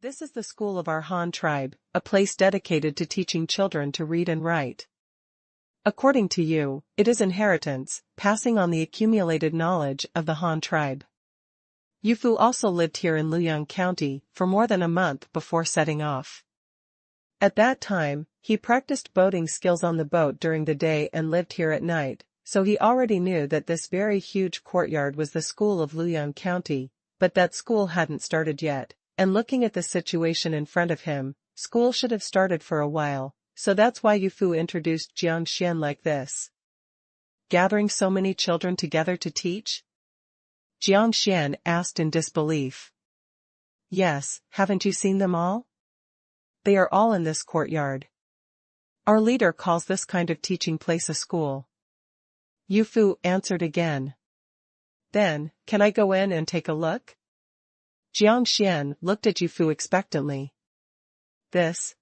This is the school of our Han tribe, a place dedicated to teaching children to read and write. According to you, it is inheritance, passing on the accumulated knowledge of the Han tribe. Yufu also lived here in Luoyang County for more than a month before setting off. At that time, he practiced boating skills on the boat during the day and lived here at night, so he already knew that this very huge courtyard was the school of Luoyang County, but that school hadn't started yet, and looking at the situation in front of him, school should have started for a while, so that's why Yufu introduced Jiang Xian like this. Gathering so many children together to teach? Jiang Xian asked in disbelief. Yes, haven't you seen them all? They are all in this courtyard. Our leader calls this kind of teaching place a school. Yufu answered again. Then, can I go in and take a look? Jiang Xian looked at Yufu expectantly. This?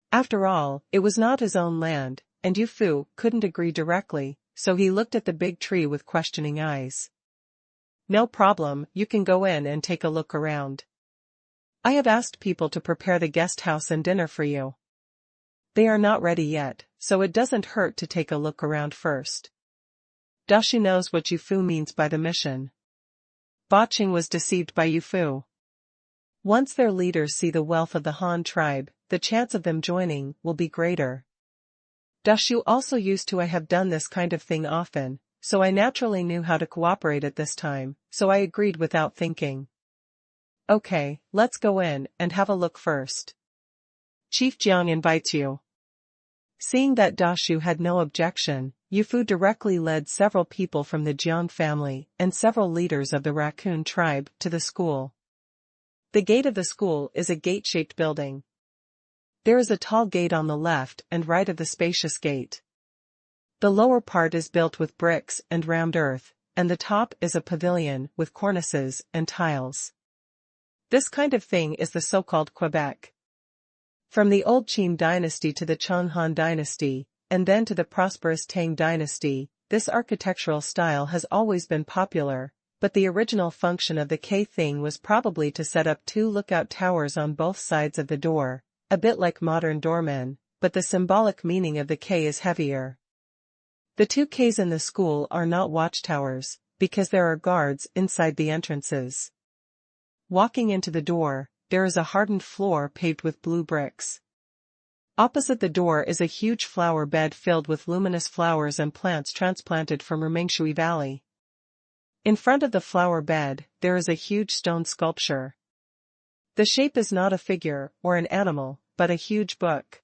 After all, it was not his own land, and Yufu couldn't agree directly, so he looked at the big tree with questioning eyes. No problem, you can go in and take a look around. I have asked people to prepare the guest house and dinner for you. They are not ready yet, so it doesn't hurt to take a look around first. Dashi knows what Yufu means by the mission. Baqing was deceived by Yufu. Once their leaders see the wealth of the Han tribe, the chance of them joining will be greater. Dashi also used to I have done this kind of thing often, so I naturally knew how to cooperate at this time, so I agreed without thinking. Okay, let's go in and have a look first. Chief Jiang invites you. Seeing that Dashi had no objection, Yufu directly led several people from the Jiang family and several leaders of the raccoon tribe to the school. The gate of the school is a gate-shaped building. There is a tall gate on the left and right of the spacious gate. The lower part is built with bricks and rammed earth, and the top is a pavilion with cornices and tiles. This kind of thing is the so-called Quebec. From the old Qing dynasty to the Chong Han dynasty, and then to the prosperous Tang dynasty, this architectural style has always been popular, but the original function of the K thing was probably to set up two lookout towers on both sides of the door, a bit like modern doormen, but the symbolic meaning of the K is heavier. The two Ks in the school are not watchtowers, because there are guards inside the entrances. Walking into the door, there is a hardened floor paved with blue bricks. Opposite the door is a huge flower bed filled with luminous flowers and plants transplanted from Rumengshui Valley. In front of the flower bed, there is a huge stone sculpture. The shape is not a figure or an animal, but a huge book.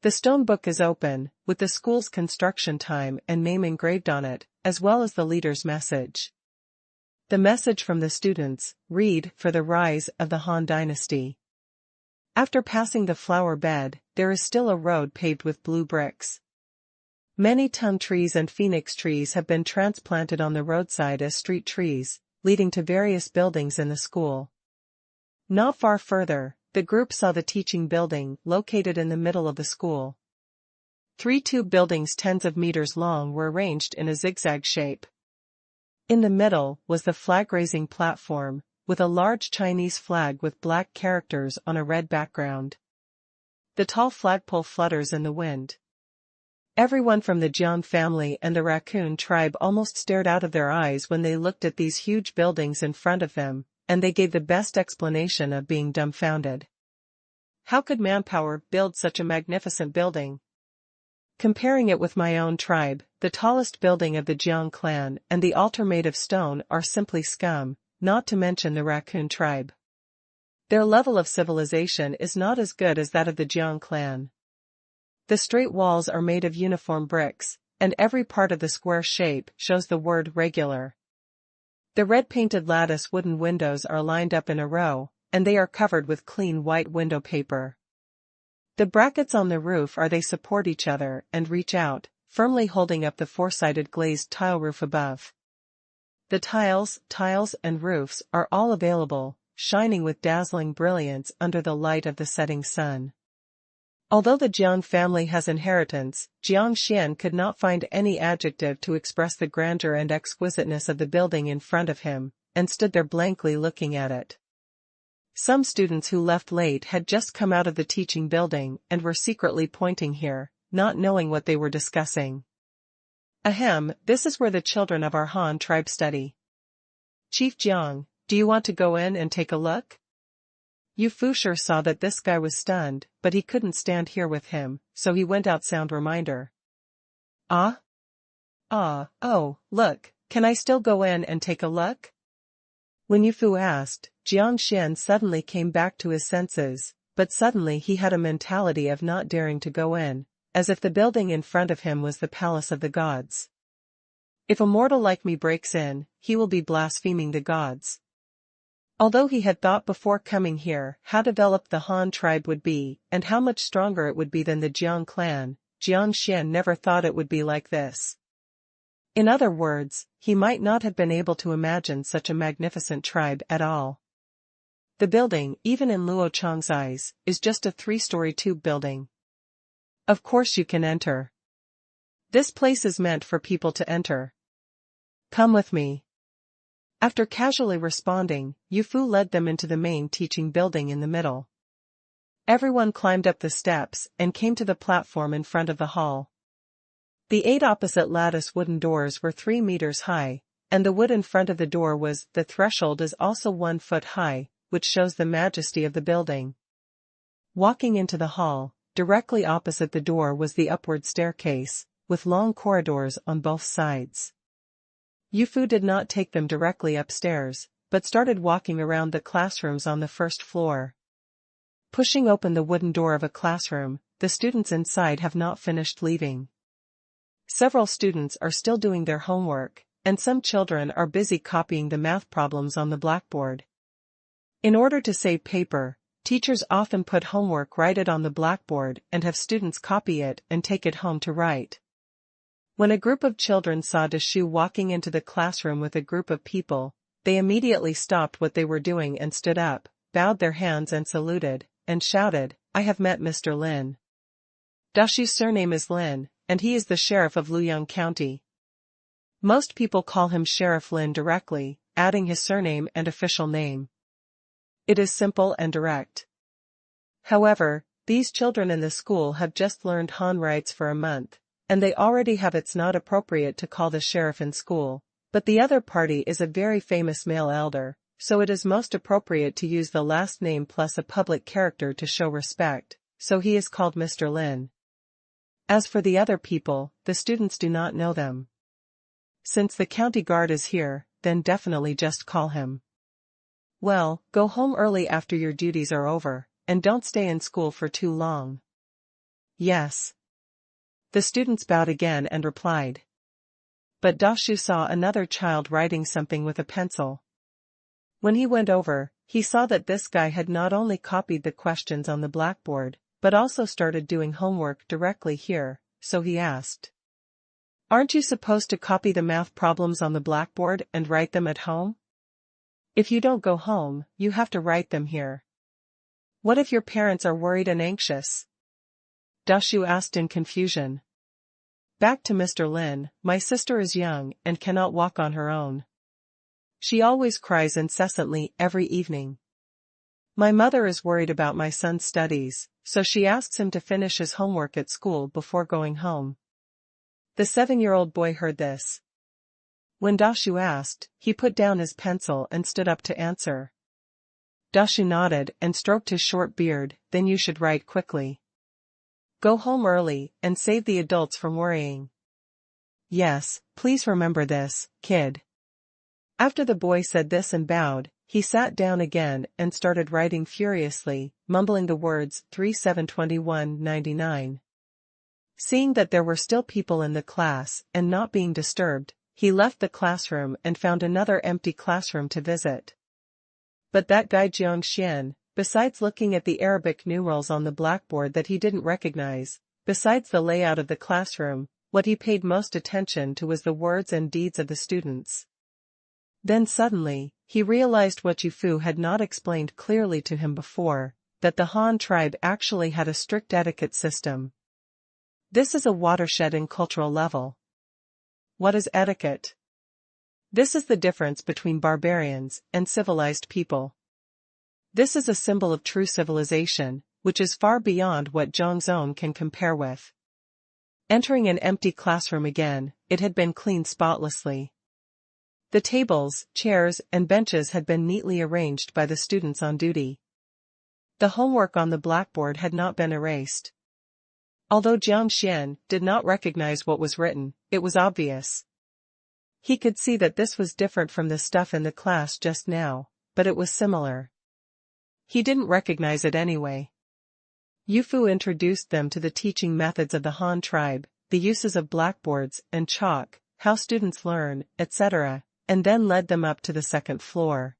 The stone book is open, with the school's construction time and name engraved on it, as well as the leader's message. The message from the students, read for the rise of the Han dynasty. After passing the flower bed, there is still a road paved with blue bricks. Many tung trees and phoenix trees have been transplanted on the roadside as street trees, leading to various buildings in the school. Not far further, the group saw the teaching building located in the middle of the school. 3 tube buildings tens of meters long were arranged in a zigzag shape. In the middle was the flag-raising platform, with a large Chinese flag with black characters on a red background. The tall flagpole flutters in the wind. Everyone from the Jiang family and the raccoon tribe almost stared out of their eyes when they looked at these huge buildings in front of them, and they gave the best explanation of being dumbfounded. How could manpower build such a magnificent building? Comparing it with my own tribe, the tallest building of the Jiang clan and the altar made of stone are simply scum, not to mention the raccoon tribe. Their level of civilization is not as good as that of the Jiang clan. The straight walls are made of uniform bricks, and every part of the square shape shows the word regular. The red-painted lattice wooden windows are lined up in a row, and they are covered with clean white window paper. The brackets on the roof they support each other and reach out, firmly holding up the four-sided glazed tile roof above. The tiles and roofs are all available, shining with dazzling brilliance under the light of the setting sun. Although the Jiang family has inheritance, Jiang Xian could not find any adjective to express the grandeur and exquisiteness of the building in front of him, and stood there blankly looking at it. Some students who left late had just come out of the teaching building and were secretly pointing here, not knowing what they were discussing. Ahem, this is where the children of our Han tribe study. Chief Jiang, do you want to go in and take a look? Yu Fu sure saw that this guy was stunned, but he couldn't stand here with him, so he went out. Sound reminder. Oh, look, can I still go in and take a look? When Yu Fu asked, Jiang Xian suddenly came back to his senses, but suddenly he had a mentality of not daring to go in, as if the building in front of him was the palace of the gods. If a mortal like me breaks in, he will be blaspheming the gods. Although he had thought before coming here how developed the Han tribe would be and how much stronger it would be than the Jiang clan, Jiang Xian never thought it would be like this. In other words, he might not have been able to imagine such a magnificent tribe at all. The building, even in Luo Chong's eyes, is just a 3-story tube building. Of course you can enter. This place is meant for people to enter. Come with me. After casually responding, Yu Fu led them into the main teaching building in the middle. Everyone climbed up the steps and came to the platform in front of the hall. The 8 opposite lattice wooden doors were 3 meters high, and the wood in front of the door the threshold is also 1 foot high, which shows the majesty of the building. Walking into the hall, directly opposite the door was the upward staircase, with long corridors on both sides. Yu Fu did not take them directly upstairs, but started walking around the classrooms on the first floor. Pushing open the wooden door of a classroom, the students inside have not finished leaving. Several students are still doing their homework, and some children are busy copying the math problems on the blackboard. In order to save paper, teachers often put homework right on the blackboard and have students copy it and take it home to write. When a group of children saw Dashu walking into the classroom with a group of people, they immediately stopped what they were doing and stood up, bowed their hands and saluted, and shouted, "I have met Mr. Lin. Dashu's surname is Lin, and he is the sheriff of Luoyang County." Most people call him Sheriff Lin directly, adding his surname and official name. It is simple and direct. However, these children in the school have just learned Han rights for a month, and they already have it's not appropriate to call the sheriff in school, but the other party is a very famous male elder, so it is most appropriate to use the last name plus a public character to show respect, so he is called Mr. Lin. As for the other people, the students do not know them. Since the county guard is here, then definitely just call him. Well, go home early after your duties are over, and don't stay in school for too long. Yes. The students bowed again and replied. But Dashu saw another child writing something with a pencil. When he went over, he saw that this guy had not only copied the questions on the blackboard, but also started doing homework directly here, so he asked. Aren't you supposed to copy the math problems on the blackboard and write them at home? If you don't go home, you have to write them here. What if your parents are worried and anxious? Dashu asked in confusion. Back to Mr. Lin, my sister is young and cannot walk on her own. She always cries incessantly every evening. My mother is worried about my son's studies, so she asks him to finish his homework at school before going home. The 7-year-old boy heard this. When Dashu asked, he put down his pencil and stood up to answer. Dashu nodded and stroked his short beard. Then you should write quickly. Go home early and save the adults from worrying. Yes, please remember this, kid. After the boy said this and bowed, he sat down again and started writing furiously, mumbling the words 372199. Seeing that there were still people in the class and not being disturbed, he left the classroom and found another empty classroom to visit. But that guy Jiang Xian, besides looking at the Arabic numerals on the blackboard that he didn't recognize, besides the layout of the classroom, what he paid most attention to was the words and deeds of the students. Then suddenly, he realized what Yu Fu had not explained clearly to him before, that the Han tribe actually had a strict etiquette system. This is a watershed in cultural level. What is etiquette? This is the difference between barbarians and civilized people. This is a symbol of true civilization, which is far beyond what Zhong's own can compare with. Entering an empty classroom again, it had been cleaned spotlessly. The tables, chairs, and benches had been neatly arranged by the students on duty. The homework on the blackboard had not been erased. Although Jiang Xian did not recognize what was written, it was obvious. He could see that this was different from the stuff in the class just now, but it was similar. He didn't recognize it anyway. Yu Fu introduced them to the teaching methods of the Han tribe, the uses of blackboards and chalk, how students learn, etc., and then led them up to the second floor.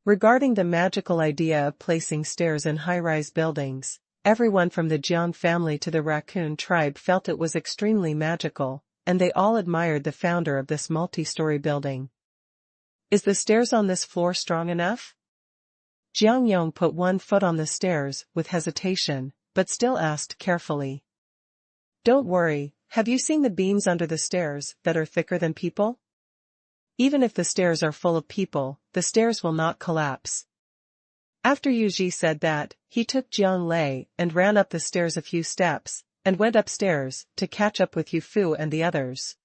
Regarding the magical idea of placing stairs in high-rise buildings, everyone from the Jiang family to the raccoon tribe felt it was extremely magical, and they all admired the founder of this multi-story building. Is the stairs on this floor strong enough? Jiang Yong put one foot on the stairs with hesitation, but still asked carefully. Don't worry, have you seen the beams under the stairs that are thicker than people? Even if the stairs are full of people, the stairs will not collapse. After Yu Ji said that, he took Jiang Lei and ran up the stairs a few steps, and went upstairs to catch up with Yu Fu and the others.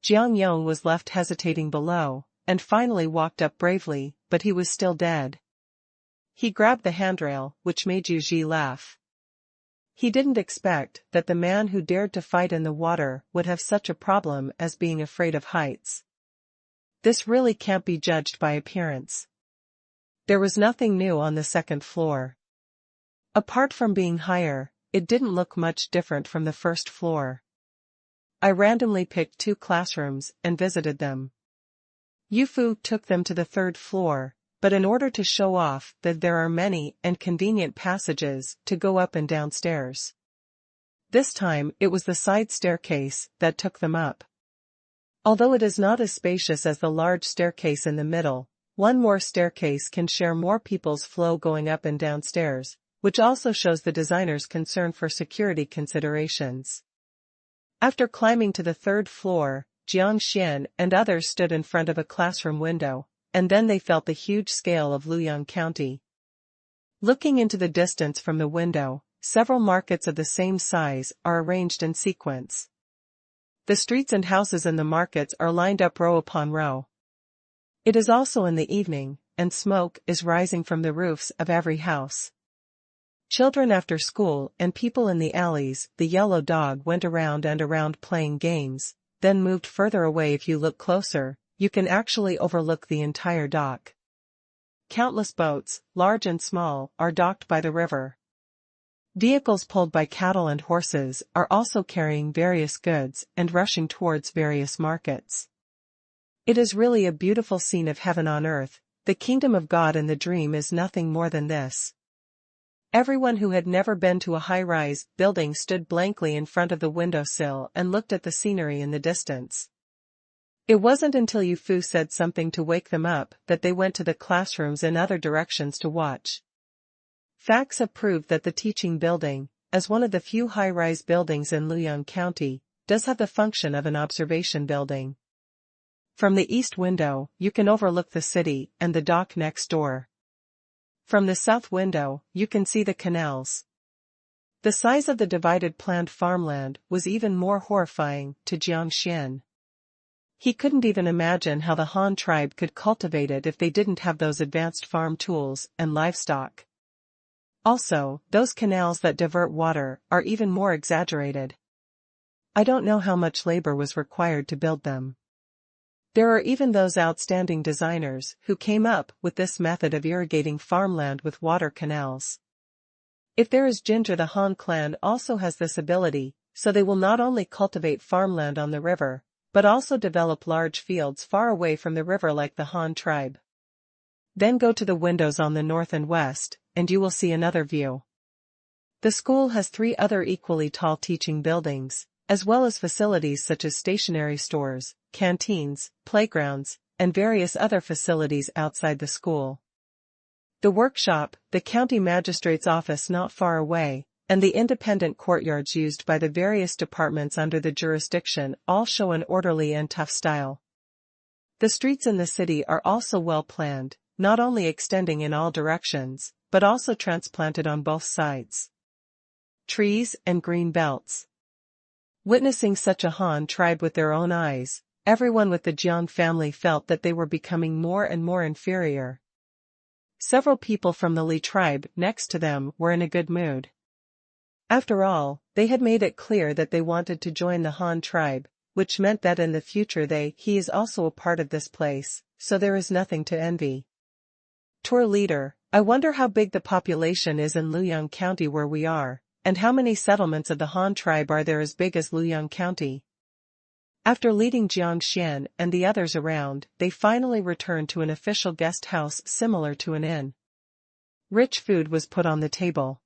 Jiang Yong was left hesitating below, and finally walked up bravely, but he was still dead. He grabbed the handrail, which made Yu Ji laugh. He didn't expect that the man who dared to fight in the water would have such a problem as being afraid of heights. This really can't be judged by appearance. There was nothing new on the second floor. Apart from being higher, it didn't look much different from the first floor. I randomly picked 2 classrooms and visited them. Yu Fu took them to the third floor, but in order to show off that there are many and convenient passages to go up and down stairs. This time it was the side staircase that took them up. Although it is not as spacious as the large staircase in the middle, one more staircase can share more people's flow going up and down stairs, which also shows the designer's concern for security considerations. After climbing to the third floor, Jiang Xian and others stood in front of a classroom window, and then they felt the huge scale of Luoyang County. Looking into the distance from the window, several markets of the same size are arranged in sequence. The streets and houses in the markets are lined up row upon row. It is also in the evening, and smoke is rising from the roofs of every house. Children after school and people in the alleys, the yellow dog went around and around playing games, then moved further away. If you look closer, you can actually overlook the entire dock. Countless boats, large and small, are docked by the river. Vehicles pulled by cattle and horses are also carrying various goods and rushing towards various markets. It is really a beautiful scene of heaven on earth. The kingdom of God in the dream is nothing more than this. Everyone who had never been to a high-rise building stood blankly in front of the windowsill and looked at the scenery in the distance. It wasn't until Yu Fu said something to wake them up that they went to the classrooms in other directions to watch. Facts have proved that the teaching building, as one of the few high-rise buildings in Luoyang County, does have the function of an observation building. From the east window, you can overlook the city and the dock next door. From the south window, you can see the canals. The size of the divided planned farmland was even more horrifying to Jiang Xian. He couldn't even imagine how the Han tribe could cultivate it if they didn't have those advanced farm tools and livestock. Also, those canals that divert water are even more exaggerated. I don't know how much labor was required to build them. There are even those outstanding designers who came up with this method of irrigating farmland with water canals. If there is ginger, the Han clan also has this ability, so they will not only cultivate farmland on the river, but also develop large fields far away from the river like the Han tribe. Then go to the windows on the north and west, and you will see another view. The school has 3 other equally tall teaching buildings, as well as facilities such as stationery stores, canteens, playgrounds, and various other facilities outside the school. The workshop, the county magistrate's office not far away, and the independent courtyards used by the various departments under the jurisdiction all show an orderly and tough style. The streets in the city are also well planned, not only extending in all directions, but also transplanted on both sides. Trees and green belts. Witnessing such a Han tribe with their own eyes, everyone with the Jiang family felt that they were becoming more and more inferior. Several people from the Li tribe next to them were in a good mood. After all, they had made it clear that they wanted to join the Han tribe, which meant that in the future he is also a part of this place, so there is nothing to envy. Tour leader, I wonder how big the population is in Luoyang County where we are, and how many settlements of the Han tribe are there as big as Luoyang County? After leading Jiang Xian and the others around, they finally returned to an official guest house similar to an inn. Rich food was put on the table.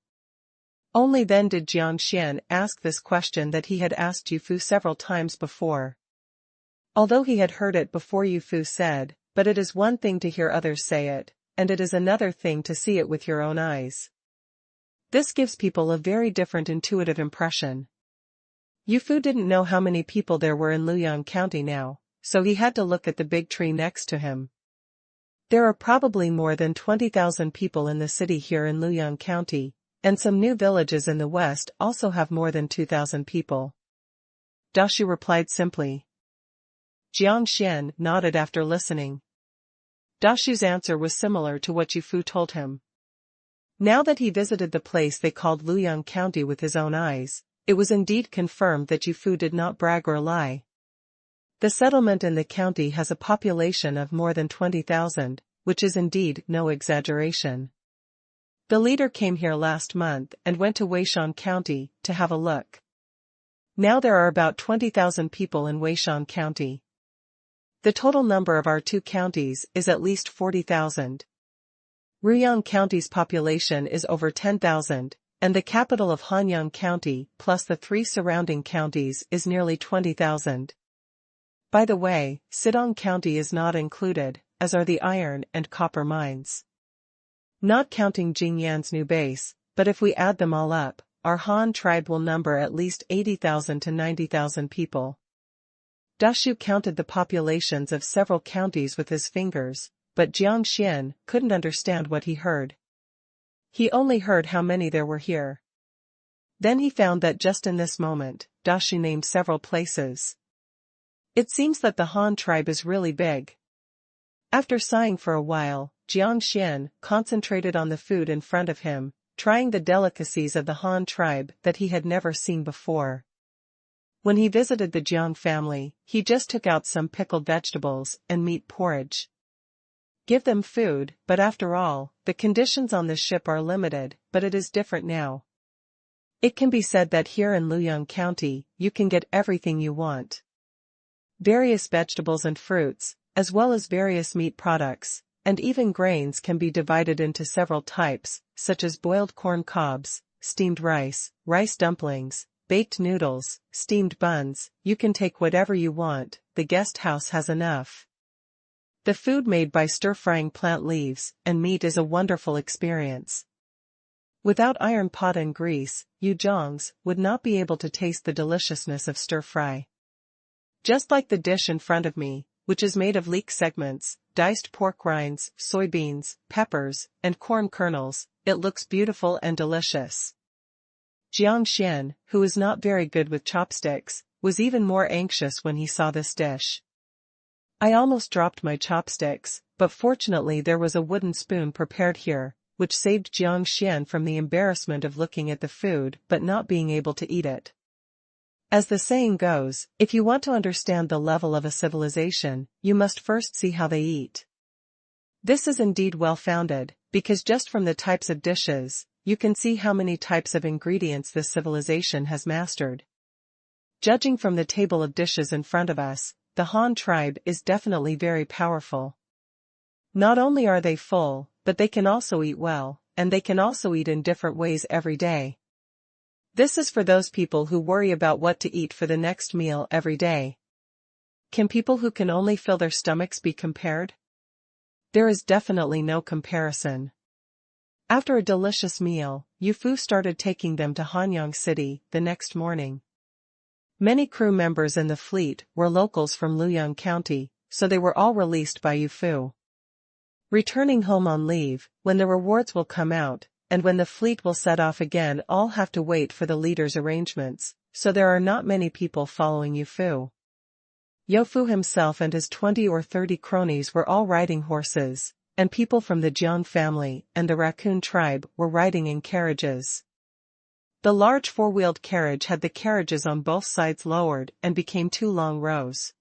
Only then did Jiang Xian ask this question that he had asked Yu Fu several times before. Although he had heard it before, Yu Fu said, but it is one thing to hear others say it, and it is another thing to see it with your own eyes. This gives people a very different intuitive impression. Yu Fu didn't know how many people there were in Luoyang County now, so he had to look at the big tree next to him. There are probably more than 20,000 people in the city here in Luoyang County, and some new villages in the west also have more than 2,000 people. Dashu replied simply. Jiang Xian nodded after listening. Dashu's answer was similar to what Yu Fu told him. Now that he visited the place they called Luoyang County with his own eyes, it was indeed confirmed that Yu Fu did not brag or lie. The settlement in the county has a population of more than 20,000, which is indeed no exaggeration. The leader came here last month and went to Weishan County to have a look. Now there are about 20,000 people in Weishan County. The total number of our two counties is at least 40,000. Ruyang County's population is over 10,000, and the capital of Hanyang County plus the 3 surrounding counties is nearly 20,000. By the way, Sidong County is not included, as are the iron and copper mines. Not counting Jingyan's new base, but if we add them all up, our Han tribe will number at least 80,000 to 90,000 people. Dashu counted the populations of several counties with his fingers, but Jiang Xian couldn't understand what he heard. He only heard how many there were here. Then he found that just in this moment, Dashu named several places. It seems that the Han tribe is really big. After sighing for a while, Jiang Xian concentrated on the food in front of him, trying the delicacies of the Han tribe that he had never seen before. When he visited the Jiang family, he just took out some pickled vegetables and meat porridge. Give them food, but after all, the conditions on this ship are limited, but it is different now. It can be said that here in Luoyang County, you can get everything you want. Various vegetables and fruits, as well as various meat products, and even grains can be divided into several types, such as boiled corn cobs, steamed rice, rice dumplings, baked noodles, steamed buns. You can take whatever you want, the guest house has enough. The food made by stir-frying plant leaves and meat is a wonderful experience. Without iron pot and grease, you Zhongs would not be able to taste the deliciousness of stir-fry. Just like the dish in front of me, which is made of leek segments, diced pork rinds, soybeans, peppers, and corn kernels, it looks beautiful and delicious. Jiang Xian, who is not very good with chopsticks, was even more anxious when he saw this dish. I almost dropped my chopsticks, but fortunately there was a wooden spoon prepared here, which saved Jiang Xian from the embarrassment of looking at the food but not being able to eat it. As the saying goes, if you want to understand the level of a civilization, you must first see how they eat. This is indeed well-founded, because just from the types of dishes, you can see how many types of ingredients this civilization has mastered. Judging from the table of dishes in front of us, the Han tribe is definitely very powerful. Not only are they full, but they can also eat well, and they can also eat in different ways every day. This is for those people who worry about what to eat for the next meal every day. Can people who can only fill their stomachs be compared? There is definitely no comparison. After a delicious meal, Yu Fu started taking them to Hanyang City the next morning. Many crew members in the fleet were locals from Luoyang County, so they were all released by Yu Fu. Returning home on leave, when the rewards will come out, and when the fleet will set off again, all have to wait for the leader's arrangements, so there are not many people following Yu Fu. Yu Fu himself and his 20 or 30 cronies were all riding horses, and people from the Jiang family and the raccoon tribe were riding in carriages. The large four-wheeled carriage had the carriages on both sides lowered and became 2 long rows.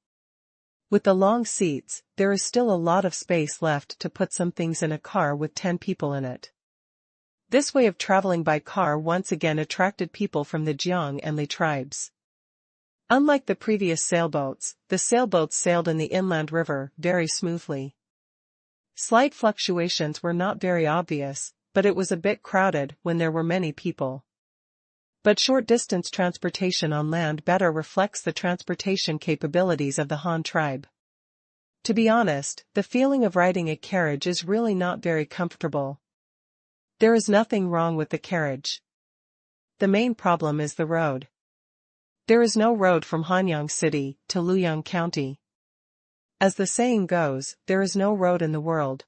With the long seats, there is still a lot of space left to put some things in a car with 10 people in it. This way of traveling by car once again attracted people from the Jiang and Li tribes. Unlike the previous sailboats, the sailboats sailed in the inland river very smoothly. Slight fluctuations were not very obvious, but it was a bit crowded when there were many people. But short-distance transportation on land better reflects the transportation capabilities of the Han tribe. To be honest, the feeling of riding a carriage is really not very comfortable. There is nothing wrong with the carriage. The main problem is the road. There is no road from Hanyang City to Luoyang County. As the saying goes, there is no road in the world.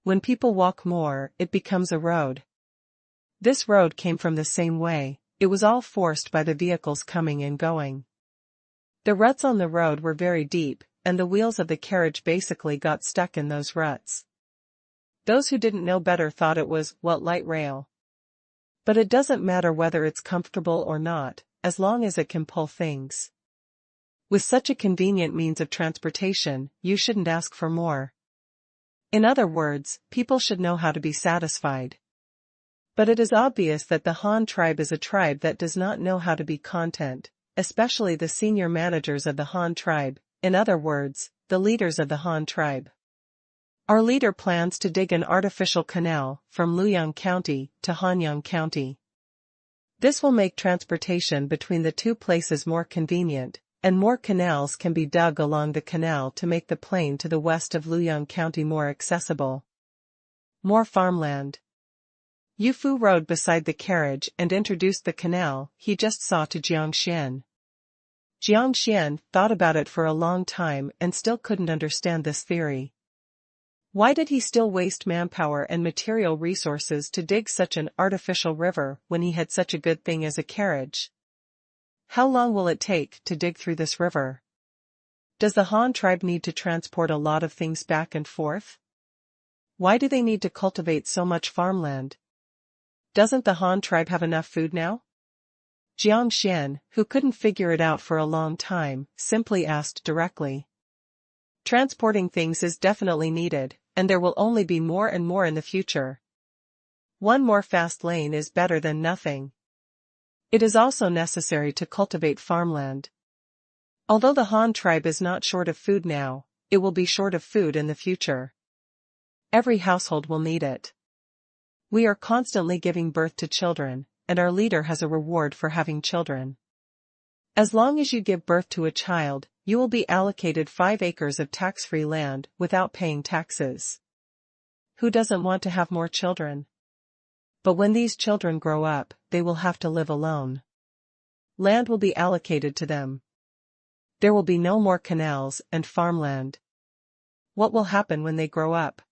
When people walk more, it becomes a road. This road came from the same way, it was all forced by the vehicles coming and going. The ruts on the road were very deep, and the wheels of the carriage basically got stuck in those ruts. Those who didn't know better thought it was, what, light rail. But it doesn't matter whether it's comfortable or not, as long as it can pull things. With such a convenient means of transportation, you shouldn't ask for more. In other words, people should know how to be satisfied. But it is obvious that the Han tribe is a tribe that does not know how to be content, especially the senior managers of the Han tribe, in other words, the leaders of the Han tribe. Our leader plans to dig an artificial canal from Luoyang County to Hanyang County. This will make transportation between the two places more convenient, and more canals can be dug along the canal to make the plain to the west of Luoyang County more accessible. More farmland. Yu Fu rode beside the carriage and introduced the canal he just saw to Jiang Xian. Jiang Xian thought about it for a long time and still couldn't understand this theory. Why did he still waste manpower and material resources to dig such an artificial river when he had such a good thing as a carriage? How long will it take to dig through this river? Does the Han tribe need to transport a lot of things back and forth? Why do they need to cultivate so much farmland? Doesn't the Han tribe have enough food now? Jiang Xian, who couldn't figure it out for a long time, simply asked directly. Transporting things is definitely needed, and there will only be more and more in the future. One more fast lane is better than nothing. It is also necessary to cultivate farmland. Although the Han tribe is not short of food now, it will be short of food in the future. Every household will need it. We are constantly giving birth to children, and our leader has a reward for having children. As long as you give birth to a child, you will be allocated 5 acres of tax-free land without paying taxes. Who doesn't want to have more children? But when these children grow up, they will have to live alone. Land will be allocated to them. There will be no more canals and farmland. What will happen when they grow up?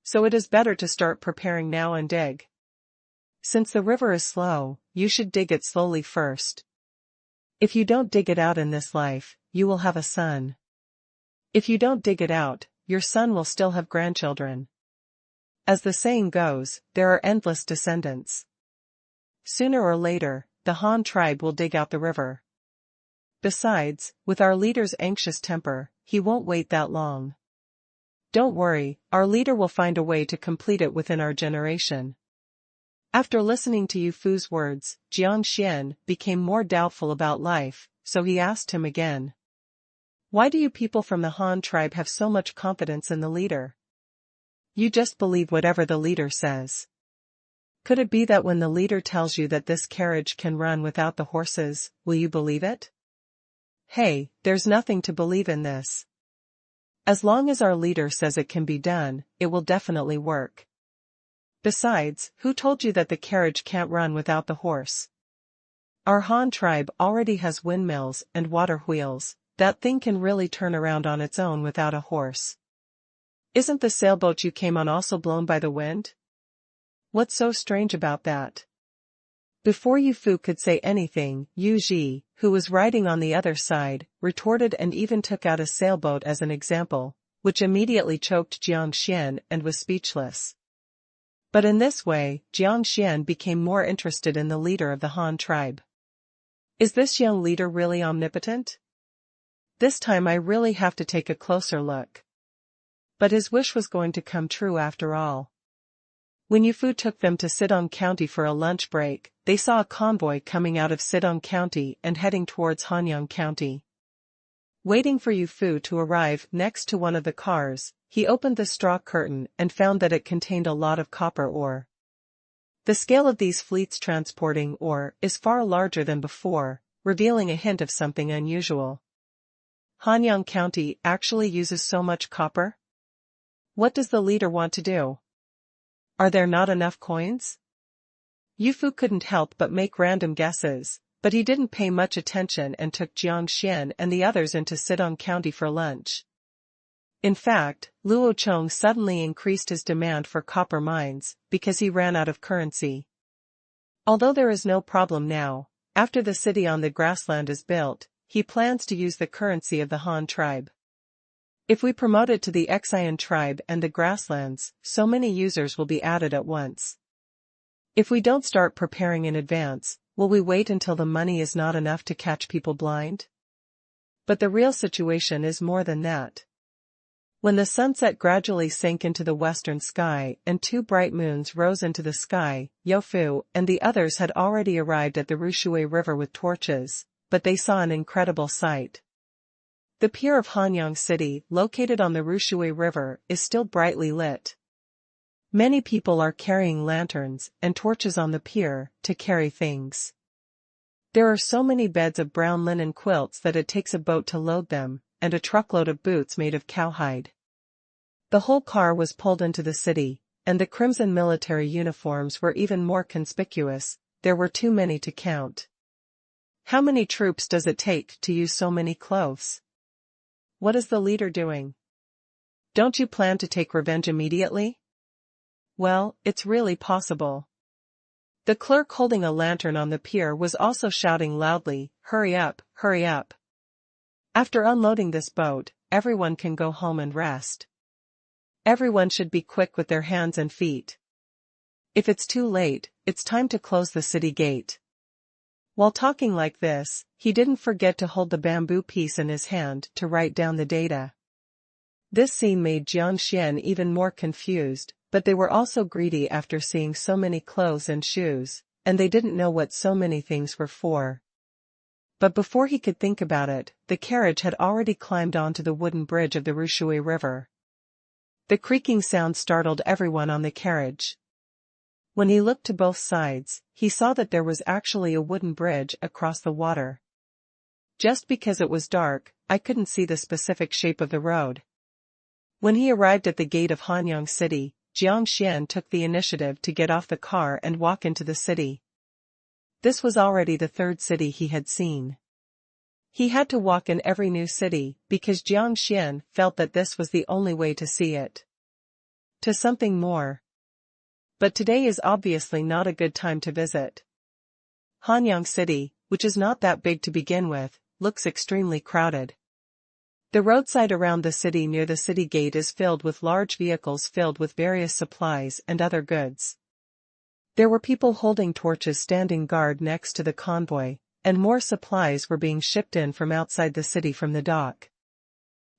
So it is better to start preparing now and dig. Since the river is slow, you should dig it slowly first. If you don't dig it out in this life, you will have a son. If you don't dig it out, your son will still have grandchildren. As the saying goes, there are endless descendants. Sooner or later, the Han tribe will dig out the river. Besides, with our leader's anxious temper, he won't wait that long. Don't worry, our leader will find a way to complete it within our generation. After listening to Yu Fu's words, Jiang Xian became more doubtful about life, so he asked him again. Why do you people from the Han tribe have so much confidence in the leader? You just believe whatever the leader says. Could it be that when the leader tells you that this carriage can run without the horses, will you believe it? Hey, there's nothing to believe in this. As long as our leader says it can be done, it will definitely work. Besides, who told you that the carriage can't run without the horse? Our Han tribe already has windmills and water wheels, that thing can really turn around on its own without a horse. Isn't the sailboat you came on also blown by the wind? What's so strange about that? Before Yu Fu could say anything, Yu Ji, who was riding on the other side, retorted and even took out a sailboat as an example, which immediately choked Jiang Xian and was speechless. But in this way, Jiang Xian became more interested in the leader of the Han tribe. Is this young leader really omnipotent? This time I really have to take a closer look. But his wish was going to come true after all. When Yu Fu took them to Sidong County for a lunch break, they saw a convoy coming out of Sidong County and heading towards Hanyang County. Waiting for Yu Fu to arrive next to one of the cars, he opened the straw curtain and found that it contained a lot of copper ore. The scale of these fleets transporting ore is far larger than before, revealing a hint of something unusual. Hanyang County actually uses so much copper? What does the leader want to do? Are there not enough coins? Yu Fu couldn't help but make random guesses, but he didn't pay much attention and took Jiang Xian and the others into Sidong County for lunch. In fact, Luo Chong suddenly increased his demand for copper mines, because he ran out of currency. Although there is no problem now, after the city on the grassland is built, he plans to use the currency of the Han tribe. If we promote it to the Xian tribe and the grasslands, so many users will be added at once. If we don't start preparing in advance, will we wait until the money is not enough to catch people blind? But the real situation is more than that. When the sunset gradually sank into the western sky and two bright moons rose into the sky, Yu Fu and the others had already arrived at the Rushui River with torches, but they saw an incredible sight. The pier of Hanyang City, located on the Rushui River, is still brightly lit. Many people are carrying lanterns and torches on the pier to carry things. There are so many beds of brown linen quilts that it takes a boat to load them, and a truckload of boots made of cowhide. The whole car was pulled into the city, and the crimson military uniforms were even more conspicuous. There were too many to count. How many troops does it take to use so many clothes? What is the leader doing? Don't you plan to take revenge immediately? Well, it's really possible. The clerk holding a lantern on the pier was also shouting loudly, "Hurry up, hurry up." After unloading this boat, everyone can go home and rest. Everyone should be quick with their hands and feet. If it's too late, it's time to close the city gate. While talking like this, he didn't forget to hold the bamboo piece in his hand to write down the data. This scene made Jiang Xian even more confused, but they were also greedy after seeing so many clothes and shoes, and they didn't know what so many things were for. But before he could think about it, the carriage had already climbed onto the wooden bridge of the Rushui River. The creaking sound startled everyone on the carriage. When he looked to both sides, he saw that there was actually a wooden bridge across the water. Just because it was dark, I couldn't see the specific shape of the road. When he arrived at the gate of Hanyang City, Jiang Xian took the initiative to get off the car and walk into the city. This was already the third city he had seen. He had to walk in every new city because Jiang Xian felt that this was the only way to see it. To something more. But today is obviously not a good time to visit. Hanyang City, which is not that big to begin with, looks extremely crowded. The roadside around the city near the city gate is filled with large vehicles filled with various supplies and other goods. There were people holding torches standing guard next to the convoy, and more supplies were being shipped in from outside the city from the dock.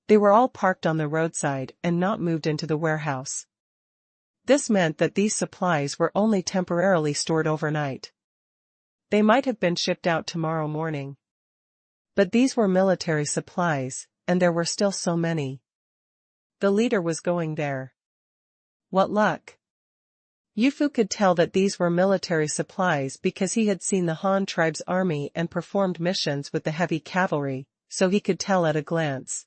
They were all parked on the roadside and not moved into the warehouse. This meant that these supplies were only temporarily stored overnight. They might have been shipped out tomorrow morning. But these were military supplies, and there were still so many. The leader was going there. What luck! Yu Fu could tell that these were military supplies because he had seen the Han tribe's army and performed missions with the heavy cavalry, so he could tell at a glance.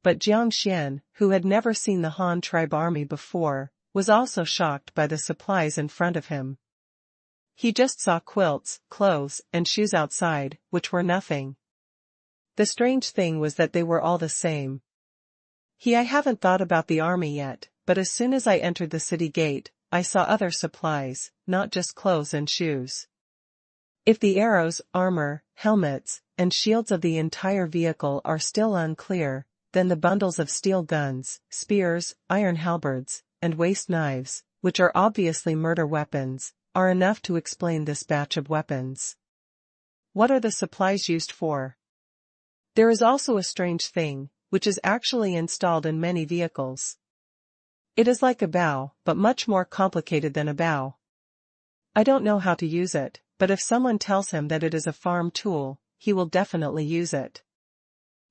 But Jiang Xian, who had never seen the Han tribe army before, was also shocked by the supplies in front of him. He just saw quilts, clothes, and shoes outside, which were nothing. The strange thing was that they were all the same. I haven't thought about the army yet, but as soon as I entered the city gate, I saw other supplies, not just clothes and shoes. If the arrows, armor, helmets, and shields of the entire vehicle are still unclear, then the bundles of steel guns, spears, iron halberds, and waist knives, which are obviously murder weapons, are enough to explain this batch of weapons. What are the supplies used for? There is also a strange thing, which is actually installed in many vehicles. It is like a bow, but much more complicated than a bow. I don't know how to use it, but if someone tells him that it is a farm tool, he will definitely use it.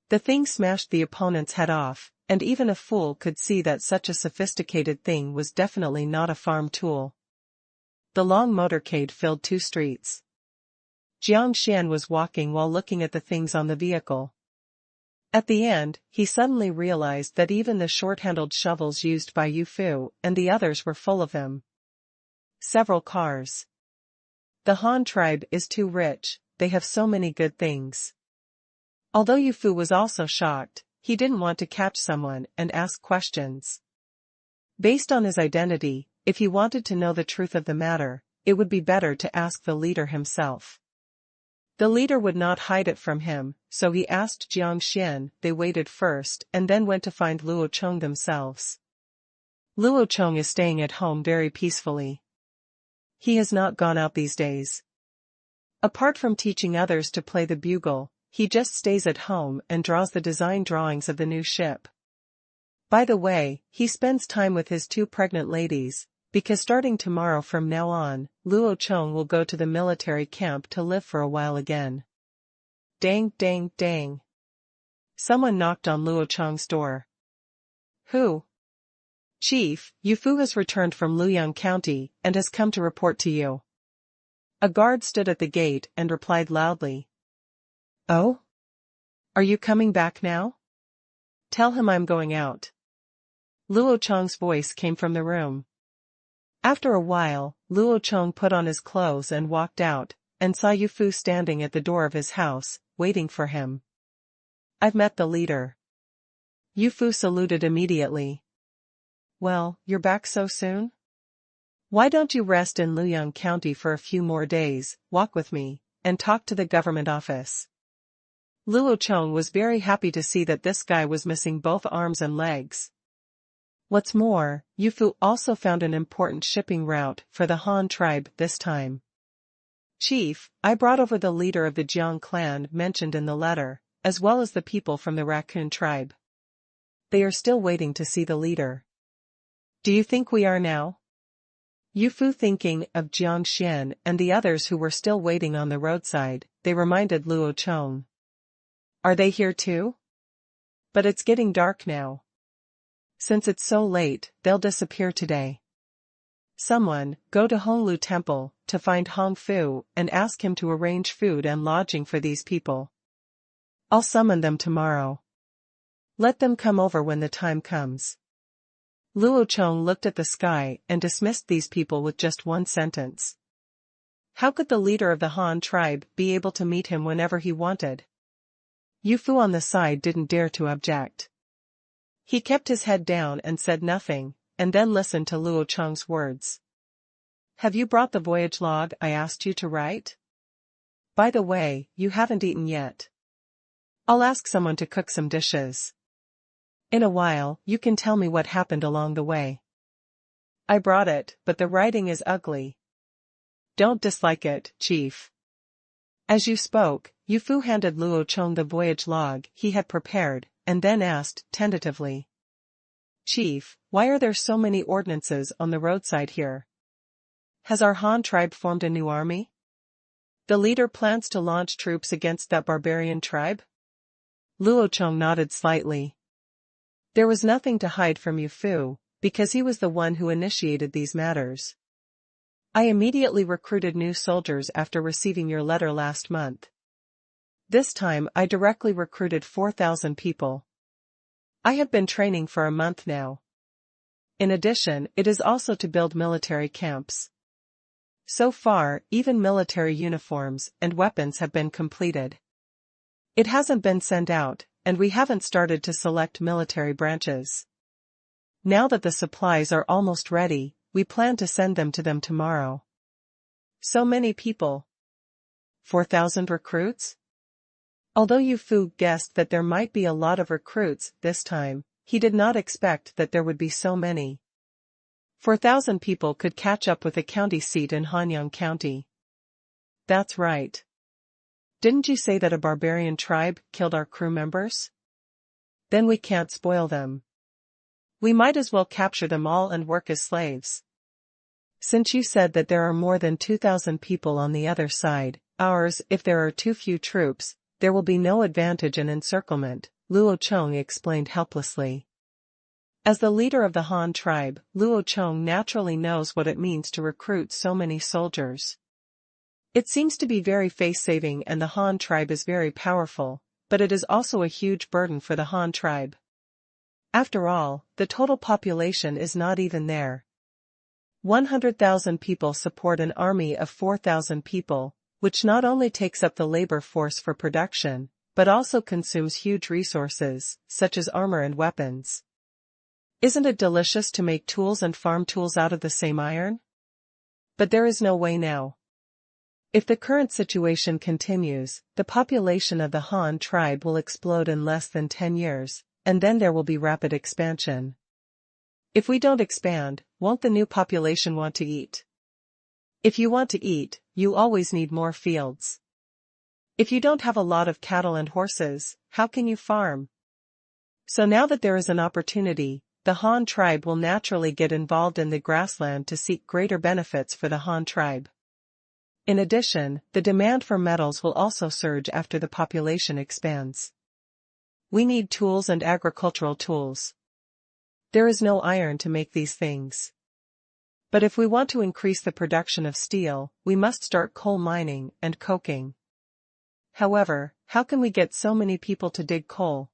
The thing smashed the opponent's head off, and even a fool could see that such a sophisticated thing was definitely not a farm tool. The long motorcade filled 2 streets. Jiang Xian was walking while looking at the things on the vehicle. At the end, he suddenly realized that even the short-handled shovels used by Yu Fu and the others were full of them. Several cars. The Han tribe is too rich, they have so many good things. Although Yu Fu was also shocked, he didn't want to catch someone and ask questions. Based on his identity, if he wanted to know the truth of the matter, it would be better to ask the leader himself. The leader would not hide it from him, so he asked Jiang Xian. They waited first and then went to find Luo Chong themselves. Luo Chong is staying at home very peacefully. He has not gone out these days. Apart from teaching others to play the bugle, he just stays at home and draws the design drawings of the new ship. By the way, he spends time with his 2 pregnant ladies, because starting tomorrow from now on, Luo Chong will go to the military camp to live for a while again. Dang, dang, dang. Someone knocked on Luo Chong's door. Who? Chief, Yu Fu has returned from Luoyang County and has come to report to you. A guard stood at the gate and replied loudly. Oh? Are you coming back now? Tell him I'm going out. Luo Chong's voice came from the room. After a while, Luo Chong put on his clothes and walked out, and saw Yu Fu standing at the door of his house, waiting for him. I've met the leader. Yu Fu saluted immediately. Well, you're back so soon? Why don't you rest in Luoyang County for a few more days, walk with me, and talk to the government office? Luo Chong was very happy to see that this guy was missing both arms and legs. What's more, Yu Fu also found an important shipping route for the Han tribe this time. Chief, I brought over the leader of the Jiang clan mentioned in the letter, as well as the people from the Raccoon tribe. They are still waiting to see the leader. Do you think we are now? Yu Fu, thinking of Jiang Xian and the others who were still waiting on the roadside, they reminded Luo Chong. Are they here too? But it's getting dark now. Since it's so late, they'll disappear today. Someone, go to Honglu Temple, to find Hong Fu and ask him to arrange food and lodging for these people. I'll summon them tomorrow. Let them come over when the time comes. Luo Chong looked at the sky and dismissed these people with just one sentence. How could the leader of the Han tribe be able to meet him whenever he wanted? Yu Fu on the side didn't dare to object. He kept his head down and said nothing, and then listened to Luo Chong's words. Have you brought the voyage log I asked you to write? By the way, you haven't eaten yet. I'll ask someone to cook some dishes. In a while, you can tell me what happened along the way. I brought it, but the writing is ugly. Don't dislike it, Chief. As you spoke, Yu Fu handed Luo Chong the voyage log he had prepared, and then asked, tentatively. Chief, why are there so many ordnances on the roadside here? Has our Han tribe formed a new army? The leader plans to launch troops against that barbarian tribe? Luo Chong nodded slightly. There was nothing to hide from Yu Fu, because he was the one who initiated these matters. I immediately recruited new soldiers after receiving your letter last month. This time I directly recruited 4,000 people. I have been training for a month now. In addition, it is also to build military camps. So far, even military uniforms and weapons have been completed. It hasn't been sent out, and we haven't started to select military branches. Now that the supplies are almost ready, we plan to send them to them tomorrow. So many people. 4,000 recruits? Although Yu Fu guessed that there might be a lot of recruits this time, he did not expect that there would be so many. 4,000 people could catch up with the county seat in Hanyang County. That's right. Didn't you say that a barbarian tribe killed our crew members? Then we can't spoil them. We might as well capture them all and work as slaves. Since you said that there are more than 2,000 people on the other side, ours, if there are too few troops, there will be no advantage in encirclement, Luo Chong explained helplessly. As the leader of the Han tribe, Luo Chong naturally knows what it means to recruit so many soldiers. It seems to be very face-saving and the Han tribe is very powerful, but it is also a huge burden for the Han tribe. After all, the total population is not even there. 100,000 people support an army of 4,000 people, which not only takes up the labor force for production, but also consumes huge resources, such as armor and weapons. Isn't it delicious to make tools and farm tools out of the same iron? But there is no way now. If the current situation continues, the population of the Han tribe will explode in less than 10 years, and then there will be rapid expansion. If we don't expand, won't the new population want to eat? If you want to eat, you always need more fields. If you don't have a lot of cattle and horses, how can you farm? So now that there is an opportunity, the Han tribe will naturally get involved in the grassland to seek greater benefits for the Han tribe. In addition, the demand for metals will also surge after the population expands. We need tools and agricultural tools. There is no iron to make these things. But if we want to increase the production of steel, we must start coal mining and coking. However, how can we get so many people to dig coal?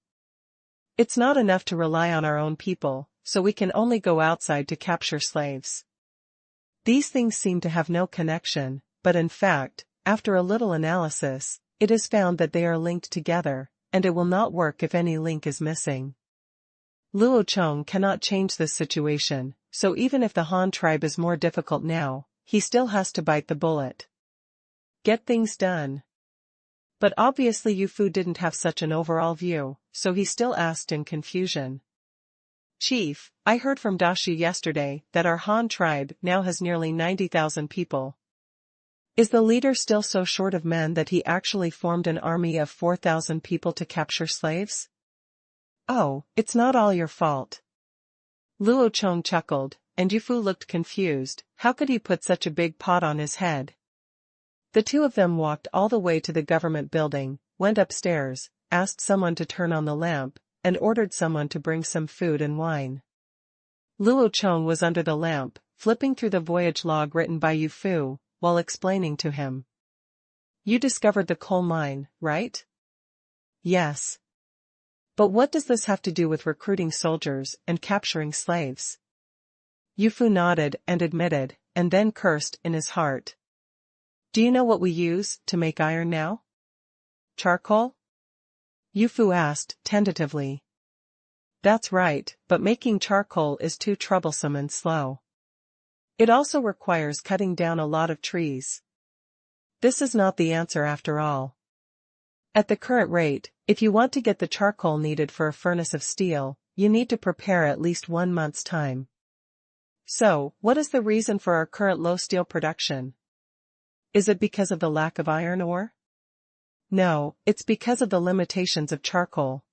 It's not enough to rely on our own people, so we can only go outside to capture slaves. These things seem to have no connection, but in fact, after a little analysis, it is found that they are linked together, and it will not work if any link is missing. Luo Chong cannot change this situation, so even if the Han tribe is more difficult now, he still has to bite the bullet. Get things done. But obviously Yu Fu didn't have such an overall view, so he still asked in confusion. Chief, I heard from Dashi yesterday that our Han tribe now has nearly 90,000 people. Is the leader still so short of men that he actually formed an army of 4,000 people to capture slaves? Oh, it's not all your fault. Luo Chong chuckled, and Yu Fu looked confused. How could he put such a big pot on his head? The two of them walked all the way to the government building, went upstairs, asked someone to turn on the lamp, and ordered someone to bring some food and wine. Luo Chong was under the lamp, flipping through the voyage log written by Yu Fu, while explaining to him. You discovered the coal mine, right? Yes. But what does this have to do with recruiting soldiers and capturing slaves? Yu Fu nodded and admitted, and then cursed in his heart. Do you know what we use to make iron now? Charcoal? Yu Fu asked, tentatively. That's right, but making charcoal is too troublesome and slow. It also requires cutting down a lot of trees. This is not the answer after all. At the current rate, if you want to get the charcoal needed for a furnace of steel, you need to prepare at least 1 month's time. So, what is the reason for our current low steel production? Is it because of the lack of iron ore? No, it's because of the limitations of charcoal.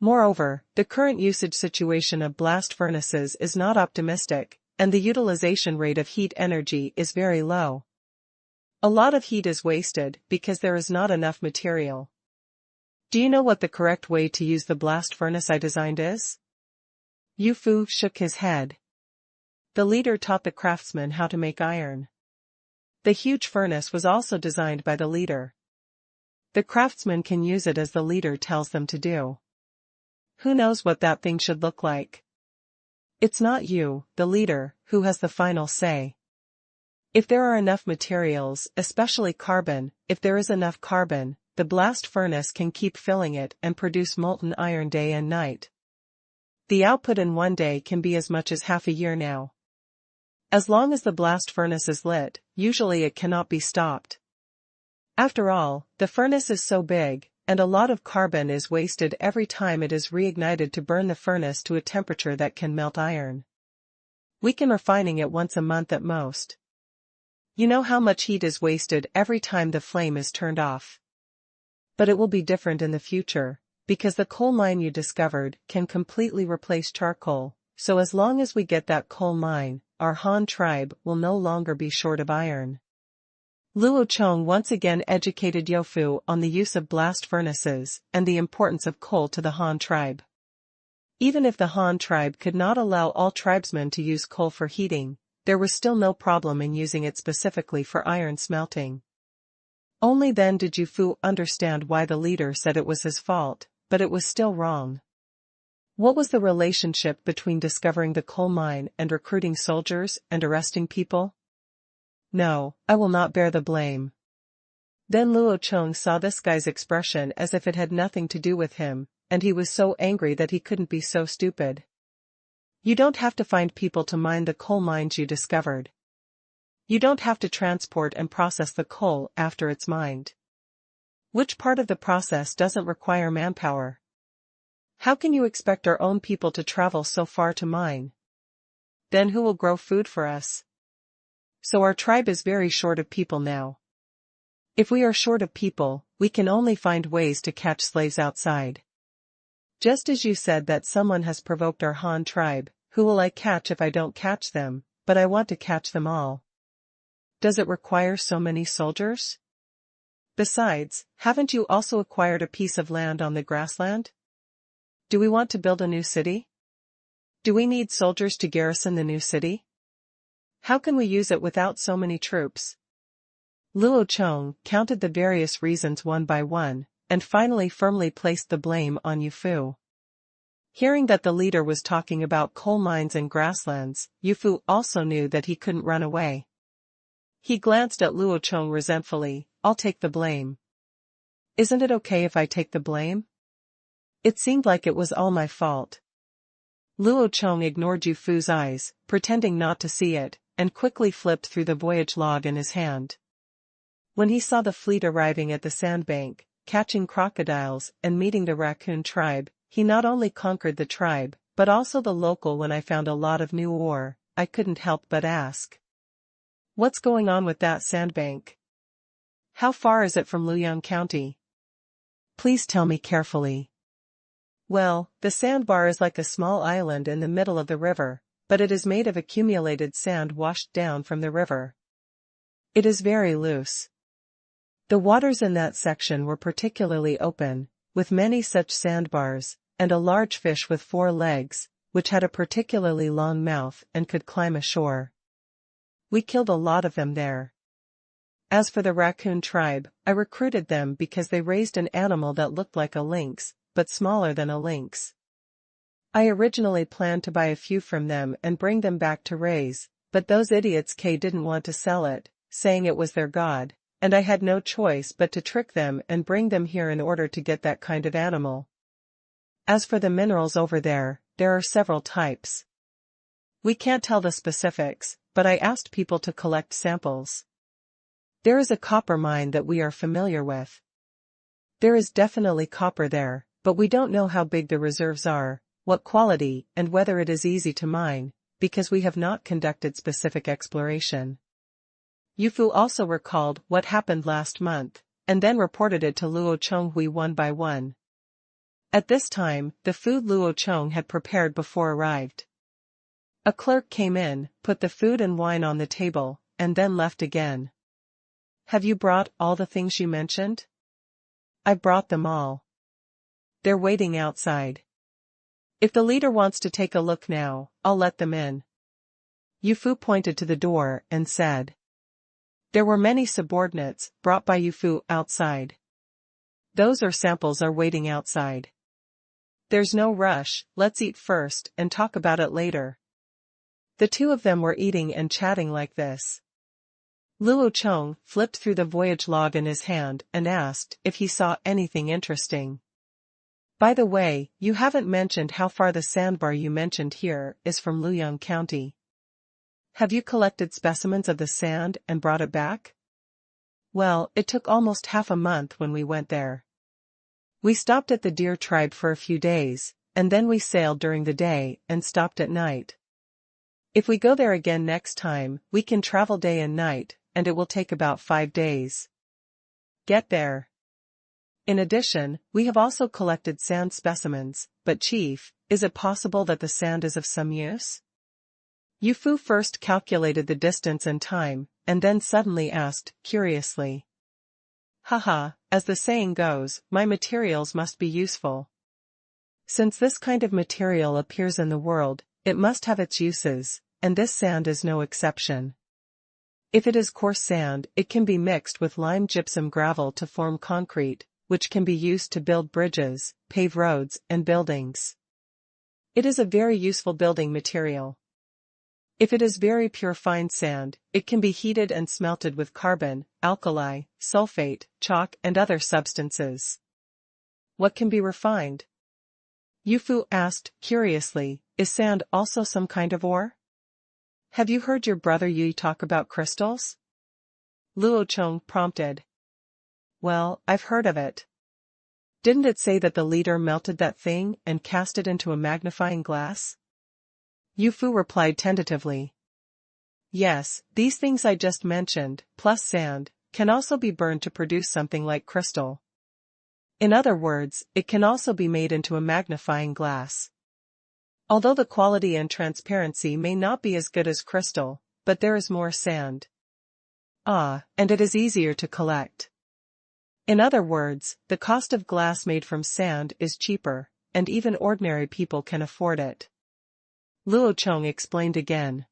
Moreover, the current usage situation of blast furnaces is not optimistic, and the utilization rate of heat energy is very low. A lot of heat is wasted because there is not enough material. Do you know what the correct way to use the blast furnace I designed is? Yu Fu shook his head. The leader taught the craftsmen how to make iron. The huge furnace was also designed by the leader. The craftsmen can use it as the leader tells them to do. Who knows what that thing should look like? It's not you, the leader, who has the final say. If there are enough materials, especially carbon, if there is enough carbon, the blast furnace can keep filling it and produce molten iron day and night. The output in one day can be as much as half a year now. As long as the blast furnace is lit, usually it cannot be stopped. After all, the furnace is so big, and a lot of carbon is wasted every time it is reignited to burn the furnace to a temperature that can melt iron. We can refining it once a month at most. You know how much heat is wasted every time the flame is turned off. But it will be different in the future, because the coal mine you discovered can completely replace charcoal, so as long as we get that coal mine, our Han tribe will no longer be short of iron. Luo Chong once again educated Yofu on the use of blast furnaces and the importance of coal to the Han tribe. Even if the Han tribe could not allow all tribesmen to use coal for heating, there was still no problem in using it specifically for iron smelting. Only then did Yofu understand why the leader said it was his fault, but it was still wrong. What was the relationship between discovering the coal mine and recruiting soldiers and arresting people? No, I will not bear the blame. Then Luo Chong saw this guy's expression as if it had nothing to do with him, and he was so angry that he couldn't be so stupid. You don't have to find people to mine the coal mines you discovered. You don't have to transport and process the coal after it's mined. Which part of the process doesn't require manpower? How can you expect our own people to travel so far to mine? Then who will grow food for us? So our tribe is very short of people now. If we are short of people, we can only find ways to catch slaves outside. Just as you said that someone has provoked our Han tribe, who will I catch if I don't catch them, but I want to catch them all. Does it require so many soldiers? Besides, haven't you also acquired a piece of land on the grassland? Do we want to build a new city? Do we need soldiers to garrison the new city? How can we use it without so many troops? Luo Chong counted the various reasons one by one, and finally firmly placed the blame on Yufu. Hearing that the leader was talking about coal mines and grasslands, Yufu also knew that he couldn't run away. He glanced at Luo Chong resentfully. I'll take the blame. Isn't it okay if I take the blame? It seemed like it was all my fault. Luo Chong ignored Yufu's eyes, pretending not to see it, and quickly flipped through the voyage log in his hand. When he saw the fleet arriving at the sandbank, catching crocodiles and meeting the raccoon tribe, he not only conquered the tribe, but also the local. When I found a lot of new ore, I couldn't help but ask. What's going on with that sandbank? How far is it from Luoyang County? Please tell me carefully. Well, the sandbar is like a small island in the middle of the river, but it is made of accumulated sand washed down from the river. It is very loose. The waters in that section were particularly open, with many such sandbars, and a large fish with 4 legs, which had a particularly long mouth and could climb ashore. We killed a lot of them there. As for the raccoon tribe, I recruited them because they raised an animal that looked like a lynx, but smaller than a lynx. I originally planned to buy a few from them and bring them back to raise, but those idiots didn't want to sell it, saying it was their god, and I had no choice but to trick them and bring them here in order to get that kind of animal. As for the minerals over there are several types. We can't tell the specifics, but I asked people to collect samples. There is a copper mine that we are familiar with. There is definitely copper there, but we don't know how big the reserves are, what quality, and whether it is easy to mine, because we have not conducted specific exploration. Yufu also recalled what happened last month, and then reported it to Luo Chong one by one. At this time, the food Luo Chong had prepared before arrived. A clerk came in, put the food and wine on the table, and then left again. Have you brought all the things you mentioned? I brought them all. They're waiting outside. If the leader wants to take a look now, I'll let them in. Yufu pointed to the door and said. There were many subordinates brought by Yufu outside. Those samples are waiting outside. There's no rush, let's eat first and talk about it later. The two of them were eating and chatting like this. Luo Chong flipped through the voyage log in his hand and asked if he saw anything interesting. By the way, you haven't mentioned how far the sandbar you mentioned here is from Luoyang County. Have you collected specimens of the sand and brought it back? Well, it took almost half a month when we went there. We stopped at the deer tribe for a few days, and then we sailed during the day and stopped at night. If we go there again next time, we can travel day and night, and it will take about 5 days. Get there. In addition, we have also collected sand specimens, but Chief, is it possible that the sand is of some use? Yu Fu first calculated the distance and time, and then suddenly asked, curiously. Haha, as the saying goes, my materials must be useful. Since this kind of material appears in the world, it must have its uses, and this sand is no exception. If it is coarse sand, it can be mixed with lime gypsum gravel to form concrete, which can be used to build bridges, pave roads, and buildings. It is a very useful building material. If it is very pure fine sand, it can be heated and smelted with carbon, alkali, sulfate, chalk and other substances. What can be refined? Yu Fu asked, curiously, is sand also some kind of ore? Have you heard your brother Yi talk about crystals? Luo Chong prompted. Well, I've heard of it. Didn't it say that the leader melted that thing and cast it into a magnifying glass? Yu Fu replied tentatively. Yes, these things I just mentioned, plus sand, can also be burned to produce something like crystal. In other words, it can also be made into a magnifying glass. Although the quality and transparency may not be as good as crystal, but there is more sand. Ah, and it is easier to collect. In other words, the cost of glass made from sand is cheaper, and even ordinary people can afford it. Luo Chong explained again.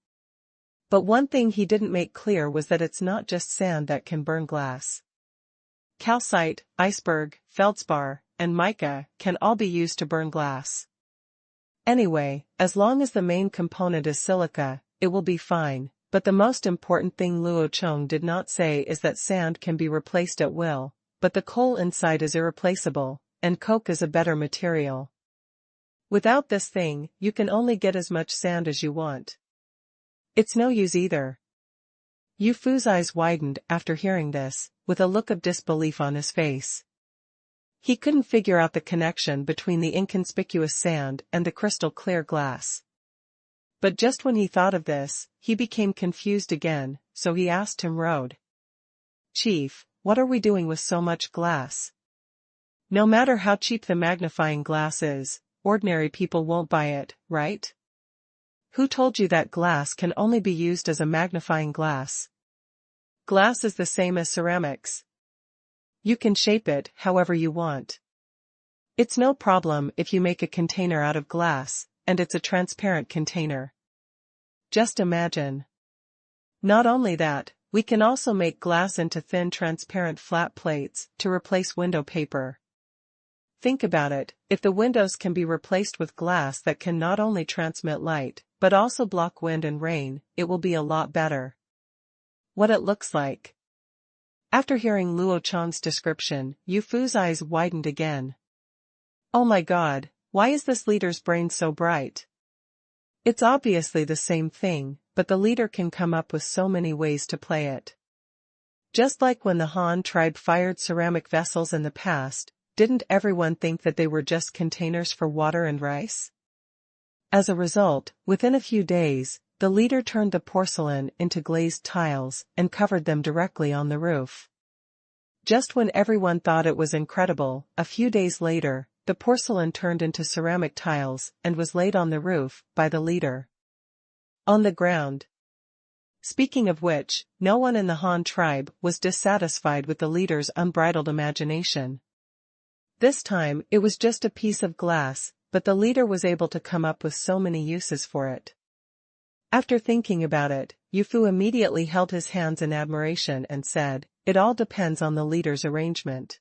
But one thing he didn't make clear was that it's not just sand that can burn glass. Calcite, iceberg, feldspar, and mica can all be used to burn glass. Anyway, as long as the main component is silica, it will be fine, but the most important thing Luo Chong did not say is that sand can be replaced at will, but the coal inside is irreplaceable, and coke is a better material. Without this thing, you can only get as much sand as you want. It's no use either. Yu Fu's eyes widened after hearing this, with a look of disbelief on his face. He couldn't figure out the connection between the inconspicuous sand and the crystal clear glass. But just when he thought of this, he became confused again, so he asked him Road. Chief, what are we doing with so much glass? No matter how cheap the magnifying glass is, ordinary people won't buy it, right? Who told you that glass can only be used as a magnifying glass? Glass is the same as ceramics. You can shape it however you want. It's no problem if you make a container out of glass, and it's a transparent container. Just imagine. Not only that, we can also make glass into thin transparent flat plates to replace window paper. Think about it, if the windows can be replaced with glass that can not only transmit light, but also block wind and rain, it will be a lot better. What it looks like. After hearing Luo Chong's description, Yu Fu's eyes widened again. Oh my god, why is this leader's brain so bright? It's obviously the same thing, but the leader can come up with so many ways to play it. Just like when the Han tribe fired ceramic vessels in the past, didn't everyone think that they were just containers for water and rice? As a result, within a few days, the leader turned the porcelain into glazed tiles and covered them directly on the roof. Just when everyone thought it was incredible, a few days later, the porcelain turned into ceramic tiles and was laid on the roof by the leader. On the ground. Speaking of which, no one in the Han tribe was dissatisfied with the leader's unbridled imagination. This time, it was just a piece of glass, but the leader was able to come up with so many uses for it. After thinking about it, Yu Fu immediately held his hands in admiration and said, "It all depends on the leader's arrangement."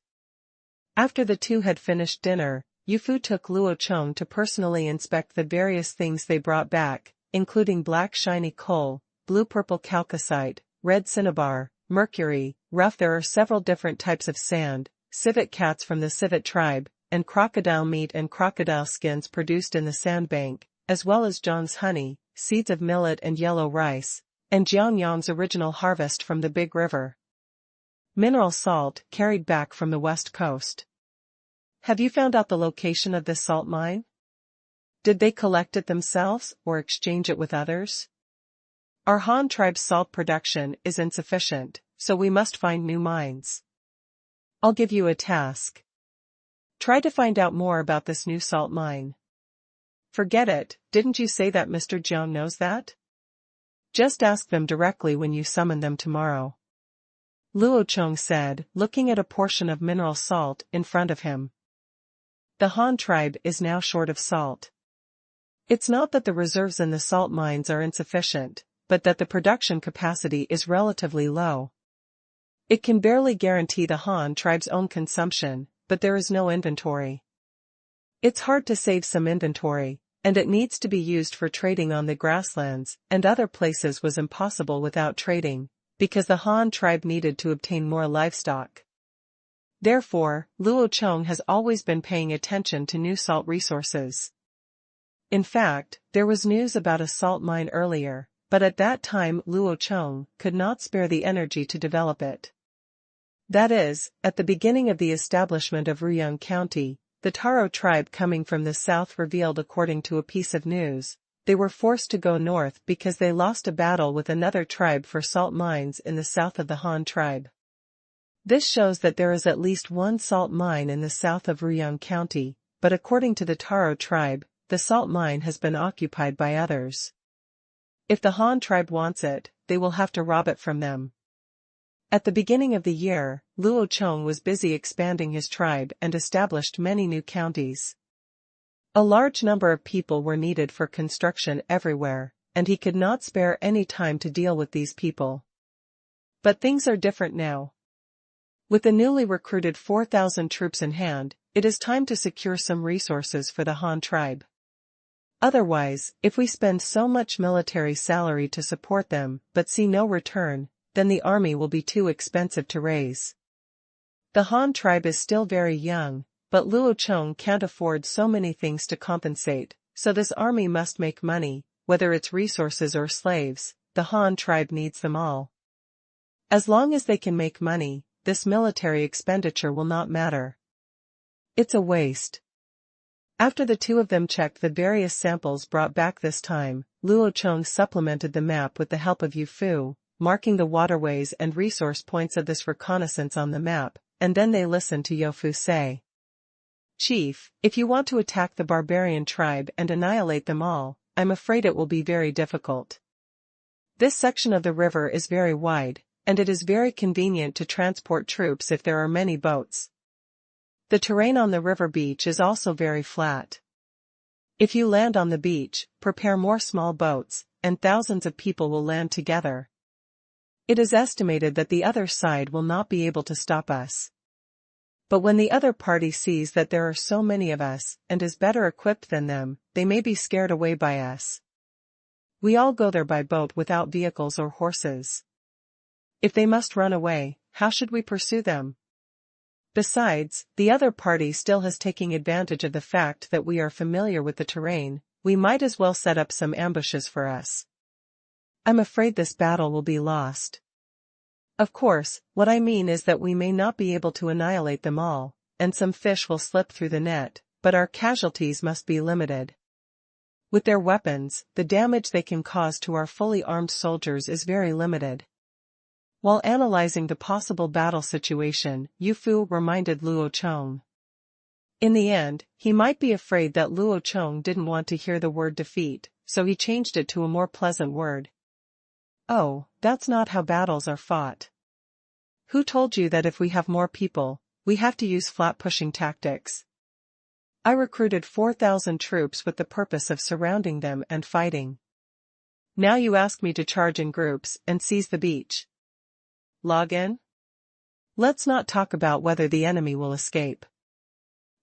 After the two had finished dinner, Yu Fu took Luo Chong to personally inspect the various things they brought back, including black shiny coal, blue-purple chalcocite, red cinnabar, mercury, rough. There are several different types of sand, civet cats from the civet tribe, and crocodile meat and crocodile skins produced in the sandbank, as well as John's honey, seeds of millet and yellow rice, and Jiangyang's original harvest from the Big River. Mineral salt, carried back from the west coast. Have you found out the location of this salt mine? Did they collect it themselves or exchange it with others? Our Han tribe's salt production is insufficient, so we must find new mines. I'll give you a task. Try to find out more about this new salt mine. Forget it, didn't you say that Mr. Jiang knows that? Just ask them directly when you summon them tomorrow. Luo Chong said, looking at a portion of mineral salt in front of him. The Han tribe is now short of salt. It's not that the reserves in the salt mines are insufficient, but that the production capacity is relatively low. It can barely guarantee the Han tribe's own consumption, but there is no inventory. It's hard to save some inventory, and it needs to be used for trading on the grasslands, and other places was impossible without trading, because the Han tribe needed to obtain more livestock. Therefore, Luo Chong has always been paying attention to new salt resources. In fact, there was news about a salt mine earlier, but at that time Luo Chong could not spare the energy to develop it. That is, at the beginning of the establishment of Ruyang County, the Taro tribe coming from the south revealed, according to a piece of news, they were forced to go north because they lost a battle with another tribe for salt mines in the south of the Han tribe. This shows that there is at least one salt mine in the south of Ruyang County, but according to the Taro tribe, the salt mine has been occupied by others. If the Han tribe wants it, they will have to rob it from them. At the beginning of the year, Luo Chong was busy expanding his tribe and established many new counties. A large number of people were needed for construction everywhere, and he could not spare any time to deal with these people. But things are different now. With the newly recruited 4,000 troops in hand, it is time to secure some resources for the Han tribe. Otherwise, if we spend so much military salary to support them but see no return, then the army will be too expensive to raise. The Han tribe is still very young, but Luo Chong can't afford so many things to compensate, so this army must make money, whether it's resources or slaves. The Han tribe needs them all. As long as they can make money, this military expenditure will not matter. It's a waste. After the two of them checked the various samples brought back this time, Luo Chong supplemented the map with the help of Yu Fu, marking the waterways and resource points of this reconnaissance on the map, and then they listened to Yu Fu say, "Chief, if you want to attack the barbarian tribe and annihilate them all, I'm afraid it will be very difficult. This section of the river is very wide, and it is very convenient to transport troops if there are many boats. The terrain on the river beach is also very flat. If you land on the beach, prepare more small boats, and thousands of people will land together. It is estimated that the other side will not be able to stop us. But when the other party sees that there are so many of us and is better equipped than them, they may be scared away by us. We all go there by boat without vehicles or horses. If they must run away, how should we pursue them? Besides, the other party still has taken advantage of the fact that we are familiar with the terrain. We might as well set up some ambushes for us. I'm afraid this battle will be lost. Of course, what I mean is that we may not be able to annihilate them all, and some fish will slip through the net, but our casualties must be limited. With their weapons, the damage they can cause to our fully armed soldiers is very limited." While analyzing the possible battle situation, Yu Fu reminded Luo Chong. In the end, he might be afraid that Luo Chong didn't want to hear the word defeat, so he changed it to a more pleasant word. "Oh, that's not how battles are fought. Who told you that if we have more people, we have to use flat-pushing tactics? I recruited 4,000 troops with the purpose of surrounding them and fighting. Now you ask me to charge in groups and seize the beach. Log in? Let's not talk about whether the enemy will escape.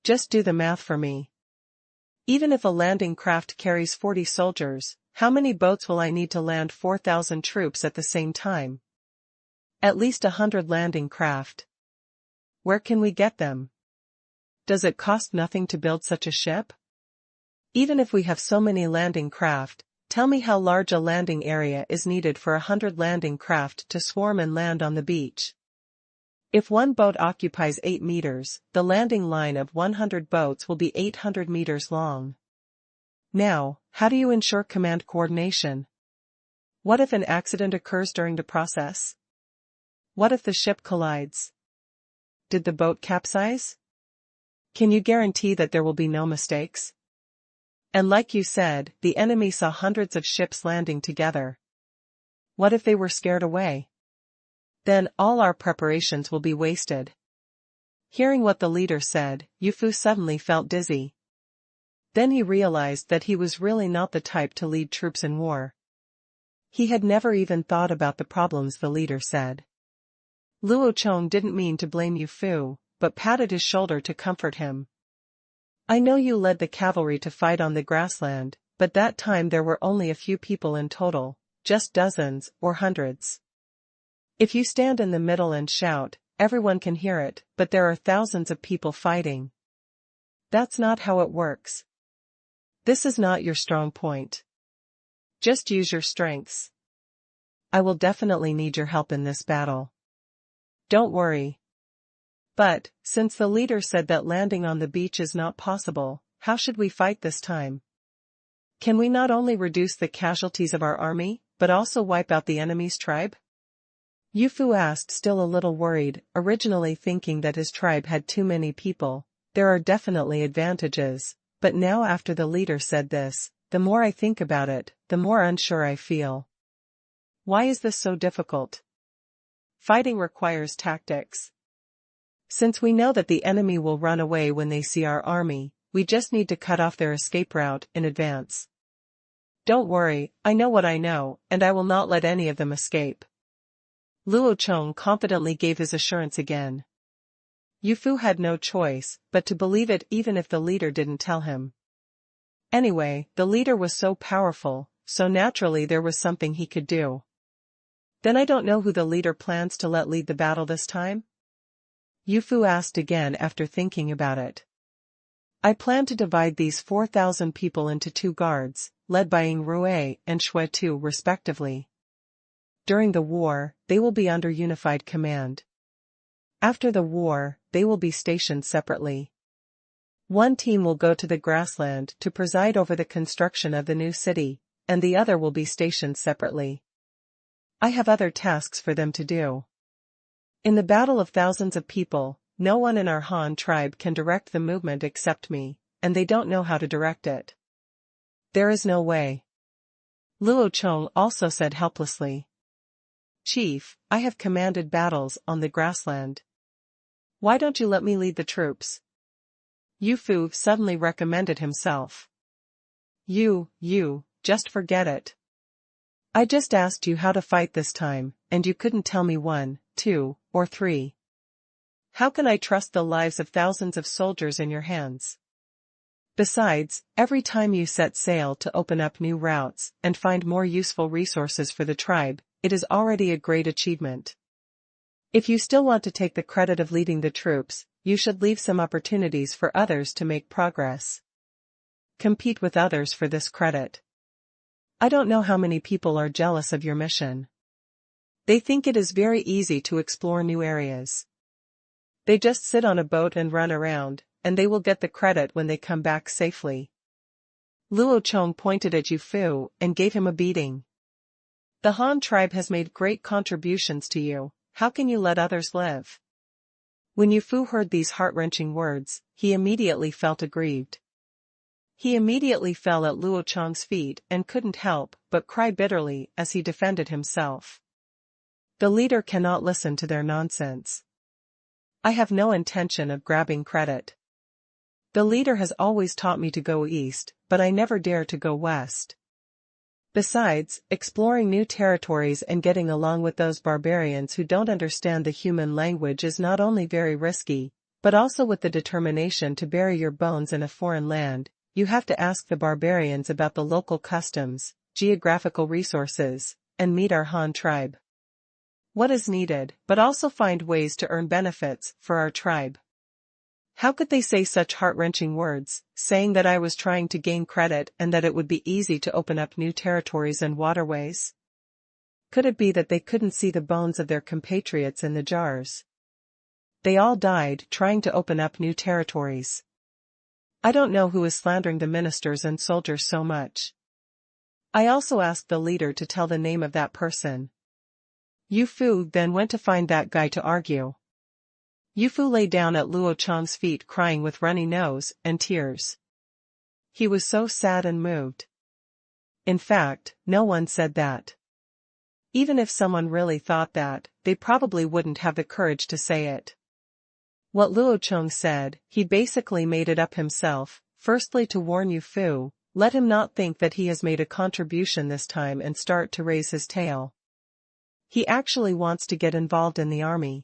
Just do the math for me. Even if a landing craft carries 40 soldiers, how many boats will I need to land 4,000 troops at the same time? At least 100 landing craft. Where can we get them? Does it cost nothing to build such a ship? Even if we have so many landing craft, tell me how large a landing area is needed for 100 landing craft to swarm and land on the beach. If one boat occupies 8 meters, the landing line of 100 boats will be 800 meters long. Now, how do you ensure command coordination? What if an accident occurs during the process? What if the ship collides? Did the boat capsize? Can you guarantee that there will be no mistakes? And like you said, the enemy saw hundreds of ships landing together. What if they were scared away? Then all our preparations will be wasted. Hearing what the leader said, Yu Fu suddenly felt dizzy. Then he realized that he was really not the type to lead troops in war. He had never even thought about the problems the leader said. Luo Chong didn't mean to blame Yu Fu, but patted his shoulder to comfort him. I know you led the cavalry to fight on the grassland, but that time there were only a few people in total, just dozens or hundreds. If you stand in the middle and shout, everyone can hear it, but there are thousands of people fighting. That's not how it works. This is not your strong point. Just use your strengths. I will definitely need your help in this battle. Don't worry. But, since the leader said that landing on the beach is not possible, how should we fight this time? Can we not only reduce the casualties of our army, but also wipe out the enemy's tribe? Yu Fu asked, still a little worried, originally thinking that his tribe had too many people. There are definitely advantages, but now after the leader said this, the more I think about it, the more unsure I feel. Why is this so difficult? Fighting requires tactics. Since we know that the enemy will run away when they see our army, we just need to cut off their escape route in advance. Don't worry, I know what I know, and I will not let any of them escape. Luo Chong confidently gave his assurance again. Yu Fu had no choice but to believe it even if the leader didn't tell him. Anyway, the leader was so powerful, so naturally there was something he could do. Then I don't know who the leader plans to let lead the battle this time? Yu Fu asked again after thinking about it. I plan to divide these 4,000 people into 2 guards, led by Ying Rue and Xue Tu respectively. During the war, they will be under unified command. After the war, they will be stationed separately. One team will go to the grassland to preside over the construction of the new city, and the other will be stationed separately. I have other tasks for them to do. In the battle of thousands of people, no one in our Han tribe can direct the movement except me, and they don't know how to direct it. There is no way. Luo Chong also said helplessly. Chief, I have commanded battles on the grassland. Why don't you let me lead the troops? Yu Fu suddenly recommended himself. You, just forget it. I just asked you how to fight this time, and you couldn't tell me 1, 2, or 3. How can I trust the lives of thousands of soldiers in your hands? Besides, every time you set sail to open up new routes and find more useful resources for the tribe, it is already a great achievement. If you still want to take the credit of leading the troops, you should leave some opportunities for others to make progress. Compete with others for this credit. I don't know how many people are jealous of your mission. They think it is very easy to explore new areas. They just sit on a boat and run around, and they will get the credit when they come back safely. Luo Chong pointed at Yu Fu and gave him a beating. The Han tribe has made great contributions to you, how can you let others live? When Yu Fu heard these heart-wrenching words, he immediately felt aggrieved. He immediately fell at Luo Chong's feet and couldn't help but cry bitterly as he defended himself. The leader cannot listen to their nonsense. I have no intention of grabbing credit. The leader has always taught me to go east, but I never dare to go west. Besides, exploring new territories and getting along with those barbarians who don't understand the human language is not only very risky, but also with the determination to bury your bones in a foreign land. You have to ask the barbarians about the local customs, geographical resources, and meet our Han tribe. what is needed, but also find ways to earn benefits for our tribe. How could they say such heart-wrenching words, saying that I was trying to gain credit and that it would be easy to open up new territories and waterways? Could it be that they couldn't see the bones of their compatriots in the jars? They all died trying to open up new territories. I don't know who is slandering the ministers and soldiers so much. I also asked the leader to tell the name of that person. Yu Fu then went to find that guy to argue. Yu Fu lay down at Luo Chong's feet crying with runny nose and tears. He was so sad and moved. In fact, no one said that. Even if someone really thought that, they probably wouldn't have the courage to say it. What Luo Chong said, he basically made it up himself, firstly to warn Yu Fu, let him not think that he has made a contribution this time and start to raise his tail. He actually wants to get involved in the army.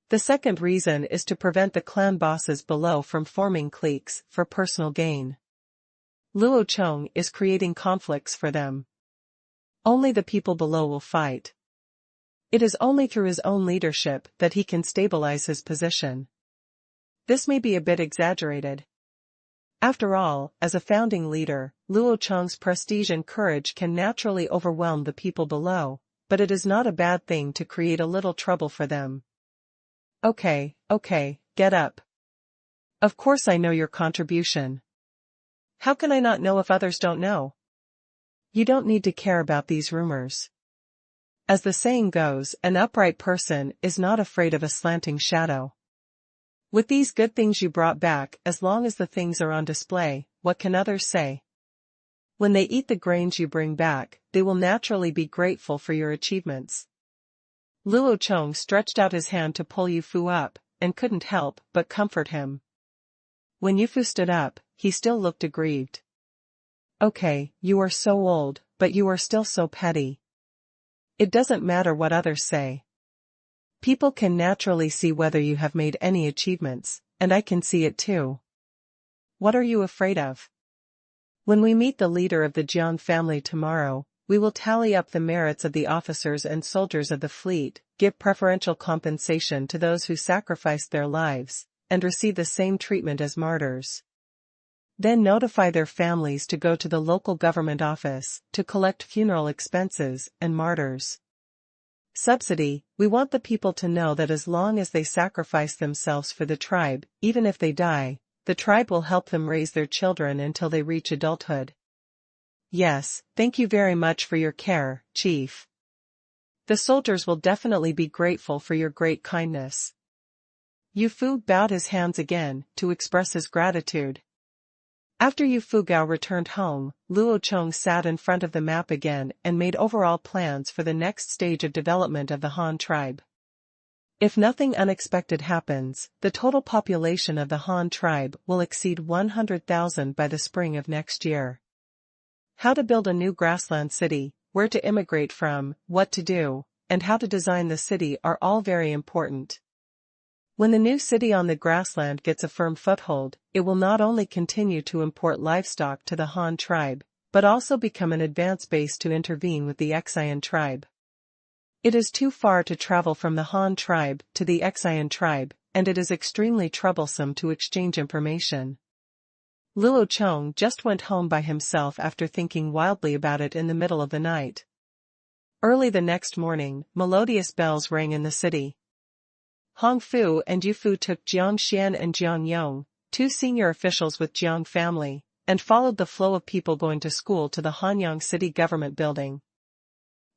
The second reason is to prevent the clan bosses below from forming cliques for personal gain. Luo Chong is creating conflicts for them. Only the people below will fight. It is only through his own leadership that he can stabilize his position. This may be a bit exaggerated. After all, as a founding leader, Luo Chong's prestige and courage can naturally overwhelm the people below, but it is not a bad thing to create a little trouble for them. Okay, get up. Of course I know your contribution. How can I not know if others don't know? You don't need to care about these rumors. As the saying goes, an upright person is not afraid of a slanting shadow. With these good things you brought back, as long as the things are on display, what can others say? When they eat the grains you bring back, they will naturally be grateful for your achievements. Luo Chong stretched out his hand to pull Yu Fu up, and couldn't help but comfort him. When Yu Fu stood up, he still looked aggrieved. Okay, you are so old, but you are still so petty. It doesn't matter what others say. People can naturally see whether you have made any achievements, and I can see it too. What are you afraid of? When we meet the leader of the Jiang family tomorrow, we will tally up the merits of the officers and soldiers of the fleet, give preferential compensation to those who sacrificed their lives, and receive the same treatment as martyrs. Then notify their families to go to the local government office to collect funeral expenses and martyrs. Subsidy, we want the people to know that as long as they sacrifice themselves for the tribe, even if they die, the tribe will help them raise their children until they reach adulthood. Yes, thank you very much for your care, Chief. The soldiers will definitely be grateful for your great kindness. Yu Fu bowed his hands again to express his gratitude. After Yu Fu Gao returned home, Luo Chong sat in front of the map again and made overall plans for the next stage of development of the Han tribe. If nothing unexpected happens, the total population of the Han tribe will exceed 100,000 by the spring of next year. How to build a new grassland city, where to immigrate from, what to do, and how to design the city are all very important. When the new city on the grassland gets a firm foothold, it will not only continue to import livestock to the Han tribe, but also become an advance base to intervene with the Xian tribe. It is too far to travel from the Han tribe to the Xian tribe, and it is extremely troublesome to exchange information. Luo Chong just went home by himself after thinking wildly about it in the middle of the night. Early the next morning, melodious bells rang in the city. Hong Fu and Yu Fu took Jiang Xian and Jiang Yong, two senior officials with Jiang family, and followed the flow of people going to school to the Hanyang City Government Building.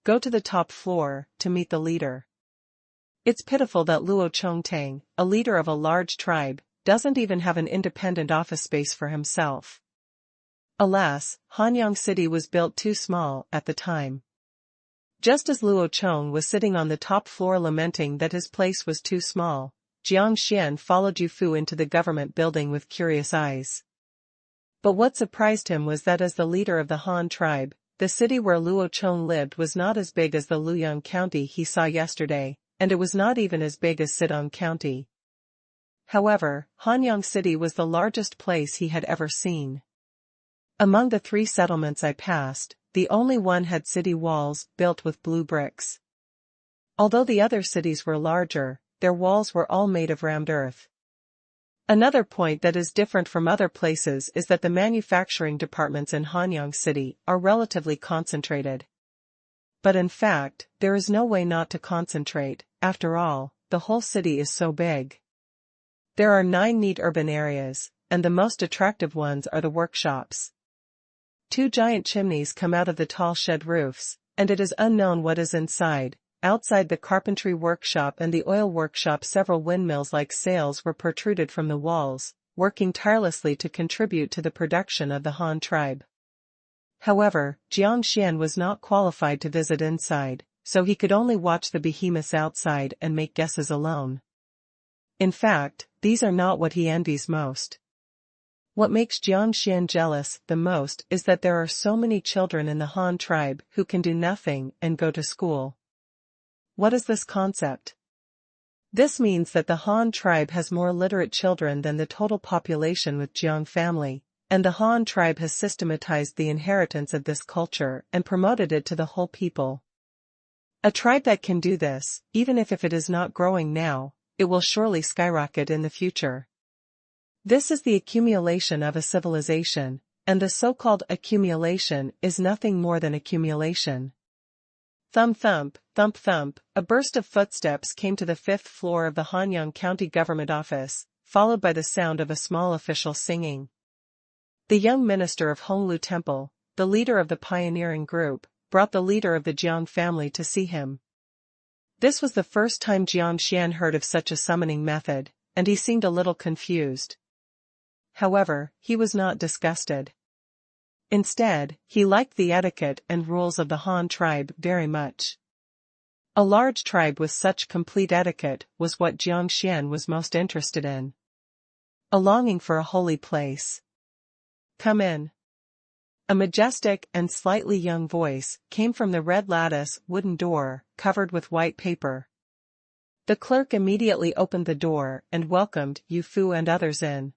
Go to the top floor to meet the leader. It's pitiful that Luo Chongtang, a leader of a large tribe, doesn't even have an independent office space for himself. Alas, Hanyang City was built too small at the time. Just as Luo Chong was sitting on the top floor lamenting that his place was too small, Jiang Xian followed Yu Fu into the government building with curious eyes. But what surprised him was that as the leader of the Han tribe, the city where Luo Chong lived was not as big as the Luoyang County he saw yesterday, and it was not even as big as Sidong County. However, Hanyang City was the largest place he had ever seen. Among the 3 settlements I passed, the only one had city walls built with blue bricks. Although the other cities were larger, their walls were all made of rammed earth. Another point that is different from other places is that the manufacturing departments in Hanyang City are relatively concentrated. But in fact, there is no way not to concentrate. After all, the whole city is so big. There are 9 neat urban areas, and the most attractive ones are the workshops. 2 giant chimneys come out of the tall shed roofs, and it is unknown what is inside. Outside the carpentry workshop and the oil workshop, several windmills-like sails were protruded from the walls, working tirelessly to contribute to the production of the Han tribe. However, Jiang Xian was not qualified to visit inside, so he could only watch the behemoths outside and make guesses alone. In fact, these are not what he envies most. What makes Jiang Xian jealous the most is that there are so many children in the Han tribe who can do nothing and go to school. What is this concept? This means that the Han tribe has more literate children than the total population with Jiang family, and the Han tribe has systematized the inheritance of this culture and promoted it to the whole people. A tribe that can do this, even if it is not growing now, it will surely skyrocket in the future. This is the accumulation of a civilization, and the so-called accumulation is nothing more than accumulation. Thump thump, thump thump, a burst of footsteps came to the 5th floor of the Hanyang County Government Office, followed by the sound of a small official singing. The young minister of Honglu Temple, the leader of the pioneering group, brought the leader of the Jiang family to see him. This was the first time Jiang Xian heard of such a summoning method, and he seemed a little confused. However, he was not disgusted. Instead, he liked the etiquette and rules of the Han tribe very much. A large tribe with such complete etiquette was what Jiang Xian was most interested in. A longing for a holy place. "Come in." A majestic and slightly young voice came from the red lattice wooden door, covered with white paper. The clerk immediately opened the door and welcomed Yu Fu and others in.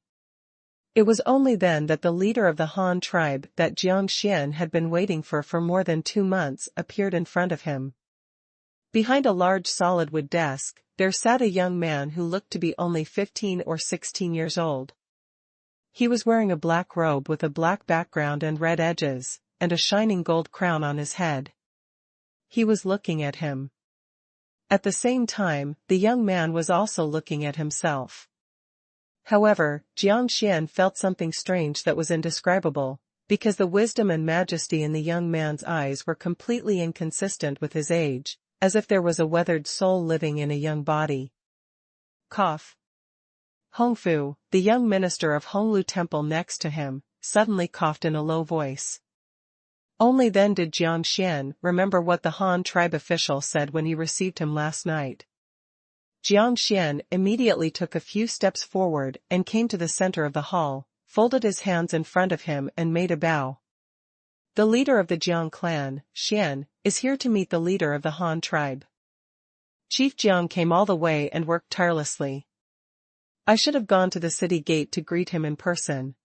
It was only then that the leader of the Han tribe that Jiang Xian had been waiting for more than 2 months appeared in front of him. Behind a large solid wood desk, there sat a young man who looked to be only 15 or 16 years old. He was wearing a black robe with a black background and red edges, and a shining gold crown on his head. He was looking at him. At the same time, the young man was also looking at himself. However, Jiang Xian felt something strange that was indescribable, because the wisdom and majesty in the young man's eyes were completely inconsistent with his age, as if there was a weathered soul living in a young body. Cough. Hongfu, the young minister of Honglu Temple next to him, suddenly coughed in a low voice. Only then did Jiang Xian remember what the Han tribe official said when he received him last night. Jiang Xian immediately took a few steps forward and came to the center of the hall, folded his hands in front of him and made a bow. The leader of the Jiang clan, Xian, is here to meet the leader of the Han tribe. Chief Jiang came all the way and worked tirelessly. I should have gone to the city gate to greet him in person.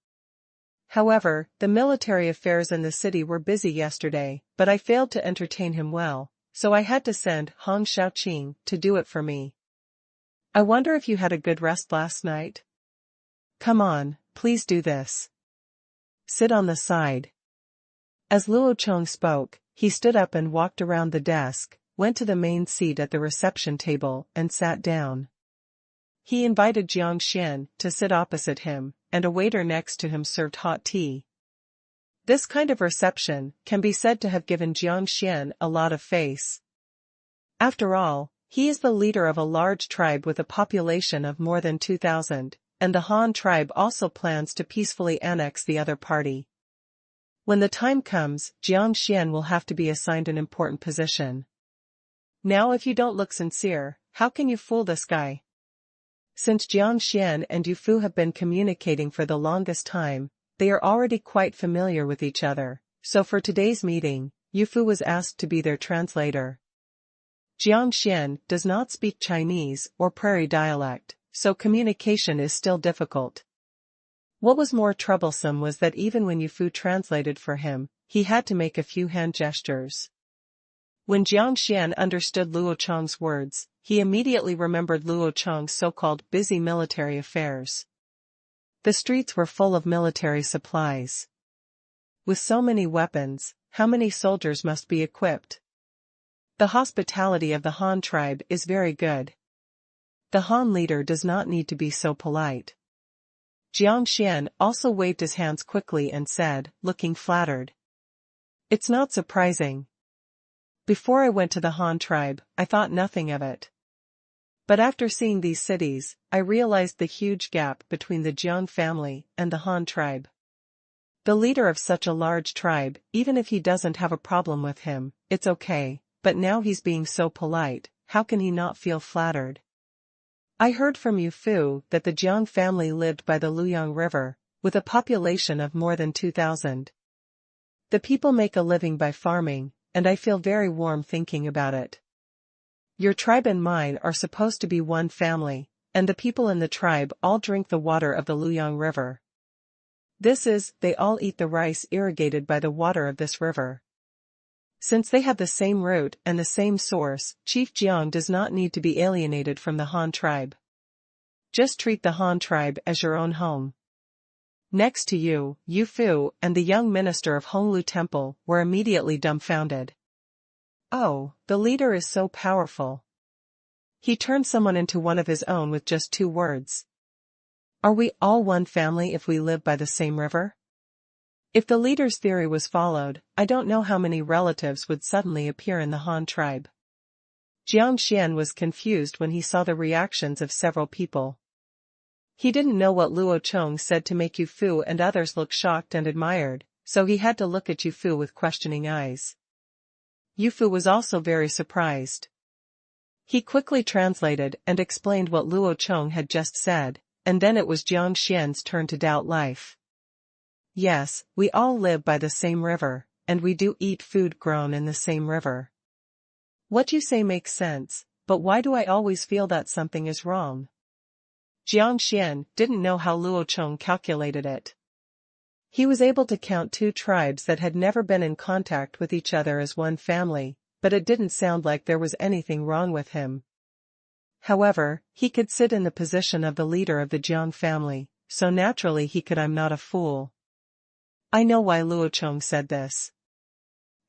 However, the military affairs in the city were busy yesterday, but I failed to entertain him well, so I had to send Hong Xiaoqing to do it for me. I wonder if you had a good rest last night? Come on, please do this. Sit on the side. As Luo Chong spoke, he stood up and walked around the desk, went to the main seat at the reception table and sat down. He invited Jiang Xian to sit opposite him, and a waiter next to him served hot tea. This kind of reception can be said to have given Jiang Xian a lot of face. After all, he is the leader of a large tribe with a population of more than 2,000, and the Han tribe also plans to peacefully annex the other party. When the time comes, Jiang Xian will have to be assigned an important position. Now if you don't look sincere, how can you fool this guy? Since Jiang Xian and Yu Fu have been communicating for the longest time, they are already quite familiar with each other, so for today's meeting, Yu Fu was asked to be their translator. Jiang Xian does not speak Chinese or prairie dialect, so communication is still difficult. What was more troublesome was that even when Yu Fu translated for him, he had to make a few hand gestures. When Jiang Xian understood Luo Chong's words, he immediately remembered Luo Chong's so-called busy military affairs. The streets were full of military supplies. With so many weapons, how many soldiers must be equipped? The hospitality of the Han tribe is very good. The Han leader does not need to be so polite. Jiang Xian also waved his hands quickly and said, looking flattered. It's not surprising. Before I went to the Han tribe, I thought nothing of it. But after seeing these cities, I realized the huge gap between the Jiang family and the Han tribe. The leader of such a large tribe, even if he doesn't have a problem with him, it's okay, but now he's being so polite, how can he not feel flattered? I heard from Yu Fu that the Jiang family lived by the Luyang River, with a population of more than 2,000. The people make a living by farming, and I feel very warm thinking about it. Your tribe and mine are supposed to be one family, and the people in the tribe all drink the water of the Luyang River. They all eat the rice irrigated by the water of this river. Since they have the same root and the same source, Chief Jiang does not need to be alienated from the Han tribe. Just treat the Han tribe as your own home. Next to you, Yu Fu and the young minister of Honglu Temple were immediately dumbfounded. Oh, the leader is so powerful. He turned someone into one of his own with just 2 words. Are we all one family if we live by the same river? If the leader's theory was followed, I don't know how many relatives would suddenly appear in the Han tribe. Jiang Xian was confused when he saw the reactions of several people. He didn't know what Luo Chong said to make Yu Fu and others look shocked and admired, so he had to look at Yu Fu with questioning eyes. Yu Fu was also very surprised. He quickly translated and explained what Luo Chong had just said, and then it was Jiang Xian's turn to doubt life. Yes, we all live by the same river, and we do eat food grown in the same river. What you say makes sense, but why do I always feel that something is wrong? Jiang Xian didn't know how Luo Chong calculated it. He was able to count 2 tribes that had never been in contact with each other as one family, but it didn't sound like there was anything wrong with him. However, he could sit in the position of the leader of the Jiang family, so naturally he could. I'm not a fool. I know why Luo Chong said this.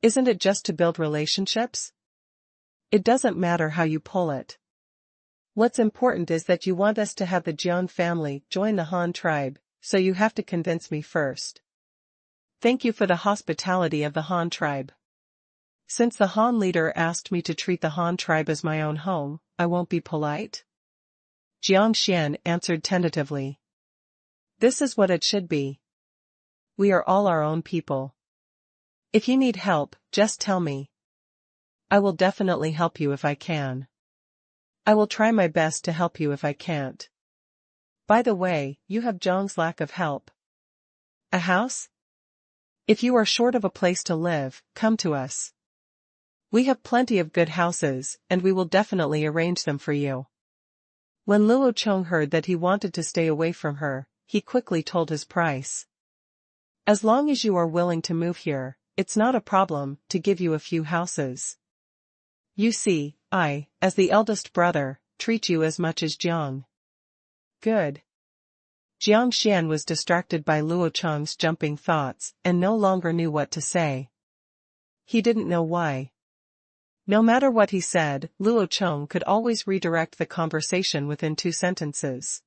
Isn't it just to build relationships? It doesn't matter how you pull it. What's important is that you want us to have the Jiang family join the Han tribe, so you have to convince me first. Thank you for the hospitality of the Han tribe. Since the Han leader asked me to treat the Han tribe as my own home, I won't be polite? Jiang Xian answered tentatively. This is what it should be. We are all our own people. If you need help, just tell me. I will definitely help you if I can. I will try my best to help you if I can't. By the way, you have Zhang's lack of help. A house? If you are short of a place to live, come to us. We have plenty of good houses, and we will definitely arrange them for you. When Luo Chong heard that he wanted to stay away from her, he quickly told his price. As long as you are willing to move here, it's not a problem to give you a few houses. You see, I, as the eldest brother, treat you as much as Jiang. Good. Jiang Xian was distracted by Luo Chong's jumping thoughts and no longer knew what to say. He didn't know why. No matter what he said, Luo Chong could always redirect the conversation within 2 sentences.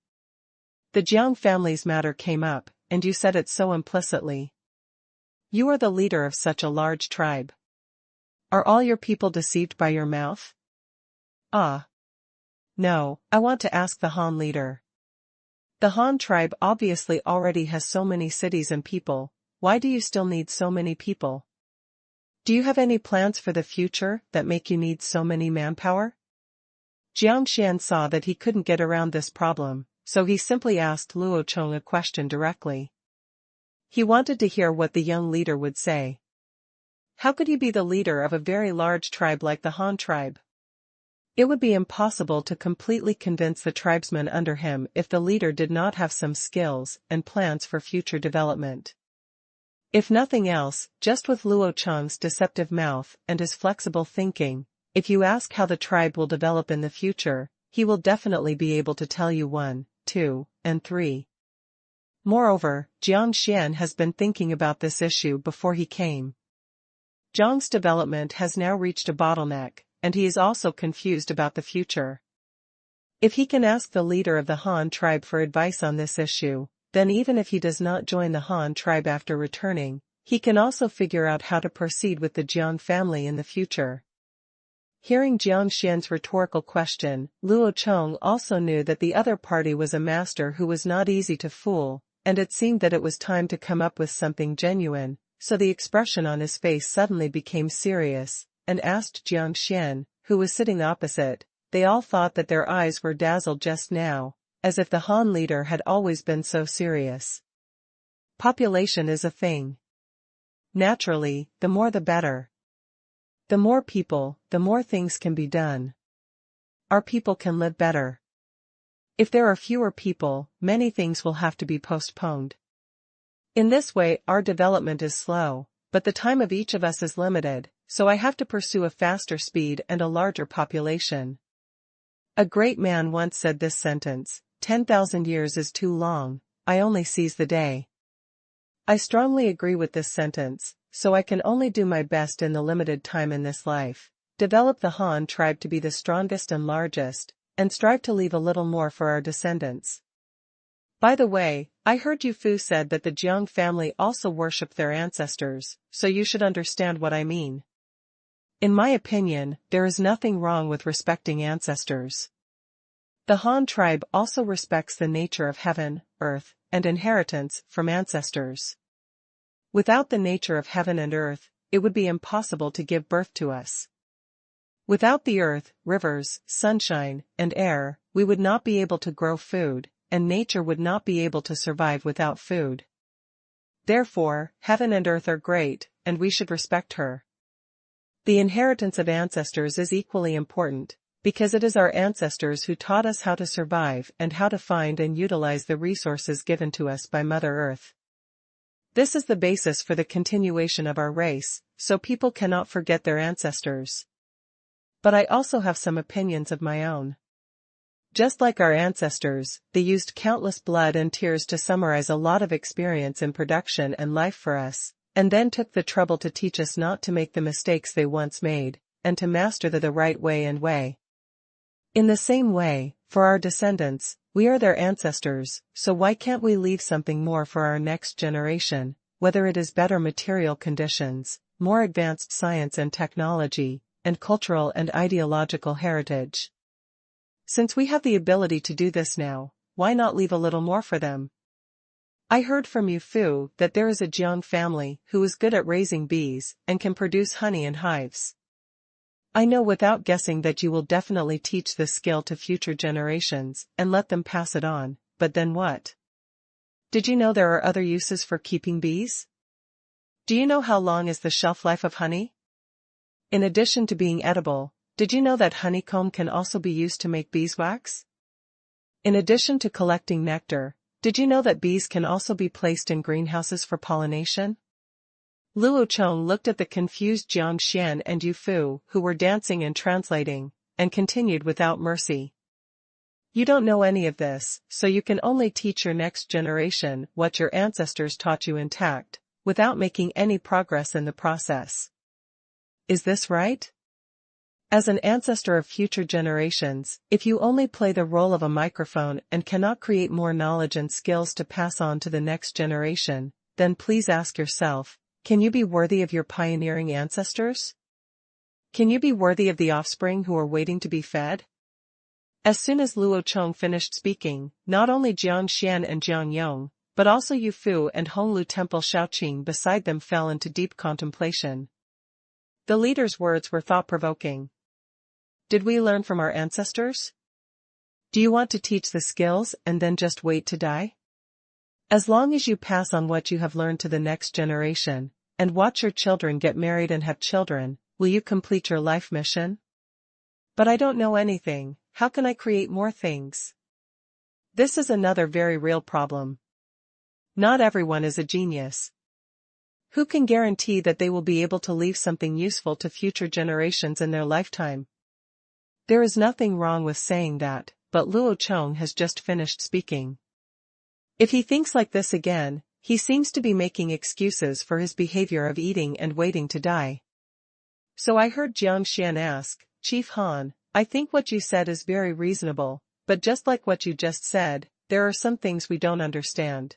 The Jiang family's matter came up, and you said it so implicitly. You are the leader of such a large tribe. Are all your people deceived by your mouth? No, I want to ask the Han leader. The Han tribe obviously already has so many cities and people, why do you still need so many people? Do you have any plans for the future that make you need so many manpower? Jiang Xian saw that he couldn't get around this problem, so he simply asked Luo Chong a question directly. He wanted to hear what the young leader would say. How could he be the leader of a very large tribe like the Han tribe? It would be impossible to completely convince the tribesmen under him if the leader did not have some skills and plans for future development. If nothing else, just with Luo Chong's deceptive mouth and his flexible thinking, if you ask how the tribe will develop in the future, he will definitely be able to tell you 1, 2, and 3. Moreover, Jiang Xian has been thinking about this issue before he came. Zhang's development has now reached a bottleneck, and he is also confused about the future. If he can ask the leader of the Han tribe for advice on this issue, then even if he does not join the Han tribe after returning, he can also figure out how to proceed with the Jiang family in the future. Hearing Jiang Xian's rhetorical question, Luo Chong also knew that the other party was a master who was not easy to fool, and it seemed that it was time to come up with something genuine, so the expression on his face suddenly became serious, and asked Jiang Xian, who was sitting opposite. They all thought that their eyes were dazzled just now, as if the Han leader had always been so serious. Population is a thing. Naturally, the more the better. The more people, the more things can be done. Our people can live better. If there are fewer people, many things will have to be postponed. In this way, our development is slow, but the time of each of us is limited, so I have to pursue a faster speed and a larger population. A great man once said this sentence, 10,000 years is too long, I only seize the day. I strongly agree with this sentence, so I can only do my best in the limited time in this life, develop the Han tribe to be the strongest and largest, and strive to leave a little more for our descendants. By the way, I heard Yu Fu said that the Jiang family also worship their ancestors, so you should understand what I mean. In my opinion, there is nothing wrong with respecting ancestors. The Han tribe also respects the nature of heaven, earth, and inheritance from ancestors. Without the nature of heaven and earth, it would be impossible to give birth to us. Without the earth, rivers, sunshine, and air, we would not be able to grow food, and nature would not be able to survive without food. Therefore, heaven and earth are great, and we should respect her. The inheritance of ancestors is equally important, because it is our ancestors who taught us how to survive and how to find and utilize the resources given to us by Mother Earth. This is the basis for the continuation of our race, so people cannot forget their ancestors. But I also have some opinions of my own. Just like our ancestors, they used countless blood and tears to summarize a lot of experience in production and life for us, and then took the trouble to teach us not to make the mistakes they once made, and to master the right way and way. In the same way, for our descendants, we are their ancestors, so why can't we leave something more for our next generation, whether it is better material conditions, more advanced science and technology, and cultural and ideological heritage? Since we have the ability to do this now, why not leave a little more for them? I heard from Yu Fu that there is a Jiang family who is good at raising bees and can produce honey in hives. I know without guessing that you will definitely teach this skill to future generations and let them pass it on, but then what? Did you know there are other uses for keeping bees? Do you know how long is the shelf life of honey? In addition to being edible, did you know that honeycomb can also be used to make beeswax? In addition to collecting nectar, did you know that bees can also be placed in greenhouses for pollination? Luo Chong looked at the confused Jiang Xian and Yu Fu, who were dancing and translating, and continued without mercy. You don't know any of this, so you can only teach your next generation what your ancestors taught you intact, without making any progress in the process. Is this right? As an ancestor of future generations, if you only play the role of a microphone and cannot create more knowledge and skills to pass on to the next generation, then please ask yourself, can you be worthy of your pioneering ancestors? Can you be worthy of the offspring who are waiting to be fed? As soon as Luo Chong finished speaking, not only Jiang Xian and Jiang Yong, but also Yu Fu and Honglu Temple Shaoqing beside them fell into deep contemplation. The leader's words were thought-provoking. Did we learn from our ancestors? Do you want to teach the skills and then just wait to die? As long as you pass on what you have learned to the next generation, and watch your children get married and have children, will you complete your life mission? But I don't know anything, how can I create more things? This is another very real problem. Not everyone is a genius. Who can guarantee that they will be able to leave something useful to future generations in their lifetime? There is nothing wrong with saying that, but Luo Chong has just finished speaking. If he thinks like this again, he seems to be making excuses for his behavior of eating and waiting to die. So I heard Jiang Xian ask, Chief Han, I think what you said is very reasonable, but just like what you just said, there are some things we don't understand.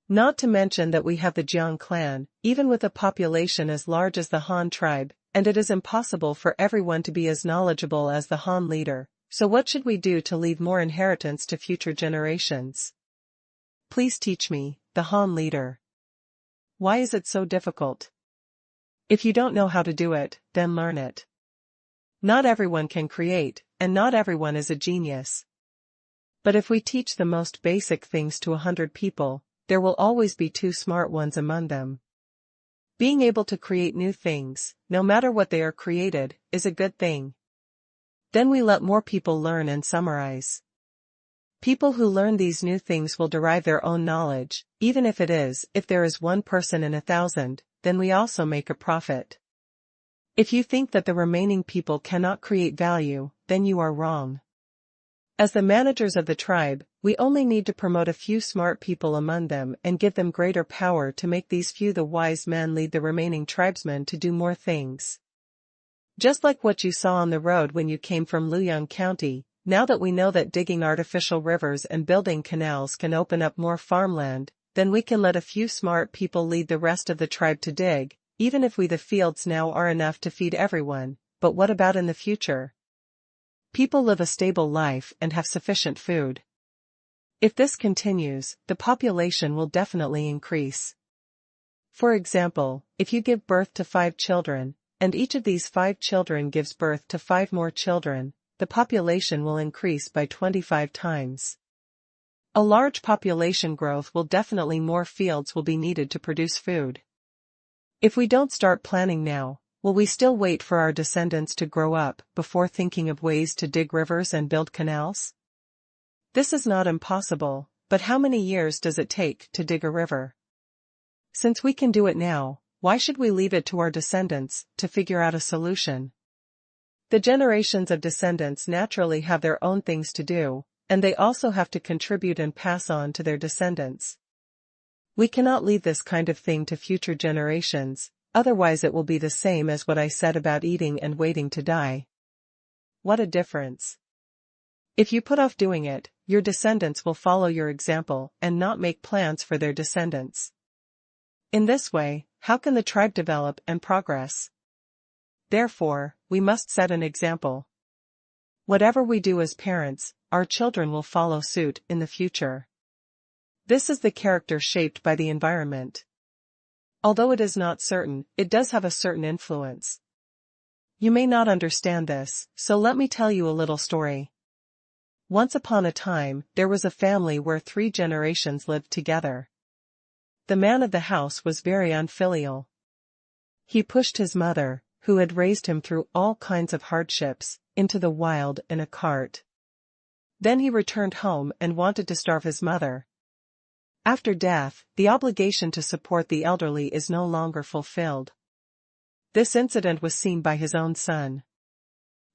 Not to mention that we have the Jiang clan, even with a population as large as the Han tribe, and it is impossible for everyone to be as knowledgeable as the Han leader, so what should we do to leave more inheritance to future generations? Please teach me, the Han leader. Why is it so difficult? If you don't know how to do it, then learn it. Not everyone can create, and not everyone is a genius. But if we teach the most basic things to 100 people, there will always be 2 smart ones among them. Being able to create new things, no matter what they are created, is a good thing. Then we let more people learn and summarize. People who learn these new things will derive their own knowledge, even if there is 1 person in 1,000, then we also make a profit. If you think that the remaining people cannot create value, then you are wrong. As the managers of the tribe, we only need to promote a few smart people among them and give them greater power to make these few the wise men lead the remaining tribesmen to do more things. Just like what you saw on the road when you came from Luoyang County, now that we know that digging artificial rivers and building canals can open up more farmland, then we can let a few smart people lead the rest of the tribe to dig, even if the fields now are enough to feed everyone, but what about in the future? People live a stable life and have sufficient food. If this continues, the population will definitely increase. For example, if you give birth to 5 children, and each of these 5 children gives birth to 5 more children, the population will increase by 25 times. A large population growth will definitely more fields will be needed to produce food. If we don't start planning now, will we still wait for our descendants to grow up before thinking of ways to dig rivers and build canals? This is not impossible, but how many years does it take to dig a river? Since we can do it now, why should we leave it to our descendants to figure out a solution? The generations of descendants naturally have their own things to do, and they also have to contribute and pass on to their descendants. We cannot leave this kind of thing to future generations, otherwise it will be the same as what I said about eating and waiting to die. What a difference. If you put off doing it, your descendants will follow your example and not make plans for their descendants. In this way, how can the tribe develop and progress? Therefore, we must set an example. Whatever we do as parents, our children will follow suit in the future. This is the character shaped by the environment. Although it is not certain, it does have a certain influence. You may not understand this, so let me tell you a little story. Once upon a time, there was a family where 3 generations lived together. The man of the house was very unfilial. He pushed his mother, who had raised him through all kinds of hardships, into the wild in a cart. Then he returned home and wanted to starve his mother. After death, the obligation to support the elderly is no longer fulfilled. This incident was seen by his own son.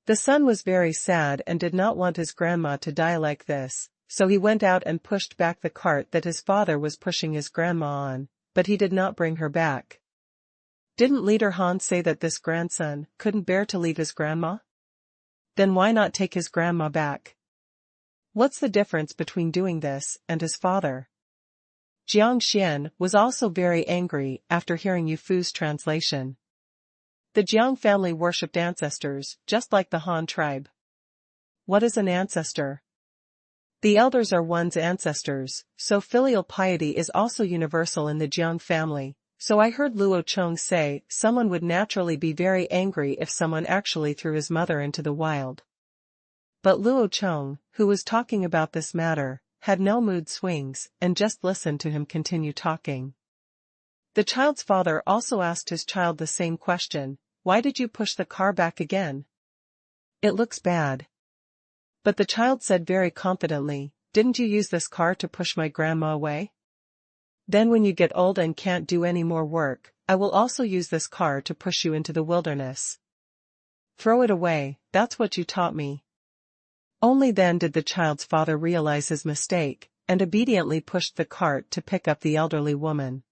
The son was very sad and did not want his grandma to die like this, so he went out and pushed back the cart that his father was pushing his grandma on, but he did not bring her back. Didn't Leader Han say that this grandson couldn't bear to leave his grandma? Then why not take his grandma back? What's the difference between doing this and his father? Jiang Xian was also very angry after hearing Yu Fu's translation. The Jiang family worshipped ancestors, just like the Han tribe. What is an ancestor? The elders are one's ancestors, so filial piety is also universal in the Jiang family, so I heard Luo Chong say someone would naturally be very angry if someone actually threw his mother into the wild. But Luo Chong, who was talking about this matter, had no mood swings, and just listened to him continue talking. The child's father also asked his child the same question, why did you push the car back again? It looks bad. But the child said very confidently, didn't you use this car to push my grandma away? Then when you get old and can't do any more work, I will also use this car to push you into the wilderness. Throw it away, that's what you taught me. Only then did the child's father realize his mistake, and obediently pushed the cart to pick up the elderly woman.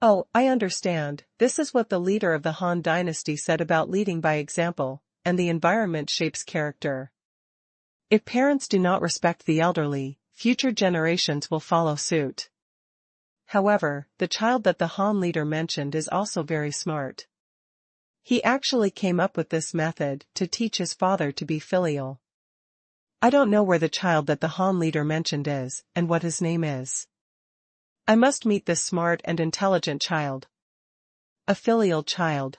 Oh, I understand, this is what the leader of the Han dynasty said about leading by example, and the environment shapes character. If parents do not respect the elderly, future generations will follow suit. However, the child that the Han leader mentioned is also very smart. He actually came up with this method to teach his father to be filial. I don't know where the child that the Han leader mentioned is, and what his name is. I must meet this smart and intelligent child. A filial child.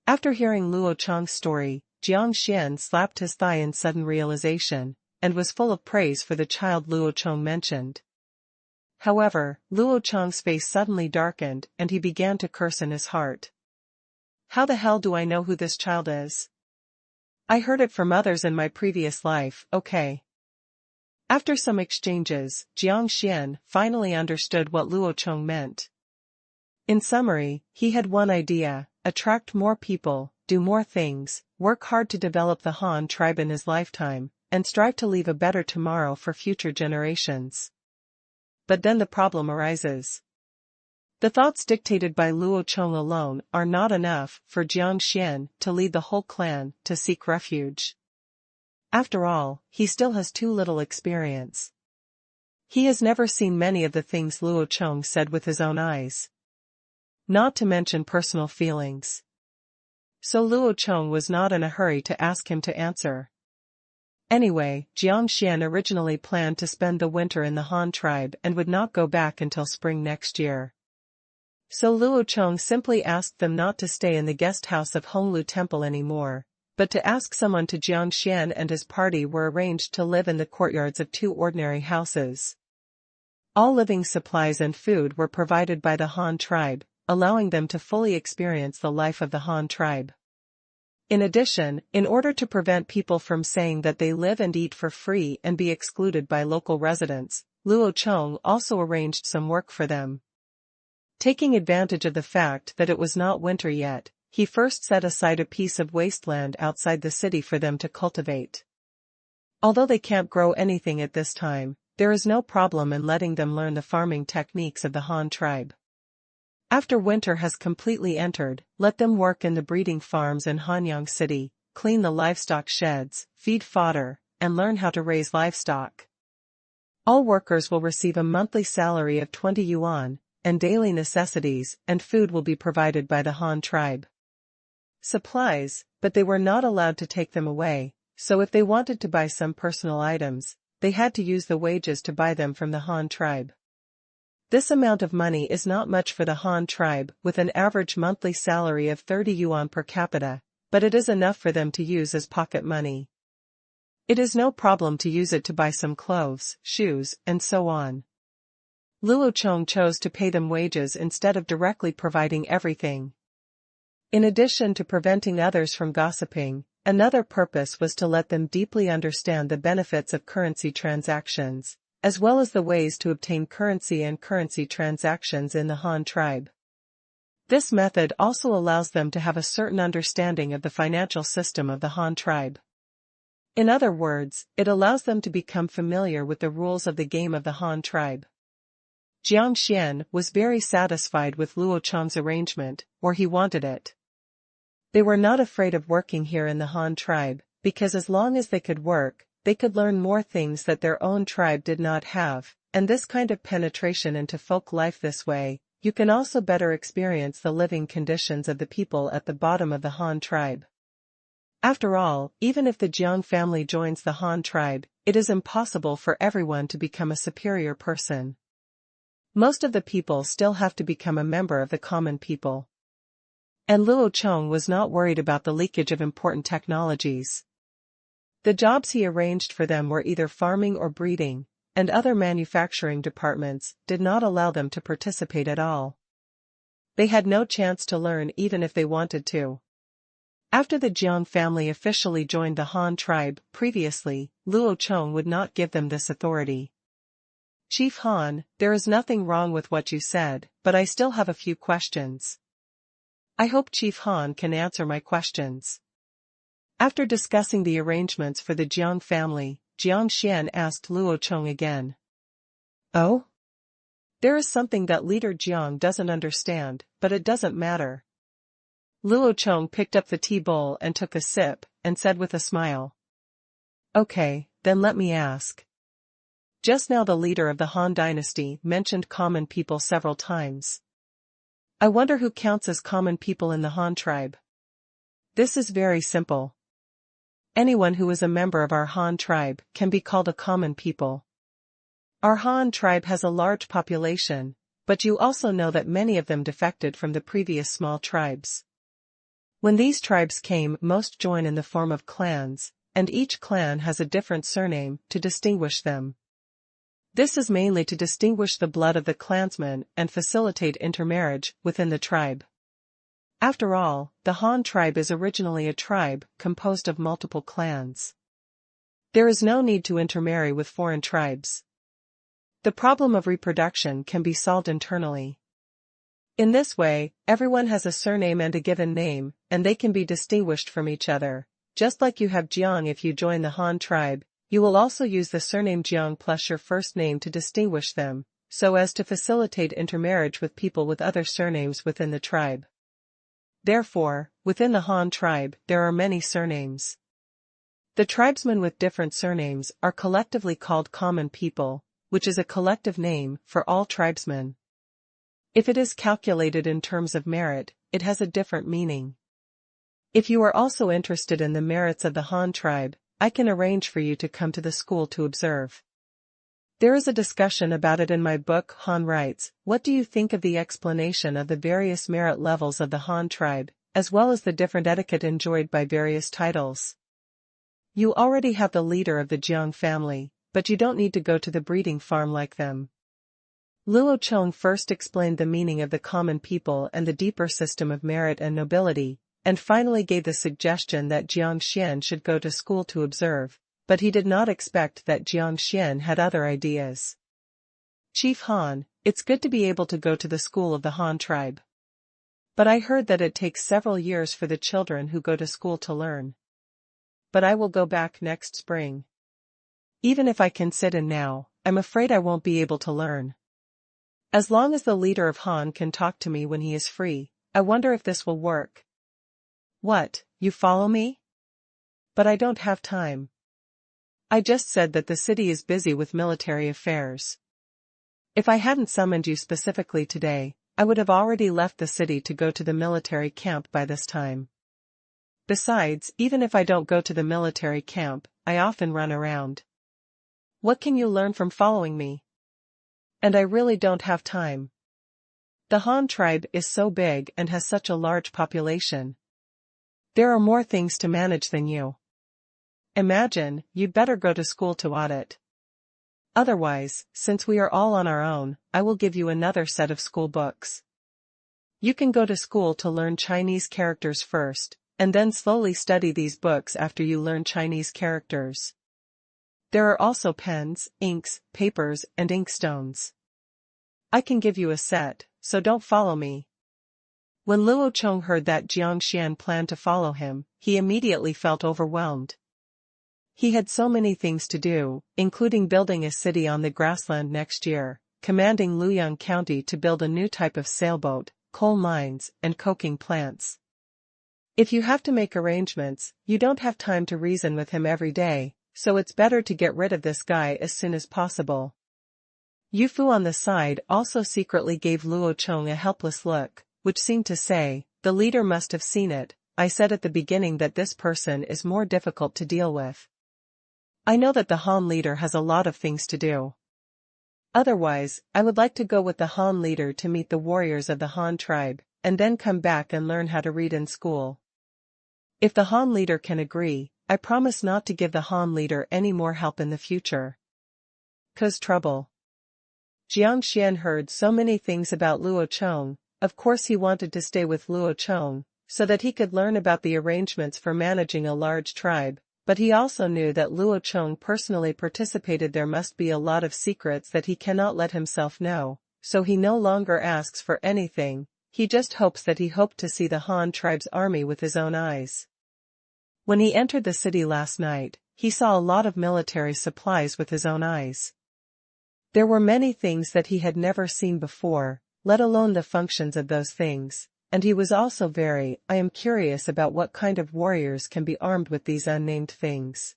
After hearing Luo Chong's story, Jiang Xian slapped his thigh in sudden realization, and was full of praise for the child Luo Chong mentioned. However, Luo Chong's face suddenly darkened and he began to curse in his heart. How the hell do I know who this child is? I heard it from others in my previous life, okay. After some exchanges, Jiang Xian finally understood what Luo Chong meant. In summary, he had one idea: attract more people, do more things, work hard to develop the Han tribe in his lifetime, and strive to leave a better tomorrow for future generations. But then the problem arises. The thoughts dictated by Luo Chong alone are not enough for Jiang Xian to lead the whole clan to seek refuge. After all, he still has too little experience. He has never seen many of the things Luo Chong said with his own eyes. Not to mention personal feelings. So Luo Chong was not in a hurry to ask him to answer. Anyway, Jiang Xian originally planned to spend the winter in the Han tribe and would not go back until spring next year. So Luo Chong simply asked them not to stay in the guest house of Honglu Temple anymore, but to ask someone to. Jiang Xian and his party were arranged to live in the courtyards of two ordinary houses. All living supplies and food were provided by the Han tribe, allowing them to fully experience the life of the Han tribe. In addition, in order to prevent people from saying that they live and eat for free and be excluded by local residents, Luo Chong also arranged some work for them. Taking advantage of the fact that it was not winter yet, he first set aside a piece of wasteland outside the city for them to cultivate. Although they can't grow anything at this time, there is no problem in letting them learn the farming techniques of the Han tribe. After winter has completely entered, let them work in the breeding farms in Hanyang City, clean the livestock sheds, feed fodder, and learn how to raise livestock. All workers will receive a monthly salary of 20 yuan, and daily necessities and food will be provided by the Han tribe. Supplies, but they were not allowed to take them away, so if they wanted to buy some personal items, they had to use the wages to buy them from the Han tribe. This amount of money is not much for the Han tribe with an average monthly salary of 30 yuan per capita, but it is enough for them to use as pocket money. It is no problem to use it to buy some clothes, shoes, and so on. Luo Chong chose to pay them wages instead of directly providing everything. In addition to preventing others from gossiping, another purpose was to let them deeply understand the benefits of currency transactions, as well as the ways to obtain currency and currency transactions in the Han tribe. This method also allows them to have a certain understanding of the financial system of the Han tribe. In other words, it allows them to become familiar with the rules of the game of the Han tribe. Jiang Xian was very satisfied with Luo Chong's arrangement, or he wanted it. They were not afraid of working here in the Han tribe, because as long as they could work, they could learn more things that their own tribe did not have, and this kind of penetration into folk life this way, you can also better experience the living conditions of the people at the bottom of the Han tribe. After all, even if the Jiang family joins the Han tribe, it is impossible for everyone to become a superior person. Most of the people still have to become a member of the common people. And Luo Chong was not worried about the leakage of important technologies. The jobs he arranged for them were either farming or breeding, and other manufacturing departments did not allow them to participate at all. They had no chance to learn even if they wanted to. After the Jiang family officially joined the Han tribe previously, Luo Chong would not give them this authority. Chief Han, there is nothing wrong with what you said, but I still have a few questions. I hope Chief Han can answer my questions. After discussing the arrangements for the Jiang family, Jiang Xian asked Luo Chong again. Oh? There is something that leader Jiang doesn't understand, but it doesn't matter. Luo Chong picked up the tea bowl and took a sip, and said with a smile. Okay, then let me ask. Just now the leader of the Han dynasty mentioned common people several times. I wonder who counts as common people in the Han tribe. This is very simple. Anyone who is a member of our Han tribe can be called a common people. Our Han tribe has a large population, but you also know that many of them defected from the previous small tribes. When these tribes came, most join in the form of clans, and each clan has a different surname to distinguish them. This is mainly to distinguish the blood of the clansmen and facilitate intermarriage within the tribe. After all, the Han tribe is originally a tribe composed of multiple clans. There is no need to intermarry with foreign tribes. The problem of reproduction can be solved internally. In this way, everyone has a surname and a given name, and they can be distinguished from each other. Just like you have Jiang if you join the Han tribe, you will also use the surname Jiang plus your first name to distinguish them, so as to facilitate intermarriage with people with other surnames within the tribe. Therefore, within the Han tribe, there are many surnames. The tribesmen with different surnames are collectively called common people, which is a collective name for all tribesmen. If it is calculated in terms of merit, it has a different meaning. If you are also interested in the merits of the Han tribe, I can arrange for you to come to the school to observe. There is a discussion about it in my book Han Rights. What do you think of the explanation of the various merit levels of the Han tribe, as well as the different etiquette enjoyed by various titles? You already have the leader of the Jiang family, but you don't need to go to the breeding farm like them. Luo Chong first explained the meaning of the common people and the deeper system of merit and nobility, and finally gave the suggestion that Jiang Xian should go to school to observe, but he did not expect that Jiang Xian had other ideas. Chief Han, it's good to be able to go to the school of the Han tribe. But I heard that it takes several years for the children who go to school to learn. But I will go back next spring. Even if I can sit in now, I'm afraid I won't be able to learn. As long as the leader of Han can talk to me when he is free, I wonder if this will work. What, you follow me? But I don't have time. I just said that the city is busy with military affairs. If I hadn't summoned you specifically today, I would have already left the city to go to the military camp by this time. Besides, even if I don't go to the military camp, I often run around. What can you learn from following me? And I really don't have time. The Han tribe is so big and has such a large population. There are more things to manage than you. Imagine, you'd better go to school to audit. Otherwise, since we are all on our own, I will give you another set of school books. You can go to school to learn Chinese characters first, and then slowly study these books after you learn Chinese characters. There are also pens, inks, papers, and inkstones. I can give you a set, so don't follow me. When Luo Chong heard that Jiang Xian planned to follow him, he immediately felt overwhelmed. He had so many things to do, including building a city on the grassland next year, commanding Luoyang County to build a new type of sailboat, coal mines, and coking plants. If you have to make arrangements, you don't have time to reason with him every day, so it's better to get rid of this guy as soon as possible. Yu Fu on the side also secretly gave Luo Chong a helpless look, which seemed to say, the leader must have seen it. I said at the beginning that this person is more difficult to deal with. I know that the Han leader has a lot of things to do. Otherwise, I would like to go with the Han leader to meet the warriors of the Han tribe, and then come back and learn how to read in school. If the Han leader can agree, I promise not to give the Han leader any more help in the future. 'Cause trouble. Jiang Xian heard so many things about Luo Chong. Of course he wanted to stay with Luo Chong, so that he could learn about the arrangements for managing a large tribe, But he also knew that Luo Chong personally participated. There must be a lot of secrets that he cannot let himself know, so he no longer asks for anything, he just hopes that he hoped to see the Han tribe's army with his own eyes. When he entered the city last night, he saw a lot of military supplies with his own eyes. There were many things that he had never seen before, let alone the functions of those things, and he was also I am curious about what kind of warriors can be armed with these unnamed things.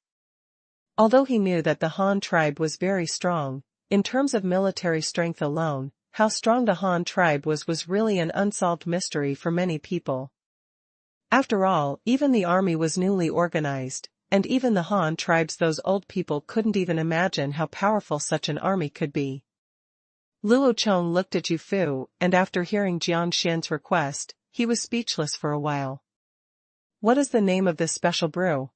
Although he knew that the Han tribe was very strong, in terms of military strength alone, how strong the Han tribe was really an unsolved mystery for many people. After all, even the army was newly organized, and even the Han tribes, those old people, couldn't even imagine how powerful such an army could be. Luo Chong looked at Yu Fu, and after hearing Jiang Xian's request, he was speechless for a while. What is the name of this special brew?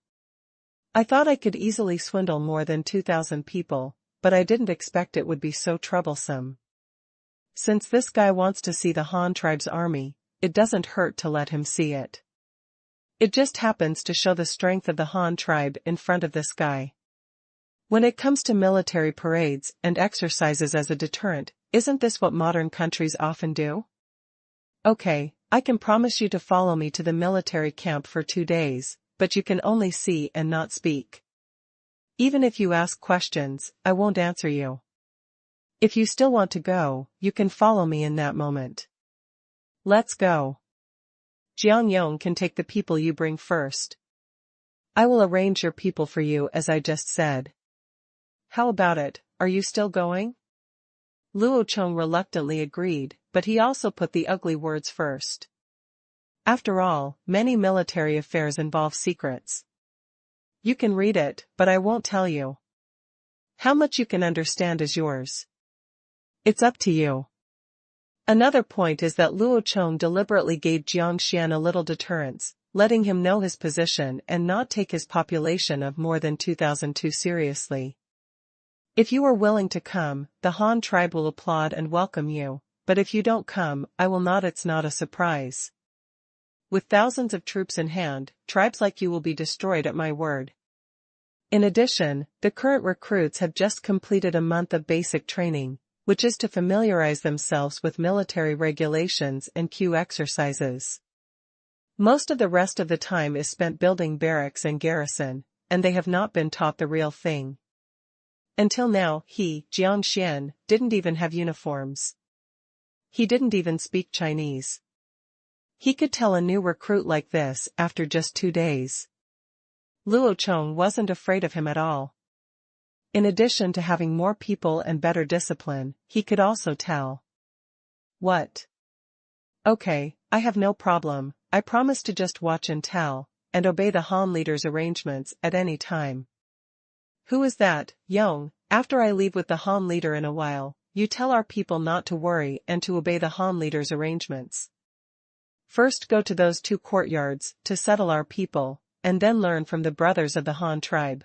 I thought I could easily swindle more than 2,000 people, but I didn't expect it would be so troublesome. Since this guy wants to see the Han tribe's army, it doesn't hurt to let him see it. It just happens to show the strength of the Han tribe in front of this guy. When it comes to military parades and exercises as a deterrent, isn't this what modern countries often do? Okay, I can promise you to follow me to the military camp for 2 days, but you can only see and not speak. Even if you ask questions, I won't answer you. If you still want to go, you can follow me in that moment. Let's go. Jiang Yong can take the people you bring first. I will arrange your people for you as I just said. How about it, are you still going? Luo Chong reluctantly agreed, but he also put the ugly words first. After all, many military affairs involve secrets. You can read it, but I won't tell you. How much you can understand is yours. It's up to you. Another point is that Luo Chong deliberately gave Jiang Xian a little deterrence, letting him know his position and not take his population of more than 2,000 too seriously. If you are willing to come, the Han tribe will applaud and welcome you, but if you don't come, I will not. It's not a surprise. With thousands of troops in hand, tribes like you will be destroyed at my word. In addition, the current recruits have just completed a month of basic training, which is to familiarize themselves with military regulations and Q exercises. Most of the rest of the time is spent building barracks and garrison, and they have not been taught the real thing. Until now, Jiang Xian, didn't even have uniforms. He didn't even speak Chinese. He could tell a new recruit like this after just 2 days. Luo Chong wasn't afraid of him at all. In addition to having more people and better discipline, he could also tell. What? Okay, I have no problem, I promise to just watch and tell, and obey the Han leader's arrangements at any time. Who is that, Yong? After I leave with the Han leader in a while, you tell our people not to worry and to obey the Han leader's arrangements. First go to those 2 courtyards to settle our people, and then learn from the brothers of the Han tribe.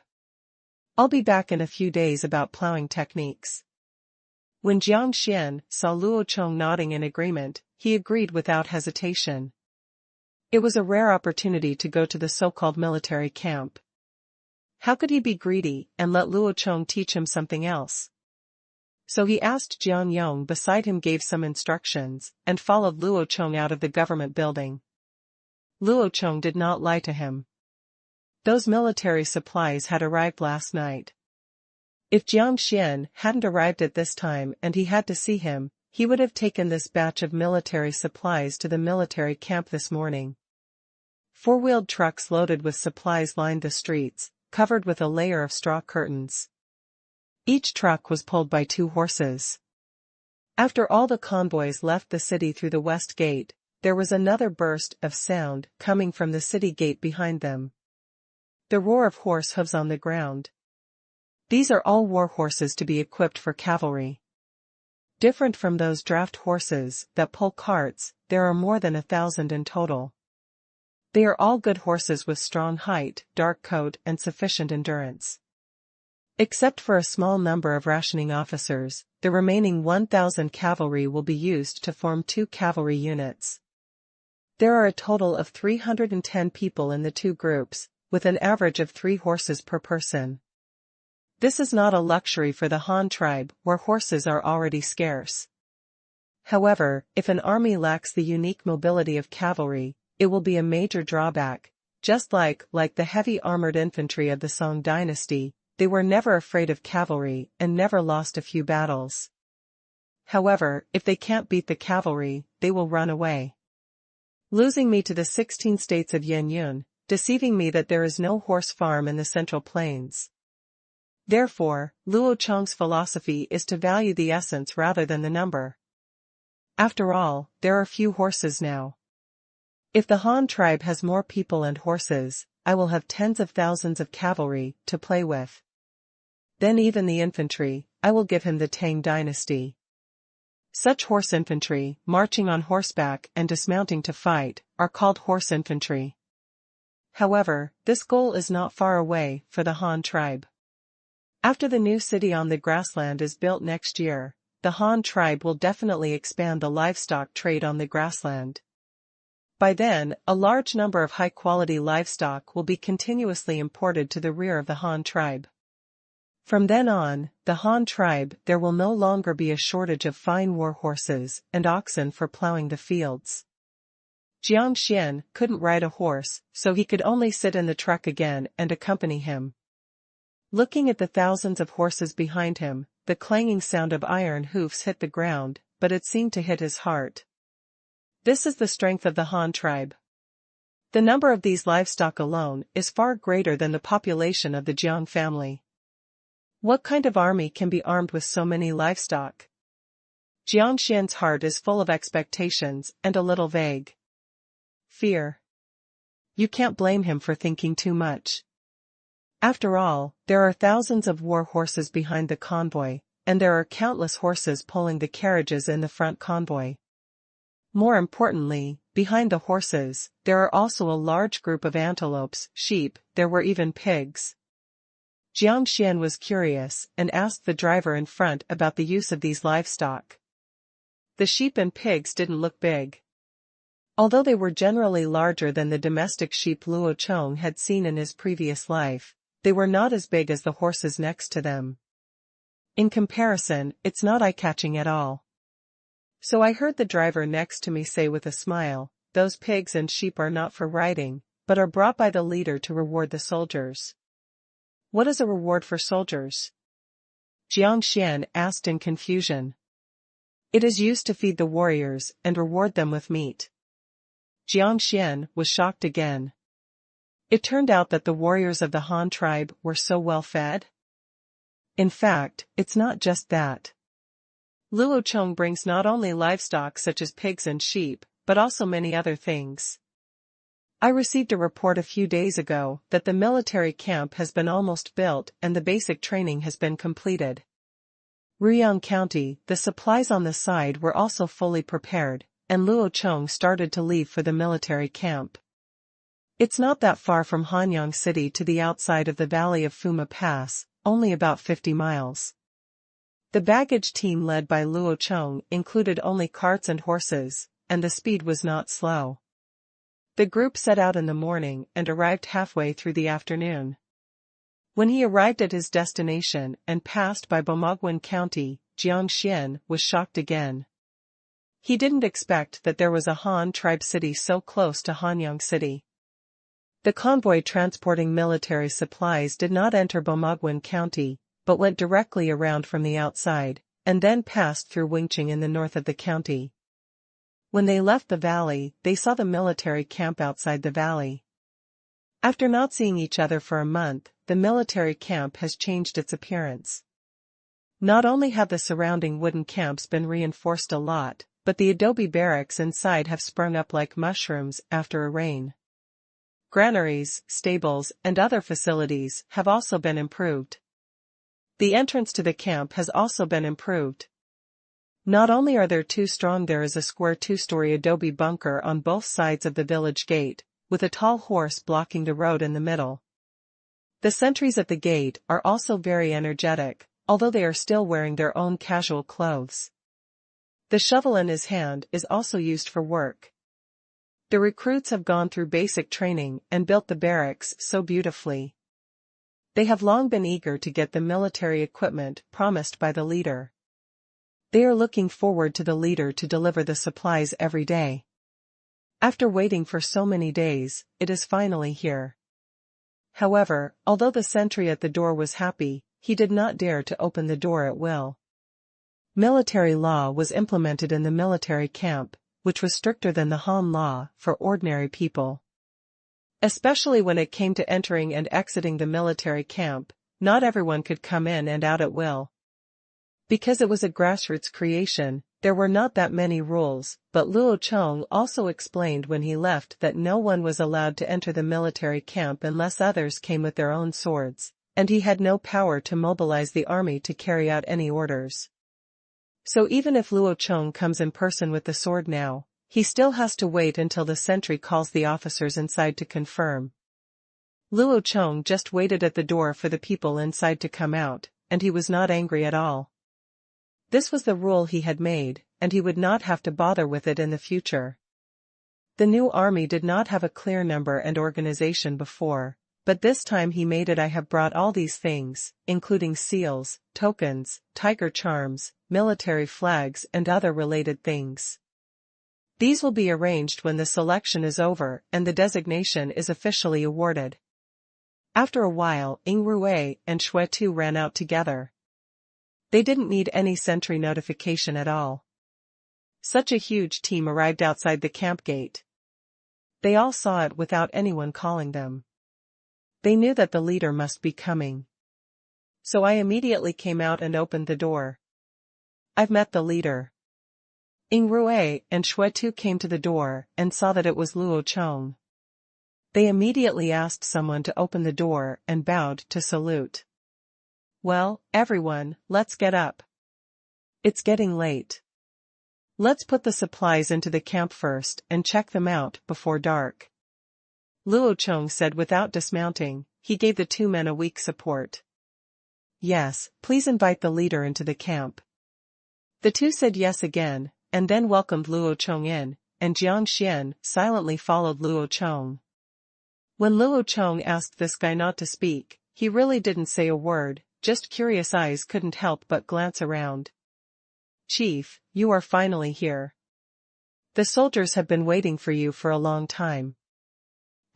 I'll be back in a few days about plowing techniques. When Jiang Xian saw Luo Chong nodding in agreement, he agreed without hesitation. It was a rare opportunity to go to the so-called military camp. How could he be greedy and let Luo Chong teach him something else? So he asked Jiang Yong beside him, gave some instructions, and followed Luo Chong out of the government building. Luo Chong did not lie to him. Those military supplies had arrived last night. If Jiang Xian hadn't arrived at this time and he had to see him, he would have taken this batch of military supplies to the military camp this morning. 4-wheeled trucks loaded with supplies lined the streets, covered with a layer of straw curtains. Each truck was pulled by 2 horses. After all the convoys left the city through the west gate, there was another burst of sound coming from the city gate behind them. The roar of horse hooves on the ground. These are all war horses to be equipped for cavalry. Different from those draft horses that pull carts, there are more than 1,000 in total. They are all good horses with strong height, dark coat and sufficient endurance. Except for a small number of rationing officers, the remaining 1,000 cavalry will be used to form 2 cavalry units. There are a total of 310 people in the 2 groups, with an average of 3 horses per person. This is not a luxury for the Han tribe where horses are already scarce. However, if an army lacks the unique mobility of cavalry, it will be a major drawback. Just like the heavy armored infantry of the Song dynasty, they were never afraid of cavalry and never lost a few battles. However, if they can't beat the cavalry, they will run away, losing me to the 16 states of Yanyun, deceiving me that there is no horse farm in the Central Plains. Therefore, Luo Chong's philosophy is to value the essence rather than the number. After all, there are few horses now. If the Han tribe has more people and horses, I will have tens of thousands of cavalry to play with. Then even the infantry, I will give him the Tang dynasty. Such horse infantry, marching on horseback and dismounting to fight, are called horse infantry. However, this goal is not far away for the Han tribe. After the new city on the grassland is built next year, the Han tribe will definitely expand the livestock trade on the grassland. By then, a large number of high-quality livestock will be continuously imported to the rear of the Han tribe. From then on, the Han tribe there will no longer be a shortage of fine war horses and oxen for plowing the fields. Jiang Xian couldn't ride a horse, so he could only sit in the truck again and accompany him. Looking at the thousands of horses behind him, the clanging sound of iron hoofs hit the ground, but it seemed to hit his heart. This is the strength of the Han tribe. The number of these livestock alone is far greater than the population of the Jiang family. What kind of army can be armed with so many livestock? Jiang Xian's heart is full of expectations and a little vague. Fear. You can't blame him for thinking too much. After all, there are thousands of war horses behind the convoy, and there are countless horses pulling the carriages in the front convoy. More importantly, behind the horses, there are also a large group of antelopes, sheep, there were even pigs. Jiang Xian was curious and asked the driver in front about the use of these livestock. The sheep and pigs didn't look big. Although they were generally larger than the domestic sheep Luo Chong had seen in his previous life, they were not as big as the horses next to them. In comparison, it's not eye-catching at all. So I heard the driver next to me say with a smile, "Those pigs and sheep are not for riding, but are brought by the leader to reward the soldiers." What is a reward for soldiers? Jiang Xian asked in confusion. It is used to feed the warriors and reward them with meat. Jiang Xian was shocked again. It turned out that the warriors of the Han tribe were so well fed. In fact, it's not just that. Luo Chong brings not only livestock such as pigs and sheep, but also many other things. I received a report a few days ago that the military camp has been almost built and the basic training has been completed. Ruyang County, the supplies on the side were also fully prepared, and Luo Chong started to leave for the military camp. It's not that far from Hanyang City to the outside of the valley of Fuma Pass, only about 50 miles. The baggage team led by Luo Chong included only carts and horses, and the speed was not slow. The group set out in the morning and arrived halfway through the afternoon. When he arrived at his destination and passed by Bomogwen County, Jiang Xian was shocked again. He didn't expect that there was a Han tribe city so close to Hanyang City. The convoy transporting military supplies did not enter Bomogwen County, but went directly around from the outside, and then passed through Wingqing in the north of the county. When they left the valley, they saw the military camp outside the valley. After not seeing each other for a month, the military camp has changed its appearance. Not only have the surrounding wooden camps been reinforced a lot, but the adobe barracks inside have sprung up like mushrooms after a rain. Granaries, stables, and other facilities have also been improved. The entrance to the camp has also been improved. Not only are there two strong, there is a square two-story adobe bunker on both sides of the village gate, with a tall horse blocking the road in the middle. The sentries at the gate are also very energetic, although they are still wearing their own casual clothes. The shovel in his hand is also used for work. The recruits have gone through basic training and built the barracks so beautifully. They have long been eager to get the military equipment promised by the leader. They are looking forward to the leader to deliver the supplies every day. After waiting for so many days, it is finally here. However, although the sentry at the door was happy, he did not dare to open the door at will. Military law was implemented in the military camp, which was stricter than the Han law for ordinary people. Especially when it came to entering and exiting the military camp, not everyone could come in and out at will. Because it was a grassroots creation, there were not that many rules, but Luo Chong also explained when he left that no one was allowed to enter the military camp unless others came with their own swords, and he had no power to mobilize the army to carry out any orders. So even if Luo Chong comes in person with the sword now, he still has to wait until the sentry calls the officers inside to confirm. Luo Chong just waited at the door for the people inside to come out, and he was not angry at all. This was the rule he had made, and he would not have to bother with it in the future. The new army did not have a clear number and organization before, but this time he made it. I have brought all these things, including seals, tokens, tiger charms, military flags and other related things. These will be arranged when the selection is over and the designation is officially awarded. After a while, Qingshu and Xuetu ran out together. They didn't need any sentry notification at all. Such a huge team arrived outside the camp gate. They all saw it without anyone calling them. They knew that the leader must be coming. So I immediately came out and opened the door. I've met the leader. Qingshu and Xuetu came to the door and saw that it was Luo Chong. They immediately asked someone to open the door and bowed to salute. Well, everyone, let's get up. It's getting late. Let's put the supplies into the camp first and check them out before dark. Luo Chong said without dismounting. He gave the two men a weak support. Yes, please invite the leader into the camp. The two said yes again, and then welcomed Luo Chong in, and Jiang Xian silently followed Luo Chong. When Luo Chong asked this guy not to speak, he really didn't say a word. Just curious eyes couldn't help but glance around. Chief, you are finally here. The soldiers have been waiting for you for a long time.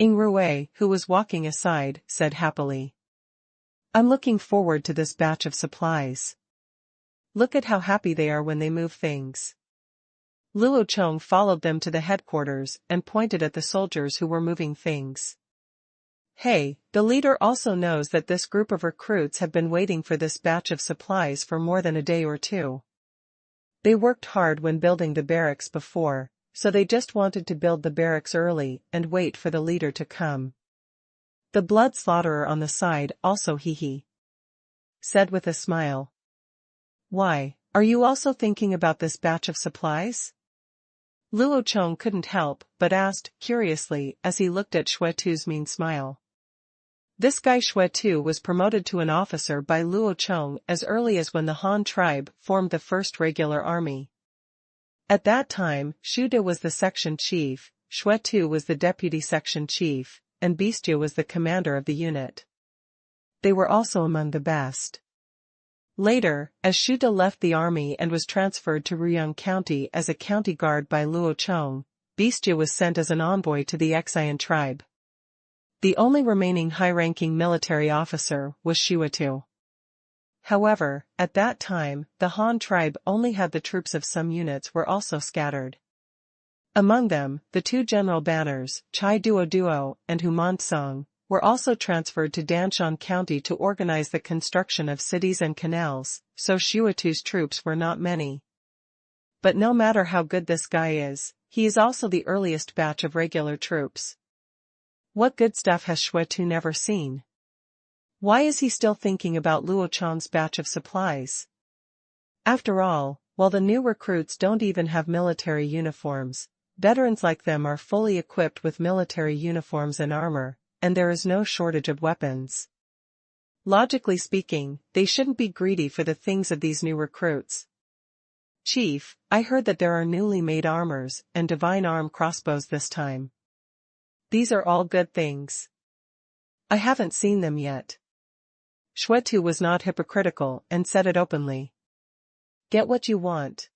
Qingshu, who was walking aside, said happily. I'm looking forward to this batch of supplies. Look at how happy they are when they move things. Luo Chong followed them to the headquarters and pointed at the soldiers who were moving things. Hey, the leader also knows that this group of recruits have been waiting for this batch of supplies for more than a day or two. They worked hard when building the barracks before, so they just wanted to build the barracks early and wait for the leader to come. The blood slaughterer on the side also said with a smile. Why, are you also thinking about this batch of supplies? Luo Chong couldn't help but asked curiously as he looked at Xuetu's mean smile. This guy Xuetu was promoted to an officer by Luo Chong as early as when the Han tribe formed the first regular army. At that time, Shude was the section chief, Xuetu was the deputy section chief, and Beastia was the commander of the unit. They were also among the best. Later, as Shude left the army and was transferred to Ruyang County as a county guard by Luo Chong, Beastia was sent as an envoy to the Xian tribe. The only remaining high-ranking military officer was Xuetu. However, at that time, the Han tribe only had the troops of some units were also scattered. Among them, the two general banners, Chai Duo and Humansong, were also transferred to Danshan County to organize the construction of cities and canals, so Xuetu's troops were not many. But no matter how good this guy is, he is also the earliest batch of regular troops. What good stuff has Xuetu never seen? Why is he still thinking about Luo Chong's batch of supplies? After all, while the new recruits don't even have military uniforms, veterans like them are fully equipped with military uniforms and armor, and there is no shortage of weapons. Logically speaking, they shouldn't be greedy for the things of these new recruits. Chief, I heard that there are newly made armors and divine arm crossbows this time. These are all good things. I haven't seen them yet. Shwetu was not hypocritical and said it openly. Get what you want.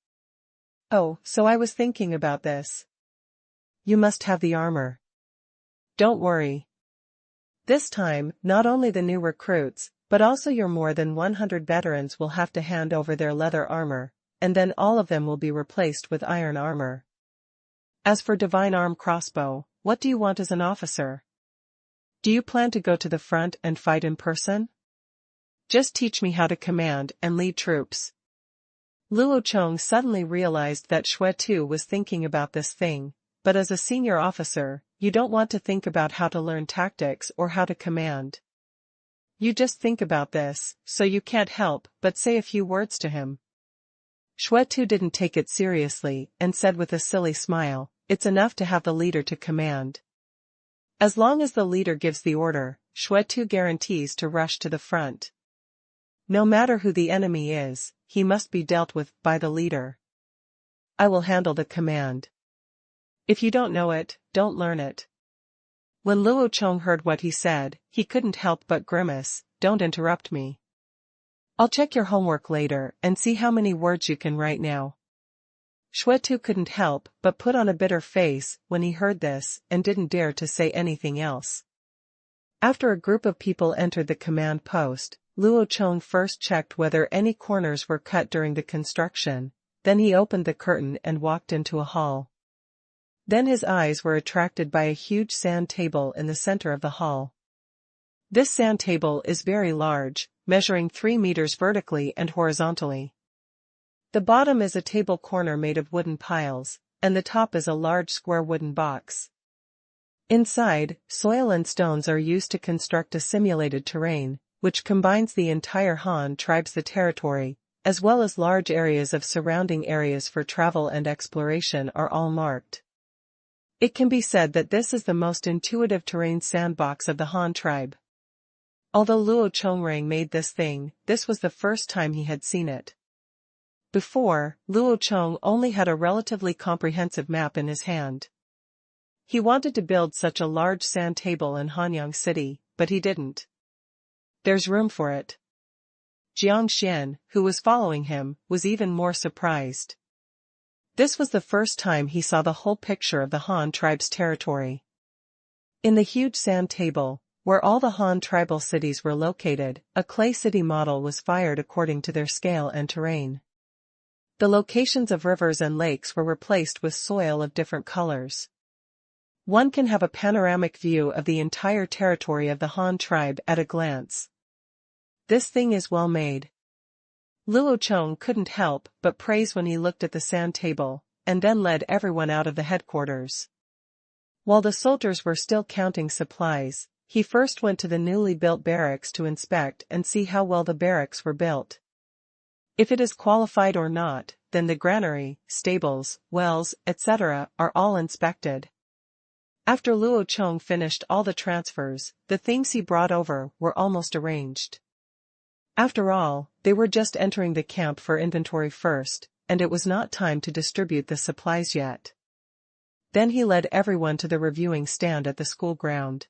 Oh, so I was thinking about this. You must have the armor. Don't worry. This time, not only the new recruits, but also your more than 100 veterans will have to hand over their leather armor, and then all of them will be replaced with iron armor. As for divine arm crossbow, what do you want as an officer? Do you plan to go to the front and fight in person? Just teach me how to command and lead troops. Luo Chong suddenly realized that Shwetu was thinking about this thing, but as a senior officer, you don't want to think about how to learn tactics or how to command. You just think about this, so you can't help but say a few words to him. Shwetu didn't take it seriously and said with a silly smile, it's enough to have the leader to command. As long as the leader gives the order, Shwetu guarantees to rush to the front. No matter who the enemy is, he must be dealt with by the leader. I will handle the command. If you don't know it, don't learn it. When Luo Chong heard what he said, he couldn't help but grimace. Don't interrupt me. I'll check your homework later and see how many words you can write now. Shwetu couldn't help but put on a bitter face when he heard this and didn't dare to say anything else. After a group of people entered the command post, Luo Chong first checked whether any corners were cut during the construction, then he opened the curtain and walked into a hall. Then his eyes were attracted by a huge sand table in the center of the hall. This sand table is very large, measuring 3 meters vertically and horizontally. The bottom is a table corner made of wooden piles, and the top is a large square wooden box. Inside, soil and stones are used to construct a simulated terrain, which combines the entire Han tribe's territory, as well as large areas of surrounding areas for travel and exploration are all marked. It can be said that this is the most intuitive terrain sandbox of the Han tribe. Although Luo Chongrang made this thing, this was the first time he had seen it. Before, Luo Chong only had a relatively comprehensive map in his hand. He wanted to build such a large sand table in Hanyang City, but he didn't. There's room for it. Jiang Xian, who was following him, was even more surprised. This was the first time he saw the whole picture of the Han tribe's territory. In the huge sand table, where all the Han tribal cities were located, a clay city model was fired according to their scale and terrain. The locations of rivers and lakes were replaced with soil of different colors. One can have a panoramic view of the entire territory of the Han tribe at a glance. This thing is well made. Luo Chong couldn't help but praise when he looked at the sand table, and then led everyone out of the headquarters. While the soldiers were still counting supplies, he first went to the newly built barracks to inspect and see how well the barracks were built. If it is qualified or not, then the granary, stables, wells, etc. are all inspected. After Luo Chong finished all the transfers, the things he brought over were almost arranged. After all, they were just entering the camp for inventory first, and it was not time to distribute the supplies yet. Then he led everyone to the reviewing stand at the school ground.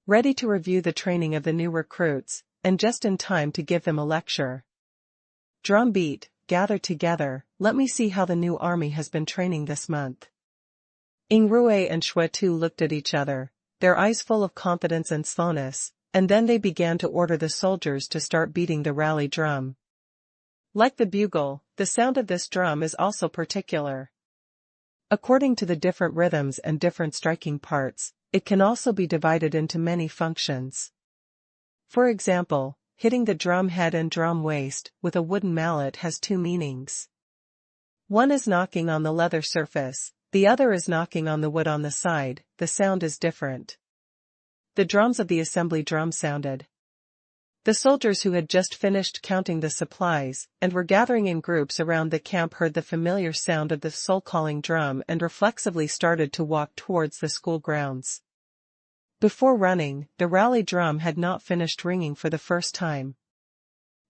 Ready to review the training of the new recruits, and just in time to give them a lecture. Drum beat, gather together, let me see how the new army has been training this month. Yingrui and Shwetu looked at each other, their eyes full of confidence and slowness, and then they began to order the soldiers to start beating the rally drum. Like the bugle, the sound of this drum is also particular. According to the different rhythms and different striking parts, it can also be divided into many functions. For example, hitting the drum head and drum waist with a wooden mallet has 2 meanings. One is knocking on the leather surface, the other is knocking on the wood on the side. The sound is different. The drums of the assembly drum sounded. The soldiers who had just finished counting the supplies and were gathering in groups around the camp heard the familiar sound of the soul-calling drum and reflexively started to walk towards the school grounds. Before running, the rally drum had not finished ringing for the first time.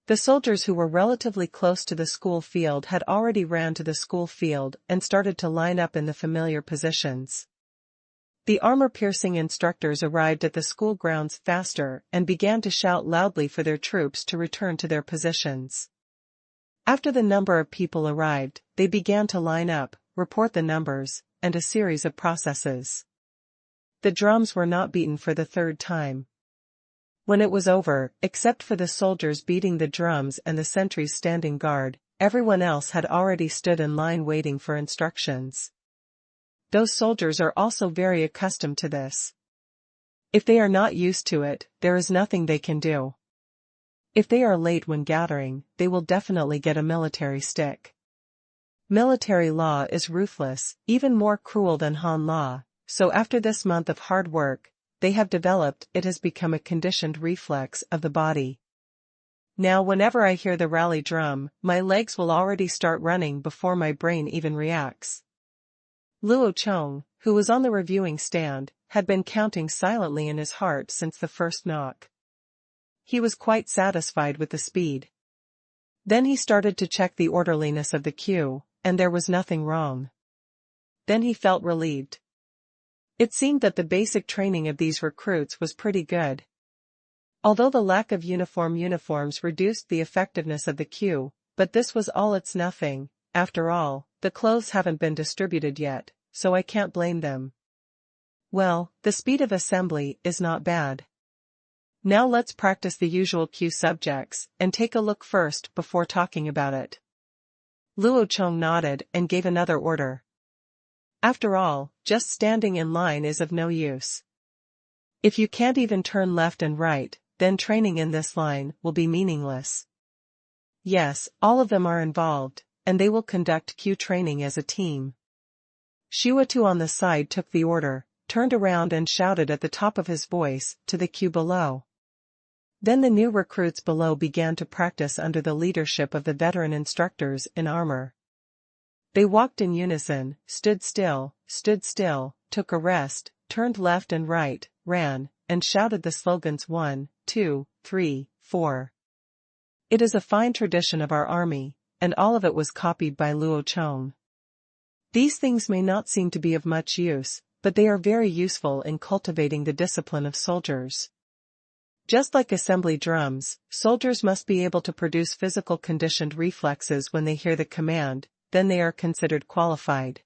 The soldiers who were relatively close to the school field had already ran to the school field and started to line up in the familiar positions. The armor-piercing instructors arrived at the school grounds faster and began to shout loudly for their troops to return to their positions. After the number of people arrived, they began to line up, report the numbers, and a series of processes. The drums were not beaten for the third time. When it was over, except for the soldiers beating the drums and the sentries standing guard, everyone else had already stood in line waiting for instructions. Those soldiers are also very accustomed to this. If they are not used to it, there is nothing they can do. If they are late when gathering, they will definitely get a military stick. Military law is ruthless, even more cruel than Han law, so after this month of hard work, they have developed, it has become a conditioned reflex of the body. Now whenever I hear the rally drum, my legs will already start running before my brain even reacts. Luo Chong, who was on the reviewing stand, had been counting silently in his heart since the first knock. He was quite satisfied with the speed. Then he started to check the orderliness of the queue, and there was nothing wrong. Then he felt relieved. It seemed that the basic training of these recruits was pretty good. Although the lack of uniforms reduced the effectiveness of the queue, but this was all it's nothing. After all, the clothes haven't been distributed yet, so I can't blame them. Well, the speed of assembly is not bad. Now let's practice the usual queue subjects, and take a look first before talking about it. Luo Chong nodded and gave another order. After all, just standing in line is of no use. If you can't even turn left and right, then training in this line will be meaningless. Yes, all of them are involved, and they will conduct queue training as a team. Shuatu on the side took the order, turned around and shouted at the top of his voice to the queue below. Then the new recruits below began to practice under the leadership of the veteran instructors in armor. They walked in unison, stood still, took a rest, turned left and right, ran, and shouted the slogans 1, 2, 3, 4. It is a fine tradition of our army, and all of it was copied by Luo Chong. These things may not seem to be of much use, but they are very useful in cultivating the discipline of soldiers. Just like assembly drums, soldiers must be able to produce physical conditioned reflexes when they hear the command, then they are considered qualified.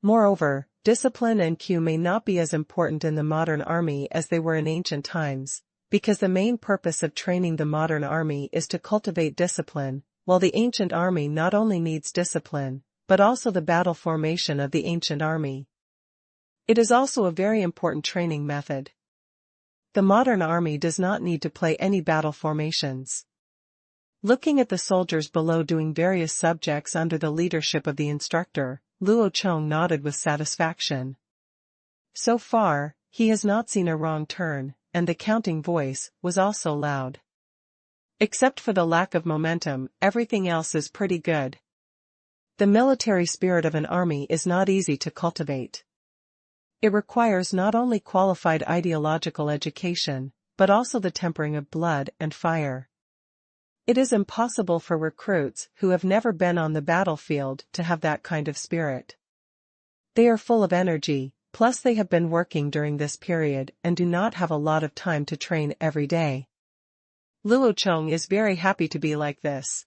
Moreover, discipline and queue may not be as important in the modern army as they were in ancient times, because the main purpose of training the modern army is to cultivate discipline, while the ancient army not only needs discipline, but also the battle formation of the ancient army. It is also a very important training method. The modern army does not need to play any battle formations. Looking at the soldiers below doing various subjects under the leadership of the instructor, Luo Chong nodded with satisfaction. So far, he has not seen a wrong turn, and the counting voice was also loud. Except for the lack of momentum, everything else is pretty good. The military spirit of an army is not easy to cultivate. It requires not only qualified ideological education, but also the tempering of blood and fire. It is impossible for recruits who have never been on the battlefield to have that kind of spirit. They are full of energy, plus they have been working during this period and do not have a lot of time to train every day. Luo Chong is very happy to be like this.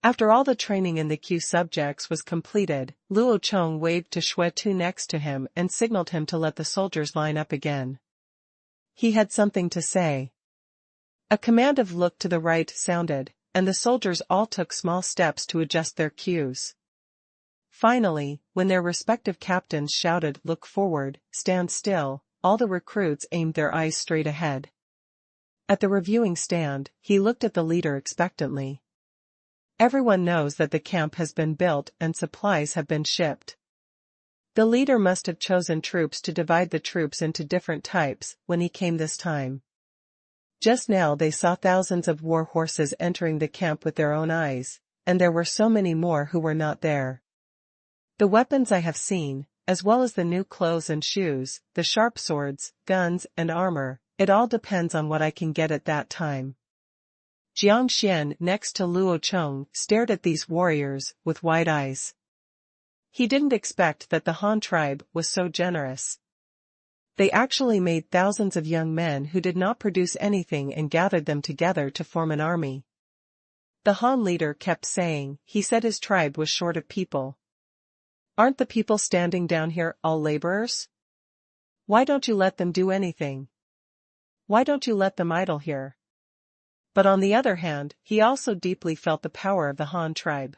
After all the training in the queue subjects was completed, Luo Chong waved to Shuetu next to him and signaled him to let the soldiers line up again. He had something to say. A command of look to the right sounded, and the soldiers all took small steps to adjust their queues. Finally, when their respective captains shouted look forward, stand still, all the recruits aimed their eyes straight ahead. At the reviewing stand, he looked at the leader expectantly. Everyone knows that the camp has been built and supplies have been shipped. The leader must have chosen troops to divide the troops into different types when he came this time. Just now they saw thousands of war horses entering the camp with their own eyes, and there were so many more who were not there. The weapons I have seen, as well as the new clothes and shoes, the sharp swords, guns, and armor, it all depends on what I can get at that time. Jiang Xian next to Luo Chong stared at these warriors with wide eyes. He didn't expect that the Han tribe was so generous. They actually made thousands of young men who did not produce anything and gathered them together to form an army. The Han leader kept saying, he said his tribe was short of people. Aren't the people standing down here all laborers? Why don't you let them do anything? Why don't you let them idle here? But on the other hand, he also deeply felt the power of the Han tribe.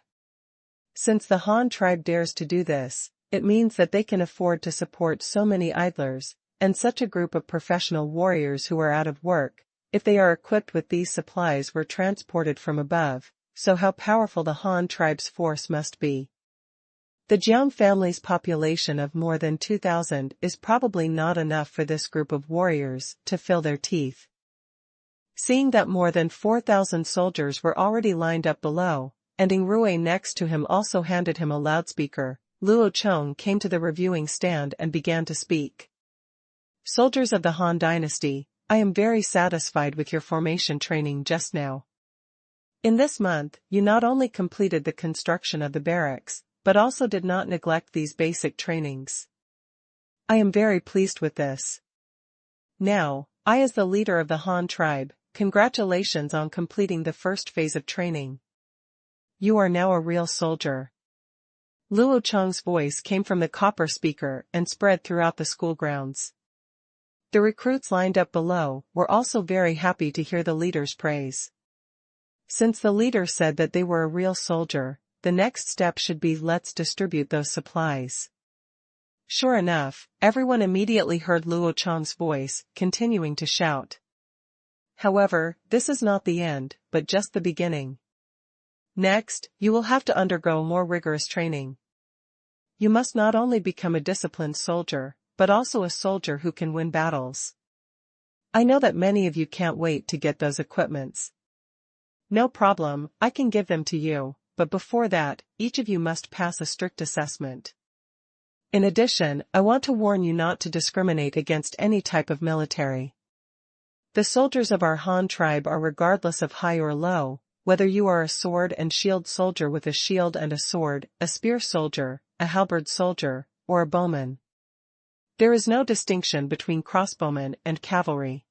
Since the Han tribe dares to do this, it means that they can afford to support so many idlers, and such a group of professional warriors who are out of work, if they are equipped with these supplies were transported from above, so how powerful the Han tribe's force must be. The Jiang family's population of more than 2,000 is probably not enough for this group of warriors to fill their teeth. Seeing that more than 4,000 soldiers were already lined up below, and Ing Rui next to him also handed him a loudspeaker, Luo Chong came to the reviewing stand and began to speak. Soldiers of the Han dynasty, I am very satisfied with your formation training just now. In this month, you not only completed the construction of the barracks, but also did not neglect these basic trainings. I am very pleased with this. Now, I as the leader of the Han tribe, congratulations on completing the first phase of training. You are now a real soldier. Luo Chong's voice came from the copper speaker and spread throughout the school grounds. The recruits lined up below were also very happy to hear the leader's praise. Since the leader said that they were a real soldier, the next step should be let's distribute those supplies. Sure enough, everyone immediately heard Luo Chong's voice, continuing to shout. However, this is not the end, but just the beginning. Next, you will have to undergo more rigorous training. You must not only become a disciplined soldier, but also a soldier who can win battles. I know that many of you can't wait to get those equipments. No problem, I can give them to you, but before that, each of you must pass a strict assessment. In addition, I want to warn you not to discriminate against any type of military. The soldiers of our Han tribe are regardless of high or low, whether you are a sword and shield soldier with a shield and a sword, a spear soldier, a halberd soldier, or a bowman. There is no distinction between crossbowmen and cavalry.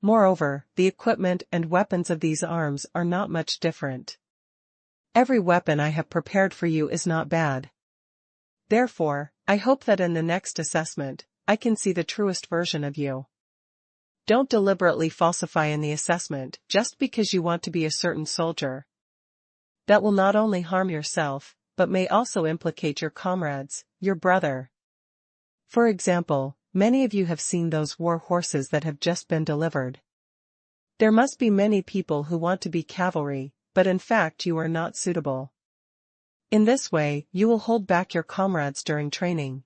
Moreover, the equipment and weapons of these arms are not much different. Every weapon I have prepared for you is not bad. Therefore, I hope that in the next assessment, I can see the truest version of you. Don't deliberately falsify in the assessment just because you want to be a certain soldier. That will not only harm yourself, but may also implicate your comrades, your brother. For example, many of you have seen those war horses that have just been delivered. There must be many people who want to be cavalry, but in fact you are not suitable. In this way, you will hold back your comrades during training.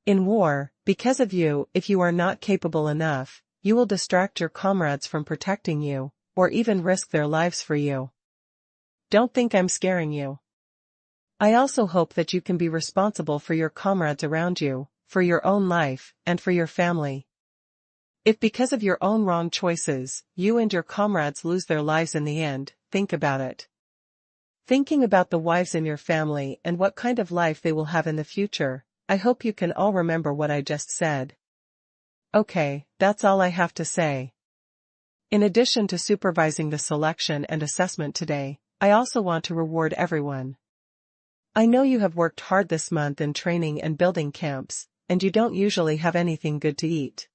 In war, because of you, if you are not capable enough, you will distract your comrades from protecting you, or even risk their lives for you. Don't think I'm scaring you. I also hope that you can be responsible for your comrades around you, for your own life, and for your family. If because of your own wrong choices, you and your comrades lose their lives in the end, think about it. Thinking about the wives in your family and what kind of life they will have in the future, I hope you can all remember what I just said. Okay, that's all I have to say. In addition to supervising the selection and assessment today, I also want to reward everyone. I know you have worked hard this month in training and building camps, and you don't usually have anything good to eat.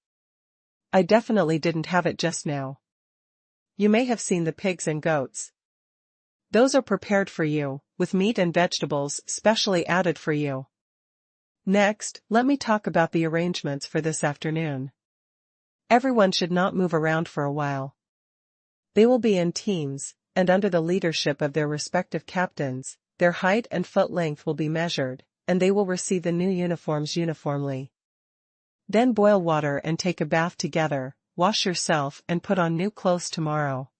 I definitely didn't have it just now. You may have seen the pigs and goats. Those are prepared for you, with meat and vegetables specially added for you. Next, let me talk about the arrangements for this afternoon. Everyone should not move around for a while. They will be in teams, and under the leadership of their respective captains, their height and foot length will be measured, and they will receive the new uniforms uniformly. Then boil water and take a bath together, wash yourself and put on new clothes tomorrow.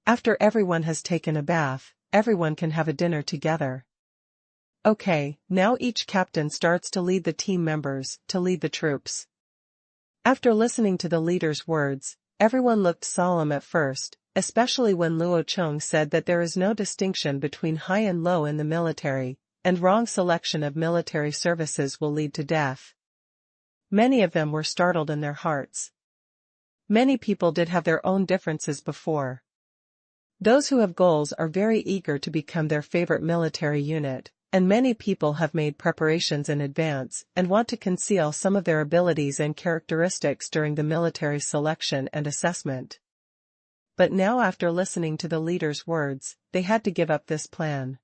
After everyone has taken a bath, everyone can have a dinner together. Okay, now each captain starts to lead the team members, to lead the troops. After listening to the leader's words, everyone looked solemn at first, especially when Luo Chong said that there is no distinction between high and low in the military, and wrong selection of military services will lead to death. Many of them were startled in their hearts. Many people did have their own differences before. Those who have goals are very eager to become their favorite military unit, and many people have made preparations in advance and want to conceal some of their abilities and characteristics during the military selection and assessment. But now, after listening to the leader's words, they had to give up this plan.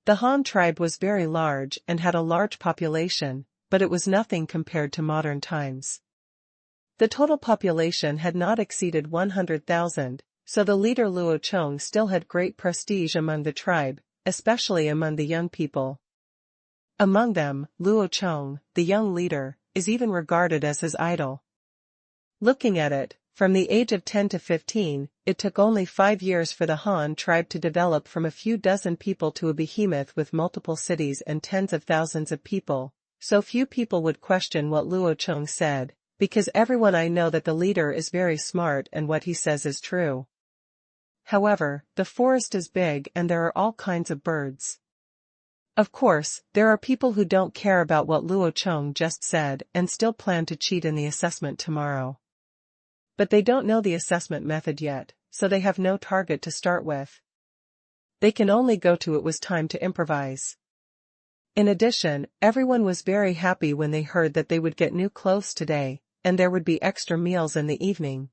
The Han tribe was very large and had a large population, but it was nothing compared to modern times. The total population had not exceeded 100,000, so the leader Luo Chong still had great prestige among the tribe, especially among the young people. Among them, Luo Chong, the young leader, is even regarded as his idol. Looking at it, from the age of 10 to 15, it took only 5 years for the Han tribe to develop from a few dozen people to a behemoth with multiple cities and tens of thousands of people, so few people would question what Luo Chong said, because everyone I know that the leader is very smart and what he says is true. However, the forest is big and there are all kinds of birds. Of course, there are people who don't care about what Luo Chong just said and still plan to cheat in the assessment tomorrow. But they don't know the assessment method yet, so they have no target to start with. They can only go to it was time to improvise. In addition, everyone was very happy when they heard that they would get new clothes today, and there would be extra meals in the evening.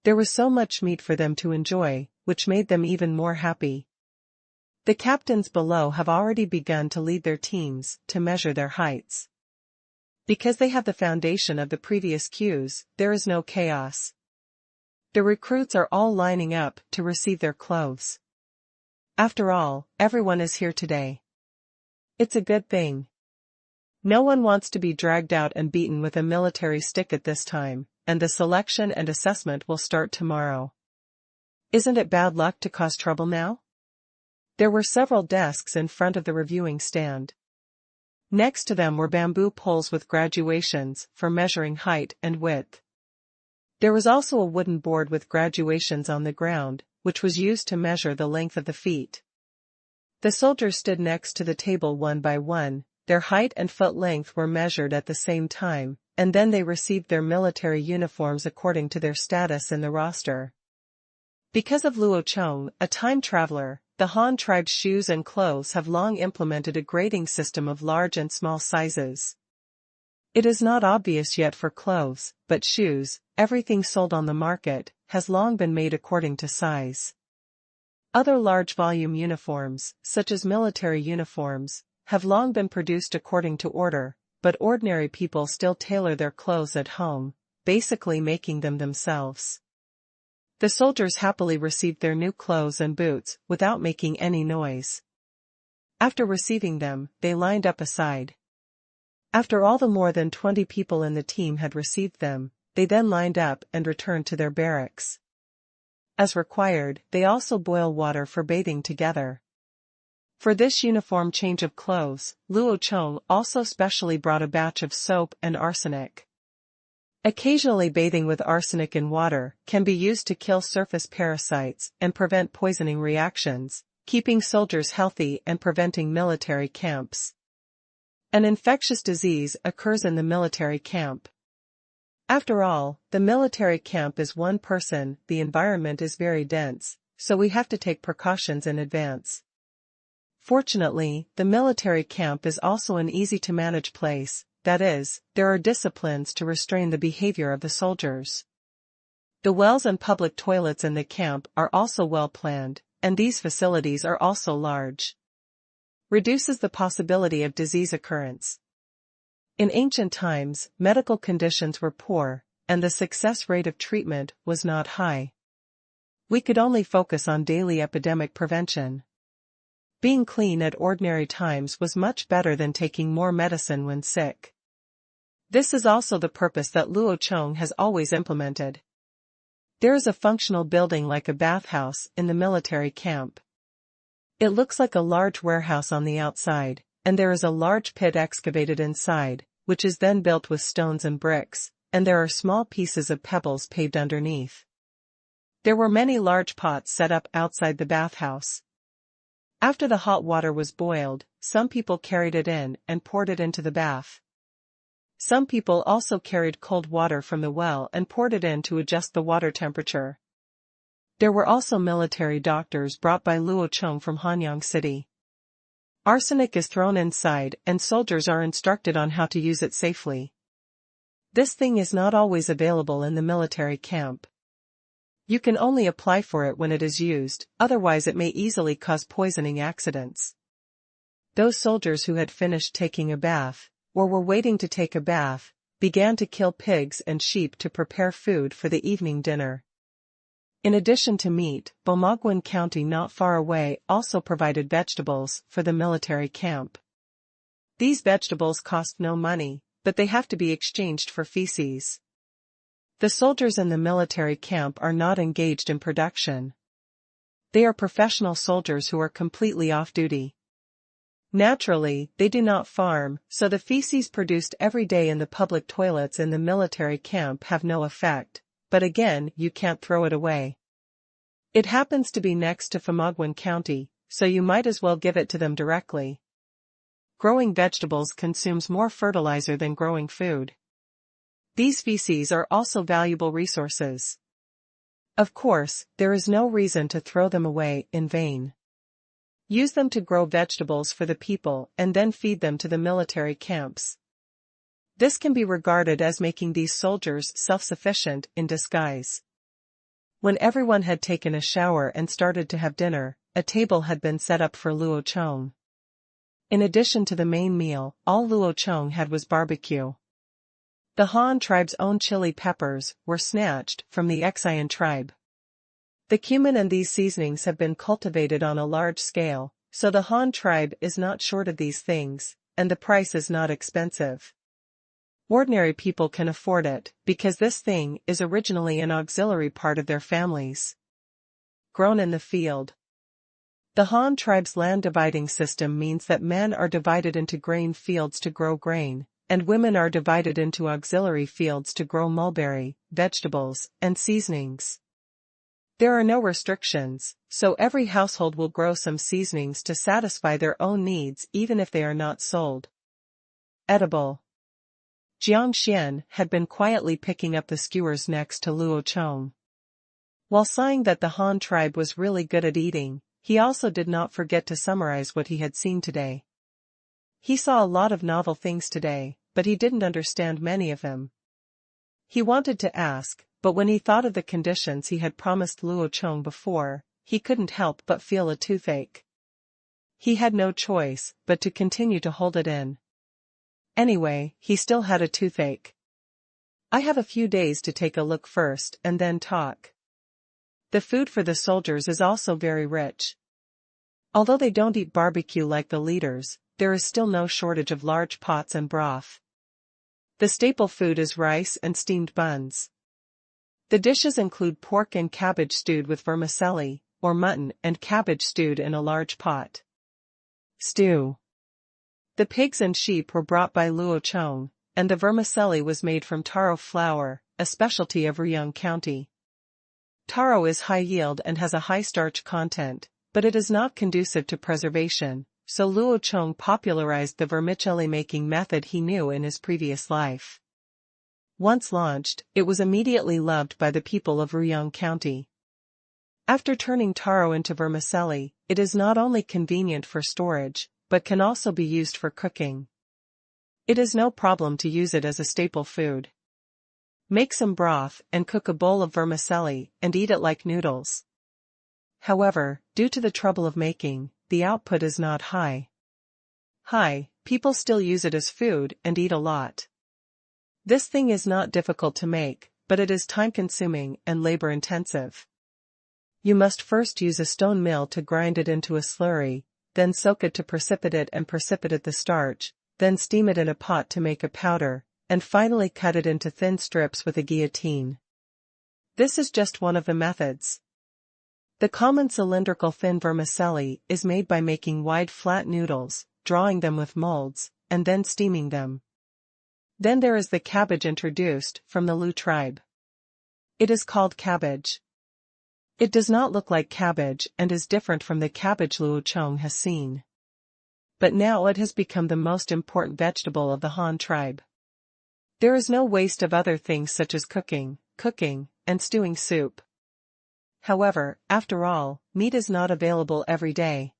There was so much meat for them to enjoy, which made them even more happy. The captains below have already begun to lead their teams to measure their heights. Because they have the foundation of the previous cues, there is no chaos. The recruits are all lining up to receive their clothes. After all, everyone is here today. It's a good thing. No one wants to be dragged out and beaten with a military stick at this time, and the selection and assessment will start tomorrow. Isn't it bad luck to cause trouble now? There were several desks in front of the reviewing stand. Next to them were bamboo poles with graduations for measuring height and width. There was also a wooden board with graduations on the ground, which was used to measure the length of the feet. The soldiers stood next to the table one by one, their height and foot length were measured at the same time, and then they received their military uniforms according to their status in the roster. Because of Luo Chong, a time traveler, the Han tribe's shoes and clothes have long implemented a grading system of large and small sizes. It is not obvious yet for clothes, but shoes, everything sold on the market, has long been made according to size. Other large volume uniforms, such as military uniforms, have long been produced according to order, but ordinary people still tailor their clothes at home, basically making them themselves. The soldiers happily received their new clothes and boots without making any noise. After receiving them, they lined up aside. After all the more than 20 people in the team had received them, they then lined up and returned to their barracks. As required, they also boil water for bathing together. For this uniform change of clothes, Luo Chong also specially brought a batch of soap and arsenic. Occasionally bathing with arsenic in water can be used to kill surface parasites and prevent poisoning reactions, keeping soldiers healthy and preventing military camps. An infectious disease occurs in the military camp. After all, the military camp is one person, the environment is very dense, so we have to take precautions in advance. Fortunately, the military camp is also an easy-to-manage place, that is, there are disciplines to restrain the behavior of the soldiers. The wells and public toilets in the camp are also well planned, and these facilities are also large. Reduces the possibility of disease occurrence. In ancient times, medical conditions were poor, and the success rate of treatment was not high. We could only focus on daily epidemic prevention. Being clean at ordinary times was much better than taking more medicine when sick. This is also the purpose that Luo Chong has always implemented. There is a functional building like a bathhouse in the military camp. It looks like a large warehouse on the outside, and there is a large pit excavated inside, which is then built with stones and bricks, and there are small pieces of pebbles paved underneath. There were many large pots set up outside the bathhouse. After the hot water was boiled, some people carried it in and poured it into the bath. Some people also carried cold water from the well and poured it in to adjust the water temperature. There were also military doctors brought by Luo Chong from Hanyang City. Arsenic is thrown inside and soldiers are instructed on how to use it safely. This thing is not always available in the military camp. You can only apply for it when it is used, otherwise it may easily cause poisoning accidents. Those soldiers who had finished taking a bath, or were waiting to take a bath, began to kill pigs and sheep to prepare food for the evening dinner. In addition to meat, Bomagwan County not far away also provided vegetables for the military camp. These vegetables cost no money, but they have to be exchanged for feces. The soldiers in the military camp are not engaged in production. They are professional soldiers who are completely off-duty. Naturally, they do not farm, so the feces produced every day in the public toilets in the military camp have no effect, but again you can't throw it away. It happens to be next to Bomagwan County, so you might as well give it to them directly. Growing vegetables consumes more fertilizer than growing food. These feces are also valuable resources. Of course, there is no reason to throw them away in vain. Use them to grow vegetables for the people and then feed them to the military camps. This can be regarded as making these soldiers self-sufficient in disguise. When everyone had taken a shower and started to have dinner, a table had been set up for Luo Chong. In addition to the main meal, all Luo Chong had was barbecue. The Han tribe's own chili peppers were snatched from the Qingshu tribe. The cumin and these seasonings have been cultivated on a large scale, so the Han tribe is not short of these things, and the price is not expensive. Ordinary people can afford it, because this thing is originally an auxiliary part of their families. Grown in the field. The Han tribe's land dividing system means that men are divided into grain fields to grow grain, and women are divided into auxiliary fields to grow mulberry, vegetables, and seasonings. There are no restrictions, so every household will grow some seasonings to satisfy their own needs even if they are not sold. Edible. Jiang Xian had been quietly picking up the skewers next to Luo Chong. While sighing that the Han tribe was really good at eating, he also did not forget to summarize what he had seen today. He saw a lot of novel things today, but he didn't understand many of them. He wanted to ask, but when he thought of the conditions he had promised Luo Chong before, he couldn't help but feel a toothache. He had no choice but to continue to hold it in. Anyway, he still had a toothache. I have a few days to take a look first and then talk. The food for the soldiers is also very rich. Although they don't eat barbecue like the leaders, there is still no shortage of large pots and broth. The staple food is rice and steamed buns. The dishes include pork and cabbage stewed with vermicelli, or mutton and cabbage stewed in a large pot. Stew. The pigs and sheep were brought by Luo Chong, and the vermicelli was made from taro flour, a specialty of Ruyang County. Taro is high yield and has a high starch content, but it is not conducive to preservation, so Luo Chong popularized the vermicelli making method he knew in his previous life. Once launched, it was immediately loved by the people of Ruyang County. After turning taro into vermicelli, it is not only convenient for storage, but can also be used for cooking. It is no problem to use it as a staple food. Make some broth and cook a bowl of vermicelli and eat it like noodles. However, due to the trouble of making, the output is not high. People still use it as food and eat a lot. This thing is not difficult to make, but it is time-consuming and labor-intensive. You must first use a stone mill to grind it into a slurry, then soak it to precipitate and precipitate the starch, then steam it in a pot to make a powder, and finally cut it into thin strips with a guillotine. This is just one of the methods. The common cylindrical thin vermicelli is made by making wide flat noodles, drawing them with molds, and then steaming them. Then there is the cabbage introduced from the Luo tribe. It is called cabbage. It does not look like cabbage and is different from the cabbage Luo Chong has seen. But now it has become the most important vegetable of the Han tribe. There is no waste of other things such as cooking, and stewing soup. However, after all, meat is not available every day.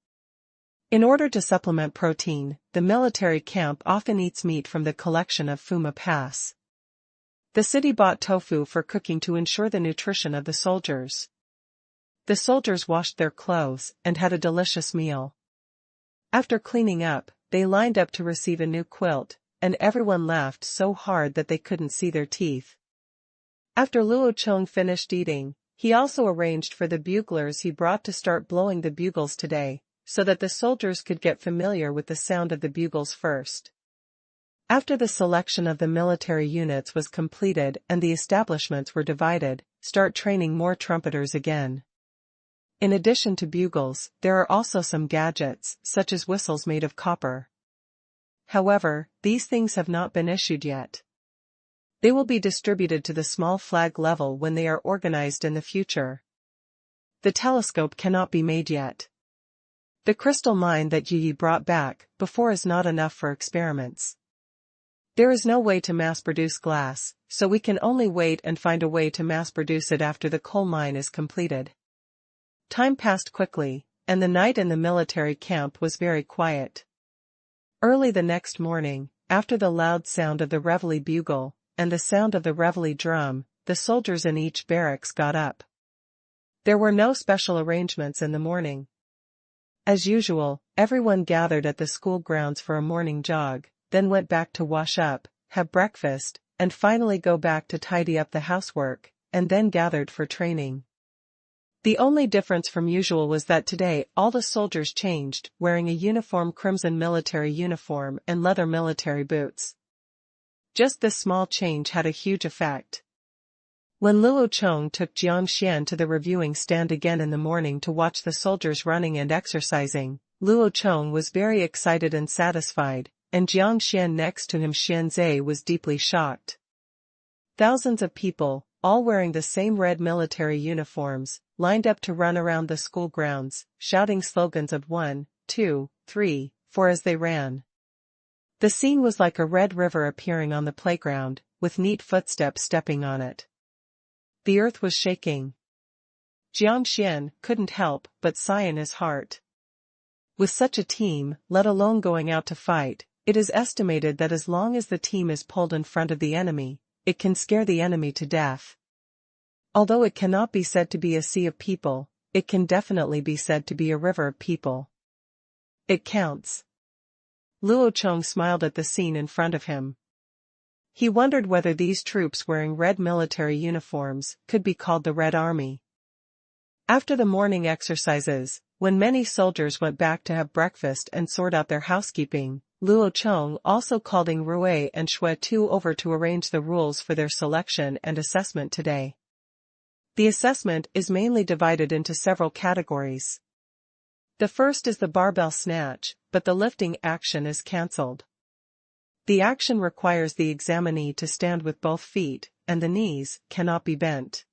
In order to supplement protein, the military camp often eats meat from the collection of Fuma Pass. The city bought tofu for cooking to ensure the nutrition of the soldiers. The soldiers washed their clothes and had a delicious meal. After cleaning up, they lined up to receive a new quilt, and everyone laughed so hard that they couldn't see their teeth. After Luo Chong finished eating, he also arranged for the buglers he brought to start blowing the bugles today, so that the soldiers could get familiar with the sound of the bugles first. After the selection of the military units was completed and the establishments were divided, start training more trumpeters again. In addition to bugles, there are also some gadgets, such as whistles made of copper. However, these things have not been issued yet. They will be distributed to the small flag level when they are organized in the future. The telescope cannot be made yet. The crystal mine that Yi brought back before is not enough for experiments. There is no way to mass-produce glass, so we can only wait and find a way to mass-produce it after the coal mine is completed. Time passed quickly, and the night in the military camp was very quiet. Early the next morning, after the loud sound of the reveille bugle, and the sound of the reveille drum, the soldiers in each barracks got up. There were no special arrangements in the morning. As usual, everyone gathered at the school grounds for a morning jog, then went back to wash up, have breakfast, and finally go back to tidy up the housework, and then gathered for training. The only difference from usual was that today all the soldiers changed, wearing a uniform crimson military uniform and leather military boots. Just this small change had a huge effect. When Luo Chong took Jiang Xian to the reviewing stand again in the morning to watch the soldiers running and exercising, Luo Chong was very excited and satisfied, and Jiang Xian next to him Xianzhe was deeply shocked. Thousands of people, all wearing the same red military uniforms, lined up to run around the school grounds, shouting slogans of 1, 2, 3, 4 as they ran. The scene was like a red river appearing on the playground, with neat footsteps stepping on it. The earth was shaking. Jiang Xian couldn't help but sigh in his heart. With such a team, let alone going out to fight, it is estimated that as long as the team is pulled in front of the enemy, it can scare the enemy to death. Although it cannot be said to be a sea of people, it can definitely be said to be a river of people. It counts. Luo Chong smiled at the scene in front of him. He wondered whether these troops wearing red military uniforms could be called the Red Army. After the morning exercises, when many soldiers went back to have breakfast and sort out their housekeeping, Luo Chong also called Ing Rui and Xue Tu over to arrange the rules for their selection and assessment today. The assessment is mainly divided into several categories. The first is the barbell snatch, but the lifting action is cancelled. The action requires the examinee to stand with both feet, and the knees cannot be bent.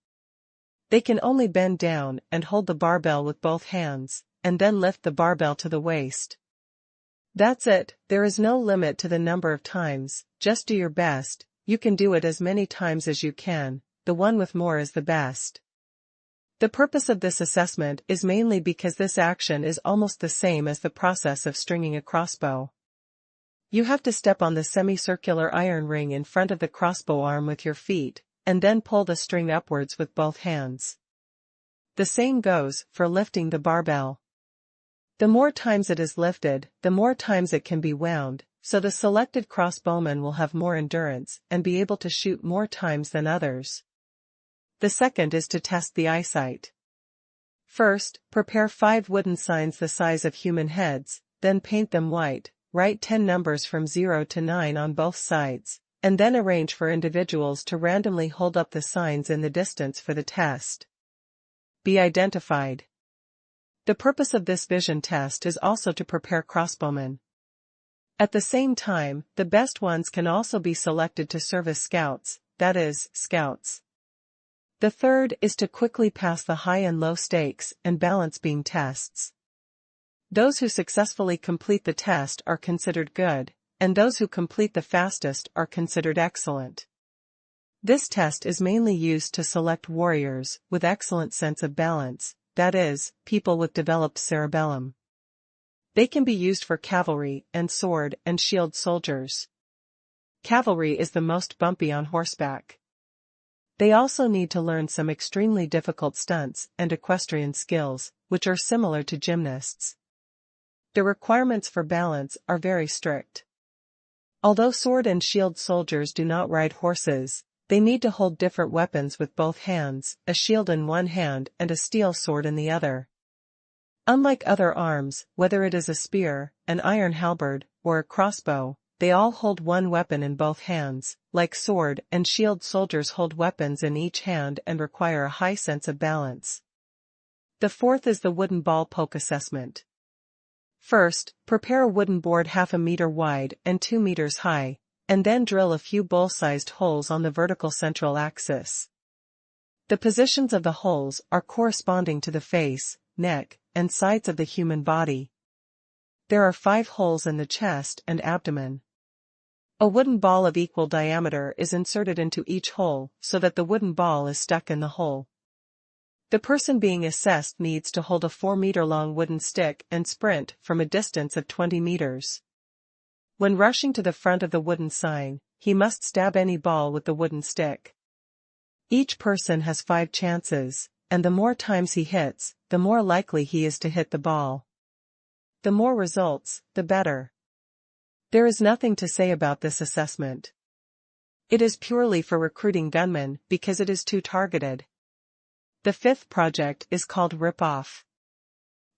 They can only bend down and hold the barbell with both hands, and then lift the barbell to the waist. That's it, there is no limit to the number of times, just do your best, you can do it as many times as you can, the one with more is the best. The purpose of this assessment is mainly because this action is almost the same as the process of stringing a crossbow. You have to step on the semicircular iron ring in front of the crossbow arm with your feet, and then pull the string upwards with both hands. The same goes for lifting the barbell. The more times it is lifted, the more times it can be wound, so the selected crossbowman will have more endurance and be able to shoot more times than others. The second is to test the eyesight. First, prepare 5 wooden signs the size of human heads, then paint them white, write 10 numbers from 0 to 9 on both sides, and then arrange for individuals to randomly hold up the signs in the distance for the test. Be identified. The purpose of this vision test is also to prepare crossbowmen. At the same time, the best ones can also be selected to serve as scouts, that is, scouts. The third is to quickly pass the high and low stakes and balance beam tests. Those who successfully complete the test are considered good, and those who complete the fastest are considered excellent. This test is mainly used to select warriors with excellent sense of balance, that is, people with developed cerebellum. They can be used for cavalry and sword and shield soldiers. Cavalry is the most bumpy on horseback. They also need to learn some extremely difficult stunts and equestrian skills, which are similar to gymnasts. The requirements for balance are very strict. Although sword and shield soldiers do not ride horses, they need to hold different weapons with both hands, a shield in one hand and a steel sword in the other. Unlike other arms, whether it is a spear, an iron halberd, or a crossbow, they all hold one weapon in both hands. Like sword and shield soldiers hold weapons in each hand and require a high sense of balance. The fourth is the wooden ball poke assessment. First, prepare a wooden board 1/2 meter wide and 2 meters high, and then drill a few bowl-sized holes on the vertical central axis. The positions of the holes are corresponding to the face, neck, and sides of the human body. There are 5 holes in the chest and abdomen. A wooden ball of equal diameter is inserted into each hole so that the wooden ball is stuck in the hole. The person being assessed needs to hold a 4-meter-long wooden stick and sprint from a distance of 20 meters. When rushing to the front of the wooden sign, he must stab any ball with the wooden stick. Each person has 5 chances, and the more times he hits, the more likely he is to hit the ball. The more results, the better. There is nothing to say about this assessment. It is purely for recruiting gunmen because it is too targeted. The fifth project is called Rip-Off.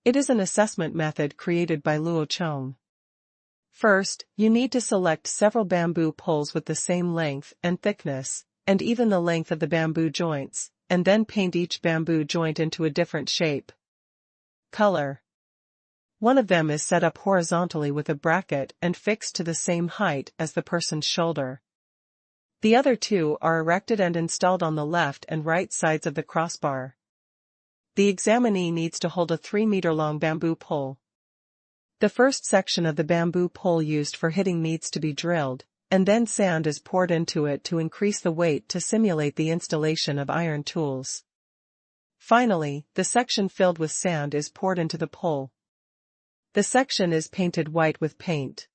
It is an assessment method created by Luo Chong. First, you need to select several bamboo poles with the same length and thickness, and even the length of the bamboo joints, and then paint each bamboo joint into a different shape. Color. One of them is set up horizontally with a bracket and fixed to the same height as the person's shoulder. The other 2 are erected and installed on the left and right sides of the crossbar. The examinee needs to hold a 3-meter-long bamboo pole. The first section of the bamboo pole used for hitting needs to be drilled, and then sand is poured into it to increase the weight to simulate the installation of iron tools. Finally, the section filled with sand is poured into the pole. The section is painted white with paint.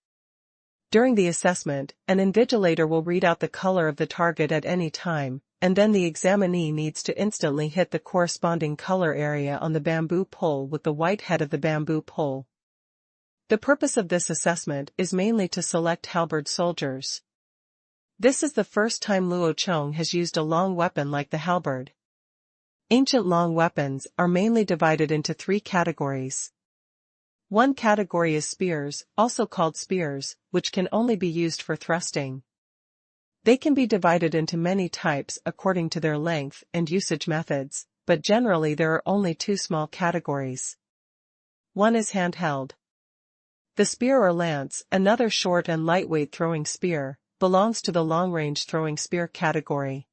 During the assessment, an invigilator will read out the color of the target at any time, and then the examinee needs to instantly hit the corresponding color area on the bamboo pole with the white head of the bamboo pole. The purpose of this assessment is mainly to select halberd soldiers. This is the first time Luo Chong has used a long weapon like the halberd. Ancient long weapons are mainly divided into 3 categories. One category is spears, also called spears, which can only be used for thrusting. They can be divided into many types according to their length and usage methods, but generally there are only 2 small categories. One is handheld. The spear or lance, another short and lightweight throwing spear, belongs to the long-range throwing spear category.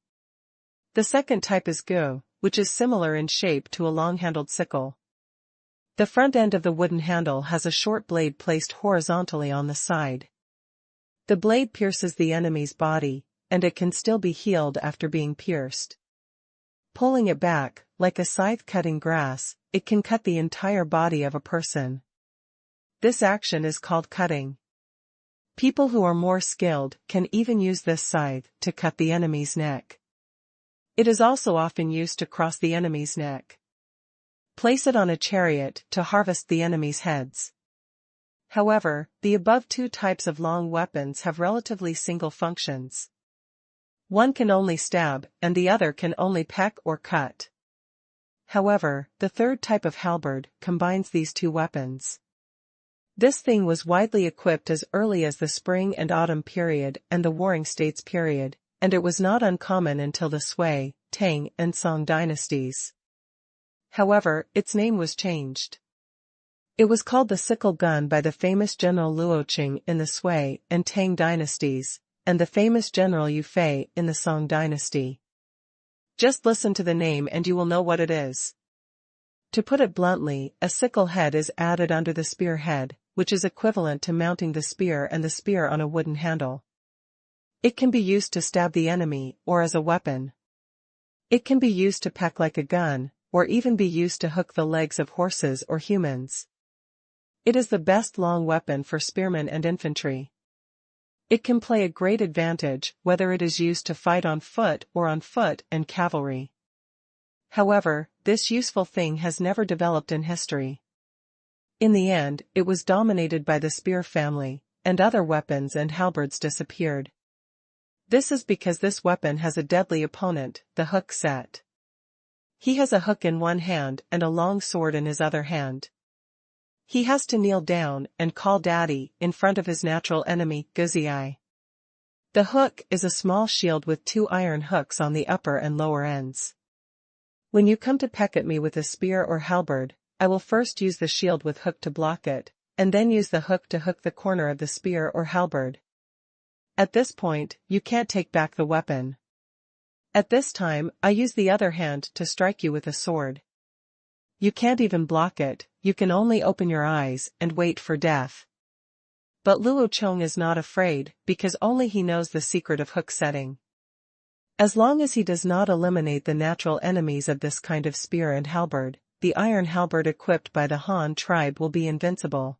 The second type is gu, which is similar in shape to a long-handled sickle. The front end of the wooden handle has a short blade placed horizontally on the side. The blade pierces the enemy's body, and it can still be healed after being pierced. Pulling it back, like a scythe cutting grass, it can cut the entire body of a person. This action is called cutting. People who are more skilled can even use this scythe to cut the enemy's neck. It is also often used to cross the enemy's neck. Place it on a chariot to harvest the enemy's heads. However, the above 2 types of long weapons have relatively single functions. One can only stab, and the other can only peck or cut. However, the third type of halberd combines these 2 weapons. This thing was widely equipped as early as the Spring and Autumn period and the Warring States period, and it was not uncommon until the Sui, Tang, and Song dynasties. However, its name was changed. It was called the sickle gun by the famous General Luo Chong in the Sui and Tang dynasties, and the famous General Yu Fei in the Song dynasty. Just listen to the name and you will know what it is. To put it bluntly, a sickle head is added under the spear head, which is equivalent to mounting the spear and the spear on a wooden handle. It can be used to stab the enemy or as a weapon. It can be used to peck like a gun, or even be used to hook the legs of horses or humans. It is the best long weapon for spearmen and infantry. It can play a great advantage whether it is used to fight on foot and cavalry. However, this useful thing has never developed in history. In the end, it was dominated by the spear family, and other weapons and halberds disappeared. This is because this weapon has a deadly opponent, the hook set. He has a hook in one hand and a long sword in his other hand. He has to kneel down and call daddy in front of his natural enemy, gushed. The hook is a small shield with 2 iron hooks on the upper and lower ends. When you come to peck at me with a spear or halberd, I will first use the shield with hook to block it, and then use the hook to hook the corner of the spear or halberd. At this point, you can't take back the weapon. At this time, I use the other hand to strike you with a sword. You can't even block it, you can only open your eyes and wait for death. But Luo Chong is not afraid, because only he knows the secret of hook setting. As long as he does not eliminate the natural enemies of this kind of spear and halberd, the iron halberd equipped by the Han tribe will be invincible.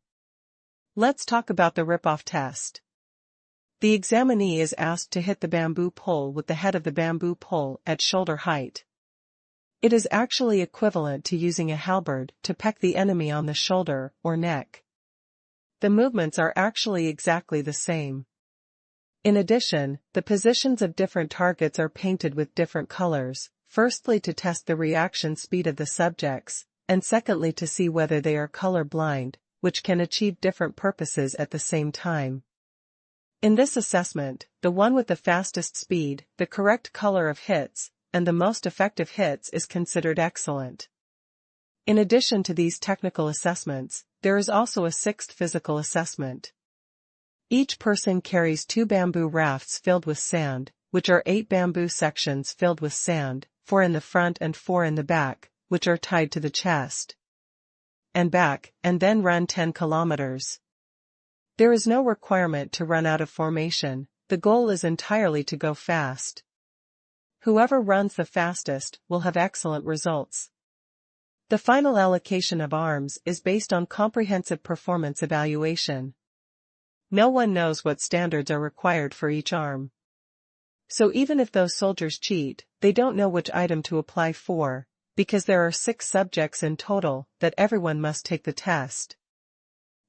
Let's talk about the rip-off test. The examinee is asked to hit the bamboo pole with the head of the bamboo pole at shoulder height. It is actually equivalent to using a halberd to peck the enemy on the shoulder or neck. The movements are actually exactly the same. In addition, the positions of different targets are painted with different colors, firstly to test the reaction speed of the subjects, and secondly to see whether they are color blind, which can achieve different purposes at the same time. In this assessment, the one with the fastest speed, the correct color of hits, and the most effective hits is considered excellent. In addition to these technical assessments, there is also a 6th physical assessment. Each person carries 2 bamboo rafts filled with sand, which are 8 bamboo sections filled with sand, 4 in the front and 4 in the back, which are tied to the chest and back, and then run 10 kilometers. There is no requirement to run out of formation, the goal is entirely to go fast. Whoever runs the fastest will have excellent results. The final allocation of arms is based on comprehensive performance evaluation. No one knows what standards are required for each arm. So even if those soldiers cheat, they don't know which item to apply for, because there are 6 subjects in total that everyone must take the test.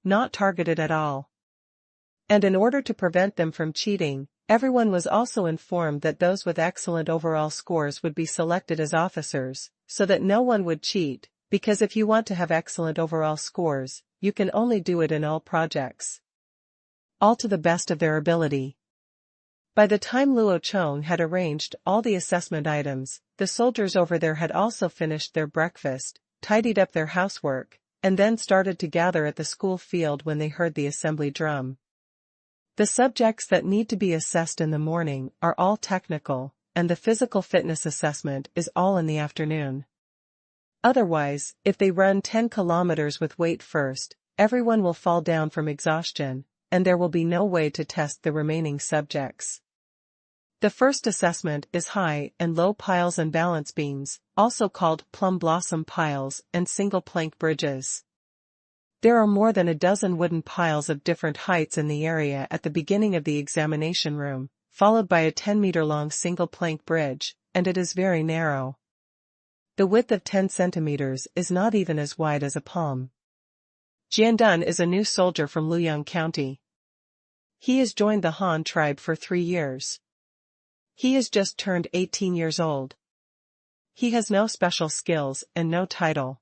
Not targeted at all. And in order to prevent them from cheating, everyone was also informed that those with excellent overall scores would be selected as officers, so that no one would cheat, because if you want to have excellent overall scores, you can only do it in all projects. All to the best of their ability. By the time Luo Chong had arranged all the assessment items, the soldiers over there had also finished their breakfast, tidied up their housework, and then started to gather at the school field when they heard the assembly drum. The subjects that need to be assessed in the morning are all technical, and the physical fitness assessment is all in the afternoon. Otherwise, if they run 10 kilometers with weight first, everyone will fall down from exhaustion, and there will be no way to test the remaining subjects. The first assessment is high and low piles and balance beams, also called plum blossom piles and single plank bridges. There are more than a dozen wooden piles of different heights in the area at the beginning of the examination room, followed by a 10-meter-long single-plank bridge, and it is very narrow. The width of 10 centimeters is not even as wide as a palm. Jiandun is a new soldier from Luoyang County. He has joined the Han tribe for 3 years. He has just turned 18 years old. He has no special skills and no title.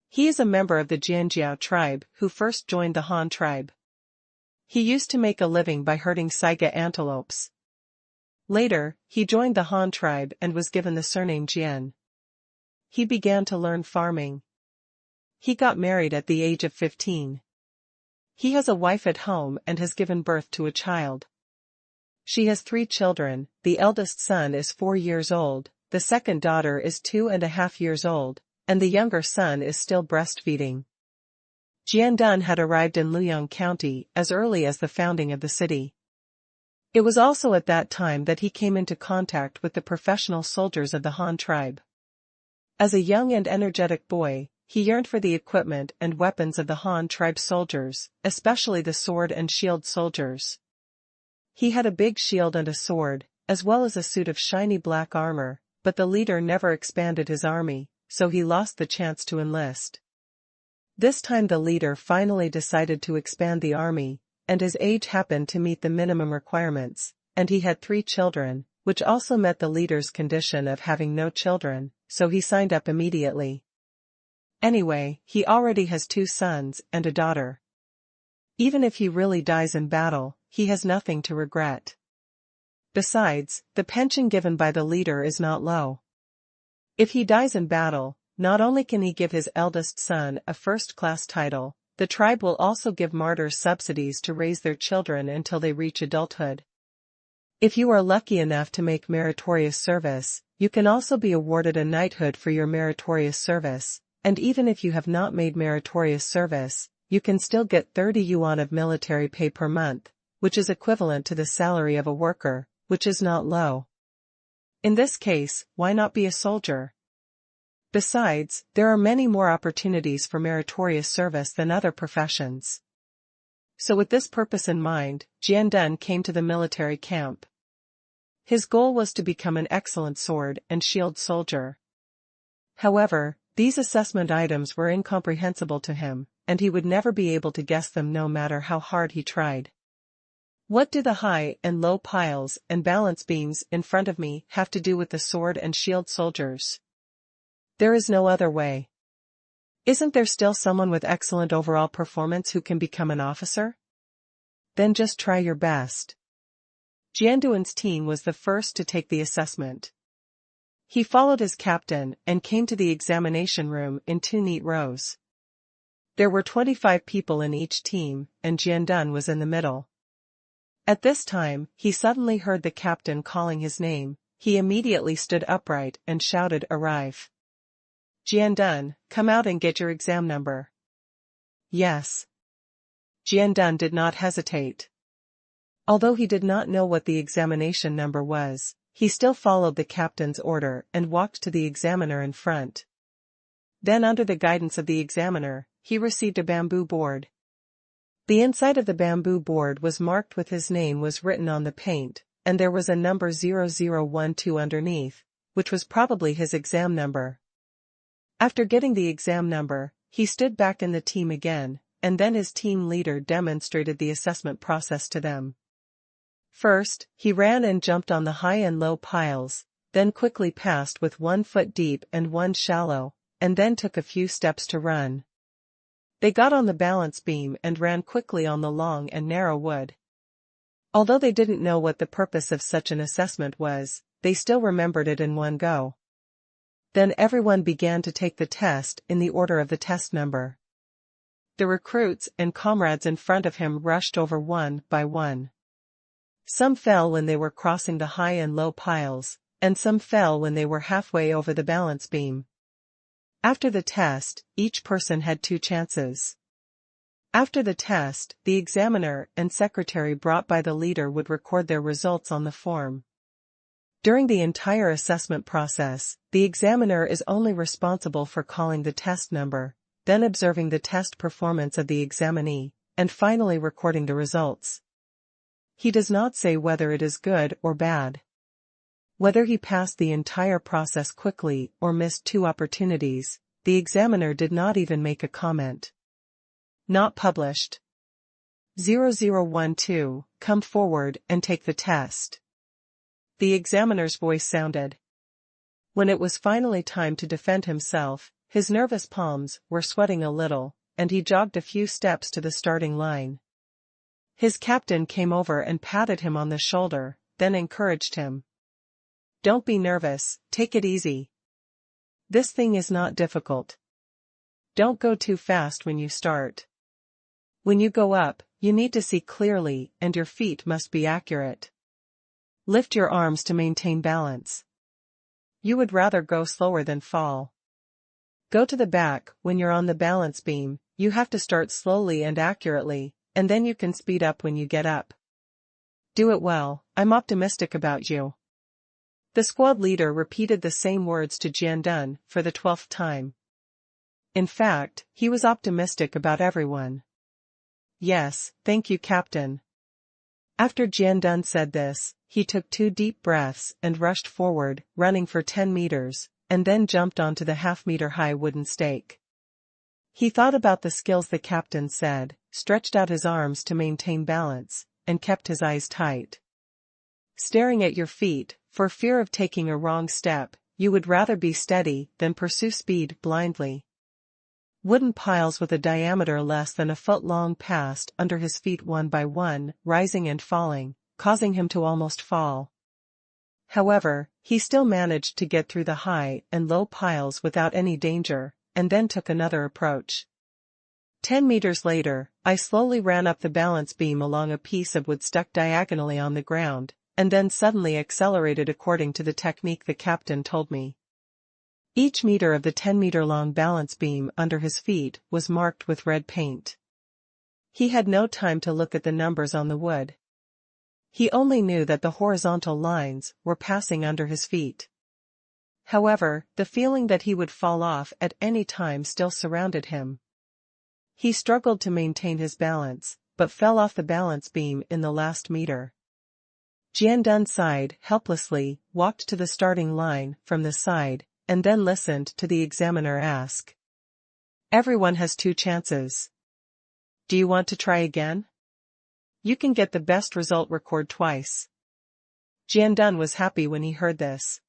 He is a member of the Jianjiao tribe who first joined the Han tribe. He used to make a living by herding saiga antelopes. Later, he joined the Han tribe and was given the surname Jian. He began to learn farming. He got married at the age of 15. He has a wife at home and has given birth to a child. She has 3 children, the eldest son is 4 years old, the second daughter is 2.5 years old, and the younger son is still breastfeeding. Jiandun had arrived in Luoyang County as early as the founding of the city. It was also at that time that he came into contact with the professional soldiers of the Han tribe. As a young and energetic boy, he yearned for the equipment and weapons of the Han tribe soldiers, especially the sword and shield soldiers. He had a big shield and a sword, as well as a suit of shiny black armor, but the leader never expanded his army, so he lost the chance to enlist. This time the leader finally decided to expand the army, and his age happened to meet the minimum requirements, and he had 3 children, which also met the leader's condition of having no children, so he signed up immediately. Anyway, he already has 2 sons and a daughter. Even if he really dies in battle, he has nothing to regret. Besides, the pension given by the leader is not low. If he dies in battle, not only can he give his eldest son a first-class title, the tribe will also give martyrs subsidies to raise their children until they reach adulthood. If you are lucky enough to make meritorious service, you can also be awarded a knighthood for your meritorious service, and even if you have not made meritorious service, you can still get 30 yuan of military pay per month, which is equivalent to the salary of a worker, which is not low. In this case, why not be a soldier? Besides, there are many more opportunities for meritorious service than other professions. So with this purpose in mind, Jiandun came to the military camp. His goal was to become an excellent sword and shield soldier. However, these assessment items were incomprehensible to him, and he would never be able to guess them no matter how hard he tried. What do the high and low piles and balance beams in front of me have to do with the sword and shield soldiers? There is no other way. Isn't there still someone with excellent overall performance who can become an officer? Then just try your best. Jiandun's team was the first to take the assessment. He followed his captain and came to the examination room in 2 neat rows. There were 25 people in each team, and Jiandun was in the middle. At this time, he suddenly heard the captain calling his name. He immediately stood upright and shouted, "Arrive! Jiandun, come out and get your exam number." Yes. Jiandun did not hesitate. Although he did not know what the examination number was, he still followed the captain's order and walked to the examiner in front. Then, under the guidance of the examiner, he received a bamboo board. The inside of the bamboo board was marked with his name was written on the paint, and there was a number 0012 underneath, which was probably his exam number. After getting the exam number, he stood back in the team again, and then his team leader demonstrated the assessment process to them. First, he ran and jumped on the high and low piles, then quickly passed with 1 foot deep and 1 shallow, and then took a few steps to run. They got on the balance beam and ran quickly on the long and narrow wood. Although they didn't know what the purpose of such an assessment was, they still remembered it in one go. Then everyone began to take the test in the order of the test number. The recruits and comrades in front of him rushed over one by one. Some fell when they were crossing the high and low piles, and some fell when they were halfway over the balance beam. After the test, each person had 2 chances. After the test, the examiner and secretary brought by the leader would record their results on the form. During the entire assessment process, the examiner is only responsible for calling the test number, then observing the test performance of the examinee, and finally recording the results. He does not say whether it is good or bad. Whether he passed the entire process quickly or missed 2 opportunities, the examiner did not even make a comment. Not published. 0012, come forward and take the test. The examiner's voice sounded. When it was finally time to defend himself, his nervous palms were sweating a little, and he jogged a few steps to the starting line. His captain came over and patted him on the shoulder, then encouraged him. "Don't be nervous, take it easy. This thing is not difficult. Don't go too fast when you start. When you go up, you need to see clearly and your feet must be accurate. Lift your arms to maintain balance. You would rather go slower than fall. Go to the back. When you're on the balance beam, you have to start slowly and accurately, and then you can speed up when you get up. Do it well. I'm optimistic about you. The squad leader repeated the same words to Jiandun for the 12th time. In fact, he was optimistic about everyone. Yes, thank you, Captain. After Jiandun said this, he took 2 deep breaths and rushed forward, running for 10 meters, and then jumped onto the half-meter-high wooden stake. He thought about the skills the captain said, stretched out his arms to maintain balance, and kept his eyes tight. Staring at your feet, for fear of taking a wrong step, you would rather be steady than pursue speed blindly. Wooden piles with a diameter less than a foot long passed under his feet one by one, rising and falling, causing him to almost fall. However, he still managed to get through the high and low piles without any danger, and then took another approach. 10 meters later, I slowly ran up the balance beam along a piece of wood stuck diagonally on the ground, and then suddenly accelerated according to the technique the captain told me. Each meter of the 10-meter-long balance beam under his feet was marked with red paint. He had no time to look at the numbers on the wood. He only knew that the horizontal lines were passing under his feet. However, the feeling that he would fall off at any time still surrounded him. He struggled to maintain his balance, but fell off the balance beam in the last meter. Jiandun sighed helplessly, walked to the starting line from the side, and then listened to the examiner ask. Everyone has 2 chances. Do you want to try again? You can get the best result record twice. Jiandun was happy when he heard this.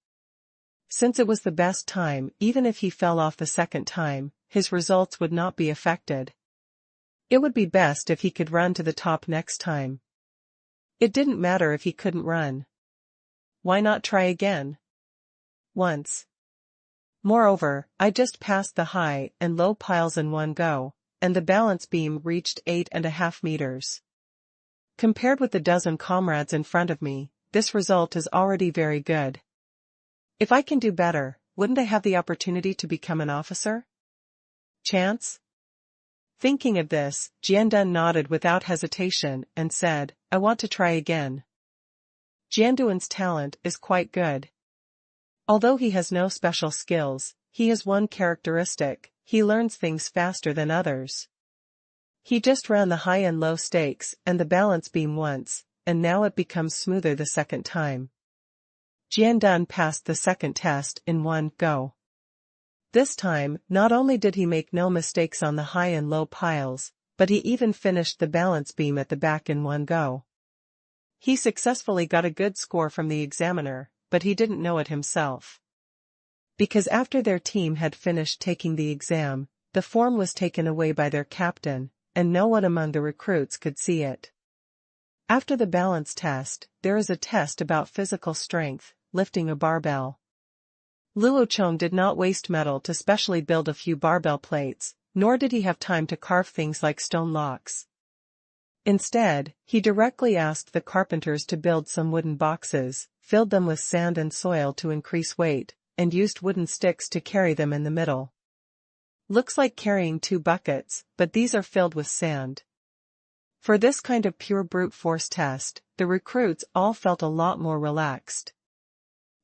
Since it was the best time, even if he fell off the second time, his results would not be affected. It would be best if he could run to the top next time. It didn't matter if he couldn't run. Why not try again? Once. Moreover, I just passed the high and low piles in one go, and the balance beam reached 8.5 meters. Compared with the dozen comrades in front of me, this result is already very good. If I can do better, wouldn't I have the opportunity to become an officer? Chance? Thinking of this, Jiandun nodded without hesitation and said, I want to try again. Jiandun's talent is quite good. Although he has no special skills, he has one characteristic: he learns things faster than others. He just ran the high and low stakes and the balance beam once, and now it becomes smoother the second time. Jiandun passed the second test in one go. This time, not only did he make no mistakes on the high and low piles, but he even finished the balance beam at the back in one go. He successfully got a good score from the examiner, but he didn't know it himself. Because after their team had finished taking the exam, the form was taken away by their captain, and no one among the recruits could see it. After the balance test, there is a test about physical strength, lifting a barbell. Luo Chong did not waste metal to specially build a few barbell plates, nor did he have time to carve things like stone locks. Instead, he directly asked the carpenters to build some wooden boxes, filled them with sand and soil to increase weight, and used wooden sticks to carry them in the middle. Looks like carrying 2 buckets, but these are filled with sand. For this kind of pure brute force test, the recruits all felt a lot more relaxed.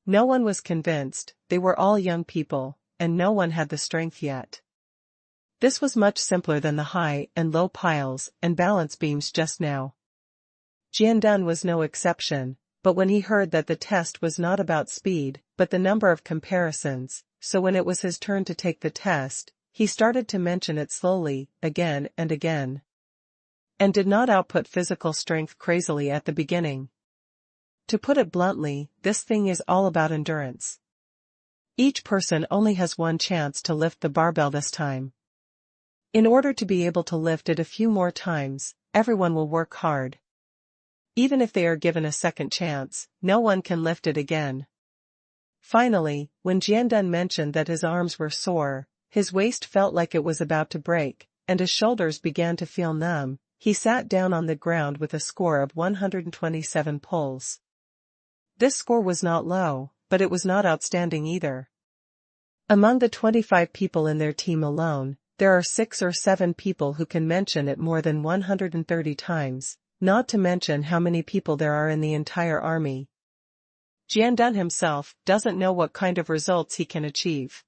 No one was convinced, they were all young people, and no one had the strength yet. This was much simpler than the high and low piles and balance beams just now. Jiandun was no exception, but when he heard that the test was not about speed, but the number of comparisons, so when it was his turn to take the test, he started to mention it slowly, again and again. And did not output physical strength crazily at the beginning. To put it bluntly, this thing is all about endurance. Each person only has one chance to lift the barbell this time. In order to be able to lift it a few more times, everyone will work hard. Even if they are given a second chance, no one can lift it again. Finally, when Jiandun mentioned that his arms were sore, his waist felt like it was about to break, and his shoulders began to feel numb, he sat down on the ground with a score of 127 pulls. This score was not low, but it was not outstanding either. Among the 25 people in their team alone, there are 6 or 7 people who can mention it more than 130 times, not to mention how many people there are in the entire army. Jiandun himself doesn't know what kind of results he can achieve.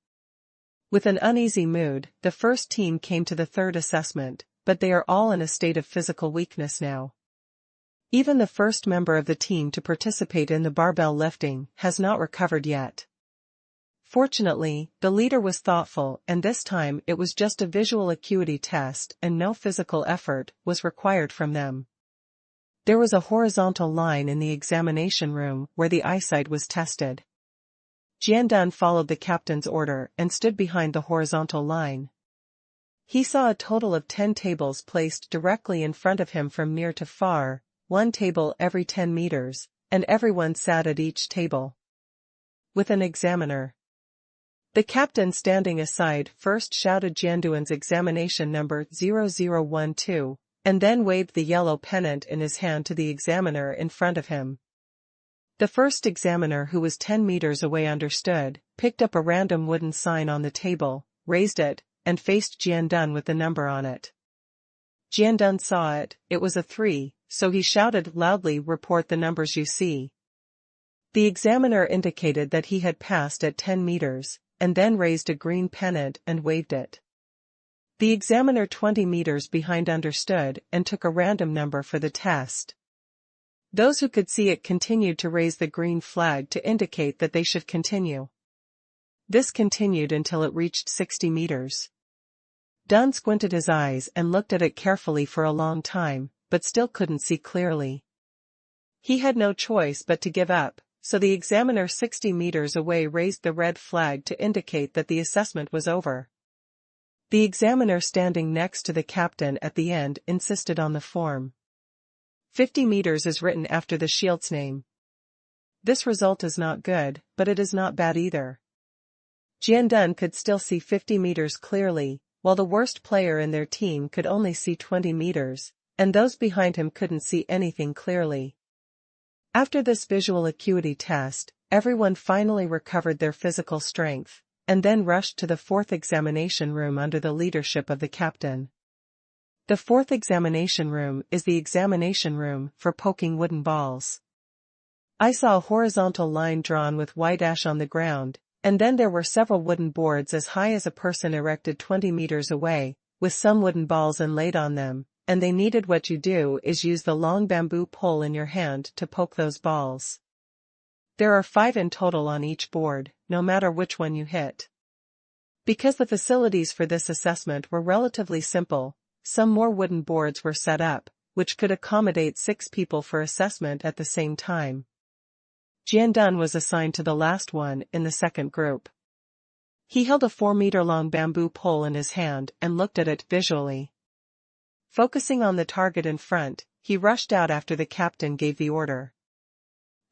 With an uneasy mood, the first team came to the third assessment, but they are all in a state of physical weakness now. Even the first member of the team to participate in the barbell lifting has not recovered yet. Fortunately, the leader was thoughtful, and this time it was just a visual acuity test and no physical effort was required from them. There was a horizontal line in the examination room where the eyesight was tested. Jiandun followed the captain's order and stood behind the horizontal line. He saw a total of 10 tables placed directly in front of him from near to far, 1 table every 10 meters, and everyone sat at each table. With an examiner. The captain standing aside first shouted Jiandun's examination number 0012, and then waved the yellow pennant in his hand to the examiner in front of him. The first examiner, who was 10 meters away, understood, picked up a random wooden sign on the table, raised it, and faced Jiandun with the number on it. Jiandun saw it, it was a 3, so he shouted loudly, "Report the numbers you see." The examiner indicated that he had passed at 10 meters, and then raised a green pennant and waved it. The examiner 20 meters behind understood and took a random number for the test. Those who could see it continued to raise the green flag to indicate that they should continue. This continued until it reached 60 meters. Dun squinted his eyes and looked at it carefully for a long time, but still couldn't see clearly. He had no choice but to give up, so the examiner 60 meters away raised the red flag to indicate that the assessment was over. The examiner standing next to the captain at the end insisted on the form. 50 meters is written after the shield's name. This result is not good, but it is not bad either. Jiandun could still see 50 meters clearly, while the worst player in their team could only see 20 meters, and those behind him couldn't see anything clearly. After this visual acuity test, everyone finally recovered their physical strength, and then rushed to the fourth examination room under the leadership of the captain. The fourth examination room is the examination room for poking wooden balls. I saw a horizontal line drawn with white ash on the ground, and then there were several wooden boards as high as a person erected 20 meters away, with some wooden balls inlaid on them, and they needed what you do is use the long bamboo pole in your hand to poke those balls. There are 5 in total on each board, no matter which one you hit. Because the facilities for this assessment were relatively simple, some more wooden boards were set up, which could accommodate 6 people for assessment at the same time. Jiandun was assigned to the last one in the second group. He held a 4-meter-long bamboo pole in his hand and looked at it visually. Focusing on the target in front, he rushed out after the captain gave the order.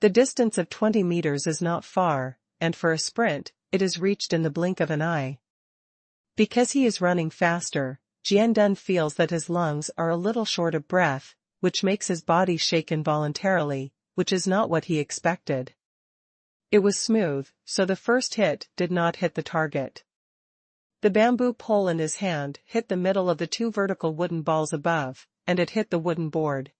The distance of 20 meters is not far, and for a sprint, it is reached in the blink of an eye. Because he is running faster, Jiandun feels that his lungs are a little short of breath, which makes his body shake involuntarily, which is not what he expected. It was smooth, so the first hit did not hit the target. The bamboo pole in his hand hit the middle of the 2 vertical wooden balls above, and it hit the wooden board.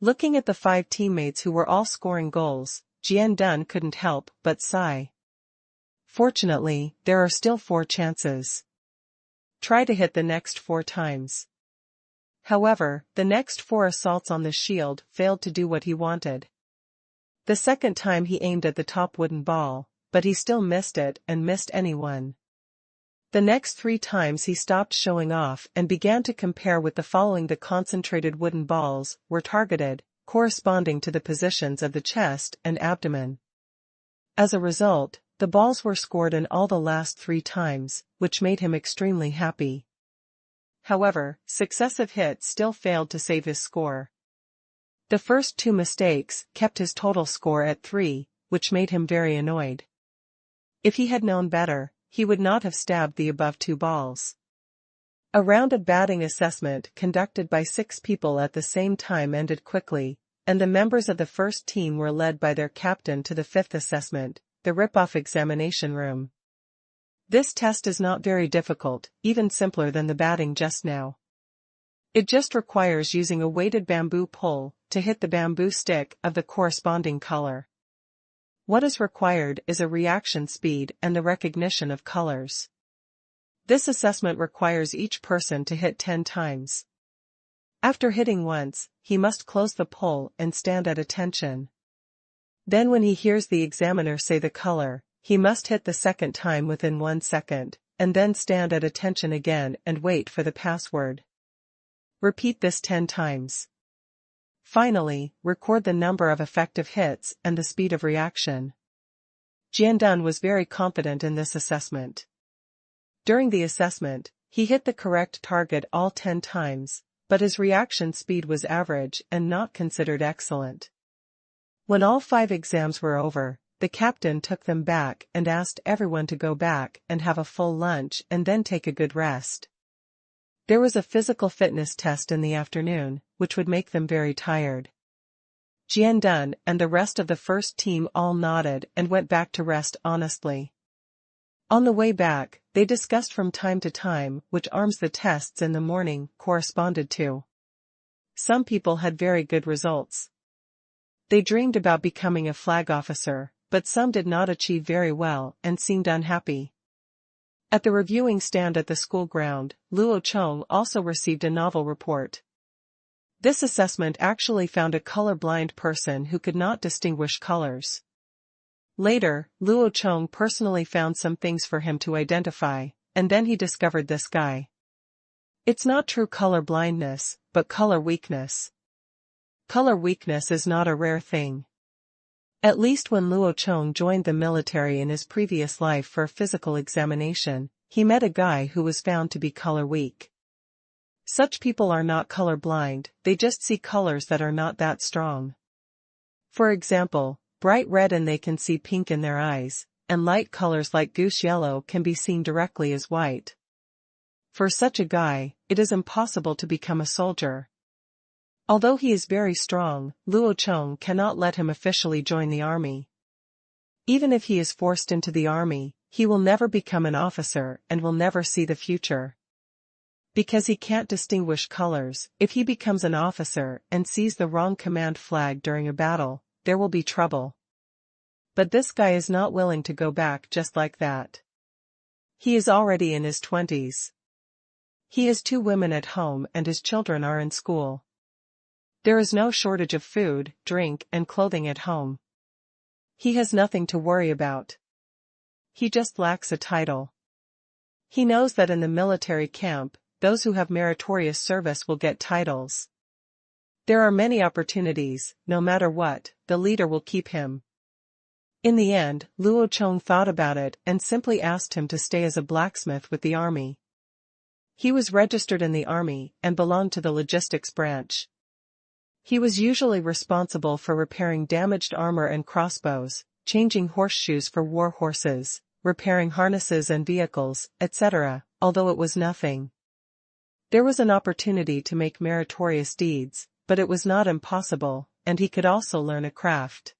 Looking at the 5 teammates who were all scoring goals, Jiandun couldn't help but sigh. Fortunately, there are still 4 chances. Try to hit the next 4 times. However, the next 4 assaults on the shield failed to do what he wanted. The second time he aimed at the top wooden ball, but he still missed it and missed anyone. The next 3 times he stopped showing off and began to compare with the following. The concentrated wooden balls were targeted, corresponding to the positions of the chest and abdomen. As a result, the balls were scored in all the last 3 times, which made him extremely happy. However, successive hits still failed to save his score. The first 2 mistakes kept his total score at 3, which made him very annoyed. If he had known better, he would not have stabbed the above 2 balls. A round of batting assessment conducted by 6 people at the same time ended quickly, and the members of the first team were led by their captain to the 5th assessment, the rip-off examination room. This test is not very difficult, even simpler than the batting just now. It just requires using a weighted bamboo pole to hit the bamboo stick of the corresponding color. What is required is a reaction speed and the recognition of colors. This assessment requires each person to hit 10 times. After hitting once, he must close the pole and stand at attention. Then when he hears the examiner say the color, he must hit the second time within 1 second, and then stand at attention again and wait for the password. Repeat this 10 times. Finally, record the number of effective hits and the speed of reaction. Jiandun was very confident in this assessment. During the assessment, he hit the correct target all 10 times, but his reaction speed was average and not considered excellent. When all 5 exams were over, the captain took them back and asked everyone to go back and have a full lunch and then take a good rest. There was a physical fitness test in the afternoon, which would make them very tired. Jiandun and the rest of the first team all nodded and went back to rest honestly. On the way back, they discussed from time to time which arms the tests in the morning corresponded to. Some people had very good results. They dreamed about becoming a flag officer, but some did not achieve very well and seemed unhappy. At the reviewing stand at the school ground, Luo Chong also received a novel report. This assessment actually found a color-blind person who could not distinguish colors. Later, Luo Chong personally found some things for him to identify, and then he discovered this guy. It's not true color blindness, but color weakness. Color weakness is not a rare thing. At least when Luo Chong joined the military in his previous life for a physical examination, he met a guy who was found to be color weak. Such people are not color blind, they just see colors that are not that strong. For example, bright red and they can see pink in their eyes, and light colors like goose yellow can be seen directly as white. For such a guy, it is impossible to become a soldier. Although he is very strong, Luo Chong cannot let him officially join the army. Even if he is forced into the army, he will never become an officer and will never see the future. Because he can't distinguish colors, if he becomes an officer and sees the wrong command flag during a battle, there will be trouble. But this guy is not willing to go back just like that. He is already in his 20s. He has 2 women at home and his children are in school. There is no shortage of food, drink, and clothing at home. He has nothing to worry about. He just lacks a title. He knows that in the military camp, those who have meritorious service will get titles. There are many opportunities, no matter what, the leader will keep him. In the end, Luo Chong thought about it and simply asked him to stay as a blacksmith with the army. He was registered in the army and belonged to the logistics branch. He was usually responsible for repairing damaged armor and crossbows, changing horseshoes for war horses, repairing harnesses and vehicles, etc., although it was nothing. There was an opportunity to make meritorious deeds, but it was not impossible, and he could also learn a craft.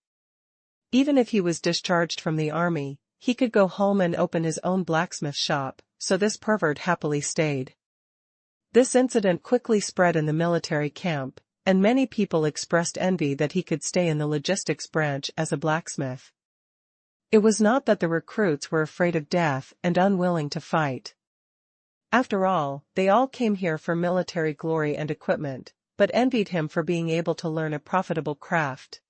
Even if he was discharged from the army, he could go home and open his own blacksmith shop, so this pervert happily stayed. This incident quickly spread in the military camp, and many people expressed envy that he could stay in the logistics branch as a blacksmith. It was not that the recruits were afraid of death and unwilling to fight. After all, they all came here for military glory and equipment, but envied him for being able to learn a profitable craft.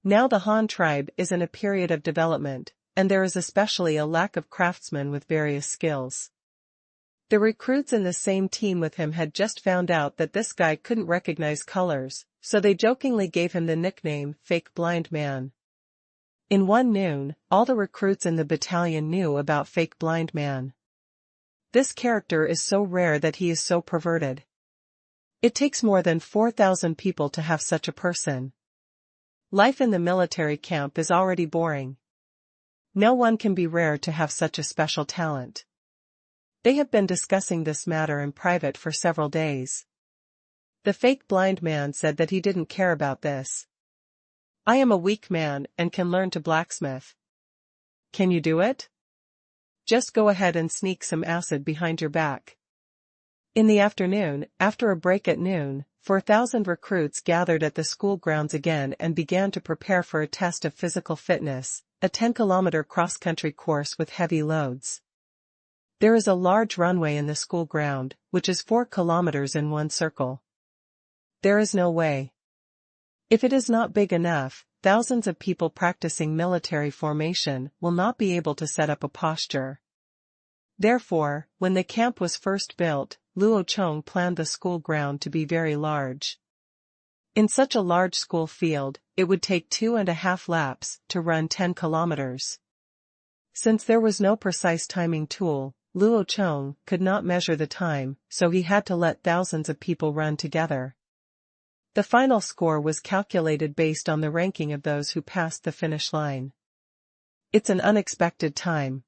Now the Han tribe is in a period of development, and there is especially a lack of craftsmen with various skills. The recruits in the same team with him had just found out that this guy couldn't recognize colors, so they jokingly gave him the nickname Fake Blind Man. In one noon, all the recruits in the battalion knew about Fake Blind Man. This character is so rare that he is so perverted. It takes more than 4,000 people to have such a person. Life in the military camp is already boring. No one can be rare to have such a special talent. They have been discussing this matter in private for several days. The fake blind man said that he didn't care about this. I am a weak man and can learn to blacksmith. Can you do it? Just go ahead and sneak some acid behind your back. In the afternoon, after a break at noon, 4,000 recruits gathered at the school grounds again and began to prepare for a test of physical fitness, a 10-kilometer cross-country course with heavy loads. There is a large runway in the school ground, which is 4 kilometers in one circle. There is no way. If it is not big enough, thousands of people practicing military formation will not be able to set up a posture. Therefore, when the camp was first built, Luo Chong planned the school ground to be very large. In such a large school field, it would take 2.5 laps to run 10 kilometers. Since there was no precise timing tool, Luo Chong could not measure the time, so he had to let thousands of people run together. The final score was calculated based on the ranking of those who passed the finish line. It's an unexpected time.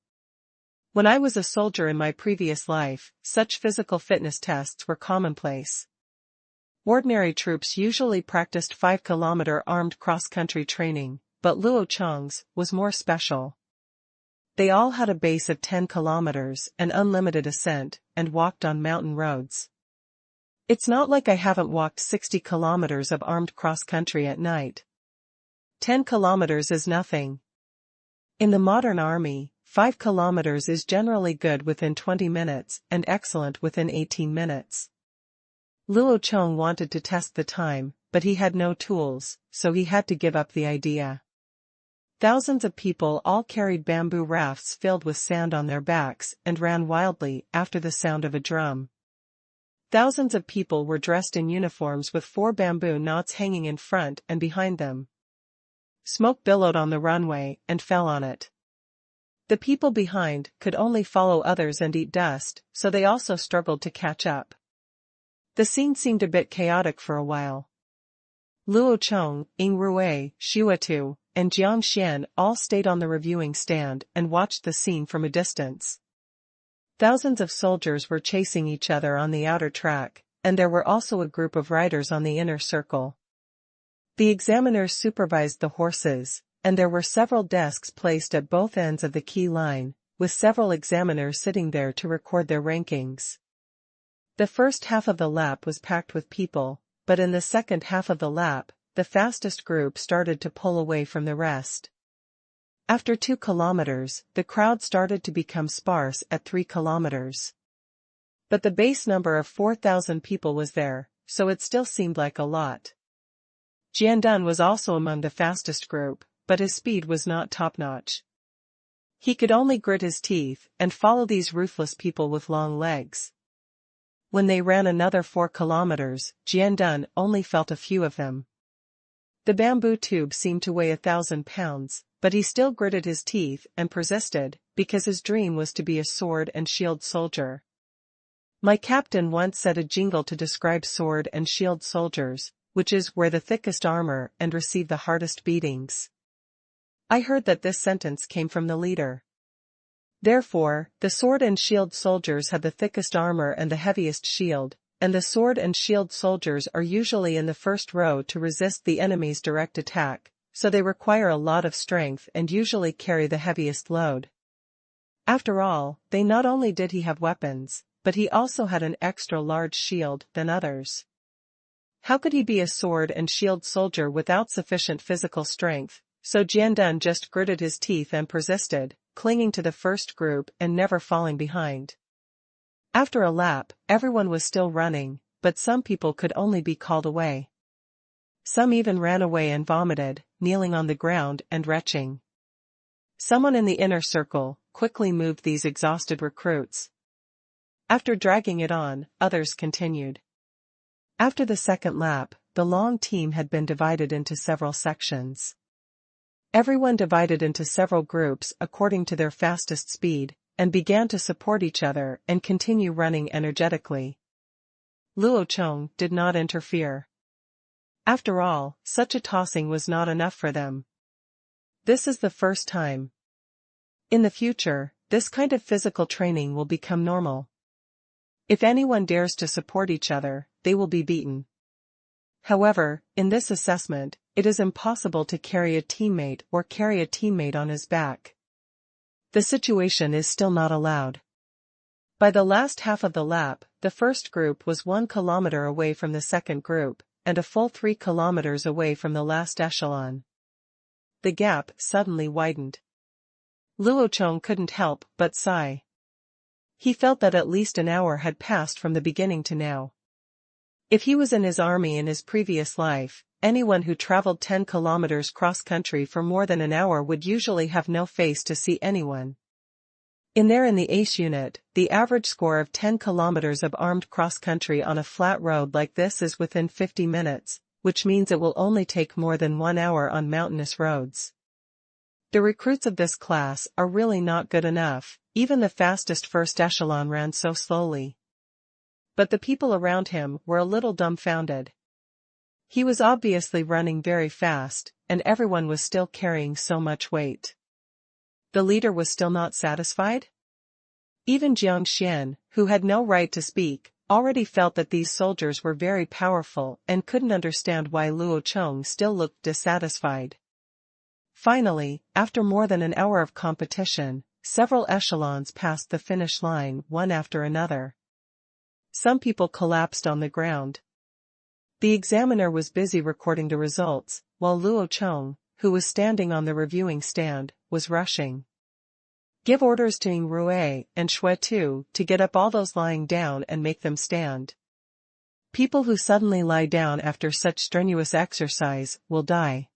When I was a soldier in my previous life, such physical fitness tests were commonplace. Ordinary troops usually practiced 5-kilometer armed cross-country training, but Luo Chong's was more special. They all had a base of 10 kilometers and unlimited ascent, and walked on mountain roads. It's not like I haven't walked 60 kilometers of armed cross-country at night. 10 kilometers is nothing. In the modern army, 5 kilometers is generally good within 20 minutes and excellent within 18 minutes. Luo Chong wanted to test the time, but he had no tools, so he had to give up the idea. Thousands of people all carried bamboo rafts filled with sand on their backs and ran wildly after the sound of a drum. Thousands of people were dressed in uniforms with 4 bamboo knots hanging in front and behind them. Smoke billowed on the runway and fell on it. The people behind could only follow others and eat dust, so they also struggled to catch up. The scene seemed a bit chaotic for a while. Luo Chong, Ying Rui, Shuatu, and Jiang Xian all stayed on the reviewing stand and watched the scene from a distance. Thousands of soldiers were chasing each other on the outer track, and there were also a group of riders on the inner circle. The examiners supervised the horses, and there were several desks placed at both ends of the key line, with several examiners sitting there to record their rankings. The first half of the lap was packed with people, but in the second half of the lap, the fastest group started to pull away from the rest. After 2 kilometers, the crowd started to become sparse at 3 kilometers. But the base number of 4,000 people was there, so it still seemed like a lot. Jiandun was also among the fastest group, but his speed was not top-notch. He could only grit his teeth and follow these ruthless people with long legs. When they ran another 4 kilometers, Jiandun only felt a few of them. The bamboo tube seemed to weigh 1,000 pounds, but he still gritted his teeth and persisted, because his dream was to be a sword and shield soldier. My captain once said a jingle to describe sword and shield soldiers, which is wear the thickest armor and receive the hardest beatings. I heard that this sentence came from the leader. Therefore, the sword and shield soldiers have the thickest armor and the heaviest shield, and the sword and shield soldiers are usually in the first row to resist the enemy's direct attack, so they require a lot of strength and usually carry the heaviest load. After all, they not only did he have weapons, but he also had an extra large shield than others. How could he be a sword and shield soldier without sufficient physical strength? So Jiandun just gritted his teeth and persisted, clinging to the first group and never falling behind. After a lap, everyone was still running, but some people could only be called away. Some even ran away and vomited, kneeling on the ground and retching. Someone in the inner circle quickly moved these exhausted recruits. After dragging it on, others continued. After the second lap, the long team had been divided into several sections. Everyone divided into several groups according to their fastest speed, and began to support each other and continue running energetically. Luo Chong did not interfere. After all, such a tossing was not enough for them. This is the first time. In the future, this kind of physical training will become normal. If anyone dares to support each other, they will be beaten. However, in this assessment, it is impossible to carry a teammate or carry a teammate on his back. The situation is still not allowed. By the last half of the lap, the first group was 1 kilometer away from the second group, and a full 3 kilometers away from the last echelon. The gap suddenly widened. Luo Chong couldn't help but sigh. He felt that at least an hour had passed from the beginning to now. If he was in his army in his previous life, anyone who traveled 10 kilometers cross-country for more than an hour would usually have no face to see anyone. In the ACE unit, the average score of 10 kilometers of armed cross-country on a flat road like this is within 50 minutes, which means it will only take more than 1 hour on mountainous roads. The recruits of this class are really not good enough, even the fastest first echelon ran so slowly. But the people around him were a little dumbfounded. He was obviously running very fast, and everyone was still carrying so much weight. The leader was still not satisfied? Even Jiang Xian, who had no right to speak, already felt that these soldiers were very powerful and couldn't understand why Luo Chong still looked dissatisfied. Finally, after more than an hour of competition, several echelons passed the finish line one after another. Some people collapsed on the ground. The examiner was busy recording the results, while Luo Chong, who was standing on the reviewing stand, was rushing. Give orders to Ying Rui and Shui Tu to get up all those lying down and make them stand. People who suddenly lie down after such strenuous exercise will die.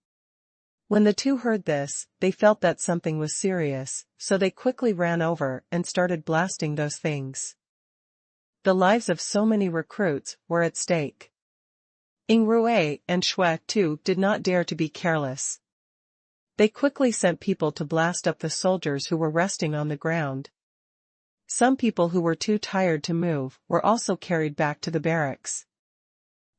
When the two heard this, they felt that something was serious, so they quickly ran over and started blasting those things. The lives of so many recruits were at stake. Ying Rui and Shui Tu did not dare to be careless. They quickly sent people to blast up the soldiers who were resting on the ground. Some people who were too tired to move were also carried back to the barracks.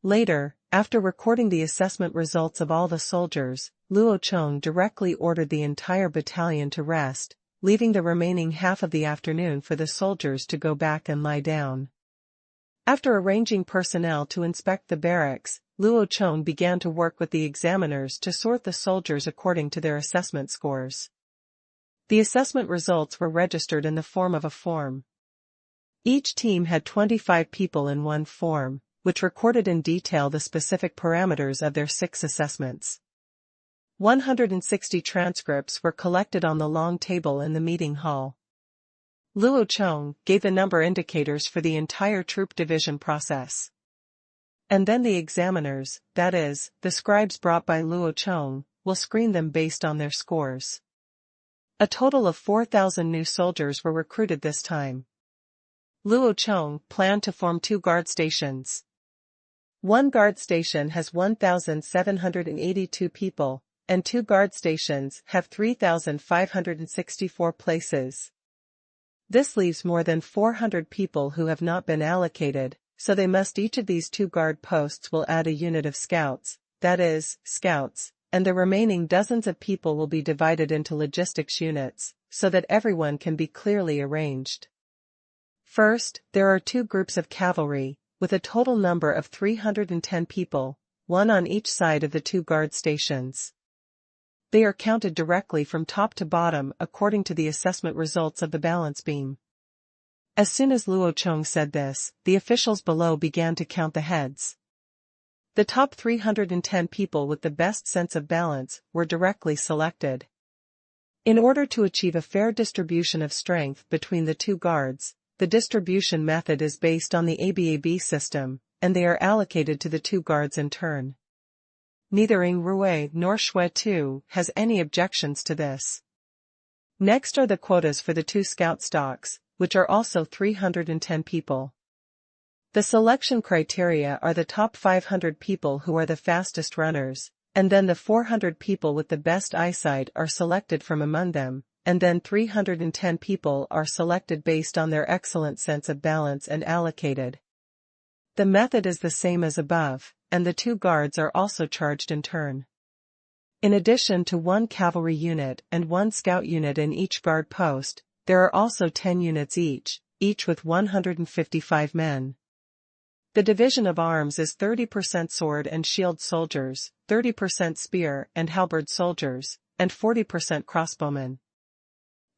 Later, after recording the assessment results of all the soldiers, Luo Chong directly ordered the entire battalion to rest, leaving the remaining half of the afternoon for the soldiers to go back and lie down. After arranging personnel to inspect the barracks, Luo Chong began to work with the examiners to sort the soldiers according to their assessment scores. The assessment results were registered in the form of a form. Each team had 25 people in one form, which recorded in detail the specific parameters of their 6 assessments. 160 transcripts were collected on the long table in the meeting hall. Luo Chong gave the number indicators for the entire troop division process. And then the examiners, that is, the scribes brought by Luo Chong, will screen them based on their scores. A total of 4,000 new soldiers were recruited this time. Luo Chong planned to form 2 guard stations. One guard station has 1,782 people, and 2 guard stations have 3,564 places. This leaves more than 400 people who have not been allocated, so each of these 2 guard posts will add a unit of scouts, that is, scouts, and the remaining dozens of people will be divided into logistics units, so that everyone can be clearly arranged. First, there are 2 groups of cavalry, with a total number of 310 people, one on each side of the 2 guard stations. They are counted directly from top to bottom according to the assessment results of the balance beam. As soon as Luo Chong said this, the officials below began to count the heads. The top 310 people with the best sense of balance were directly selected. In order to achieve a fair distribution of strength between the 2 guards, the distribution method is based on the ABAB system, and they are allocated to the 2 guards in turn. Neither Ying Rui nor Shui Tu has any objections to this. Next are the quotas for the 2 scout stocks, which are also 310 people. The selection criteria are the top 500 people who are the fastest runners, and then the 400 people with the best eyesight are selected from among them, and then 310 people are selected based on their excellent sense of balance and allocated. The method is the same as above, and the 2 guards are also charged in turn. In addition to 1 cavalry unit and 1 scout unit in each guard post, there are also 10 units each with 155 men. The division of arms is 30% sword and shield soldiers, 30% spear and halberd soldiers, and 40% crossbowmen.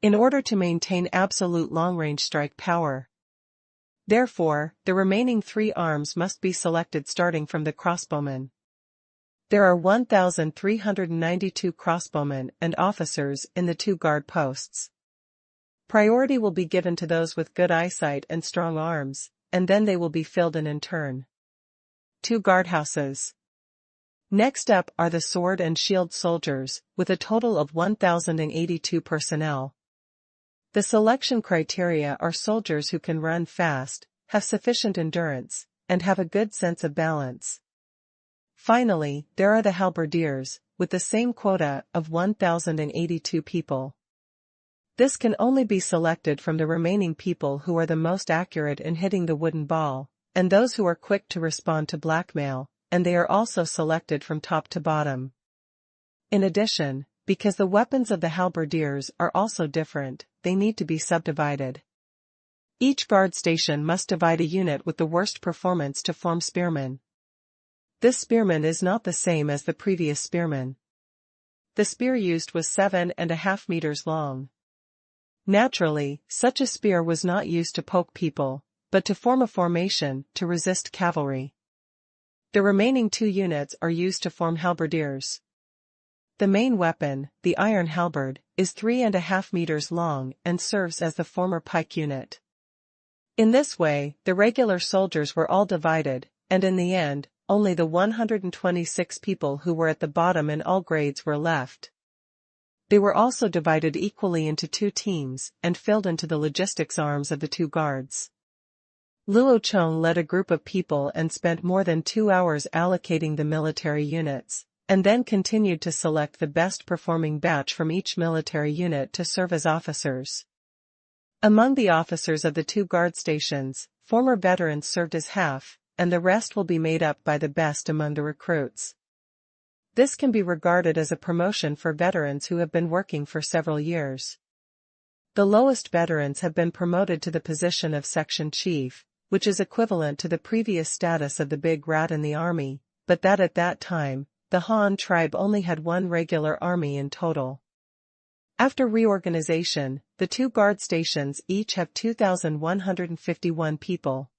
in order to maintain absolute long-range strike power. Therefore, the remaining 3 arms must be selected starting from the crossbowmen. There are 1,392 crossbowmen and officers in the 2 guard posts. Priority will be given to those with good eyesight and strong arms, and then they will be filled in turn. 2 guardhouses. Next up are the sword and shield soldiers, with a total of 1,082 personnel. The selection criteria are soldiers who can run fast, have sufficient endurance, and have a good sense of balance. Finally, there are the halberdiers, with the same quota of 1,082 people. This can only be selected from the remaining people who are the most accurate in hitting the wooden ball, and those who are quick to respond to blackmail, and they are also selected from top to bottom. In addition, because the weapons of the halberdiers are also different, they need to be subdivided. Each guard station must divide a unit with the worst performance to form spearmen. This spearman is not the same as the previous spearman. The spear used was 7.5 meters long. Naturally, such a spear was not used to poke people, but to form a formation to resist cavalry. The remaining 2 units are used to form halberdiers. The main weapon, the iron halberd, is 3.5 meters long and serves as the former pike unit. In this way, the regular soldiers were all divided, and in the end, only the 126 people who were at the bottom in all grades were left. They were also divided equally into 2 teams and filled into the logistics arms of the 2 guards. Luo Chong led a group of people and spent more than 2 hours allocating the military units, and then continued to select the best performing batch from each military unit to serve as officers. Among the officers of the 2 guard stations, former veterans served as half, and the rest will be made up by the best among the recruits. This can be regarded as a promotion for veterans who have been working for several years. The lowest veterans have been promoted to the position of section chief, which is equivalent to the previous status of the big rat in the army, but that at that time, the Han tribe only had 1 regular army in total. After reorganization, the 2 guard stations each have 2,151 people.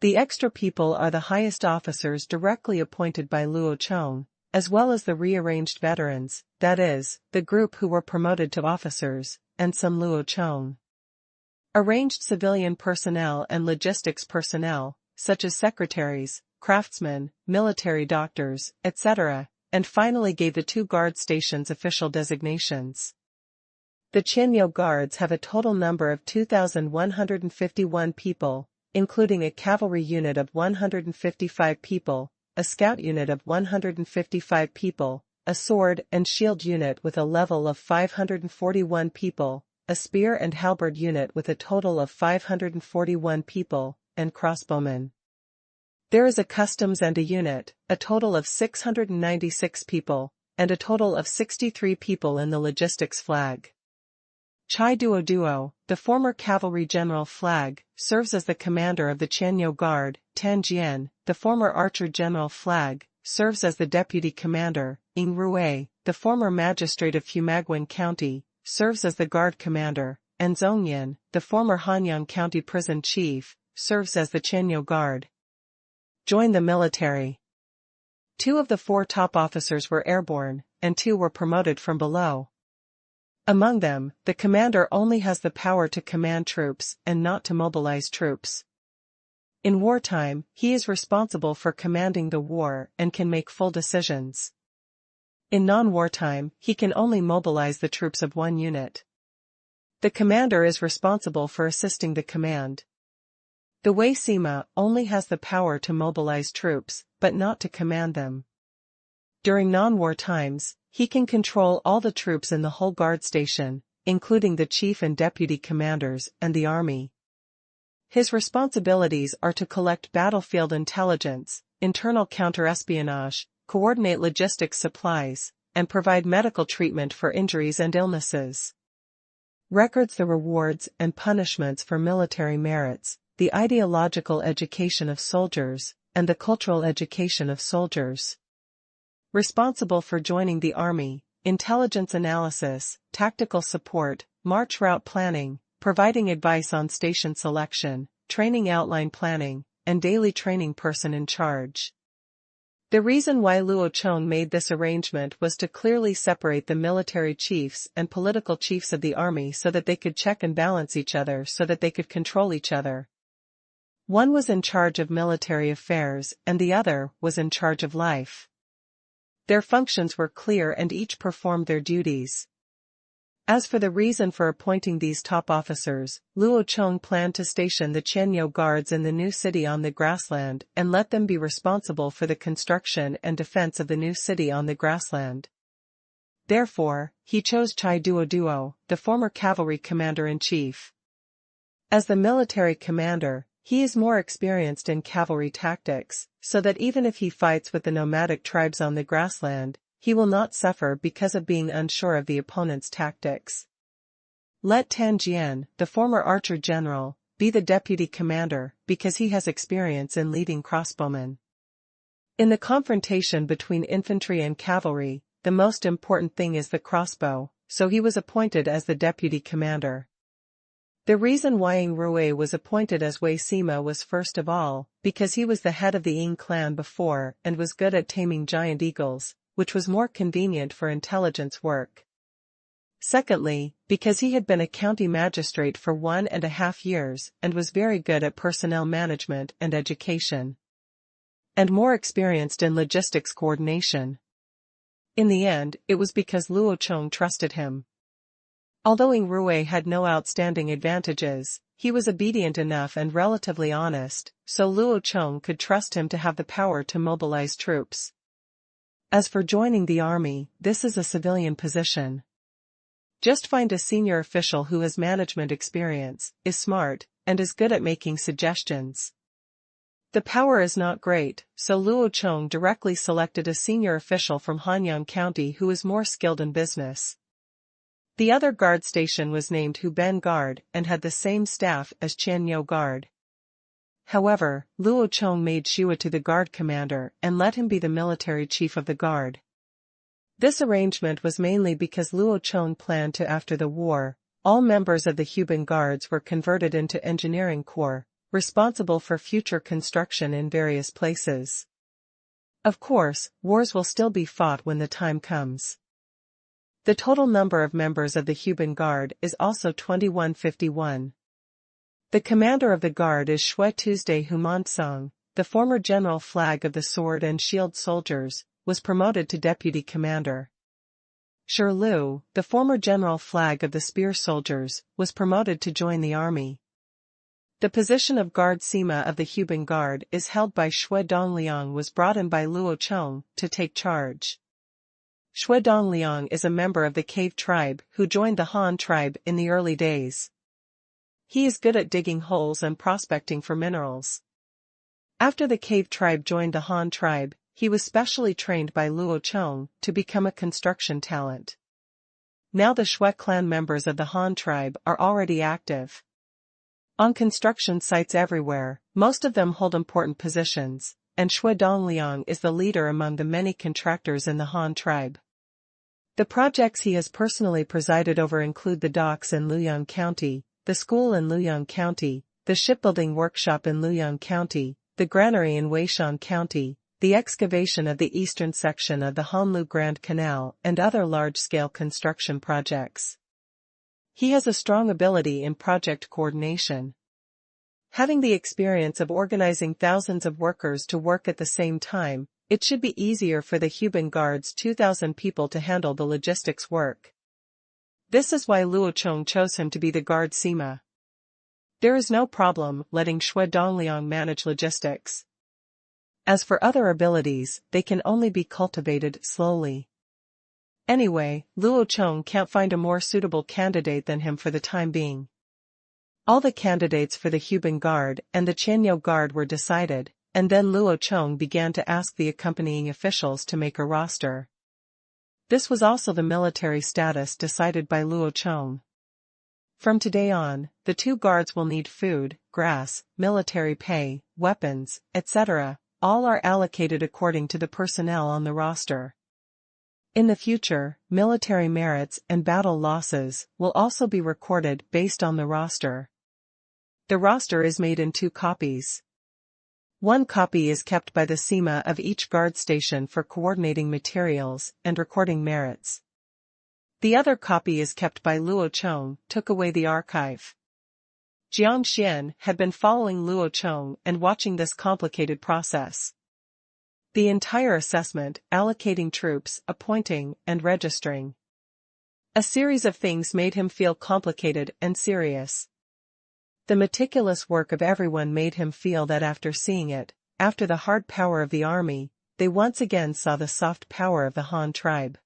The extra people are the highest officers directly appointed by Luo Chong, as well as the rearranged veterans, that is, the group who were promoted to officers, and some Luo Chong. Arranged civilian personnel and logistics personnel, such as secretaries, craftsmen, military doctors, etc., and finally gave the 2 guard stations official designations. The Qingshu guards have a total number of 2,151 people, including a cavalry unit of 155 people, a scout unit of 155 people, a sword and shield unit with a level of 541 people, a spear and halberd unit with a total of 541 people, and crossbowmen. There is a customs and a unit, a total of 696 people, and a total of 63 people in the logistics flag. Chai Duo, the former cavalry general flag, serves as the commander of the Qingshu Guard. Tan Jian, the former archer general flag, serves as the deputy commander. Ying Rui, the former magistrate of Humaguan County, serves as the guard commander, and Zhongyan, the former Hanyang County prison chief, serves as the Qingshu Guard. Join the military. 2 of the 4 top officers were airborne, and 2 were promoted from below. Among them, the commander only has the power to command troops and not to mobilize troops. In wartime, he is responsible for commanding the war and can make full decisions. In non-wartime, he can only mobilize the troops of 1 unit. The commander is responsible for assisting the command. The Wei Sima only has the power to mobilize troops, but not to command them. During non-war times, he can control all the troops in the whole guard station, including the chief and deputy commanders and the army. His responsibilities are to collect battlefield intelligence, internal counter-espionage, coordinate logistics supplies, and provide medical treatment for injuries and illnesses. Records the rewards and punishments for military merits, the ideological education of soldiers, and the cultural education of soldiers. Responsible for joining the army, intelligence analysis, tactical support, march route planning, providing advice on station selection, training outline planning, and daily training person in charge. The reason why Luo Chong made this arrangement was to clearly separate the military chiefs and political chiefs of the army so that they could check and balance each other so that they could control each other. One was in charge of military affairs and the other was in charge of life. Their functions were clear and each performed their duties. As for the reason for appointing these top officers, Luo Chong planned to station the Qingshu guards in the new city on the grassland and let them be responsible for the construction and defense of the new city on the grassland. Therefore, he chose Chai Duo, the former cavalry commander-in-chief. As the military commander, he is more experienced in cavalry tactics, so that even if he fights with the nomadic tribes on the grassland, he will not suffer because of being unsure of the opponent's tactics. Let Tan Jian, the former archer general, be the deputy commander because he has experience in leading crossbowmen. In the confrontation between infantry and cavalry, the most important thing is the crossbow, so he was appointed as the deputy commander. The reason why Ng Rui was appointed as Wei Sima was first of all, because he was the head of the Ng clan before and was good at taming giant eagles, which was more convenient for intelligence work. Secondly, because he had been a county magistrate for 1.5 years and was very good at personnel management and education. And more experienced in logistics coordination. In the end, it was because Luo Chong trusted him. Although Ng Rui had no outstanding advantages, he was obedient enough and relatively honest, so Luo Chong could trust him to have the power to mobilize troops. As for joining the army, this is a civilian position. Just find a senior official who has management experience, is smart, and is good at making suggestions. The power is not great, so Luo Chong directly selected a senior official from Hanyang County who is more skilled in business. The other guard station was named Huben Guard and had the same staff as Qingshu Guard. However, Luo Chong made Shua to the guard commander and let him be the military chief of the guard. This arrangement was mainly because Luo Chong planned to after the war, all members of the Huben Guards were converted into engineering corps, responsible for future construction in various places. Of course, wars will still be fought when the time comes. The total number of members of the Huben Guard is also 2151. The commander of the guard is Shui Tuesday Humansong, the former general flag of the sword and shield soldiers, was promoted to deputy commander. Shi Lu, the former general flag of the spear soldiers, was promoted to join the army. The position of guard Sima of the Huben Guard is held by Shui Dongliang was brought in by Luo Chong to take charge. Shui Dongliang is a member of the Cave tribe who joined the Han tribe in the early days. He is good at digging holes and prospecting for minerals. After the Cave tribe joined the Han tribe, he was specially trained by Luo Chong to become a construction talent. Now the Shui clan members of the Han tribe are already active. On construction sites everywhere, most of them hold important positions, and Shui Dongliang is the leader among the many contractors in the Han tribe. The projects he has personally presided over include the docks in Luoyang County, the school in Luoyang County, the shipbuilding workshop in Luoyang County, the granary in Weishan County, the excavation of the eastern section of the Hanlu Grand Canal and other large-scale construction projects. He has a strong ability in project coordination. Having the experience of organizing thousands of workers to work at the same time, it should be easier for the Huben Guard's 2,000 people to handle the logistics work. This is why Luo Chong chose him to be the guard Sima. There is no problem letting Shui Dongliang manage logistics. As for other abilities, they can only be cultivated slowly. Anyway, Luo Chong can't find a more suitable candidate than him for the time being. All the candidates for the Huben Guard and the Qingshu Guard were decided, and then Luo Chong began to ask the accompanying officials to make a roster. This was also the military status decided by Luo Chong. From today on, the two guards will need food, grass, military pay, weapons, etc. All are allocated according to the personnel on the roster. In the future, military merits and battle losses will also be recorded based on the roster. The roster is made in 2 copies. One copy is kept by the Sima of each guard station for coordinating materials and recording merits. The other copy is kept by Luo Chong, took away the archive. Jiang Xian had been following Luo Chong and watching this complicated process. The entire assessment, allocating troops, appointing, and registering. A series of things made him feel complicated and serious. The meticulous work of everyone made him feel that after seeing it, after the hard power of the army, they once again saw the soft power of the Han tribe.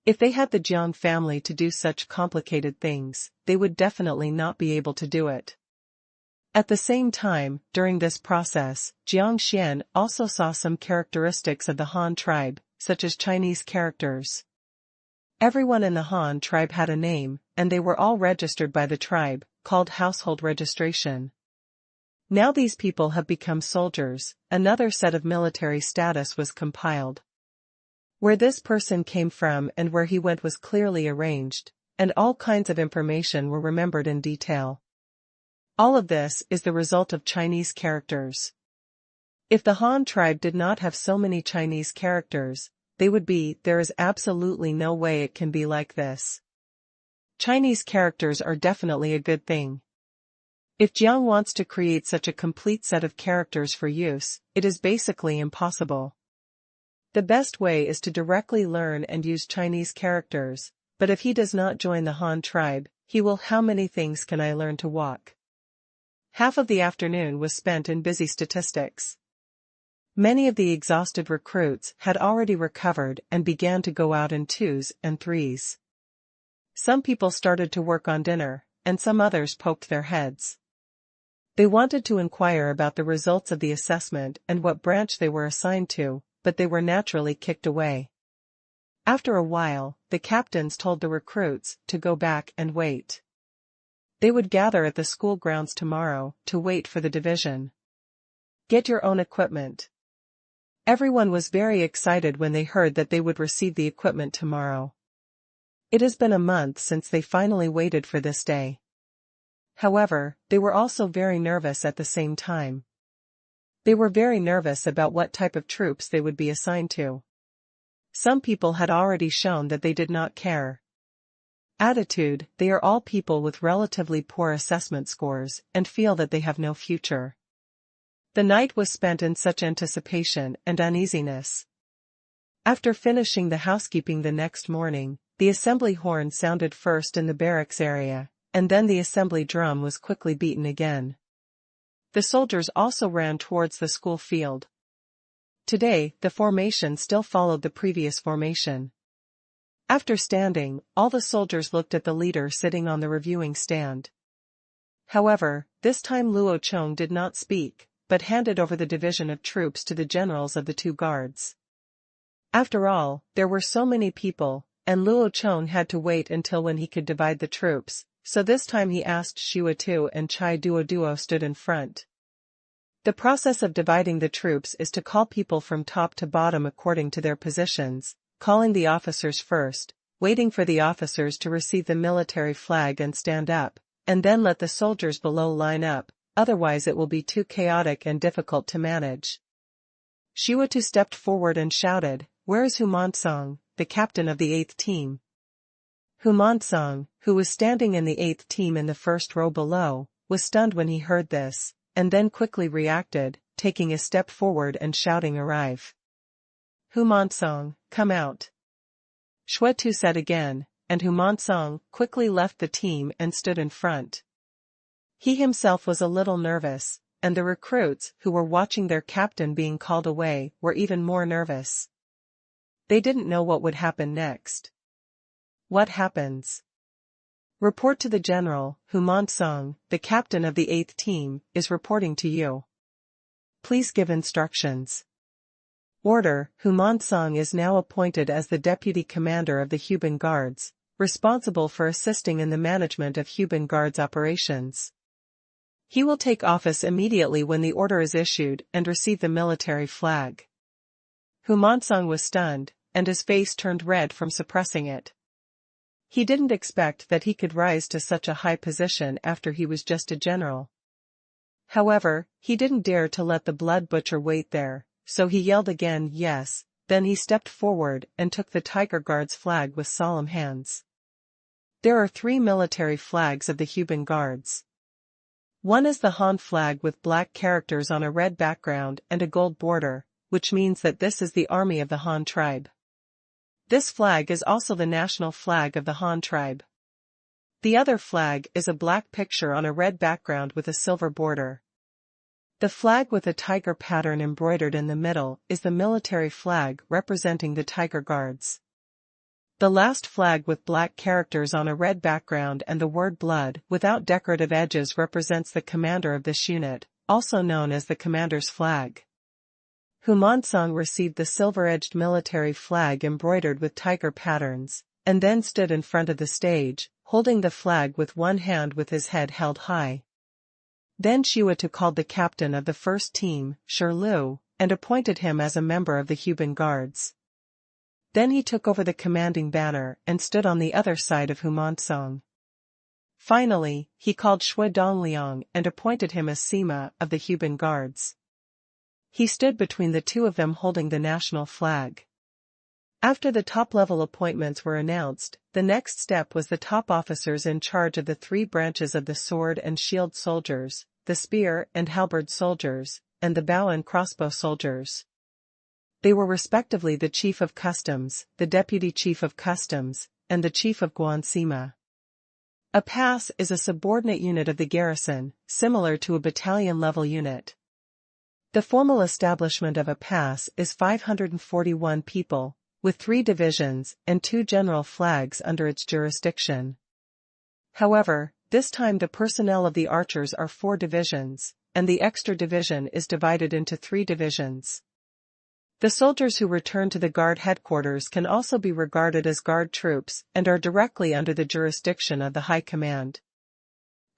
If they had the Jiang family to do such complicated things, they would definitely not be able to do it. At the same time, during this process, Jiang Xian also saw some characteristics of the Han tribe, such as Chinese characters. Everyone in the Han tribe had a name, and they were all registered by the tribe, called household registration. Now these people have become soldiers, another set of military status was compiled. Where this person came from and where he went was clearly arranged, and all kinds of information were remembered in detail. All of this is the result of Chinese characters. If the Han tribe did not have so many Chinese characters, there is absolutely no way it can be like this. Chinese characters are definitely a good thing. If Jiang wants to create such a complete set of characters for use, it is basically impossible. The best way is to directly learn and use Chinese characters, but if he does not join the Han tribe, he will. How many things can I learn to walk? Half of the afternoon was spent in busy statistics. Many of the exhausted recruits had already recovered and began to go out in 2s and 3s. Some people started to work on dinner, and some others poked their heads. They wanted to inquire about the results of the assessment and what branch they were assigned to, but they were naturally kicked away. After a while, the captains told the recruits to go back and wait. They would gather at the school grounds tomorrow to wait for the division. Get your own equipment. Everyone was very excited when they heard that they would receive the equipment tomorrow. It has been a month since they finally waited for this day. However, they were also very nervous at the same time. They were very nervous about what type of troops they would be assigned to. Some people had already shown that they did not care. Attitude: they are all people with relatively poor assessment scores and feel that they have no future. The night was spent in such anticipation and uneasiness. After finishing the housekeeping the next morning, the assembly horn sounded first in the barracks area, and then the assembly drum was quickly beaten again. The soldiers also ran towards the school field. Today, the formation still followed the previous formation. After standing, all the soldiers looked at the leader sitting on the reviewing stand. However, this time Luo Chong did not speak, but handed over the division of troops to the generals of the 2 guards. After all, there were so many people, and Luo Chong had to wait until when he could divide the troops, so this time he asked Shua Tu and Chai Duo stood in front. The process of dividing the troops is to call people from top to bottom according to their positions, calling the officers first, waiting for the officers to receive the military flag and stand up, and then let the soldiers below line up, otherwise it will be too chaotic and difficult to manage. Shua Tu stepped forward and shouted, "Where is Humansong, the captain of the 8th team?" Humansong, who was standing in the 8th team in the first row below, was stunned when he heard this, and then quickly reacted, taking a step forward and shouting, "Arrive. Humansong, come out." Shua Tu said again, and Humansong quickly left the team and stood in front. He himself was a little nervous, and the recruits who were watching their captain being called away were even more nervous. They didn't know what would happen next. What happens? Report to the general. Humansong, the captain of the 8th team, is reporting to you. Please give instructions. Order: Humansong is now appointed as the deputy commander of the Huban Guards, responsible for assisting in the management of Huban Guards operations. He will take office immediately when the order is issued and receive the military flag. Humansong was stunned, and his face turned red from suppressing it. He didn't expect that he could rise to such a high position after he was just a general. However, he didn't dare to let the blood butcher wait there, so he yelled again, "Yes." Then he stepped forward and took the Tiger Guard's flag with solemn hands. There are 3 military flags of the Huban Guards. One is the Han flag with black characters on a red background and a gold border, which means that this is the army of the Han tribe. This flag is also the national flag of the Han tribe. The other flag is a black picture on a red background with a silver border. The flag with a tiger pattern embroidered in the middle is the military flag representing the Tiger Guards. The last flag with black characters on a red background and the word blood without decorative edges represents the commander of this unit, also known as the commander's flag. Humansong received the silver-edged military flag embroidered with tiger patterns, and then stood in front of the stage, holding the flag with one hand with his head held high. Then Qingshu called the captain of the first team, Lu, and appointed him as a member of the Huban Guards. Then he took over the commanding banner and stood on the other side of Humansong. Finally, he called Shui Dongliang and appointed him as Sima of the Huban Guards. He stood between the two of them holding the national flag. After the top-level appointments were announced, the next step was the top officers in charge of the 3 branches of the sword and shield soldiers, the spear and halberd soldiers, and the bow and crossbow soldiers. They were respectively the Chief of Customs, the Deputy Chief of Customs, and the Chief of Guansima. A pass is a subordinate unit of the garrison, similar to a battalion-level unit. The formal establishment of a pass is 541 people, with 3 divisions and 2 general flags under its jurisdiction. However, this time the personnel of the archers are 4 divisions, and the extra division is divided into 3 divisions. The soldiers who return to the guard headquarters can also be regarded as guard troops and are directly under the jurisdiction of the High Command.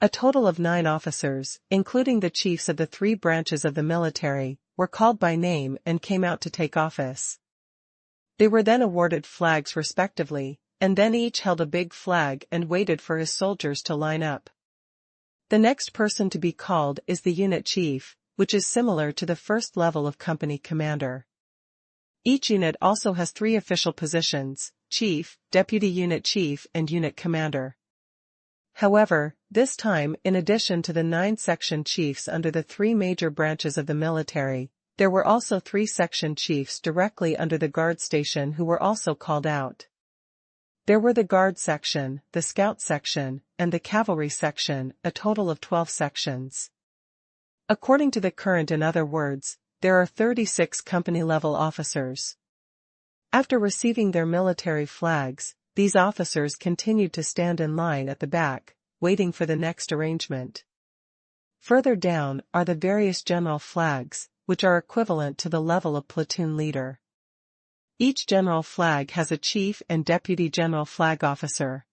A total of 9 officers, including the chiefs of the 3 branches of the military, were called by name and came out to take office. They were then awarded flags respectively, and then each held a big flag and waited for his soldiers to line up. The next person to be called is the unit chief, which is similar to the first level of company commander. Each unit also has 3 official positions: chief, deputy unit chief and unit commander. However, this time, in addition to the 9 section chiefs under the 3 major branches of the military, there were also 3 section chiefs directly under the guard station who were also called out. There were the guard section, the scout section, and the cavalry section, a total of 12 sections. According to the current, in other words, there are 36 company-level officers. After receiving their military flags, these officers continued to stand in line at the back, waiting for the next arrangement. Further down are the various general flags, which are equivalent to the level of platoon leader. Each general flag has a chief and deputy general flag officer.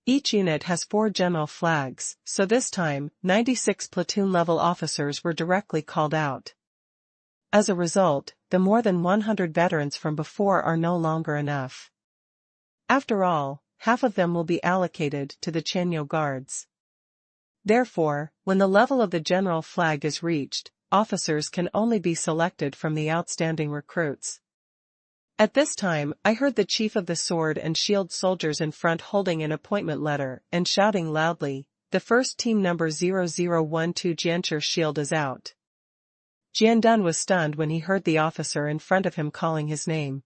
Each unit has 4 general flags, so this time, 96 platoon-level officers were directly called out. As a result, the more than 100 veterans from before are no longer enough. After all, half of them will be allocated to the Qingshu Guards. Therefore, when the level of the general flag is reached, officers can only be selected from the outstanding recruits. At this time, I heard the chief of the sword and shield soldiers in front holding an appointment letter and shouting loudly, "The first team number 0012 Jiancher shield is out." Jiandun was stunned when he heard the officer in front of him calling his name.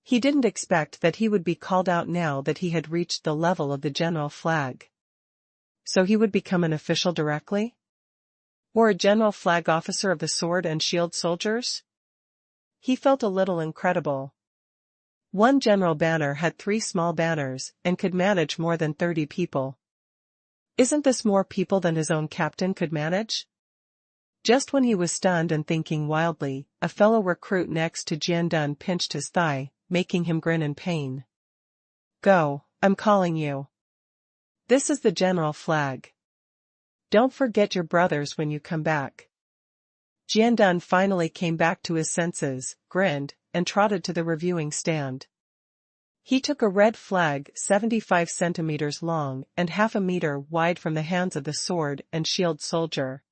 He didn't expect that he would be called out now that he had reached the level of the general flag. So he would become an official directly? Or a general flag officer of the sword and shield soldiers? He felt a little incredible. One general banner had 3 small banners and could manage more than 30 people. Isn't this more people than his own captain could manage? Just when he was stunned and thinking wildly, a fellow recruit next to Jiandun pinched his thigh, making him grin in pain. "Go, I'm calling you. This is the general flag. Don't forget your brothers when you come back." Jiandun finally came back to his senses, grinned, and trotted to the reviewing stand. He took a red flag 75 centimeters long and half a meter wide from the hands of the sword and shield soldier.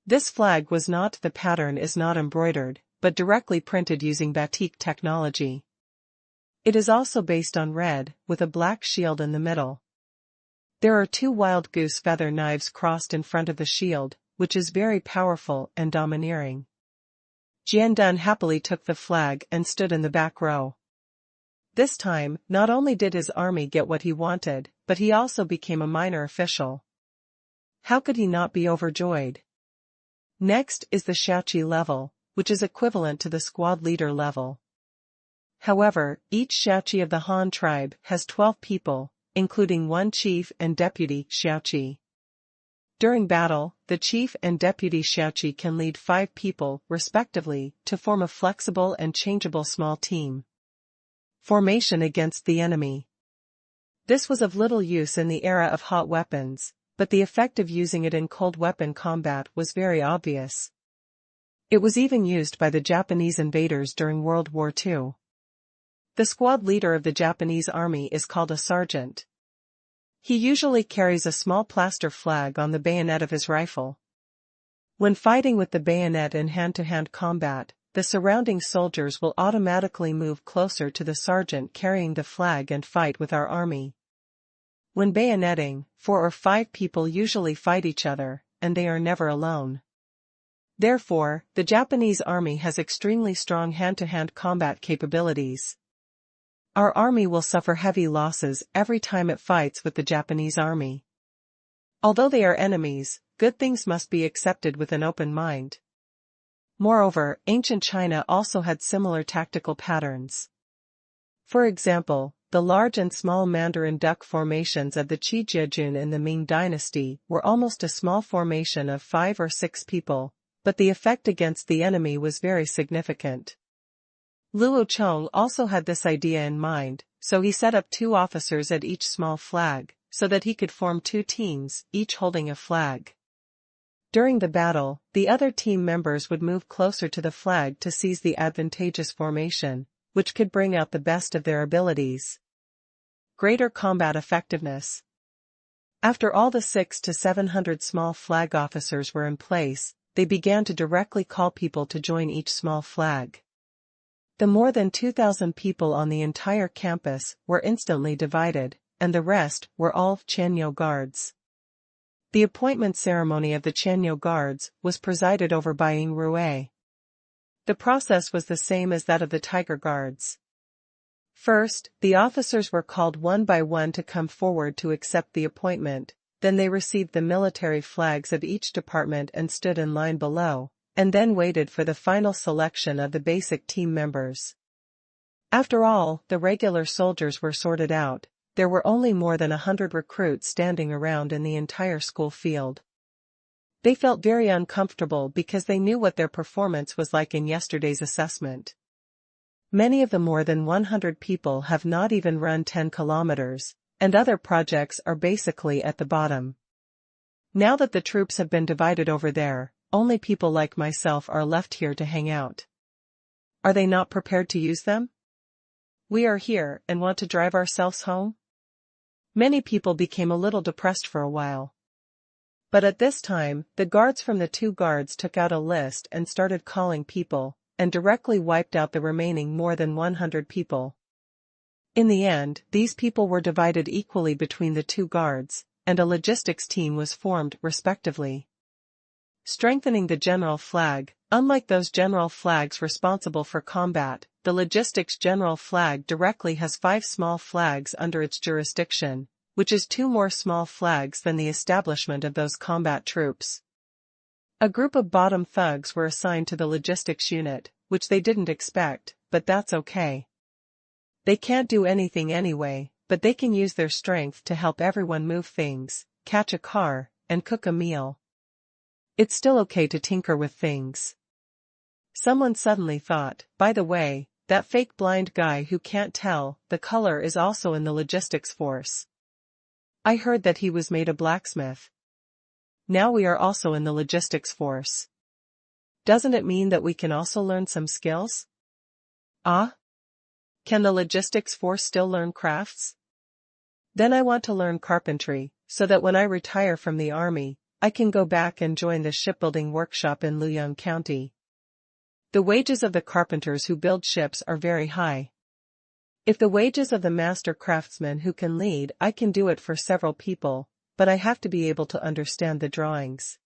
This flag was not, the pattern is not embroidered, but directly printed using batik technology. It is also based on red, with a black shield in the middle. There are 2 wild goose feather knives crossed in front of the shield, which is very powerful and domineering. Jian Dun happily took the flag and stood in the back row. This time, not only did his army get what he wanted, but he also became a minor official. How could he not be overjoyed? Next is the Shachi level, which is equivalent to the squad leader level. However, each Shachi of the Han tribe has 12 people, including 1 chief and deputy Shachi. During battle, the chief and deputy Shachi can lead 5 people, respectively, to form a flexible and changeable small team. Formation against the enemy. This was of little use in the era of hot weapons, but the effect of using it in cold weapon combat was very obvious. It was even used by the Japanese invaders during World War II. The squad leader of the Japanese army is called a sergeant. He usually carries a small plaster flag on the bayonet of his rifle. When fighting with the bayonet in hand-to-hand combat, the surrounding soldiers will automatically move closer to the sergeant carrying the flag and fight with our army. When bayoneting, 4 or 5 people usually fight each other, and they are never alone. Therefore, the Japanese army has extremely strong hand-to-hand combat capabilities. Our army will suffer heavy losses every time it fights with the Japanese army. Although they are enemies, good things must be accepted with an open mind. Moreover, ancient China also had similar tactical patterns. For example, the large and small Mandarin duck formations of the Qingshu in the Ming dynasty were almost a small formation of 5 or 6 people, but the effect against the enemy was very significant. Luo Chong also had this idea in mind, so he set up 2 officers at each small flag, so that he could form 2 teams, each holding a flag. During the battle, the other team members would move closer to the flag to seize the advantageous formation, which could bring out the best of their abilities. Greater combat effectiveness. After all the 600 to 700 small flag officers were in place, they began to directly call people to join each small flag. The more than 2,000 people on the entire campus were instantly divided, and the rest were all Chanyo guards. The appointment ceremony of the Chanyo guards was presided over by Ying Rue. The process was the same as that of the Tiger Guards. First, the officers were called one by one to come forward to accept the appointment, then they received the military flags of each department and stood in line below, and then waited for the final selection of the basic team members. After all the regular soldiers were sorted out, there were only more than 100 recruits standing around in the entire school field. They felt very uncomfortable because they knew what their performance was like in yesterday's assessment. Many of the more than 100 people have not even run 10 kilometers, and other projects are basically at the bottom. Now that the troops have been divided over there, only people like myself are left here to hang out. Are they not prepared to use them? We are here and want to drive ourselves home? Many people became a little depressed for a while. But at this time, the guards from the 2 guards took out a list and started calling people, and directly wiped out the remaining more than 100 people. In the end, these people were divided equally between the 2 guards, and a logistics team was formed respectively. Strengthening the general flag. Unlike those general flags responsible for combat, the logistics general flag directly has 5 small flags under its jurisdiction, which is 2 more small flags than the establishment of those combat troops. A group of bottom thugs were assigned to the logistics unit, which they didn't expect, but that's okay. They can't do anything anyway, but they can use their strength to help everyone move things, catch a car, and cook a meal. It's still okay to tinker with things. Someone suddenly thought, by the way, that fake blind guy who can't tell the color is also in the logistics force. I heard that he was made a blacksmith. Now we are also in the logistics force. Doesn't it mean that we can also learn some skills? Ah? Can the logistics force still learn crafts? Then I want to learn carpentry, so that when I retire from the army, I can go back and join the shipbuilding workshop in Luo County. The wages of the carpenters who build ships are very high. If the wages of the master craftsman who can lead, I can do it for several people, but I have to be able to understand the drawings.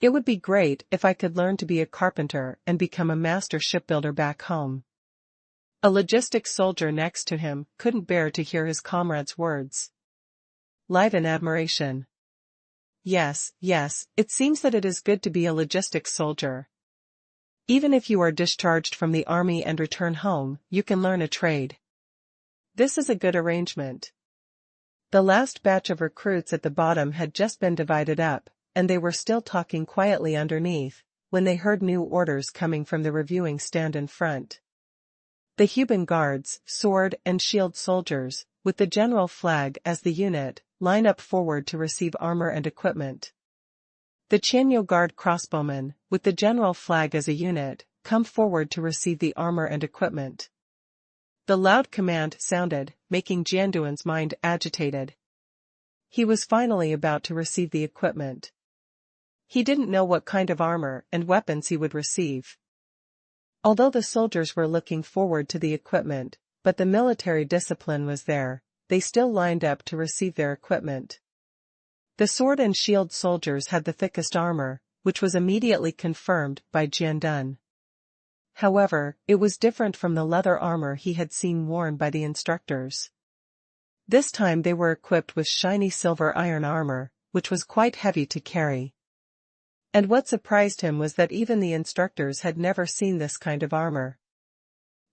It would be great if I could learn to be a carpenter and become a master shipbuilder back home. A logistics soldier next to him couldn't bear to hear his comrade's words. Live in admiration. Yes, it seems that it is good to be a logistics soldier. Even if you are discharged from the army and return home, you can learn a trade. This is a good arrangement. The last batch of recruits at the bottom had just been divided up, and they were still talking quietly underneath, when they heard new orders coming from the reviewing stand in front. The Huban guards, sword and shield soldiers, with the general flag as the unit, line up forward to receive armor and equipment. The Qingshu guard crossbowmen, with the general flag as a unit, come forward to receive the armor and equipment. The loud command sounded, making Jianduan's mind agitated. He was finally about to receive the equipment. He didn't know what kind of armor and weapons he would receive. Although the soldiers were looking forward to the equipment, but the military discipline was there, they still lined up to receive their equipment. The sword and shield soldiers had the thickest armor, which was immediately confirmed by Jiandun. However, it was different from the leather armor he had seen worn by the instructors. This time they were equipped with shiny silver iron armor, which was quite heavy to carry. And what surprised him was that even the instructors had never seen this kind of armor.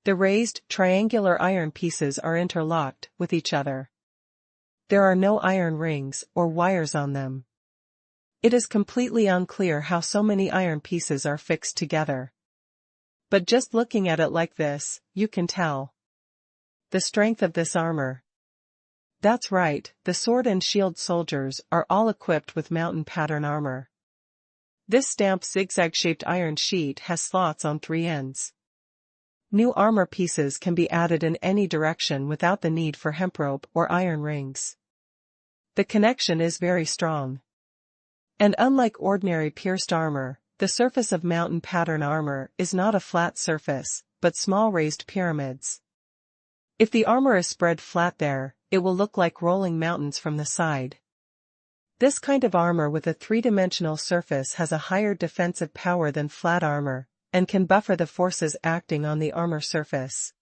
The raised, triangular iron pieces are interlocked with each other. There are no iron rings or wires on them. It is completely unclear how so many iron pieces are fixed together. But just looking at it like this, you can tell the strength of this armor. That's right, the sword and shield soldiers are all equipped with mountain pattern armor. This stamped zigzag-shaped iron sheet has slots on 3 ends. New armor pieces can be added in any direction without the need for hemp rope or iron rings. The connection is very strong. And unlike ordinary pierced armor, the surface of mountain pattern armor is not a flat surface, but small raised pyramids. If the armor is spread flat there, it will look like rolling mountains from the side. This kind of armor with a 3-dimensional surface has a higher defensive power than flat armor, and can buffer the forces acting on the armor surface.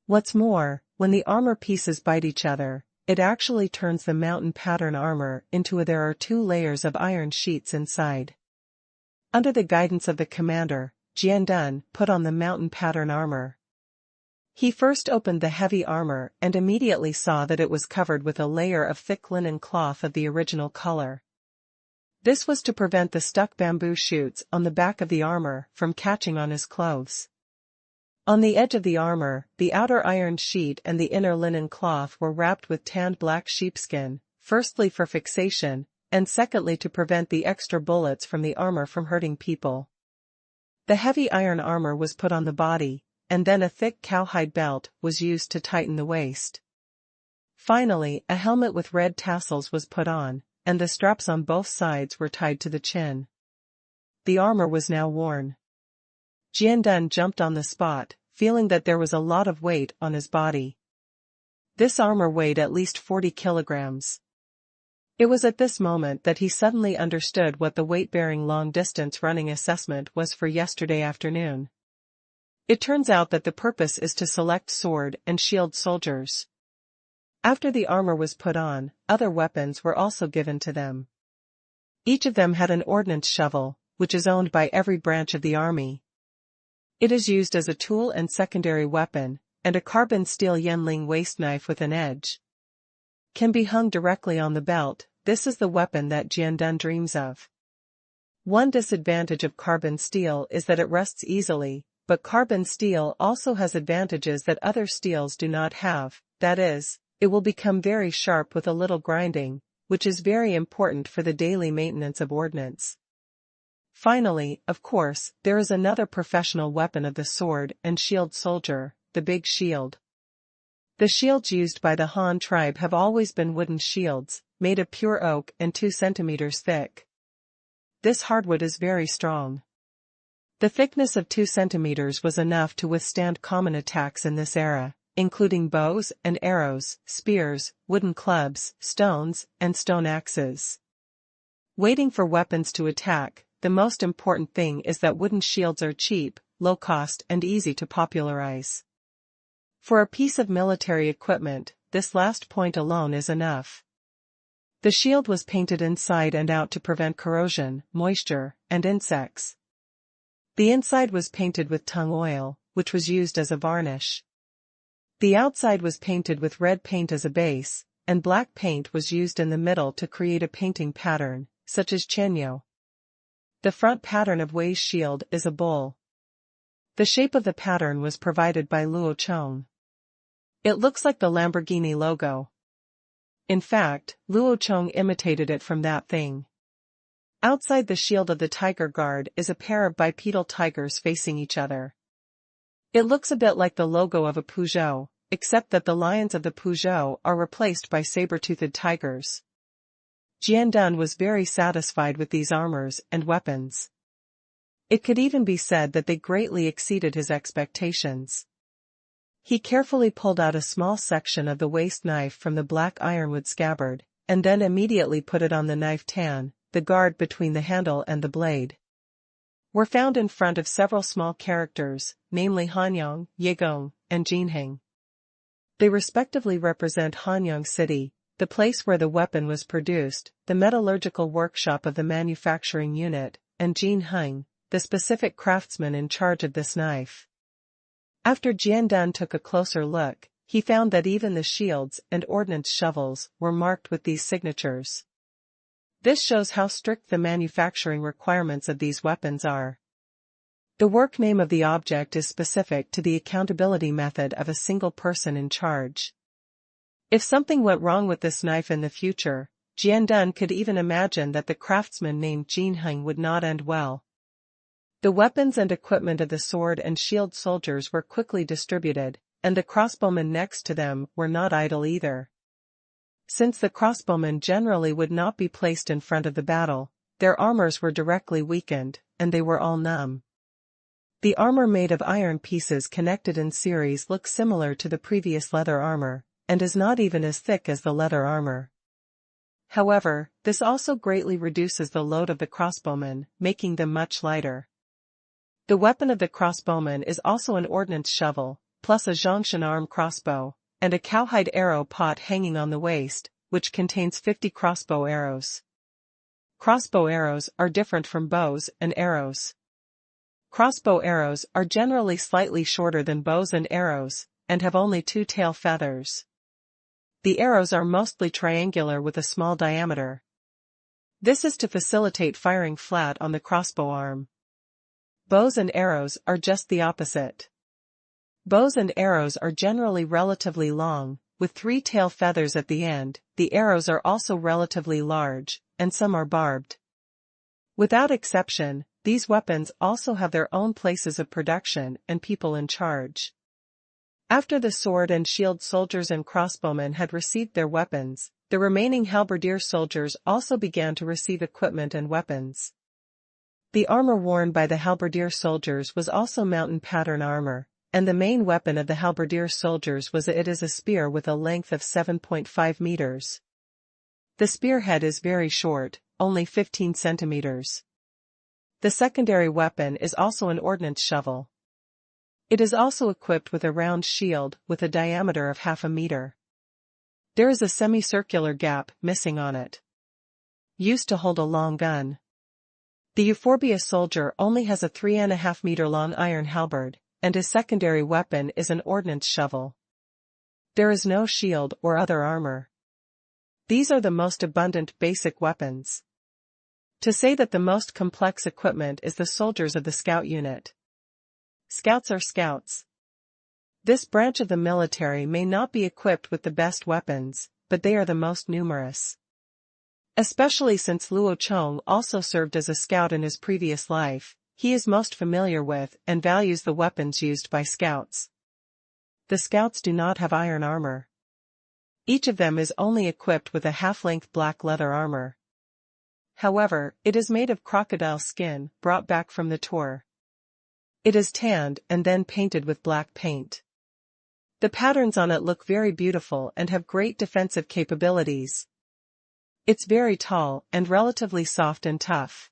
What's more, when the armor pieces bite each other, it actually turns the mountain pattern armor into there are 2 layers of iron sheets inside. Under the guidance of the commander, Jiandun put on the mountain pattern armor. He first opened the heavy armor and immediately saw that it was covered with a layer of thick linen cloth of the original color. This was to prevent the stuck bamboo shoots on the back of the armor from catching on his clothes. On the edge of the armor, the outer iron sheet and the inner linen cloth were wrapped with tanned black sheepskin, firstly for fixation, and secondly to prevent the extra bullets from the armor from hurting people. The heavy iron armor was put on the body, and then a thick cowhide belt was used to tighten the waist. Finally, a helmet with red tassels was put on, and the straps on both sides were tied to the chin. The armor was now worn. Jiandun jumped on the spot, feeling that there was a lot of weight on his body. This armor weighed at least 40 kilograms. It was at this moment that he suddenly understood what the weight-bearing long-distance running assessment was for yesterday afternoon. It turns out that the purpose is to select sword and shield soldiers. After the armor was put on, other weapons were also given to them. Each of them had an ordnance shovel, which is owned by every branch of the army. It is used as a tool and secondary weapon, and a carbon steel Yenling waist knife with an edge can be hung directly on the belt. This is the weapon that Jiandun dreams of. One disadvantage of carbon steel is that it rusts easily, but carbon steel also has advantages that other steels do not have, that is, it will become very sharp with a little grinding, which is very important for the daily maintenance of ordnance. Finally, of course, there is another professional weapon of the sword and shield soldier, the big shield. The shields used by the Han tribe have always been wooden shields, made of pure oak and 2 centimeters thick. This hardwood is very strong. The thickness of 2 centimeters was enough to withstand common attacks in this era, including bows and arrows, spears, wooden clubs, stones, and stone axes. Waiting for weapons to attack, the most important thing is that wooden shields are cheap, low cost and easy to popularize. For a piece of military equipment, this last point alone is enough. The shield was painted inside and out to prevent corrosion, moisture, and insects. The inside was painted with tung oil, which was used as a varnish. The outside was painted with red paint as a base, and black paint was used in the middle to create a painting pattern, such as Qingshu. The front pattern of Wei's shield is a bull. The shape of the pattern was provided by Luo Chong. It looks like the Lamborghini logo. In fact, Luo Chong imitated it from that thing. Outside the shield of the tiger guard is a pair of bipedal tigers facing each other. It looks a bit like the logo of a Peugeot, except that the lions of the Peugeot are replaced by saber-toothed tigers. Jiandun was very satisfied with these armors and weapons. It could even be said that they greatly exceeded his expectations. He carefully pulled out a small section of the waist knife from the black ironwood scabbard, and then immediately put it on the knife tan, the guard between the handle and the blade. Were found in front of several small characters, namely Hanyang, Yegong, and Jinheng. They respectively represent Hanyang City, the place where the weapon was produced, the metallurgical workshop of the manufacturing unit, and Jinheng, the specific craftsman in charge of this knife. After Jiandun took a closer look, he found that even the shields and ordnance shovels were marked with these signatures. This shows how strict the manufacturing requirements of these weapons are. The work name of the object is specific to the accountability method of a single person in charge. If something went wrong with this knife in the future, Jiandun could even imagine that the craftsman named Jinheng would not end well. The weapons and equipment of the sword and shield soldiers were quickly distributed, and the crossbowmen next to them were not idle either. Since the crossbowmen generally would not be placed in front of the battle, their armors were directly weakened, and they were all numb. The armor made of iron pieces connected in series looks similar to the previous leather armor, and is not even as thick as the leather armor. However, this also greatly reduces the load of the crossbowmen, making them much lighter. The weapon of the crossbowman is also an ordnance shovel, plus a Zhongshan arm crossbow, and a cowhide arrow pot hanging on the waist, which contains 50 crossbow arrows. Crossbow arrows are different from bows and arrows. Crossbow arrows are generally slightly shorter than bows and arrows, and have only 2 tail feathers. The arrows are mostly triangular with a small diameter. This is to facilitate firing flat on the crossbow arm. Bows and arrows are just the opposite. Bows and arrows are generally relatively long, with 3 tail feathers at the end. The arrows are also relatively large, and some are barbed. Without exception, these weapons also have their own places of production and people in charge. After the sword and shield soldiers and crossbowmen had received their weapons, the remaining halberdier soldiers also began to receive equipment and weapons. The armor worn by the halberdier soldiers was also mountain pattern armor, and the main weapon of the halberdier soldiers was a spear with a length of 7.5 meters. The spearhead is very short, only 15 centimeters. The secondary weapon is also an ordnance shovel. It is also equipped with a round shield with a diameter of half a meter. There is a semicircular gap missing on it, used to hold a long gun. The euphorbia soldier only has a 3.5 meter long iron halberd, and his secondary weapon is an ordnance shovel. There is no shield or other armor. These are the most abundant basic weapons. To say that the most complex equipment is the soldiers of the scout unit. Scouts are scouts. This branch of the military may not be equipped with the best weapons, but they are the most numerous. Especially since Luo Chong also served as a scout in his previous life, he is most familiar with and values the weapons used by scouts. The scouts do not have iron armor. Each of them is only equipped with a half-length black leather armor. However, it is made of crocodile skin brought back from the tour. It is tanned and then painted with black paint. The patterns on it look very beautiful and have great defensive capabilities. It's very tall and relatively soft and tough.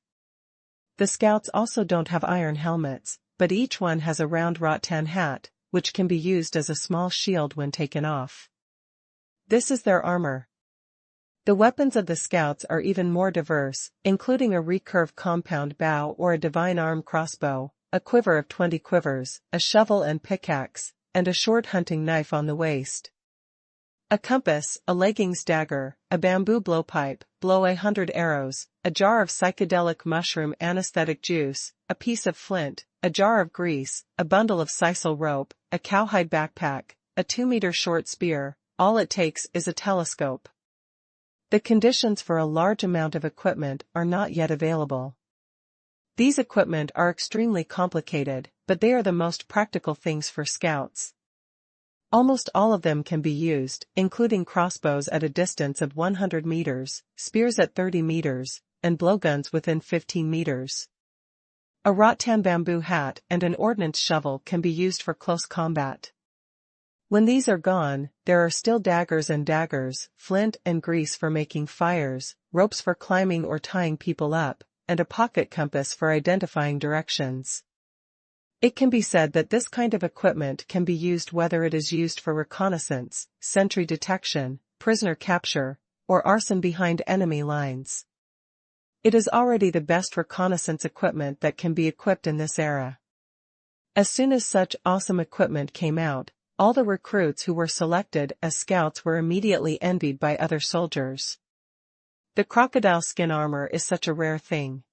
The scouts also don't have iron helmets, but each one has a round rattan hat, which can be used as a small shield when taken off. This is their armor. The weapons of the scouts are even more diverse, including a recurve compound bow or a divine arm crossbow, a quiver of 20 quivers, a shovel and pickaxe, and a short hunting knife on the waist. A compass, a leggings dagger, a bamboo blowpipe, blow 100 arrows, a jar of psychedelic mushroom anesthetic juice, a piece of flint, a jar of grease, a bundle of sisal rope, a cowhide backpack, a 2-meter short spear. All it takes is a telescope. The conditions for a large amount of equipment are not yet available. These equipment are extremely complicated, but they are the most practical things for scouts. Almost all of them can be used, including crossbows at a distance of 100 meters, spears at 30 meters, and blowguns within 15 meters. A rattan bamboo hat and an ordnance shovel can be used for close combat. When these are gone, there are still daggers, flint and grease for making fires, ropes for climbing or tying people up, and a pocket compass for identifying directions. It can be said that this kind of equipment can be used whether it is used for reconnaissance, sentry detection, prisoner capture, or arson behind enemy lines. It is already the best reconnaissance equipment that can be equipped in this era. As soon as such awesome equipment came out, all the recruits who were selected as scouts were immediately envied by other soldiers. The crocodile skin armor is such a rare thing.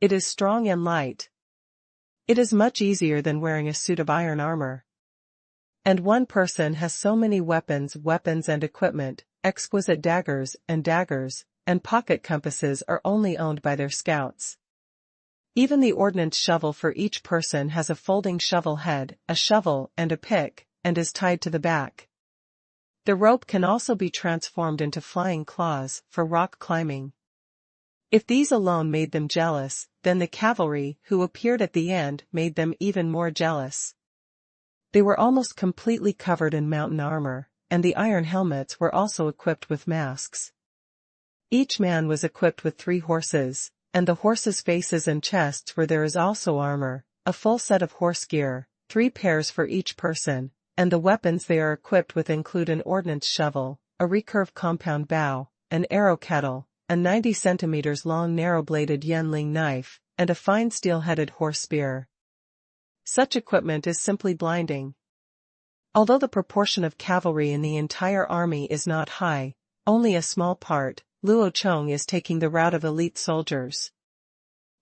It is strong and light. It is much easier than wearing a suit of iron armor. And one person has so many weapons and equipment, exquisite daggers, and pocket compasses are only owned by their scouts. Even the ordnance shovel for each person has a folding shovel head, a shovel, and a pick, and is tied to the back. The rope can also be transformed into flying claws for rock climbing. If these alone made them jealous, then the cavalry who appeared at the end made them even more jealous. They were almost completely covered in mountain armor, and the iron helmets were also equipped with masks. Each man was equipped with 3 horses, and the horses' faces and chests where there is also armor, a full set of horse gear, 3 pairs for each person, and the weapons they are equipped with include an ordnance shovel, a recurve compound bow, an arrow kettle, a 90 centimeters long narrow-bladed yunling knife, and a fine steel-headed horse spear. Such equipment is simply blinding. Although the proportion of cavalry in the entire army is not high, only a small part, Luo Chong is taking the route of elite soldiers.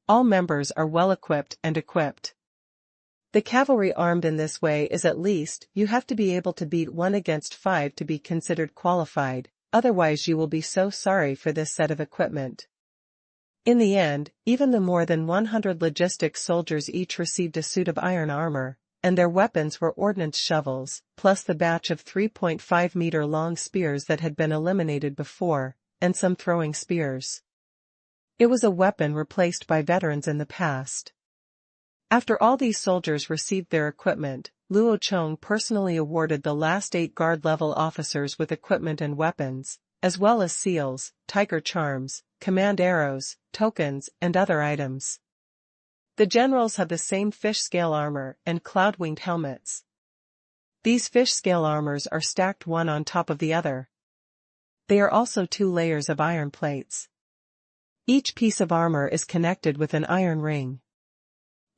All members are well equipped and equipped. The cavalry armed in this way is at least, you have to be able to beat 1 against 5 to be considered qualified, otherwise you will be so sorry for this set of equipment. In the end, even the more than 100 logistic soldiers each received a suit of iron armor, and their weapons were ordnance shovels, plus the batch of 3.5-meter long spears that had been eliminated before, and some throwing spears. It was a weapon replaced by veterans in the past. After all these soldiers received their equipment, Luo Chong personally awarded the last 8 guard-level officers with equipment and weapons, as well as seals, tiger charms, command arrows, tokens, and other items. The generals have the same fish-scale armor and cloud-winged helmets. These fish-scale armors are stacked one on top of the other. They are also 2 layers of iron plates. Each piece of armor is connected with an iron ring.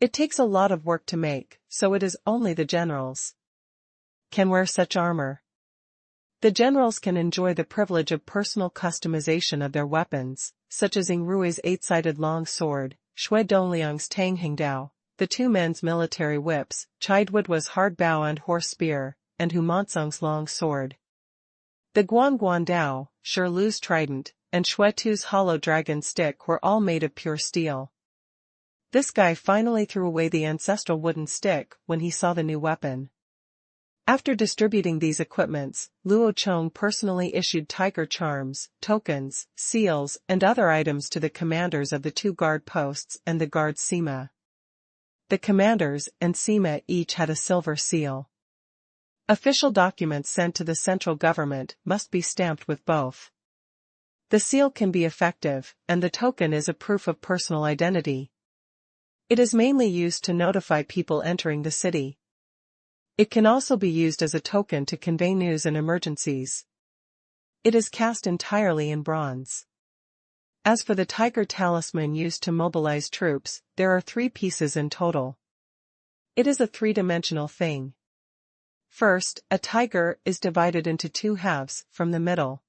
It takes a lot of work to make, so it is only the generals can wear such armor. The generals can enjoy the privilege of personal customization of their weapons, such as Ing Rui's 8-sided long sword, Shui Dongliang's Tang Hingdao, the 2 men's military whips, Chai Duodua's hard bow and horse spear, and Hu Monsung's long sword. The Guan Guan Dao, Shi Lu's trident, and Xuetu's hollow dragon stick were all made of pure steel. This guy finally threw away the ancestral wooden stick when he saw the new weapon. After distributing these equipments, Luo Chong personally issued tiger charms, tokens, seals, and other items to the commanders of the 2 guard posts and the guard sima. The commanders and sima each had a silver seal. Official documents sent to the central government must be stamped with both. The seal can be effective, and the token is a proof of personal identity. It is mainly used to notify people entering the city. It can also be used as a token to convey news in emergencies. It is cast entirely in bronze. As for the tiger talisman used to mobilize troops, there are 3 pieces in total. It is a 3-dimensional thing. First, a tiger is divided into 2 halves from the middle.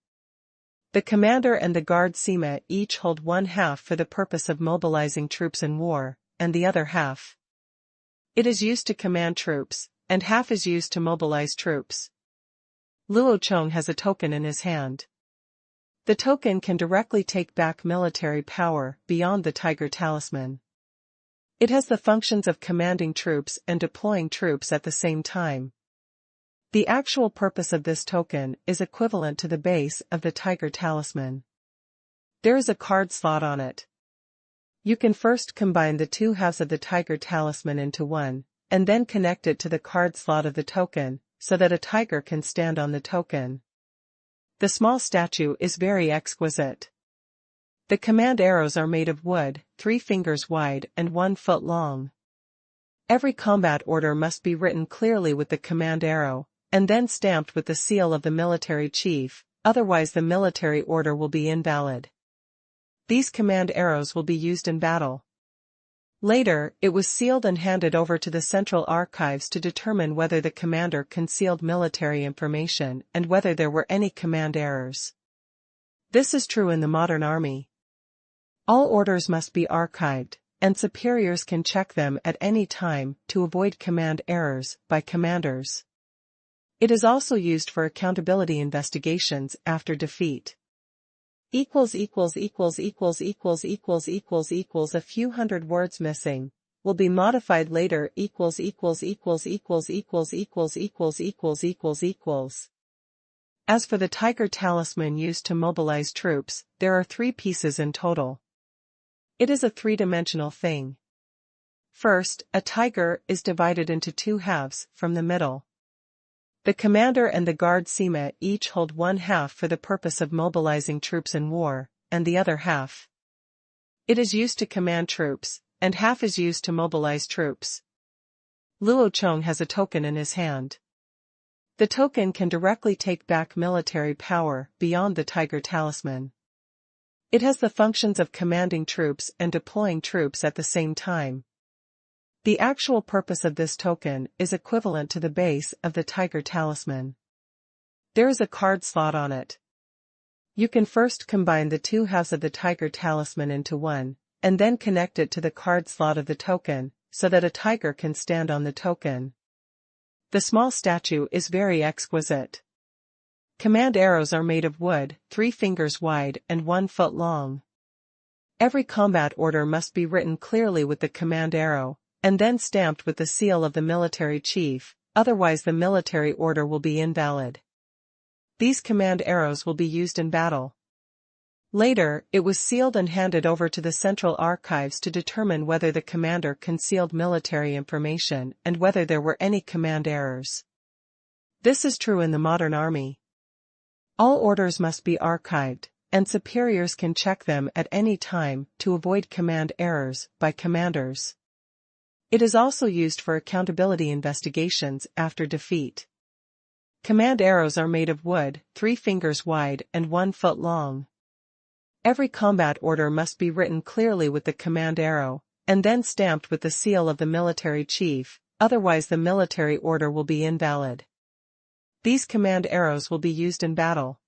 The commander and the guard sima each hold 1 half for the purpose of mobilizing troops in war, and the other half. It is used to command troops, and half is used to mobilize troops. Luo Chong has a token in his hand. The token can directly take back military power beyond the tiger talisman. It has the functions of commanding troops and deploying troops at the same time. The actual purpose of this token is equivalent to the base of the tiger talisman. There is a card slot on it. You can first combine the 2 halves of the tiger talisman into one, and then connect it to the card slot of the token, so that a tiger can stand on the token. The small statue is very exquisite. The command arrows are made of wood, 3 fingers wide and 1 foot long. Every combat order must be written clearly with the command arrow, and then stamped with the seal of the military chief, otherwise the military order will be invalid. These command arrows will be used in battle. Later, it was sealed and handed over to the central archives to determine whether the commander concealed military information and whether there were any command errors. This is true in the modern army. All orders must be archived, and superiors can check them at any time to avoid command errors by commanders. It is also used for accountability investigations after defeat. A few hundred words missing will be modified later. As for the tiger talisman used to mobilize troops, there are 3 pieces in total. It is a 3-dimensional thing. First, a tiger is divided into 2 halves from the middle. The commander and the guard sima each hold 1 half for the purpose of mobilizing troops in war, and the other half. It is used to command troops, and half is used to mobilize troops. Luo Chong has a token in his hand. The token can directly take back military power beyond the tiger talisman. It has the functions of commanding troops and deploying troops at the same time. The actual purpose of this token is equivalent to the base of the tiger talisman. There is a card slot on it. You can first combine the 2 halves of the tiger talisman into one, and then connect it to the card slot of the token, so that a tiger can stand on the token. The small statue is very exquisite. Command arrows are made of wood, 3 fingers wide and 1 foot long. Every combat order must be written clearly with the command arrow, and then stamped with the seal of the military chief, otherwise the military order will be invalid. These command arrows will be used in battle. Later, it was sealed and handed over to the central archives to determine whether the commander concealed military information and whether there were any command errors. This is true in the modern army. All orders must be archived, and superiors can check them at any time to avoid command errors by commanders. It is also used for accountability investigations after defeat. Command arrows are made of wood, 3 fingers wide and 1 foot long. Every combat order must be written clearly with the command arrow, and then stamped with the seal of the military chief, otherwise the military order will be invalid. These command arrows will be used in battle.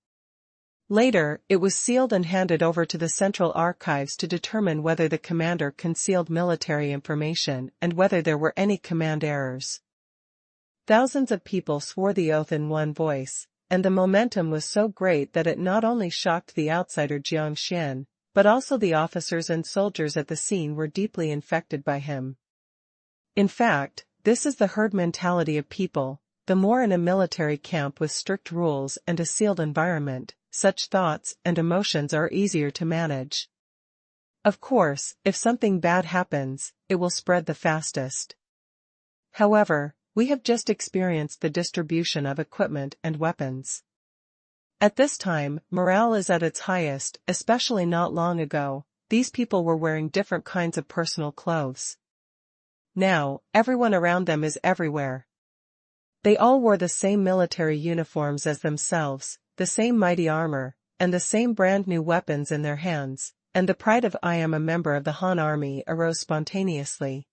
Later, it was sealed and handed over to the central archives to determine whether the commander concealed military information and whether there were any command errors. Thousands of people swore the oath in one voice, and the momentum was so great that it not only shocked the outsider Jiang Xian, but also the officers and soldiers at the scene were deeply infected by him. In fact, this is the herd mentality of people. The more in a military camp with strict rules and a sealed environment, such thoughts and emotions are easier to manage. Of course, if something bad happens, it will spread the fastest. However, we have just experienced the distribution of equipment and weapons. At this time, morale is at its highest, especially not long ago. These people were wearing different kinds of personal clothes. Now, everyone around them is everywhere. They all wore the same military uniforms as themselves, the same mighty armor, and the same brand new weapons in their hands, and the pride of "I am a member of the Han army" arose spontaneously.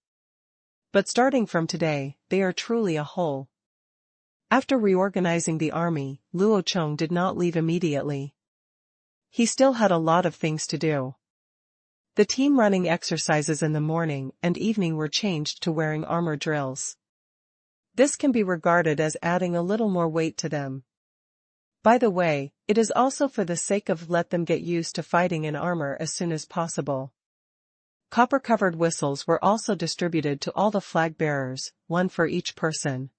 But starting from today, they are truly a whole. After reorganizing the army, Luo Chong did not leave immediately. He still had a lot of things to do. The team running exercises in the morning and evening were changed to wearing armor drills. This can be regarded as adding a little more weight to them. By the way, it is also for the sake of let them get used to fighting in armor as soon as possible. Copper-covered whistles were also distributed to all the flag bearers, one for each person.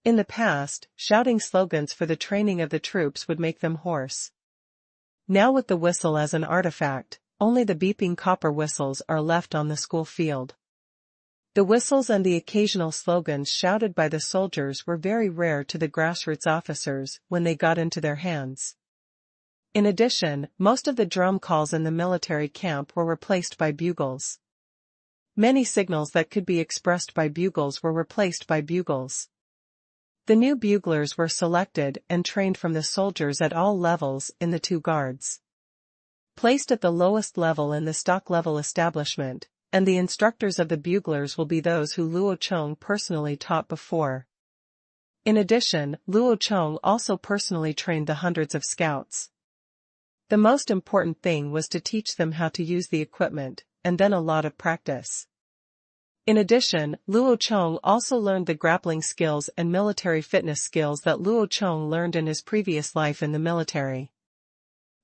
In the past, shouting slogans for the training of the troops would make them hoarse. Now with the whistle as an artifact, only the beeping copper whistles are left on the school field. The whistles and the occasional slogans shouted by the soldiers were very rare to the grassroots officers when they got into their hands. In addition, most of the drum calls in the military camp were replaced by bugles. Many signals that could be expressed by bugles were replaced by bugles. The new buglers were selected and trained from the soldiers at all levels in the two guards. Placed at the lowest level in the stock level establishment, and the instructors of the buglers will be those who Luo Chong personally taught before. In addition, Luo Chong also personally trained the hundreds of scouts. The most important thing was to teach them how to use the equipment, and then a lot of practice. In addition, Luo Chong also learned the grappling skills and military fitness skills that Luo Chong learned in his previous life in the military.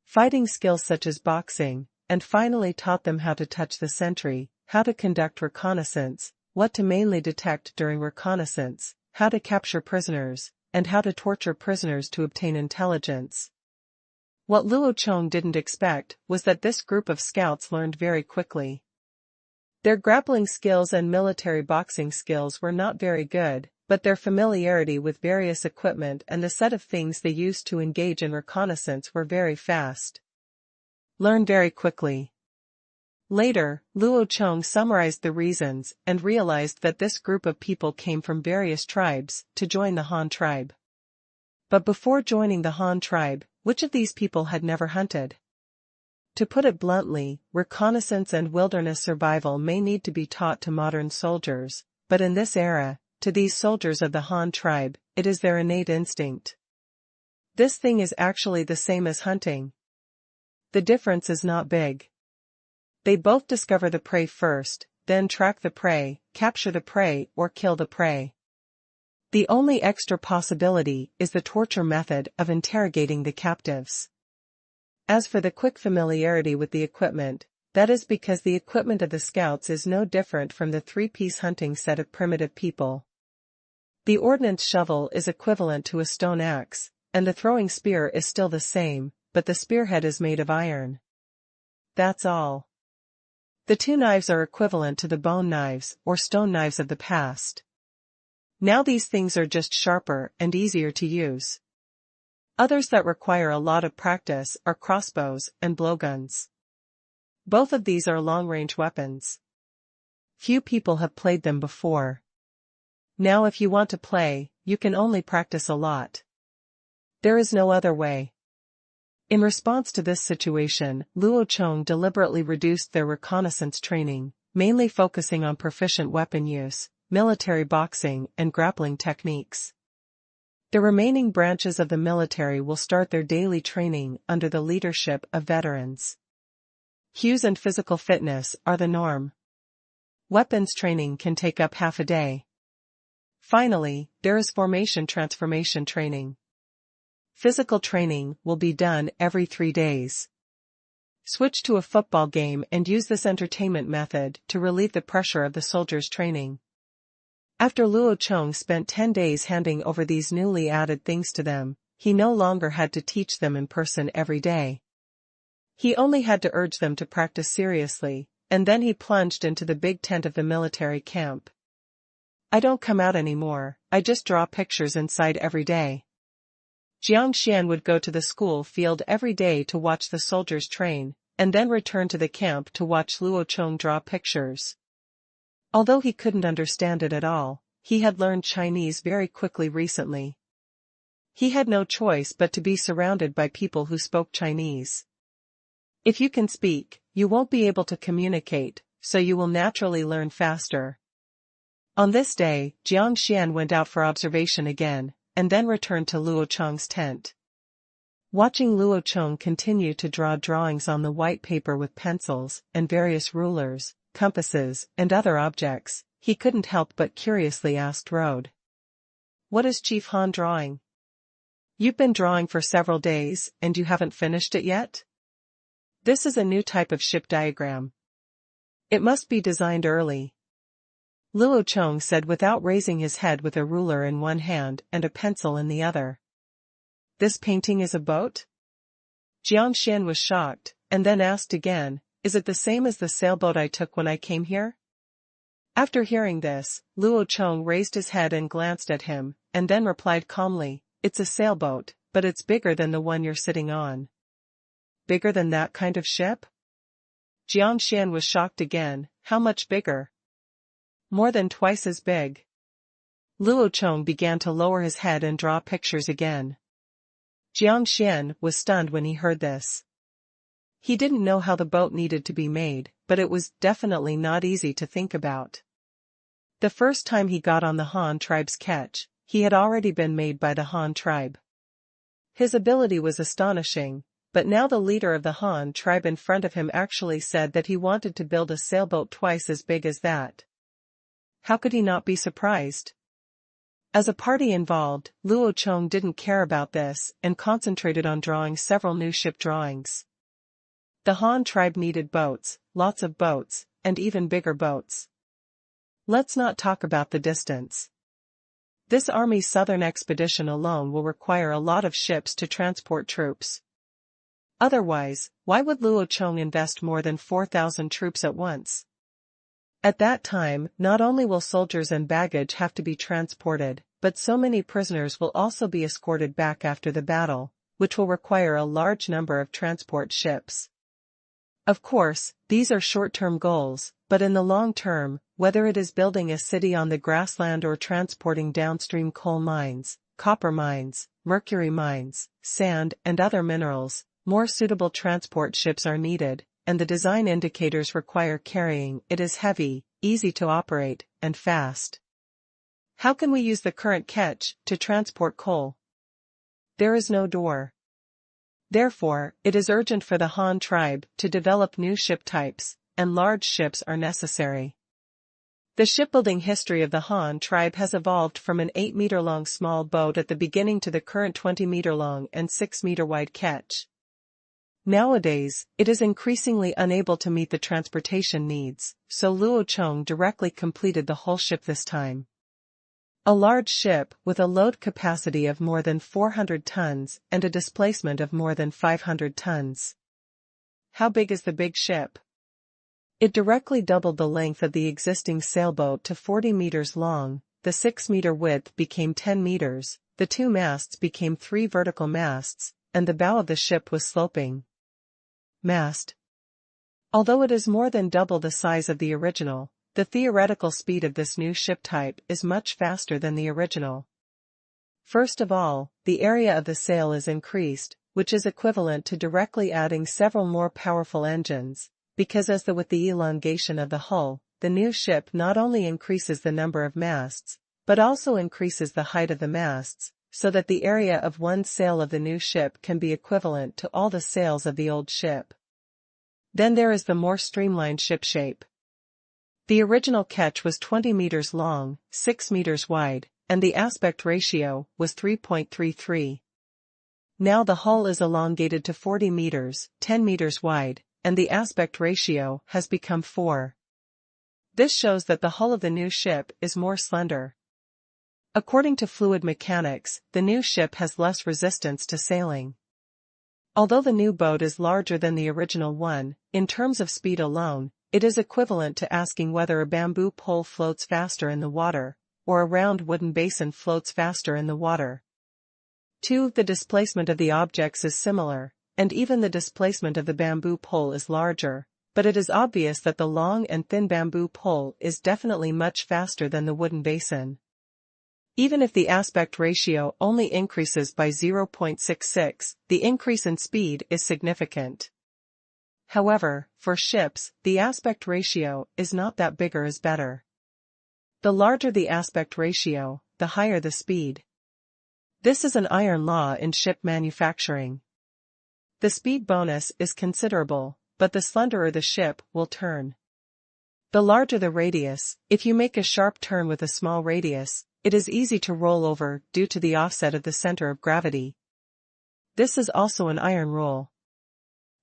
Fighting skills such as boxing, and finally taught them how to touch the sentry, how to conduct reconnaissance, what to mainly detect during reconnaissance, how to capture prisoners, and how to torture prisoners to obtain intelligence. What Luo Chong didn't expect was that this group of scouts learned very quickly. Their grappling skills and military boxing skills were not very good, but their familiarity with various equipment and the set of things they used to engage in reconnaissance were very fast. Learn very quickly. Later, Luo Chong summarized the reasons and realized that this group of people came from various tribes to join the Han tribe. But before joining the Han tribe, which of these people had never hunted? To put it bluntly, reconnaissance and wilderness survival may need to be taught to modern soldiers, but in this era, to these soldiers of the Han tribe, it is their innate instinct. This thing is actually the same as hunting. The difference is not big. They both discover the prey first, then track the prey, capture the prey, or kill the prey. The only extra possibility is the torture method of interrogating the captives. As for the quick familiarity with the equipment, that is because the equipment of the scouts is no different from the three-piece hunting set of primitive people. The ordnance shovel is equivalent to a stone axe, and the throwing spear is still the same, but the spearhead is made of iron. That's all. The two knives are equivalent to the bone knives or stone knives of the past. Now these things are just sharper and easier to use. Others that require a lot of practice are crossbows and blowguns. Both of these are long-range weapons. Few people have played them before. Now if you want to play, you can only practice a lot. There is no other way. In response to this situation, Luo Chong deliberately reduced their reconnaissance training, mainly focusing on proficient weapon use, military boxing, and grappling techniques. The remaining branches of the military will start their daily training under the leadership of veterans. Cues and physical fitness are the norm. Weapons training can take up half a day. Finally, there is formation transformation training. Physical training will be done every 3 days. Switch to a football game and use this entertainment method to relieve the pressure of the soldiers' training. After Luo Chong spent 10 days handing over these newly added things to them, he no longer had to teach them in person every day. He only had to urge them to practice seriously, and then he plunged into the big tent of the military camp. I don't come out anymore, I just draw pictures inside every day. Jiang Xian would go to the school field every day to watch the soldiers train, and then return to the camp to watch Luo Chong draw pictures. Although he couldn't understand it at all, he had learned Chinese very quickly recently. He had no choice but to be surrounded by people who spoke Chinese. If you can speak, you won't be able to communicate, so you will naturally learn faster. On this day, Jiang Xian went out for observation again, and then returned to Luo Chong's tent. Watching Luo Chong continue to draw drawings on the white paper with pencils and various rulers, compasses, and other objects, he couldn't help but curiously ask Rode. "What is Chief Han drawing? You've been drawing for several days, and you haven't finished it yet?" "This is a new type of ship diagram. It must be designed early," Luo Chong said without raising his head, with a ruler in one hand and a pencil in the other. "This painting is a boat?" Jiang Xian was shocked, and then asked again, "Is it the same as the sailboat I took when I came here?" After hearing this, Luo Chong raised his head and glanced at him, and then replied calmly, "It's a sailboat, but it's bigger than the one you're sitting on." "Bigger than that kind of ship?" Jiang Xian was shocked again. "How much bigger?" "More than twice as big." Luo Chong began to lower his head and draw pictures again. Jiang Xian was stunned when he heard this. He didn't know how the boat needed to be made, but it was definitely not easy to think about. The first time he got on the Han tribe's ketch, he had already been made by the Han tribe. His ability was astonishing, but now the leader of the Han tribe in front of him actually said that he wanted to build a sailboat twice as big as that. How could he not be surprised? As a party involved, Luo Chong didn't care about this and concentrated on drawing several new ship drawings. The Han tribe needed boats, lots of boats, and even bigger boats. Let's not talk about the distance. This army's southern expedition alone will require a lot of ships to transport troops. Otherwise, why would Luo Chong invest more than 4,000 troops at once? At that time, not only will soldiers and baggage have to be transported, but so many prisoners will also be escorted back after the battle, which will require a large number of transport ships. Of course, these are short-term goals, but in the long term, whether it is building a city on the grassland or transporting downstream coal mines, copper mines, mercury mines, sand, and other minerals, more suitable transport ships are needed, and the design indicators require carrying it is heavy, easy to operate, and fast. How can we use the current ketch to transport coal? There is no door. Therefore, it is urgent for the Han tribe to develop new ship types, and large ships are necessary. The shipbuilding history of the Han tribe has evolved from an 8-meter-long small boat at the beginning to the current 20-meter-long and 6-meter-wide ketch. Nowadays, it is increasingly unable to meet the transportation needs, so Luo Chong directly completed the whole ship this time. A large ship with a load capacity of more than 400 tons and a displacement of more than 500 tons. How big is the big ship? It directly doubled the length of the existing sailboat to 40 meters long, the 6-meter width became 10 meters, the 2 masts became 3 vertical masts, and the bow of the ship was sloping. Mast. Although it is more than double the size of the original, the theoretical speed of this new ship type is much faster than the original. First of all, the area of the sail is increased, which is equivalent to directly adding several more powerful engines, because with the elongation of the hull, the new ship not only increases the number of masts, but also increases the height of the masts, so that the area of one sail of the new ship can be equivalent to all the sails of the old ship. Then there is the more streamlined ship shape. The original ketch was 20 meters long, 6 meters wide, and the aspect ratio was 3.33. Now the hull is elongated to 40 meters, 10 meters wide, and the aspect ratio has become 4. This shows that the hull of the new ship is more slender. According to fluid mechanics, the new ship has less resistance to sailing. Although the new boat is larger than the original one, in terms of speed alone, it is equivalent to asking whether a bamboo pole floats faster in the water, or a round wooden basin floats faster in the water. 2. The displacement of the objects is similar, and even the displacement of the bamboo pole is larger, but it is obvious that the long and thin bamboo pole is definitely much faster than the wooden basin. Even if the aspect ratio only increases by 0.66, the increase in speed is significant. However, for ships, the aspect ratio is not that bigger is better. The larger the aspect ratio, the higher the speed. This is an iron law in ship manufacturing. The speed bonus is considerable, but the slenderer the ship will turn. The larger the radius, if you make a sharp turn with a small radius, it is easy to roll over due to the offset of the center of gravity. This is also an iron rule.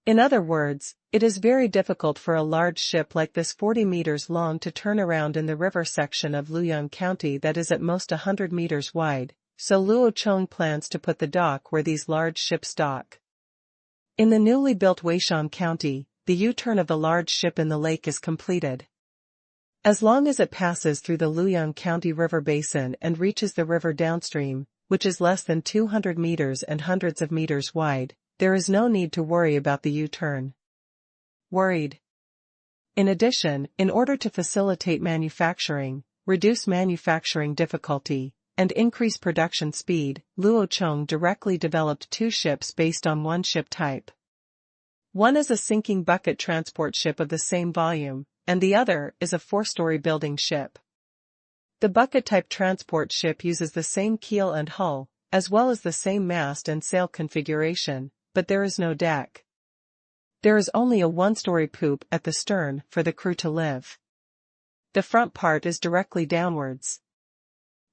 In other words, it is very difficult for a large ship like this 40 meters long to turn around in the river section of Luo County that is at most 100 meters wide, so Luo Chong plans to put the dock where these large ships dock. In the newly built Weishan County, the U-turn of the large ship in the lake is completed. As long as it passes through the Luo County River Basin and reaches the river downstream, which is less than 200 meters and hundreds of meters wide, there is no need to worry about the U-turn. Worried. In addition, in order to facilitate manufacturing, reduce manufacturing difficulty, and increase production speed, Luo Chong directly developed 2 ships based on one ship type. One is a sinking bucket transport ship of the same volume, and the other is a 4-story building ship. The bucket-type transport ship uses the same keel and hull, as well as the same mast and sail configuration, but there is no deck. There is only a 1-story poop at the stern for the crew to live. The front part is directly downwards.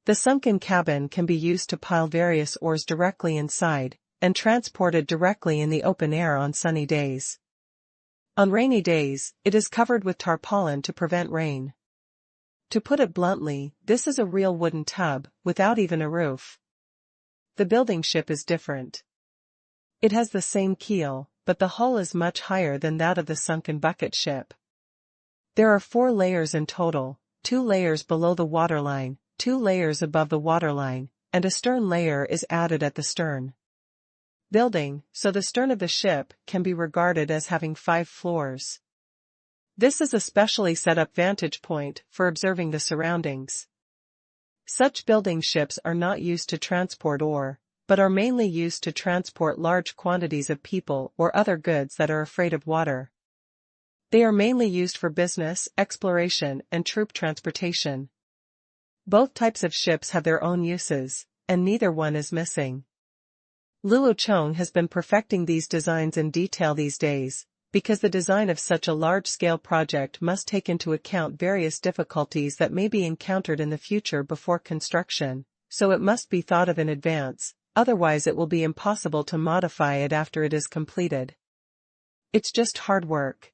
The sunken cabin can be used to pile various ores directly inside, and transported directly in the open air on sunny days. On rainy days, it is covered with tarpaulin to prevent rain. To put it bluntly, this is a real wooden tub, without even a roof. The building ship is different. It has the same keel, but the hull is much higher than that of the sunken bucket ship. There are 4 layers in total, 2 layers below the waterline, 2 layers above the waterline, and a stern layer is added at the stern. Building, so the stern of the ship can be regarded as having 5 floors. This is a specially set up vantage point for observing the surroundings. Such building ships are not used to transport ore, but are mainly used to transport large quantities of people or other goods that are afraid of water. They are mainly used for business, exploration, and troop transportation. Both types of ships have their own uses, and neither one is missing. Luo Chong has been perfecting these designs in detail these days, because the design of such a large-scale project must take into account various difficulties that may be encountered in the future before construction, so it must be thought of in advance, otherwise it will be impossible to modify it after it is completed. It's just hard work.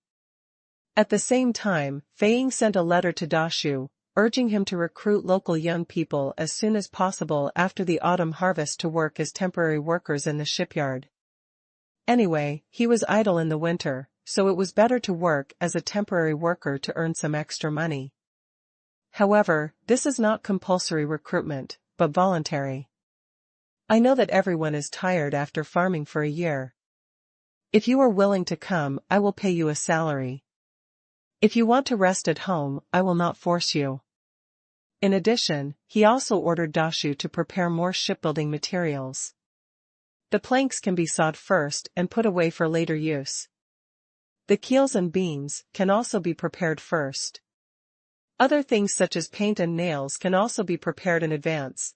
At the same time, Feiying sent a letter to Dashu, urging him to recruit local young people as soon as possible after the autumn harvest to work as temporary workers in the shipyard. Anyway, he was idle in the winter, so it was better to work as a temporary worker to earn some extra money. However, this is not compulsory recruitment, but voluntary. I know that everyone is tired after farming for a year. If you are willing to come, I will pay you a salary. If you want to rest at home, I will not force you. In addition, he also ordered Dashu to prepare more shipbuilding materials. The planks can be sawed first and put away for later use. The keels and beams can also be prepared first. Other things such as paint and nails can also be prepared in advance.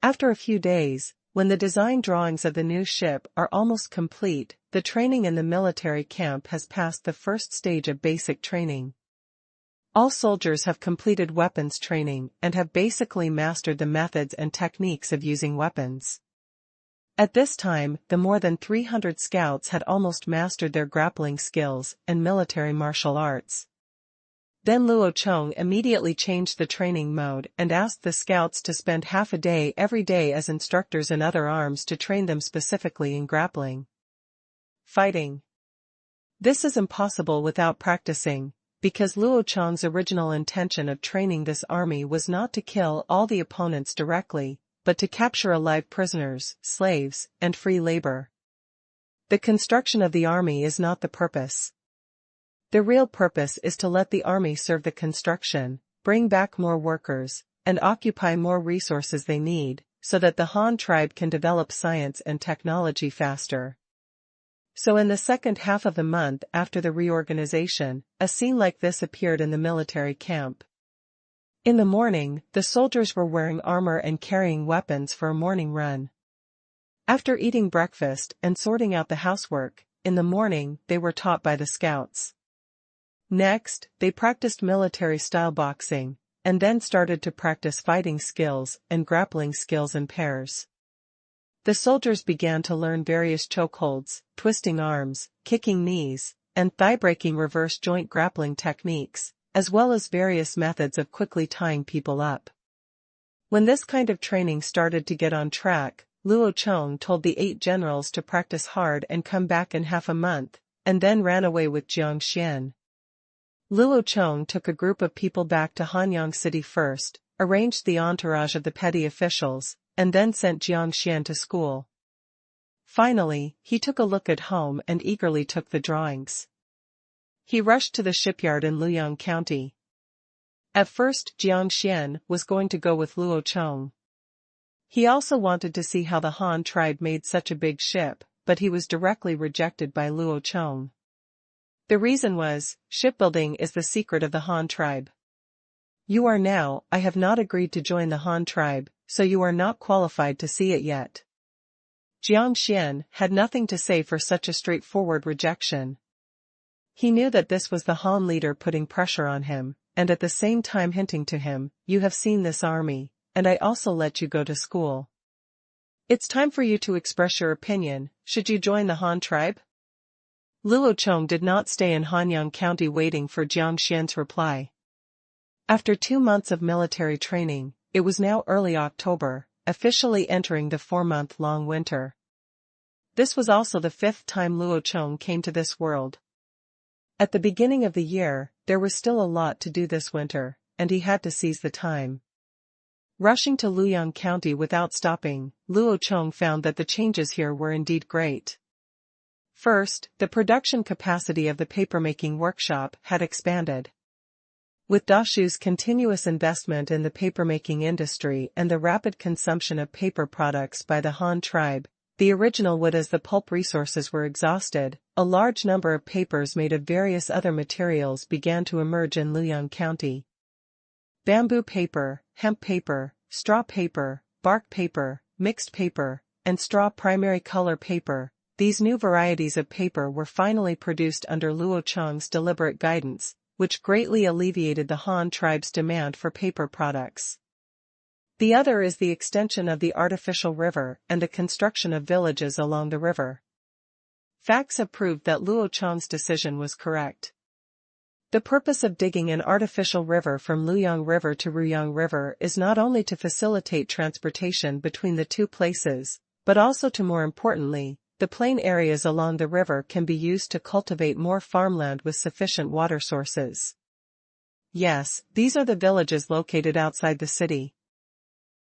After a few days, when the design drawings of the new ship are almost complete, the training in the military camp has passed the first stage of basic training. All soldiers have completed weapons training and have basically mastered the methods and techniques of using weapons. At this time, the more than 300 scouts had almost mastered their grappling skills and military martial arts. Then Luo Chong immediately changed the training mode and asked the scouts to spend half a day every day as instructors in other arms to train them specifically in grappling. Fighting. This is impossible without practicing, because Luo Chong's original intention of training this army was not to kill all the opponents directly, but to capture alive prisoners, slaves, and free labor. The construction of the army is not the purpose. The real purpose is to let the army serve the construction, bring back more workers, and occupy more resources they need, so that the Han tribe can develop science and technology faster. So in the second half of the month after the reorganization, a scene like this appeared in the military camp. In the morning, the soldiers were wearing armor and carrying weapons for a morning run. After eating breakfast and sorting out the housework, in the morning they were taught by the scouts. Next, they practiced military-style boxing, and then started to practice fighting skills and grappling skills in pairs. The soldiers began to learn various chokeholds, twisting arms, kicking knees, and thigh-breaking reverse joint grappling techniques, as well as various methods of quickly tying people up. When this kind of training started to get on track, Luo Chong told the 8 generals to practice hard and come back in half a month, and then ran away with Jiang Xian. Luo Chong took a group of people back to Hanyang City first, arranged the entourage of the petty officials, and then sent Jiang Xian to school. Finally, he took a look at home and eagerly took the drawings. He rushed to the shipyard in Luoyang County. At first Jiang Xian was going to go with Luo Chong. He also wanted to see how the Han tribe made such a big ship, but he was directly rejected by Luo Chong. The reason was, shipbuilding is the secret of the Han tribe. I have not agreed to join the Han tribe, so you are not qualified to see it yet. Jiang Xian had nothing to say for such a straightforward rejection. He knew that this was the Han leader putting pressure on him, and at the same time hinting to him, you have seen this army, and I also let you go to school. It's time for you to express your opinion, should you join the Han tribe? Luo Chong did not stay in Hanyang County waiting for Jiang Xian's reply. After 2 months of military training, it was now early October, officially entering the 4-month-long winter. This was also the 5th time Luo Chong came to this world. At the beginning of the year, there was still a lot to do this winter, and he had to seize the time. Rushing to Luoyang County without stopping, Luo Chong found that the changes here were indeed great. First, the production capacity of the papermaking workshop had expanded. With Dashu's continuous investment in the papermaking industry and the rapid consumption of paper products by the Han tribe, the original wood as the pulp resources were exhausted, a large number of papers made of various other materials began to emerge in Luoyang County. Bamboo paper, hemp paper, straw paper, bark paper, mixed paper, and straw primary color paper. These new varieties of paper were finally produced under Luo Chong's deliberate guidance, which greatly alleviated the Han tribe's demand for paper products. The other is the extension of the artificial river and the construction of villages along the river. Facts have proved that Luo Chong's decision was correct. The purpose of digging an artificial river from Luoyang River to Ruyang River is not only to facilitate transportation between the two places, but also to, more importantly, the plain areas along the river can be used to cultivate more farmland with sufficient water sources. Yes, these are the villages located outside the city.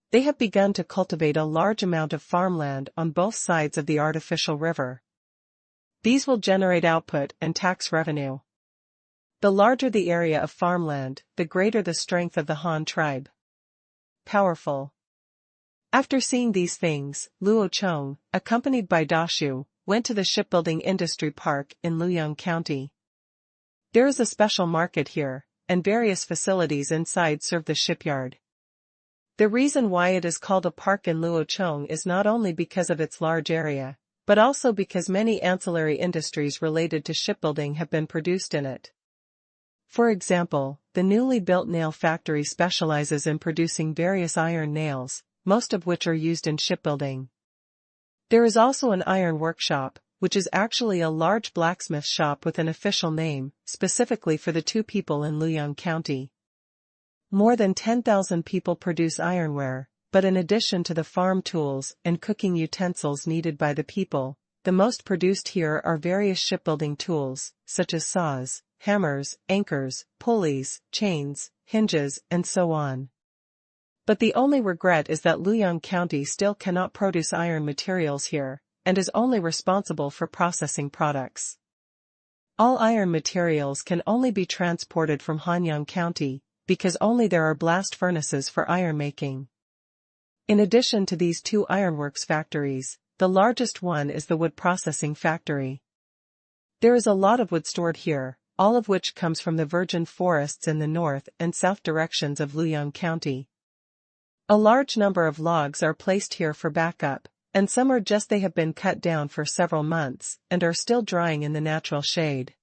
They have begun to cultivate a large amount of farmland on both sides of the artificial river. These will generate output and tax revenue. The larger the area of farmland, the greater the strength of the Han tribe. Powerful. After seeing these things, Luo Chong, accompanied by Dashu, went to the shipbuilding industry park in Luoyang County. There is a special market here, and various facilities inside serve the shipyard. The reason why it is called a park in Luo Chong is not only because of its large area, but also because many ancillary industries related to shipbuilding have been produced in it. For example, the newly built nail factory specializes in producing various iron nails, most of which are used in shipbuilding. There is also an iron workshop, which is actually a large blacksmith shop with an official name, specifically for the two people in Luo County. More than 10,000 people produce ironware, but in addition to the farm tools and cooking utensils needed by the people, the most produced here are various shipbuilding tools, such as saws, hammers, anchors, pulleys, chains, hinges, and so on. But the only regret is that Luo County still cannot produce iron materials here, and is only responsible for processing products. All iron materials can only be transported from Hanyang County, because only there are blast furnaces for iron making. In addition to these two ironworks factories, the largest one is the wood processing factory. There is a lot of wood stored here, all of which comes from the virgin forests in the north and south directions of Luo County. A large number of logs are placed here for backup, and some are just they have been cut down for several months and are still drying in the natural shade.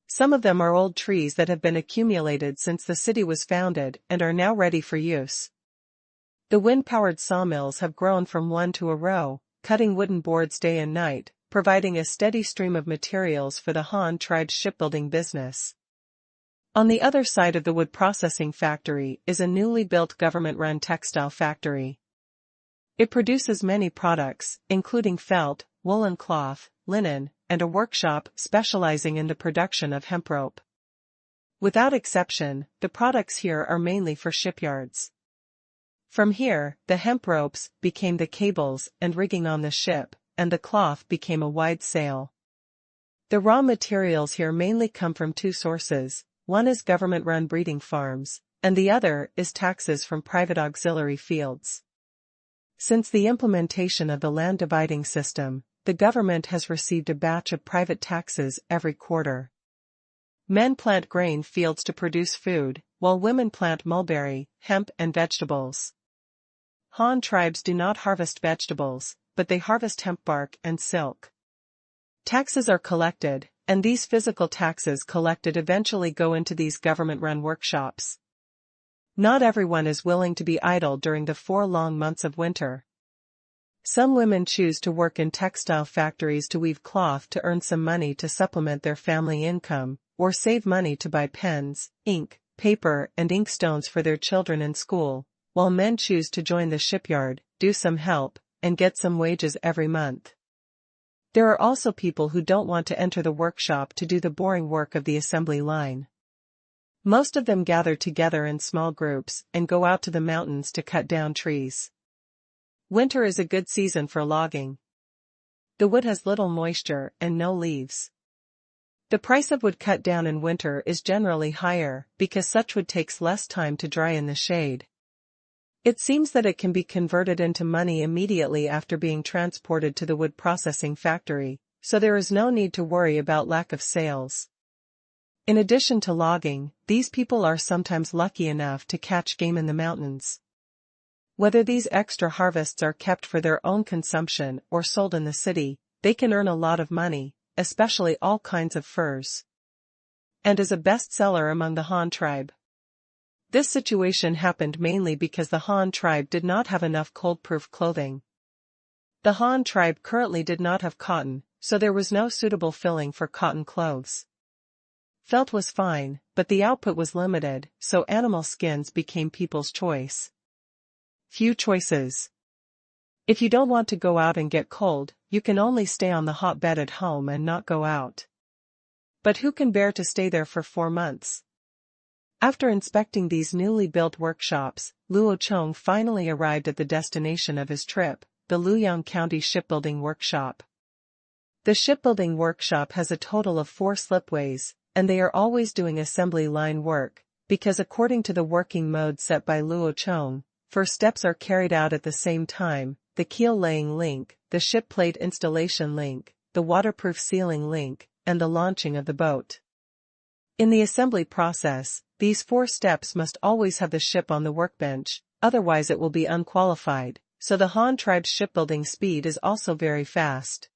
Some of them are old trees that have been accumulated since the city was founded and are now ready for use. The wind-powered sawmills have grown from one to a row, cutting wooden boards day and night, providing a steady stream of materials for the Han tribe's shipbuilding business. On the other side of the wood processing factory is a newly built government-run textile factory. It produces many products, including felt, woolen cloth, linen, and a workshop specializing in the production of hemp rope. Without exception, the products here are mainly for shipyards. From here, the hemp ropes became the cables and rigging on the ship, and the cloth became a wide sail. The raw materials here mainly come from two sources, one is government-run breeding farms, and the other is taxes from private auxiliary fields. Since the implementation of the land dividing system, the government has received a batch of private taxes every quarter. Men plant grain fields to produce food, while women plant mulberry, hemp and vegetables. Han tribes do not harvest vegetables, but they harvest hemp bark and silk. Taxes are collected, and these physical taxes collected eventually go into these government-run workshops. Not everyone is willing to be idle during the 4 long months of winter. Some women choose to work in textile factories to weave cloth to earn some money to supplement their family income, or save money to buy pens, ink, paper and inkstones for their children in school, while men choose to join the shipyard, do some help, and get some wages every month. There are also people who don't want to enter the workshop to do the boring work of the assembly line. Most of them gather together in small groups and go out to the mountains to cut down trees. Winter is a good season for logging. The wood has little moisture and no leaves. The price of wood cut down in winter is generally higher because such wood takes less time to dry in the shade. It seems that it can be converted into money immediately after being transported to the wood processing factory, so there is no need to worry about lack of sales. In addition to logging, these people are sometimes lucky enough to catch game in the mountains. Whether these extra harvests are kept for their own consumption or sold in the city, they can earn a lot of money, especially all kinds of furs. And is a bestseller among the Han tribe. This situation happened mainly because the Han tribe did not have enough cold-proof clothing. The Han tribe currently did not have cotton, so there was no suitable filling for cotton clothes. Felt was fine, but the output was limited, so animal skins became people's choice. Few choices. If you don't want to go out and get cold, you can only stay on the hot bed at home and not go out. But who can bear to stay there for 4 months? After inspecting these newly built workshops, Luo Chong finally arrived at the destination of his trip, the Luo County Shipbuilding Workshop. The shipbuilding workshop has a total of 4 slipways, and they are always doing assembly line work, because according to the working mode set by Luo Chong, 4 steps are carried out at the same time: the keel laying link, the ship plate installation link, the waterproof ceiling link, and the launching of the boat. In the assembly process, these 4 steps must always have the ship on the workbench, otherwise it will be unqualified, so the Han tribe's shipbuilding speed is also very fast.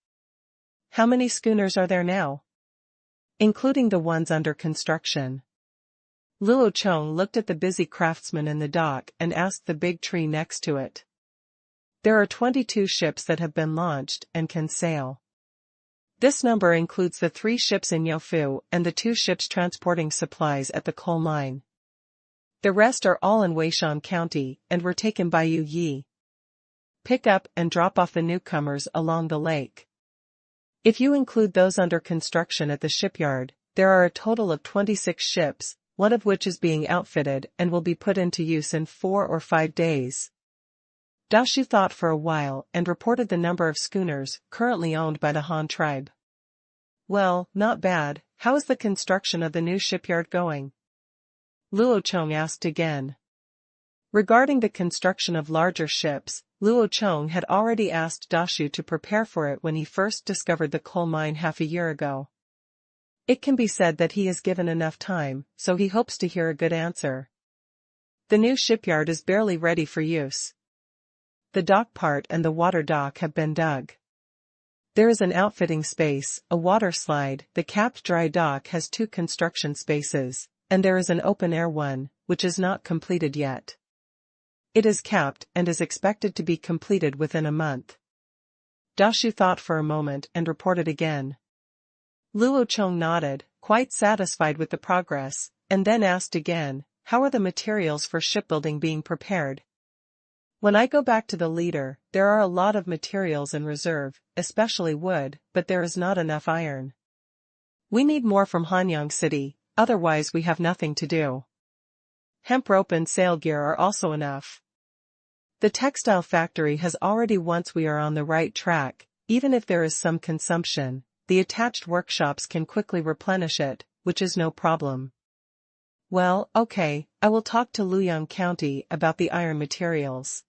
How many schooners are there now? Including the ones under construction. Luo Chong looked at the busy craftsman in the dock and asked the big tree next to it. There are 22 ships that have been launched and can sail. This number includes the 3 ships in Youfu and the 2 ships transporting supplies at the coal mine. The rest are all in Weishan County and were taken by Yu Yi. Pick up and drop off the newcomers along the lake. If you include those under construction at the shipyard, there are a total of 26 ships, one of which is being outfitted and will be put into use in 4 or 5 days. Dashu thought for a while and reported the number of schooners currently owned by the Han tribe. Well, not bad. How is the construction of the new shipyard going? Luo Chong asked again. Regarding the construction of larger ships, Luo Chong had already asked Dashu to prepare for it when he first discovered the coal mine half a year ago. It can be said that he is given enough time, so he hopes to hear a good answer. The new shipyard is barely ready for use. The dock part and the water dock have been dug. There is an outfitting space, a water slide, the capped dry dock has 2 construction spaces, and there is an open-air one, which is not completed yet. It is capped and is expected to be completed within a month. Dashu thought for a moment and reported again. Luo Chong nodded, quite satisfied with the progress, and then asked again, how are the materials for shipbuilding being prepared? When I go back to the leader, there are a lot of materials in reserve, especially wood, but there is not enough iron. We need more from Hanyang City, otherwise we have nothing to do. Hemp rope and sail gear are also enough. The textile factory has already once we are on the right track, even if there is some consumption, the attached workshops can quickly replenish it, which is no problem. Well, okay, I will talk to Luoyang County about the iron materials.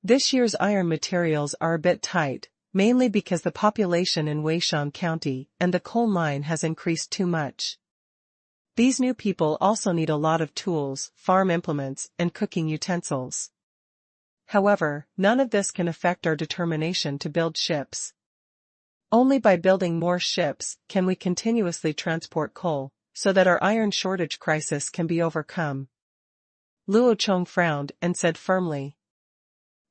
This year's iron materials are a bit tight, mainly because the population in Weishan County and the coal mine has increased too much. These new people also need a lot of tools, farm implements, and cooking utensils. However, none of this can affect our determination to build ships. Only by building more ships can we continuously transport coal, so that our iron shortage crisis can be overcome. Luo Chong frowned and said firmly.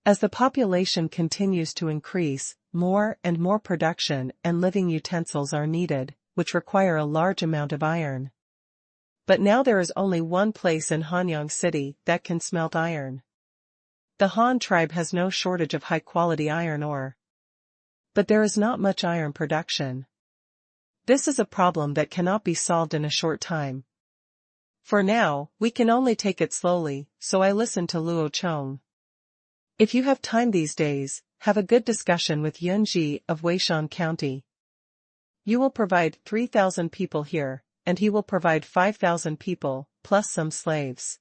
As the population continues to increase, more and more production and living utensils are needed, which require a large amount of iron. But now there is only one place in Hanyang City that can smelt iron. The Han tribe has no shortage of high-quality iron ore. But there is not much iron production. This is a problem that cannot be solved in a short time. For now, we can only take it slowly, so I listened to Luo Chong. If you have time these days, have a good discussion with Yunji of Weishan County. You will provide 3,000 people here, and he will provide 5,000 people, plus some slaves.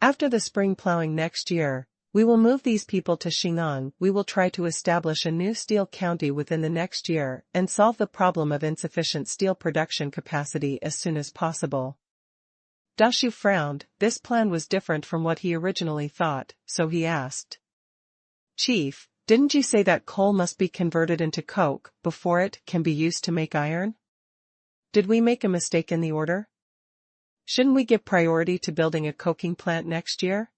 After the spring plowing next year, we will move these people to Xingang. We will try to establish a new steel county within the next year and solve the problem of insufficient steel production capacity as soon as possible. Dashu frowned. This plan was different from what he originally thought, so he asked. Chief, didn't you say that coal must be converted into coke before it can be used to make iron? Did we make a mistake in the order? Shouldn't we give priority to building a coking plant next year?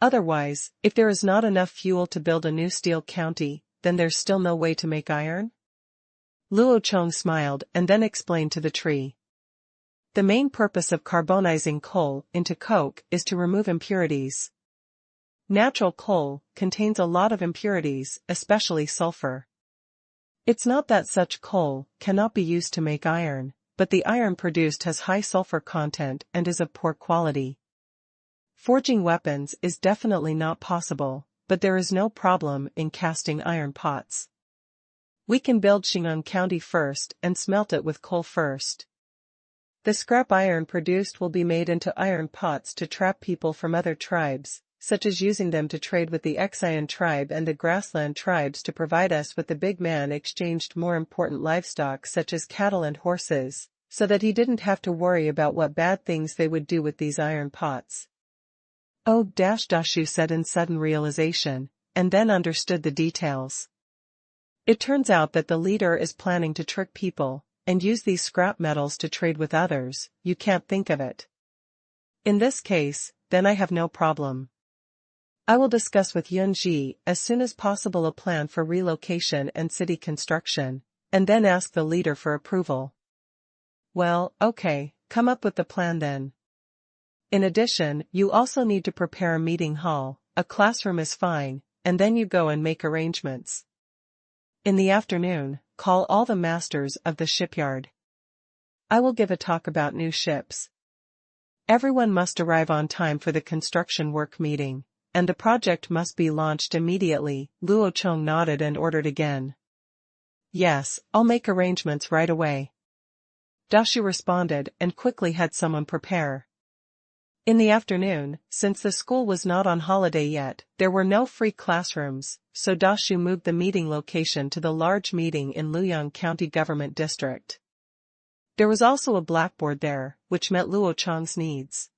Otherwise, if there is not enough fuel to build a new steel county, then there's still no way to make iron? Luo Chong smiled and then explained to the tree. The main purpose of carbonizing coal into coke is to remove impurities. Natural coal contains a lot of impurities, especially sulfur. It's not that such coal cannot be used to make iron, but the iron produced has high sulfur content and is of poor quality. Forging weapons is definitely not possible, but there is no problem in casting iron pots. We can build Xingang County first and smelt it with coal first. The scrap iron produced will be made into iron pots to trap people from other tribes, such as using them to trade with the Xian tribe and the grassland tribes to provide us with the big man exchanged more important livestock such as cattle and horses, so that he didn't have to worry about what bad things they would do with these iron pots. Oh, Dashu said in sudden realization, and then understood the details. It turns out that the leader is planning to trick people, and use these scrap metals to trade with others. You can't think of it. In this case, then I have no problem. I will discuss with Yunji as soon as possible a plan for relocation and city construction, and then ask the leader for approval. Well, okay, come up with the plan then. In addition, you also need to prepare a meeting hall, a classroom is fine, and then you go and make arrangements. In the afternoon, call all the masters of the shipyard. I will give a talk about new ships. Everyone must arrive on time for the construction work meeting, and the project must be launched immediately. Luo Chong nodded and ordered again. Yes, I'll make arrangements right away. Dashu responded and quickly had someone prepare. In the afternoon, since the school was not on holiday yet, there were no free classrooms, so Dashu moved the meeting location to the large meeting in Luoyang County Government District. There was also a blackboard there, which met Luo Chong's needs.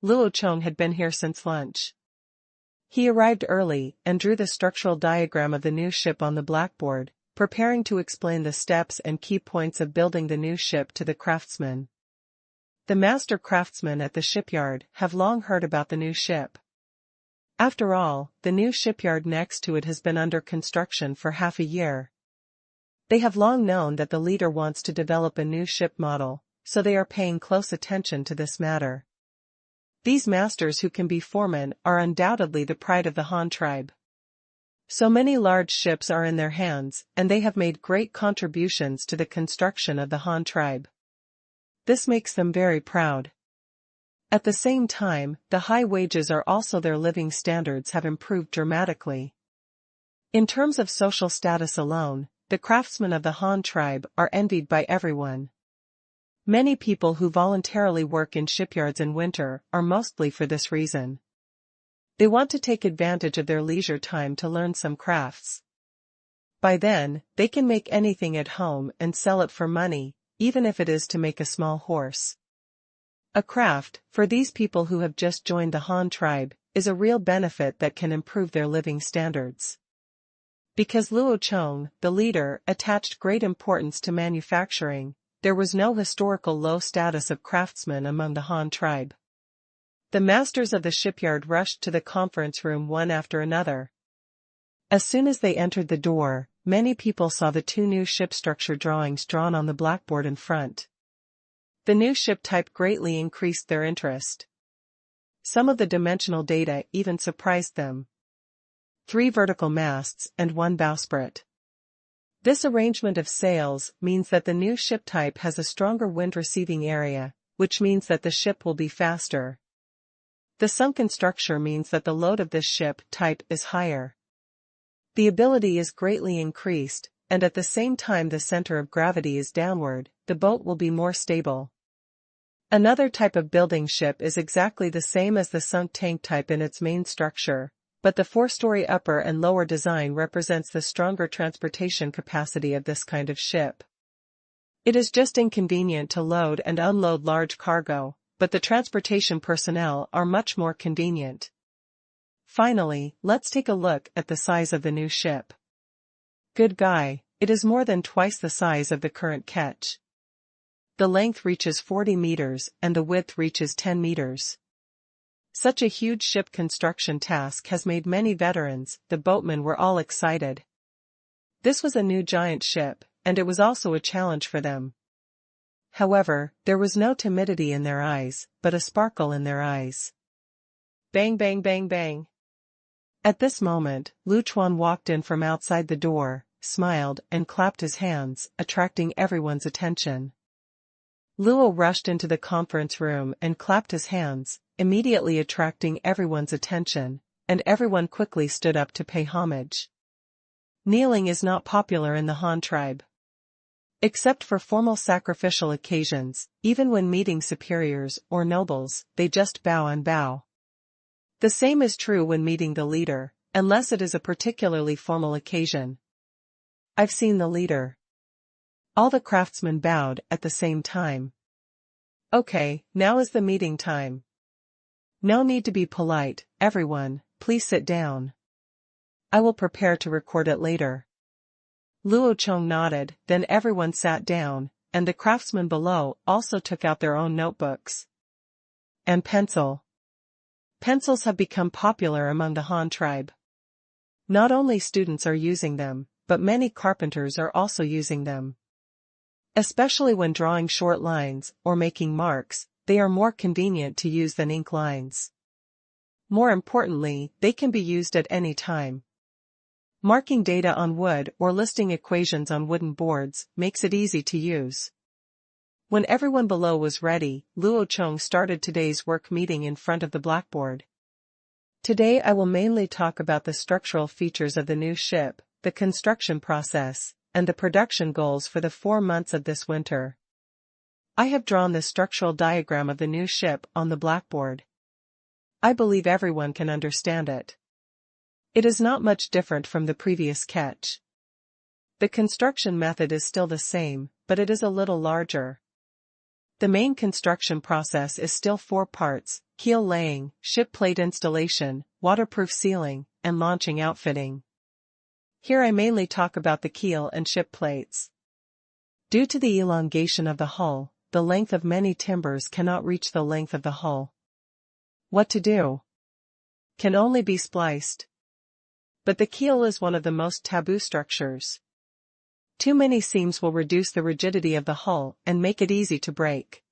Luo Chong had been here since lunch. He arrived early and drew the structural diagram of the new ship on the blackboard, preparing to explain the steps and key points of building the new ship to the craftsmen. The master craftsmen at the shipyard have long heard about the new ship. After all, the new shipyard next to it has been under construction for half a year. They have long known that the leader wants to develop a new ship model, so they are paying close attention to this matter. These masters who can be foremen are undoubtedly the pride of the Han tribe. So many large ships are in their hands, and they have made great contributions to the construction of the Han tribe. This makes them very proud. At the same time, the high wages are also their living standards have improved dramatically. In terms of social status alone, the craftsmen of the Han tribe are envied by everyone. Many people who voluntarily work in shipyards in winter are mostly for this reason. They want to take advantage of their leisure time to learn some crafts. By then, they can make anything at home and sell it for money, even if it is to make a small horse. A craft, for these people who have just joined the Han tribe, is a real benefit that can improve their living standards. Because Luo Chong, the leader, attached great importance to manufacturing, there was no historical low status of craftsmen among the Han tribe. The masters of the shipyard rushed to the conference room one after another. As soon as they entered the door, many people saw the two new ship structure drawings drawn on the blackboard in front. The new ship type greatly increased their interest. Some of the dimensional data even surprised them. 3 vertical masts and 1 bowsprit. This arrangement of sails means that the new ship type has a stronger wind receiving area, which means that the ship will be faster. The sunken structure means that the load of this ship type is higher. The ability is greatly increased, and at the same time the center of gravity is downward, the boat will be more stable. Another type of building ship is exactly the same as the sunk tank type in its main structure, but the 4-story upper and lower design represents the stronger transportation capacity of this kind of ship. It is just inconvenient to load and unload large cargo, but the transportation personnel are much more convenient. Finally, let's take a look at the size of the new ship. Good guy, it is more than twice the size of the current ketch. The length reaches 40 meters and the width reaches 10 meters. Such a huge ship construction task has made many veterans, the boatmen were all excited. This was a new giant ship, and it was also a challenge for them. However, there was no timidity in their eyes, but a sparkle in their eyes. Bang bang bang bang. At this moment, Lu Chuan walked in from outside the door, smiled and clapped his hands, attracting everyone's attention. Luo rushed into the conference room and clapped his hands, immediately attracting everyone's attention, and everyone quickly stood up to pay homage. Kneeling is not popular in the Han tribe. Except for formal sacrificial occasions, even when meeting superiors or nobles, they just bow and bow. The same is true when meeting the leader, unless it is a particularly formal occasion. I've seen the leader. All the craftsmen bowed at the same time. Okay, now is the meeting time. No need to be polite, everyone, please sit down. I will prepare to record it later. Luo Chong nodded, then everyone sat down, and the craftsmen below also took out their own notebooks. And pencil. Pencils have become popular among the Han tribe. Not only students are using them, but many carpenters are also using them. Especially when drawing short lines or making marks, they are more convenient to use than ink lines. More importantly, they can be used at any time. Marking data on wood or listing equations on wooden boards makes it easy to use. When everyone below was ready, Luo Chong started today's work meeting in front of the blackboard. Today I will mainly talk about the structural features of the new ship, the construction process, and the production goals for the 4 months of this winter. I have drawn the structural diagram of the new ship on the blackboard. I believe everyone can understand it. It is not much different from the previous sketch. The construction method is still the same, but it is a little larger. The main construction process is still 4 parts: keel laying, ship plate installation, waterproof sealing, and launching outfitting. Here I mainly talk about the keel and ship plates. Due to the elongation of the hull, the length of many timbers cannot reach the length of the hull. What to do? Can only be spliced. But the keel is one of the most taboo structures. Too many seams will reduce the rigidity of the hull and make it easy to break.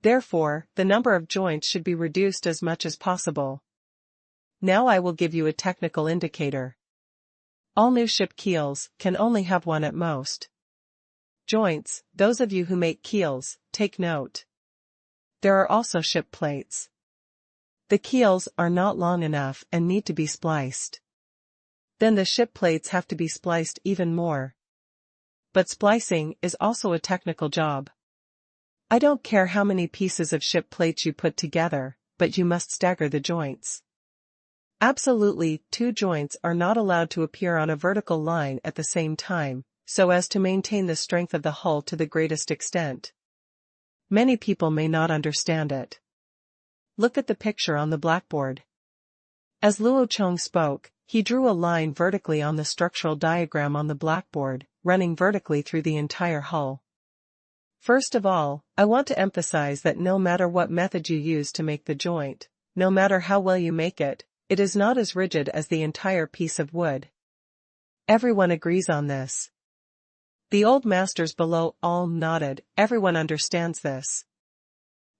Therefore, the number of joints should be reduced as much as possible. Now I will give you a technical indicator. All new ship keels can only have 1 at most. Joints, those of you who make keels, take note. There are also ship plates. The keels are not long enough and need to be spliced. Then the ship plates have to be spliced even more. But splicing is also a technical job. I don't care how many pieces of ship plates you put together, but you must stagger the joints. Absolutely, 2 joints are not allowed to appear on a vertical line at the same time, so as to maintain the strength of the hull to the greatest extent. Many people may not understand it. Look at the picture on the blackboard. As Luo Chong spoke, he drew a line vertically on the structural diagram on the blackboard, running vertically through the entire hull. First of all, I want to emphasize that no matter what method you use to make the joint, no matter how well you make it, it is not as rigid as the entire piece of wood. Everyone agrees on this. The old masters below all nodded. Everyone understands this.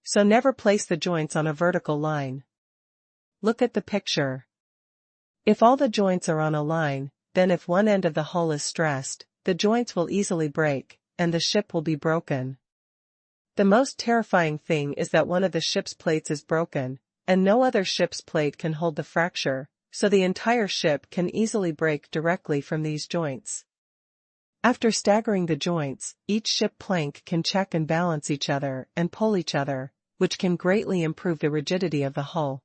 So never place the joints on a vertical line. Look at the picture. If all the joints are on a line, then if one end of the hull is stressed, the joints will easily break, and the ship will be broken. The most terrifying thing is that one of the ship's plates is broken, and no other ship's plate can hold the fracture, so the entire ship can easily break directly from these joints. After staggering the joints, each ship plank can check and balance each other and pull each other, which can greatly improve the rigidity of the hull.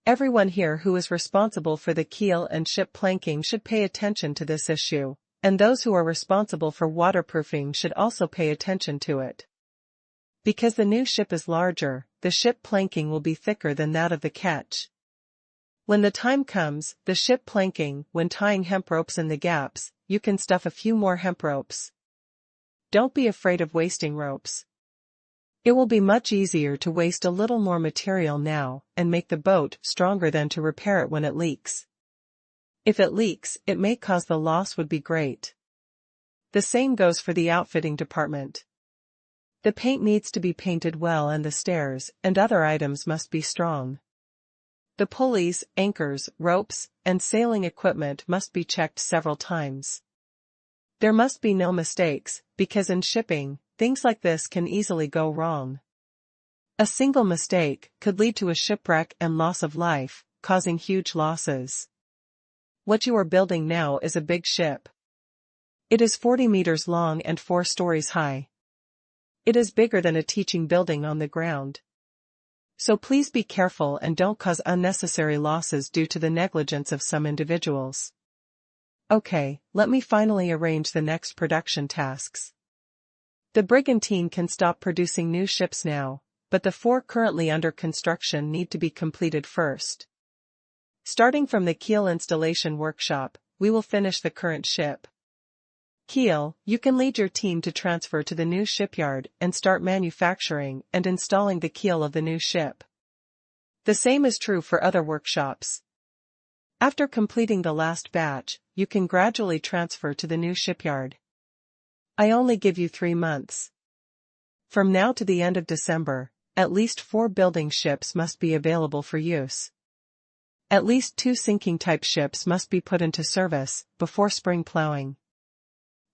Everyone here who is responsible for the keel and ship planking should pay attention to this issue, and those who are responsible for waterproofing should also pay attention to it. Because the new ship is larger, the ship planking will be thicker than that of the ketch. When the time comes, the ship planking, when tying hemp ropes in the gaps, you can stuff a few more hemp ropes. Don't be afraid of wasting ropes. It will be much easier to waste a little more material now and make the boat stronger than to repair it when it leaks. If it leaks, it may cause the loss would be great. The same goes for the outfitting department. The paint needs to be painted well and the stairs and other items must be strong. The pulleys, anchors, ropes, and sailing equipment must be checked several times. There must be no mistakes, because in shipping, things like this can easily go wrong. A single mistake could lead to a shipwreck and loss of life, causing huge losses. What you are building now is a big ship. It is 40 meters long and 4 stories high. It is bigger than a teaching building on the ground. So please be careful and don't cause unnecessary losses due to the negligence of some individuals. Okay, let me finally arrange the next production tasks. The brigantine can stop producing new ships now, but the 4 currently under construction need to be completed first. Starting from the keel installation workshop, we will finish the current ship. Keel, you can lead your team to transfer to the new shipyard and start manufacturing and installing the keel of the new ship. The same is true for other workshops. After completing the last batch, you can gradually transfer to the new shipyard. I only give you 3 months. From now to the end of December, at least 4 building ships must be available for use. At least 2 sinking-type ships must be put into service before spring plowing.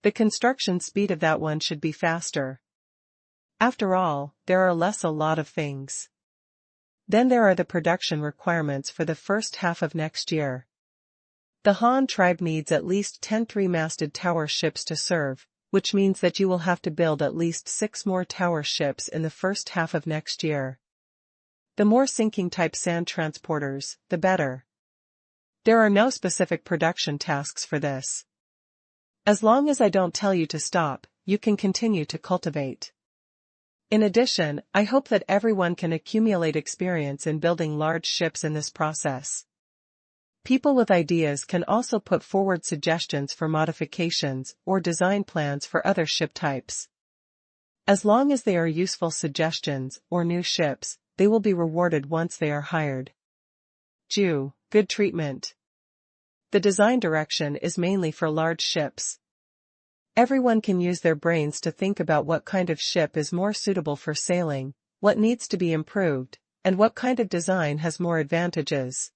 The construction speed of that one should be faster. After all, there are a lot of things. Then there are the production requirements for the first half of next year. The Han tribe needs at least 10 3-masted tower ships to serve, which means that you will have to build at least 6 more tower ships in the first half of next year. The more sinking-type sand transporters, the better. There are no specific production tasks for this. As long as I don't tell you to stop, you can continue to cultivate. In addition, I hope that everyone can accumulate experience in building large ships in this process. People with ideas can also put forward suggestions for modifications or design plans for other ship types. As long as they are useful suggestions or new ships, they will be rewarded once they are hired. Good treatment. The design direction is mainly for large ships. Everyone can use their brains to think about what kind of ship is more suitable for sailing, what needs to be improved, and what kind of design has more advantages.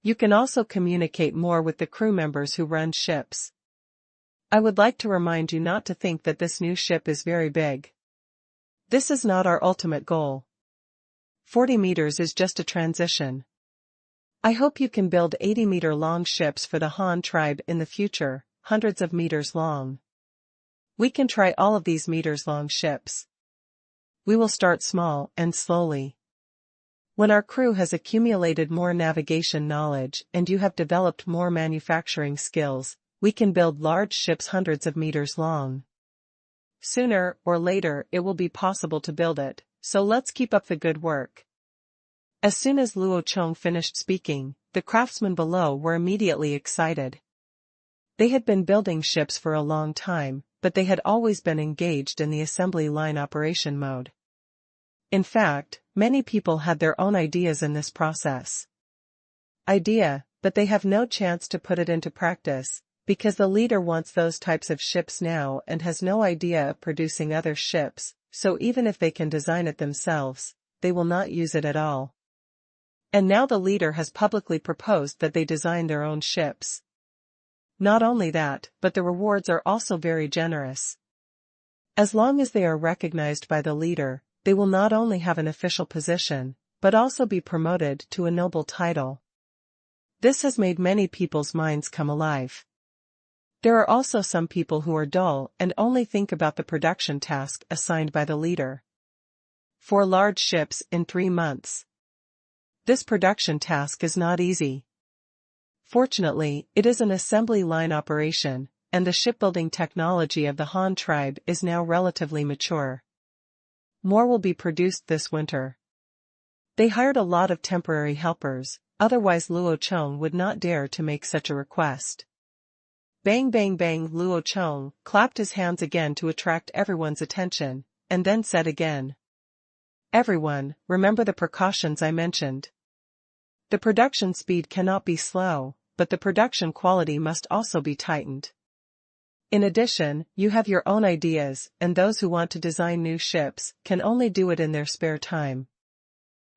You can also communicate more with the crew members who run ships. I would like to remind you not to think that this new ship is very big. This is not our ultimate goal. 40 meters is just a transition. I hope you can build 80-meter-long ships for the Han tribe in the future, hundreds of meters long. We can try all of these meters-long ships. We will start small and slowly. When our crew has accumulated more navigation knowledge and you have developed more manufacturing skills, we can build large ships hundreds of meters long. Sooner or later it will be possible to build it, so let's keep up the good work. As soon as Luo Chong finished speaking, the craftsmen below were immediately excited. They had been building ships for a long time, but they had always been engaged in the assembly line operation mode. In fact, many people had their own ideas in this process. But they have no chance to put it into practice, because the leader wants those types of ships now and has no idea of producing other ships, so even if they can design it themselves, they will not use it at all. And now the leader has publicly proposed that they design their own ships. Not only that, but the rewards are also very generous. As long as they are recognized by the leader, they will not only have an official position, but also be promoted to a noble title. This has made many people's minds come alive. There are also some people who are dull and only think about the production task assigned by the leader. 4 large ships in 3 months. This production task is not easy. Fortunately, it is an assembly line operation, and the shipbuilding technology of the Han tribe is now relatively mature. More will be produced this winter. They hired a lot of temporary helpers, otherwise Luo Chong would not dare to make such a request. Bang bang bang. Luo Chong clapped his hands again to attract everyone's attention, and then said again. Everyone, remember the precautions I mentioned. The production speed cannot be slow, but the production quality must also be tightened. In addition, you have your own ideas, and those who want to design new ships can only do it in their spare time.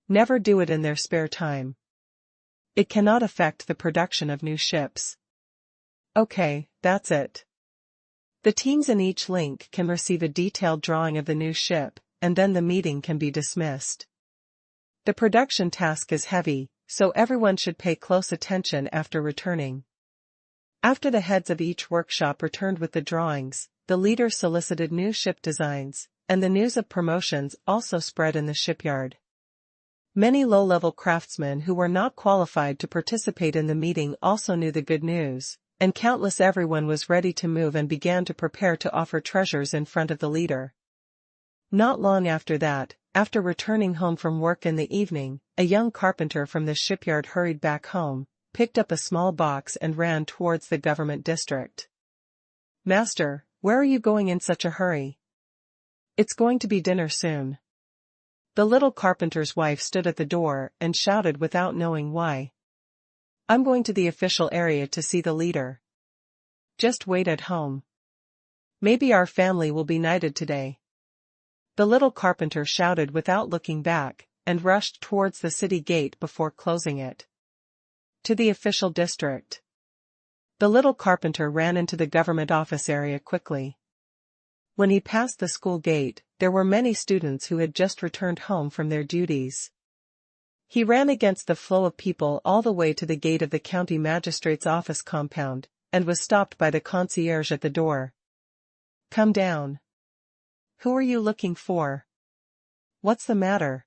Never do it in their spare time. It cannot affect the production of new ships. Okay, that's it. The teams in each link can receive a detailed drawing of the new ship, and then the meeting can be dismissed. The production task is heavy, so everyone should pay close attention after returning. After the heads of each workshop returned with the drawings, the leader solicited new ship designs, and the news of promotions also spread in the shipyard. Many low-level craftsmen who were not qualified to participate in the meeting also knew the good news, and countless everyone was ready to move and began to prepare to offer treasures in front of the leader. Not long after that, after returning home from work in the evening, a young carpenter from the shipyard hurried back home, picked up a small box and ran towards the government district. Master, where are you going in such a hurry? It's going to be dinner soon. The little carpenter's wife stood at the door and shouted without knowing why. I'm going to the official area to see the leader. Just wait at home. Maybe our family will be knighted today. The little carpenter shouted without looking back, and rushed towards the city gate before closing it. To the official district. The little carpenter ran into the government office area quickly. When he passed the school gate, there were many students who had just returned home from their duties. He ran against the flow of people all the way to the gate of the county magistrate's office compound, and was stopped by the concierge at the door. Come down. Who are you looking for? What's the matter?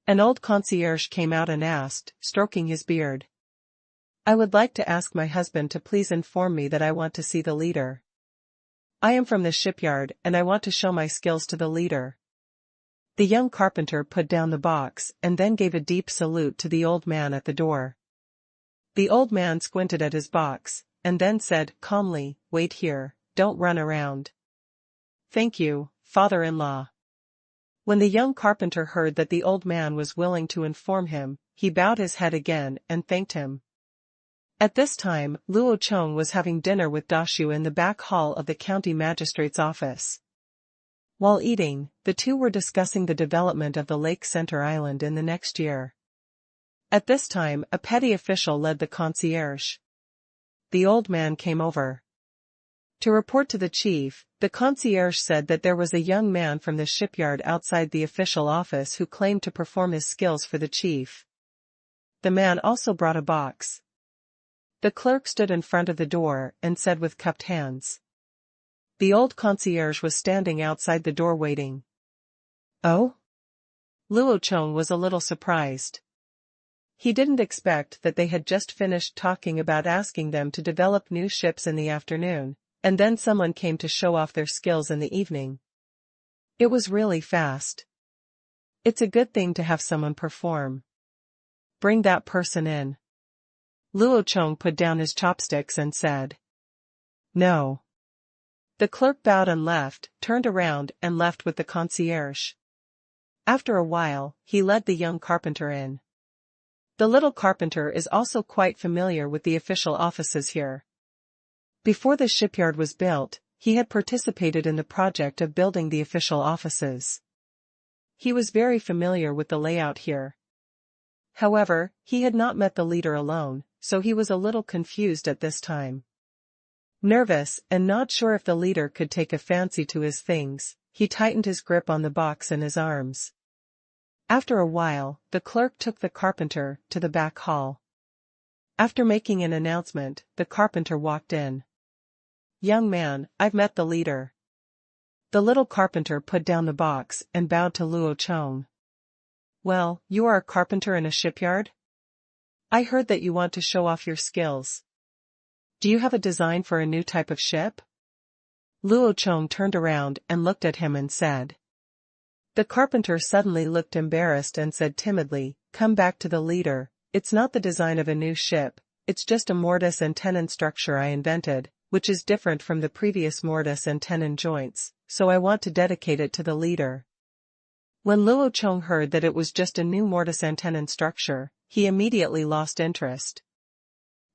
An old concierge came out and asked, stroking his beard. I would like to ask my husband to please inform me that I want to see the leader. I am from the shipyard and I want to show my skills to the leader. The young carpenter put down the box and then gave a deep salute to the old man at the door. The old man squinted at his box, and then said calmly, Wait here, don't run around. Thank you, father-in-law. When the young carpenter heard that the old man was willing to inform him, he bowed his head again and thanked him. At this time, Luo Chong was having dinner with Dashu in the back hall of the county magistrate's office. While eating, the two were discussing the development of the Lake Center Island in the next year. At this time, a petty official led the concierge. The old man came over. To report to the chief, the concierge said that there was a young man from the shipyard outside the official office who claimed to perform his skills for the chief. The man also brought a box. The clerk stood in front of the door and said with cupped hands. The old concierge was standing outside the door waiting. Oh? Luo Chong was a little surprised. He didn't expect that they had just finished talking about asking them to develop new ships in the afternoon, and then someone came to show off their skills in the evening. It was really fast. It's a good thing to have someone perform. Bring that person in. Luo Chong put down his chopsticks and said. No. The clerk bowed and left, turned around and left with the concierge. After a while, he led the young carpenter in. The little carpenter is also quite familiar with the official offices here. Before the shipyard was built, he had participated in the project of building the official offices. He was very familiar with the layout here. However, he had not met the leader alone, so he was a little confused at this time. Nervous and not sure if the leader could take a fancy to his things, he tightened his grip on the box in his arms. After a while, the clerk took the carpenter to the back hall. After making an announcement, the carpenter walked in. Young man, I've met the leader. The little carpenter put down the box and bowed to Luo Chong. Well, you are a carpenter in a shipyard? I heard that you want to show off your skills. Do you have a design for a new type of ship? Luo Chong turned around and looked at him and said. The carpenter suddenly looked embarrassed and said timidly, Come back to the leader, it's not the design of a new ship, it's just a mortise and tenon structure I invented, which is different from the previous mortise and tenon joints, so I want to dedicate it to the leader. When Luo Chong heard that it was just a new mortise and tenon structure, he immediately lost interest.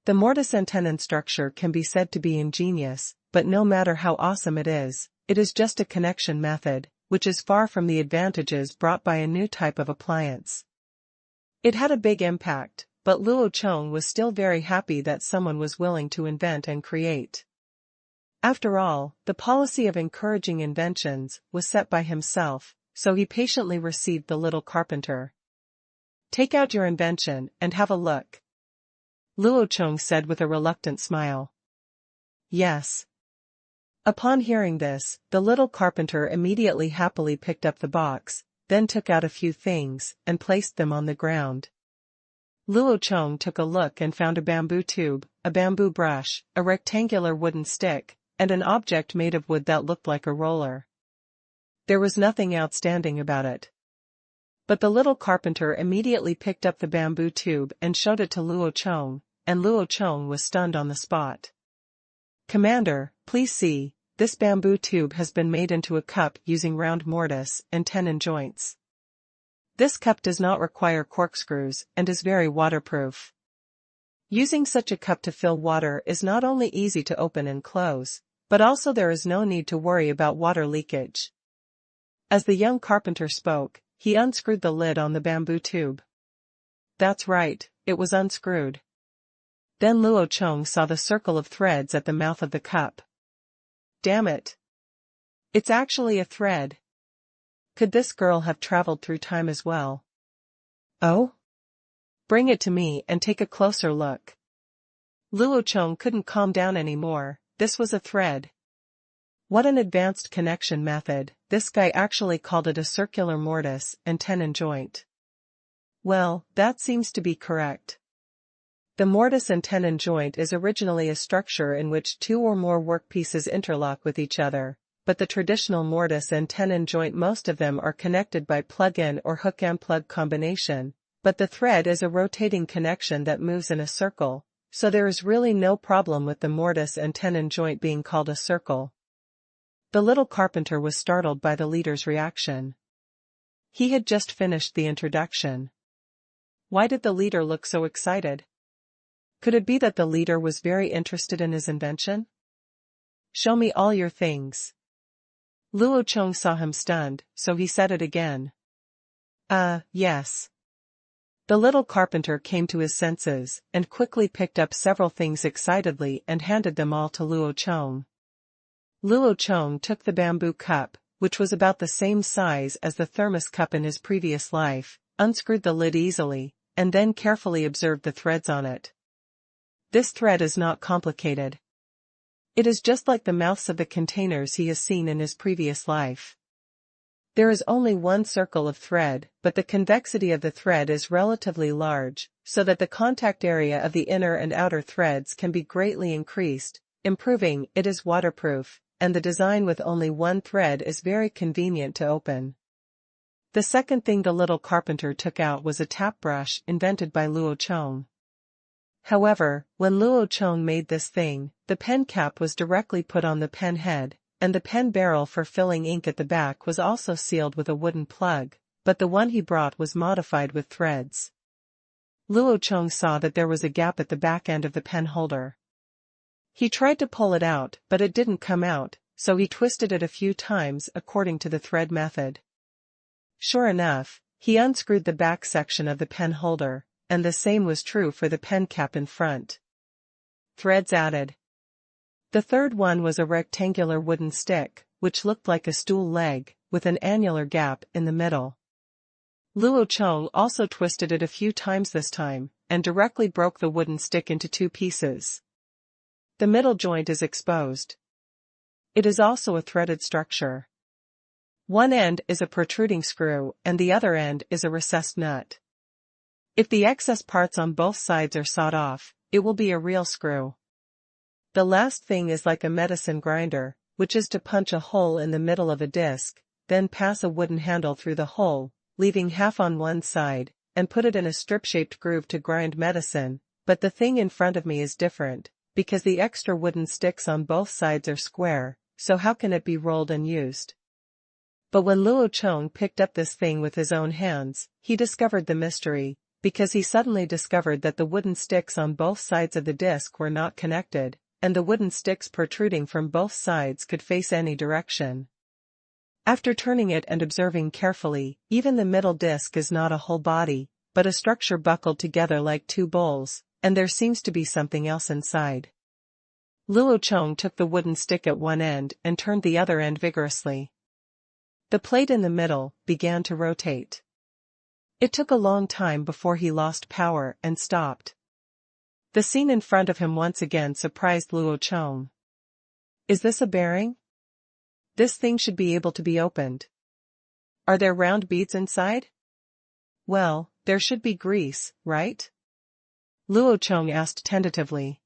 The mortise and tenon structure can be said to be ingenious, but no matter how awesome it is just a connection method, which is far from the advantages brought by a new type of appliance. It had a big impact, but Luo Chong was still very happy that someone was willing to invent and create. After all, the policy of encouraging inventions was set by himself, so he patiently received the little carpenter. Take out your invention and have a look. Luo Chong said with a reluctant smile. Yes. Upon hearing this, the little carpenter immediately happily picked up the box, then took out a few things and placed them on the ground. Luo Chong took a look and found a bamboo tube, a bamboo brush, a rectangular wooden stick, and an object made of wood that looked like a roller. There was nothing outstanding about it. But the little carpenter immediately picked up the bamboo tube and showed it to Luo Chong, and Luo Chong was stunned on the spot. Commander, please see, this bamboo tube has been made into a cup using round mortise and tenon joints. This cup does not require corkscrews and is very waterproof. Using such a cup to fill water is not only easy to open and close, but also there is no need to worry about water leakage. As the young carpenter spoke, he unscrewed the lid on the bamboo tube. That's right, it was unscrewed. Then Luo Chong saw the circle of threads at the mouth of the cup. Damn it! It's actually a thread. Could this girl have traveled through time as well? Oh? Bring it to me and take a closer look. Luo Chong couldn't calm down anymore. This was a thread. What an advanced connection method. This guy actually called it a circular mortise and tenon joint. Well, that seems to be correct. The mortise and tenon joint is originally a structure in which two or more workpieces interlock with each other, but the traditional mortise and tenon joint, most of them are connected by plug-in or hook-and-plug combination, but the thread is a rotating connection that moves in a circle, so there is really no problem with the mortise and tenon joint being called a circle. The little carpenter was startled by the leader's reaction. He had just finished the introduction. Why did the leader look so excited? Could it be that the leader was very interested in his invention? Show me all your things. Luo Chong saw him stunned, so he said it again. Yes. The little carpenter came to his senses, and quickly picked up several things excitedly and handed them all to Luo Chong. Luo Chong took the bamboo cup, which was about the same size as the thermos cup in his previous life, unscrewed the lid easily, and then carefully observed the threads on it. This thread is not complicated. It is just like the mouths of the containers he has seen in his previous life. There is only one circle of thread, but the convexity of the thread is relatively large, so that the contact area of the inner and outer threads can be greatly increased, improving it is waterproof, and the design with only one thread is very convenient to open. The second thing the little carpenter took out was a tap brush invented by Luo Chong. However, when Luo Chong made this thing, the pen cap was directly put on the pen head, and the pen barrel for filling ink at the back was also sealed with a wooden plug, but the one he brought was modified with threads. Luo Chong saw that there was a gap at the back end of the pen holder. He tried to pull it out, but it didn't come out, so he twisted it a few times according to the thread method. Sure enough, he unscrewed the back section of the pen holder, and the same was true for the pen cap in front. Threads added. The third one was a rectangular wooden stick, which looked like a stool leg, with an annular gap in the middle. Luo Chong also twisted it a few times this time, and directly broke the wooden stick into two pieces. The middle joint is exposed. It is also a threaded structure. One end is a protruding screw and the other end is a recessed nut. If the excess parts on both sides are sawed off, it will be a real screw. The last thing is like a medicine grinder, which is to punch a hole in the middle of a disc, then pass a wooden handle through the hole, leaving half on one side, and put it in a strip-shaped groove to grind medicine, but the thing in front of me is different, because the extra wooden sticks on both sides are square, so how can it be rolled and used? But when Luo Chong picked up this thing with his own hands, he discovered the mystery, because he suddenly discovered that the wooden sticks on both sides of the disc were not connected, and the wooden sticks protruding from both sides could face any direction. After turning it and observing carefully, even the middle disc is not a whole body, but a structure buckled together like two bowls, and there seems to be something else inside. Luo Chong took the wooden stick at one end and turned the other end vigorously. The plate in the middle began to rotate. It took a long time before he lost power and stopped. The scene in front of him once again surprised Luo Chong. Is this a bearing? This thing should be able to be opened. Are there round beads inside? Well, there should be grease, right? Luo Chong asked tentatively.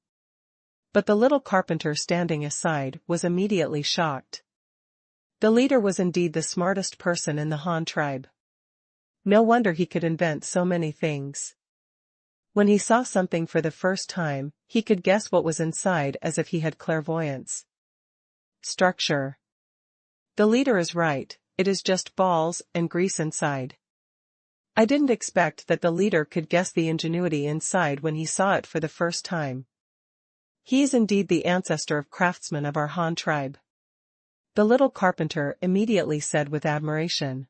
But the little carpenter standing aside was immediately shocked. The leader was indeed the smartest person in the Han tribe. No wonder he could invent so many things. When he saw something for the first time, he could guess what was inside as if he had clairvoyance. Structure. The leader is right, it is just balls and grease inside. I didn't expect that the leader could guess the ingenuity inside when he saw it for the first time. He is indeed the ancestor of craftsmen of our Han tribe. The little carpenter immediately said with admiration.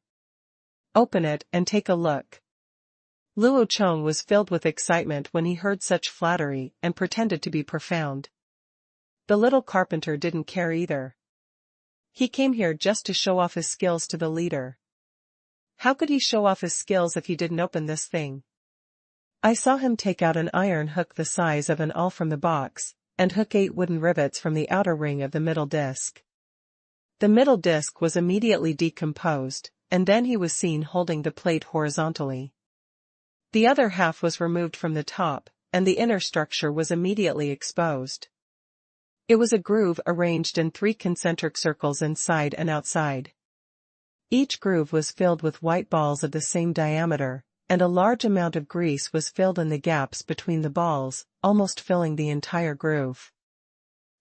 Open it and take a look. Luo Chong was filled with excitement when he heard such flattery and pretended to be profound. The little carpenter didn't care either. He came here just to show off his skills to the leader. How could he show off his skills if he didn't open this thing? I saw him take out an iron hook the size of an awl from the box, and hook 8 wooden rivets from the outer ring of the middle disc. The middle disc was immediately decomposed, and then he was seen holding the plate horizontally. The other half was removed from the top, and the inner structure was immediately exposed. It was a groove arranged in 3 concentric circles inside and outside. Each groove was filled with white balls of the same diameter, and a large amount of grease was filled in the gaps between the balls, almost filling the entire groove.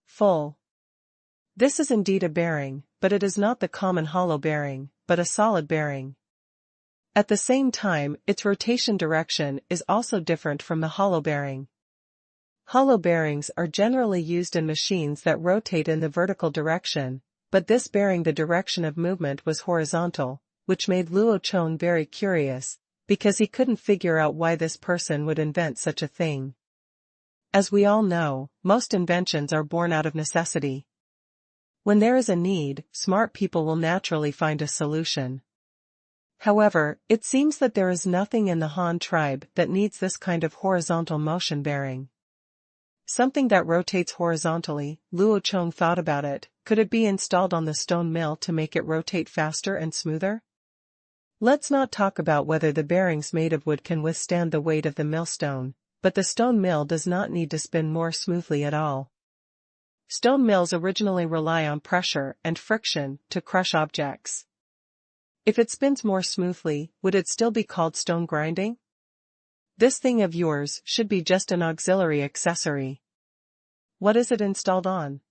Full. This is indeed a bearing, but it is not the common hollow bearing, but a solid bearing. At the same time, its rotation direction is also different from the hollow bearing. Hollow bearings are generally used in machines that rotate in the vertical direction, but this bearing the direction of movement was horizontal, which made Luo Chong very curious, because he couldn't figure out why this person would invent such a thing. As we all know, most inventions are born out of necessity. When there is a need, smart people will naturally find a solution. However, it seems that there is nothing in the Han tribe that needs this kind of horizontal motion bearing. Something that rotates horizontally. Luo Chong thought about it. Could it be installed on the stone mill to make it rotate faster and smoother? Let's not talk about whether the bearings made of wood can withstand the weight of the millstone, but the stone mill does not need to spin more smoothly at all. Stone mills originally rely on pressure and friction to crush objects. If it spins more smoothly, would it still be called stone grinding? This thing of yours should be just an auxiliary accessory. What is it installed on?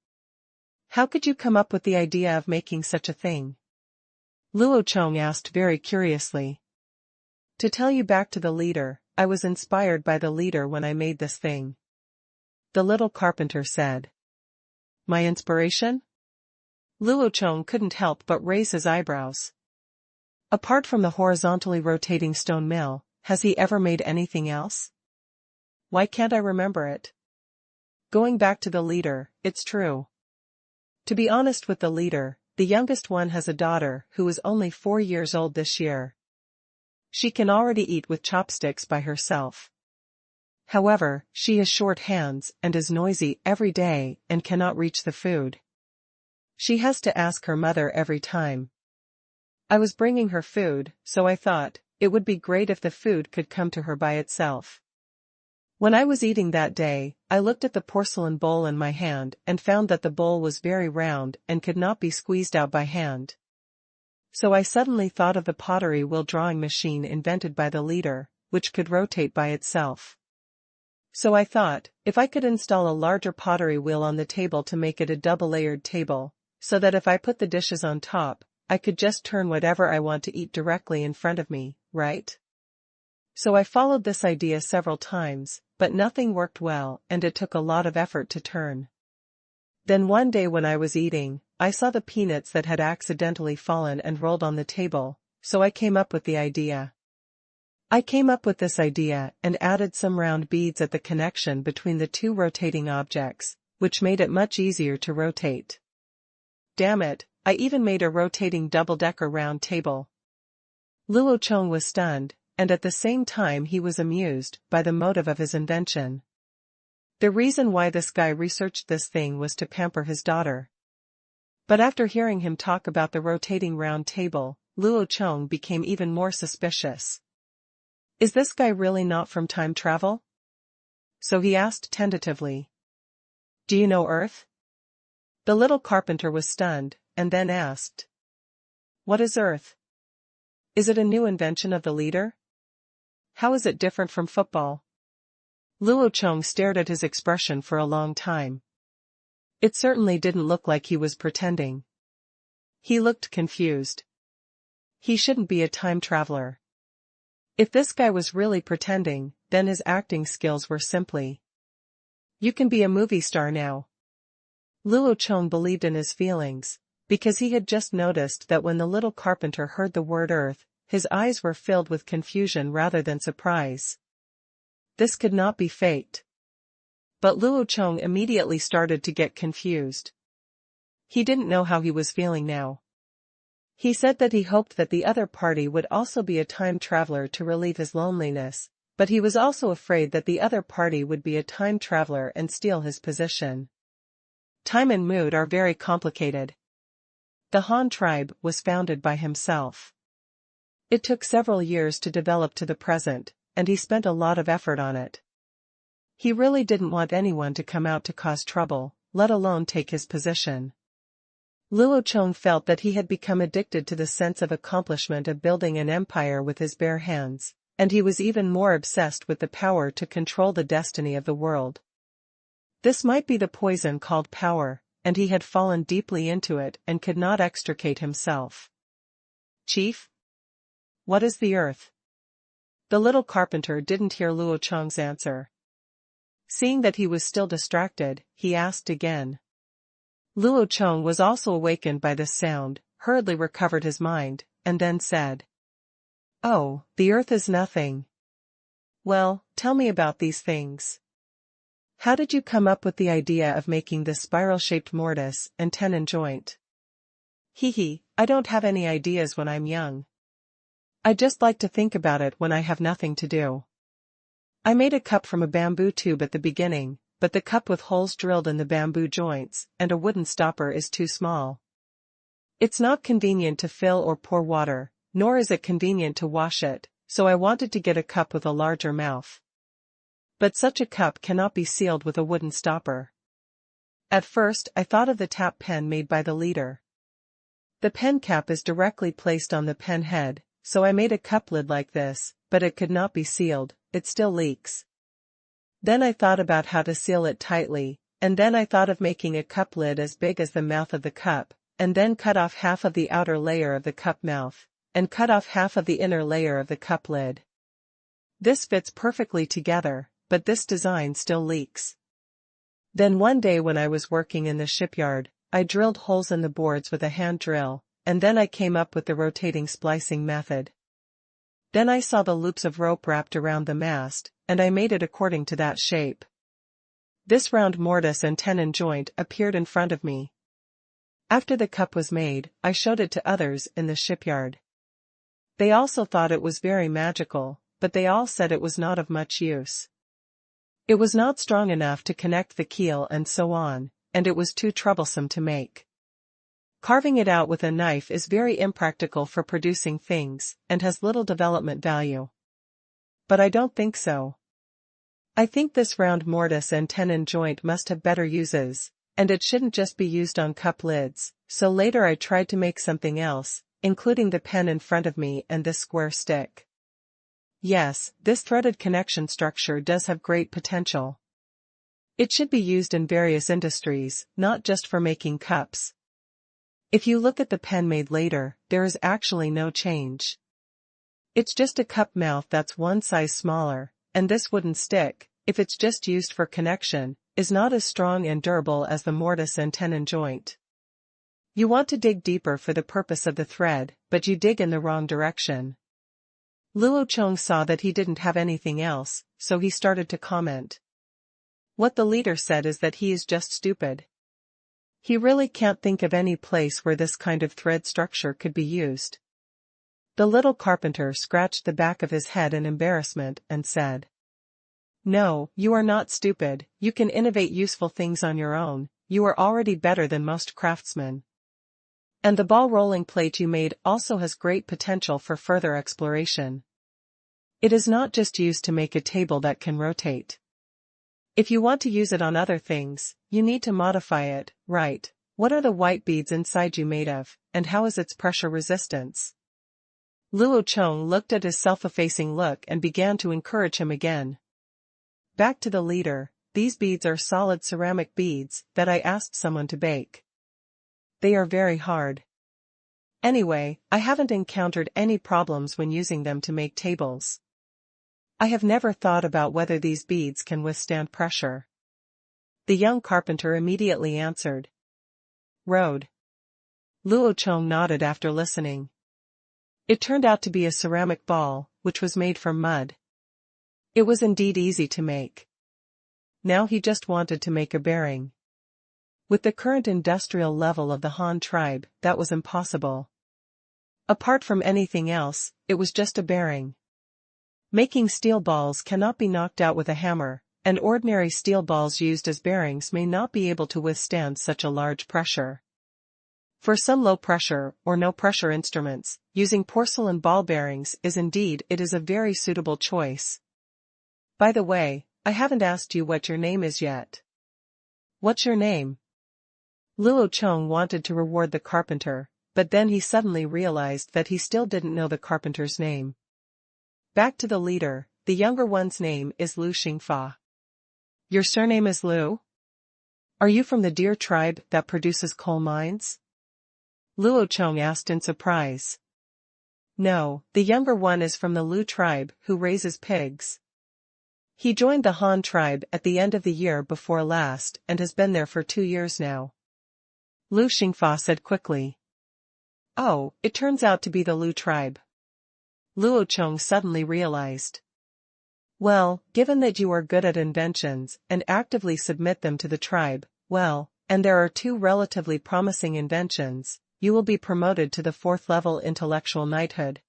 How could you come up with the idea of making such a thing? Luo Chong asked very curiously. To tell you back to the leader, I was inspired by the leader when I made this thing. The little carpenter said. My inspiration? Luo Chong couldn't help but raise his eyebrows. Apart from the horizontally rotating stone mill, has he ever made anything else? Why can't I remember it? Going back to the leader, it's true. To be honest with the leader, the youngest one has a daughter who is only 4 years old this year. She can already eat with chopsticks by herself. However, she has short hands and is noisy every day and cannot reach the food. She has to ask her mother every time. I was bringing her food, so I thought, it would be great if the food could come to her by itself. When I was eating that day, I looked at the porcelain bowl in my hand and found that the bowl was very round and could not be squeezed out by hand. So I suddenly thought of the pottery wheel drawing machine invented by the leader, which could rotate by itself. So I thought, if I could install a larger pottery wheel on the table to make it a double-layered table, so that if I put the dishes on top, I could just turn whatever I want to eat directly in front of me, right? So I followed this idea several times, but nothing worked well and it took a lot of effort to turn. Then one day when I was eating, I saw the peanuts that had accidentally fallen and rolled on the table, so I came up with the idea. I came up with this idea and added some round beads at the connection between the 2 rotating objects, which made it much easier to rotate. Damn it, I even made a rotating double-decker round table. Luo Chong was stunned, and at the same time he was amused by the motive of his invention. The reason why this guy researched this thing was to pamper his daughter. But after hearing him talk about the rotating round table, Luo Chong became even more suspicious. Is this guy really not from time travel? So he asked tentatively. Do you know Earth? The little carpenter was stunned, and then asked. What is Earth? Is it a new invention of the leader? How is it different from football? Luo Chong stared at his expression for a long time. It certainly didn't look like he was pretending. He looked confused. He shouldn't be a time traveler. If this guy was really pretending, then his acting skills were simply. You can be a movie star now. Luo Chong believed in his feelings, because he had just noticed that when the little carpenter heard the word earth, his eyes were filled with confusion rather than surprise. This could not be faked. But Luo Chong immediately started to get confused. He didn't know how he was feeling now. He said that he hoped that the other party would also be a time traveler to relieve his loneliness, but he was also afraid that the other party would be a time traveler and steal his position. Time and mood are very complicated. The Han tribe was founded by himself. It took several years to develop to the present, and he spent a lot of effort on it. He really didn't want anyone to come out to cause trouble, let alone take his position. Luo Chong felt that he had become addicted to the sense of accomplishment of building an empire with his bare hands, and he was even more obsessed with the power to control the destiny of the world. This might be the poison called power, and he had fallen deeply into it and could not extricate himself. Chief? What is the earth? The little carpenter didn't hear Luo Chong's answer. Seeing that he was still distracted, he asked again. Luo Chong was also awakened by this sound, hurriedly recovered his mind, and then said. Oh, the earth is nothing. Well, tell me about these things. How did you come up with the idea of making this spiral-shaped mortise and tenon joint? I don't have any ideas when I'm young. I just like to think about it when I have nothing to do. I made a cup from a bamboo tube at the beginning, but the cup with holes drilled in the bamboo joints and a wooden stopper is too small. It's not convenient to fill or pour water, nor is it convenient to wash it, so I wanted to get a cup with a larger mouth. But such a cup cannot be sealed with a wooden stopper. At first I thought of the tap pen made by the leader. The pen cap is directly placed on the pen head, so I made a cup lid like this, but it could not be sealed, it still leaks. Then I thought about how to seal it tightly, and then I thought of making a cup lid as big as the mouth of the cup, and then cut off half of the outer layer of the cup mouth, and cut off half of the inner layer of the cup lid. This fits perfectly together, but this design still leaks. Then one day when I was working in the shipyard, I drilled holes in the boards with a hand drill, and then I came up with the rotating splicing method. Then I saw the loops of rope wrapped around the mast, and I made it according to that shape. This round mortise and tenon joint appeared in front of me. After the cup was made, I showed it to others in the shipyard. They also thought it was very magical, but they all said it was not of much use. It was not strong enough to connect the keel and so on, and it was too troublesome to make. Carving it out with a knife is very impractical for producing things, and has little development value. But I don't think so. I think this round mortise and tenon joint must have better uses, and it shouldn't just be used on cup lids, so later I tried to make something else, including the pen in front of me and this square stick. Yes, this threaded connection structure does have great potential. It should be used in various industries, not just for making cups. If you look at the pen made later, there is actually no change. It's just a cup mouth that's one size smaller, and this wooden stick, if it's just used for connection, is not as strong and durable as the mortise and tenon joint. You want to dig deeper for the purpose of the thread, but you dig in the wrong direction. Luo Chong saw that he didn't have anything else, so he started to comment. What the leader said is that he is just stupid. He really can't think of any place where this kind of thread structure could be used. The little carpenter scratched the back of his head in embarrassment and said, No, you are not stupid, you can innovate useful things on your own, you are already better than most craftsmen. And the ball rolling plate you made also has great potential for further exploration. It is not just used to make a table that can rotate. If you want to use it on other things, you need to modify it, right? What are the white beads inside you made of, and how is its pressure resistance? Luo Chong looked at his self-effacing look and began to encourage him again. Back to the leader, these beads are solid ceramic beads that I asked someone to bake. They are very hard. Anyway, I haven't encountered any problems when using them to make tables. I have never thought about whether these beads can withstand pressure. The young carpenter immediately answered. Road. Luo Chong nodded after listening. It turned out to be a ceramic ball, which was made from mud. It was indeed easy to make. Now he just wanted to make a bearing. With the current industrial level of the Han tribe, that was impossible. Apart from anything else, it was just a bearing. Making steel balls cannot be knocked out with a hammer, and ordinary steel balls used as bearings may not be able to withstand such a large pressure. For some low-pressure or no-pressure instruments, using porcelain ball bearings is a very suitable choice. By the way, I haven't asked you what your name is yet. What's your name? Luo Chong wanted to reward the carpenter, but then he suddenly realized that he still didn't know the carpenter's name. Back to the leader, the younger one's name is Lu Xingfa. Your surname is Lu? Are you from the deer tribe that produces coal mines? Luo Chong asked in surprise. No, the younger one is from the Lu tribe who raises pigs. He joined the Han tribe at the end of the year before last and has been there for 2 years now. Lu Xingfa said quickly. Oh, it turns out to be the Lu tribe. Luo Chong suddenly realized. Well, given that you are good at inventions and actively submit them to the tribe, and there are 2 relatively promising inventions, you will be promoted to the 4th level intellectual knighthood.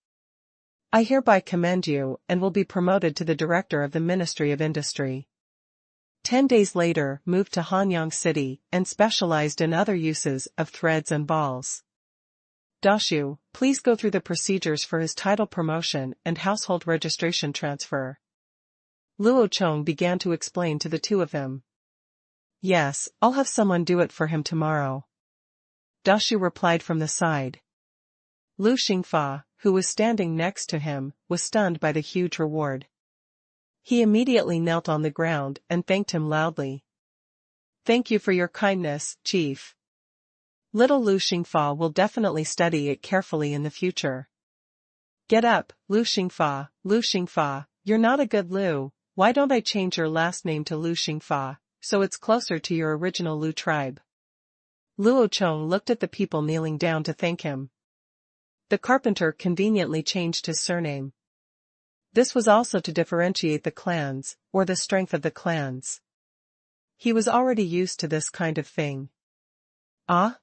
I hereby commend you and will be promoted to the director of the Ministry of Industry. 10 days later, moved to Hanyang City and specialized in other uses of threads and balls. Dashu, please go through the procedures for his title promotion and household registration transfer. Luo Chong began to explain to the 2 of them. Yes, I'll have someone do it for him tomorrow. Dashu replied from the side. Lu Xingfa, who was standing next to him, was stunned by the huge reward. He immediately knelt on the ground and thanked him loudly. Thank you for your kindness, Chief. Little Lu Xingfa will definitely study it carefully in the future. Get up, Lu Xingfa, you're not a good Lu. Why don't I change your last name to Lu Xingfa, so it's closer to your original Lu tribe? Luo Chong looked at the people kneeling down to thank him. The carpenter conveniently changed his surname. This was also to differentiate the clans, or the strength of the clans. He was already used to this kind of thing. Ah?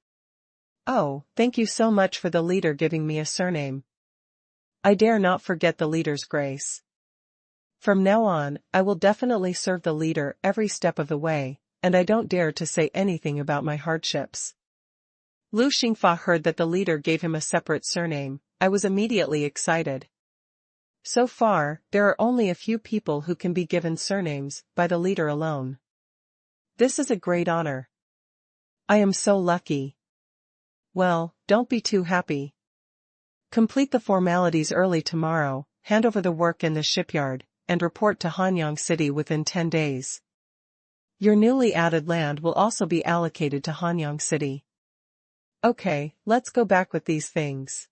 Oh, thank you so much for the leader giving me a surname. I dare not forget the leader's grace. From now on, I will definitely serve the leader every step of the way, and I don't dare to say anything about my hardships. Lu Xingfa heard that the leader gave him a separate surname. I was immediately excited. So far, there are only a few people who can be given surnames by the leader alone. This is a great honor. I am so lucky. Well, don't be too happy. Complete the formalities early tomorrow, hand over the work in the shipyard, and report to Hanyang City within 10 days. Your newly added land will also be allocated to Hanyang City. Okay, let's go back with these things.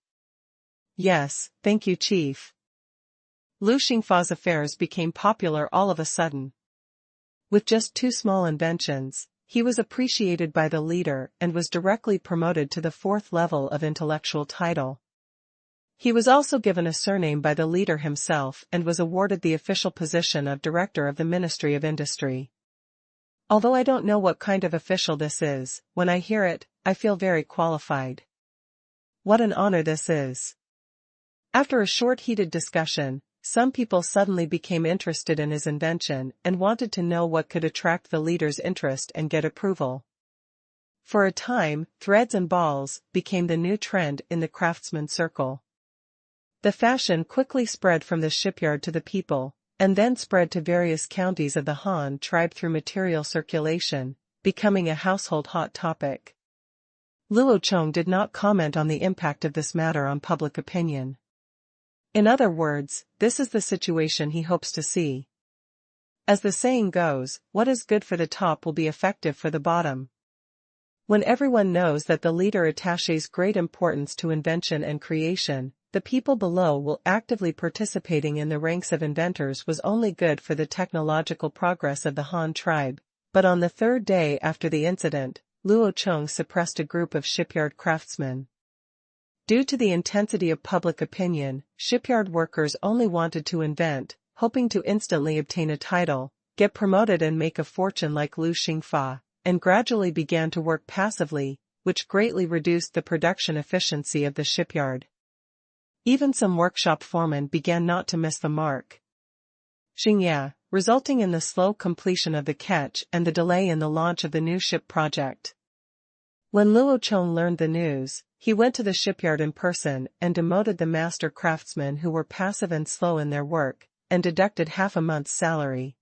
Yes, thank you, Chief. Lu Xingfa's affairs became popular all of a sudden. With just 2 small inventions, he was appreciated by the leader and was directly promoted to the 4th level of intellectual title. He was also given a surname by the leader himself and was awarded the official position of Director of the Ministry of Industry. Although I don't know what kind of official this is, when I hear it, I feel very qualified. What an honor this is. After a short heated discussion, some people suddenly became interested in his invention and wanted to know what could attract the leader's interest and get approval. For a time, threads and balls became the new trend in the craftsman circle. The fashion quickly spread from the shipyard to the people, and then spread to various counties of the Han tribe through material circulation, becoming a household hot topic. Luo Chong did not comment on the impact of this matter on public opinion. In other words, this is the situation he hopes to see. As the saying goes, what is good for the top will be effective for the bottom. When everyone knows that the leader attaches great importance to invention and creation, the people below will actively participating in the ranks of inventors was only good for the technological progress of the Han tribe, but on the third day after the incident, Luo Chong suppressed a group of shipyard craftsmen. Due to the intensity of public opinion, shipyard workers only wanted to invent, hoping to instantly obtain a title, get promoted and make a fortune like Lu Xingfa, and gradually began to work passively, which greatly reduced the production efficiency of the shipyard. Even some workshop foremen began not to miss the mark. Xingya, resulting in the slow completion of the catch and the delay in the launch of the new ship project. When Luo Chong learned the news, he went to the shipyard in person and demoted the master craftsmen who were passive and slow in their work, and deducted half a month's salary.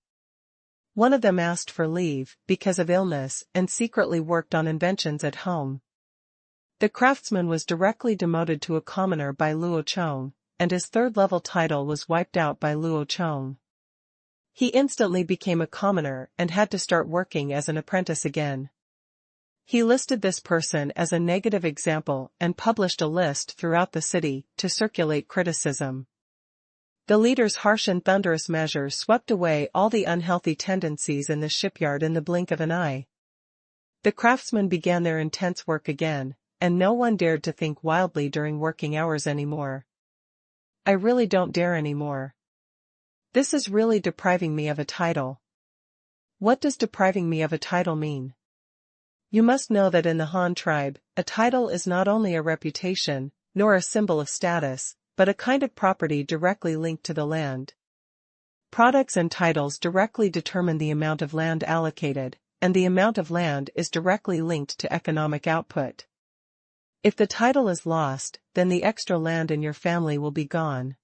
One of them asked for leave because of illness and secretly worked on inventions at home. The craftsman was directly demoted to a commoner by Luo Chong, and his third-level title was wiped out by Luo Chong. He instantly became a commoner and had to start working as an apprentice again. He listed this person as a negative example and published a list throughout the city to circulate criticism. The leader's harsh and thunderous measures swept away all the unhealthy tendencies in the shipyard in the blink of an eye. The craftsmen began their intense work again, and no one dared to think wildly during working hours anymore. I really don't dare anymore. This is really depriving me of a title. What does depriving me of a title mean? You must know that in the Han tribe, a title is not only a reputation, nor a symbol of status, but a kind of property directly linked to the land. Products and titles directly determine the amount of land allocated, and the amount of land is directly linked to economic output. If the title is lost, then the extra land in your family will be gone.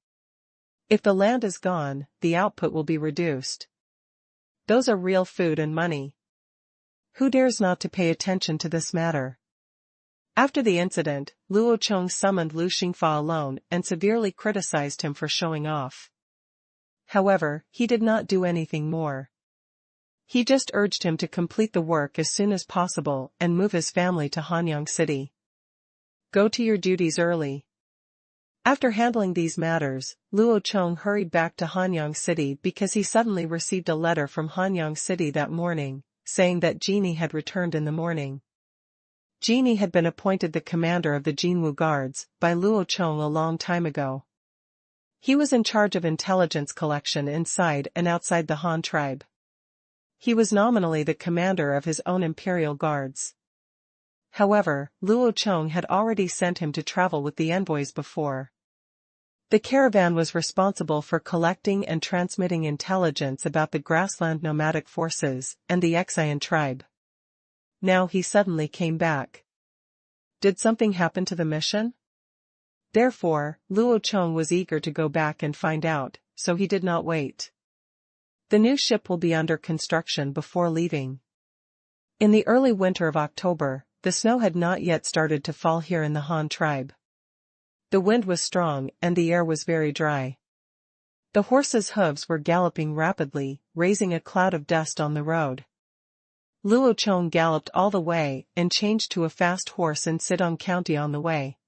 If the land is gone, the output will be reduced. Those are real food and money. Who dares not to pay attention to this matter? After the incident, Luo Chong summoned Lu Xingfa alone and severely criticized him for showing off. However, he did not do anything more. He just urged him to complete the work as soon as possible and move his family to Hanyang City. Go to your duties early. After handling these matters, Luo Chong hurried back to Hanyang City because he suddenly received a letter from Hanyang City that morning, saying that Genie had returned in the morning. Genie had been appointed the commander of the Jinwu Guards by Luo Chong a long time ago. He was in charge of intelligence collection inside and outside the Han tribe. He was nominally the commander of his own imperial guards. However, Luo Chong had already sent him to travel with the envoys before. The caravan was responsible for collecting and transmitting intelligence about the grassland nomadic forces and the Xian tribe. Now he suddenly came back. Did something happen to the mission? Therefore, Luo Chong was eager to go back and find out, so he did not wait. The new ship will be under construction before leaving. In the early winter of October, the snow had not yet started to fall here in the Han tribe. The wind was strong and the air was very dry. The horses' hooves were galloping rapidly, raising a cloud of dust on the road. Luo Chong galloped all the way and changed to a fast horse in Sidong County on the way.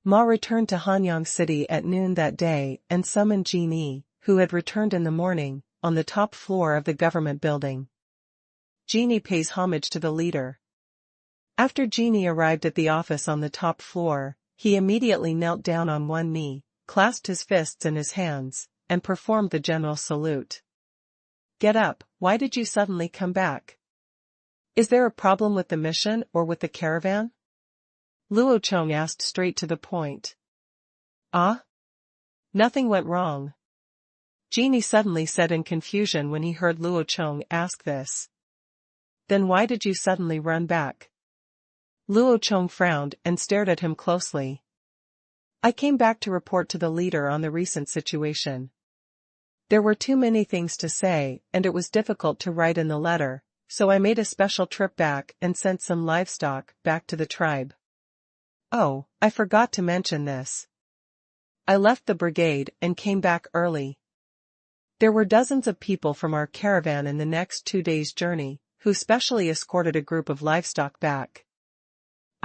Ma returned to Hanyang City at noon that day and summoned Genie, who had returned in the morning, on the top floor of the government building. Genie pays homage to the leader. After Genie arrived at the office on the top floor, he immediately knelt down on one knee, clasped his fists in his hands, and performed the general salute. Get up, why did you suddenly come back? Is there a problem with the mission or with the caravan? Luo Chong asked straight to the point. Ah? Nothing went wrong. Genie suddenly said in confusion when he heard Luo Chong ask this. Then why did you suddenly run back? Luo Chong frowned and stared at him closely. I came back to report to the leader on the recent situation. There were too many things to say and it was difficult to write in the letter, so I made a special trip back and sent some livestock back to the tribe. Oh, I forgot to mention this. I left the brigade and came back early. There were dozens of people from our caravan in the next 2 days' journey, who specially escorted a group of livestock back.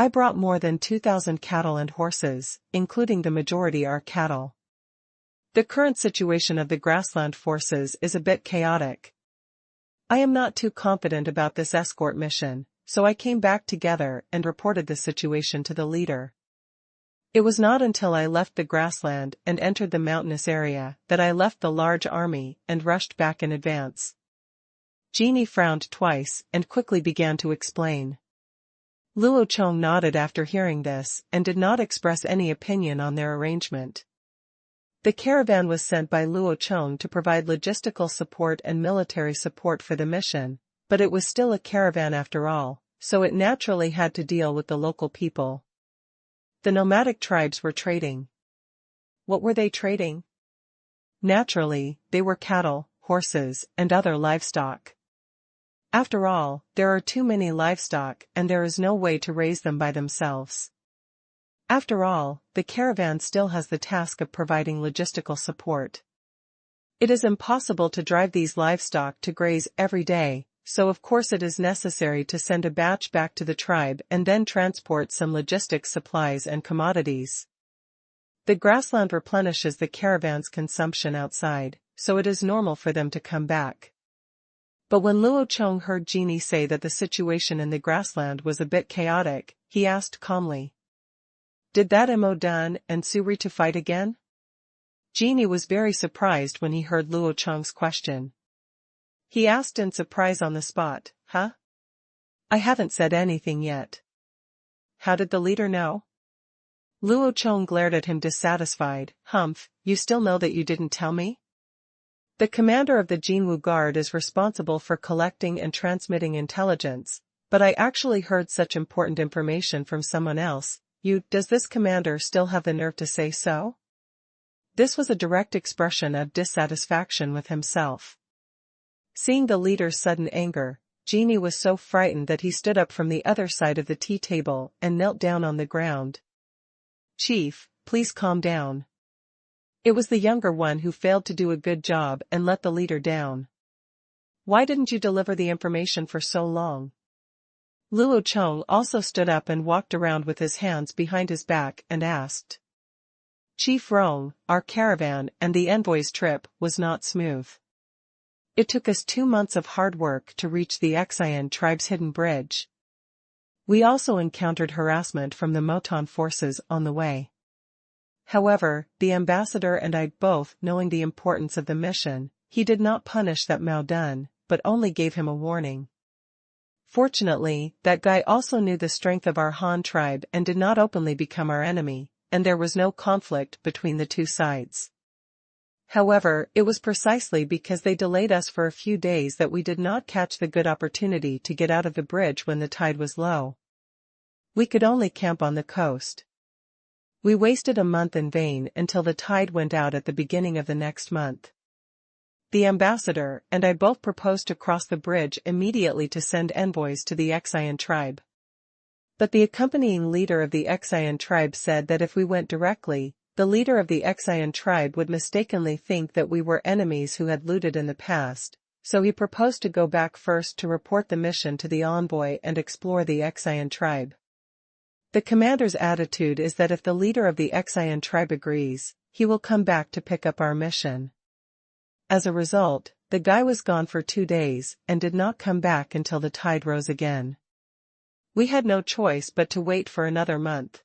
I brought more than 2,000 cattle and horses, including the majority are cattle. The current situation of the grassland forces is a bit chaotic. I am not too confident about this escort mission, so I came back together and reported the situation to the leader. It was not until I left the grassland and entered the mountainous area that I left the large army and rushed back in advance. Genie frowned twice and quickly began to explain. Luo Chong nodded after hearing this and did not express any opinion on their arrangement. The caravan was sent by Luo Chong to provide logistical support and military support for the mission, but it was still a caravan after all, so it naturally had to deal with the local people. The nomadic tribes were trading. What were they trading? Naturally, they were cattle, horses, and other livestock. After all, there are too many livestock and there is no way to raise them by themselves. After all, the caravan still has the task of providing logistical support. It is impossible to drive these livestock to graze every day, so of course it is necessary to send a batch back to the tribe and then transport some logistics supplies and commodities. The grassland replenishes the caravan's consumption outside, so it is normal for them to come back. But when Luo Chong heard Genie say that the situation in the grassland was a bit chaotic, he asked calmly. Did that Mo Dan and Suri to fight again? Genie was very surprised when he heard Luo Chong's question. He asked in surprise on the spot, huh? I haven't said anything yet. How did the leader know? Luo Chong glared at him dissatisfied. Humph, you still know that you didn't tell me? The commander of the Jinwu Guard is responsible for collecting and transmitting intelligence, but I actually heard such important information from someone else. Does this commander still have the nerve to say so? This was a direct expression of dissatisfaction with himself. Seeing the leader's sudden anger, Genie was so frightened that he stood up from the other side of the tea table and knelt down on the ground. Chief, please calm down. It was the younger one who failed to do a good job and let the leader down. Why didn't you deliver the information for so long? Luo Chong also stood up and walked around with his hands behind his back and asked. Chief Rong, our caravan and the envoy's trip was not smooth. It took us 2 months of hard work to reach the Qingshu tribe's hidden bridge. We also encountered harassment from the Moton forces on the way. However, the ambassador and I both knowing the importance of the mission, he did not punish that Mao Dun, but only gave him a warning. Fortunately, that guy also knew the strength of our Han tribe and did not openly become our enemy, and there was no conflict between the two sides. However, it was precisely because they delayed us for a few days that we did not catch the good opportunity to get out of the bridge when the tide was low. We could only camp on the coast. We wasted a month in vain until the tide went out at the beginning of the next month. The ambassador and I both proposed to cross the bridge immediately to send envoys to the Qingshu tribe. But the accompanying leader of the Qingshu tribe said that if we went directly, the leader of the Qingshu tribe would mistakenly think that we were enemies who had looted in the past, so he proposed to go back first to report the mission to the envoy and explore the Qingshu tribe. The commander's attitude is that if the leader of the Qingshu tribe agrees, he will come back to pick up our mission. As a result, the guy was gone for 2 days and did not come back until the tide rose again. We had no choice but to wait for another month.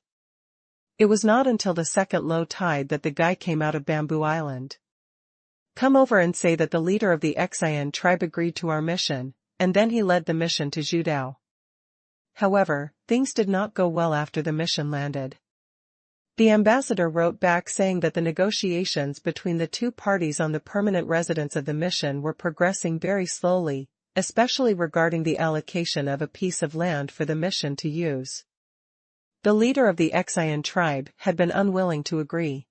It was not until the second low tide that the guy came out of Bamboo Island. Come over and say that the leader of the Qingshu tribe agreed to our mission, and then he led the mission to Zhudao. However, things did not go well after the mission landed. The ambassador wrote back saying that the negotiations between the two parties on the permanent residence of the mission were progressing very slowly, especially regarding the allocation of a piece of land for the mission to use. The leader of the Qingshu tribe had been unwilling to agree.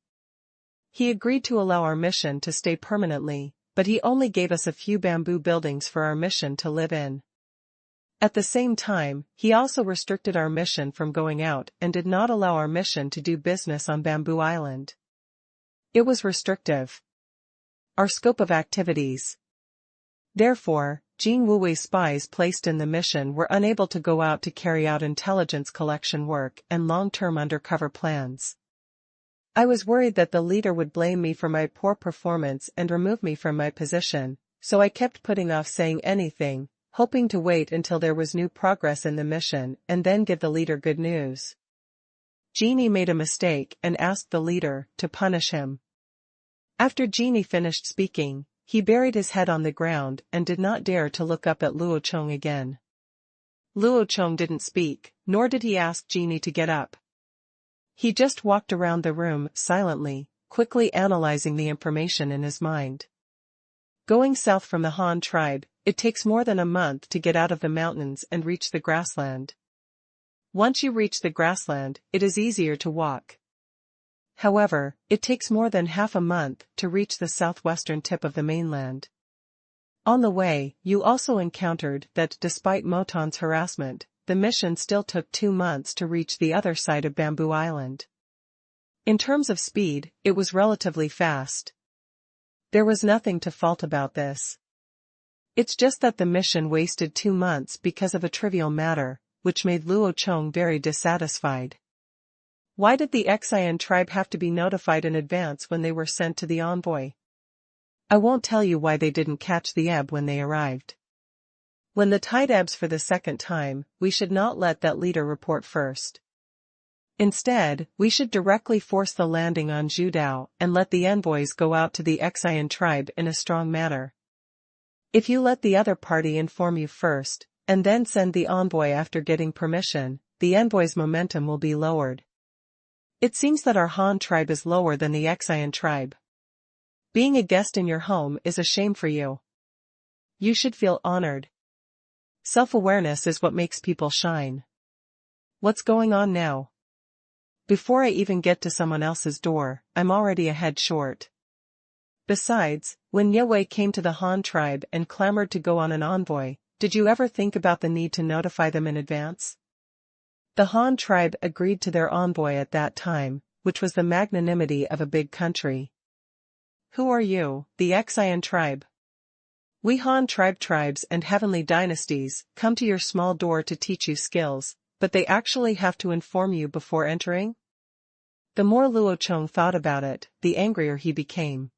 He agreed to allow our mission to stay permanently, but he only gave us a few bamboo buildings for our mission to live in. At the same time, he also restricted our mission from going out and did not allow our mission to do business on Bamboo Island. It was restrictive. Our scope of activities. Therefore, Jin Wuwei's spies placed in the mission were unable to go out to carry out intelligence collection work and long-term undercover plans. I was worried that the leader would blame me for my poor performance and remove me from my position, so I kept putting off saying anything, hoping to wait until there was new progress in the mission and then give the leader good news. Genie made a mistake and asked the leader to punish him. After Genie finished speaking, he buried his head on the ground and did not dare to look up at Luo Chong again. Luo Chong didn't speak, nor did he ask Genie to get up. He just walked around the room silently, quickly analyzing the information in his mind. Going south from the Han tribe, it takes more than a month to get out of the mountains and reach the grassland. Once you reach the grassland, it is easier to walk. However, it takes more than half a month to reach the southwestern tip of the mainland. On the way, you also encountered that despite Moton's harassment, the mission still took 2 months to reach the other side of Bamboo Island. In terms of speed, it was relatively fast. There was nothing to fault about this. It's just that the mission wasted 2 months because of a trivial matter, which made Luo Chong very dissatisfied. Why did the Qingshu tribe have to be notified in advance when they were sent to the envoy? I won't tell you why they didn't catch the ebb when they arrived. When the tide ebbs for the second time, we should not let that leader report first. Instead, we should directly force the landing on Zhudao and let the envoys go out to the Qingshu tribe in a strong manner. If you let the other party inform you first, and then send the envoy after getting permission, the envoy's momentum will be lowered. It seems that our Han tribe is lower than the Qingshu tribe. Being a guest in your home is a shame for you. You should feel honored. Self-awareness is what makes people shine. What's going on now? Before I even get to someone else's door, I'm already a head short. Besides, when Yewei came to the Han tribe and clamored to go on an envoy, did you ever think about the need to notify them in advance? The Han tribe agreed to their envoy at that time, which was the magnanimity of a big country. Who are you, the Qingshu tribe? We Han tribes and heavenly dynasties come to your small door to teach you skills, but they actually have to inform you before entering? The more Luo Chong thought about it, the angrier he became.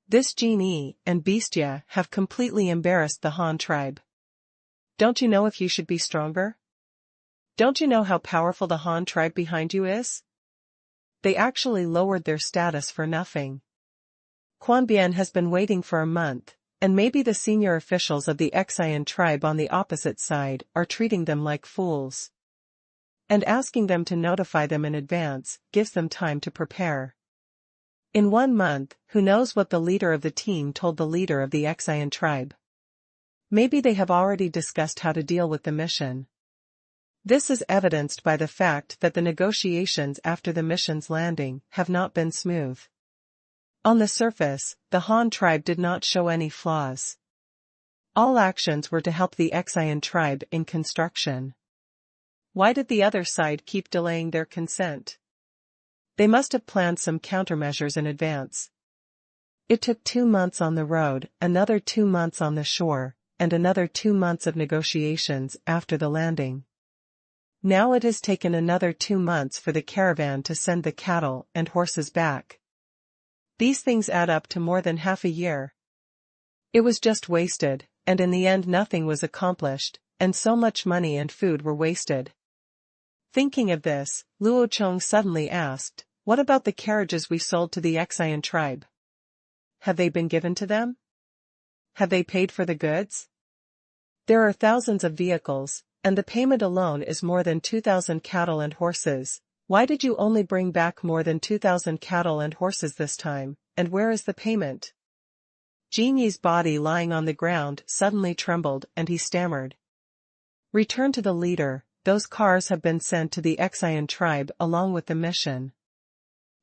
This genie and Bestia have completely embarrassed the Han tribe. Don't you know if you should be stronger? Don't you know how powerful the Han tribe behind you is? They actually lowered their status for nothing. Quan Bian has been waiting for a month, and maybe the senior officials of the Qingshu tribe on the opposite side are treating them like fools. And asking them to notify them in advance gives them time to prepare. In 1 month, who knows what the leader of the team told the leader of the Qingshu tribe? Maybe they have already discussed how to deal with the mission. This is evidenced by the fact that the negotiations after the mission's landing have not been smooth. On the surface, the Han tribe did not show any flaws. All actions were to help the Qingshu tribe in construction. Why did the other side keep delaying their consent? They must have planned some countermeasures in advance. It took 2 months on the road, another 2 months on the shore, and another 2 months of negotiations after the landing. Now it has taken another 2 months for the caravan to send the cattle and horses back. These things add up to more than half a year. It was just wasted, and in the end nothing was accomplished, and so much money and food were wasted. Thinking of this, Luo Chong suddenly asked, what about the carriages we sold to the Qingshu tribe? Have they been given to them? Have they paid for the goods? There are thousands of vehicles, and the payment alone is more than 2,000 cattle and horses. Why did you only bring back more than 2,000 cattle and horses this time, and where is the payment? Jinyi's body lying on the ground suddenly trembled and he stammered. Return to the leader, those cars have been sent to the Qingshu tribe along with the mission.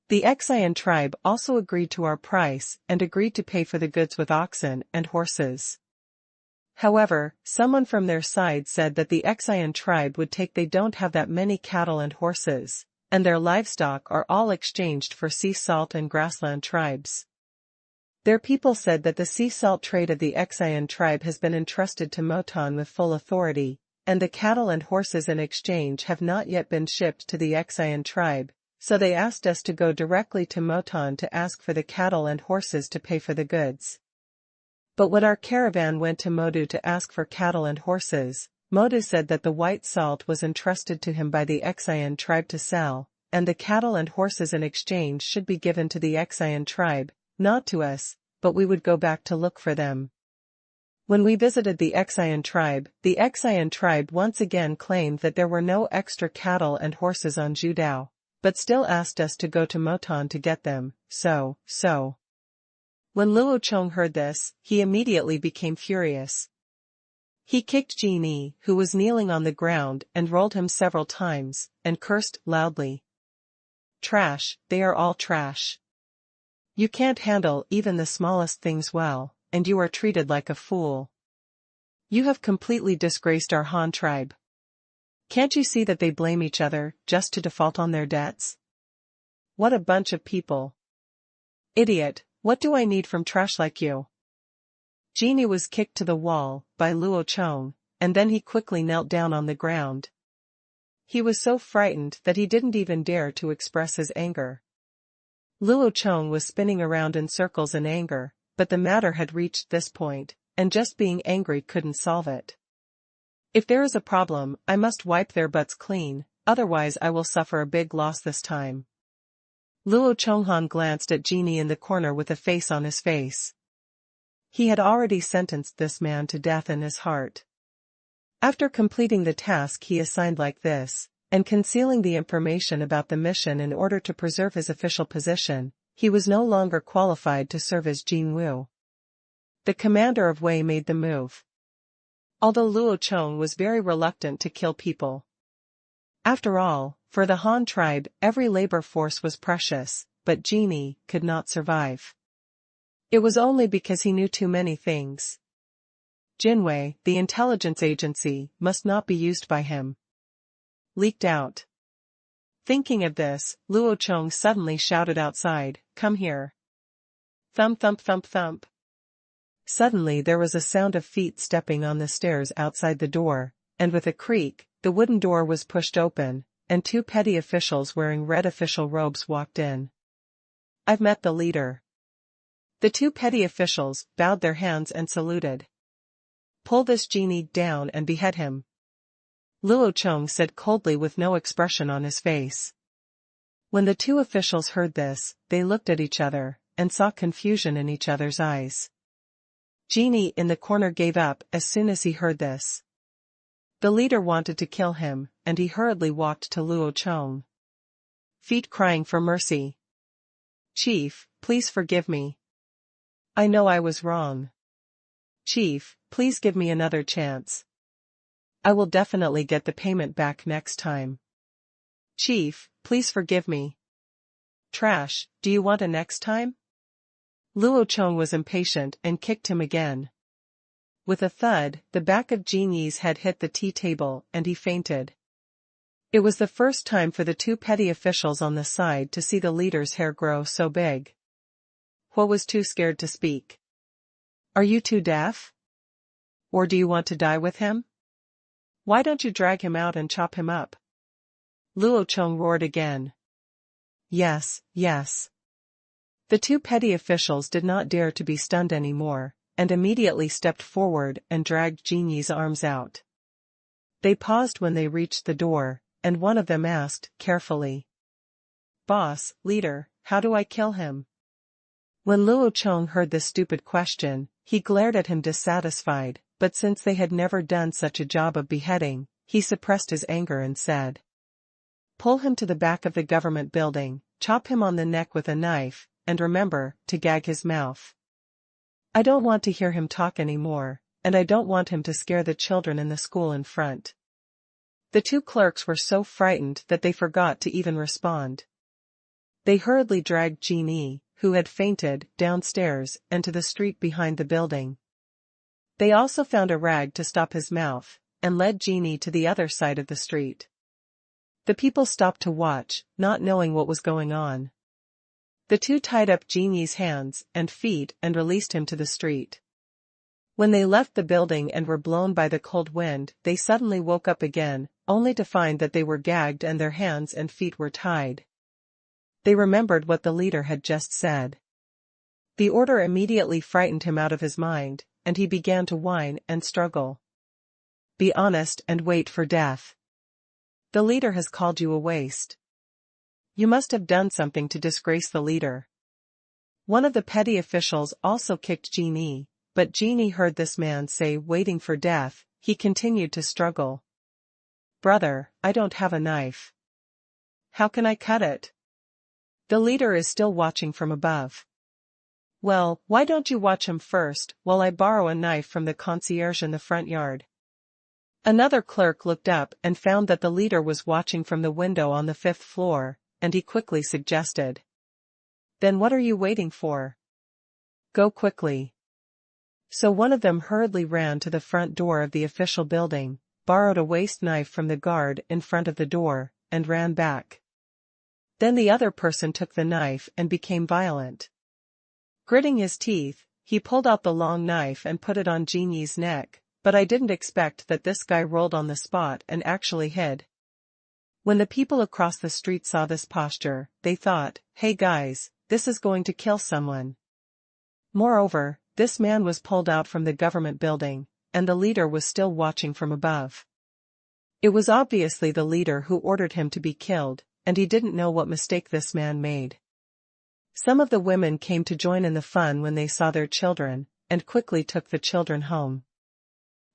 The Qingshu tribe also agreed to our price and agreed to pay for the goods with oxen and horses. However, someone from their side said that the Qingshu tribe would take they don't have that many cattle and horses, and their livestock are all exchanged for sea salt and grassland tribes. Their people said that the sea salt trade of the Qingshu tribe has been entrusted to Moton with full authority, and the cattle and horses in exchange have not yet been shipped to the Qingshu tribe, so they asked us to go directly to Moton to ask for the cattle and horses to pay for the goods. But when our caravan went to Modu to ask for cattle and horses, Modu said that the white salt was entrusted to him by the Qingshu tribe to sell, and the cattle and horses in exchange should be given to the Qingshu tribe, not to us, but we would go back to look for them. When we visited the Qingshu tribe once again claimed that there were no extra cattle and horses on Judao, but still asked us to go to Moton to get them, so. When Luo Chong heard this, he immediately became furious. He kicked Genie, who was kneeling on the ground, and rolled him several times, and cursed loudly. Trash, they are all trash. You can't handle even the smallest things well, and you are treated like a fool. You have completely disgraced our Han tribe. Can't you see that they blame each other just to default on their debts? What a bunch of people. Idiot, what do I need from trash like you? Genie was kicked to the wall by Luo Chong, and then he quickly knelt down on the ground. He was so frightened that he didn't even dare to express his anger. Luo Chong was spinning around in circles in anger, but the matter had reached this point, and just being angry couldn't solve it. If there is a problem, I must wipe their butts clean, otherwise I will suffer a big loss this time. Luo Chonghan glanced at Genie in the corner with a face on his face. He had already sentenced this man to death in his heart. After completing the task he assigned like this, and concealing the information about the mission in order to preserve his official position, he was no longer qualified to serve as Jin Wu. The commander of Wei made the move. Although Luo Chong was very reluctant to kill people. After all, for the Han tribe, every labor force was precious, but Genie could not survive. It was only because he knew too many things. Jinwei, the intelligence agency, must not be used by him. Leaked out. Thinking of this, Luo Chong suddenly shouted outside, "Come here." Thump thump thump thump. Suddenly there was a sound of feet stepping on the stairs outside the door, and with a creak, the wooden door was pushed open, and two petty officials wearing red official robes walked in. "I've met the leader." The two petty officials bowed their hands and saluted. "Pull this Genie down and behead him," Luo Chong said coldly with no expression on his face. When the two officials heard this, they looked at each other, and saw confusion in each other's eyes. Genie in the corner gave up as soon as he heard this. The leader wanted to kill him, and he hurriedly walked to Luo Chong. Feet crying for mercy. "Chief, please forgive me. I know I was wrong. Chief, please give me another chance. I will definitely get the payment back next time. Chief, please forgive me. Trash, do you want a next time?" Luo Chong was impatient and kicked him again. With a thud, the back of Genie's head hit the tea table and he fainted. It was the first time for the two petty officials on the side to see the leader's hair grow so big. Huo was too scared to speak. "Are you too deaf? Or do you want to die with him? Why don't you drag him out and chop him up?" Luo Chong roared again. Yes. The two petty officials did not dare to be stunned anymore, and immediately stepped forward and dragged Genie's arms out. They paused when they reached the door, and one of them asked, carefully, "Boss, leader, how do I kill him?" When Luo Chong heard this stupid question, he glared at him dissatisfied, but since they had never done such a job of beheading, he suppressed his anger and said, "Pull him to the back of the government building, chop him on the neck with a knife, and remember to gag his mouth. I don't want to hear him talk anymore, and I don't want him to scare the children in the school in front." The two clerks were so frightened that they forgot to even respond. They hurriedly dragged Genie, who had fainted, downstairs and to the street behind the building. They also found a rag to stop his mouth, and led Genie to the other side of the street. The people stopped to watch, not knowing what was going on. The two tied up Jinyi's hands and feet and released him to the street. When they left the building and were blown by the cold wind, they suddenly woke up again, only to find that they were gagged and their hands and feet were tied. They remembered what the leader had just said. The order immediately frightened him out of his mind, and he began to whine and struggle. Be honest and wait for death. The leader has called you a waste. You must have done something to disgrace the leader. One of the petty officials also kicked Jinyi, but Jinyi heard this man say waiting for death. He continued to struggle. Brother, I don't have a knife. How can I cut it? The leader is still watching from above. Well, why don't you watch him first, while I borrow a knife from the concierge in the front yard? Another clerk looked up and found that the leader was watching from the window on the 5th floor, and he quickly suggested. Then what are you waiting for? Go quickly. So one of them hurriedly ran to the front door of the official building, borrowed a waste knife from the guard in front of the door, and ran back. Then the other person took the knife and became violent. Gritting his teeth, he pulled out the long knife and put it on Jinyi's neck, but I didn't expect that this guy rolled on the spot and actually hid. When the people across the street saw this posture, they thought, hey guys, this is going to kill someone. Moreover, this man was pulled out from the government building, and the leader was still watching from above. It was obviously the leader who ordered him to be killed, and he didn't know what mistake this man made. Some of the women came to join in the fun when they saw their children, and quickly took the children home.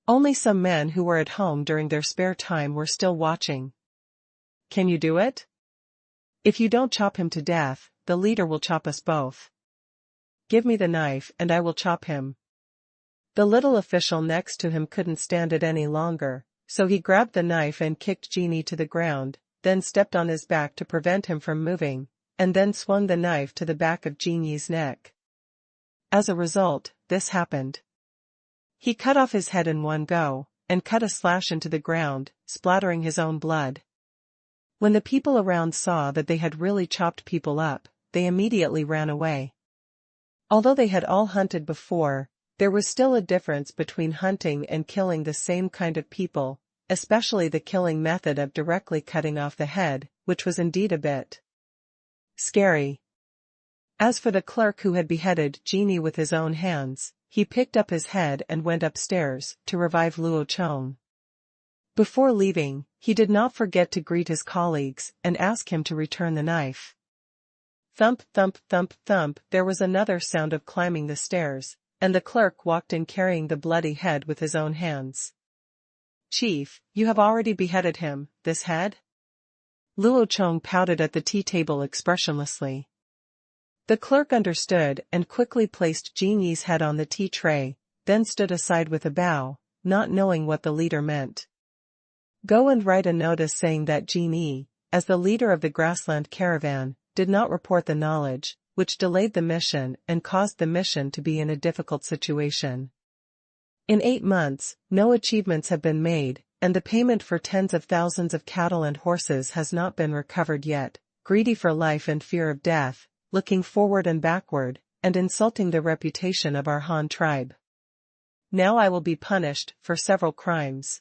Only some men who were at home during their spare time were still watching. Can you do it? If you don't chop him to death, the leader will chop us both. Give me the knife and I will chop him. The little official next to him couldn't stand it any longer, so he grabbed the knife and kicked Jinyi to the ground, then stepped on his back to prevent him from moving, and then swung the knife to the back of Jinyi's neck. As a result, this happened. He cut off his head in one go, and cut a slash into the ground, splattering his own blood. When the people around saw that they had really chopped people up, they immediately ran away. Although they had all hunted before, there was still a difference between hunting and killing the same kind of people, especially the killing method of directly cutting off the head, which was indeed a bit scary. As for the clerk who had beheaded Jinyi with his own hands, he picked up his head and went upstairs to revive Luo Chong. Before leaving, he did not forget to greet his colleagues and ask him to return the knife. Thump, thump, thump, thump, there was another sound of climbing the stairs, and the clerk walked in carrying the bloody head with his own hands. Chief, you have already beheaded him, this head? Luo Chong pouted at the tea table expressionlessly. The clerk understood and quickly placed Jinyi's head on the tea tray, then stood aside with a bow, not knowing what the leader meant. Go and write a notice saying that Jinyi, as the leader of the grassland caravan, did not report the knowledge, which delayed the mission and caused the mission to be in a difficult situation. In 8 months, no achievements have been made, and the payment for tens of thousands of cattle and horses has not been recovered yet, greedy for life and fear of death, looking forward and backward, and insulting the reputation of our Han tribe. Now I will be punished for several crimes.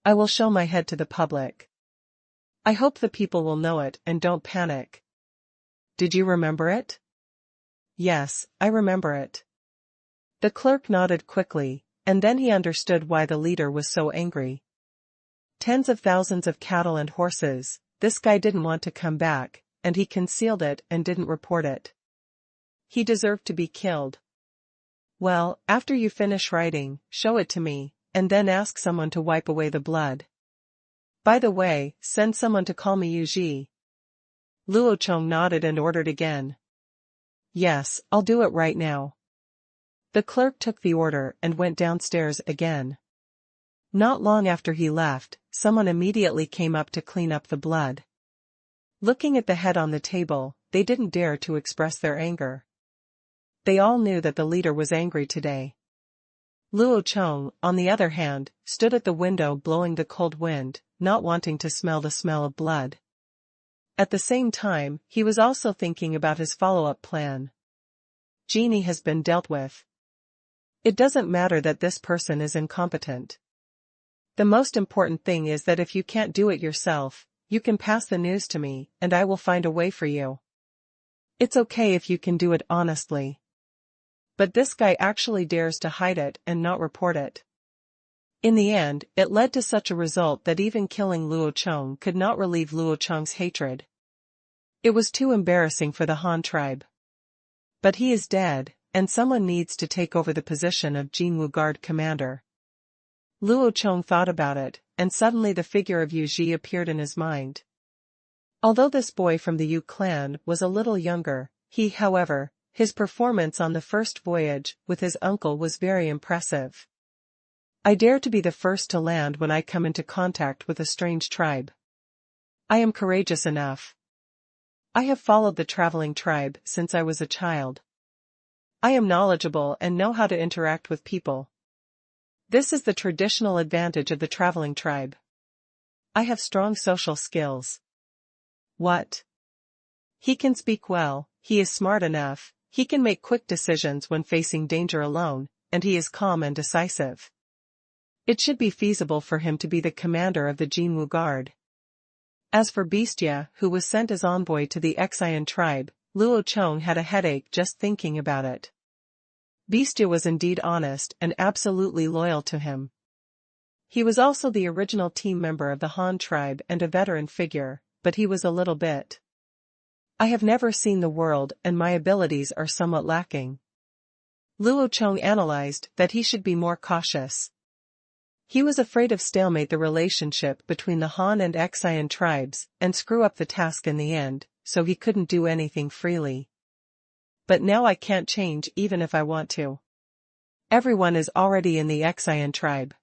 I will show my head to the public. I hope the people will know it and don't panic. Did you remember it? Yes, I remember it. The clerk nodded quickly, and then he understood why the leader was so angry. Tens of thousands of cattle and horses, this guy didn't want to come back, and he concealed it and didn't report it. He deserved to be killed. Well, after you finish writing, show it to me, and then ask someone to wipe away the blood. By the way, send someone to call me Yuji. Luo Chong nodded and ordered again. Yes, I'll do it right now. The clerk took the order and went downstairs again. Not long after he left, someone immediately came up to clean up the blood. Looking at the head on the table, they didn't dare to express their anger. They all knew that the leader was angry today. Luo Chong, on the other hand, stood at the window blowing the cold wind, not wanting to smell the smell of blood. At the same time, he was also thinking about his follow-up plan. Genie has been dealt with. It doesn't matter that this person is incompetent. The most important thing is that if you can't do it yourself, you can pass the news to me, and I will find a way for you. It's okay if you can do it honestly. But this guy actually dares to hide it and not report it. In the end, it led to such a result that even killing Luo Chong could not relieve Luo Chong's hatred. It was too embarrassing for the Han tribe. But he is dead, and someone needs to take over the position of Jinwu Guard commander. Luo Chong thought about it, and suddenly the figure of Yu Ji appeared in his mind. Although this boy from the Yu clan was a little younger, however, his performance on the first voyage with his uncle was very impressive. I dare to be the first to land when I come into contact with a strange tribe. I am courageous enough. I have followed the traveling tribe since I was a child. I am knowledgeable and know how to interact with people. This is the traditional advantage of the traveling tribe. I have strong social skills. What? He can speak well, he is smart enough, he can make quick decisions when facing danger alone, and he is calm and decisive. It should be feasible for him to be the commander of the Jinwu Guard. As for Bestia, who was sent as envoy to the Xian tribe, Luo Chong had a headache just thinking about it. Bestia was indeed honest and absolutely loyal to him. He was also the original team member of the Han tribe and a veteran figure, but he was a little bit. I have never seen the world and my abilities are somewhat lacking. Luo Chong analyzed that he should be more cautious. He was afraid of stalemate the relationship between the Han and Xian tribes and screw up the task in the end, so he couldn't do anything freely. But now I can't change even if I want to. Everyone is already in the Xian tribe.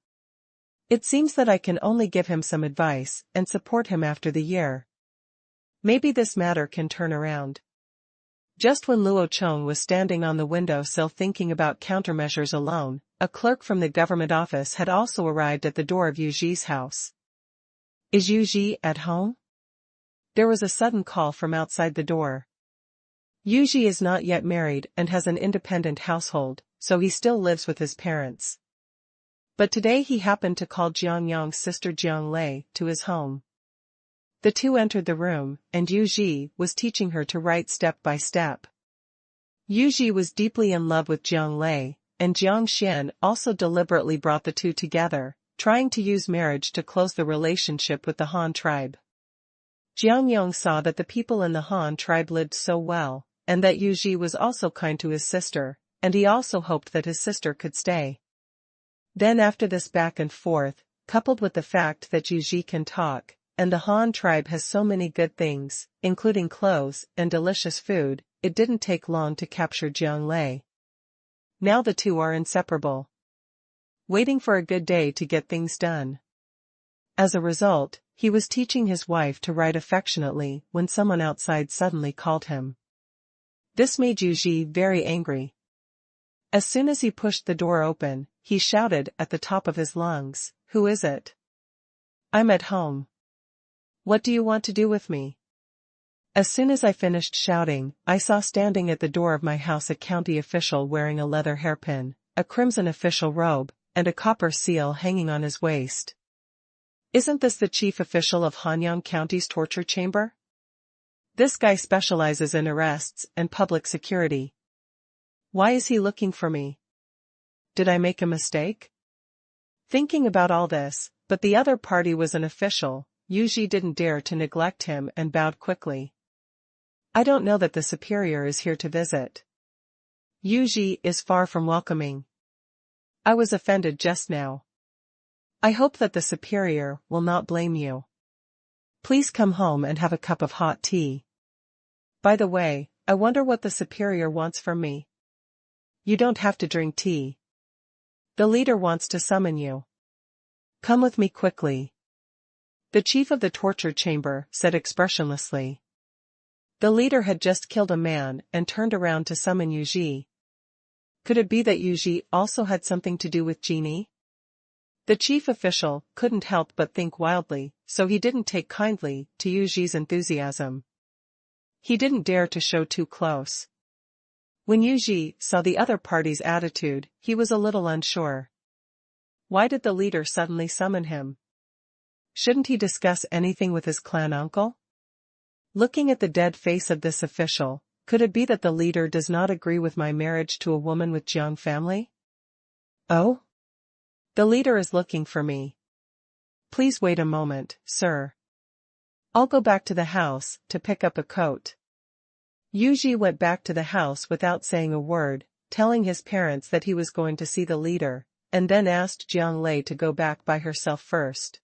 It seems that I can only give him some advice and support him after the year. Maybe this matter can turn around. Just when Luo Chong was standing on the windowsill thinking about countermeasures alone, a clerk from the government office had also arrived at the door of Yu Ji's house. Is Yu Ji at home? There was a sudden call from outside the door. Yu Ji is not yet married and has an independent household, so he still lives with his parents. But today he happened to call Jiang Yang's sister Jiang Lei to his home. The two entered the room, and Yu Ji was teaching her to write step by step. Yu Ji was deeply in love with Jiang Lei, and Jiang Xian also deliberately brought the two together, trying to use marriage to close the relationship with the Han tribe. Jiang Yang saw that the people in the Han tribe lived so well, and that Yu Ji was also kind to his sister, and he also hoped that his sister could stay. Then after this back and forth, coupled with the fact that Yu Ji can talk, and the Han tribe has so many good things, including clothes and delicious food, it didn't take long to capture Jiang Lei. Now the two are inseparable. Waiting for a good day to get things done. As a result, he was teaching his wife to write affectionately when someone outside suddenly called him. This made Yu Ji very angry. As soon as he pushed the door open, he shouted at the top of his lungs, "Who is it? I'm at home. What do you want to do with me?" As soon as I finished shouting, I saw standing at the door of my house a county official wearing a leather hairpin, a crimson official robe, and a copper seal hanging on his waist. Isn't this the chief official of Hanyang County's torture chamber? This guy specializes in arrests and public security. Why is he looking for me? Did I make a mistake? Thinking about all this, but the other party was an official, Yu Ji didn't dare to neglect him and bowed quickly. I don't know that the superior is here to visit. Yu Ji is far from welcoming. I was offended just now. I hope that the superior will not blame you. Please come home and have a cup of hot tea. By the way, I wonder what the superior wants from me. You don't have to drink tea. The leader wants to summon you. Come with me quickly. The chief of the torture chamber said expressionlessly. The leader had just killed a man and turned around to summon Yu Ji. Could it be that Yu Ji also had something to do with Genie? The chief official couldn't help but think wildly, so he didn't take kindly to Yu Ji's enthusiasm. He didn't dare to show too close. When Yuji saw the other party's attitude, he was a little unsure. Why did the leader suddenly summon him? Shouldn't he discuss anything with his clan uncle? Looking at the dead face of this official, could it be that the leader does not agree with my marriage to a woman with Jiang family? Oh? The leader is looking for me. Please wait a moment, sir. I'll go back to the house to pick up a coat. Yuji went back to the house without saying a word, telling his parents that he was going to see the leader, and then asked Jiang Lei to go back by herself first.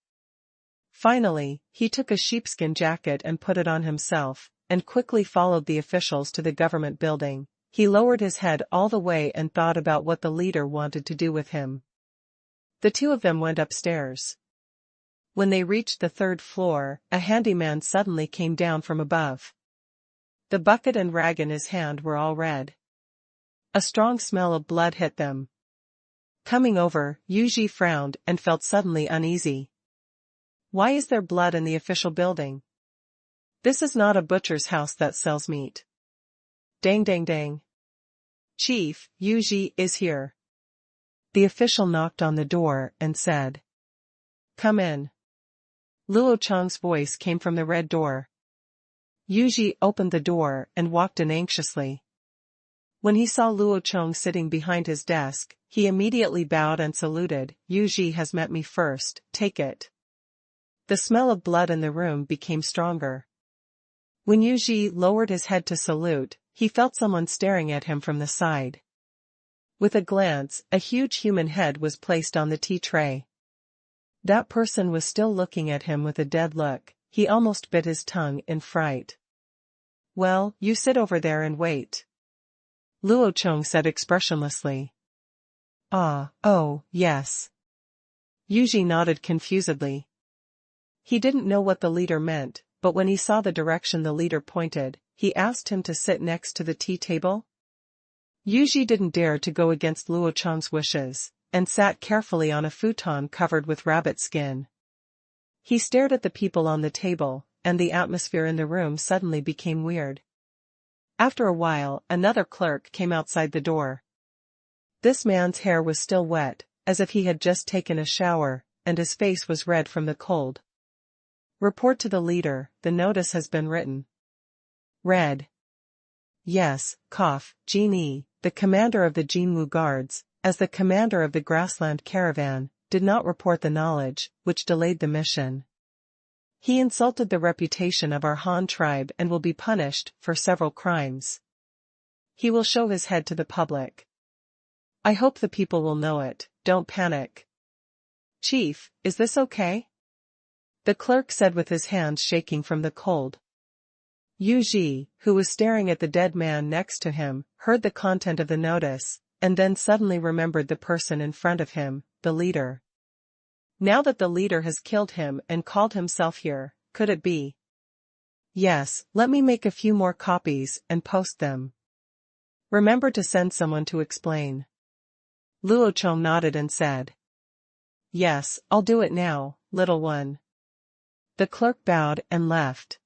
Finally, he took a sheepskin jacket and put it on himself, and quickly followed the officials to the government building. He lowered his head all the way and thought about what the leader wanted to do with him. The two of them went upstairs. When they reached the third floor, a handyman suddenly came down from above. The bucket and rag in his hand were all red. A strong smell of blood hit them. Coming over, Yuji frowned and felt suddenly uneasy. Why is there blood in the official building? This is not a butcher's house that sells meat. Dang dang dang. Chief, Yuji is here. The official knocked on the door and said, "Come in." Luo Chong's voice came from the red door. Yuji opened the door and walked in anxiously. When he saw Luo Chong sitting behind his desk, he immediately bowed and saluted. "Yuji has met me first, take it." The smell of blood in the room became stronger. When Yuji lowered his head to salute, he felt someone staring at him from the side. With a glance, a huge human head was placed on the tea tray. That person was still looking at him with a dead look. He almost bit his tongue in fright. "Well, you sit over there and wait," Luo Chong said expressionlessly. Oh, yes." Yuji nodded confusedly. He didn't know what the leader meant, but when he saw the direction the leader pointed, he asked him to sit next to the tea table. Yuji didn't dare to go against Luo Chong's wishes, and sat carefully on a futon covered with rabbit skin. He stared at the people on the table, and the atmosphere in the room suddenly became weird. After a while, another clerk came outside the door. This man's hair was still wet, as if he had just taken a shower, and his face was red from the cold. "Report to the leader, the notice has been written." Read. Yes, Genie, the commander of the Jinwu Guards, as the commander of the grassland caravan, did not report the knowledge, which delayed the mission. He insulted the reputation of our Han tribe and will be punished for several crimes. He will show his head to the public. I hope the people will know it, don't panic. Chief, is this okay? The clerk said with his hands shaking from the cold. Yuji, who was staring at the dead man next to him, heard the content of the notice, and then suddenly remembered the person in front of him, the leader. Now that the leader has killed him and called himself here, could it be? Yes, let me make a few more copies and post them. Remember to send someone to explain. Luo Chong nodded and said, Yes, I'll do it now, little one. The clerk bowed and left.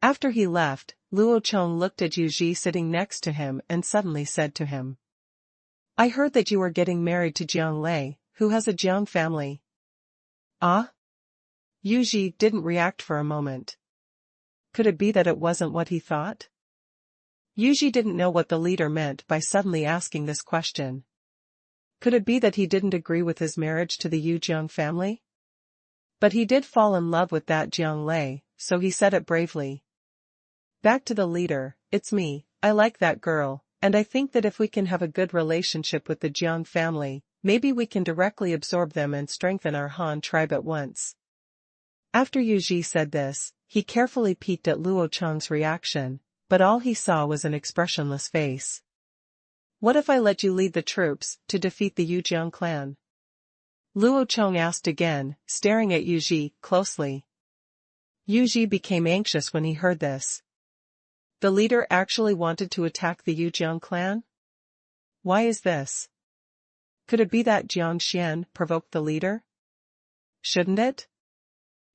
After he left, Luo Chong looked at Yuji sitting next to him and suddenly said to him, I heard that you are getting married to Jiang Lei, who has a Jiang family. Ah? Yuji didn't react for a moment. Could it be that it wasn't what he thought? Yuji didn't know what the leader meant by suddenly asking this question. Could it be that he didn't agree with his marriage to the Yu Jiang family? But he did fall in love with that Jiang Lei, so he said it bravely. Back to the leader, it's me, I like that girl, and I think that if we can have a good relationship with the Jiang family, maybe we can directly absorb them and strengthen our Han tribe at once. After Yuji said this, he carefully peeked at Luo Chong's reaction, but all he saw was an expressionless face. What if I let you lead the troops to defeat the Yu Jiang clan? Luo Chong asked again, staring at Yuji closely. Yuji became anxious when he heard this. The leader actually wanted to attack the Yu Jiang clan? Why is this? Could it be that Jiang Xian provoked the leader? Shouldn't it?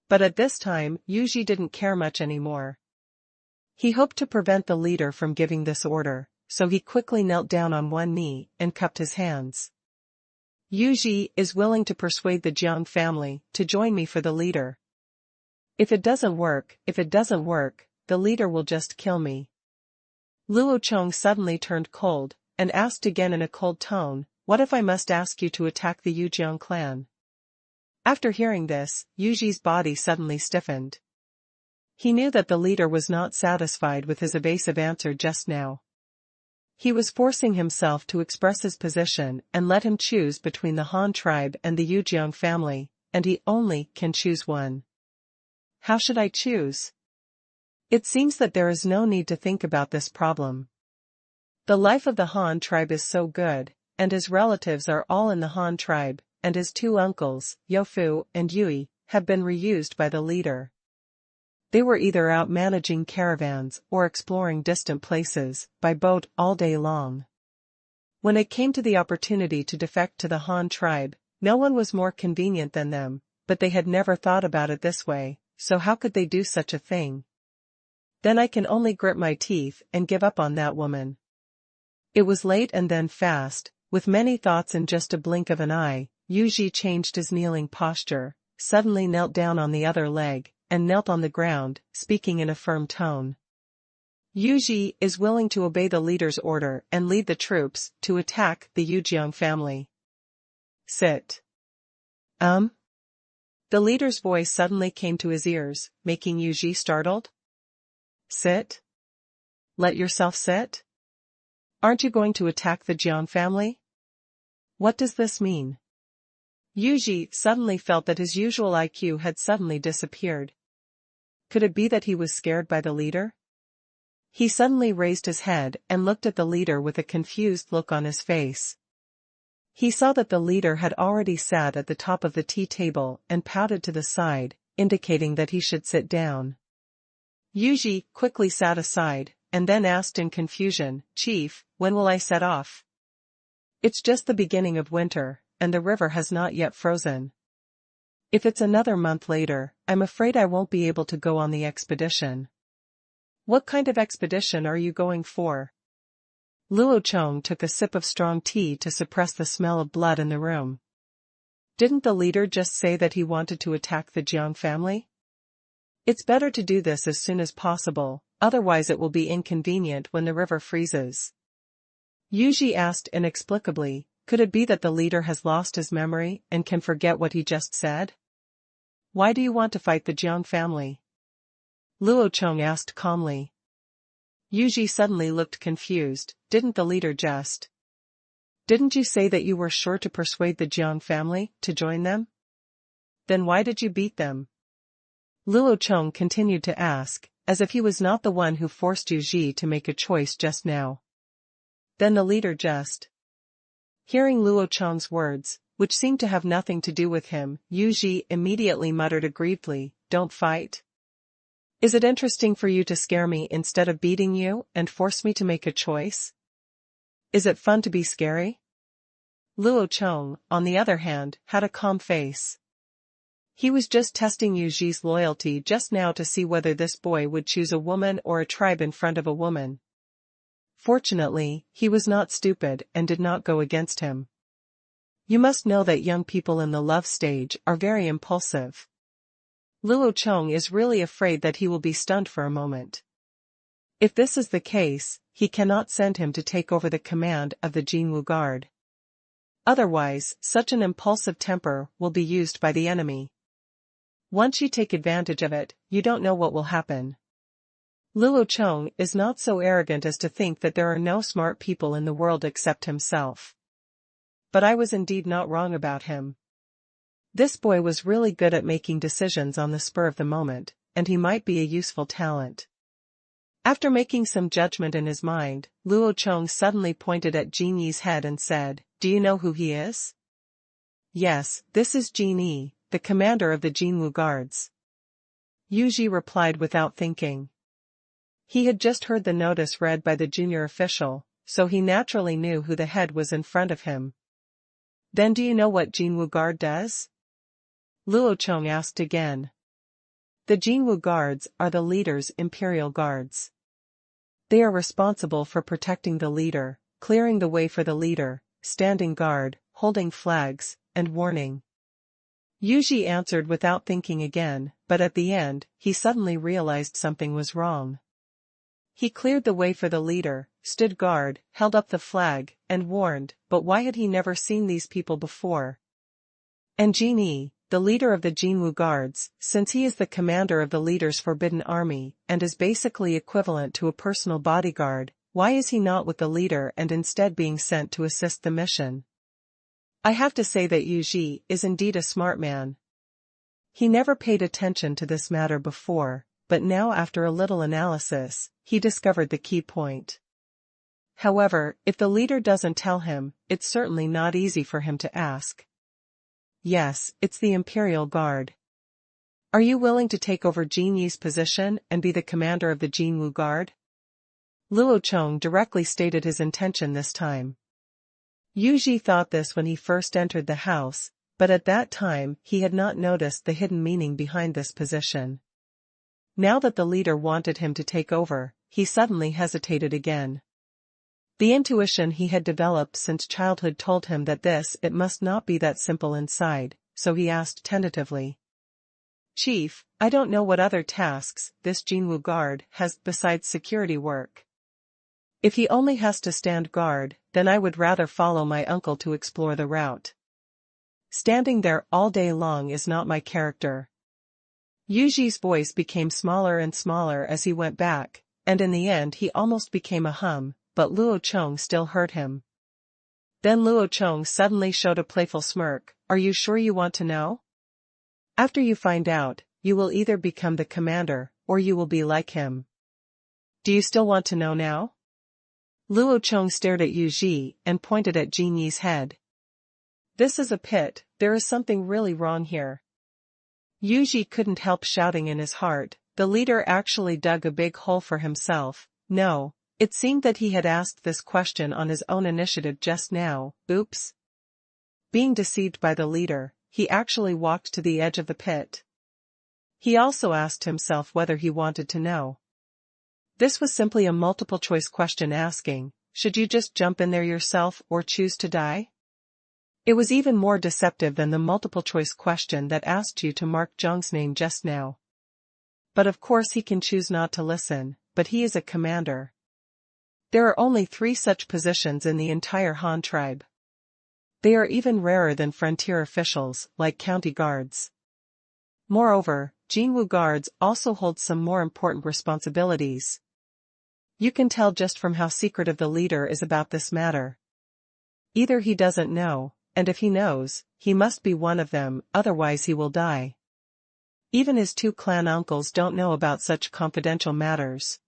But at this time, Yuji didn't care much anymore. He hoped to prevent the leader from giving this order, so he quickly knelt down on one knee and cupped his hands. Yu Ji is willing to persuade the Jiang family to join me for the leader. If it doesn't work, the leader will just kill me. Luo Chong suddenly turned cold, and asked again in a cold tone, what if I must ask you to attack the Yu Jiang clan? After hearing this, Yu Ji's body suddenly stiffened. He knew that the leader was not satisfied with his evasive answer just now. He was forcing himself to express his position and let him choose between the Han tribe and the Yu Jiang family, and he only can choose one. How should I choose? It seems that there is no need to think about this problem. The life of the Han tribe is so good, and his relatives are all in the Han tribe, and his two uncles, Youfu and Yui, have been reused by the leader. They were either out managing caravans or exploring distant places by boat all day long. When it came to the opportunity to defect to the Han tribe, no one was more convenient than them, but they had never thought about it this way, so how could they do such a thing? Then I can only grit my teeth and give up on that woman. It was late and then fast, with many thoughts in just a blink of an eye. Yu Ji changed his kneeling posture, suddenly knelt down on the other leg, and knelt on the ground, speaking in a firm tone. Yu Ji is willing to obey the leader's order and lead the troops to attack the Yu Jiang family. Sit. The leader's voice suddenly came to his ears, making Yu Ji startled. Sit? Let yourself sit? Aren't you going to attack the Jiang family? What does this mean? Yu Ji suddenly felt that his usual IQ had suddenly disappeared. Could it be that he was scared by the leader? He suddenly raised his head and looked at the leader with a confused look on his face. He saw that the leader had already sat at the top of the tea table and pouted to the side, indicating that he should sit down. Yu Ji quickly sat aside, and then asked in confusion, Chief, when will I set off? It's just the beginning of winter, and the river has not yet frozen. If it's another month later, I'm afraid I won't be able to go on the expedition. What kind of expedition are you going for? Luo Chong took a sip of strong tea to suppress the smell of blood in the room. Didn't the leader just say that he wanted to attack the Jiang family? It's better to do this as soon as possible, otherwise it will be inconvenient when the river freezes. Yu Ji asked inexplicably, could it be that the leader has lost his memory and can forget what he just said? Why do you want to fight the Jiang family? Luo Chong asked calmly. Yu Ji suddenly looked confused. Didn't the leader just? Didn't you say that you were sure to persuade the Jiang family to join them? Then why did you beat them? Luo Chong continued to ask, as if he was not the one who forced Yu Ji to make a choice just now. Then the leader just. Hearing Luo Chong's words, which seemed to have nothing to do with him, Yu Ji immediately muttered aggrievedly, don't fight? Is it interesting for you to scare me instead of beating you and force me to make a choice? Is it fun to be scary? Luo Chong, on the other hand, had a calm face. He was just testing Yu Ji's loyalty just now to see whether this boy would choose a woman or a tribe in front of a woman. Fortunately, he was not stupid and did not go against him. You must know that young people in the love stage are very impulsive. Luo Chong is really afraid that he will be stunned for a moment. If this is the case, he cannot send him to take over the command of the Jinwu Guard. Otherwise, such an impulsive temper will be used by the enemy. Once you take advantage of it, you don't know what will happen. Luo Chong is not so arrogant as to think that there are no smart people in the world except himself. But I was indeed not wrong about him. This boy was really good at making decisions on the spur of the moment, and he might be a useful talent. After making some judgment in his mind, Luo Chong suddenly pointed at Jin Yi's head and said, do you know who he is? Yes, this is Jin Yi, the commander of the Jinwu Guards. Yu Ji replied without thinking. He had just heard the notice read by the junior official, so he naturally knew who the head was in front of him. Then do you know what Jinwu Guard does? Luo Chong asked again. The Jinwu Guards are the leader's imperial guards. They are responsible for protecting the leader, clearing the way for the leader, standing guard, holding flags, and warning. Yuji answered without thinking again, but at the end, he suddenly realized something was wrong. He cleared the way for the leader, stood guard, held up the flag, and warned, but why had he never seen these people before? And Jin, the leader of the Jinwu guards, since he is the commander of the leader's forbidden army, and is basically equivalent to a personal bodyguard, why is he not with the leader and instead being sent to assist the mission? I have to say that Yuji is indeed a smart man. He never paid attention to this matter before, but now after a little analysis, he discovered the key point. However, if the leader doesn't tell him, it's certainly not easy for him to ask. Yes, it's the Imperial Guard. Are you willing to take over Jin Yi's position and be the commander of the Jinwu Guard? Luo Chong directly stated his intention this time. Yuji thought this when he first entered the house, but at that time he had not noticed the hidden meaning behind this position. Now that the leader wanted him to take over, he suddenly hesitated again. The intuition he had developed since childhood told him that it must not be that simple inside, so he asked tentatively. Chief, I don't know what other tasks this Jinwu guard has besides security work. If he only has to stand guard, then I would rather follow my uncle to explore the route. Standing there all day long is not my character. Yuji's voice became smaller and smaller as he went back, and in the end he almost became a hum, but Luo Chong still heard him. Then Luo Chong suddenly showed a playful smirk. Are you sure you want to know? After you find out, you will either become the commander, or you will be like him. Do you still want to know now? Luo Chong stared at Yuji and pointed at Jin Yi's head. This is a pit, there is something really wrong here. Yuji couldn't help shouting in his heart, the leader actually dug a big hole for himself. No, it seemed that he had asked this question on his own initiative just now. Oops. Being deceived by the leader, he actually walked to the edge of the pit. He also asked himself whether he wanted to know. This was simply a multiple-choice question asking, should you just jump in there yourself or choose to die? It was even more deceptive than the multiple-choice question that asked you to mark Zhang's name just now. But of course he can choose not to listen, but he is a commander. There are only 3 such positions in the entire Han tribe. They are even rarer than frontier officials, like county guards. Moreover, Jinwu guards also hold some more important responsibilities. You can tell just from how secretive the leader is about this matter. Either he doesn't know, and if he knows, he must be one of them, otherwise he will die. Even his 2 clan uncles don't know about such confidential matters.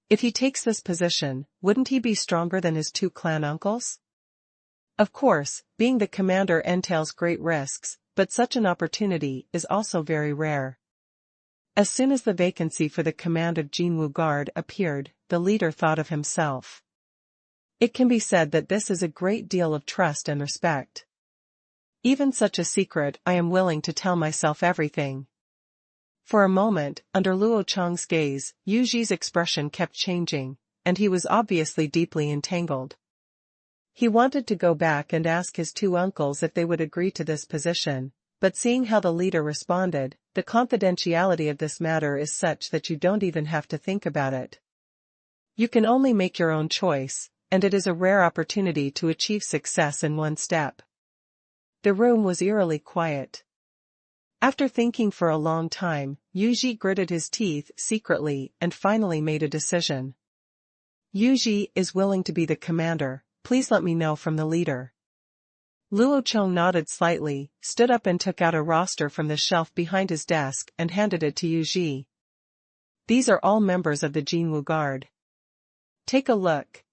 If he takes this position, wouldn't he be stronger than his 2 clan uncles? Of course, being the commander entails great risks, but such an opportunity is also very rare. As soon as the vacancy for the command of Jinwu Guard appeared, the leader thought of himself. It can be said that this is a great deal of trust and respect. Even such a secret, I am willing to tell myself everything. For a moment, under Luo Chong's gaze, Yuji's expression kept changing, and he was obviously deeply entangled. He wanted to go back and ask his 2 uncles if they would agree to this position, but seeing how the leader responded, the confidentiality of this matter is such that you don't even have to think about it. You can only make your own choice, and it is a rare opportunity to achieve success in one step. The room was eerily quiet. After thinking for a long time, Yuji gritted his teeth secretly and finally made a decision. Yuji is willing to be the commander, please let me know from the leader. Luo Chong nodded slightly, stood up and took out a roster from the shelf behind his desk and handed it to Yuji. These are all members of the Jinwu Guard. Take a look.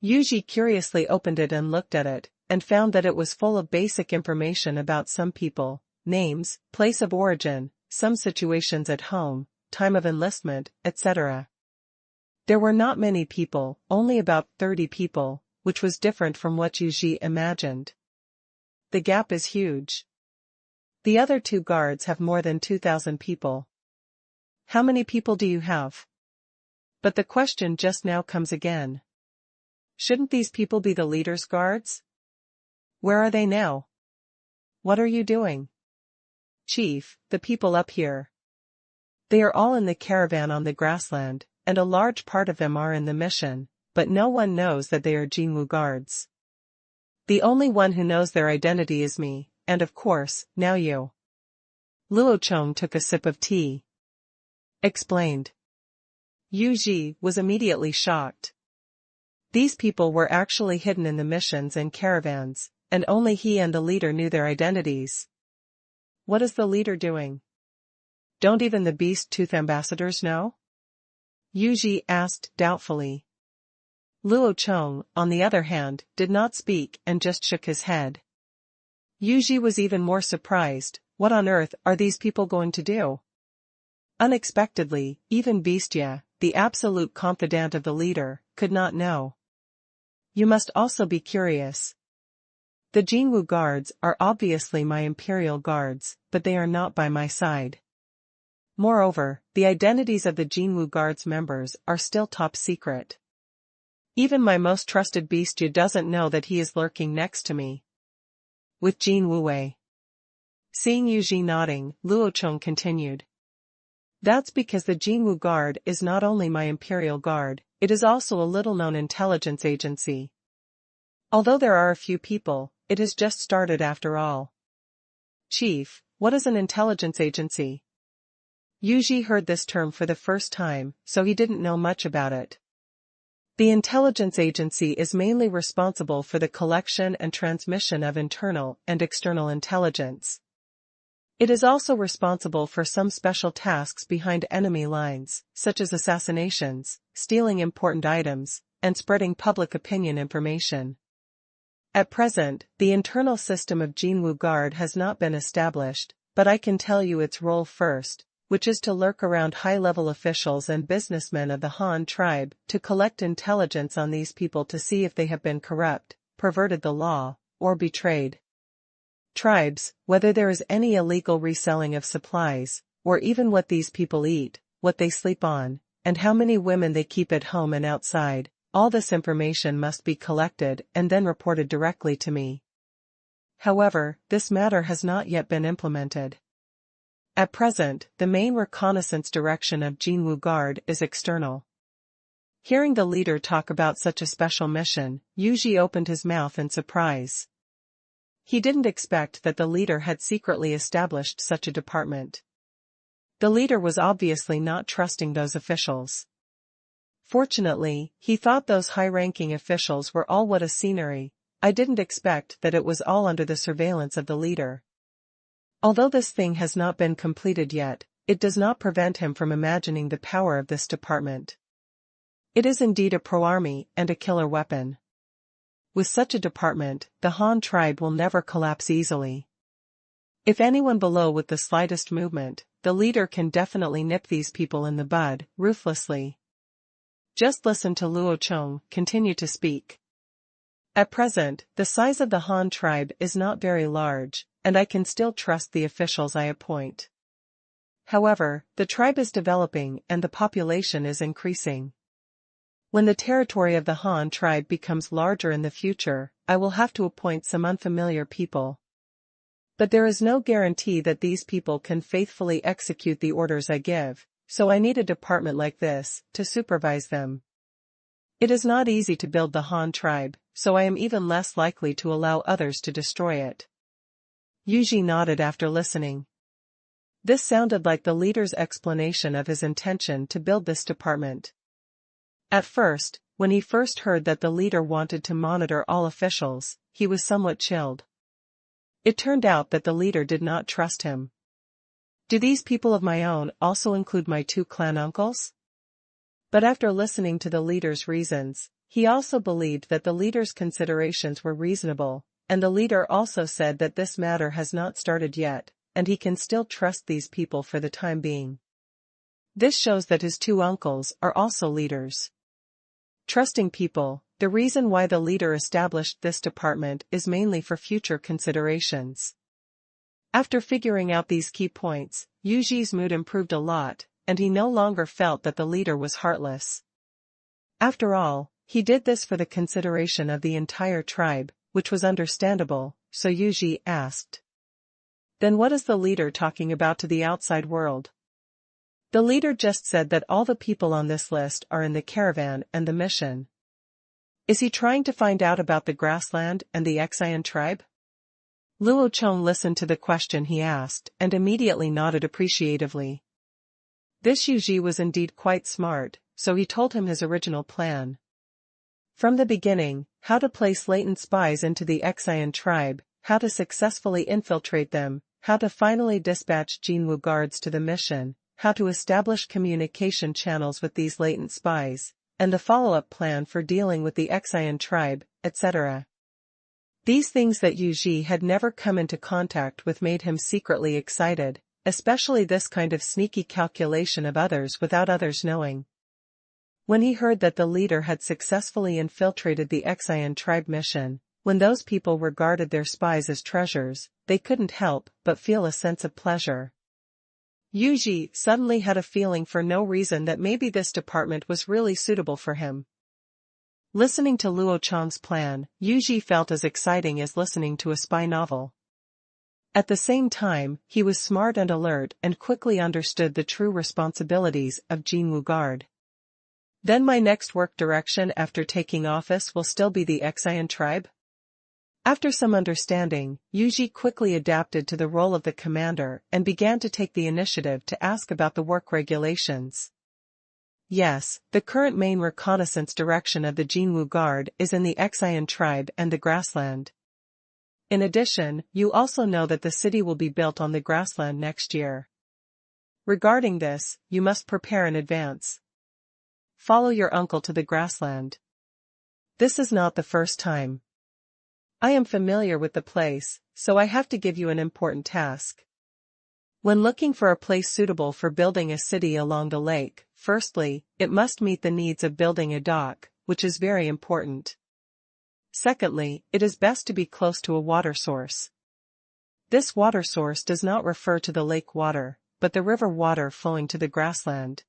Yuji curiously opened it and looked at it, and found that it was full of basic information about some people, names, place of origin, some situations at home, time of enlistment, etc. There were not many people, only about 30 people, which was different from what Yuji imagined. The gap is huge. The other 2 guards have more than 2,000 people. How many people do you have? But the question just now comes again. Shouldn't these people be the leader's guards? Where are they now? What are you doing? Chief, the people up here. They are all in the caravan on the grassland, and a large part of them are in the mission, but no one knows that they are Jinwu guards. The only one who knows their identity is me, and of course, now you. Luo Chong took a sip of tea. Explained. Yu Ji was immediately shocked. These people were actually hidden in the missions and caravans, and only he and the leader knew their identities. What is the leader doing? Don't even the Beast Tooth ambassadors know? Yu Ji asked doubtfully. Luo Chong, on the other hand, did not speak and just shook his head. Yu Ji was even more surprised. What on earth are these people going to do? Unexpectedly, even Beastia, the absolute confidant of the leader, could not know. You must also be curious. The Jinwu guards are obviously my imperial guards, but they are not by my side. Moreover, the identities of the Jinwu guards members are still top secret. Even my most trusted Beastia doesn't know that he is lurking next to me. With Jin Wuwei. Seeing Yu Ji nodding, Luo Chong continued. That's because the Jinwu Guard is not only my imperial guard, it is also a little-known intelligence agency. Although there are a few people, it has just started after all. Chief, what is an intelligence agency? Yu Ji heard this term for the first time, so he didn't know much about it. The intelligence agency is mainly responsible for the collection and transmission of internal and external intelligence. It is also responsible for some special tasks behind enemy lines, such as assassinations, stealing important items, and spreading public opinion information. At present, the internal system of Jinwu Guard has not been established, but I can tell you its role first, which is to lurk around high-level officials and businessmen of the Han tribe to collect intelligence on these people to see if they have been corrupt, perverted the law, or betrayed tribes, whether there is any illegal reselling of supplies, or even what these people eat, what they sleep on, and how many women they keep at home and outside. All this information must be collected and then reported directly to me. However, this matter has not yet been implemented. At present, the main reconnaissance direction of Jinwu Guard is external. Hearing the leader talk about such a special mission, Yu Ji opened his mouth in surprise. He didn't expect that the leader had secretly established such a department. The leader was obviously not trusting those officials. Fortunately, he thought those high-ranking officials were all what a scenery. I didn't expect that it was all under the surveillance of the leader. Although this thing has not been completed yet, it does not prevent him from imagining the power of this department. It is indeed a pro-army and a killer weapon. With such a department, the Han tribe will never collapse easily. If anyone below with the slightest movement, the leader can definitely nip these people in the bud, ruthlessly. Just listen to Luo Chong continue to speak. At present, the size of the Han tribe is not very large, and I can still trust the officials I appoint. However, the tribe is developing and the population is increasing. When the territory of the Han tribe becomes larger in the future, I will have to appoint some unfamiliar people. But there is no guarantee that these people can faithfully execute the orders I give, so I need a department like this to supervise them. It is not easy to build the Han tribe, so I am even less likely to allow others to destroy it. Yu Ji nodded after listening. This sounded like the leader's explanation of his intention to build this department. At first, when he first heard that the leader wanted to monitor all officials, he was somewhat chilled. It turned out that the leader did not trust him. Do these people of my own also include my 2 clan uncles? But after listening to the leader's reasons, he also believed that the leader's considerations were reasonable, and the leader also said that this matter has not started yet, and he can still trust these people for the time being. This shows that his 2 uncles are also leaders. Trusting people, the reason why the leader established this department is mainly for future considerations. After figuring out these key points, Yu Ji's mood improved a lot, and he no longer felt that the leader was heartless. After all, he did this for the consideration of the entire tribe, which was understandable, so Yuji asked. Then what is the leader talking about to the outside world? The leader just said that all the people on this list are in the caravan and the mission. Is he trying to find out about the grassland and the Qingshu tribe? Luo Chong listened to the question he asked and immediately nodded appreciatively. This Yuji was indeed quite smart, so he told him his original plan. From the beginning, how to place latent spies into the Qingshu tribe, how to successfully infiltrate them, how to finally dispatch Jinwu guards to the mission, how to establish communication channels with these latent spies, and the follow-up plan for dealing with the Qingshu tribe, etc. These things that Yuji had never come into contact with made him secretly excited, especially this kind of sneaky calculation of others without others knowing. When he heard that the leader had successfully infiltrated the Qingshu tribe mission, when those people regarded their spies as treasures, they couldn't help but feel a sense of pleasure. Yuji suddenly had a feeling for no reason that maybe this department was really suitable for him. Listening to Luo Chong's plan, Yuji felt as exciting as listening to a spy novel. At the same time, he was smart and alert and quickly understood the true responsibilities of Jinwu Guard. Then my next work direction after taking office will still be the Qingshu tribe? After some understanding, Yuji quickly adapted to the role of the commander and began to take the initiative to ask about the work regulations. Yes, the current main reconnaissance direction of the Jinwu Guard is in the Qingshu tribe and the grassland. In addition, you also know that the city will be built on the grassland next year. Regarding this, you must prepare in advance. Follow your uncle to the grassland. This is not the first time. I am familiar with the place, so I have to give you an important task. When looking for a place suitable for building a city along the lake, firstly, it must meet the needs of building a dock, which is very important. Secondly, it is best to be close to a water source. This water source does not refer to the lake water, but the river water flowing to the grassland.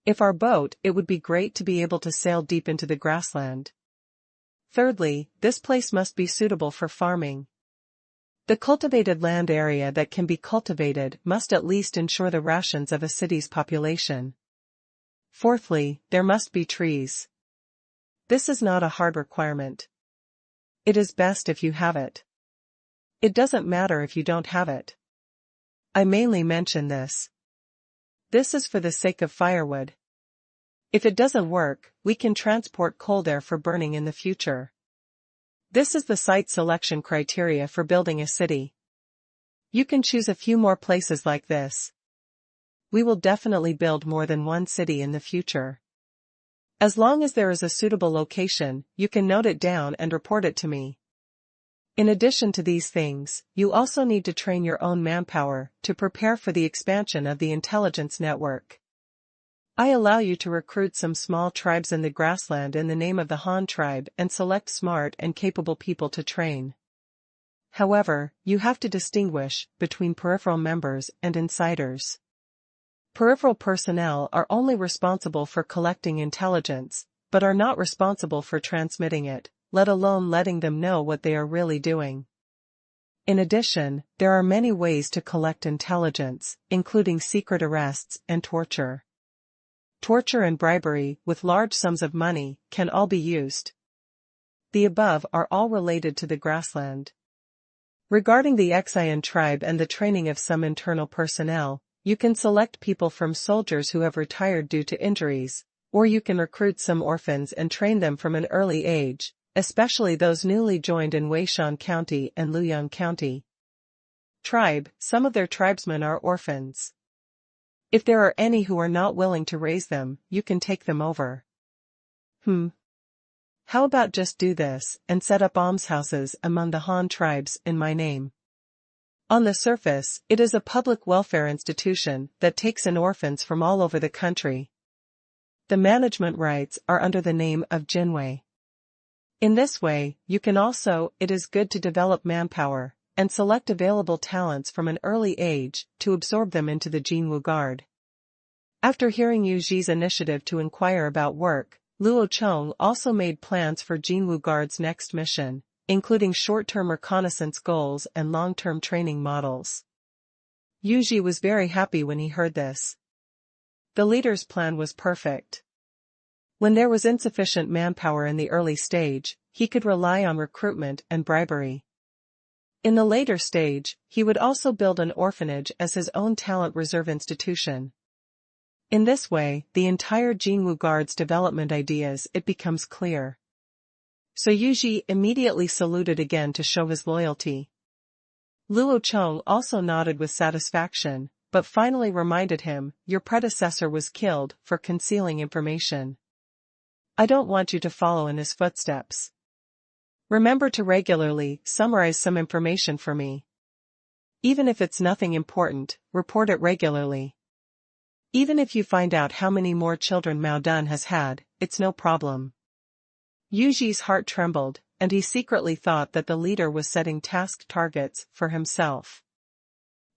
If our boat, it would be great to be able to sail deep into the grassland. Thirdly, this place must be suitable for farming. The cultivated land area that can be cultivated must at least ensure the rations of a city's population. Fourthly, there must be trees. This is not a hard requirement. It is best if you have it. It doesn't matter if you don't have it. I mainly mention this. This is for the sake of firewood. If it doesn't work, we can transport coal there for burning in the future. This is the site selection criteria for building a city. You can choose a few more places like this. We will definitely build more than one city in the future. As long as there is a suitable location, you can note it down and report it to me. In addition to these things, you also need to train your own manpower to prepare for the expansion of the intelligence network. I allow you to recruit some small tribes in the grassland in the name of the Han tribe and select smart and capable people to train. However, you have to distinguish between peripheral members and insiders. Peripheral personnel are only responsible for collecting intelligence, but are not responsible for transmitting it, let alone letting them know what they are really doing. In addition, there are many ways to collect intelligence, including secret arrests and torture. Torture and bribery, with large sums of money, can all be used. The above are all related to the grassland. Regarding the Qingshu tribe and the training of some internal personnel, you can select people from soldiers who have retired due to injuries, or you can recruit some orphans and train them from an early age, especially those newly joined in Weishan County and Luoyang County. Tribe, some of their tribesmen are orphans. If there are any who are not willing to raise them, you can take them over. How about just do this, and set up almshouses among the Han tribes in my name? On the surface, it is a public welfare institution that takes in orphans from all over the country. The management rights are under the name of Jinwei. In this way, you can also, it is good to develop manpower, and select available talents from an early age, to absorb them into the Jinwu Guard. After hearing Yuji's initiative to inquire about work, Luo Chong also made plans for Jinwu Guard's next mission, including short-term reconnaissance goals and long-term training models. Yuji was very happy when he heard this. The leader's plan was perfect. When there was insufficient manpower in the early stage, he could rely on recruitment and bribery. In the later stage, he would also build an orphanage as his own talent reserve institution. In this way, the entire Jinwu Guard's development ideas it becomes clear. So Yuji immediately saluted again to show his loyalty. Luo Chong also nodded with satisfaction, but finally reminded him, "Your predecessor was killed for concealing information. I don't want you to follow in his footsteps. Remember to regularly summarize some information for me. Even if it's nothing important, report it regularly. Even if you find out how many more children Mao Dun has had, it's no problem." Yuji's heart trembled, and he secretly thought that the leader was setting task targets for himself.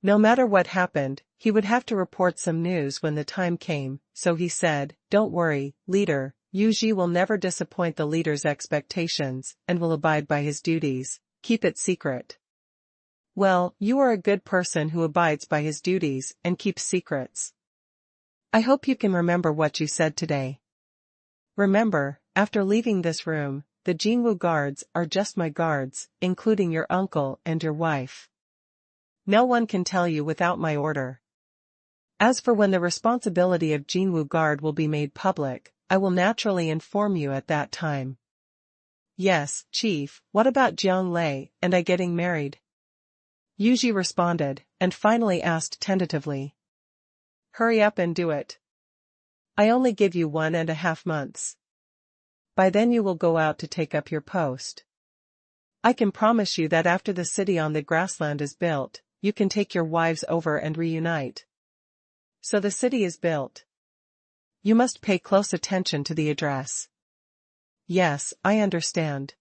No matter what happened, he would have to report some news when the time came, so he said, "Don't worry, leader, Yuji will never disappoint the leader's expectations and will abide by his duties. Keep it secret." "Well, you are a good person who abides by his duties and keeps secrets. I hope you can remember what you said today. Remember, after leaving this room, the Jinwu guards are just my guards, including your uncle and your wife. No one can tell you without my order. As for when the responsibility of Jinwu Guard will be made public, I will naturally inform you at that time." "Yes, Chief, what about Jiang Lei and I getting married?" Yuji responded, and finally asked tentatively. "Hurry up and do it. I only give you 1.5 months. By then you will go out to take up your post. I can promise you that after the city on the grassland is built, you can take your wives over and reunite. So the city is built. You must pay close attention to the address." "Yes, I understand."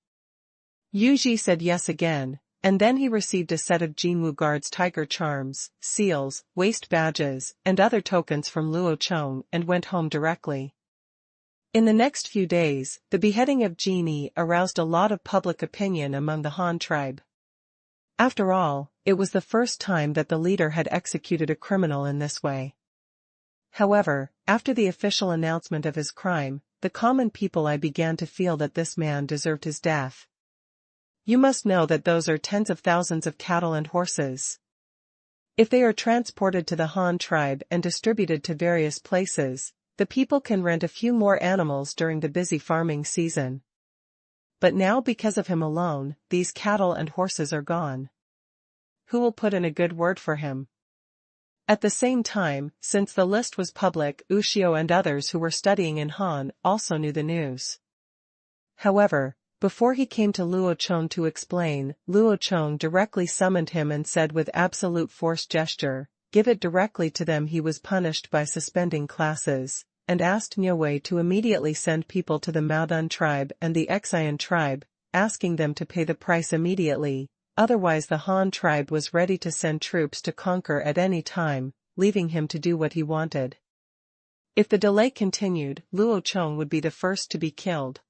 Yuji said yes again, and then he received a set of Jinwu Guard's tiger charms, seals, waist badges, and other tokens from Luo Chong and went home directly. In the next few days, the beheading of Jin Yi aroused a lot of public opinion among the Han tribe. After all, it was the first time that the leader had executed a criminal in this way. However, after the official announcement of his crime, the common people began to feel that this man deserved his death. You must know that those are tens of thousands of cattle and horses. If they are transported to the Han tribe and distributed to various places, the people can rent a few more animals during the busy farming season. But now because of him alone, these cattle and horses are gone. Who will put in a good word for him? At the same time, since the list was public, Ushio and others who were studying in Han also knew the news. However, before he came to Luo Chong to explain, Luo Chong directly summoned him and said with absolute force gesture, "Give it directly to them." He was punished by suspending classes, and asked Niuwei to immediately send people to the Maodun tribe and the Xian tribe, asking them to pay the price immediately. Otherwise the Han tribe was ready to send troops to conquer at any time, leaving him to do what he wanted. If the delay continued, Luo Chong would be the first to be killed.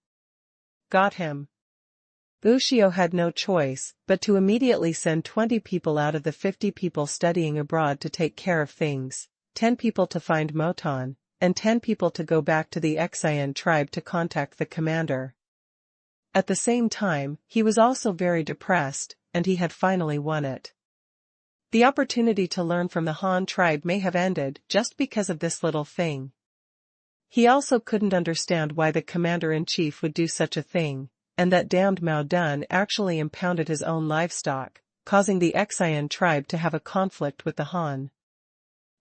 Got him. Ushio had no choice but to immediately send 20 people out of the 50 people studying abroad to take care of things, 10 people to find Moton, and 10 people to go back to the Xian tribe to contact the commander. At the same time, he was also very depressed, and he had finally won it. The opportunity to learn from the Han tribe may have ended just because of this little thing. He also couldn't understand why the commander-in-chief would do such a thing, and that damned Mao Dun actually impounded his own livestock, causing the Xian tribe to have a conflict with the Han.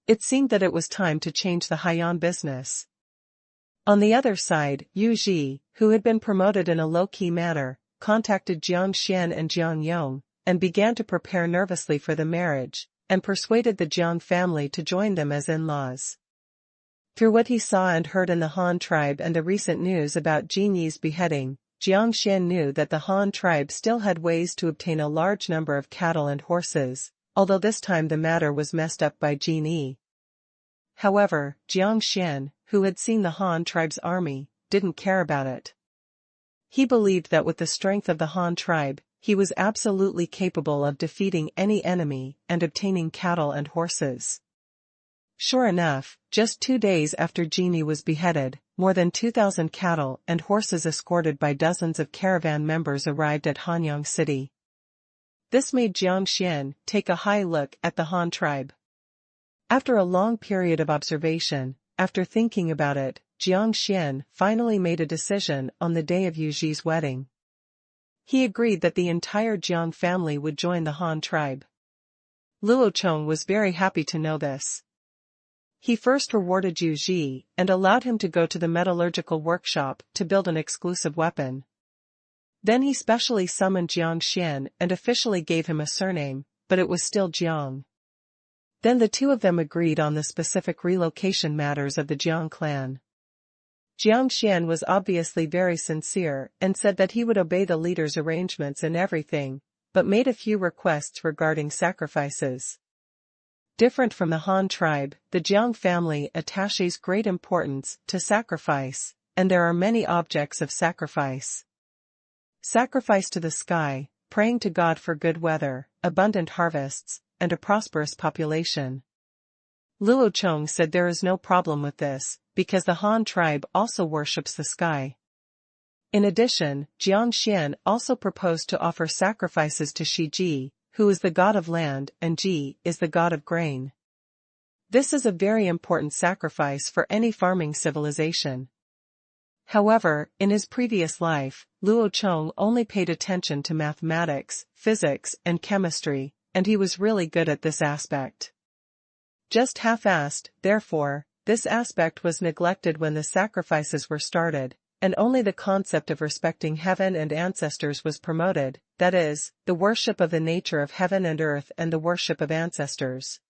It seemed that it was time to change the Haiyan business. On the other side, Yu Ji, who had been promoted in a low-key manner, contacted Jiang Xian and Jiang Yong, and began to prepare nervously for the marriage, and persuaded the Jiang family to join them as in-laws. Through what he saw and heard in the Han tribe and the recent news about Jin Yi's beheading, Jiang Xian knew that the Han tribe still had ways to obtain a large number of cattle and horses, although this time the matter was messed up by Jin Yi. However, Jiang Xian, who had seen the Han tribe's army, didn't care about it. He believed that with the strength of the Han tribe, he was absolutely capable of defeating any enemy and obtaining cattle and horses. Sure enough, just 2 days after Genie was beheaded, more than 2,000 cattle and horses escorted by dozens of caravan members arrived at Hanyang City. This made Jiang Xian take a high look at the Han tribe. After a long period of observation, after thinking about it, Jiang Xian finally made a decision on the day of Yu Zhi's wedding. He agreed that the entire Jiang family would join the Han tribe. Luo Chong was very happy to know this. He first rewarded Yu Zhi and allowed him to go to the metallurgical workshop to build an exclusive weapon. Then he specially summoned Jiang Xian and officially gave him a surname, but it was still Jiang. Then the two of them agreed on the specific relocation matters of the Jiang clan. Jiang Xian was obviously very sincere and said that he would obey the leader's arrangements in everything, but made a few requests regarding sacrifices. Different from the Han tribe, the Jiang family attaches great importance to sacrifice, and there are many objects of sacrifice. Sacrifice to the sky, praying to God for good weather, abundant harvests, and a prosperous population. Luo Chong said there is no problem with this, because the Han tribe also worships the sky. In addition, Jiang Xian also proposed to offer sacrifices to Shi Ji, who is the god of land, and Ji is the god of grain. This is a very important sacrifice for any farming civilization. However, in his previous life, Luo Chong only paid attention to mathematics, physics, and chemistry, and he was really good at this aspect. Just half-assed, therefore, this aspect was neglected when the sacrifices were started, and only the concept of respecting heaven and ancestors was promoted, that is, the worship of the nature of heaven and earth and the worship of ancestors.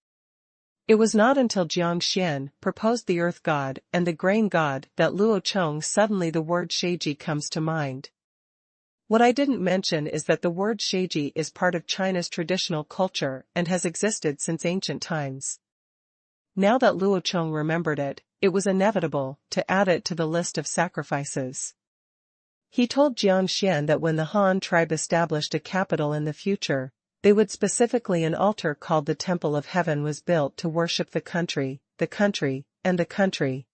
It was not until Jiang Xian proposed the earth god and the grain god that Luo Chong suddenly the word Sheiji comes to mind. What I didn't mention is that the word Sheiji is part of China's traditional culture and has existed since ancient times. Now that Luo Chong remembered it, it was inevitable to add it to the list of sacrifices. He told Jiang Xian that when the Han tribe established a capital in the future, they would specifically an altar called the Temple of Heaven was built to worship the country, and the country.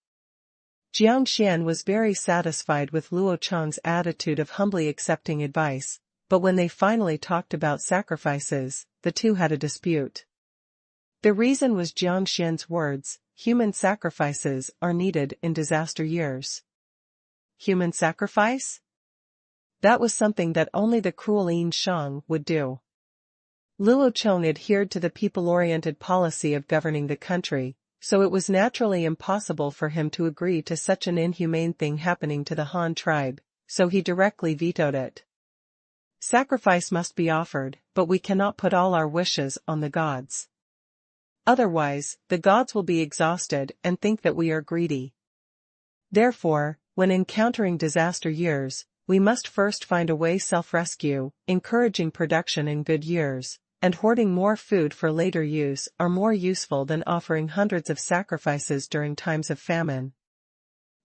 Jiang Xian was very satisfied with Luo Chong's attitude of humbly accepting advice, but when they finally talked about sacrifices, the two had a dispute. The reason was Jiang Xian's words, human sacrifices are needed in disaster years. Human sacrifice? That was something that only the cruel Yin Shang would do. Luo Chong adhered to the people-oriented policy of governing the country, so it was naturally impossible for him to agree to such an inhumane thing happening to the Han tribe, so he directly vetoed it. Sacrifice must be offered, but we cannot put all our wishes on the gods. Otherwise, the gods will be exhausted and think that we are greedy. Therefore, when encountering disaster years, we must first find a way self-rescue, encouraging production in good years, and hoarding more food for later use are more useful than offering hundreds of sacrifices during times of famine.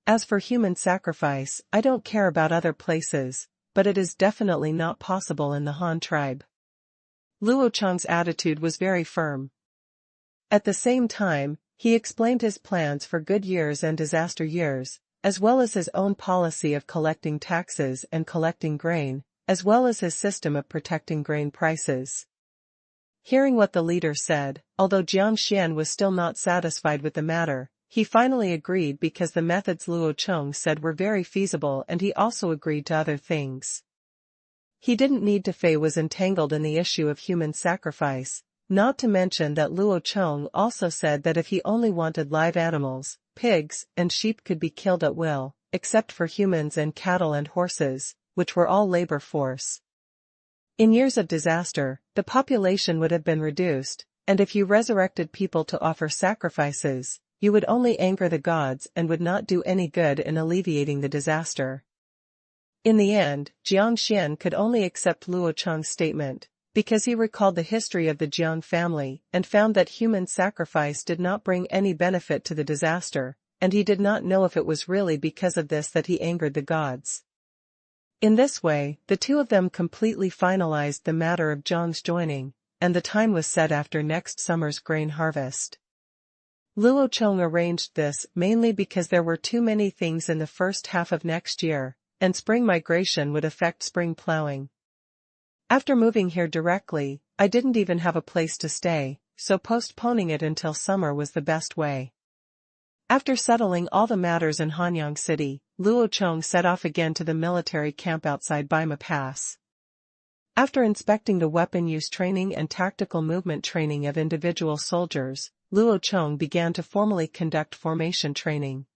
As for human sacrifice, I don't care about other places, but it is definitely not possible in the Han tribe. Luo Chong's attitude was very firm. At the same time, he explained his plans for good years and disaster years, as well as his own policy of collecting taxes and collecting grain, as well as his system of protecting grain prices. Hearing what the leader said, although Jiang Xian was still not satisfied with the matter, he finally agreed because the methods Luo Chong said were very feasible and he also agreed to other things. He didn't need to Fei was entangled in the issue of human sacrifice, not to mention that Luo Chong also said that if he only wanted live animals, pigs and sheep could be killed at will, except for humans and cattle and horses, which were all labor force. In years of disaster, the population would have been reduced, and if you resurrected people to offer sacrifices, you would only anger the gods and would not do any good in alleviating the disaster. In the end, Jiang Xian could only accept Luo Chong's statement, because he recalled the history of the Jiang family and found that human sacrifice did not bring any benefit to the disaster, and he did not know if it was really because of this that he angered the gods. In this way, the two of them completely finalized the matter of Zhang's joining, and the time was set after next summer's grain harvest. Luo Chong arranged this mainly because there were too many things in the first half of next year, and spring migration would affect spring plowing. After moving here directly, I didn't even have a place to stay, so postponing it until summer was the best way. After settling all the matters in Hanyang City, Luo Chong set off again to the military camp outside Baima Pass. After inspecting the weapon use training and tactical movement training of individual soldiers, Luo Chong began to formally conduct formation training.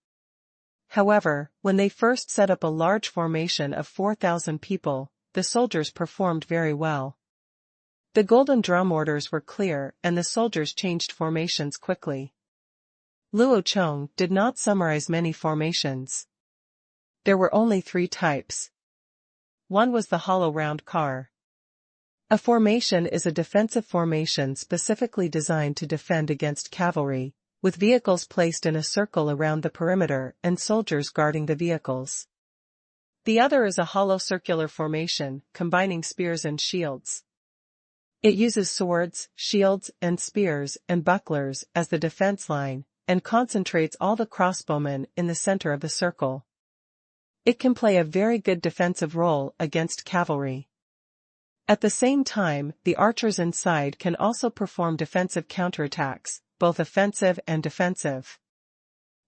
However, when they first set up a large formation of 4,000 people, the soldiers performed very well. The golden drum orders were clear and the soldiers changed formations quickly. Luo Chong did not summarize many formations. There were only 3 types. One was the hollow round car. A formation is a defensive formation specifically designed to defend against cavalry, with vehicles placed in a circle around the perimeter and soldiers guarding the vehicles. The other is a hollow circular formation, combining spears and shields. It uses swords, shields, and spears and bucklers as the defense line, and concentrates all the crossbowmen in the center of the circle. It can play a very good defensive role against cavalry. At the same time, the archers inside can also perform defensive counterattacks, both offensive and defensive.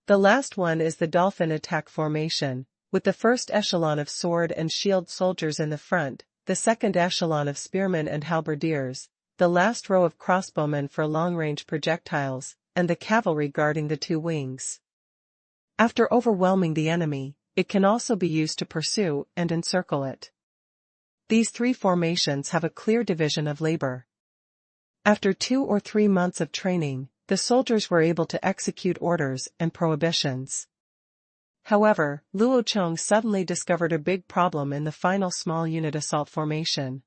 The last one is the dolphin attack formation, with the first echelon of sword and shield soldiers in the front, the second echelon of spearmen and halberdiers, the last row of crossbowmen for long-range projectiles, and the cavalry guarding the 2 wings. After overwhelming the enemy, it can also be used to pursue and encircle it. These 3 formations have a clear division of labor. After 2 or 3 months of training, the soldiers were able to execute orders and prohibitions. However, Luo Chong suddenly discovered a big problem in the final small unit assault formation.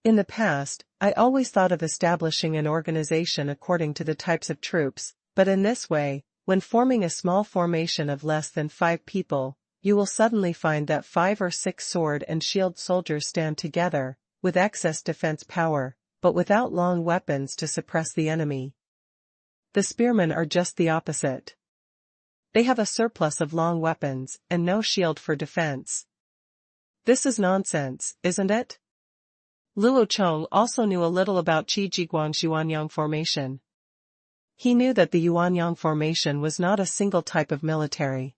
In the past, I always thought of establishing an organization according to the types of troops, but in this way, when forming a small formation of less than 5 people, you will suddenly find that 5 or 6 sword and shield soldiers stand together, with excess defense power, but without long weapons to suppress the enemy. The spearmen are just the opposite. They have a surplus of long weapons, and no shield for defense. This is nonsense, isn't it? Luo Chong also knew a little about Qijiguang's Yuanyang formation. He knew that the Yuanyang formation was not a single type of military.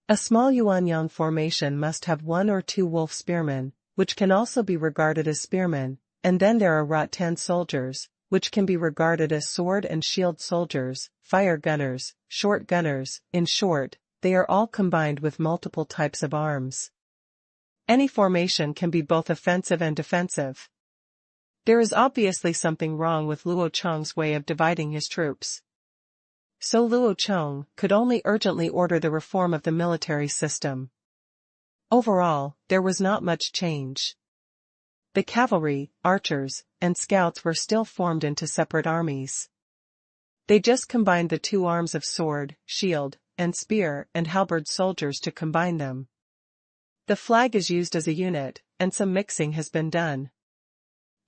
A small Yuanyang formation must have 1 or 2 wolf spearmen, which can also be regarded as spearmen, and then there are rattan soldiers, which can be regarded as sword and shield soldiers, fire gunners, short gunners. In short, they are all combined with multiple types of arms. Any formation can be both offensive and defensive. There is obviously something wrong with Luo Chong's way of dividing his troops. So Luo Chong could only urgently order the reform of the military system. Overall, there was not much change. The cavalry, archers, and scouts were still formed into separate armies. They just combined the 2 arms of sword, shield, and spear and halberd soldiers to combine them. The flag is used as a unit, and some mixing has been done.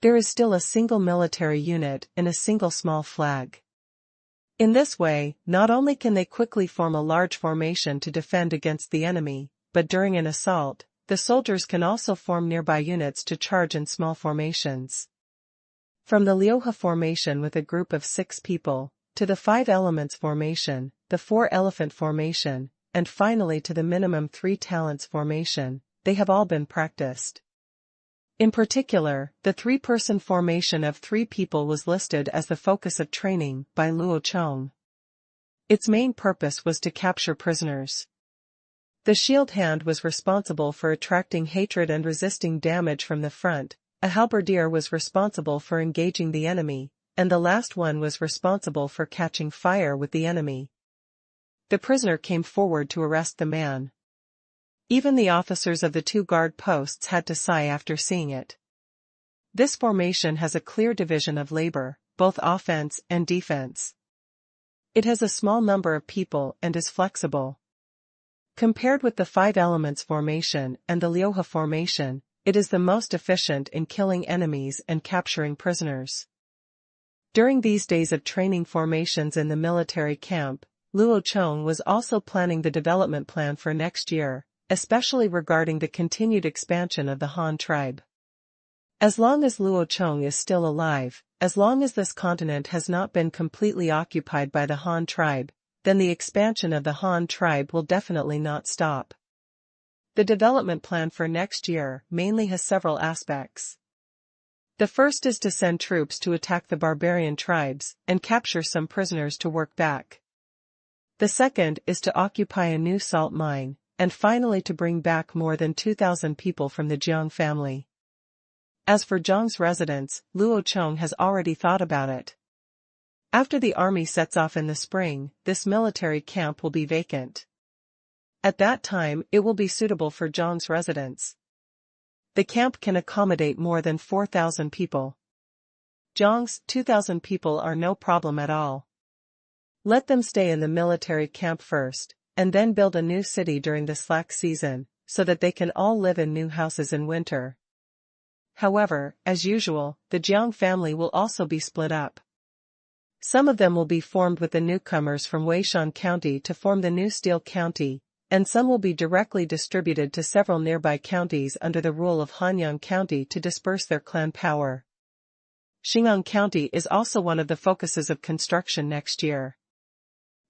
There is still a single military unit in a single small flag. In this way, not only can they quickly form a large formation to defend against the enemy, but during an assault, the soldiers can also form nearby units to charge in small formations. From the Liuhe formation with a group of 6 people, to the 5 elements formation, the 4 elephant formation, and finally to the minimum 3 talents formation, they have all been practiced. In particular, the 3-person formation of 3 people was listed as the focus of training by Luo Chong. Its main purpose was to capture prisoners. The shield hand was responsible for attracting hatred and resisting damage from the front, a halberdier was responsible for engaging the enemy, and the last one was responsible for catching fire with the enemy. The prisoner came forward to arrest the man. Even the officers of the 2 guard posts had to sigh after seeing it. This formation has a clear division of labor, both offense and defense. It has a small number of people and is flexible. Compared with the 5 elements formation and the Liuhe formation, it is the most efficient in killing enemies and capturing prisoners. During these days of training formations in the military camp, Luo Chong was also planning the development plan for next year, especially regarding the continued expansion of the Han tribe. As long as Luo Chong is still alive, as long as this continent has not been completely occupied by the Han tribe, then the expansion of the Han tribe will definitely not stop. The development plan for next year mainly has several aspects. The first is to send troops to attack the barbarian tribes and capture some prisoners to work back. The second is to occupy a new salt mine, and finally to bring back more than 2,000 people from the Jiang family. As for Zhang's residence, Luo Chong has already thought about it. After the army sets off in the spring, this military camp will be vacant. At that time, it will be suitable for Zhang's residence. The camp can accommodate more than 4,000 people. Zhang's 2,000 people are no problem at all. Let them stay in the military camp first, and then build a new city during the slack season, so that they can all live in new houses in winter. However, as usual, the Jiang family will also be split up. Some of them will be formed with the newcomers from Weishan County to form the new Steel County, and some will be directly distributed to several nearby counties under the rule of Hanyang County to disperse their clan power. Xingang County is also one of the focuses of construction next year.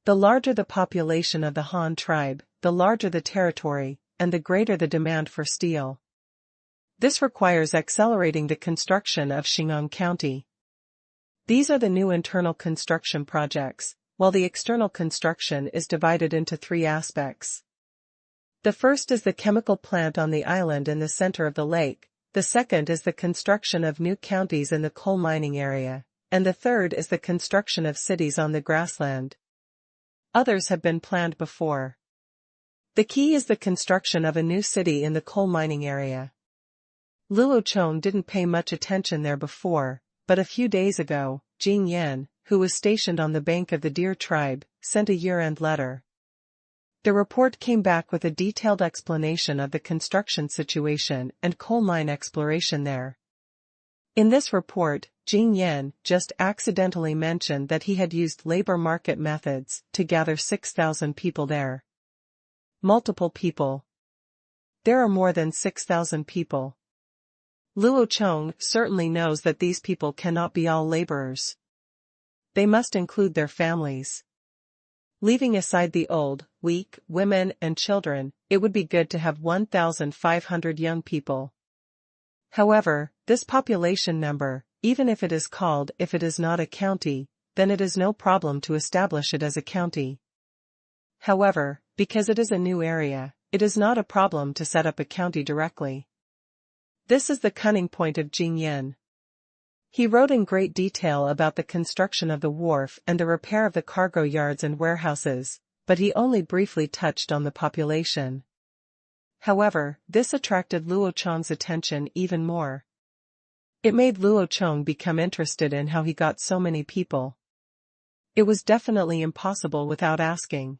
The larger the population of the Han tribe, the larger the territory, and the greater the demand for steel. This requires accelerating the construction of Xingang County. These are the new internal construction projects, while the external construction is divided into 3 aspects. The first is the chemical plant on the island in the center of the lake, the second is the construction of new counties in the coal mining area, and the third is the construction of cities on the grassland. Others have been planned before. The key is the construction of a new city in the coal mining area. Luo Chong didn't pay much attention there before, but a few days ago, Jing Yan, who was stationed on the bank of the Deer tribe, sent a year-end letter. The report came back with a detailed explanation of the construction situation and coal mine exploration there. In this report, Jing Yan just accidentally mentioned that he had used labor market methods to gather 6,000 people there. Multiple people. There are more than 6,000 people. Luo Chong certainly knows that these people cannot be all laborers. They must include their families. Leaving aside the old, weak, women and children, it would be good to have 1,500 young people. However, this population number, even if it is not a county, then it is no problem to establish it as a county. However, because it is a new area, it is not a problem to set up a county directly. This is the cunning point of Jing Yan. He wrote in great detail about the construction of the wharf and the repair of the cargo yards and warehouses, but he only briefly touched on the population. However, this attracted Luo Chong's attention even more. It made Luo Chong become interested in how he got so many people. It was definitely impossible without asking.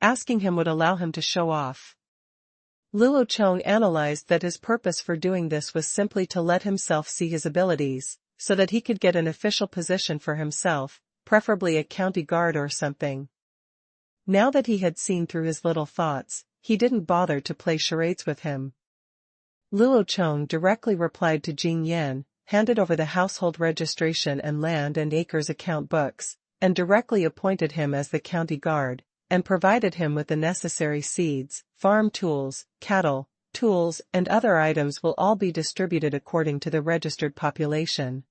Asking him would allow him to show off. Luo Chong analyzed that his purpose for doing this was simply to let himself see his abilities, so that he could get an official position for himself, preferably a county guard or something. Now that he had seen through his little thoughts, he didn't bother to play charades with him. Luo Chong directly replied to Jing Yan, handed over the household registration and land and acres account books, and directly appointed him as the county guard, and provided him with the necessary seeds, farm tools, cattle, tools and other items will all be distributed according to the registered population.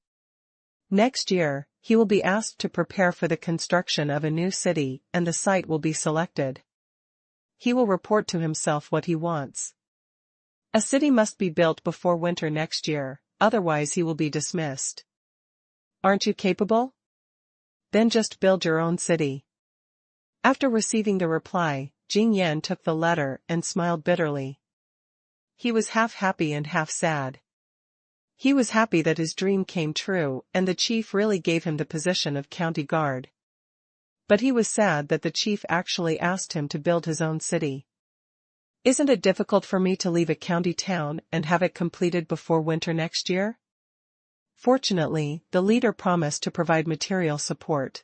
Next year, he will be asked to prepare for the construction of a new city and the site will be selected. He will report to himself what he wants. A city must be built before winter next year, otherwise he will be dismissed. Aren't you capable? Then just build your own city. After receiving the reply, Jing Yan took the letter and smiled bitterly. He was half happy and half sad. He was happy that his dream came true and the chief really gave him the position of county guard. But he was sad that the chief actually asked him to build his own city. "Isn't it difficult for me to leave a county town and have it completed before winter next year?" Fortunately, the leader promised to provide material support.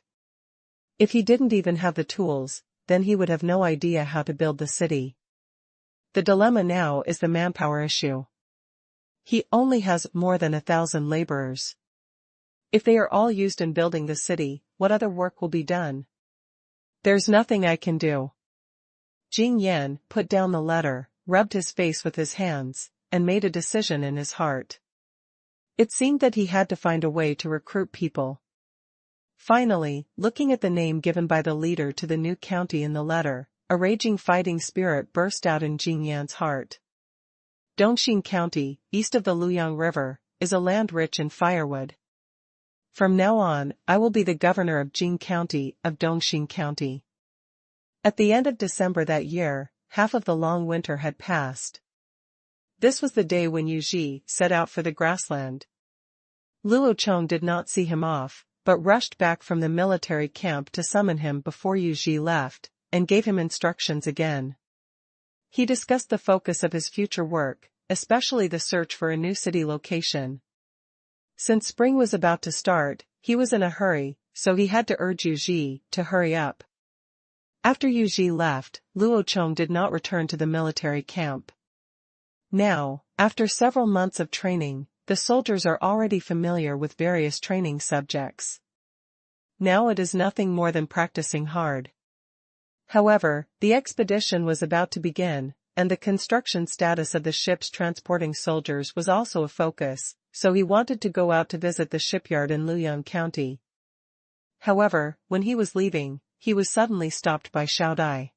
If he didn't even have the tools, then he would have no idea how to build the city. The dilemma now is the manpower issue. He only has more than 1,000 laborers. If they are all used in building the city, what other work will be done? "There's nothing I can do." Jing Yan put down the letter, rubbed his face with his hands, and made a decision in his heart. It seemed that he had to find a way to recruit people. Finally, looking at the name given by the leader to the new county in the letter, a raging fighting spirit burst out in Jing Yan's heart. Dongxing County, east of the Luoyang River, is a land rich in firewood. From now on, I will be the governor of Jing County of Dongxing County. At the end of December that year, half of the long winter had passed. This was the day when Yu Ji set out for the grassland. Luo Chong did not see him off, but rushed back from the military camp to summon him before Yu Ji left, and gave him instructions again. He discussed the focus of his future work, especially the search for a new city location. Since spring was about to start, he was in a hurry, so he had to urge Yu Ji to hurry up. After Yu Ji left, Luo Chong did not return to the military camp. Now, after several months of training, the soldiers are already familiar with various training subjects. Now it is nothing more than practicing hard. However, the expedition was about to begin, and the construction status of the ships transporting soldiers was also a focus, so he wanted to go out to visit the shipyard in Luoyang County. However, when he was leaving, he was suddenly stopped by Xiao Dai.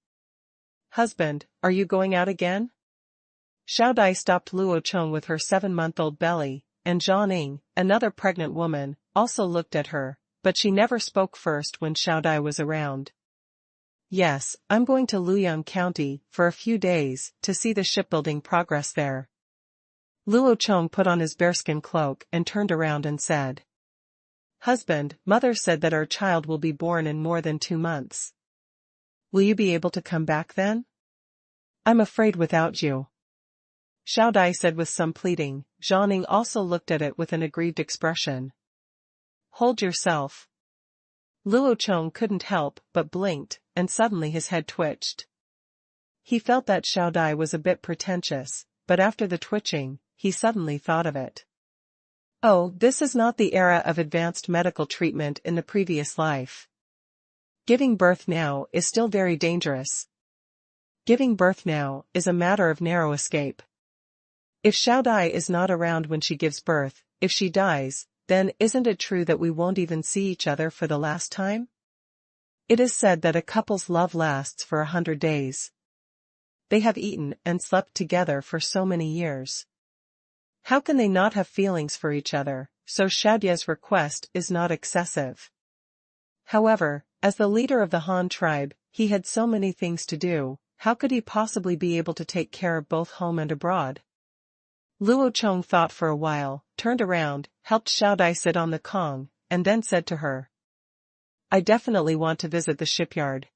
"Husband, are you going out again?" Xiao Dai stopped Luo Chong with her 7-month-old belly, and Zhang Ning, another pregnant woman, also looked at her, but she never spoke first when Xiao Dai was around. "Yes, I'm going to Luoyang County for a few days to see the shipbuilding progress there." Luo Chong put on his bearskin cloak and turned around and said, "Husband, mother said that our child will be born in more than 2 months. Will you be able to come back then?" "I'm afraid without you," Xiao Dai said with some pleading. Zhang Ning also looked at it with an aggrieved expression. "Hold yourself." Luo Chong couldn't help but blinked, and suddenly his head twitched. He felt that Xiao Dai was a bit pretentious, but after the twitching, he suddenly thought of it. Oh, this is not the era of advanced medical treatment in the previous life. Giving birth now is still very dangerous. Giving birth now is a matter of narrow escape. If Xiao Dai is not around when she gives birth, if she dies, then isn't it true that we won't even see each other for the last time? It is said that a couple's love lasts for 100 days. They have eaten and slept together for so many years. How can they not have feelings for each other? So Xiao Dai's request is not excessive. However, as the leader of the Han tribe, he had so many things to do. How could he possibly be able to take care of both home and abroad? Luo Chong thought for a while, turned around, helped Xiao Dai sit on the Kong, and then said to her, "I definitely want to visit the shipyard.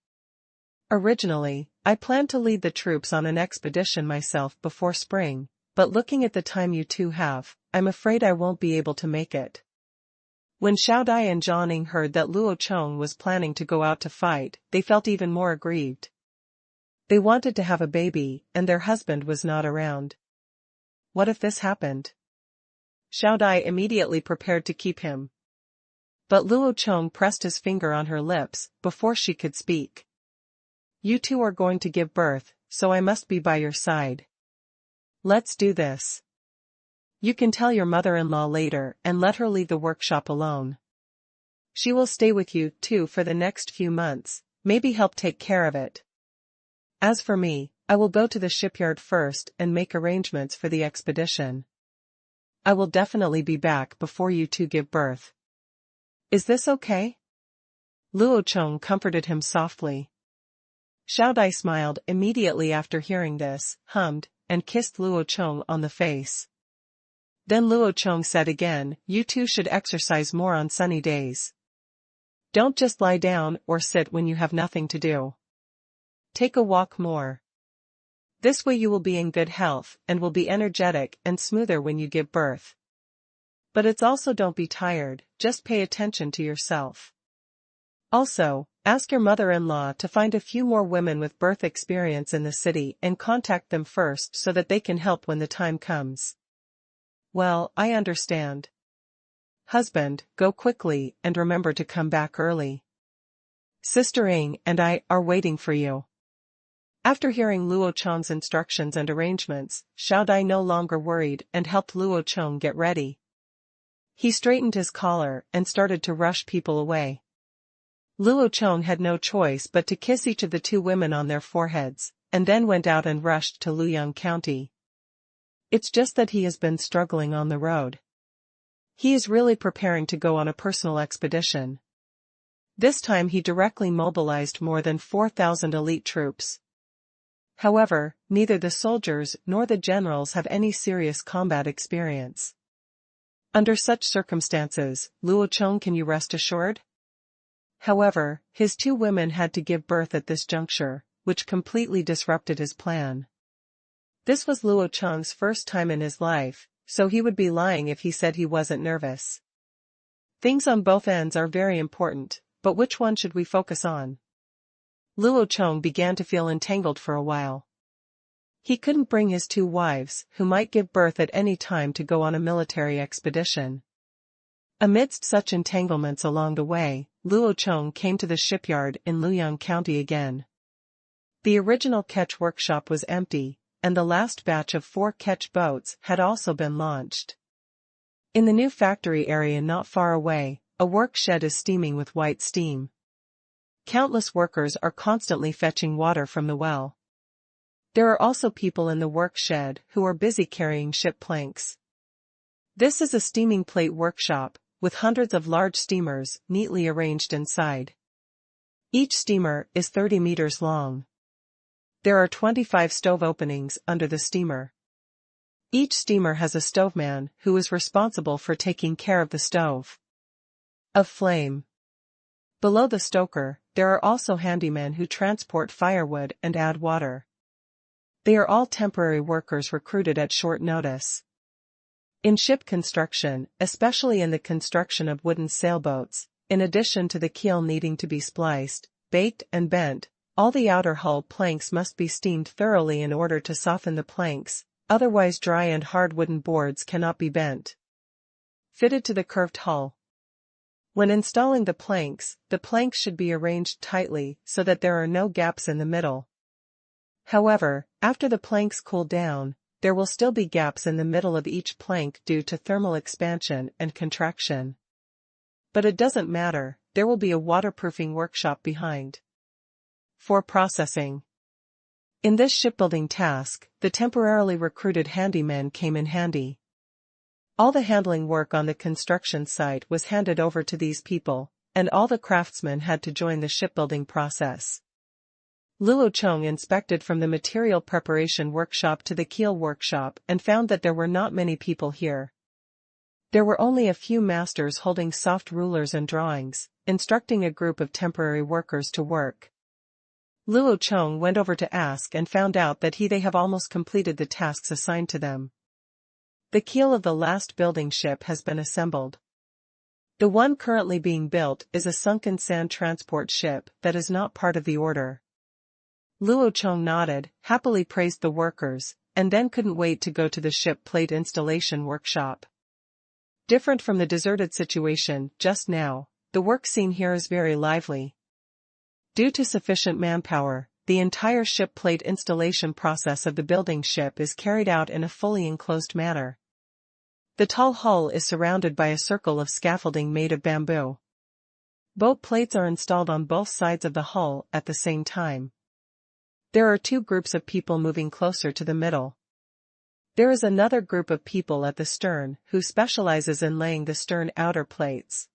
Originally, I planned to lead the troops on an expedition myself before spring, but looking at the time you two have, I'm afraid I won't be able to make it." When Xiao Dai and Zhang Ning heard that Luo Chong was planning to go out to fight, they felt even more aggrieved. They wanted to have a baby, and their husband was not around. What if this happened? Xiao Dai immediately prepared to keep him. But Luo Chong pressed his finger on her lips before she could speak. "You two are going to give birth, so I must be by your side. Let's do this. You can tell your mother-in-law later and let her leave the workshop alone. She will stay with you too for the next few months, maybe help take care of it. As for me, I will go to the shipyard first and make arrangements for the expedition. I will definitely be back before you two give birth. Is this okay?" Luo Chong comforted him softly. Xiao Dai smiled immediately after hearing this, hummed, and kissed Luo Chong on the face. Then Luo Chong said again, "You two should exercise more on sunny days. Don't just lie down or sit when you have nothing to do. Take a walk more. This way you will be in good health and will be energetic and smoother when you give birth. But it's also don't be tired, just pay attention to yourself. Also, ask your mother-in-law to find a few more women with birth experience in the city and contact them first so that they can help when the time comes. Well, I understand. Husband, go quickly and remember to come back early. Sister Ing and I are waiting for you. After hearing Luo Chong's instructions and arrangements, Xiao Dai no longer worried and helped Luo Chong get ready. He straightened his collar and started to rush people away. Luo Chong had no choice but to kiss each of the two women on their foreheads, and then went out and rushed to Luoyang County. It's just that he has been struggling on the road. He is really preparing to go on a personal expedition. This time he directly mobilized more than 4,000 elite troops. However, neither the soldiers nor the generals have any serious combat experience. Under such circumstances, Luo Chong, can you rest assured? However, his two women had to give birth at this juncture, which completely disrupted his plan. This was Luo Chong's first time in his life, so he would be lying if he said he wasn't nervous. Things on both ends are very important, but which one should we focus on? Luo Chong began to feel entangled for a while. He couldn't bring his two wives, who might give birth at any time, to go on a military expedition. Amidst such entanglements along the way, Luo Chong came to the shipyard in Luoyang County again. The original ketch workshop was empty, and the last batch of 4 ketch boats had also been launched. In the new factory area not far away, a work shed is steaming with white steam. Countless workers are constantly fetching water from the well. There are also people in the work shed who are busy carrying ship planks. This is a steaming plate workshop, with hundreds of large steamers neatly arranged inside. Each steamer is 30 meters long. There are 25 stove openings under the steamer. Each steamer has a stoveman who is responsible for taking care of the stove. Of flame. Below the stoker, there are also handymen who transport firewood and add water. They are all temporary workers recruited at short notice. In ship construction, especially in the construction of wooden sailboats, in addition to the keel needing to be spliced, baked and bent, all the outer hull planks must be steamed thoroughly in order to soften the planks, otherwise dry and hard wooden boards cannot be bent. Fitted to the curved hull. When installing the planks should be arranged tightly so that there are no gaps in the middle. However, after the planks cool down, there will still be gaps in the middle of each plank due to thermal expansion and contraction. But it doesn't matter, there will be a waterproofing workshop behind. For processing. In this shipbuilding task, the temporarily recruited handymen came in handy. All the handling work on the construction site was handed over to these people, and all the craftsmen had to join the shipbuilding process. Luo Chong inspected from the material preparation workshop to the keel workshop and found that there were not many people here. There were only a few masters holding soft rulers and drawings, instructing a group of temporary workers to work. Luo Chong went over to ask and found out that they have almost completed the tasks assigned to them. The keel of the last building ship has been assembled. The one currently being built is a sunken sand transport ship that is not part of the order. Luo Chong nodded, happily praised the workers, and then couldn't wait to go to the ship plate installation workshop. Different from the deserted situation just now, the work scene here is very lively. Due to sufficient manpower, the entire ship plate installation process of the building ship is carried out in a fully enclosed manner. The tall hull is surrounded by a circle of scaffolding made of bamboo. Boat plates are installed on both sides of the hull at the same time. There are 2 groups of people moving closer to the middle. There is another group of people at the stern who specializes in laying the stern outer plates.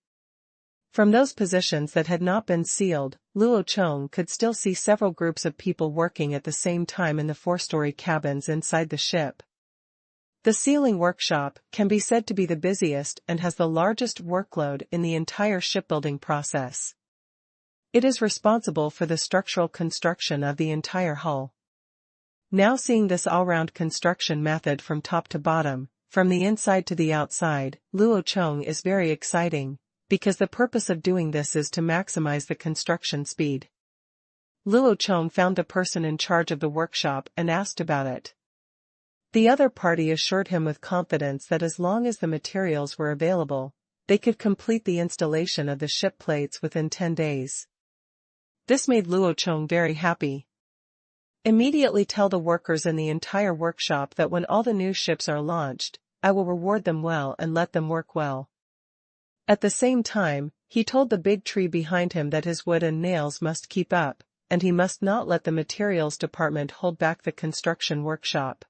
From those positions that had not been sealed, Luo Chong could still see several groups of people working at the same time in the 4-story cabins inside the ship. The sealing workshop can be said to be the busiest and has the largest workload in the entire shipbuilding process. It is responsible for the structural construction of the entire hull. Now seeing this all-round construction method from top to bottom, from the inside to the outside, Luo Chong is very exciting, because the purpose of doing this is to maximize the construction speed. Luo Chong found the person in charge of the workshop and asked about it. The other party assured him with confidence that as long as the materials were available, they could complete the installation of the ship plates within 10 days. This made Luo Chong very happy. Immediately tell the workers in the entire workshop that when all the new ships are launched, I will reward them well and let them work well. At the same time, he told the big tree behind him that his wood and nails must keep up, and he must not let the materials department hold back the construction workshop.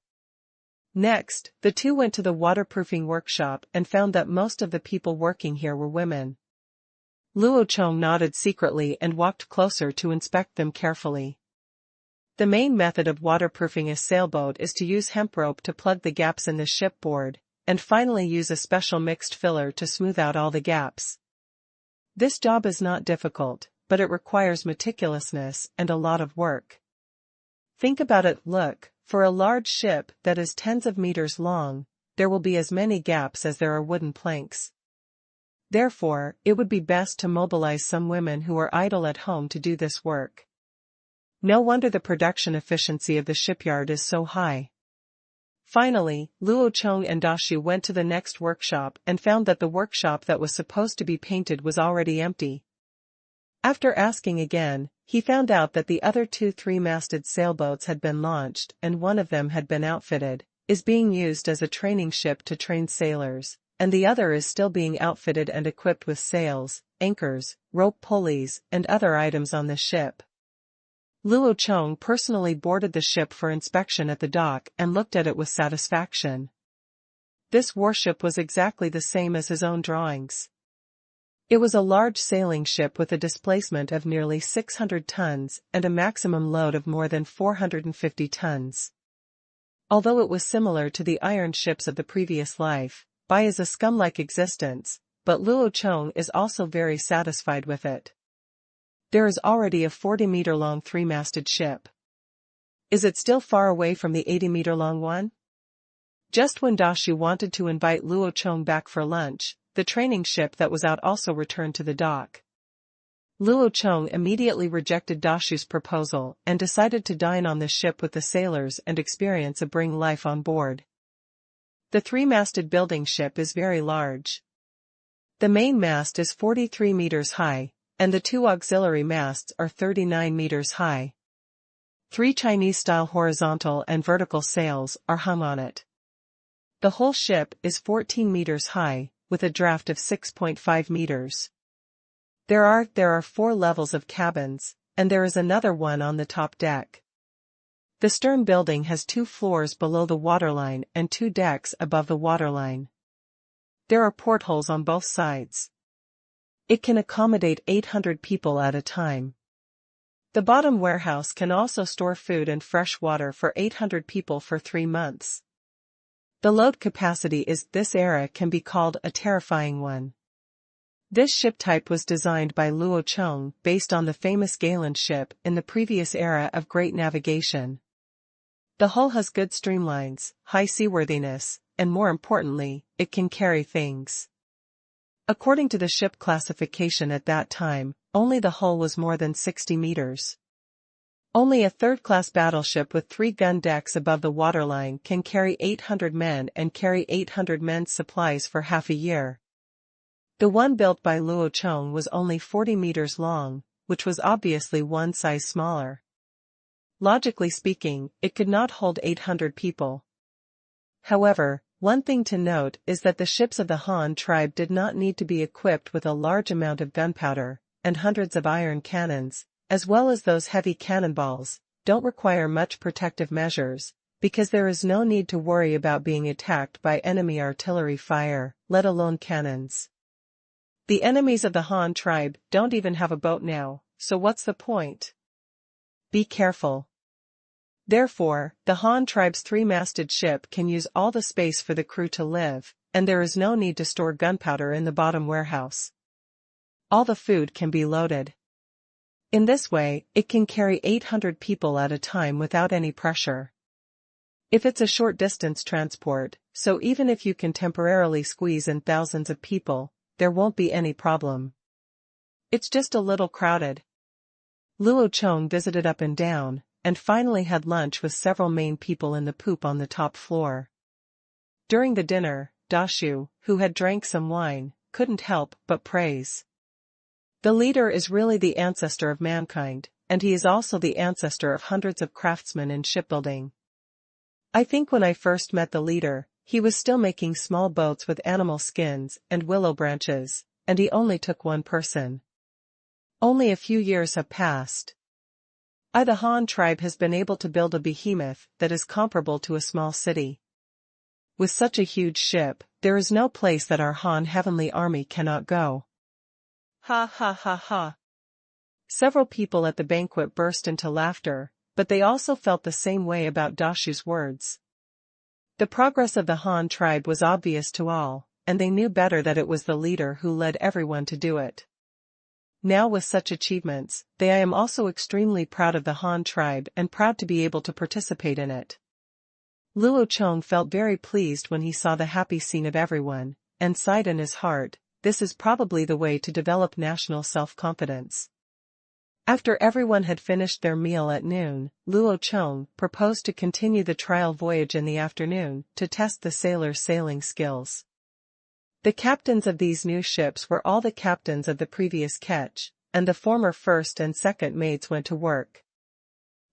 Next, the two went to the waterproofing workshop and found that most of the people working here were women. Luo Chong nodded secretly and walked closer to inspect them carefully. The main method of waterproofing a sailboat is to use hemp rope to plug the gaps in the shipboard, and finally use a special mixed filler to smooth out all the gaps. This job is not difficult, but it requires meticulousness and a lot of work. Think about it. Look, for a large ship that is tens of meters long, there will be as many gaps as there are wooden planks. Therefore, it would be best to mobilize some women who are idle at home to do this work. No wonder the production efficiency of the shipyard is so high. Finally, Luo Chong and Dashi went to the next workshop and found that the workshop that was supposed to be painted was already empty. After asking again, he found out that the other two three-masted sailboats had been launched and one of them had been outfitted, is being used as a training ship to train sailors, and the other is still being outfitted and equipped with sails, anchors, rope pulleys, and other items on the ship. Luo Chong personally boarded the ship for inspection at the dock and looked at it with satisfaction. This warship was exactly the same as his own drawings. It was a large sailing ship with a displacement of nearly 600 tons and a maximum load of more than 450 tons. Although it was similar to the iron ships of the previous life, Bai is a scum-like existence, but Luo Chong is also very satisfied with it. There is already a 40-meter-long three-masted ship. Is it still far away from the 80-meter-long one? Just when Dashi wanted to invite Luo Chong back for lunch, the training ship that was out also returned to the dock. Luo Chong immediately rejected Dashi's proposal and decided to dine on the ship with the sailors and experience a bring life on board. The three-masted building ship is very large. The main mast is 43 meters high, and the two auxiliary masts are 39 meters high. 3 Chinese-style horizontal and vertical sails are hung on it. The whole ship is 14 meters high, with a draft of 6.5 meters. There are 4 levels of cabins, and there is another one on the top deck. The stern building has 2 floors below the waterline and 2 decks above the waterline. There are portholes on both sides. It can accommodate 800 people at a time. The bottom warehouse can also store food and fresh water for 800 people for 3 months. The load capacity this era can be called a terrifying one. This ship type was designed by Luo Chong based on the famous Galen ship in the previous era of great navigation. The hull has good streamlines, high seaworthiness, and more importantly, it can carry things. According to the ship classification at that time, only the hull was more than 60 meters. Only a third-class battleship with 3 gun decks above the waterline can carry 800 men and carry 800 men's supplies for half a year. The one built by Luo Chong was only 40 meters long, which was obviously one size smaller. Logically speaking, it could not hold 800 people. However, one thing to note is that the ships of the Han tribe did not need to be equipped with a large amount of gunpowder, and hundreds of iron cannons, as well as those heavy cannonballs, don't require much protective measures, because there is no need to worry about being attacked by enemy artillery fire, let alone cannons. The enemies of the Han tribe don't even have a boat now, so what's the point? Be careful. Therefore, the Han tribe's 3-masted ship can use all the space for the crew to live, and there is no need to store gunpowder in the bottom warehouse. All the food can be loaded. In this way, it can carry 800 people at a time without any pressure. If it's a short distance transport, so even if you can temporarily squeeze in thousands of people, there won't be any problem. It's just a little crowded. Luo Chong visited up and down, and finally had lunch with several main people in the poop on the top floor. During the dinner, Dashu, who had drank some wine, couldn't help but praise. The leader is really the ancestor of mankind, and he is also the ancestor of hundreds of craftsmen in shipbuilding. I think when I first met the leader, he was still making small boats with animal skins and willow branches, and he only took one person. Only a few years have passed. The Han tribe has been able to build a behemoth that is comparable to a small city. With such a huge ship, there is no place that our Han heavenly army cannot go. Ha ha ha ha. Several people at the banquet burst into laughter, but they also felt the same way about Dashu's words. The progress of the Han tribe was obvious to all, and they knew better that it was the leader who led everyone to do it. Now with such achievements, I am also extremely proud of the Han tribe and proud to be able to participate in it. Luo Chong felt very pleased when he saw the happy scene of everyone, and sighed in his heart, this is probably the way to develop national self-confidence. After everyone had finished their meal at noon, Luo Chong proposed to continue the trial voyage in the afternoon to test the sailors' sailing skills. The captains of these new ships were all the captains of the previous ketch, and the former first and second mates went to work.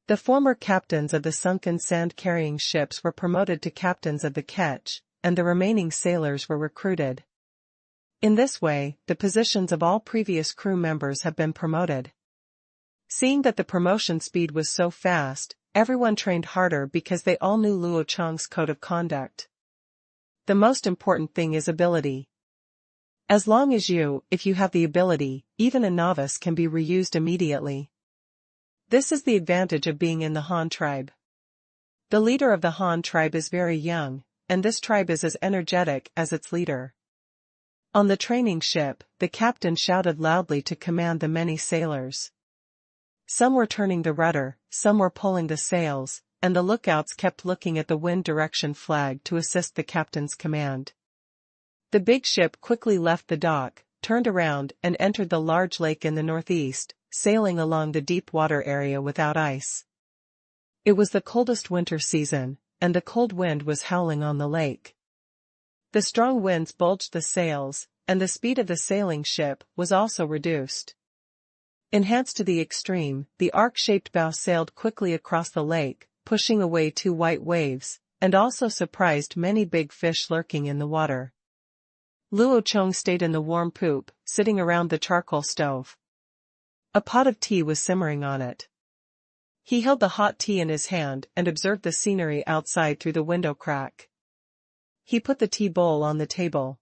The former captains of the sunken sand-carrying ships were promoted to captains of the ketch, and the remaining sailors were recruited. In this way, the positions of all previous crew members have been promoted. Seeing that the promotion speed was so fast, everyone trained harder because they all knew Luo Chong's code of conduct. The most important thing is ability. As long as if you have the ability, even a novice can be reused immediately. This is the advantage of being in the Han tribe. The leader of the Han tribe is very young, and this tribe is as energetic as its leader. On the training ship, the captain shouted loudly to command the many sailors. Some were turning the rudder, some were pulling the sails, and the lookouts kept looking at the wind direction flag to assist the captain's command. The big ship quickly left the dock, turned around and entered the large lake in the northeast, sailing along the deep water area without ice. It was the coldest winter season, and the cold wind was howling on the lake. The strong winds bulged the sails, and the speed of the sailing ship was also reduced. Enhanced to the extreme, the arc-shaped bow sailed quickly across the lake, pushing away 2 white waves, and also surprised many big fish lurking in the water. Luo Chong stayed in the warm poop, sitting around the charcoal stove. A pot of tea was simmering on it. He held the hot tea in his hand and observed the scenery outside through the window crack. He put the tea bowl on the table.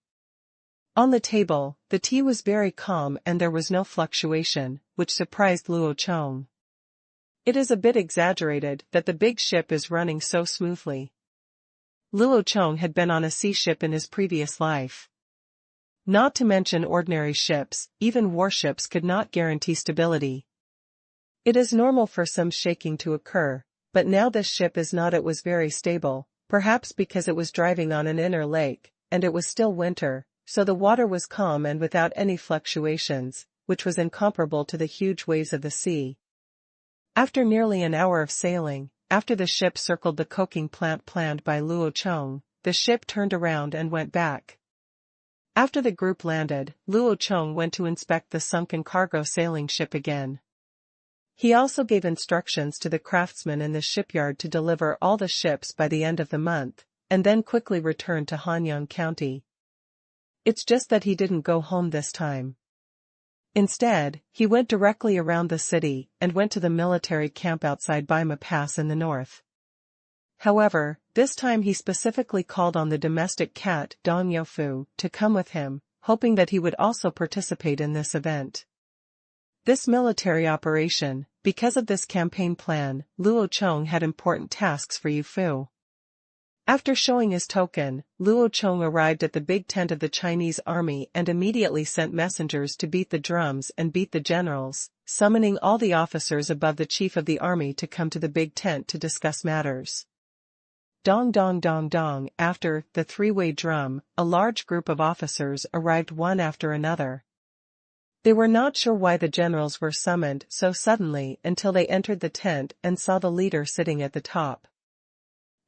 On the table, the tea was very calm and there was no fluctuation, which surprised Luo Chong. It is a bit exaggerated that the big ship is running so smoothly. Luo Chong had been on a sea ship in his previous life. Not to mention ordinary ships, even warships could not guarantee stability. It is normal for some shaking to occur, but now this ship is not. It was very stable, perhaps because it was driving on an inner lake, and it was still winter, so the water was calm and without any fluctuations, which was incomparable to the huge waves of the sea. After nearly an hour of sailing, after the ship circled the coking plant planned by Luo Chong, the ship turned around and went back. After the group landed, Luo Chong went to inspect the sunken cargo sailing ship again. He also gave instructions to the craftsmen in the shipyard to deliver all the ships by the end of the month, and then quickly returned to Hanyang County. It's just that he didn't go home this time. Instead, he went directly around the city and went to the military camp outside Baima Pass in the north. However, this time he specifically called on the domestic cat Dong Yofu to come with him, hoping that he would also participate in this event. This military operation, because of this campaign plan, Luo Chong had important tasks for Yu Fu. After showing his token, Luo Chong arrived at the big tent of the Chinese army and immediately sent messengers to beat the drums and beat the generals, summoning all the officers above the chief of the army to come to the big tent to discuss matters. Dong dong dong dong. After the three-way drum, a large group of officers arrived one after another. They were not sure why the generals were summoned so suddenly until they entered the tent and saw the leader sitting at the top.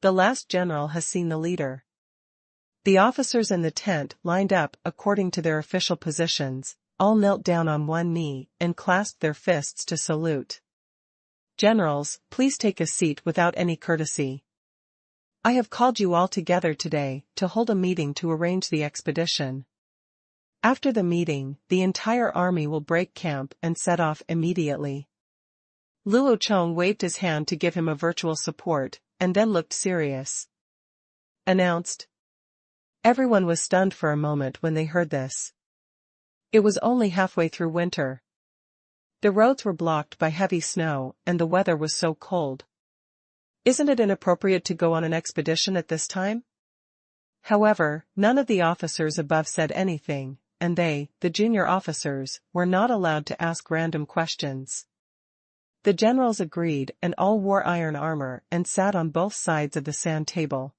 The last general has seen the leader. The officers in the tent lined up according to their official positions, all knelt down on one knee and clasped their fists to salute. Generals, please take a seat without any courtesy. I have called you all together today to hold a meeting to arrange the expedition. After the meeting, the entire army will break camp and set off immediately. Luo Chong waved his hand to give him a virtual support, and then looked serious. Announced. Everyone was stunned for a moment when they heard this. It was only halfway through winter. The roads were blocked by heavy snow, and the weather was so cold. Isn't it inappropriate to go on an expedition at this time? However, none of the officers above said anything, and they, the junior officers, were not allowed to ask random questions. The generals agreed and all wore iron armor and sat on both sides of the sand table.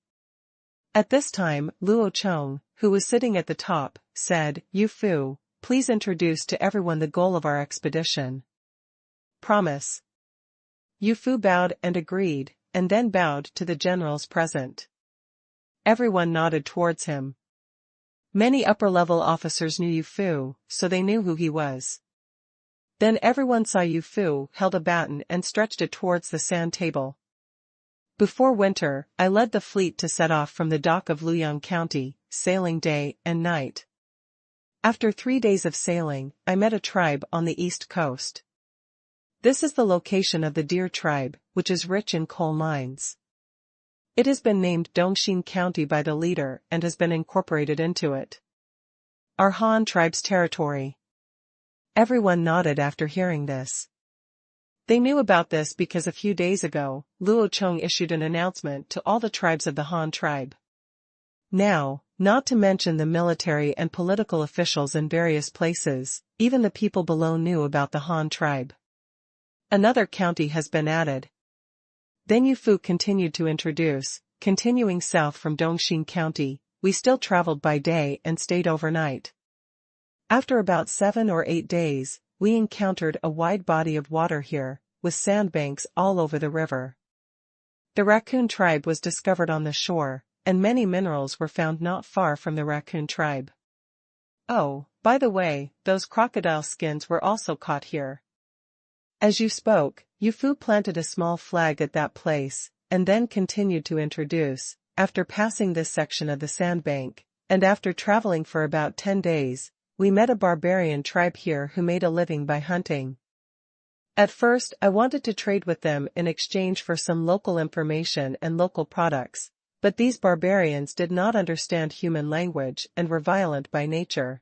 At this time, Luo Chong, who was sitting at the top, said, "Yu Fu, please introduce to everyone the goal of our expedition." Promise. Yu Fu bowed and agreed, and then bowed to the generals present. Everyone nodded towards him. Many upper-level officers knew Yu Fu, so they knew who he was. Then everyone saw Yu Fu held a baton and stretched it towards the sand table. Before winter, I led the fleet to set off from the dock of Luoyang County, sailing day and night. After 3 days of sailing, I met a tribe on the east coast. This is the location of the Deer tribe, which is rich in coal mines. It has been named Dongxing County by the leader and has been incorporated into it. Our Han tribe's territory. Everyone nodded after hearing this. They knew about this because a few days ago, Luo Chong issued an announcement to all the tribes of the Han tribe. Now, not to mention the military and political officials in various places, even the people below knew about the Han tribe. Another county has been added. Then Yu Fu continued to introduce, continuing south from Dongxing County, we still traveled by day and stayed overnight. After about 7 or 8 days, we encountered a wide body of water here, with sandbanks all over the river. The raccoon tribe was discovered on the shore, and many minerals were found not far from the raccoon tribe. Oh, by the way, those crocodile skins were also caught here. As you spoke, Yu Fu planted a small flag at that place, and then continued to introduce, after passing this section of the sandbank, and after traveling for about 10 days, we met a barbarian tribe here who made a living by hunting. At first, I wanted to trade with them in exchange for some local information and local products, but these barbarians did not understand human language and were violent by nature.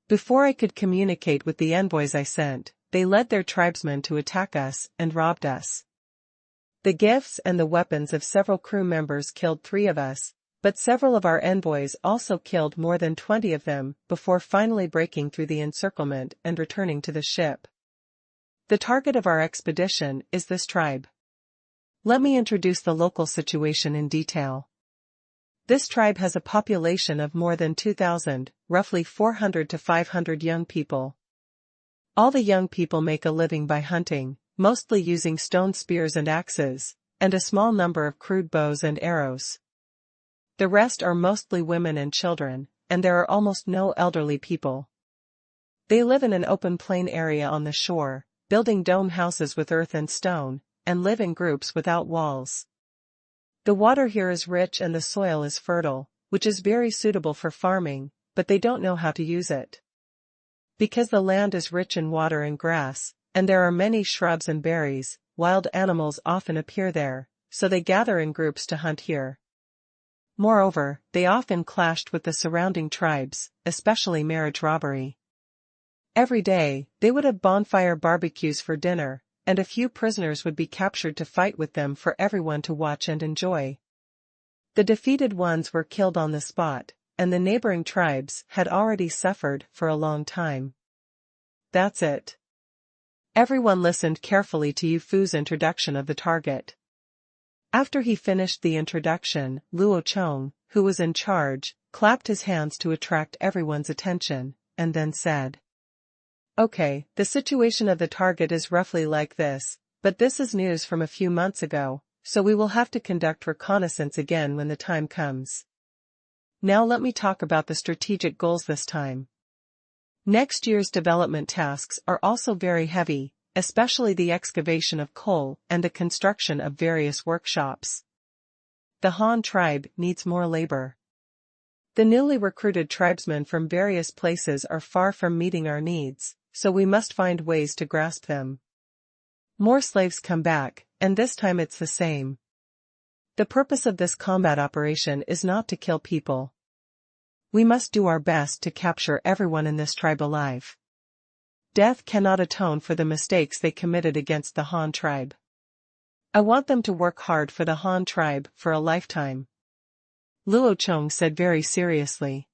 Before I could communicate with the envoys I sent, they led their tribesmen to attack us and robbed us. The gifts and the weapons of several crew members killed 3 of us, but several of our envoys also killed more than 20 of them before finally breaking through the encirclement and returning to the ship. The target of our expedition is this tribe. Let me introduce the local situation in detail. This tribe has a population of more than 2,000, roughly 400 to 500 young people. All the young people make a living by hunting, mostly using stone spears and axes, and a small number of crude bows and arrows. The rest are mostly women and children, and there are almost no elderly people. They live in an open plain area on the shore, building dome houses with earth and stone, and live in groups without walls. The water here is rich and the soil is fertile, which is very suitable for farming, but they don't know how to use it. Because the land is rich in water and grass, and there are many shrubs and berries, wild animals often appear there, so they gather in groups to hunt here. Moreover, they often clashed with the surrounding tribes, especially marriage robbery. Every day, they would have bonfire barbecues for dinner, and a few prisoners would be captured to fight with them for everyone to watch and enjoy. The defeated ones were killed on the spot, and the neighboring tribes had already suffered for a long time. That's it. Everyone listened carefully to Yu Fu's introduction of the target. After he finished the introduction, Luo Chong, who was in charge, clapped his hands to attract everyone's attention, and then said, "Okay, the situation of the target is roughly like this, but this is news from a few months ago, so we will have to conduct reconnaissance again when the time comes. Now let me talk about the strategic goals this time. Next year's development tasks are also very heavy, especially the excavation of coal and the construction of various workshops. The Han tribe needs more labor. The newly recruited tribesmen from various places are far from meeting our needs, so we must find ways to grasp them. More slaves come back, and this time it's the same. The purpose of this combat operation is not to kill people. We must do our best to capture everyone in this tribe alive. Death cannot atone for the mistakes they committed against the Han tribe. I want them to work hard for the Han tribe for a lifetime," Luo Chong said very seriously.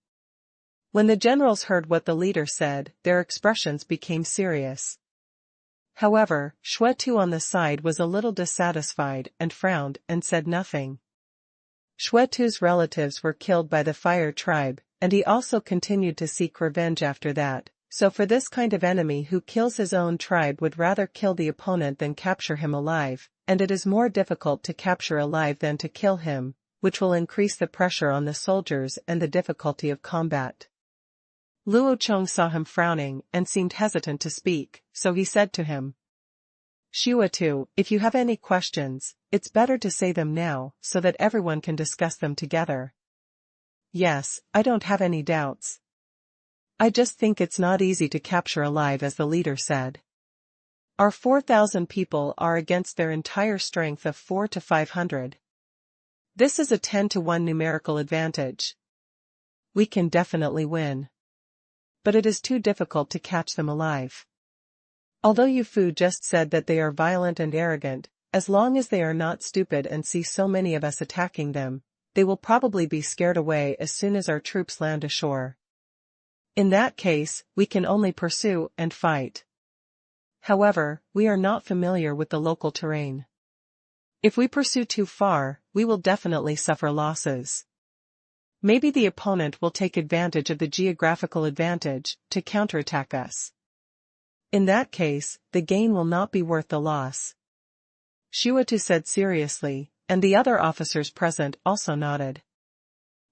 When the generals heard what the leader said, their expressions became serious. However, Xuetu on the side was a little dissatisfied and frowned and said nothing. Xuetu's relatives were killed by the Fire tribe, and he also continued to seek revenge after that, so for this kind of enemy who kills his own tribe would rather kill the opponent than capture him alive, and it is more difficult to capture alive than to kill him, which will increase the pressure on the soldiers and the difficulty of combat. Luo Chong saw him frowning and seemed hesitant to speak, so he said to him, "Xuetu, if you have any questions, it's better to say them now so that everyone can discuss them together." "Yes, I don't have any doubts. I just think it's not easy to capture alive, as the leader said. Our 4,000 people are against their entire strength of 4 to 500. This is a 10-to-1 numerical advantage. We can definitely win. But it is too difficult to catch them alive. Although Yu Fu just said that they are violent and arrogant, as long as they are not stupid and see so many of us attacking them, they will probably be scared away as soon as our troops land ashore. In that case, we can only pursue and fight. However, we are not familiar with the local terrain. If we pursue too far, we will definitely suffer losses. Maybe the opponent will take advantage of the geographical advantage to counterattack us. In that case, the gain will not be worth the loss," Xuetu said seriously, and the other officers present also nodded.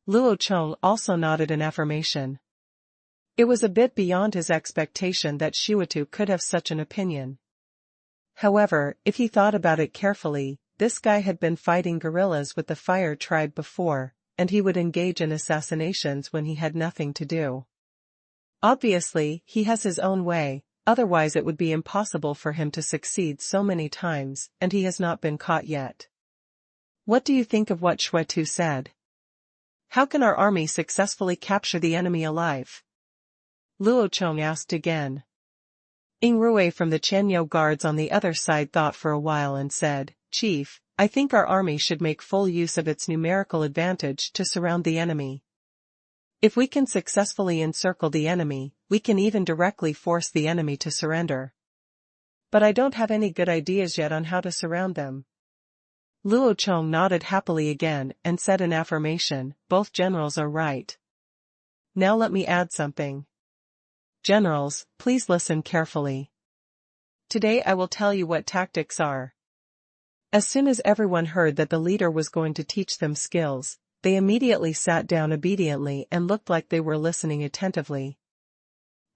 Luo Chong also nodded in affirmation. It was a bit beyond his expectation that Xuetu could have such an opinion. However, if he thought about it carefully, this guy had been fighting guerrillas with the Fire tribe before, and he would engage in assassinations when he had nothing to do. Obviously, he has his own way, otherwise it would be impossible for him to succeed so many times, and he has not been caught yet. What do you think of what Xuetu said? How can our army successfully capture the enemy alive? Luo Chong asked again. Ying Rui from the Qianyou guards on the other side thought for a while and said, "Chief, I think our army should make full use of its numerical advantage to surround the enemy. If we can successfully encircle the enemy, we can even directly force the enemy to surrender. But I don't have any good ideas yet on how to surround them." Luo Chong nodded happily again and said in affirmation, "Both generals are right. Now let me add something. Generals, please listen carefully. Today I will tell you what tactics are." As soon as everyone heard that the leader was going to teach them skills, they immediately sat down obediently and looked like they were listening attentively.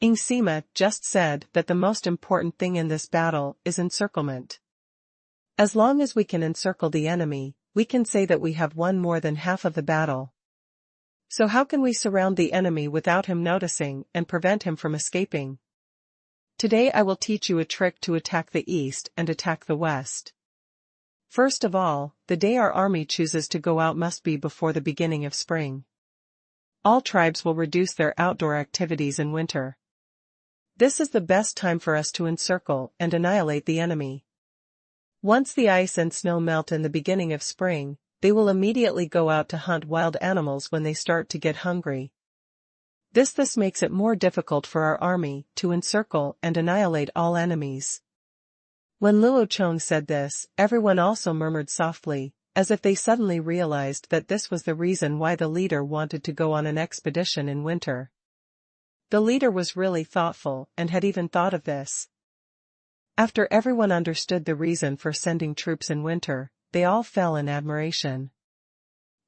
Ying Sima just said that the most important thing in this battle is encirclement. As long as we can encircle the enemy, we can say that we have won more than half of the battle. So how can we surround the enemy without him noticing and prevent him from escaping? Today I will teach you a trick to attack the east and attack the west. First of all, the day our army chooses to go out must be before the beginning of spring. All tribes will reduce their outdoor activities in winter. This is the best time for us to encircle and annihilate the enemy. Once the ice and snow melt in the beginning of spring, they will immediately go out to hunt wild animals when they start to get hungry. This makes it more difficult for our army to encircle and annihilate all enemies. When Luo Chong said this, everyone also murmured softly, as if they suddenly realized that this was the reason why the leader wanted to go on an expedition in winter. The leader was really thoughtful and had even thought of this. After everyone understood the reason for sending troops in winter, they all fell in admiration.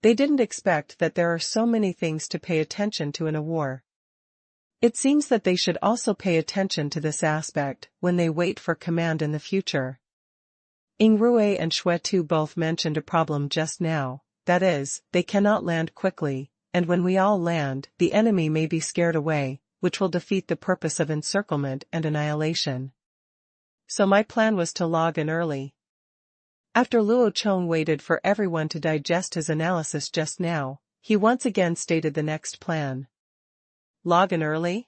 They didn't expect that there are so many things to pay attention to in a war. It seems that they should also pay attention to this aspect when they wait for command in the future. Yingrui and Xuetu both mentioned a problem just now, that is, they cannot land quickly, and when we all land, the enemy may be scared away, which will defeat the purpose of encirclement and annihilation. So my plan was to log in early. After Luo Chong waited for everyone to digest his analysis just now, he once again stated the next plan. Log in early?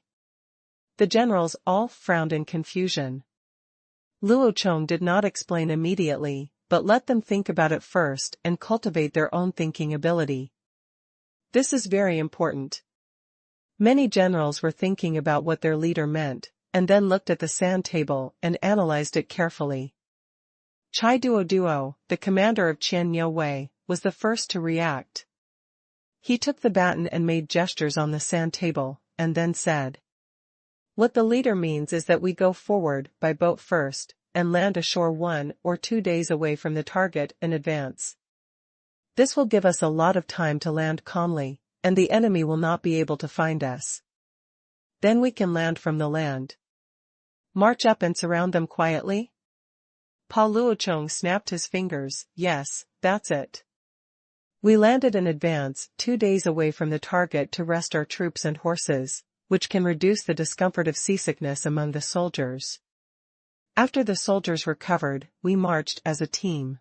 The generals all frowned in confusion. Luo Chong did not explain immediately, but let them think about it first and cultivate their own thinking ability. This is very important. Many generals were thinking about what their leader meant, and then looked at the sand table and analyzed it carefully. Chai Duo, the commander of Qian Yo Wei, was the first to react. He took the baton and made gestures on the sand table, and then said, "What the leader means is that we go forward by boat first, and land ashore 1 or 2 days away from the target in advance. This will give us a lot of time to land calmly, and the enemy will not be able to find us. Then we can land from the land. March up and surround them quietly?" Pa Luo Chong snapped his fingers. "Yes, that's it. We landed in advance 2 days away from the target to rest our troops and horses, which can reduce the discomfort of seasickness among the soldiers. After the soldiers recovered, we marched as a team.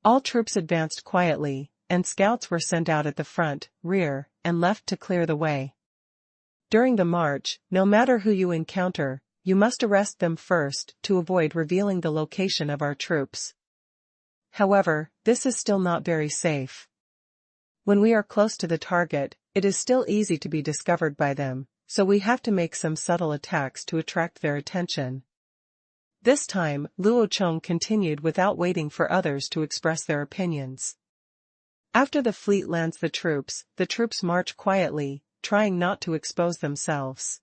All troops advanced quietly, and scouts were sent out at the front, rear, and left to clear the way. During the march, no matter who you encounter, you must arrest them first to avoid revealing the location of our troops. However, this is still not very safe. When we are close to the target, it is still easy to be discovered by them, so we have to make some subtle attacks to attract their attention." This time, Luo Chong continued without waiting for others to express their opinions. After the fleet lands the troops march quietly, trying not to expose themselves.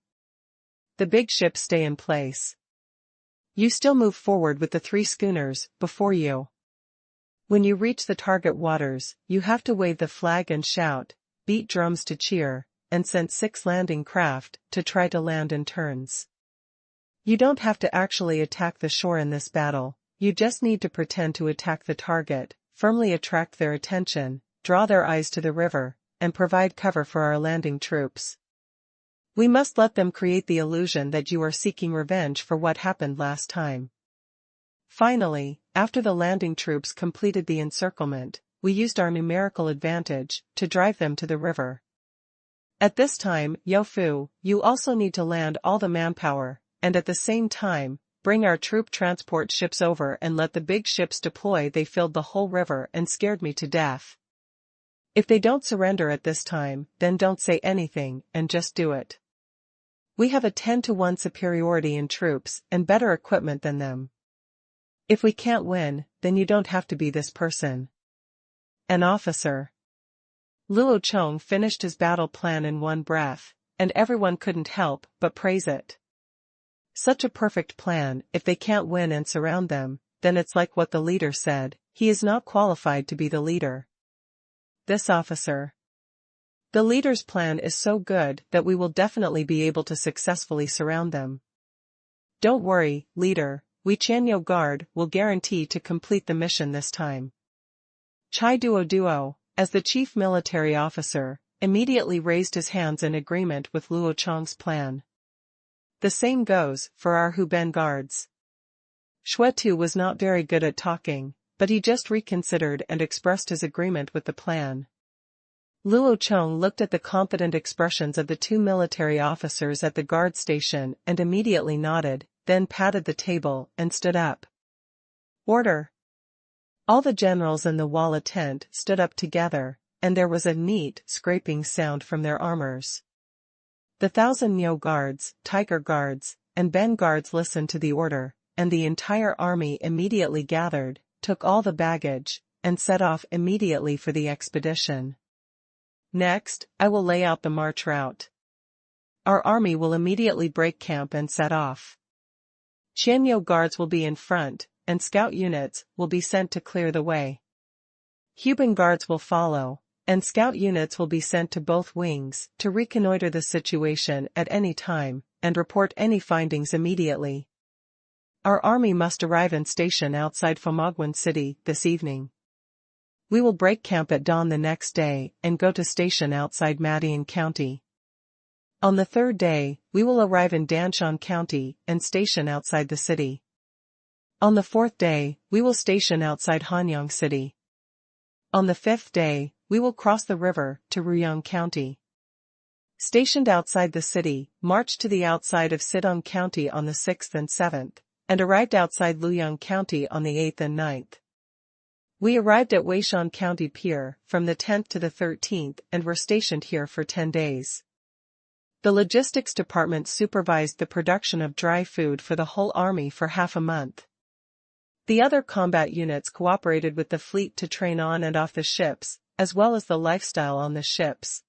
The big ships stay in place. You still move forward with the 3 schooners before you. When you reach the target waters, you have to wave the flag and shout, beat drums to cheer, and send 6 landing craft to try to land in turns. You don't have to actually attack the shore in this battle, you just need to pretend to attack the target, firmly attract their attention, draw their eyes to the river, and provide cover for our landing troops. We must let them create the illusion that you are seeking revenge for what happened last time. Finally, after the landing troops completed the encirclement, we used our numerical advantage to drive them to the river. At this time, Yofu, you also need to land all the manpower, and at the same time, bring our troop transport ships over and let the big ships deploy. They filled the whole river and scared me to death. If they don't surrender at this time, then don't say anything, and just do it. We have a 10-to-1 superiority in troops and better equipment than them. If we can't win, then you don't have to be this person. An officer. Luo Chong finished his battle plan in one breath, and everyone couldn't help but praise it. Such a perfect plan. If they can't win and surround them, then it's like what the leader said, he is not qualified to be the leader. This officer. The leader's plan is so good that we will definitely be able to successfully surround them. Don't worry, leader, we Chanyo Guard will guarantee to complete the mission this time. Chai Duo, as the chief military officer, immediately raised his hands in agreement with Luo Chong's plan. The same goes for our Huben guards. Xuetu was not very good at talking, but he just reconsidered and expressed his agreement with the plan. Luo Chong looked at the confident expressions of the 2 military officers at the guard station and immediately nodded, then patted the table and stood up. Order. All the generals in the walla tent stood up together, and there was a neat, scraping sound from their armors. The 1,000 Nyo guards, Tiger guards, and Ben guards listened to the order, and the entire army immediately gathered, took all the baggage, and set off immediately for the expedition. Next, I will lay out the march route. Our army will immediately break camp and set off. Qingshu guards will be in front, and scout units will be sent to clear the way. Huban guards will follow, and scout units will be sent to both wings to reconnoiter the situation at any time and report any findings immediately. Our army must arrive and station outside Fomagwan City this evening. We will break camp at dawn the next day and go to station outside Madian County. On the third day, we will arrive in Danshan County and station outside the city. On the fourth day, we will station outside Hanyang City. On the fifth day, we will cross the river to Ruyang County. Stationed outside the city, march to the outside of Sidong County on the 6th and 7th, and arrived outside Luoyang County on the 8th and 9th. We arrived at Weishan County Pier from the 10th to the 13th and were stationed here for 10 days. The logistics department supervised the production of dry food for the whole army for half a month. The other combat units cooperated with the fleet to train on and off the ships, as well as the lifestyle on the ships.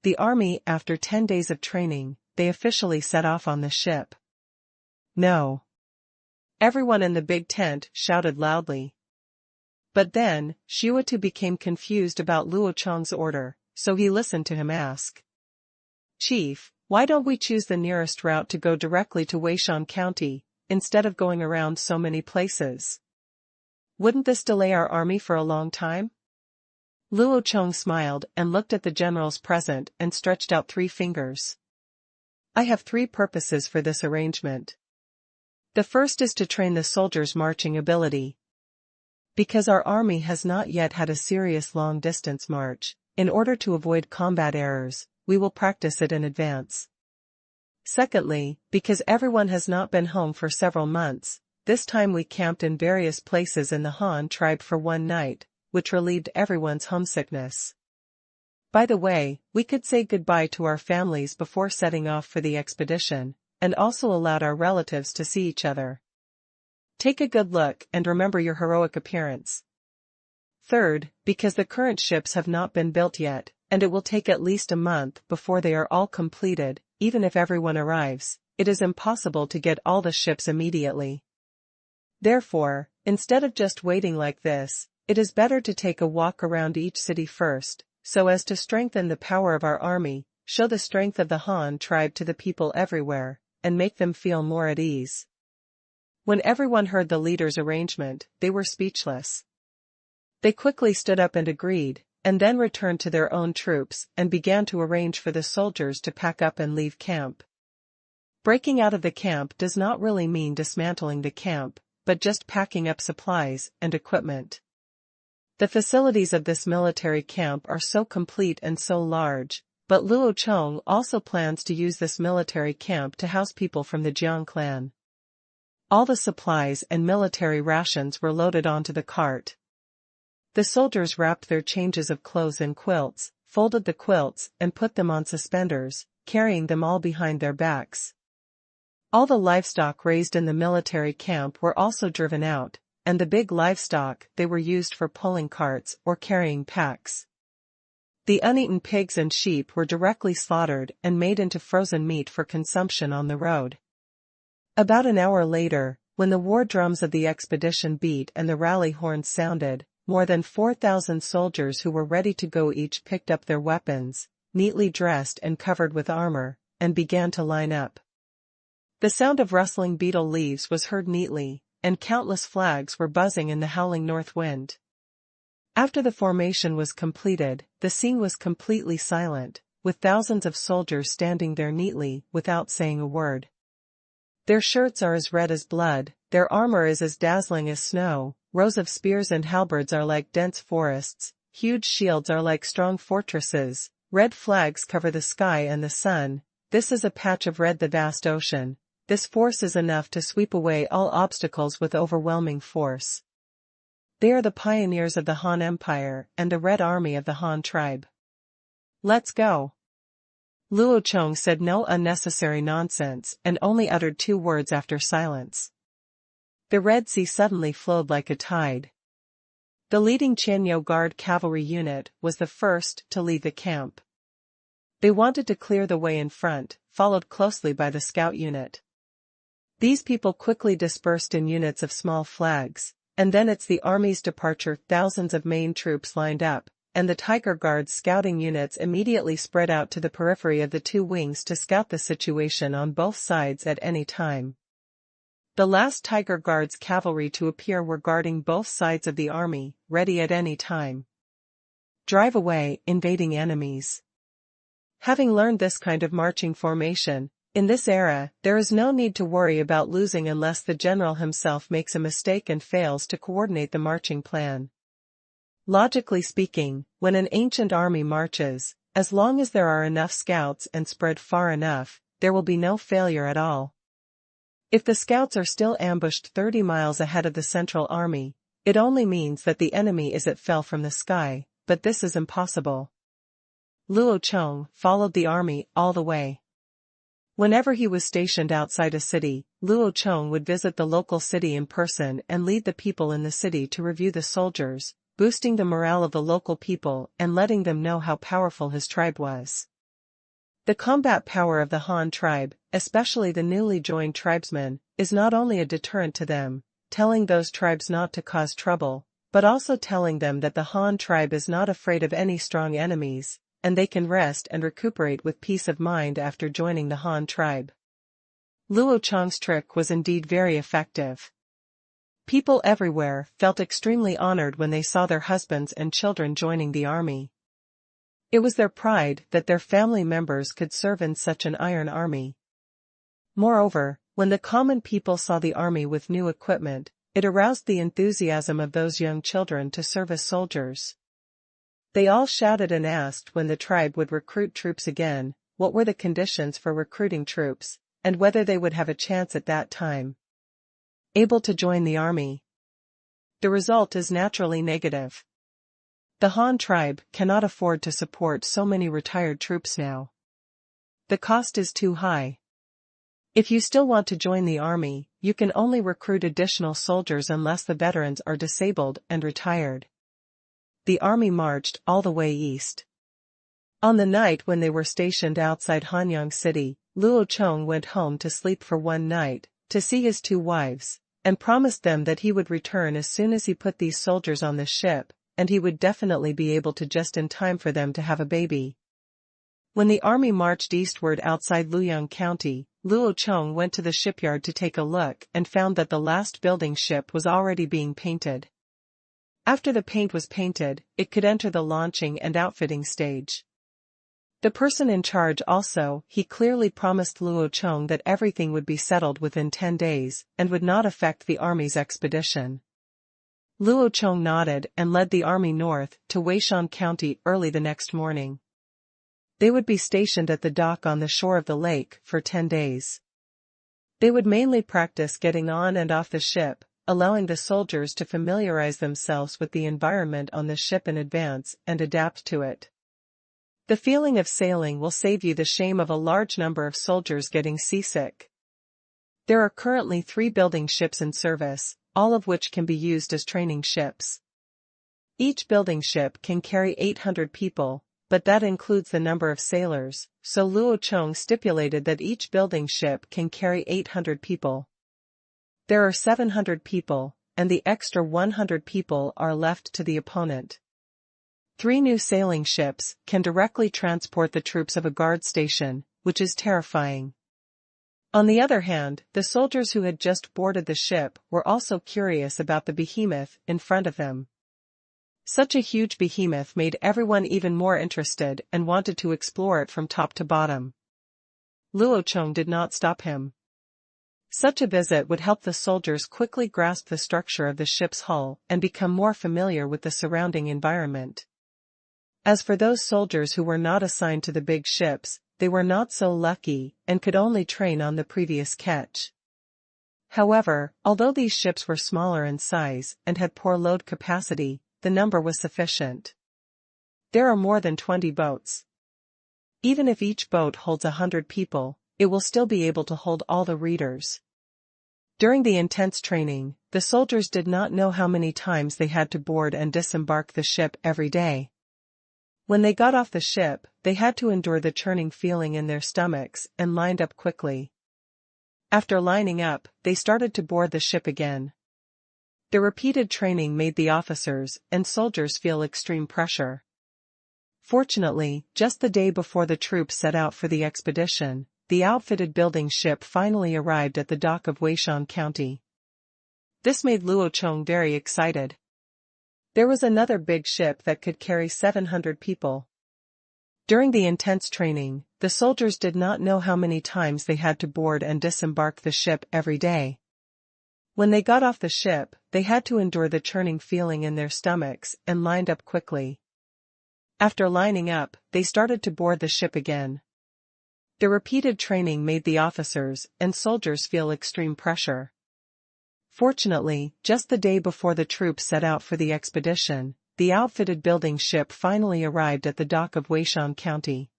The army, after 10 days of training, they officially set off on the ship. No. Everyone in the big tent shouted loudly. But then, Shuatu became confused about Luo Chong's order, so he listened to him ask. Chief, why don't we choose the nearest route to go directly to Weishan County, instead of going around so many places? Wouldn't this delay our army for a long time? Luo Chong smiled and looked at the generals present and stretched out 3 fingers. I have 3 purposes for this arrangement. The first is to train the soldiers' marching ability. Because our army has not yet had a serious long-distance march, in order to avoid combat errors, we will practice it in advance. Secondly, because everyone has not been home for several months, this time we camped in various places in the Han tribe for 1 night, which relieved everyone's homesickness. By the way, we could say goodbye to our families before setting off for the expedition, and also allowed our relatives to see each other. Take a good look and remember your heroic appearance. Third, because the current ships have not been built yet, and it will take at least a month before they are all completed. Even if everyone arrives, it is impossible to get all the ships immediately. Therefore, instead of just waiting like this, it is better to take a walk around each city first, so as to strengthen the power of our army, show the strength of the Han tribe to the people everywhere, and make them feel more at ease. When everyone heard the leader's arrangement, they were speechless. They quickly stood up and agreed, and then returned to their own troops and began to arrange for the soldiers to pack up and leave camp. Breaking out of the camp does not really mean dismantling the camp, but just packing up supplies and equipment. The facilities of this military camp are so complete and so large, but Luo Chong also plans to use this military camp to house people from the Jiang clan. All the supplies and military rations were loaded onto the cart. The soldiers wrapped their changes of clothes in quilts, folded the quilts and put them on suspenders, carrying them all behind their backs. All the livestock raised in the military camp were also driven out, and the big livestock they were used for pulling carts or carrying packs. The uneaten pigs and sheep were directly slaughtered and made into frozen meat for consumption on the road. About an hour later, when the war drums of the expedition beat and the rally horns sounded, more than 4,000 soldiers who were ready to go each picked up their weapons, neatly dressed and covered with armor, and began to line up. The sound of rustling beetle leaves was heard neatly, and countless flags were buzzing in the howling north wind. After the formation was completed, the scene was completely silent, with thousands of soldiers standing there neatly without saying a word. Their shirts are as red as blood, their armor is as dazzling as snow, rows of spears and halberds are like dense forests, huge shields are like strong fortresses, red flags cover the sky and the sun. This is a patch of red, the vast ocean. This force is enough to sweep away all obstacles with overwhelming force. They are the pioneers of the Han Empire and the Red Army of the Han tribe. Let's go. Luo Chong said no unnecessary nonsense and only uttered 2 words after silence. The Red Sea suddenly flowed like a tide. The leading Qingshu Guard cavalry unit was the first to leave the camp. They wanted to clear the way in front, followed closely by the scout unit. These people quickly dispersed in units of small flags, and then it's the army's departure. Thousands of main troops lined up, and the Tiger Guard's scouting units immediately spread out to the periphery of the 2 wings to scout the situation on both sides at any time. The last Tiger Guard's cavalry to appear were guarding both sides of the army, ready at any time. Drive away, invading enemies. Having learned this kind of marching formation, in this era, there is no need to worry about losing unless the general himself makes a mistake and fails to coordinate the marching plan. Logically speaking, when an ancient army marches, as long as there are enough scouts and spread far enough, there will be no failure at all. If the scouts are still ambushed 30 miles ahead of the central army, it only means that the enemy fell from the sky, but this is impossible. Luo Chong followed the army all the way. Whenever he was stationed outside a city, Luo Chong would visit the local city in person and lead the people in the city to review the soldiers, boosting the morale of the local people and letting them know how powerful his tribe was. The combat power of the Han tribe, especially the newly joined tribesmen, is not only a deterrent to them, telling those tribes not to cause trouble, but also telling them that the Han tribe is not afraid of any strong enemies, and they can rest and recuperate with peace of mind after joining the Han tribe. Luo Chong's trick was indeed very effective. People everywhere felt extremely honored when they saw their husbands and children joining the army. It was their pride that their family members could serve in such an iron army. Moreover, when the common people saw the army with new equipment, it aroused the enthusiasm of those young children to serve as soldiers. They all shouted and asked when the tribe would recruit troops again, what were the conditions for recruiting troops, and whether they would have a chance at that time able to join the army. The result is naturally negative. The Han tribe cannot afford to support so many retired troops now. The cost is too high. If you still want to join the army, you can only recruit additional soldiers unless the veterans are disabled and retired. The army marched all the way east. On the night when they were stationed outside Hanyang City, Luo Chong went home to sleep for one night, to see his 2 wives, and promised them that he would return as soon as he put these soldiers on the ship, and he would definitely be able to just in time for them to have a baby. When the army marched eastward outside Luoyang County, Luo Chong went to the shipyard to take a look and found that the last building ship was already being painted. After the paint was painted, it could enter the launching and outfitting stage. The person in charge also, he clearly promised Luo Chong that everything would be settled within 10 days and would not affect the army's expedition. Luo Chong nodded and led the army north to Weishan County early the next morning. They would be stationed at the dock on the shore of the lake for 10 days. They would mainly practice getting on and off the ship, allowing the soldiers to familiarize themselves with the environment on the ship in advance and adapt to it. The feeling of sailing will save you the shame of a large number of soldiers getting seasick. There are currently 3 building ships in service, all of which can be used as training ships. Each building ship can carry 800 people, but that includes the number of sailors, so Luo Chong stipulated that each building ship can carry 800 people. There are 700 people, and the extra 100 people are left to the opponent. 3 new sailing ships can directly transport the troops of a guard station, which is terrifying. On the other hand, the soldiers who had just boarded the ship were also curious about the behemoth in front of them. Such a huge behemoth made everyone even more interested and wanted to explore it from top to bottom. Luo Chong did not stop him. Such a visit would help the soldiers quickly grasp the structure of the ship's hull and become more familiar with the surrounding environment. As for those soldiers who were not assigned to the big ships, they were not so lucky and could only train on the previous catch. However, although these ships were smaller in size and had poor load capacity, the number was sufficient. There are more than 20 boats. Even if each boat holds 100 people, it will still be able to hold all the readers. During the intense training, the soldiers did not know how many times they had to board and disembark the ship every day. When they got off the ship, they had to endure the churning feeling in their stomachs and lined up quickly. After lining up, they started to board the ship again. The repeated training made the officers and soldiers feel extreme pressure. Fortunately, just the day before the troops set out for the expedition, the outfitted building ship finally arrived at the dock of Weishan County. This made Luo Chong very excited. There was another big ship that could carry 700 people. During the intense training, the soldiers did not know how many times they had to board and disembark the ship every day. When they got off the ship, they had to endure the churning feeling in their stomachs and lined up quickly. After lining up, they started to board the ship again. The repeated training made the officers and soldiers feel extreme pressure. Fortunately, just the day before the troops set out for the expedition, the outfitted building ship finally arrived at the dock of Weishan County.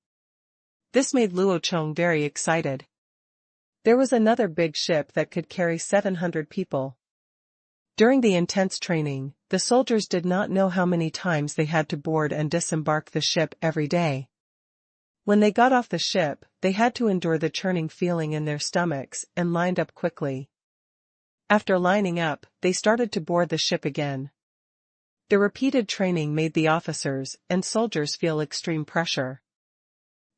This made Luo Chong very excited. There was another big ship that could carry 700 people. During the intense training, the soldiers did not know how many times they had to board and disembark the ship every day. When they got off the ship, they had to endure the churning feeling in their stomachs and lined up quickly. After lining up, they started to board the ship again. The repeated training made the officers and soldiers feel extreme pressure.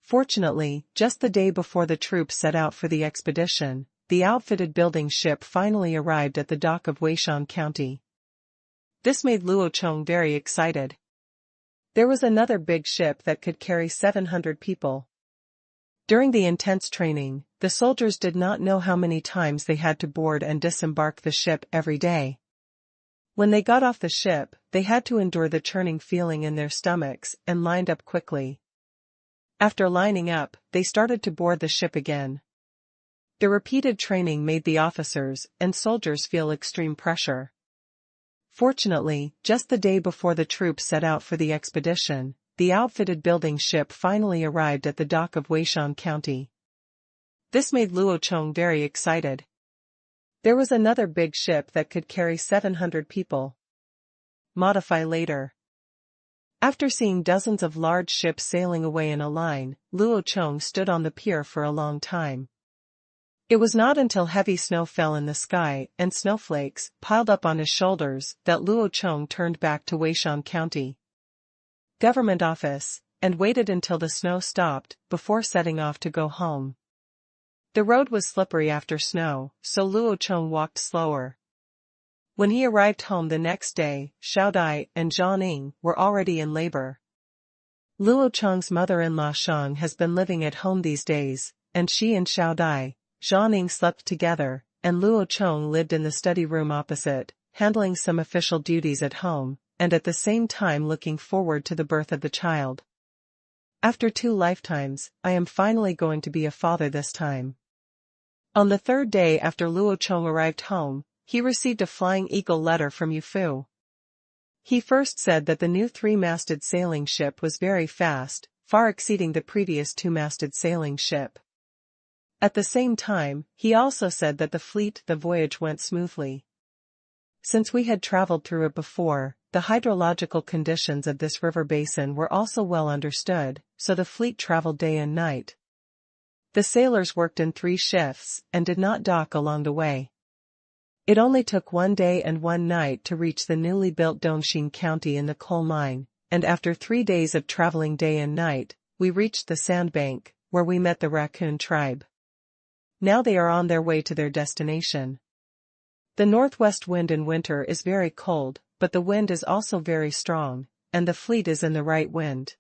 Fortunately, just the day before the troops set out for the expedition, the outfitted building ship finally arrived at the dock of Weishan County. This made Luo Chong very excited. There was another big ship that could carry 700 people. During the intense training, the soldiers did not know how many times they had to board and disembark the ship every day. When they got off the ship, they had to endure the churning feeling in their stomachs and lined up quickly. After lining up, they started to board the ship again. The repeated training made the officers and soldiers feel extreme pressure. Fortunately, just the day before the troops set out for the expedition, the outfitted building ship finally arrived at the dock of Weishan County. This made Luo Chong very excited. There was another big ship that could carry 700 people. Modify later. After seeing dozens of large ships sailing away in a line, Luo Chong stood on the pier for a long time. It was not until heavy snow fell in the sky and snowflakes piled up on his shoulders that Luo Chong turned back to Weishan County Government Office and waited until the snow stopped before setting off to go home. The road was slippery after snow, so Luo Chong walked slower. When he arrived home the next day, Xiao Dai and Zhang Ning were already in labor. Luo Chong's mother-in-law Shang has been living at home these days, and she and Xiao Dai, Zhang Ning slept together, and Luo Chong lived in the study room opposite, handling some official duties at home, and at the same time looking forward to the birth of the child. After 2 lifetimes, I am finally going to be a father this time. On the 3rd day after Luo Chong arrived home, he received a Flying Eagle letter from Yufu. He first said that the new 3-masted sailing ship was very fast, far exceeding the previous 2-masted sailing ship. At the same time, he also said that the voyage went smoothly. Since we had traveled through it before, the hydrological conditions of this river basin were also well understood, so the fleet traveled day and night. The sailors worked in 3 shifts and did not dock along the way. It only took 1 day and 1 night to reach the newly built Dongxing County in the coal mine, and after 3 days of traveling day and night, we reached the sandbank, where we met the raccoon tribe. Now they are on their way to their destination. The northwest wind in winter is very cold, but the wind is also very strong, and the fleet is in the right wind.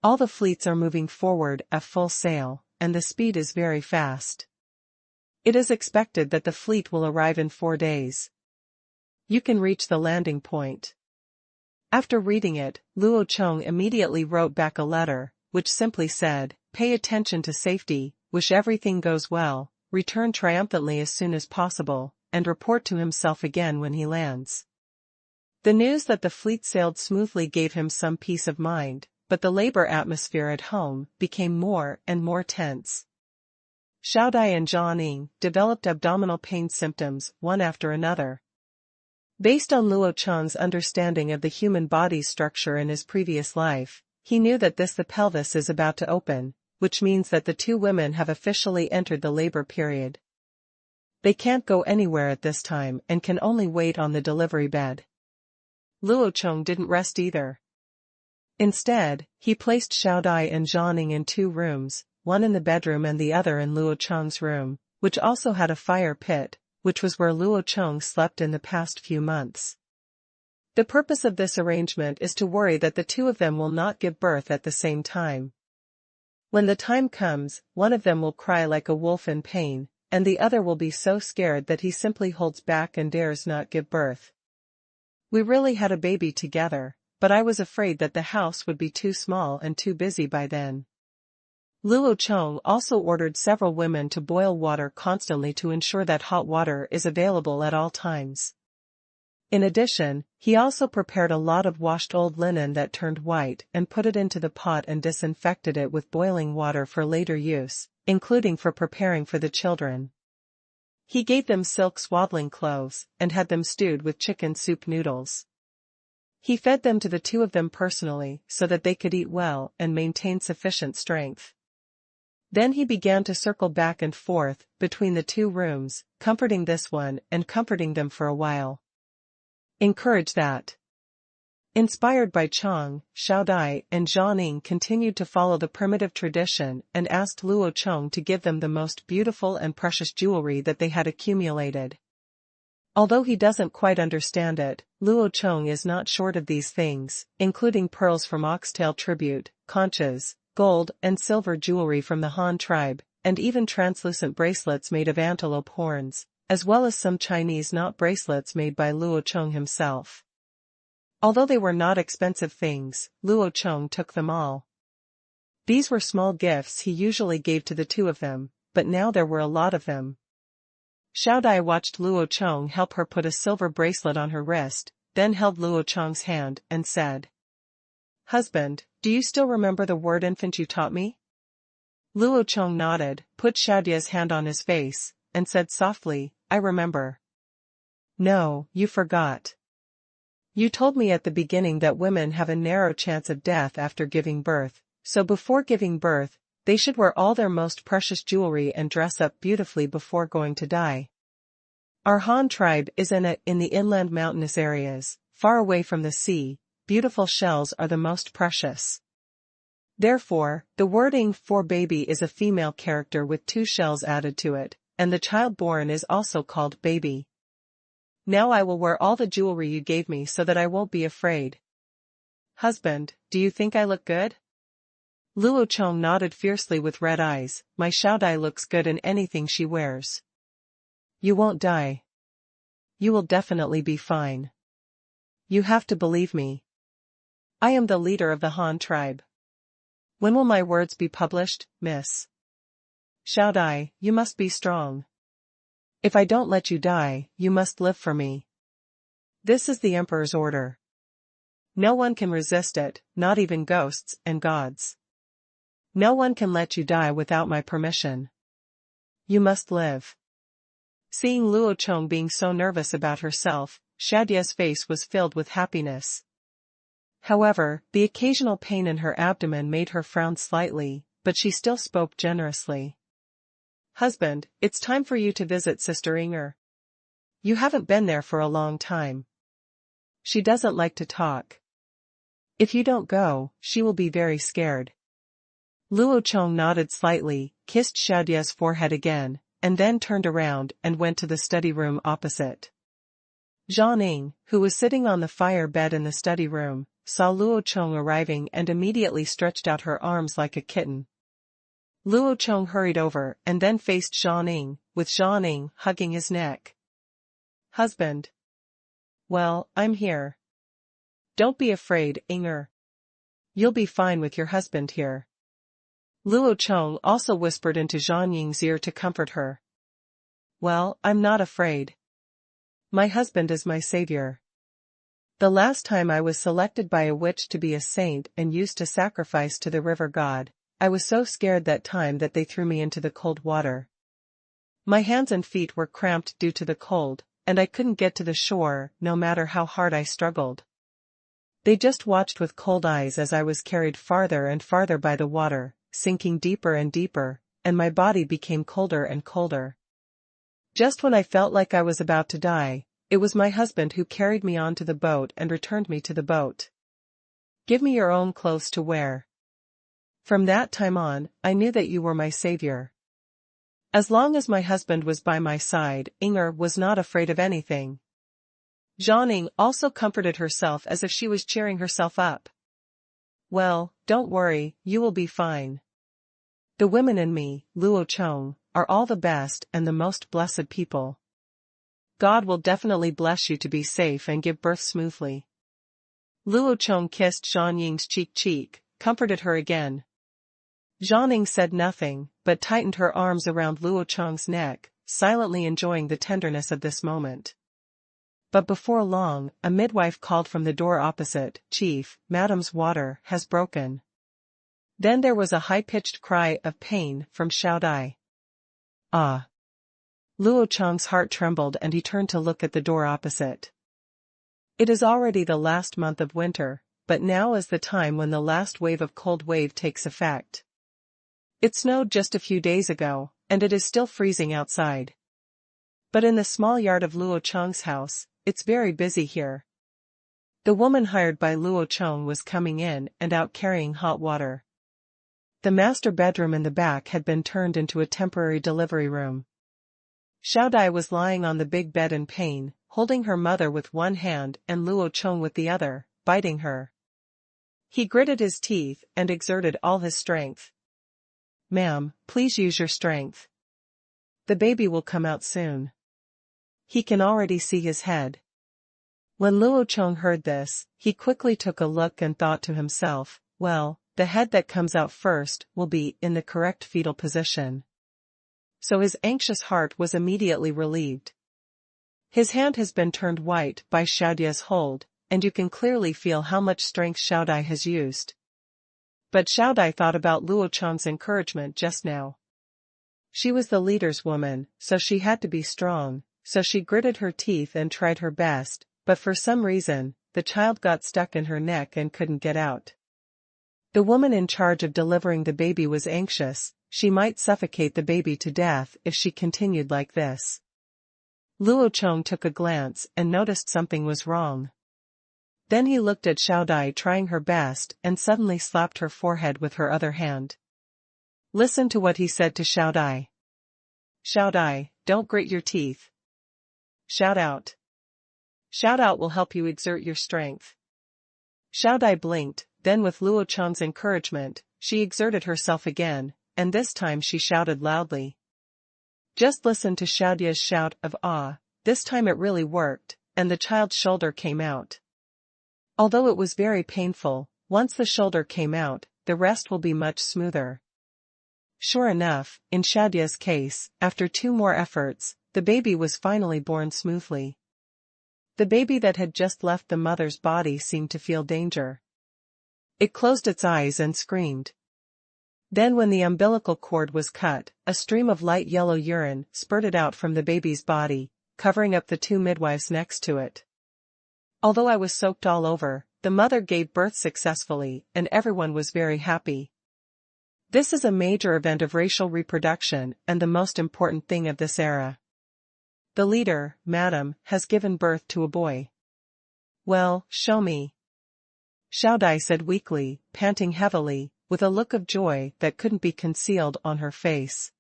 All the fleets are moving forward at full sail, and the speed is very fast. It is expected that the fleet will arrive in 4 days. You can reach the landing point. After reading it, Luo Chong immediately wrote back a letter, which simply said, "Pay attention to safety, wish everything goes well, return triumphantly as soon as possible, and report to himself again when he lands. The news that the fleet sailed smoothly gave him some peace of mind, but the labor atmosphere at home became more and more tense. Xiao Dai and Zhang Ning developed abdominal pain symptoms one after another. Based on Luo Chong's understanding of the human body's structure in his previous life, he knew that the pelvis is about to open, which means that the two women have officially entered the labor period. They can't go anywhere at this time and can only wait on the delivery bed. Luo Chong didn't rest either. Instead, he placed Xiao Dai and Zhang Ning in two rooms, one in the bedroom and the other in Luo Chong's room, which also had a fire pit, which was where Luo Chong slept in the past few months. The purpose of this arrangement is to worry that the two of them will not give birth at the same time. When the time comes, one of them will cry like a wolf in pain, and the other will be so scared that he simply holds back and dares not give birth. We really had a baby together, but I was afraid that the house would be too small and too busy by then. Luo Chong also ordered several women to boil water constantly to ensure that hot water is available at all times. In addition, he also prepared a lot of washed old linen that turned white and put it into the pot and disinfected it with boiling water for later use, including for preparing for the children. He gave them silk swaddling clothes and had them stewed with chicken soup noodles. He fed them to the two of them personally so that they could eat well and maintain sufficient strength. Then he began to circle back and forth between the two rooms, comforting this one and comforting them for a while. Encourage that. Inspired by Chong, Xiao Dai and Zhang Ning continued to follow the primitive tradition and asked Luo Chong to give them the most beautiful and precious jewelry that they had accumulated. Although he doesn't quite understand it, Luo Chong is not short of these things, including pearls from oxtail tribute, conches, gold and silver jewelry from the Han tribe, and even translucent bracelets made of antelope horns, as well as some Chinese knot bracelets made by Luo Chong himself. Although they were not expensive things, Luo Chong took them all. These were small gifts he usually gave to the two of them, but now there were a lot of them. Xiao Dai watched Luo Chong help her put a silver bracelet on her wrist, then held Luo Chong's hand and said, "Husband, do you still remember the word infant you taught me?" Luo Chong nodded, put Xiaodia's hand on his face, and said softly, "I remember." "No, you forgot. You told me at the beginning that women have a narrow chance of death after giving birth, so before giving birth, they should wear all their most precious jewelry and dress up beautifully before going to die. Our Han tribe is in the inland mountainous areas, far away from the sea. Beautiful shells are the most precious. Therefore, the wording for baby is a female character with two shells added to it, and the child born is also called baby. Now I will wear all the jewelry you gave me so that I won't be afraid. Husband, do you think I look good?" Luo Chong nodded fiercely with red eyes. "My Xiao Dai looks good in anything she wears. You won't die. You will definitely be fine. You have to believe me. I am the leader of the Han tribe. When will my words be published, miss? Xiao Dai, you must be strong. If I don't let you die, you must live for me. This is the Emperor's order. No one can resist it, not even ghosts and gods. No one can let you die without my permission. You must live." Seeing Luo Chong being so nervous about herself, Xiaodia's face was filled with happiness. However, the occasional pain in her abdomen made her frown slightly, but she still spoke generously. "Husband, it's time for you to visit Sister Inger. You haven't been there for a long time. She doesn't like to talk. If you don't go, she will be very scared." Luo Chong nodded slightly, kissed Xiaodia's forehead again, and then turned around and went to the study room opposite. Zhang Ning, who was sitting on the fire bed in the study room, saw Luo Chong arriving and immediately stretched out her arms like a kitten. Luo Chong hurried over and then faced Zhang Ning, with Zhang Ning hugging his neck. "Husband." "Well, I'm here. Don't be afraid, Inger. You'll be fine with your husband here." Luo Chong also whispered into Zhang Ying's ear to comfort her. Well, I'm not afraid. My husband is my savior. The last time I was selected by a witch to be a saint and used to sacrifice to the river god, I was so scared that time that they threw me into the cold water. My hands and feet were cramped due to the cold, and I couldn't get to the shore, no matter how hard I struggled. They just watched with cold eyes as I was carried farther and farther by the water, sinking deeper and deeper, and my body became colder and colder. Just when I felt like I was about to die, it was my husband who carried me onto the boat and returned me to the boat. Give me your own clothes to wear. From that time on, I knew that you were my savior. As long as my husband was by my side, Inger was not afraid of anything. Zhang also comforted herself as if she was cheering herself up. Well, don't worry, you will be fine. The women in me, Luo Chong, are all the best and the most blessed people. God will definitely bless you to be safe and give birth smoothly. Luo Chong kissed Zhang Ying's cheek, comforted her again. Zhang Ying said nothing, but tightened her arms around Luo Chong's neck, silently enjoying the tenderness of this moment. But before long, a midwife called from the door opposite, "Chief, Madam's water has broken." Then there was a high-pitched cry of pain from Xiao Dai. Ah! Luo Chong's heart trembled and he turned to look at the door opposite. It is already the last month of winter, but now is the time when the last wave of cold wave takes effect. It snowed just a few days ago, and it is still freezing outside. But in the small yard of Luo Chong's house, it's very busy here. The woman hired by Luo Chong was coming in and out carrying hot water. The master bedroom in the back had been turned into a temporary delivery room. Xiao Dai was lying on the big bed in pain, holding her mother with one hand and Luo Chong with the other, biting her. He gritted his teeth and exerted all his strength. "Ma'am, please use your strength. The baby will come out soon. He can already see his head." When Luo Chong heard this, he quickly took a look and thought to himself, well, the head that comes out first will be in the correct fetal position. So his anxious heart was immediately relieved. His hand has been turned white by Xiao Dai's hold, and you can clearly feel how much strength Xiao Dai has used. But Xiao Dai thought about Luo Chong's encouragement just now. She was the leader's woman, so she had to be strong, so she gritted her teeth and tried her best, but for some reason, the child got stuck in her neck and couldn't get out. The woman in charge of delivering the baby was anxious, she might suffocate the baby to death if she continued like this. Luo Chong took a glance and noticed something was wrong. Then he looked at Xiao Dai trying her best and suddenly slapped her forehead with her other hand. Listen to what he said to Xiao Dai. "Xiao Dai, don't grit your teeth. Shout out. Shout out will help you exert your strength." Xiao Dai blinked, then with Luo Chong's encouragement, she exerted herself again, and this time she shouted loudly. Just listen to Xiao Dai's shout of awe, this time it really worked, and the child's shoulder came out. Although it was very painful, once the shoulder came out, the rest will be much smoother. Sure enough, in Xiao Dai's case, after 2 more efforts, the baby was finally born smoothly. The baby that had just left the mother's body seemed to feel danger. It closed its eyes and screamed. Then when the umbilical cord was cut, a stream of light yellow urine spurted out from the baby's body, covering up the 2 midwives next to it. Although I was soaked all over, the mother gave birth successfully and everyone was very happy. This is a major event of racial reproduction and the most important thing of this era. The leader, Madam, has given birth to a boy. Well, show me. Xiao Dai said weakly, panting heavily, with a look of joy that couldn't be concealed on her face.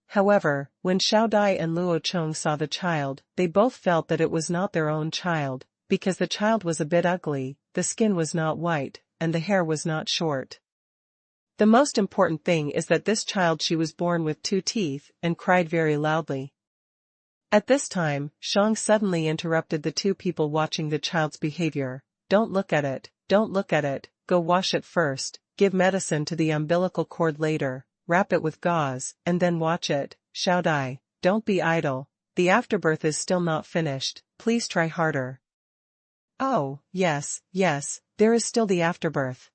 However, when Xiao Dai and Luo Chong saw the child, they both felt that it was not their own child, because the child was a bit ugly, the skin was not white, and the hair was not short. The most important thing is that this child she was born with 2 teeth and cried very loudly. At this time, Shang suddenly interrupted the 2 people watching the child's behavior. Don't look at it, go wash it first, give medicine to the umbilical cord later, wrap it with gauze, and then watch it. Xiao Dai, don't be idle, the afterbirth is still not finished, please try harder. Oh, yes, there is still the afterbirth.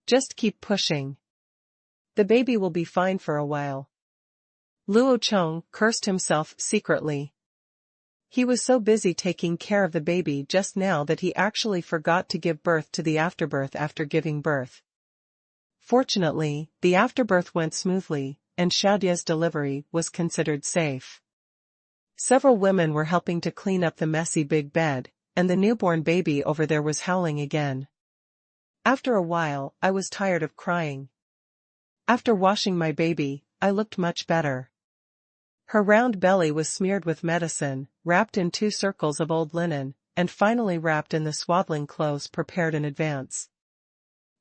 Just keep pushing. The baby will be fine for a while. Luo Chong cursed himself secretly. He was so busy taking care of the baby just now that he actually forgot to give birth to the afterbirth after giving birth. Fortunately, the afterbirth went smoothly, and Xiaodia's delivery was considered safe. Several women were helping to clean up the messy big bed, and the newborn baby over there was howling again. After a while, I was tired of crying. After washing my baby, I looked much better. Her round belly was smeared with medicine, wrapped in 2 circles of old linen, and finally wrapped in the swaddling clothes prepared in advance.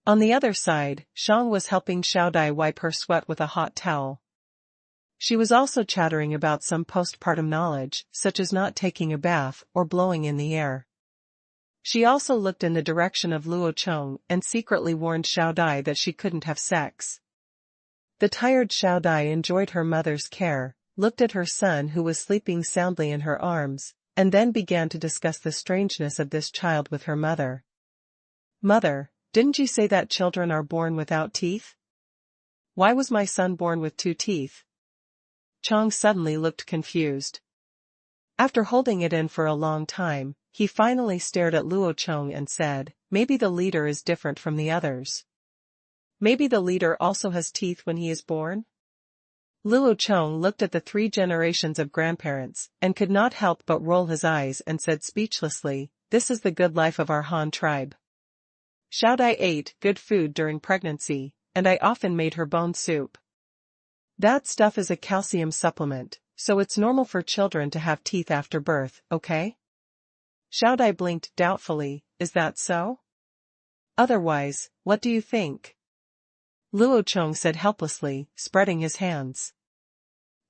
On the other side, Shang was helping Xiaodai wipe her sweat with a hot towel. She was also chattering about some postpartum knowledge, such as not taking a bath or blowing in the air. She also looked in the direction of Luo Chong and secretly warned Xiaodai that she couldn't have sex. The tired Xiaodai enjoyed her mother's care, looked at her son who was sleeping soundly in her arms, and then began to discuss the strangeness of this child with her mother. Mother, didn't you say that children are born without teeth? Why was my son born with 2 teeth? Chong suddenly looked confused. After holding it in for a long time, he finally stared at Luo Chong and said, maybe the leader is different from the others. Maybe the leader also has teeth when he is born? Luo Chong looked at the 3 generations of grandparents, and could not help but roll his eyes and said speechlessly, this is the good life of our Han tribe. Xiaodai ate good food during pregnancy, and I often made her bone soup. That stuff is a calcium supplement, so it's normal for children to have teeth after birth, okay? Xiaodai blinked doubtfully, is that so? Otherwise, what do you think? Luo Chong said helplessly, spreading his hands.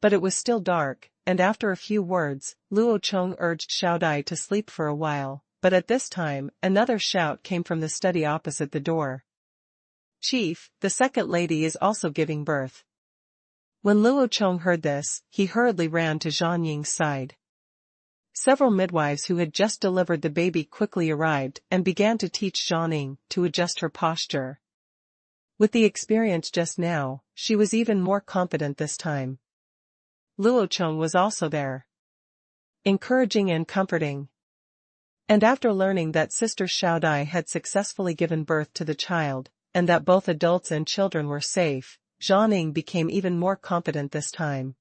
But it was still dark, and after a few words, Luo Chong urged Xiaodai to sleep for a while, but at this time, another shout came from the study opposite the door. Chief, the second lady is also giving birth. When Luo Chong heard this, he hurriedly ran to Zhang Ying's side. Several midwives who had just delivered the baby quickly arrived and began to teach Zhang Ying to adjust her posture. With the experience just now, she was even more confident this time. Luo Chong was also there, encouraging and comforting. And after learning that Sister Xiaodai had successfully given birth to the child, and that both adults and children were safe, Zhang Ying became even more confident this time.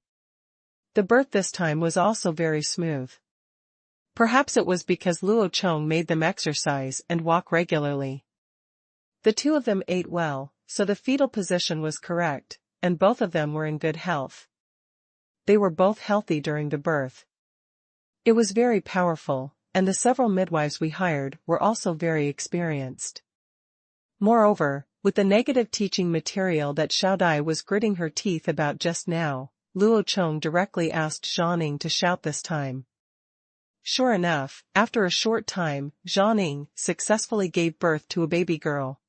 The birth this time was also very smooth. Perhaps it was because Luo Chong made them exercise and walk regularly. The 2 of them ate well, so the fetal position was correct, and both of them were in good health. They were both healthy during the birth. It was very powerful, and the several midwives we hired were also very experienced. Moreover, with the negative teaching material that Xiaodai was gritting her teeth about just now, Luo Chong directly asked Zhang Ying to shout this time. Sure enough, after a short time, Zhang Ying successfully gave birth to a baby girl.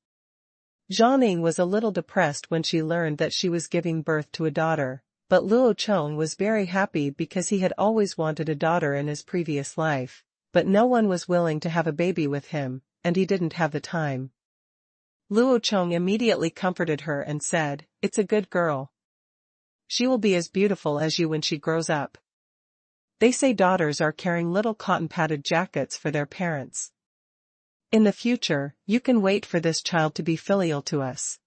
Zhang Ying was a little depressed when she learned that she was giving birth to a daughter, but Luo Chong was very happy because he had always wanted a daughter in his previous life, but no one was willing to have a baby with him, and he didn't have the time. Luo Chong immediately comforted her and said, it's a good girl. She will be as beautiful as you when she grows up. They say daughters are carrying little cotton-padded jackets for their parents. In the future, you can wait for this child to be filial to us.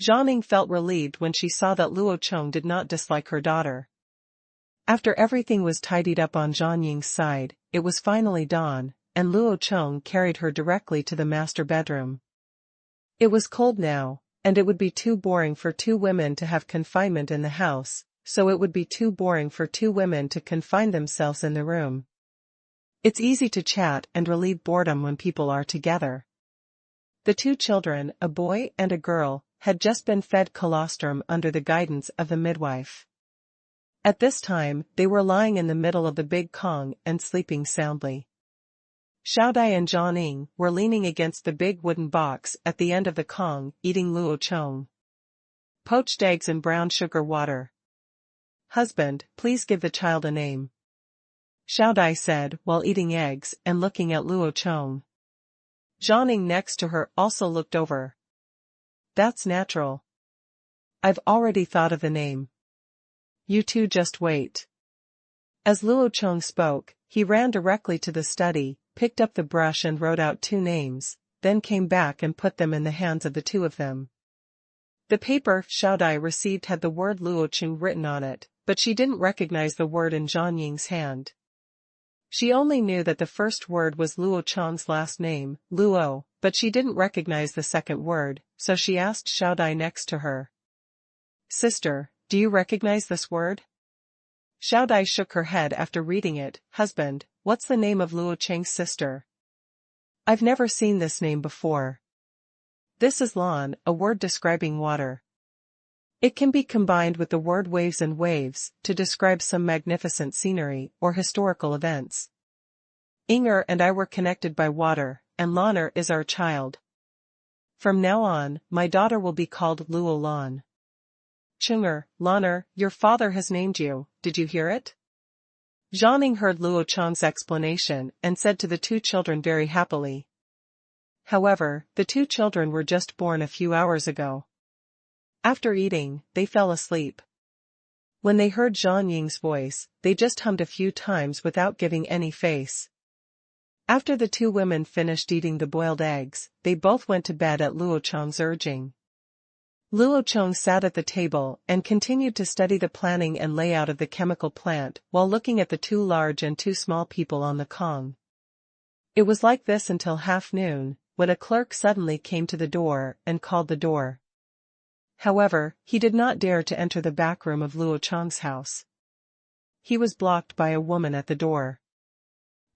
Zhang Ying felt relieved when she saw that Luo Chong did not dislike her daughter. After everything was tidied up on Zhang Ying's side, it was finally dawn, and Luo Chong carried her directly to the master bedroom. It was cold now, and it would be too boring for 2 women to have confinement in the house, so it would be too boring for 2 women to confine themselves in the room. It's easy to chat and relieve boredom when people are together. The 2 children, a boy and a girl, had just been fed colostrum under the guidance of the midwife. At this time, they were lying in the middle of the big Kong and sleeping soundly. Xiaodai and Zhang Ying were leaning against the big wooden box at the end of the Kong, eating Luo Chong. Poached eggs and brown sugar water. "Husband, please give the child a name," Xiaodai said while eating eggs and looking at Luo Chong. Zhang next to her also looked over. "That's natural. I've already thought of the name. You two just wait." As Luo Chong spoke, he ran directly to the study, picked up the brush and wrote out 2 names, then came back and put them in the hands of the 2 of them. The paper Xiaodai received had the word Luo Chong written on it, but she didn't recognize the word in Zhang Ying's hand. She only knew that the first word was Luo Chong's last name, Luo, but she didn't recognize the second word, so she asked Xiaodai next to her. "Sister, do you recognize this word?" Xiaodai shook her head after reading it. "Husband, what's the name of Luo Cheng's sister?" "I've never seen this name before." "This is Lan, a word describing water. It can be combined with the word waves and waves to describe some magnificent scenery or historical events. Inger and I were connected by water, and Lanner is our child. From now on, my daughter will be called Luo Lan." "Chunger, Lanner, your father has named you, did you hear it?" Zhang heard Luo Chong's explanation and said to the 2 children very happily. However, the 2 children were just born a few hours ago. After eating, they fell asleep. When they heard Zhang Ying's voice, they just hummed a few times without giving any face. After the 2 women finished eating the boiled eggs, they both went to bed at Luo Chong's urging. Luo Chong sat at the table and continued to study the planning and layout of the chemical plant while looking at the 2 large and 2 small people on the Kong. It was like this until half-noon, when a clerk suddenly came to the door and called the door. However, he did not dare to enter the back room of Luo Chong's house. He was blocked by a woman at the door.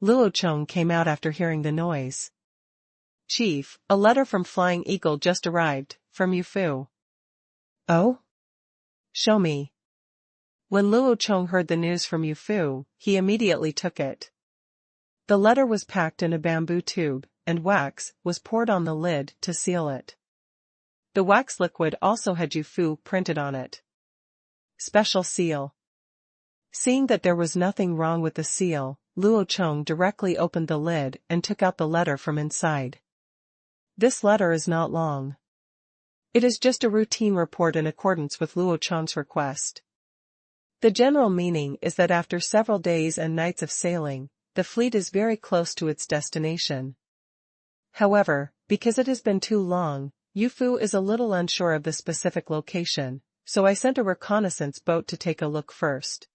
Luo Chong came out after hearing the noise. "Chief, a letter from Flying Eagle just arrived, from Yu Fu." "Oh? Show me." When Luo Chong heard the news from Yu Fu, he immediately took it. The letter was packed in a bamboo tube, and wax was poured on the lid to seal it. The wax liquid also had Yu Fu printed on it. Special seal. Seeing that there was nothing wrong with the seal, Luo Chong directly opened the lid and took out the letter from inside. This letter is not long. It is just a routine report in accordance with Luo Chong's request. The general meaning is that after several days and nights of sailing, the fleet is very close to its destination. However, because it has been too long, Yu Fu is a little unsure of the specific location, so I sent a reconnaissance boat to take a look first.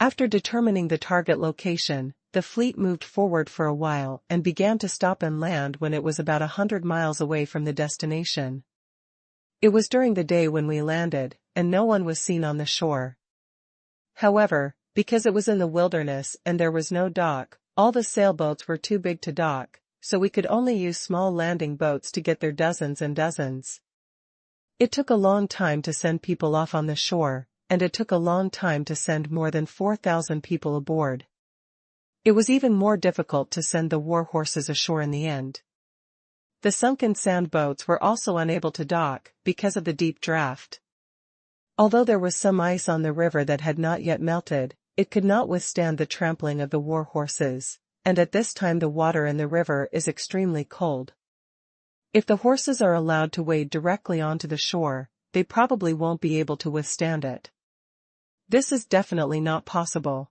After determining the target location, the fleet moved forward for a while and began to stop and land when it was about 100 miles away from the destination. It was during the day when we landed, and no one was seen on the shore. However, because it was in the wilderness and there was no dock, all the sailboats were too big to dock, so we could only use small landing boats to get there dozens and dozens. It took a long time to send people off on the shore, and it took a long time to send more than 4,000 people aboard. It was even more difficult to send the war horses ashore in the end. The sunken sand boats were also unable to dock because of the deep draft. Although there was some ice on the river that had not yet melted, it could not withstand the trampling of the war horses, and at this time the water in the river is extremely cold. If the horses are allowed to wade directly onto the shore, they probably won't be able to withstand it. This is definitely not possible.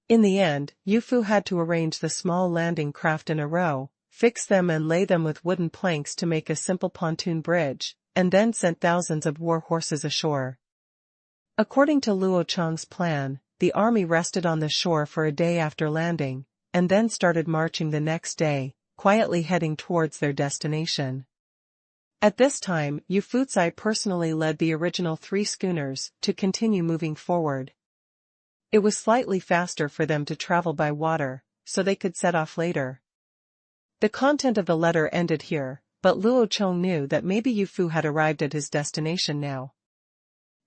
In the end, Yu Fu had to arrange the small landing craft in a row, fix them and lay them with wooden planks to make a simple pontoon bridge, and then sent thousands of war horses ashore. According to Luo Chong's plan, the army rested on the shore for a day after landing, and then started marching the next day, quietly heading towards their destination. At this time, Yu Fucai personally led the original 3 schooners to continue moving forward. It was slightly faster for them to travel by water, so they could set off later. The content of the letter ended here, but Luo Chong knew that maybe Yu Fu had arrived at his destination now.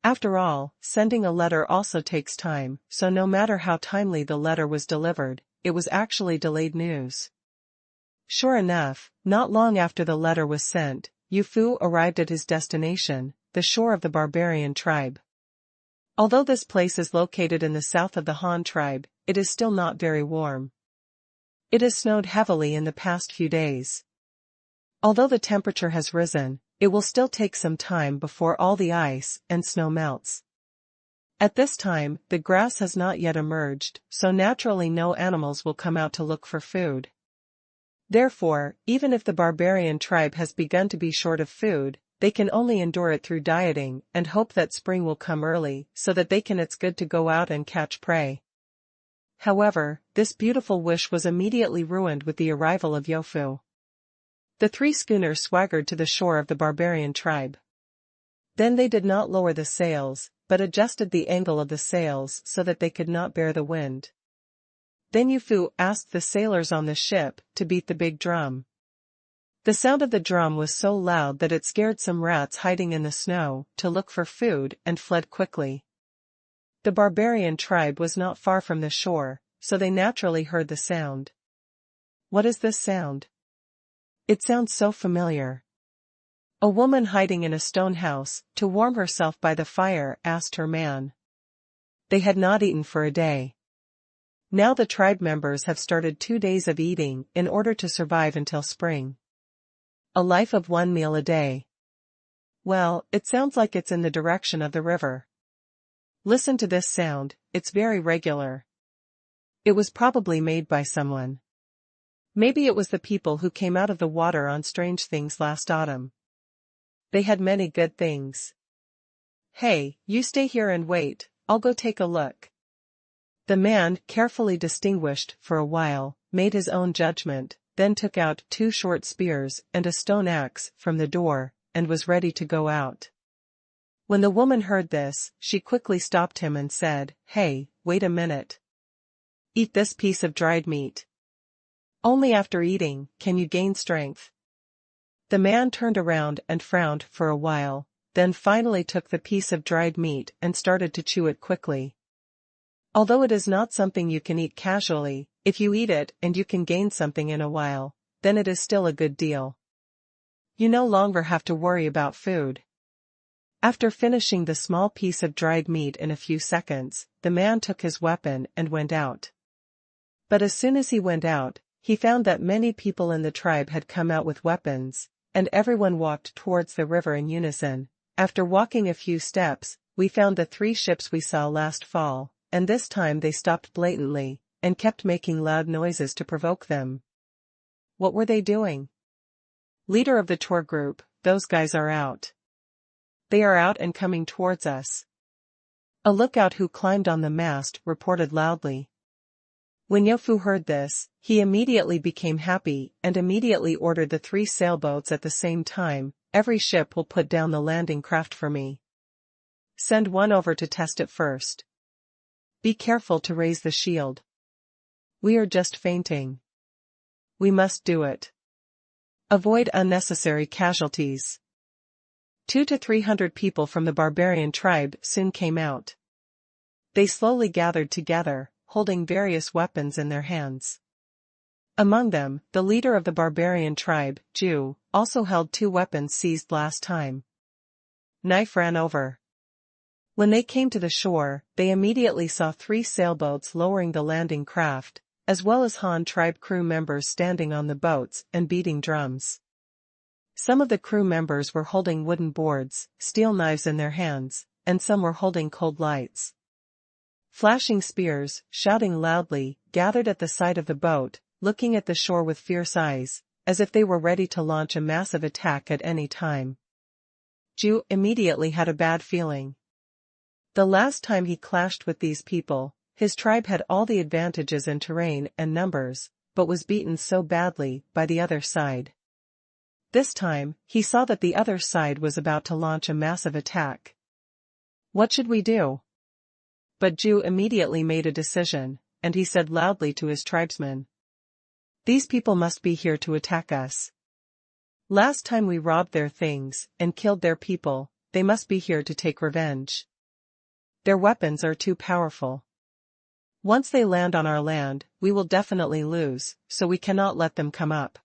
After all, sending a letter also takes time, so no matter how timely the letter was delivered, it was actually delayed news. Sure enough, not long after the letter was sent, Yu Fu arrived at his destination, the shore of the barbarian tribe. Although this place is located in the south of the Han tribe, it is still not very warm. It has snowed heavily in the past few days. Although the temperature has risen, it will still take some time before all the ice and snow melts. At this time, the grass has not yet emerged, so naturally no animals will come out to look for food. Therefore, even if the barbarian tribe has begun to be short of food, they can only endure it through dieting and hope that spring will come early so that it's good to go out and catch prey. However, this beautiful wish was immediately ruined with the arrival of Yofu. The 3 schooners swaggered to the shore of the barbarian tribe. Then they did not lower the sails, but adjusted the angle of the sails so that they could not bear the wind. Then Yofu asked the sailors on the ship to beat the big drum. The sound of the drum was so loud that it scared some rats hiding in the snow to look for food and fled quickly. The barbarian tribe was not far from the shore, so they naturally heard the sound. What is this sound? It sounds so familiar. A woman hiding in a stone house to warm herself by the fire asked her man. They had not eaten for a day. Now the tribe members have started 2 days of eating in order to survive until spring. A life of 1 meal a day. Well, it sounds like it's in the direction of the river. Listen to this sound, it's very regular. It was probably made by someone. Maybe it was the people who came out of the water on Strange Things last autumn. They had many good things. Hey, you stay here and wait, I'll go take a look. The man, carefully distinguished for a while, made his own judgment, then took out 2 short spears and a stone axe from the door, and was ready to go out. When the woman heard this, she quickly stopped him and said, "Hey, wait a minute. Eat this piece of dried meat. Only after eating can you gain strength." The man turned around and frowned for a while, then finally took the piece of dried meat and started to chew it quickly. Although it is not something you can eat casually, if you eat it and you can gain something in a while, then it is still a good deal. You no longer have to worry about food. After finishing the small piece of dried meat in a few seconds, the man took his weapon and went out. But as soon as he went out, he found that many people in the tribe had come out with weapons, and everyone walked towards the river in unison. After walking a few steps, we found the 3 ships we saw last fall, and this time they stopped blatantly, and kept making loud noises to provoke them. What were they doing? Leader of the tour group, those guys are out. They are out and coming towards us. A lookout who climbed on the mast reported loudly. When Yofu heard this, he immediately became happy and immediately ordered the 3 sailboats at the same time. Every ship will put down the landing craft for me. Send one over to test it first. Be careful to raise the shield. We are just fainting. We must do it. Avoid unnecessary casualties. 200 to 300 people from the barbarian tribe soon came out. They slowly gathered together, holding various weapons in their hands. Among them, the leader of the barbarian tribe, Ju, also held 2 weapons seized last time. Knife ran over. When they came to the shore, they immediately saw 3 sailboats lowering the landing craft, as well as Han tribe crew members standing on the boats and beating drums. Some of the crew members were holding wooden boards, steel knives in their hands, and some were holding cold lights. Flashing spears, shouting loudly, gathered at the side of the boat, looking at the shore with fierce eyes, as if they were ready to launch a massive attack at any time. Ju immediately had a bad feeling. The last time he clashed with these people, his tribe had all the advantages in terrain and numbers, but was beaten so badly by the other side. This time, he saw that the other side was about to launch a massive attack. What should we do? But Ju immediately made a decision, and he said loudly to his tribesmen. These people must be here to attack us. Last time we robbed their things and killed their people, they must be here to take revenge. Their weapons are too powerful. Once they land on our land, we will definitely lose, so we cannot let them come up.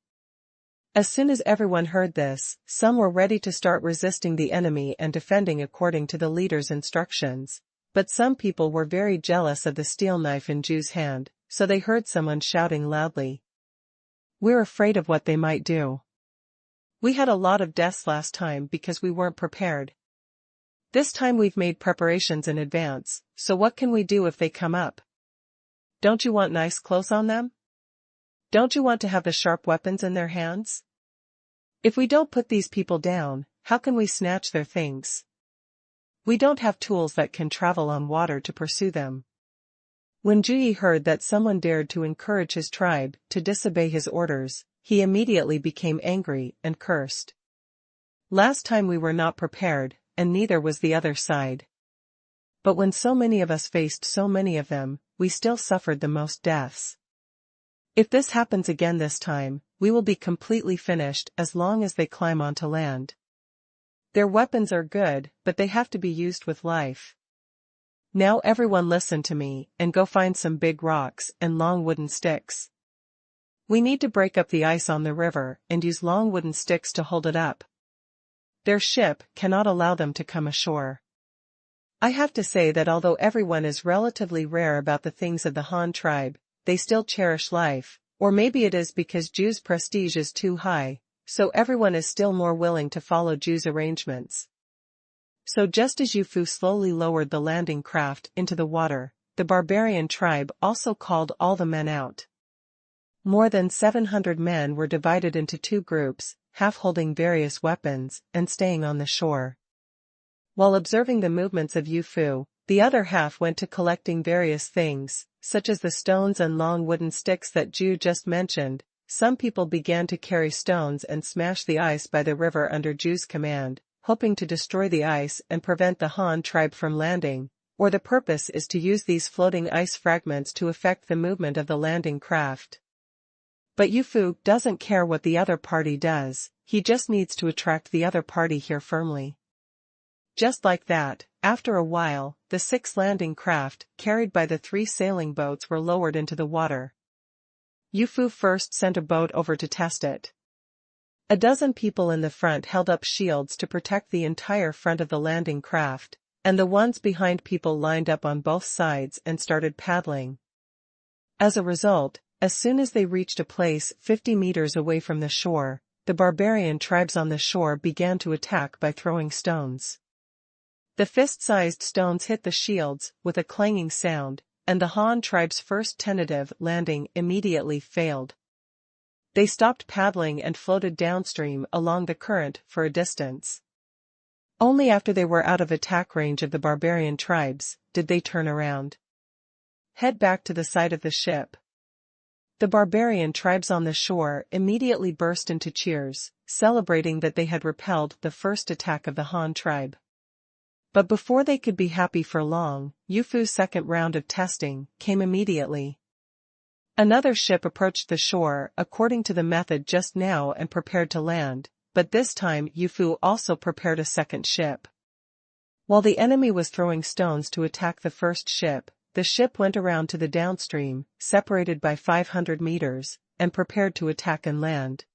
As soon as everyone heard this, some were ready to start resisting the enemy and defending according to the leader's instructions, But some people were very jealous of the steel knife in Ju's hand, so they heard someone shouting loudly. "We're afraid of what they might do. We had a lot of deaths last time because we weren't prepared. This time we've made preparations in advance, so what can we do if they come up? Don't you want nice clothes on them? Don't you want to have the sharp weapons in their hands? If we don't put these people down, how can we snatch their things? We don't have tools that can travel on water to pursue them." When Ju heard that someone dared to encourage his tribe to disobey his orders, he immediately became angry and cursed. "Last time we were not prepared, and neither was the other side. But when so many of us faced so many of them, we still suffered the most deaths. If this happens again this time, we will be completely finished as long as they climb onto land. Their weapons are good, but they have to be used with life. Now everyone listen to me and go find some big rocks and long wooden sticks. We need to break up the ice on the river and use long wooden sticks to hold it up. Their ship cannot allow them to come ashore." I have to say that although everyone is relatively rare about the things of the Han tribe, they still cherish life, or maybe it is because Ju's prestige is too high, so everyone is still more willing to follow Ju's arrangements. So just as Yu Fu slowly lowered the landing craft into the water, the barbarian tribe also called all the men out. More than 700 men were divided into two groups, half holding various weapons and staying on the shore. While observing the movements of Yu Fu, the other half went to collecting various things, such as the stones and long wooden sticks that Ju just mentioned. Some people began to carry stones and smash the ice by the river under Ju's command, hoping to destroy the ice and prevent the Han tribe from landing, or the purpose is to use these floating ice fragments to affect the movement of the landing craft. But Yu Fu doesn't care what the other party does, he just needs to attract the other party here firmly. Just like that, after a while, the 6 landing craft carried by the 3 sailing boats were lowered into the water. Yu Fu first sent a boat over to test it. A dozen people in the front held up shields to protect the entire front of the landing craft, and the ones behind people lined up on both sides and started paddling. As a result, as soon as they reached a place 50 meters away from the shore, the barbarian tribes on the shore began to attack by throwing stones. The fist-sized stones hit the shields with a clanging sound, and the Han tribe's first tentative landing immediately failed. They stopped paddling and floated downstream along the current for a distance. Only after they were out of attack range of the barbarian tribes did they turn around. Head back to the side of the ship. The barbarian tribes on the shore immediately burst into cheers, celebrating that they had repelled the first attack of the Han tribe. But before they could be happy for long, Yu Fu's second round of testing came immediately. Another ship approached the shore according to the method just now and prepared to land, but this time Yu Fu also prepared a second ship. While the enemy was throwing stones to attack the first ship, the ship went around to the downstream, separated by 500 meters, and prepared to attack and land.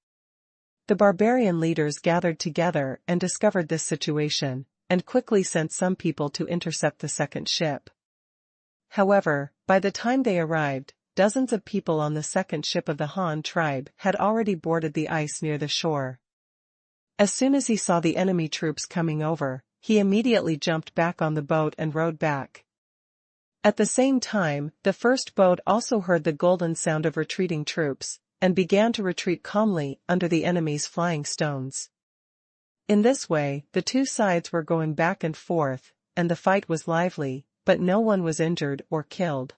The barbarian leaders gathered together and discovered this situation, and quickly sent some people to intercept the second ship. However, by the time they arrived, dozens of people on the second ship of the Han tribe had already boarded the ice near the shore. As soon as he saw the enemy troops coming over, he immediately jumped back on the boat and rowed back. At the same time, the first boat also heard the golden sound of retreating troops, and began to retreat calmly under the enemy's flying stones. In this way, the two sides were going back and forth, and the fight was lively, but no one was injured or killed.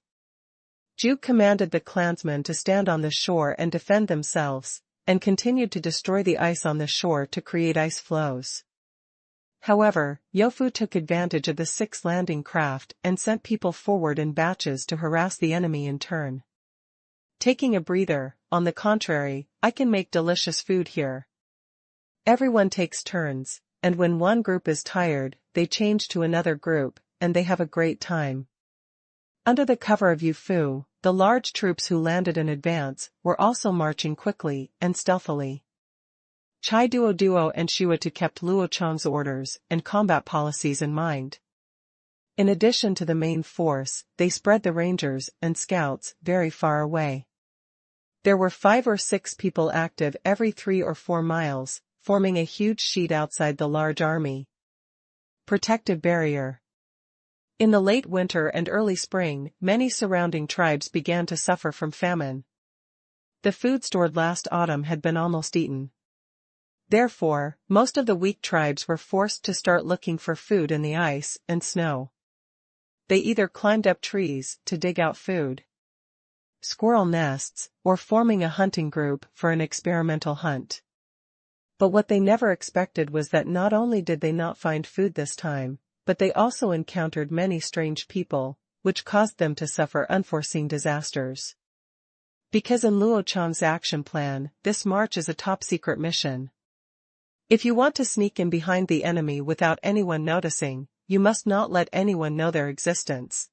Ju commanded the clansmen to stand on the shore and defend themselves, and continued to destroy the ice on the shore to create ice floes. However, Yofu took advantage of the 6 landing craft and sent people forward in batches to harass the enemy in turn. Taking a breather, on the contrary, I can make delicious food here. Everyone takes turns, and when one group is tired, they change to another group, and they have a great time. Under the cover of Yu Fu, the large troops who landed in advance were also marching quickly and stealthily. Chai Duo and Shuatu kept Luo Chong's orders and combat policies in mind. In addition to the main force, they spread the rangers and scouts very far away. There were 5 or 6 people active every 3 or 4 miles, forming a huge sheet outside the large army. Protective barrier. In the late winter and early spring, many surrounding tribes began to suffer from famine. The food stored last autumn had been almost eaten. Therefore, most of the weak tribes were forced to start looking for food in the ice and snow. They either climbed up trees to dig out food, squirrel nests, or forming a hunting group for an experimental hunt. But what they never expected was that not only did they not find food this time, but they also encountered many strange people, which caused them to suffer unforeseen disasters. Because in Luo Chong's action plan, this march is a top-secret mission. If you want to sneak in behind the enemy without anyone noticing, you must not let anyone know their existence.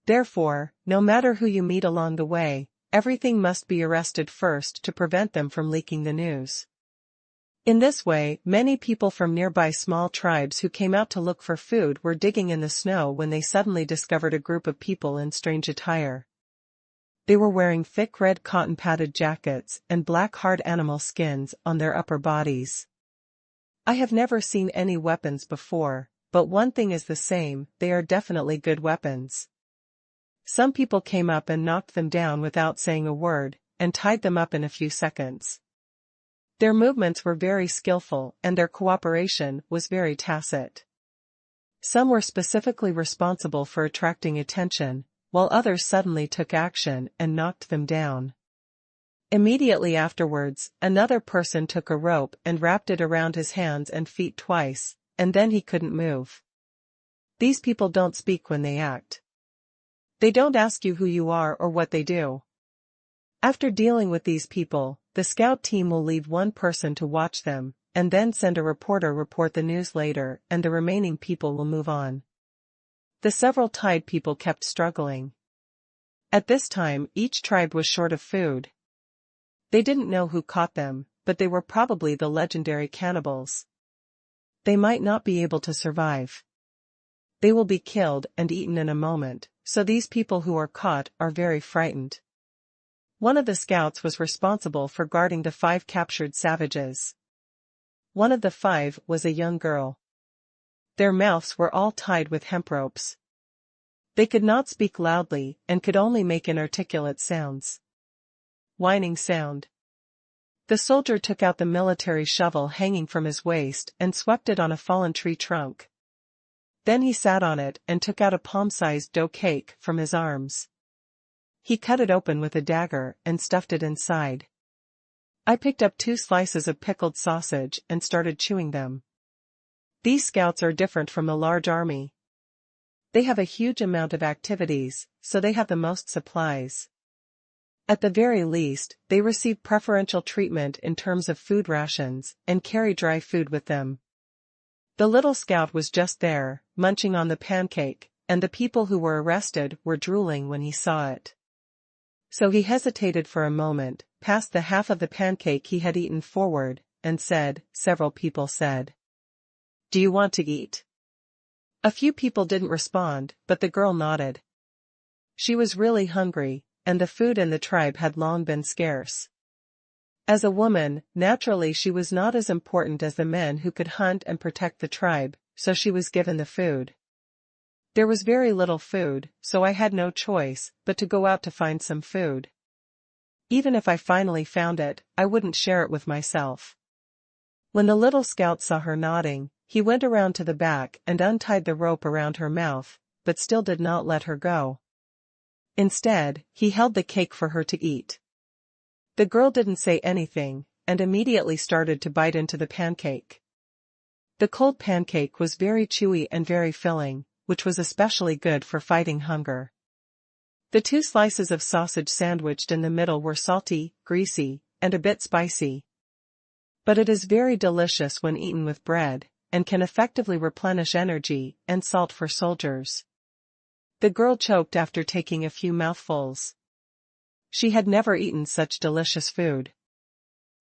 Therefore, no matter who you meet along the way, everything must be arrested first to prevent them from leaking the news. In this way, many people from nearby small tribes who came out to look for food were digging in the snow when they suddenly discovered a group of people in strange attire. They were wearing thick red cotton-padded jackets and black hard animal skins on their upper bodies. I have never seen any weapons before, but one thing is the same, they are definitely good weapons. Some people came up and knocked them down without saying a word, and tied them up in a few seconds. Their movements were very skillful and their cooperation was very tacit. Some were specifically responsible for attracting attention, while others suddenly took action and knocked them down. Immediately afterwards, another person took a rope and wrapped it around his hands and feet twice, and then he couldn't move. These people don't speak when they act. They don't ask you who you are or what they do. After dealing with these people, the scout team will leave one person to watch them, and then send a reporter report the news later, and the remaining people will move on. The several tied people kept struggling. At this time, each tribe was short of food. They didn't know who caught them, but they were probably the legendary cannibals. They might not be able to survive. They will be killed and eaten in a moment, so these people who are caught are very frightened. One of the scouts was responsible for guarding the 5 captured savages. One of the 5 was a young girl. Their mouths were all tied with hemp ropes. They could not speak loudly and could only make inarticulate sounds. Whining sound. The soldier took out the military shovel hanging from his waist and swept it on a fallen tree trunk. Then he sat on it and took out a palm-sized dough cake from his arms. He cut it open with a dagger and stuffed it inside. I picked up 2 slices of pickled sausage and started chewing them. These scouts are different from the large army. They have a huge amount of activities, so they have the most supplies. At the very least, they receive preferential treatment in terms of food rations, and carry dry food with them. The little scout was just there, munching on the pancake, and the people who were arrested were drooling when he saw it. So he hesitated for a moment, passed the half of the pancake he had eaten forward, and said, several people said, "Do you want to eat?" A few people didn't respond, but the girl nodded. She was really hungry, and the food in the tribe had long been scarce. As a woman, naturally she was not as important as the men who could hunt and protect the tribe, so she was given the food. There was very little food, so I had no choice but to go out to find some food. Even if I finally found it, I wouldn't share it with myself. When the little scout saw her nodding, he went around to the back and untied the rope around her mouth, but still did not let her go. Instead, he held the cake for her to eat. The girl didn't say anything, and immediately started to bite into the pancake. The cold pancake was very chewy and very filling, which was especially good for fighting hunger. The 2 slices of sausage sandwiched in the middle were salty, greasy, and a bit spicy. But it is very delicious when eaten with bread, and can effectively replenish energy and salt for soldiers. The girl choked after taking a few mouthfuls. She had never eaten such delicious food.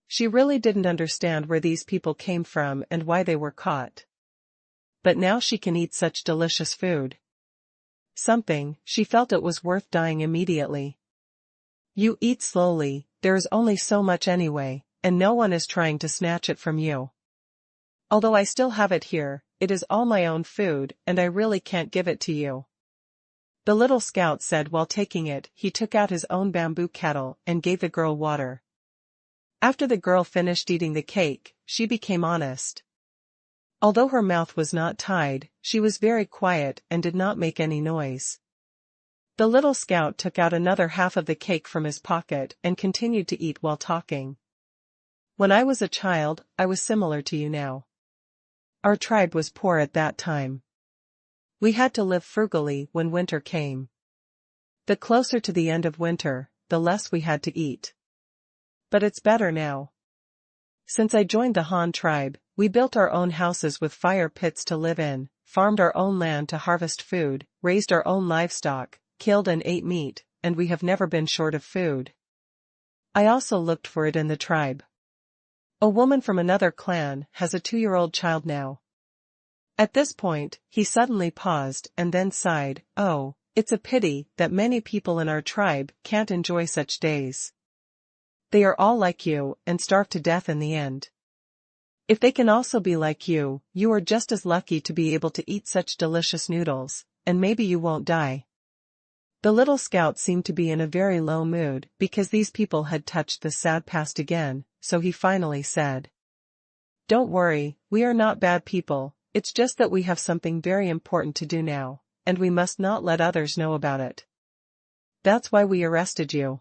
She really didn't understand where these people came from and why they were caught. But now she can eat such delicious food. something, she felt it was worth dying immediately. You eat slowly, there is only so much anyway, and no one is trying to snatch it from you. Although I still have it here, it is all my own food, and I really can't give it to you. The little scout said while taking it. He took out his own bamboo kettle and gave the girl water. After the girl finished eating the cake, she became honest. Although her mouth was not tied, she was very quiet and did not make any noise. The little scout took out another half of the cake from his pocket and continued to eat while talking. When I was a child, I was similar to you now. Our tribe was poor at that time. We had to live frugally when winter came. The closer to the end of winter, the less we had to eat. But it's better now. Since I joined the Han tribe, we built our own houses with fire pits to live in, farmed our own land to harvest food, raised our own livestock, killed and ate meat, and we have never been short of food. I also looked for it in the tribe. A woman from another clan has a 2-year-old child now. At this point, he suddenly paused and then sighed. Oh, it's a pity that many people in our tribe can't enjoy such days. They are all like you and starve to death in the end. If they can also be like you, you are just as lucky to be able to eat such delicious noodles, and maybe you won't die. The little scout seemed to be in a very low mood because these people had touched the sad past again, so he finally said, "Don't worry, we are not bad people, it's just that we have something very important to do now, and we must not let others know about it. That's why we arrested you.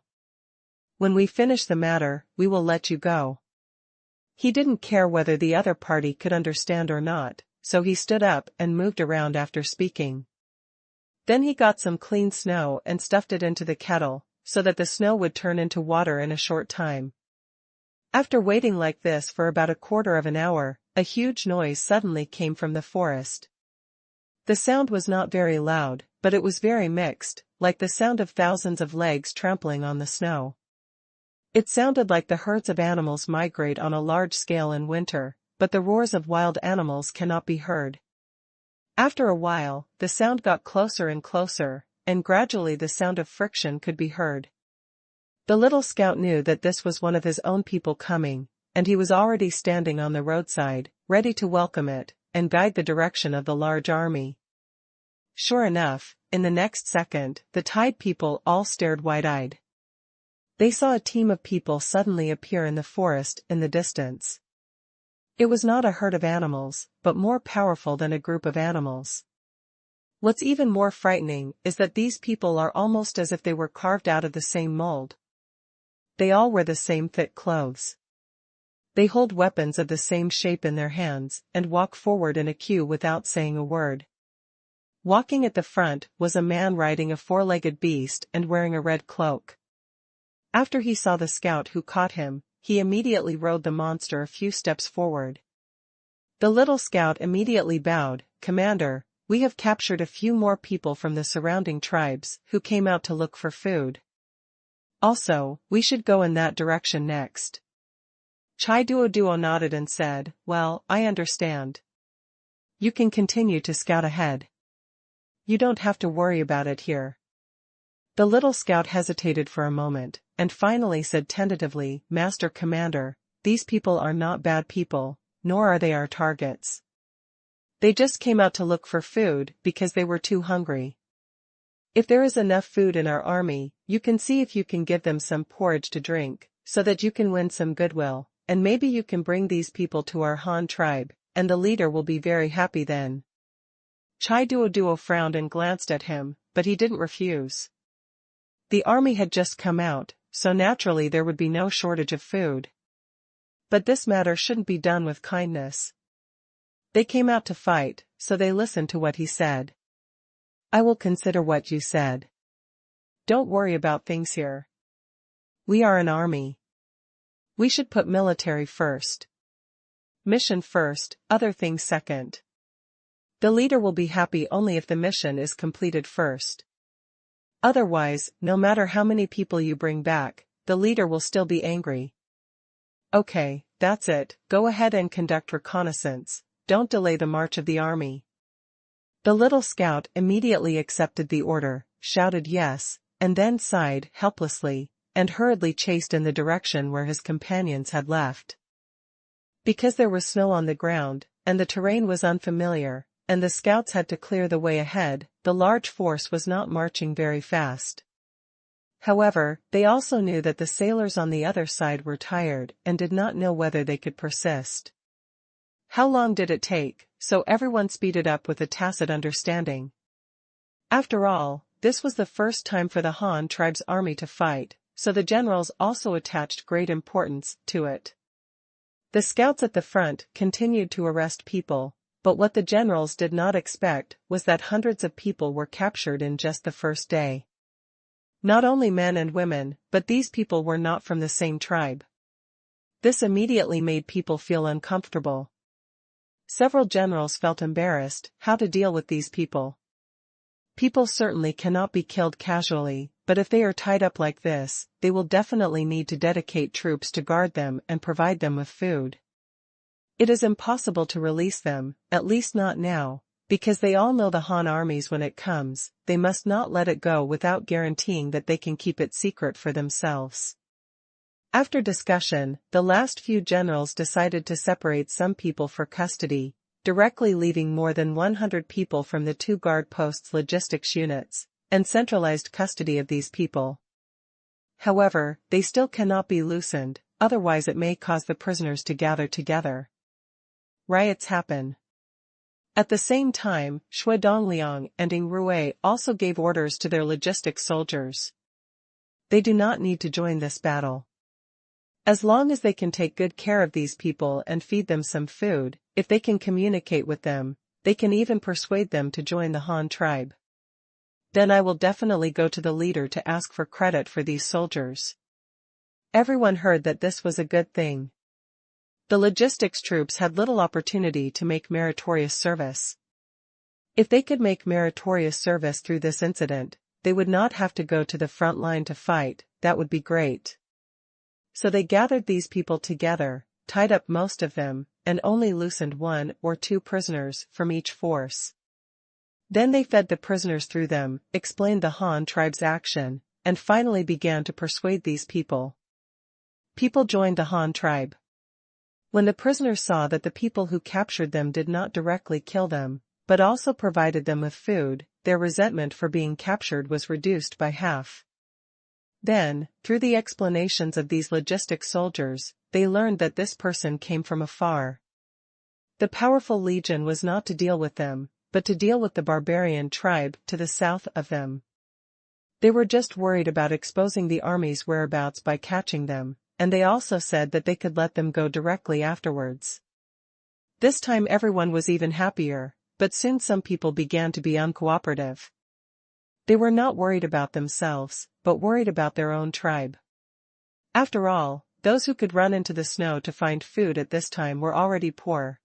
When we finish the matter, we will let you go." He didn't care whether the other party could understand or not, so he stood up and moved around after speaking. Then he got some clean snow and stuffed it into the kettle, so that the snow would turn into water in a short time. After waiting like this for about a quarter of an hour, a huge noise suddenly came from the forest. The sound was not very loud, but it was very mixed, like the sound of thousands of legs trampling on the snow. It sounded like the herds of animals migrate on a large scale in winter, but the roars of wild animals cannot be heard. After a while, the sound got closer and closer, and gradually the sound of friction could be heard. The little scout knew that this was one of his own people coming, and he was already standing on the roadside, ready to welcome it, and guide the direction of the large army. Sure enough, in the next second, the Tide people all stared wide-eyed. They saw a team of people suddenly appear in the forest in the distance. It was not a herd of animals, but more powerful than a group of animals. What's even more frightening is that these people are almost as if they were carved out of the same mold. They all wear the same thick clothes. They hold weapons of the same shape in their hands and walk forward in a queue without saying a word. Walking at the front was a man riding a 4-legged beast and wearing a red cloak. After he saw the scout who caught him, he immediately rode the monster a few steps forward. The little scout immediately bowed. "Commander, we have captured a few more people from the surrounding tribes who came out to look for food. Also, we should go in that direction next." Chai Duo nodded and said, "Well, I understand. You can continue to scout ahead. You don't have to worry about it here." The little scout hesitated for a moment, and finally said tentatively, "Master Commander, these people are not bad people, nor are they our targets. They just came out to look for food because they were too hungry. If there is enough food in our army, you can see if you can give them some porridge to drink, so that you can win some goodwill, and maybe you can bring these people to our Han tribe, and the leader will be very happy then." Chai Duo frowned and glanced at him, but he didn't refuse. The army had just come out, so naturally there would be no shortage of food. But this matter shouldn't be done with kindness. They came out to fight, so they listened to what he said. "I will consider what you said. Don't worry about things here. We are an army. We should put military first. Mission first, other things second. The leader will be happy only if the mission is completed first. Otherwise, no matter how many people you bring back, the leader will still be angry. Okay, that's it, go ahead and conduct reconnaissance, don't delay the march of the army." The little scout immediately accepted the order, shouted yes, and then sighed helplessly, and hurriedly chased in the direction where his companions had left. Because there was snow on the ground, and the terrain was unfamiliar, and the scouts had to clear the way ahead, the large force was not marching very fast. However, they also knew that the sailors on the other side were tired and did not know whether they could persist. How long did it take? So everyone speeded up with a tacit understanding. After all, this was the first time for the Han tribe's army to fight, so the generals also attached great importance to it. The scouts at the front continued to arrest people, but what the generals did not expect was that hundreds of people were captured in just the first day. Not only men and women, but these people were not from the same tribe. This immediately made people feel uncomfortable. Several generals felt embarrassed how to deal with these people. People certainly cannot be killed casually, but if they are tied up like this, they will definitely need to dedicate troops to guard them and provide them with food. It is impossible to release them, at least not now, because they all know the Han armies when it comes. They must not let it go without guaranteeing that they can keep it secret for themselves. After discussion, the last few generals decided to separate some people for custody, directly leaving more than 100 people from the 2 guard posts' logistics units, and centralized custody of these people. However, they still cannot be loosened, otherwise it may cause the prisoners to gather together. Riots happen. At the same time, Shui Dongliang and Ing Rui also gave orders to their logistics soldiers. They do not need to join this battle. As long as they can take good care of these people and feed them some food, if they can communicate with them, they can even persuade them to join the Han tribe. Then I will definitely go to the leader to ask for credit for these soldiers. Everyone heard that this was a good thing. The logistics troops had little opportunity to make meritorious service. If they could make meritorious service through this incident, they would not have to go to the front line to fight. That would be great. So they gathered these people together, tied up most of them, and only loosened 1 or 2 prisoners from each force. Then they fed the prisoners through them, explained the Han tribe's action, and finally began to persuade these people. People joined the Han tribe. When the prisoners saw that the people who captured them did not directly kill them, but also provided them with food, their resentment for being captured was reduced by half. Then, through the explanations of these logistics soldiers, they learned that this person came from afar. The powerful legion was not to deal with them, but to deal with the barbarian tribe to the south of them. They were just worried about exposing the army's whereabouts by catching them, and they also said that they could let them go directly afterwards. This time everyone was even happier, but soon some people began to be uncooperative. They were not worried about themselves, but worried about their own tribe. After all, those who could run into the snow to find food at this time were already poor.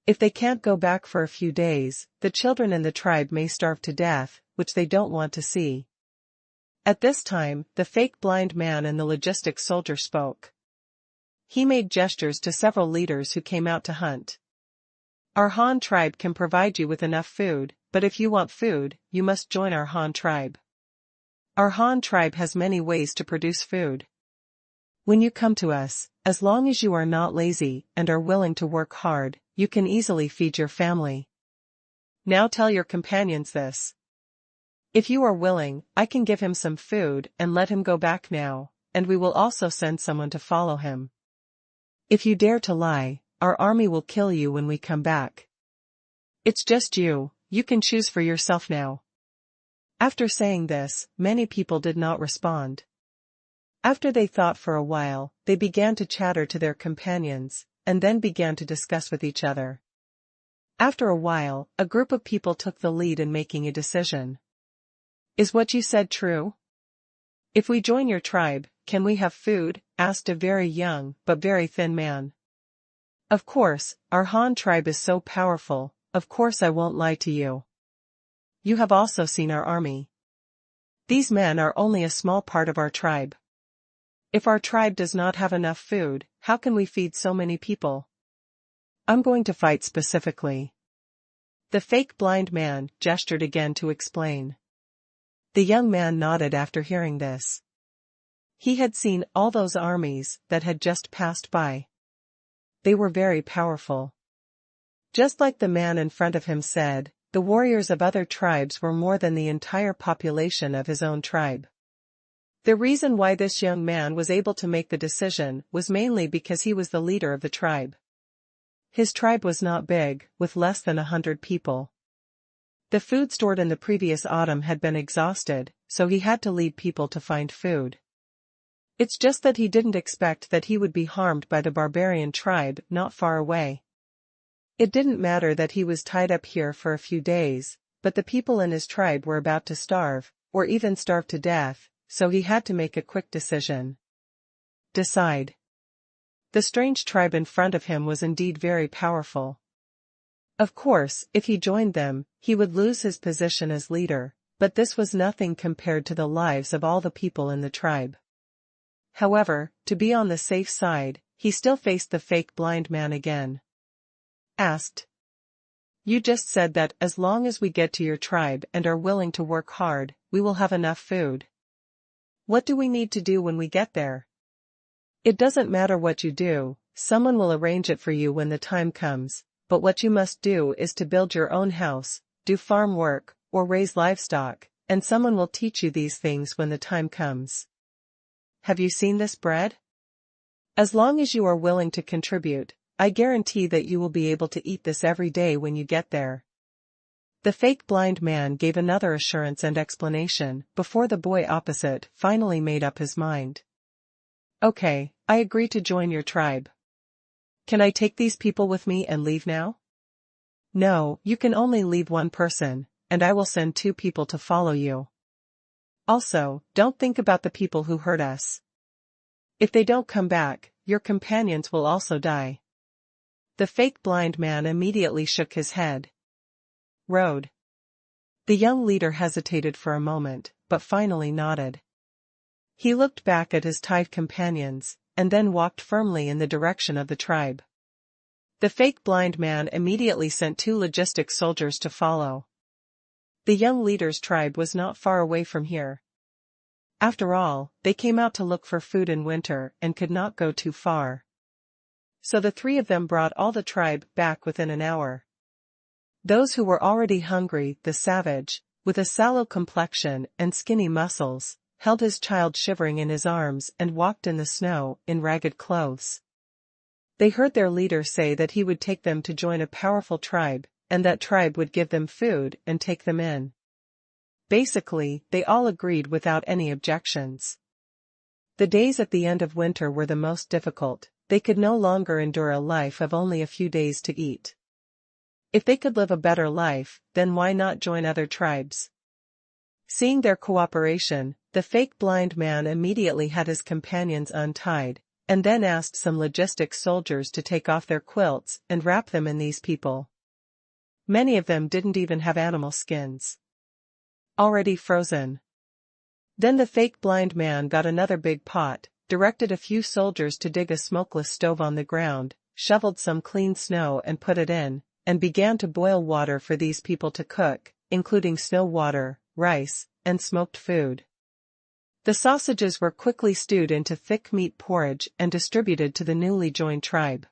If they can't go back for a few days, the children in the tribe may starve to death, which they don't want to see. At this time, the fake blind man and the logistics soldier spoke. He made gestures to several leaders who came out to hunt. Our Han tribe can provide you with enough food, but if you want food, you must join our Han tribe. Our Han tribe has many ways to produce food. When you come to us, as long as you are not lazy and are willing to work hard, you can easily feed your family. Now tell your companions this. If you are willing, I can give him some food and let him go back now, and we will also send someone to follow him. If you dare to lie, our army will kill you when we come back. It's just you can choose for yourself now. After saying this, many people did not respond. After they thought for a while, they began to chatter to their companions, and then began to discuss with each other. After a while, a group of people took the lead in making a decision. Is what you said true? If we join your tribe, can we have food? Asked a very young but very thin man. Of course, our Han tribe is so powerful, of course I won't lie to you. You have also seen our army. These men are only a small part of our tribe. If our tribe does not have enough food, how can we feed so many people? I'm going to fight specifically. The fake blind man gestured again to explain. The young man nodded after hearing this. He had seen all those armies that had just passed by. They were very powerful. Just like the man in front of him said, the warriors of other tribes were more than the entire population of his own tribe. The reason why this young man was able to make the decision was mainly because he was the leader of the tribe. His tribe was not big, with less than 100 people. The food stored in the previous autumn had been exhausted, so he had to lead people to find food. It's just that he didn't expect that he would be harmed by the barbarian tribe not far away. It didn't matter that he was tied up here for a few days, but the people in his tribe were about to starve, or even starve to death, so he had to make a quick decision. Decide. The strange tribe in front of him was indeed very powerful. Of course, if he joined them, he would lose his position as leader, but this was nothing compared to the lives of all the people in the tribe. However, to be on the safe side, he still faced the fake blind man again. Asked. You just said that as long as we get to your tribe and are willing to work hard, we will have enough food. What do we need to do when we get there? It doesn't matter what you do, someone will arrange it for you when the time comes, but what you must do is to build your own house, do farm work, or raise livestock, and someone will teach you these things when the time comes. Have you seen this bread? As long as you are willing to contribute, I guarantee that you will be able to eat this every day when you get there. The fake blind man gave another assurance and explanation before the boy opposite finally made up his mind. Okay, I agree to join your tribe. Can I take these people with me and leave now? No, you can only leave one person, and I will send 2 people to follow you. Also, don't think about the people who hurt us. If they don't come back, your companions will also die. The fake blind man immediately shook his head. Road. The young leader hesitated for a moment, but finally nodded. He looked back at his tied companions, and then walked firmly in the direction of the tribe. The fake blind man immediately sent 2 logistic soldiers to follow. The young leader's tribe was not far away from here. After all, they came out to look for food in winter and could not go too far. So the 3 of them brought all the tribe back within an hour. Those who were already hungry, the savage, with a sallow complexion and skinny muscles, held his child shivering in his arms and walked in the snow in ragged clothes. They heard their leader say that he would take them to join a powerful tribe, and that tribe would give them food and take them in. Basically, they all agreed without any objections. The days at the end of winter were the most difficult. They could no longer endure a life of only a few days to eat. If they could live a better life, then why not join other tribes? Seeing their cooperation, the fake blind man immediately had his companions untied, and then asked some logistic soldiers to take off their quilts and wrap them in these people. Many of them didn't even have animal skins. Already frozen. Then the fake blind man got another big pot, directed a few soldiers to dig a smokeless stove on the ground, shoveled some clean snow and put it in, and began to boil water for these people to cook, including snow water, rice, and smoked food. The sausages were quickly stewed into thick meat porridge and distributed to the newly joined tribe.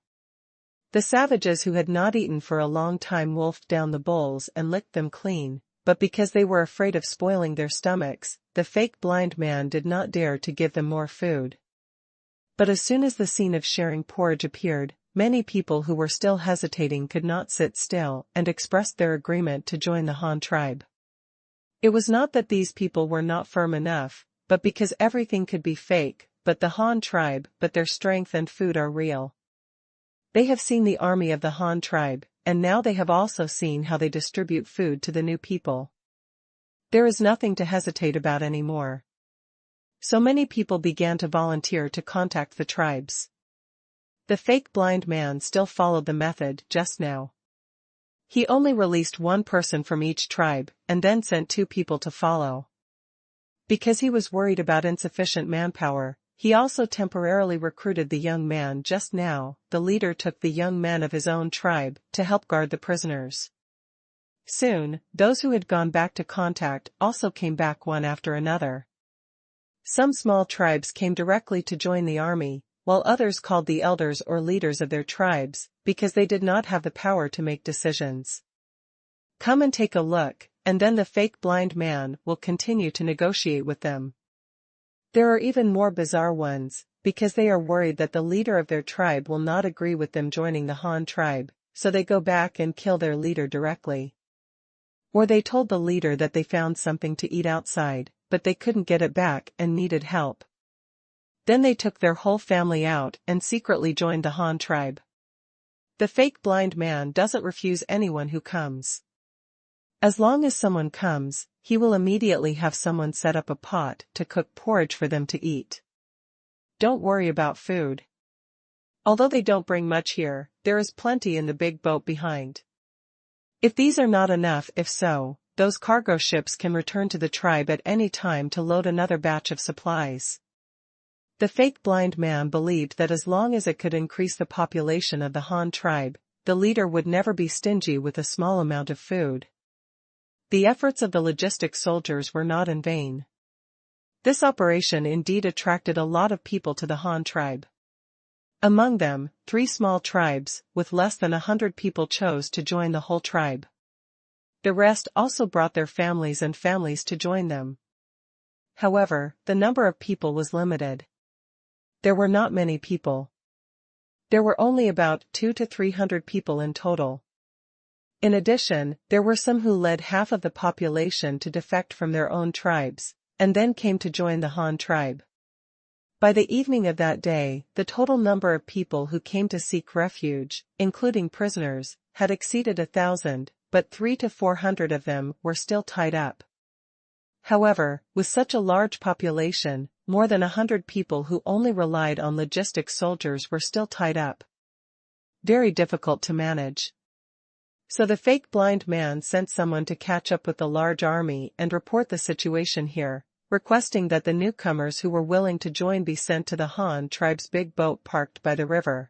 The savages who had not eaten for a long time wolfed down the bowls and licked them clean, but because they were afraid of spoiling their stomachs, the fake blind man did not dare to give them more food. But as soon as the scene of sharing porridge appeared, many people who were still hesitating could not sit still and expressed their agreement to join the Han tribe. It was not that these people were not firm enough, but because everything could be fake, but the Han tribe, but their strength and food are real. They have seen the army of the Han tribe, and now they have also seen how they distribute food to the new people. There is nothing to hesitate about anymore. So many people began to volunteer to contact the tribes. The fake blind man still followed the method just now. He only released 1 person from each tribe, and then sent 2 people to follow. Because he was worried about insufficient manpower, he also temporarily recruited the young man just now. The leader took the young men of his own tribe to help guard the prisoners. Soon, those who had gone back to contact also came back one after another. Some small tribes came directly to join the army, while others called the elders or leaders of their tribes, because they did not have the power to make decisions. Come and take a look, and then the fake blind man will continue to negotiate with them. There are even more bizarre ones, because they are worried that the leader of their tribe will not agree with them joining the Han tribe, so they go back and kill their leader directly. Or they told the leader that they found something to eat outside, but they couldn't get it back and needed help. Then they took their whole family out and secretly joined the Han tribe. The fake blind man doesn't refuse anyone who comes. As long as someone comes, he will immediately have someone set up a pot to cook porridge for them to eat. Don't worry about food. Although they don't bring much here, there is plenty in the big boat behind. If these are not enough, if so, those cargo ships can return to the tribe at any time to load another batch of supplies. The fake blind man believed that as long as it could increase the population of the Han tribe, the leader would never be stingy with a small amount of food. The efforts of the logistics soldiers were not in vain. This operation indeed attracted a lot of people to the Han tribe. Among them, 3 small tribes, with less than 100 people chose to join the whole tribe. The rest also brought their families and families to join them. However, the number of people was limited. There were not many people. There were only about 200 to 300 people in total. In addition, there were some who led half of the population to defect from their own tribes, and then came to join the Han tribe. By the evening of that day, the total number of people who came to seek refuge, including prisoners, had exceeded 1,000, but 300 to 400 of them were still tied up. However, with such a large population, more than 100 people who only relied on logistics soldiers were still tied up. Very difficult to manage. So the fake blind man sent someone to catch up with the large army and report the situation here, requesting that the newcomers who were willing to join be sent to the Han tribe's big boat parked by the river.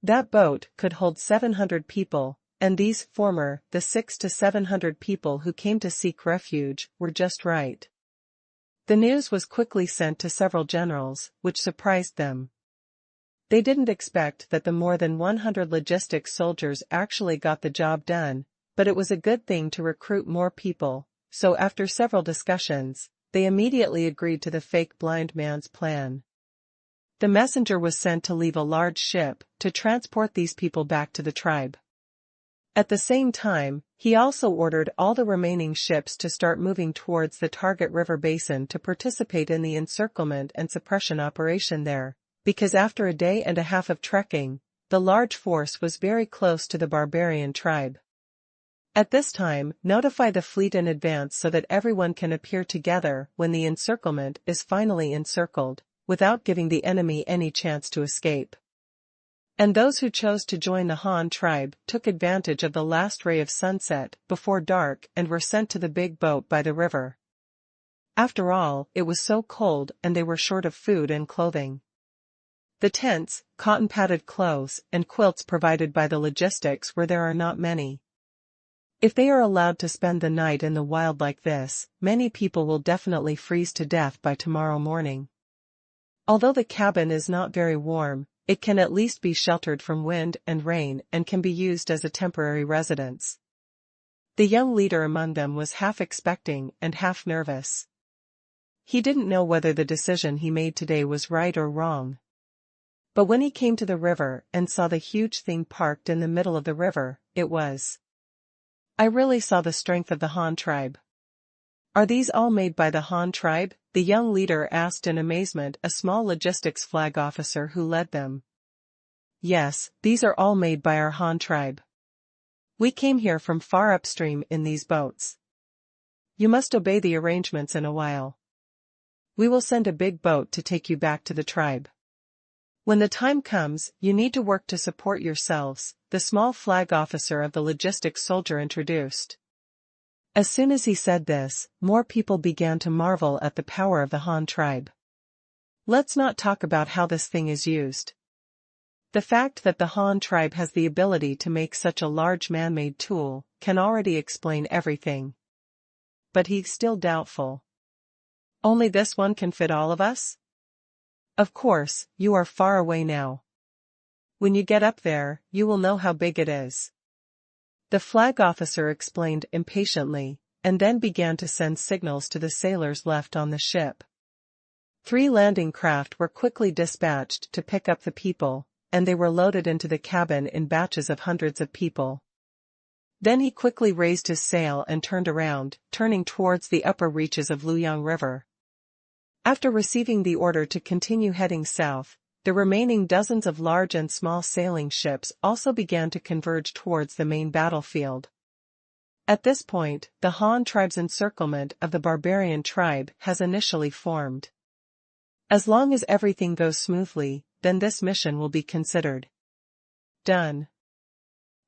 That boat could hold 700 people, and these the 600 to 700 people who came to seek refuge, were just right. The news was quickly sent to several generals, which surprised them. They didn't expect that the more than 100 logistics soldiers actually got the job done, but it was a good thing to recruit more people, so after several discussions, they immediately agreed to the fake blind man's plan. The messenger was sent to leave a large ship to transport these people back to the tribe. At the same time, he also ordered all the remaining ships to start moving towards the target river basin to participate in the encirclement and suppression operation there, because after a day and a half of trekking, the large force was very close to the barbarian tribe. At this time, notify the fleet in advance so that everyone can appear together when the encirclement is finally encircled, without giving the enemy any chance to escape. And those who chose to join the Han tribe took advantage of the last ray of sunset before dark and were sent to the big boat by the river. After all, it was so cold and they were short of food and clothing. The tents, cotton-padded clothes, and quilts provided by the logistics where there are not many. If they are allowed to spend the night in the wild like this, many people will definitely freeze to death by tomorrow morning. Although the cabin is not very warm, it can at least be sheltered from wind and rain and can be used as a temporary residence. The young leader among them was half expecting and half nervous. He didn't know whether the decision he made today was right or wrong. But when he came to the river and saw the huge thing parked in the middle of the river, it was. I really saw the strength of the Han tribe. Are these all made by the Han tribe? The young leader asked in amazement a small logistics flag officer who led them. Yes, these are all made by our Han tribe. We came here from far upstream in these boats. You must obey the arrangements in a while. We will send a big boat to take you back to the tribe. When the time comes, you need to work to support yourselves, the small flag officer of the logistics soldier introduced. As soon as he said this, more people began to marvel at the power of the Han tribe. Let's not talk about how this thing is used. The fact that the Han tribe has the ability to make such a large man-made tool can already explain everything. But he's still doubtful. Only this one can fit all of us? Of course, you are far away now. When you get up there, you will know how big it is. The flag officer explained impatiently, and then began to send signals to the sailors left on the ship. 3 landing craft were quickly dispatched to pick up the people, and they were loaded into the cabin in batches of hundreds of people. Then he quickly raised his sail and turned around, turning towards the upper reaches of Luyang River. After receiving the order to continue heading south, the remaining dozens of large and small sailing ships also began to converge towards the main battlefield. At this point, the Han tribe's encirclement of the barbarian tribe has initially formed. As long as everything goes smoothly, then this mission will be considered done.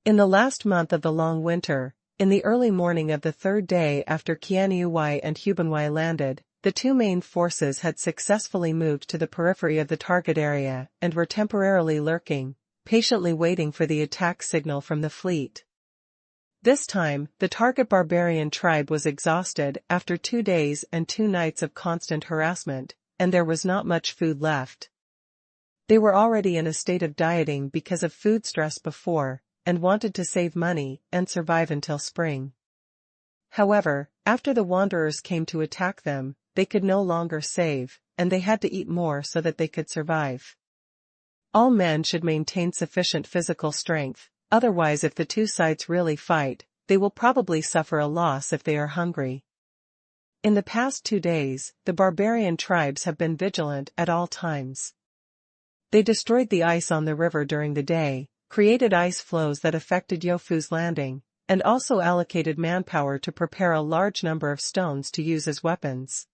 In the last month of the long winter, in the early morning of the 3rd day after Qianyu and Hubenwei landed, the 2 main forces had successfully moved to the periphery of the target area and were temporarily lurking, patiently waiting for the attack signal from the fleet. This time, the target barbarian tribe was exhausted after 2 days and 2 nights of constant harassment, and there was not much food left. They were already in a state of dieting because of food stress before, and wanted to save money and survive until spring. However, after the wanderers came to attack them, they could no longer save, and they had to eat more so that they could survive. All men should maintain sufficient physical strength, otherwise if the 2 sides really fight, they will probably suffer a loss if they are hungry. In the past 2 days, the barbarian tribes have been vigilant at all times. They destroyed the ice on the river during the day, created ice flows that affected Yofu's landing, and also allocated manpower to prepare a large number of stones to use as weapons.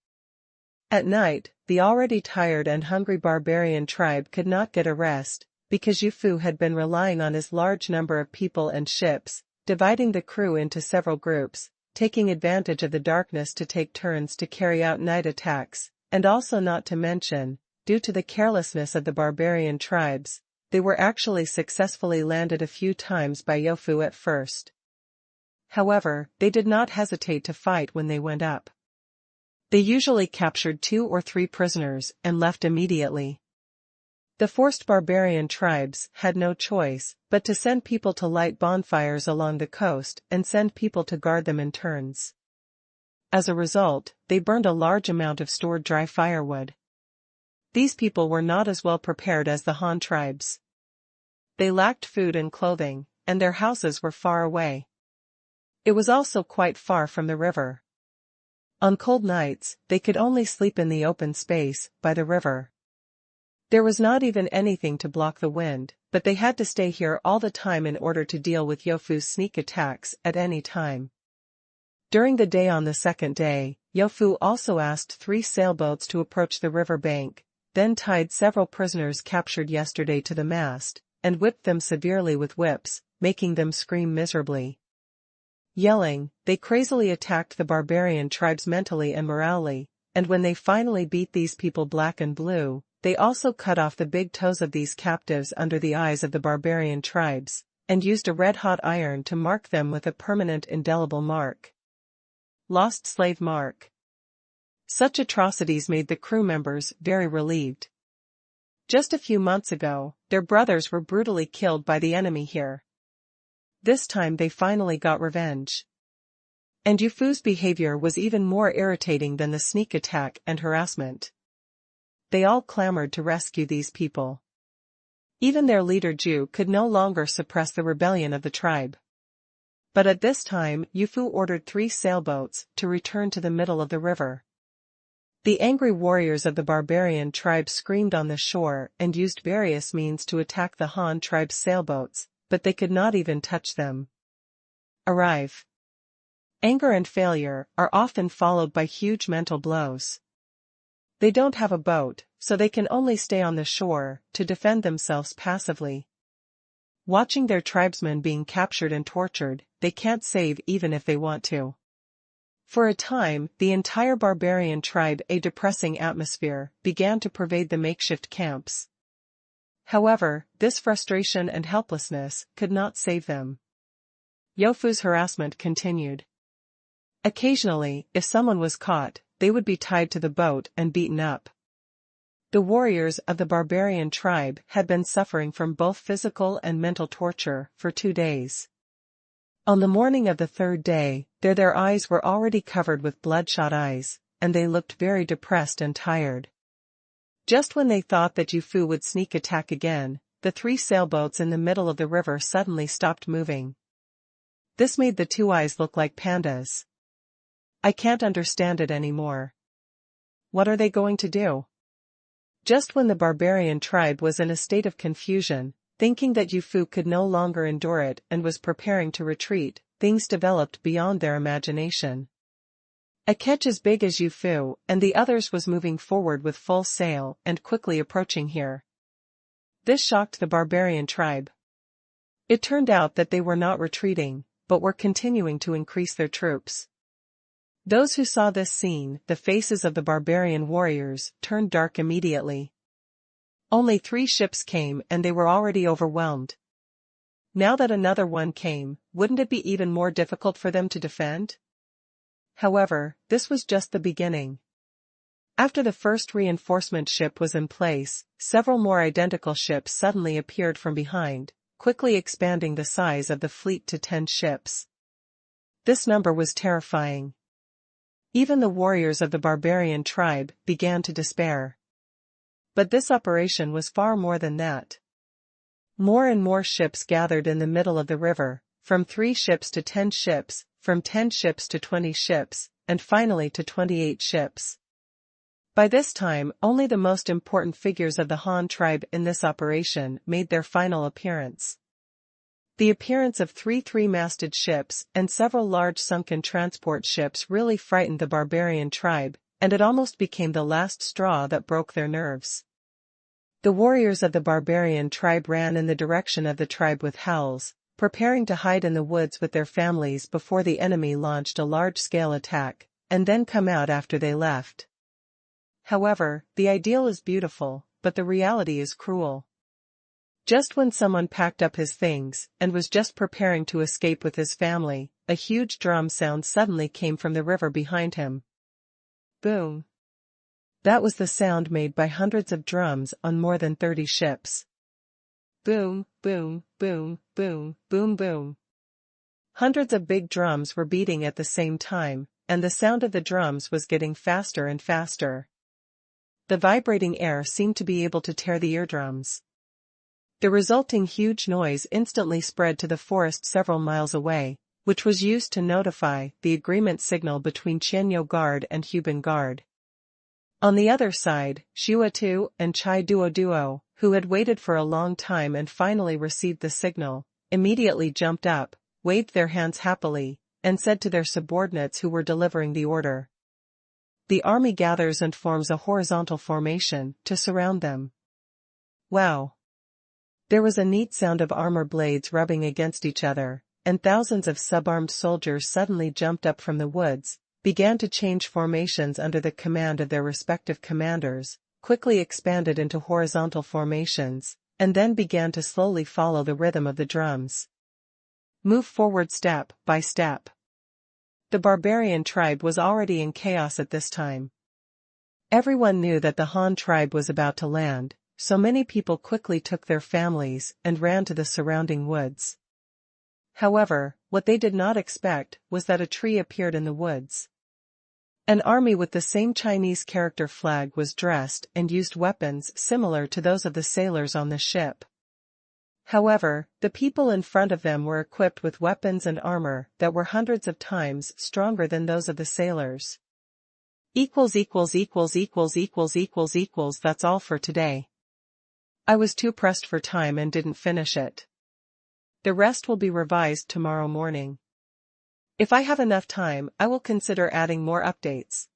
At night, the already tired and hungry barbarian tribe could not get a rest, because Yofu had been relying on his large number of people and ships, dividing the crew into several groups, taking advantage of the darkness to take turns to carry out night attacks, and also not to mention, due to the carelessness of the barbarian tribes, they were actually successfully landed a few times by Yofu at first. However, they did not hesitate to fight when they went up. They usually captured 2 or 3 prisoners and left immediately. The forced barbarian tribes had no choice but to send people to light bonfires along the coast and send people to guard them in turns. As a result, they burned a large amount of stored dry firewood. These people were not as well prepared as the Han tribes. They lacked food and clothing, and their houses were far away. It was also quite far from the river. On cold nights, they could only sleep in the open space by the river. There was not even anything to block the wind, but they had to stay here all the time in order to deal with Yofu's sneak attacks at any time. During the day on the 2nd day, Yofu also asked 3 sailboats to approach the river bank, then tied several prisoners captured yesterday to the mast, and whipped them severely with whips, making them scream miserably. Yelling, they crazily attacked the barbarian tribes mentally and morally, and when they finally beat these people black and blue, they also cut off the big toes of these captives under the eyes of the barbarian tribes, and used a red-hot iron to mark them with a permanent indelible mark. Lost slave mark. Such atrocities made the crew members very relieved. Just a few months ago, their brothers were brutally killed by the enemy here. This time they finally got revenge. And Yufu's behavior was even more irritating than the sneak attack and harassment. They all clamored to rescue these people. Even their leader Ju could no longer suppress the rebellion of the tribe. But at this time Yufu ordered 3 sailboats to return to the middle of the river. The angry warriors of the barbarian tribe screamed on the shore and used various means to attack the Han tribe's sailboats, but they could not even touch them. Arrive. Anger and failure are often followed by huge mental blows. They don't have a boat, so they can only stay on the shore to defend themselves passively. Watching their tribesmen being captured and tortured, they can't save even if they want to. For a time, the entire barbarian tribe, a depressing atmosphere, began to pervade the makeshift camps. However, this frustration and helplessness could not save them. Youfu's harassment continued. Occasionally, if someone was caught, they would be tied to the boat and beaten up. The warriors of the barbarian tribe had been suffering from both physical and mental torture for 2 days. On the morning of the 3rd day, their eyes were already covered with bloodshot eyes, and they looked very depressed and tired. Just when they thought that Youfu would sneak attack again, the 3 sailboats in the middle of the river suddenly stopped moving. This made the 2 eyes look like pandas. I can't understand it anymore. What are they going to do? Just when the barbarian tribe was in a state of confusion, thinking that Youfu could no longer endure it and was preparing to retreat, things developed beyond their imagination. A ketch as big as Youfu and the others was moving forward with full sail and quickly approaching here. This shocked the barbarian tribe. It turned out that they were not retreating, but were continuing to increase their troops. Those who saw this scene, the faces of the barbarian warriors, turned dark immediately. Only 3 ships came and they were already overwhelmed. Now that another one came, wouldn't it be even more difficult for them to defend? However, this was just the beginning. After the first reinforcement ship was in place, several more identical ships suddenly appeared from behind, quickly expanding the size of the fleet to 10 ships. This number was terrifying. Even the warriors of the barbarian tribe began to despair. But this operation was far more than that. More and more ships gathered in the middle of the river, from 3 ships to 10 ships, from 10 ships to 20 ships, and finally to 28 ships. By this time, only the most important figures of the Han tribe in this operation made their final appearance. The appearance of 3 three-masted ships and several large sunken transport ships really frightened the barbarian tribe, and it almost became the last straw that broke their nerves. The warriors of the barbarian tribe ran in the direction of the tribe with howls, preparing to hide in the woods with their families before the enemy launched a large-scale attack, and then come out after they left. However, the ideal is beautiful, but the reality is cruel. Just when someone packed up his things and was just preparing to escape with his family, a huge drum sound suddenly came from the river behind him. Boom. That was the sound made by hundreds of drums on more than 30 ships. Boom, boom, boom, boom, boom, boom. Hundreds of big drums were beating at the same time, and the sound of the drums was getting faster and faster. The vibrating air seemed to be able to tear the eardrums. The resulting huge noise instantly spread to the forest several miles away, which was used to notify the agreement signal between Qianyo Guard and Huban Guard. On the other side, Shuatu and Chai Duo, who had waited for a long time and finally received the signal, immediately jumped up, waved their hands happily, and said to their subordinates who were delivering the order. The army gathers and forms a horizontal formation to surround them. Wow! There was a neat sound of armor blades rubbing against each other, and thousands of sub-armed soldiers suddenly jumped up from the woods, began to change formations under the command of their respective commanders, quickly expanded into horizontal formations, and then began to slowly follow the rhythm of the drums. Move forward step by step. The barbarian tribe was already in chaos at this time. Everyone knew that the Han tribe was about to land, so many people quickly took their families and ran to the surrounding woods. However, what they did not expect was that a tree appeared in the woods. An army with the same Chinese character flag was dressed and used weapons similar to those of the sailors on the ship. However, the people in front of them were equipped with weapons and armor that were hundreds of times stronger than those of the sailors. That's all for today. I was too pressed for time and didn't finish it. The rest will be revised tomorrow morning. If I have enough time, I will consider adding more updates.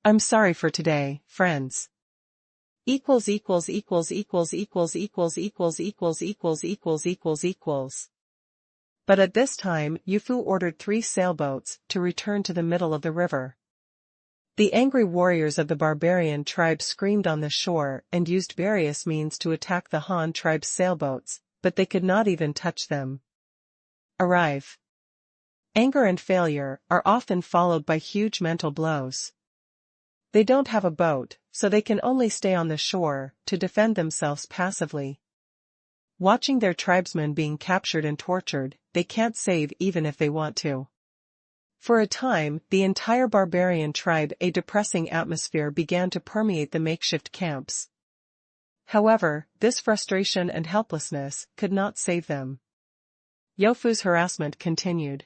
I'm sorry for today, friends. But at this time, Youfu ordered 3 sailboats to return to the middle of the river. The angry warriors of the barbarian tribe screamed on the shore and used various means to attack the Han tribe's sailboats, but they could not even touch them. Arrive. Anger and failure are often followed by huge mental blows. They don't have a boat, so they can only stay on the shore to defend themselves passively. Watching their tribesmen being captured and tortured, they can't save even if they want to. For a time, the entire barbarian tribe, a depressing atmosphere began to permeate the makeshift camps. However, this frustration and helplessness could not save them. Yofu's harassment continued.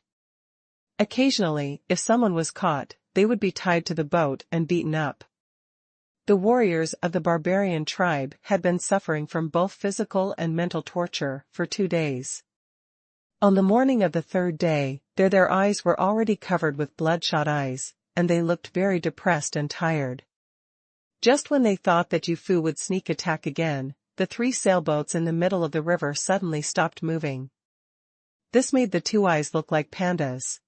Occasionally, if someone was caught, they would be tied to the boat and beaten up. The warriors of the barbarian tribe had been suffering from both physical and mental torture for 2 days. On the morning of the 3rd day, their eyes were already covered with bloodshot eyes, and they looked very depressed and tired. Just when they thought that Yufu would sneak attack again, the 3 sailboats in the middle of the river suddenly stopped moving. This made the 2 eyes look like pandas.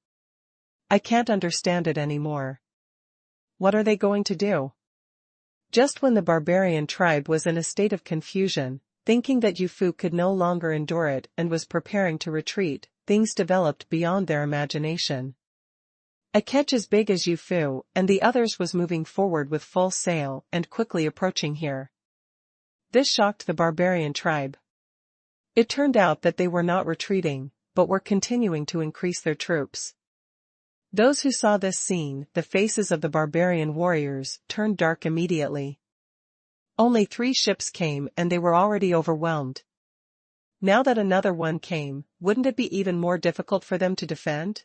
I can't understand it anymore. What are they going to do? Just when the barbarian tribe was in a state of confusion, thinking that Yufu could no longer endure it and was preparing to retreat, things developed beyond their imagination. A ketch as big as Yufu and the others was moving forward with full sail and quickly approaching here. This shocked the barbarian tribe. It turned out that they were not retreating, but were continuing to increase their troops. Those who saw this scene, the faces of the barbarian warriors, turned dark immediately. Only 3 ships came and they were already overwhelmed. Now that another one came, wouldn't it be even more difficult for them to defend?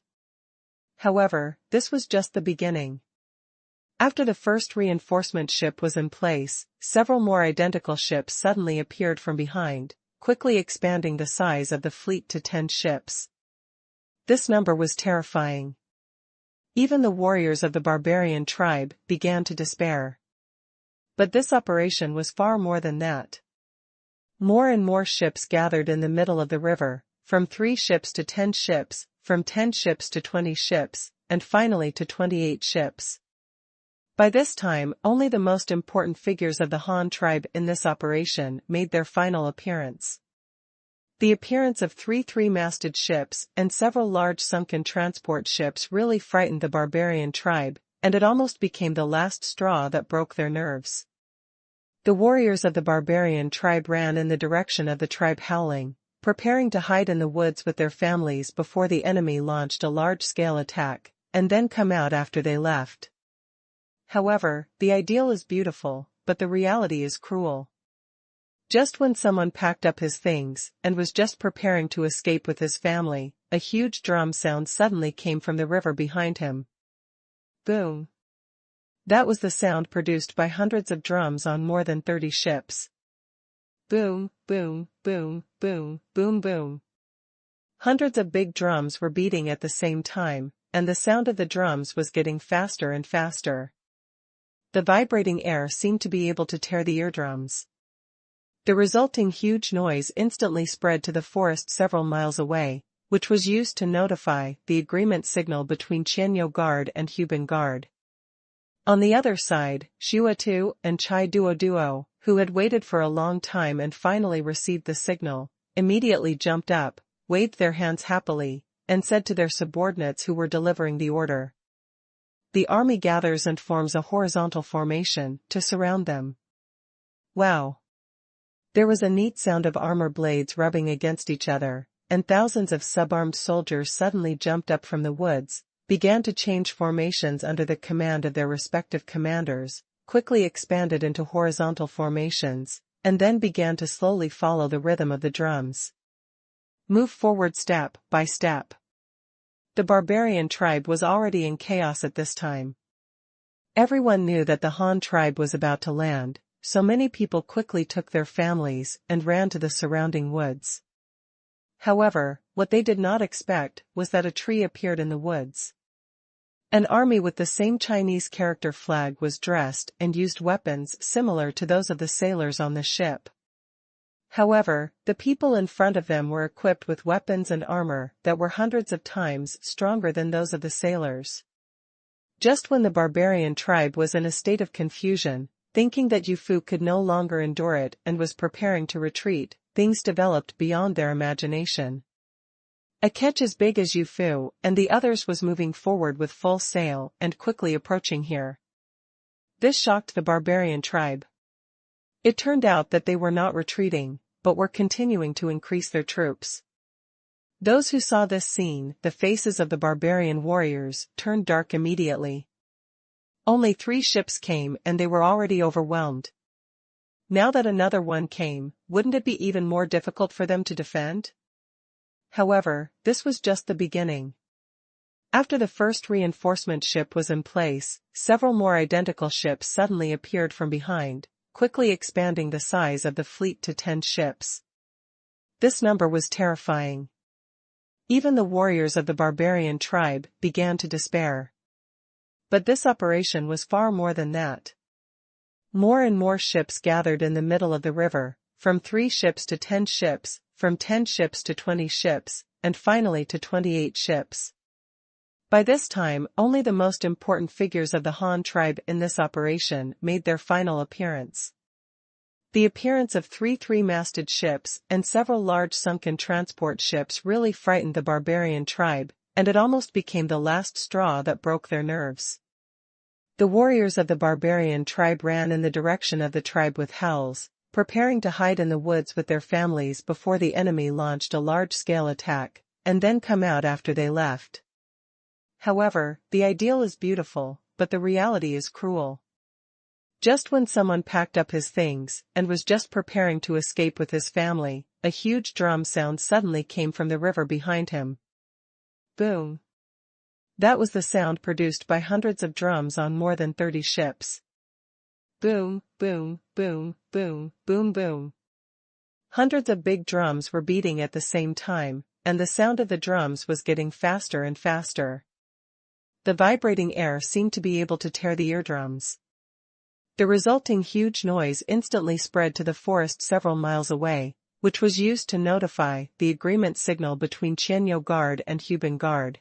However, this was just the beginning. After the first reinforcement ship was in place, several more identical ships suddenly appeared from behind, quickly expanding the size of the fleet to 10 ships. This number was terrifying. Even the warriors of the barbarian tribe began to despair. But this operation was far more than that. More and more ships gathered in the middle of the river, from 3 ships to 10 ships, from 10 ships to 20 ships, and finally to 28 ships. By this time, only the most important figures of the Han tribe in this operation made their final appearance. The appearance of 3 three-masted ships and several large sunken transport ships really frightened the barbarian tribe, and it almost became the last straw that broke their nerves. The warriors of the barbarian tribe ran in the direction of the tribe howling, preparing to hide in the woods with their families before the enemy launched a large-scale attack, and then come out after they left. However, the ideal is beautiful, but the reality is cruel. Just when someone packed up his things and was just preparing to escape with his family, a huge drum sound suddenly came from the river behind him. Boom. That was the sound produced by hundreds of drums on more than 30 ships. Boom, boom, boom, boom, boom, boom. Hundreds of big drums were beating at the same time, and the sound of the drums was getting faster and faster. The vibrating air seemed to be able to tear the eardrums. The resulting huge noise instantly spread to the forest several miles away, which was used to notify the agreement signal between Qianyo Guard and Huban Guard. On the other side, Shuatu and Chai Duo, who had waited for a long time and finally received the signal, immediately jumped up, waved their hands happily, and said to their subordinates who were delivering the order. The army gathers and forms a horizontal formation to surround them. Wow! There was a neat sound of armor blades rubbing against each other, and thousands of sub-armed soldiers suddenly jumped up from the woods, began to change formations under the command of their respective commanders, quickly expanded into horizontal formations, and then began to slowly follow the rhythm of the drums. Move forward step by step. The barbarian tribe was already in chaos at this time. Everyone knew that the Han tribe was about to land, so many people quickly took their families and ran to the surrounding woods. However, what they did not expect was that a tree appeared in the woods. An army with the same Chinese character flag was dressed and used weapons similar to those of the sailors on the ship. However, the people in front of them were equipped with weapons and armor that were hundreds of times stronger than those of the sailors. Just when the barbarian tribe was in a state of confusion, thinking that Yufu could no longer endure it and was preparing to retreat, things developed beyond their imagination. A ketch as big as Yufu and the others was moving forward with full sail and quickly approaching here. This shocked the barbarian tribe. It turned out that they were not retreating, but were continuing to increase their troops. Those who saw this scene, the faces of the barbarian warriors, turned dark immediately. Only 3 ships came and they were already overwhelmed. Now that another one came, wouldn't it be even more difficult for them to defend? However, this was just the beginning. After the first reinforcement ship was in place, several more identical ships suddenly appeared from behind, quickly expanding the size of the fleet to 10 ships. This number was terrifying. Even the warriors of the barbarian tribe began to despair. But this operation was far more than that. More and more ships gathered in the middle of the river, from 3 ships to 10 ships, from 10 ships to 20 ships, and finally to 28 ships. By this time, only the most important figures of the Han tribe in this operation made their final appearance. The appearance of 3 three-masted ships and several large sunken transport ships really frightened the barbarian tribe, and it almost became the last straw that broke their nerves. The warriors of the barbarian tribe ran in the direction of the tribe with howls, preparing to hide in the woods with their families before the enemy launched a large-scale attack, and then come out after they left. However, the ideal is beautiful, but the reality is cruel. Just when someone packed up his things and was just preparing to escape with his family, a huge drum sound suddenly came from the river behind him. Boom. That was the sound produced by hundreds of drums on more than 30 ships. Boom, boom, boom, boom, boom, boom. Hundreds of big drums were beating at the same time, and the sound of the drums was getting faster and faster. The vibrating air seemed to be able to tear the eardrums. The resulting huge noise instantly spread to the forest several miles away, which was used to notify the agreement signal between Qianyu Guard and Huban Guard.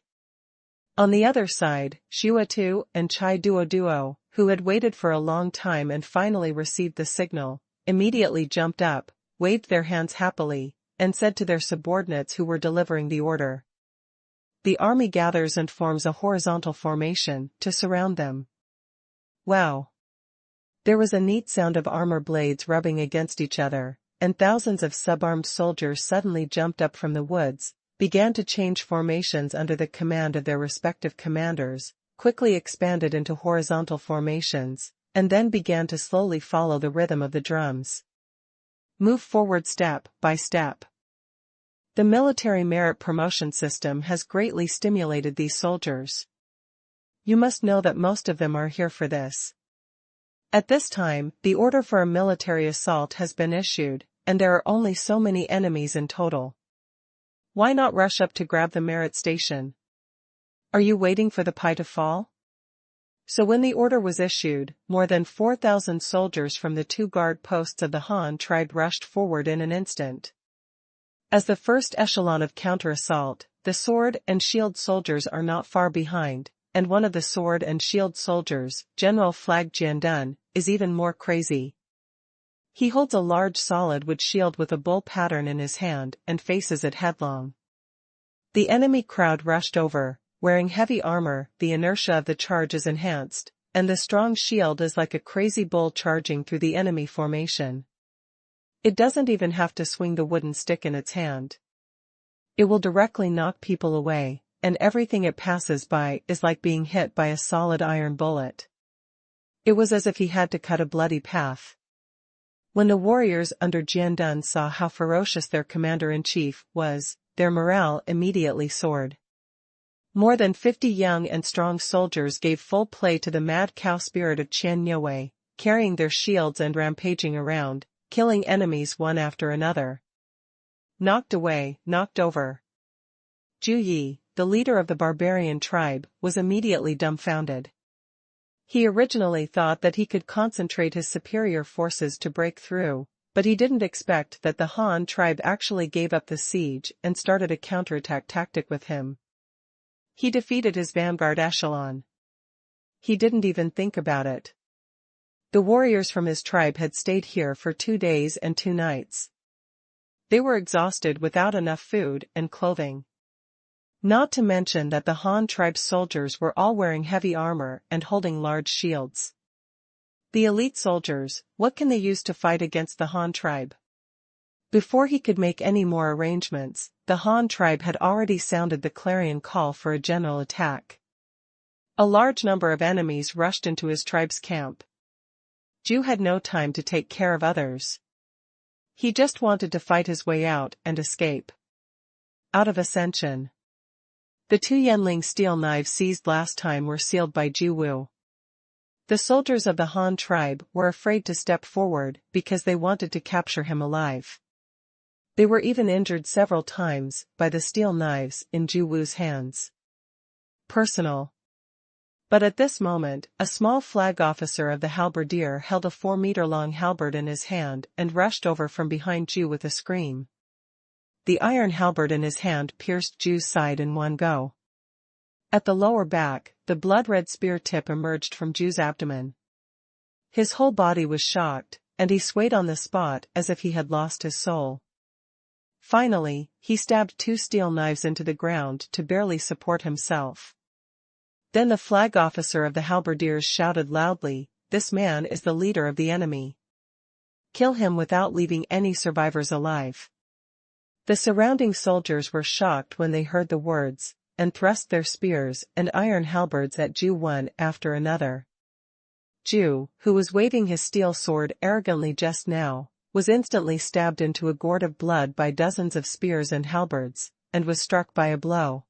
On the other side, Shuatu and Chai Duo, who had waited for a long time and finally received the signal, immediately jumped up, waved their hands happily, and said to their subordinates who were delivering the order. The army gathers and forms a horizontal formation to surround them. Wow! There was a neat sound of armor blades rubbing against each other, and thousands of sub-armed soldiers suddenly jumped up from the woods, began to change formations under the command of their respective commanders, quickly expanded into horizontal formations, and then began to slowly follow the rhythm of the drums. Move forward step by step. The military merit promotion system has greatly stimulated these soldiers. You must know that most of them are here for this. At this time, the order for a military assault has been issued, and there are only so many enemies in total. Why not rush up to grab the merit station? Are you waiting for the pie to fall? So when the order was issued, more than 4,000 soldiers from the 2 guard posts of the Han tribe rushed forward in an instant. As the first echelon of counter-assault, the sword and shield soldiers are not far behind, and one of the sword and shield soldiers, General Flag Jiandun, is even more crazy. He holds a large solid wood shield with a bull pattern in his hand and faces it headlong. The enemy crowd rushed over, wearing heavy armor. The inertia of the charge is enhanced, and the strong shield is like a crazy bull charging through the enemy formation. It doesn't even have to swing the wooden stick in its hand. It will directly knock people away, and everything it passes by is like being hit by a solid iron bullet. It was as if he had to cut a bloody path. When the warriors under Jiandun saw how ferocious their commander-in-chief was, their morale immediately soared. More than 50 young and strong soldiers gave full play to the mad cow spirit of Qian Yue, carrying their shields and rampaging around, killing enemies one after another. Knocked away, knocked over. Zhu Yi, the leader of the barbarian tribe, was immediately dumbfounded. He originally thought that he could concentrate his superior forces to break through, but he didn't expect that the Han tribe actually gave up the siege and started a counterattack tactic with him. He defeated his vanguard echelon. He didn't even think about it. The warriors from his tribe had stayed here for 2 days and 2 nights. They were exhausted without enough food and clothing. Not to mention that the Han tribe's soldiers were all wearing heavy armor and holding large shields. The elite soldiers, what can they use to fight against the Han tribe? Before he could make any more arrangements, the Han tribe had already sounded the clarion call for a general attack. A large number of enemies rushed into his tribe's camp. Zhu had no time to take care of others. He just wanted to fight his way out and escape. Out of Ascension. The 2 Yenling steel knives seized last time were sealed by Zhu Wu. The soldiers of the Han tribe were afraid to step forward because they wanted to capture him alive. They were even injured several times by the steel knives in Zhu Wu's hands. Personal. But at this moment, a small flag officer of the halberdier held a 4-meter-long halberd in his hand and rushed over from behind Zhu with a scream. The iron halberd in his hand pierced Zhu's side in one go. At the lower back, the blood-red spear tip emerged from Zhu's abdomen. His whole body was shocked, and he swayed on the spot as if he had lost his soul. Finally, he stabbed 2 steel knives into the ground to barely support himself. Then the flag officer of the halberdiers shouted loudly, "This man is the leader of the enemy. Kill him without leaving any survivors alive." The surrounding soldiers were shocked when they heard the words, and thrust their spears and iron halberds at Zhu one after another. Zhu, who was waving his steel sword arrogantly just now, was instantly stabbed into a gourd of blood by dozens of spears and halberds, and was struck by a blow.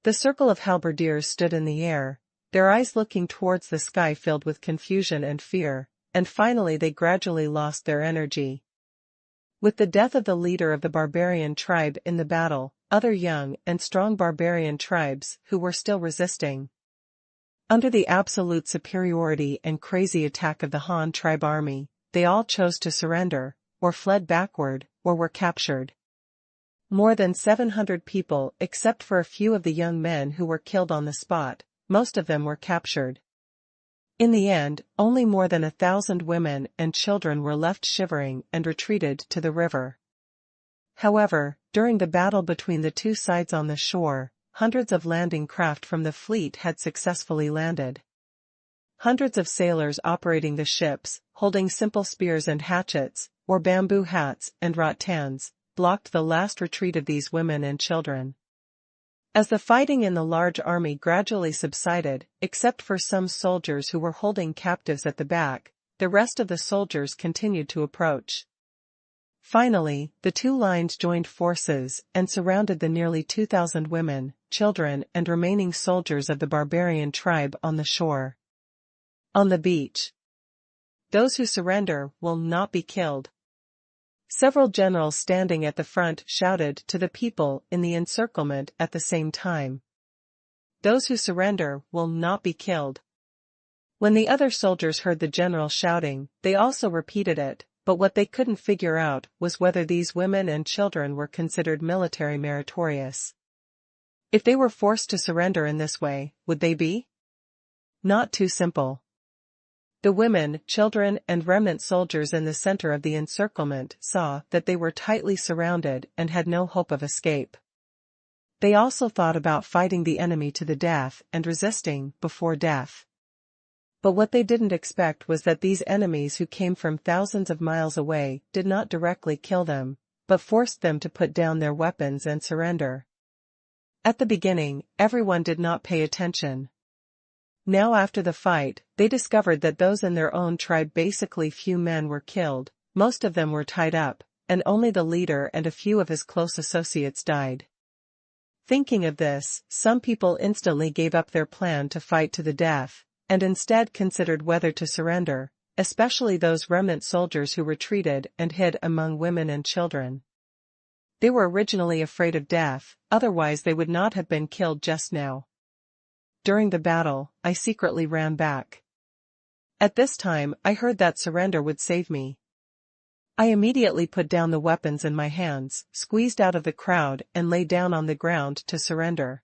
The circle of halberdiers stood in the air, their eyes looking towards the sky filled with confusion and fear, and finally they gradually lost their energy. With the death of the leader of the barbarian tribe in the battle, other young and strong barbarian tribes who were still resisting. Under the absolute superiority and crazy attack of the Han tribe army, they all chose to surrender, or fled backward, or were captured. More than 700 people, except for a few of the young men who were killed on the spot, most of them were captured. In the end, only more than 1,000 women and children were left shivering and retreated to the river. However, during the battle between the 2 sides on the shore, hundreds of landing craft from the fleet had successfully landed. Hundreds of sailors operating the ships, holding simple spears and hatchets, or bamboo hats and rattans, blocked the last retreat of these women and children. As the fighting in the large army gradually subsided, except for some soldiers who were holding captives at the back, the rest of the soldiers continued to approach. Finally, the 2 lines joined forces and surrounded the nearly 2,000 women, children and remaining soldiers of the barbarian tribe on the shore. On the beach. Those who surrender will not be killed. Several generals standing at the front shouted to the people in the encirclement at the same time. Those who surrender will not be killed. When the other soldiers heard the general shouting, they also repeated it, but what they couldn't figure out was whether these women and children were considered military meritorious. If they were forced to surrender in this way, would they be? Not too simple. The women, children and remnant soldiers in the center of the encirclement saw that they were tightly surrounded and had no hope of escape. They also thought about fighting the enemy to the death and resisting before death. But what they didn't expect was that these enemies who came from thousands of miles away did not directly kill them, but forced them to put down their weapons and surrender. At the beginning, everyone did not pay attention. Now after the fight, they discovered that those in their own tribe basically few men were killed, most of them were tied up, and only the leader and a few of his close associates died. Thinking of this, some people instantly gave up their plan to fight to the death, and instead considered whether to surrender, especially those remnant soldiers who retreated and hid among women and children. They were originally afraid of death, otherwise they would not have been killed just now. During the battle, I secretly ran back. At this time, I heard that surrender would save me. I immediately put down the weapons in my hands, squeezed out of the crowd and lay down on the ground to surrender.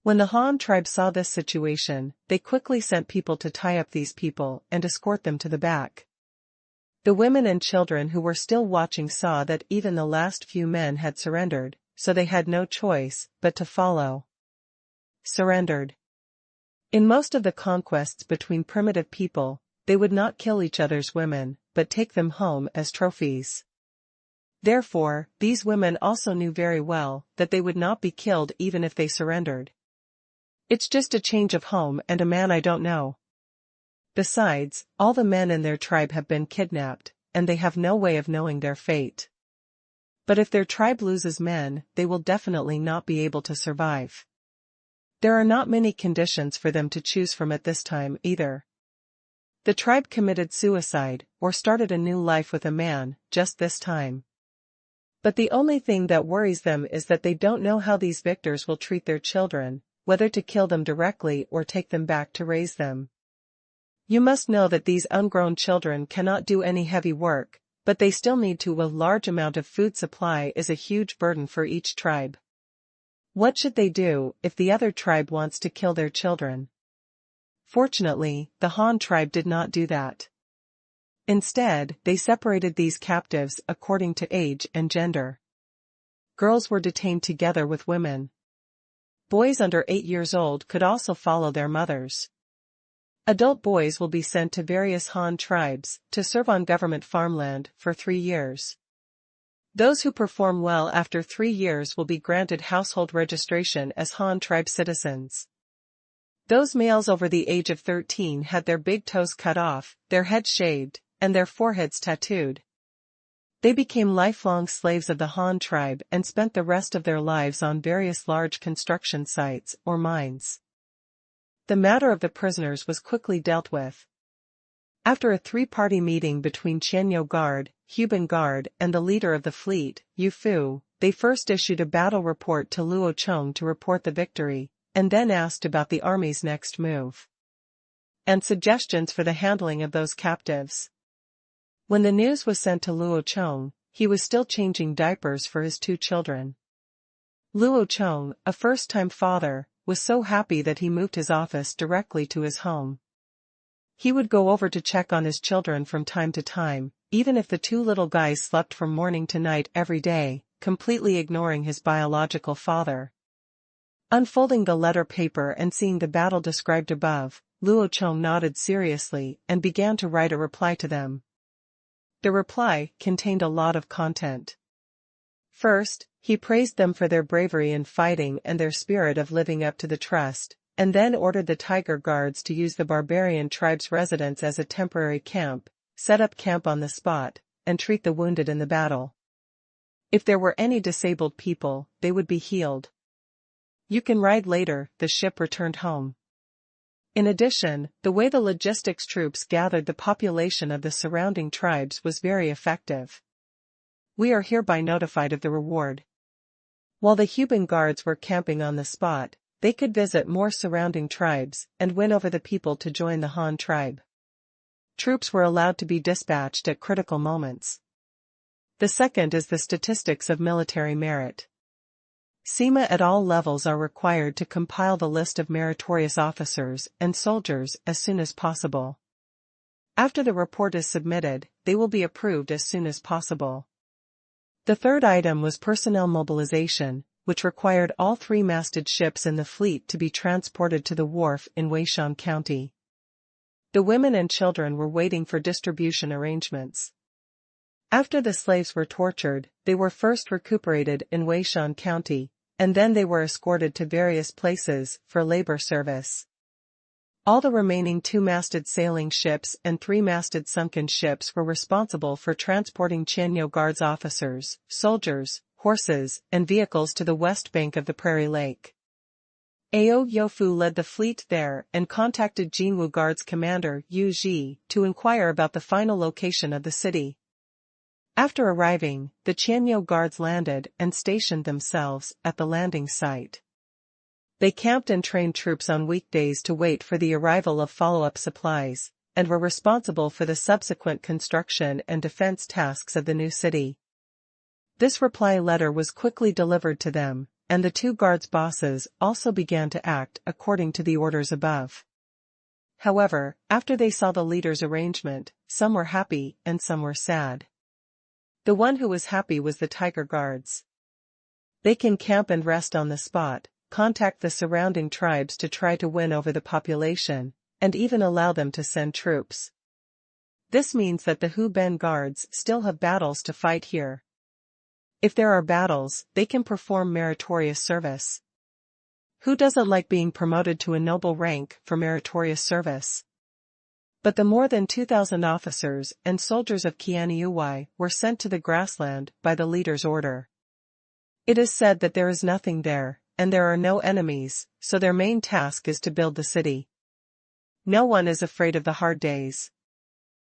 When the Han tribe saw this situation, they quickly sent people to tie up these people and escort them to the back. The women and children who were still watching saw that even the last few men had surrendered, so they had no choice but to follow. Surrendered. In most of the conquests between primitive people, they would not kill each other's women, but take them home as trophies. Therefore, these women also knew very well that they would not be killed even if they surrendered. It's just a change of home and a man I don't know. Besides, all the men in their tribe have been kidnapped, and they have no way of knowing their fate. But if their tribe loses men, they will definitely not be able to survive. There are not many conditions for them to choose from at this time either. The tribe committed suicide, or started a new life with a man, just this time. But the only thing that worries them is that they don't know how these victors will treat their children, whether to kill them directly or take them back to raise them. You must know that these ungrown children cannot do any heavy work, but they still need to. A large amount of food supply is a huge burden for each tribe. What should they do if the other tribe wants to kill their children? Fortunately, the Han tribe did not do that. Instead, they separated these captives according to age and gender. Girls were detained together with women. Boys under 8 years old could also follow their mothers. Adult boys will be sent to various Han tribes to serve on government farmland for 3 years. Those who perform well after 3 years will be granted household registration as Han tribe citizens. Those males over the age of 13 had their big toes cut off, their heads shaved, and their foreheads tattooed. They became lifelong slaves of the Han tribe and spent the rest of their lives on various large construction sites or mines. The matter of the prisoners was quickly dealt with. After a 3-party meeting between Qingshu Guard, Huban Guard, and the leader of the fleet, Yu Fu, they first issued a battle report to Luo Chong to report the victory, and then asked about the army's next move and suggestions for the handling of those captives. When the news was sent to Luo Chong, he was still changing diapers for his 2 children. Luo Chong, a first-time father, was so happy that he moved his office directly to his home. He would go over to check on his children from time to time, even if the 2 little guys slept from morning to night every day, completely ignoring his biological father. Unfolding the letter paper and seeing the battle described above, Luo Chong nodded seriously and began to write a reply to them. The reply contained a lot of content. First, he praised them for their bravery in fighting and their spirit of living up to the trust, and then ordered the Tiger Guards to use the barbarian tribe's residence as a temporary camp, set up camp on the spot, and treat the wounded in the battle. If there were any disabled people, they would be healed. You can ride later, the ship returned home. In addition, the way the logistics troops gathered the population of the surrounding tribes was very effective. We are hereby notified of the reward. While the Huban Guards were camping on the spot, they could visit more surrounding tribes and win over the people to join the Han tribe. Troops were allowed to be dispatched at critical moments. The second is the statistics of military merit. SEMA at all levels are required to compile the list of meritorious officers and soldiers as soon as possible. After the report is submitted, they will be approved as soon as possible. The third item was personnel mobilization, which required all 3-masted ships in the fleet to be transported to the wharf in Weishan County. The women and children were waiting for distribution arrangements. After the slaves were tortured, they were first recuperated in Weishan County, and then they were escorted to various places for labor service. All the remaining 2-masted sailing ships and 3-masted sunken ships were responsible for transporting Qingshu Guards officers, soldiers, horses, and vehicles to the west bank of the Prairie Lake. Ao Yofu led the fleet there and contacted Jinwu Guard's commander, Yu Ji, to inquire about the final location of the city. After arriving, the Qingshu Guards landed and stationed themselves at the landing site. They camped and trained troops on weekdays to wait for the arrival of follow-up supplies, and were responsible for the subsequent construction and defense tasks of the new city. This reply letter was quickly delivered to them, and the two guards' bosses also began to act according to the orders above. However, after they saw the leader's arrangement, some were happy and some were sad. The one who was happy was the tiger guards. They can camp and rest on the spot, contact the surrounding tribes to try to win over the population, and even allow them to send troops. This means that the Hu Ben guards still have battles to fight here. If there are battles, they can perform meritorious service. Who doesn't like being promoted to a noble rank for meritorious service? But the more than 2,000 officers and soldiers of Qingshu were sent to the grassland by the leader's order. It is said that there is nothing there, and there are no enemies, so their main task is to build the city. No one is afraid of the hard days.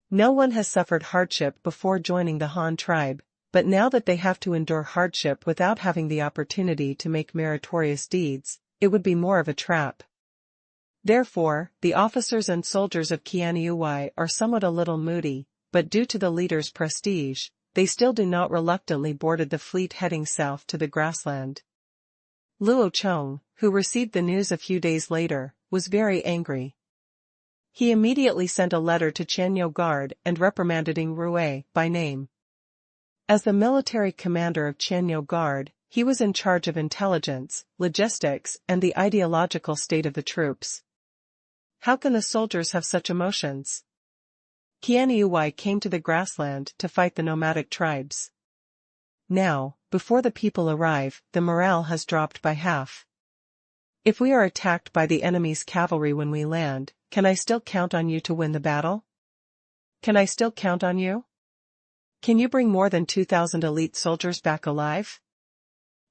No one has suffered hardship before joining the Han tribe, but now that they have to endure hardship without having the opportunity to make meritorious deeds, it would be more of a trap. Therefore, the officers and soldiers of Qingshu are somewhat a little moody, but due to the leader's prestige, they still do not reluctantly boarded the fleet heading south to the grassland. Luo Chong, who received the news a few days later, was very angry. He immediately sent a letter to Qingshu Guard and reprimanded Qingshu by name. As the military commander of Qingshu Guard, he was in charge of intelligence, logistics, and the ideological state of the troops. How can the soldiers have such emotions? Qingshu came to the grassland to fight the nomadic tribes. Now, before the people arrive, the morale has dropped by half. If we are attacked by the enemy's cavalry when we land, can I still count on you to win the battle? Can I still count on you? Can you bring more than 2,000 elite soldiers back alive?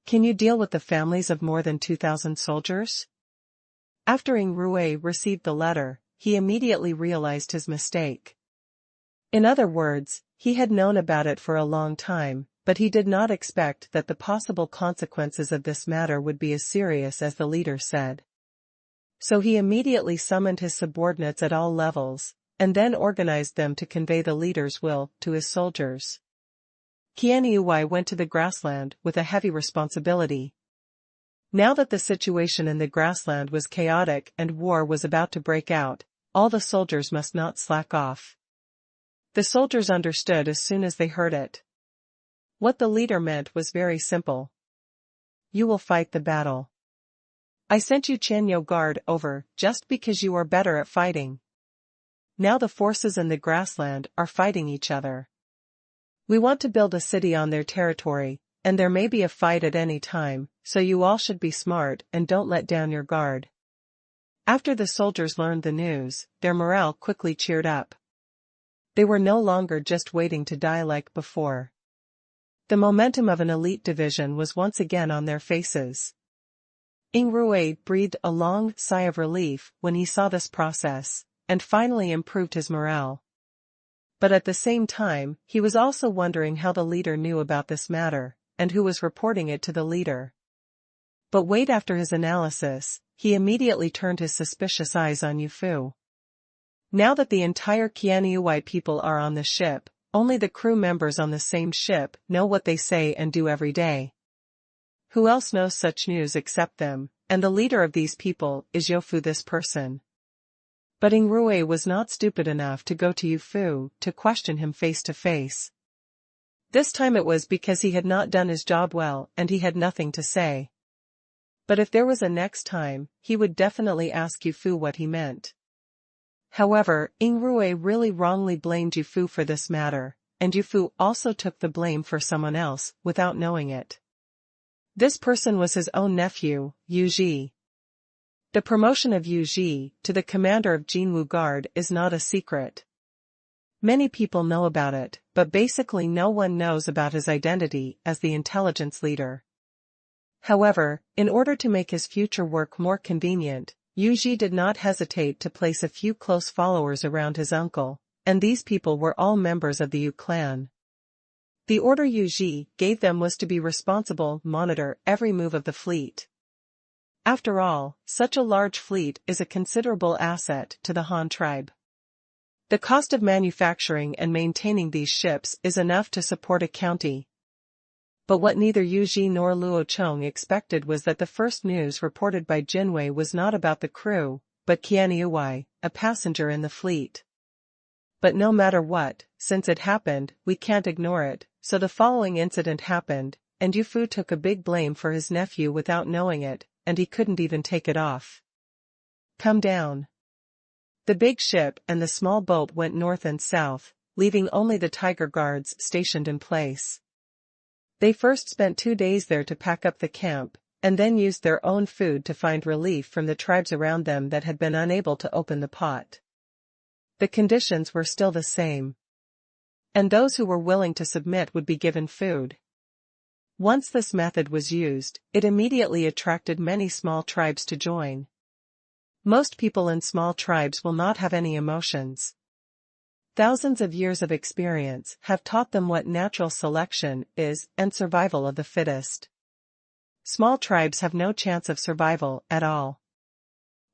Can you deal with the families of more than 2,000 soldiers? After Qingshu received the letter, he immediately realized his mistake. In other words, he had known about it for a long time, but he did not expect that the possible consequences of this matter would be as serious as the leader said. So he immediately summoned his subordinates at all levels, and then organized them to convey the leader's will to his soldiers. Qingshu went to the grassland with a heavy responsibility. Now that the situation in the grassland was chaotic and war was about to break out, all the soldiers must not slack off. The soldiers understood as soon as they heard it. What the leader meant was very simple. You will fight the battle. I sent you Qingshu Guard over just because you are better at fighting. Now the forces in the grassland are fighting each other. We want to build a city on their territory, and there may be a fight at any time, so you all should be smart and don't let down your guard. After the soldiers learned the news, their morale quickly cheered up. They were no longer just waiting to die like before. The momentum of an elite division was once again on their faces. Qingshu breathed a long sigh of relief when he saw this process, and finally improved his morale. But at the same time, he was also wondering how the leader knew about this matter, and who was reporting it to the leader. But wait, after his analysis, he immediately turned his suspicious eyes on Yufu. Now that the entire Qingshu people are on the ship, only the crew members on the same ship know what they say and do every day. Who else knows such news except them, and the leader of these people is Yufu, this person. But Qingshu was not stupid enough to go to Yufu to question him face to face. This time it was because he had not done his job well and he had nothing to say. But if there was a next time, he would definitely ask Yufu what he meant. However, Qingshu really wrongly blamed Yufu for this matter, and Yufu also took the blame for someone else without knowing it. This person was his own nephew, Yu Ji. The promotion of Yu Ji to the commander of Qingshu Guard is not a secret. Many people know about it, but basically no one knows about his identity as the intelligence leader. However, in order to make his future work more convenient, Yu Ji did not hesitate to place a few close followers around his uncle, and these people were all members of the Yu clan. The order Yu Ji gave them was to be responsible, monitor every move of the fleet. After all, such a large fleet is a considerable asset to the Han tribe. The cost of manufacturing and maintaining these ships is enough to support a county. But what neither Yu Ji nor Luo Chong expected was that the first news reported by Jinwei was not about the crew, but Qian, a passenger in the fleet. But no matter what, since it happened, we can't ignore it, so the following incident happened, and Yu Fu took a big blame for his nephew without knowing it, and he couldn't even take it off. Come down. The big ship and the small boat went north and south, leaving only the tiger guards stationed in place. They first spent 2 days there to pack up the camp, and then used their own food to find relief from the tribes around them that had been unable to open the pot. The conditions were still the same. And those who were willing to submit would be given food. Once this method was used, it immediately attracted many small tribes to join. Most people in small tribes will not have any emotions. Thousands of years of experience have taught them what natural selection is and survival of the fittest. Small tribes have no chance of survival at all.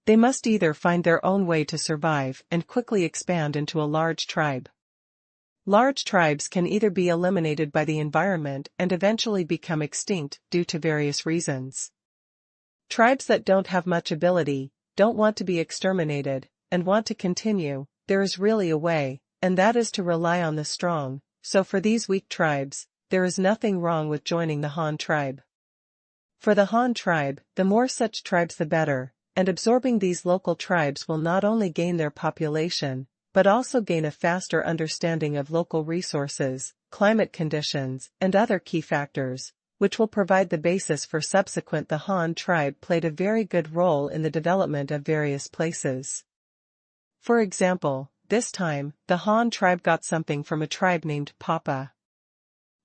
They must either find their own way to survive and quickly expand into a large tribe. Large tribes can either be eliminated by the environment and eventually become extinct due to various reasons. Tribes that don't have much ability, don't want to be exterminated, and want to continue, there is really a way, and that is to rely on the strong, so for these weak tribes, there is nothing wrong with joining the Han tribe. For the Han tribe, the more such tribes the better, and absorbing these local tribes will not only gain their population, but also gain a faster understanding of local resources, climate conditions, and other key factors, which will provide the basis for subsequent. The Han tribe played a very good role in the development of various places. For example, this time, the Han tribe got something from a tribe named Papa.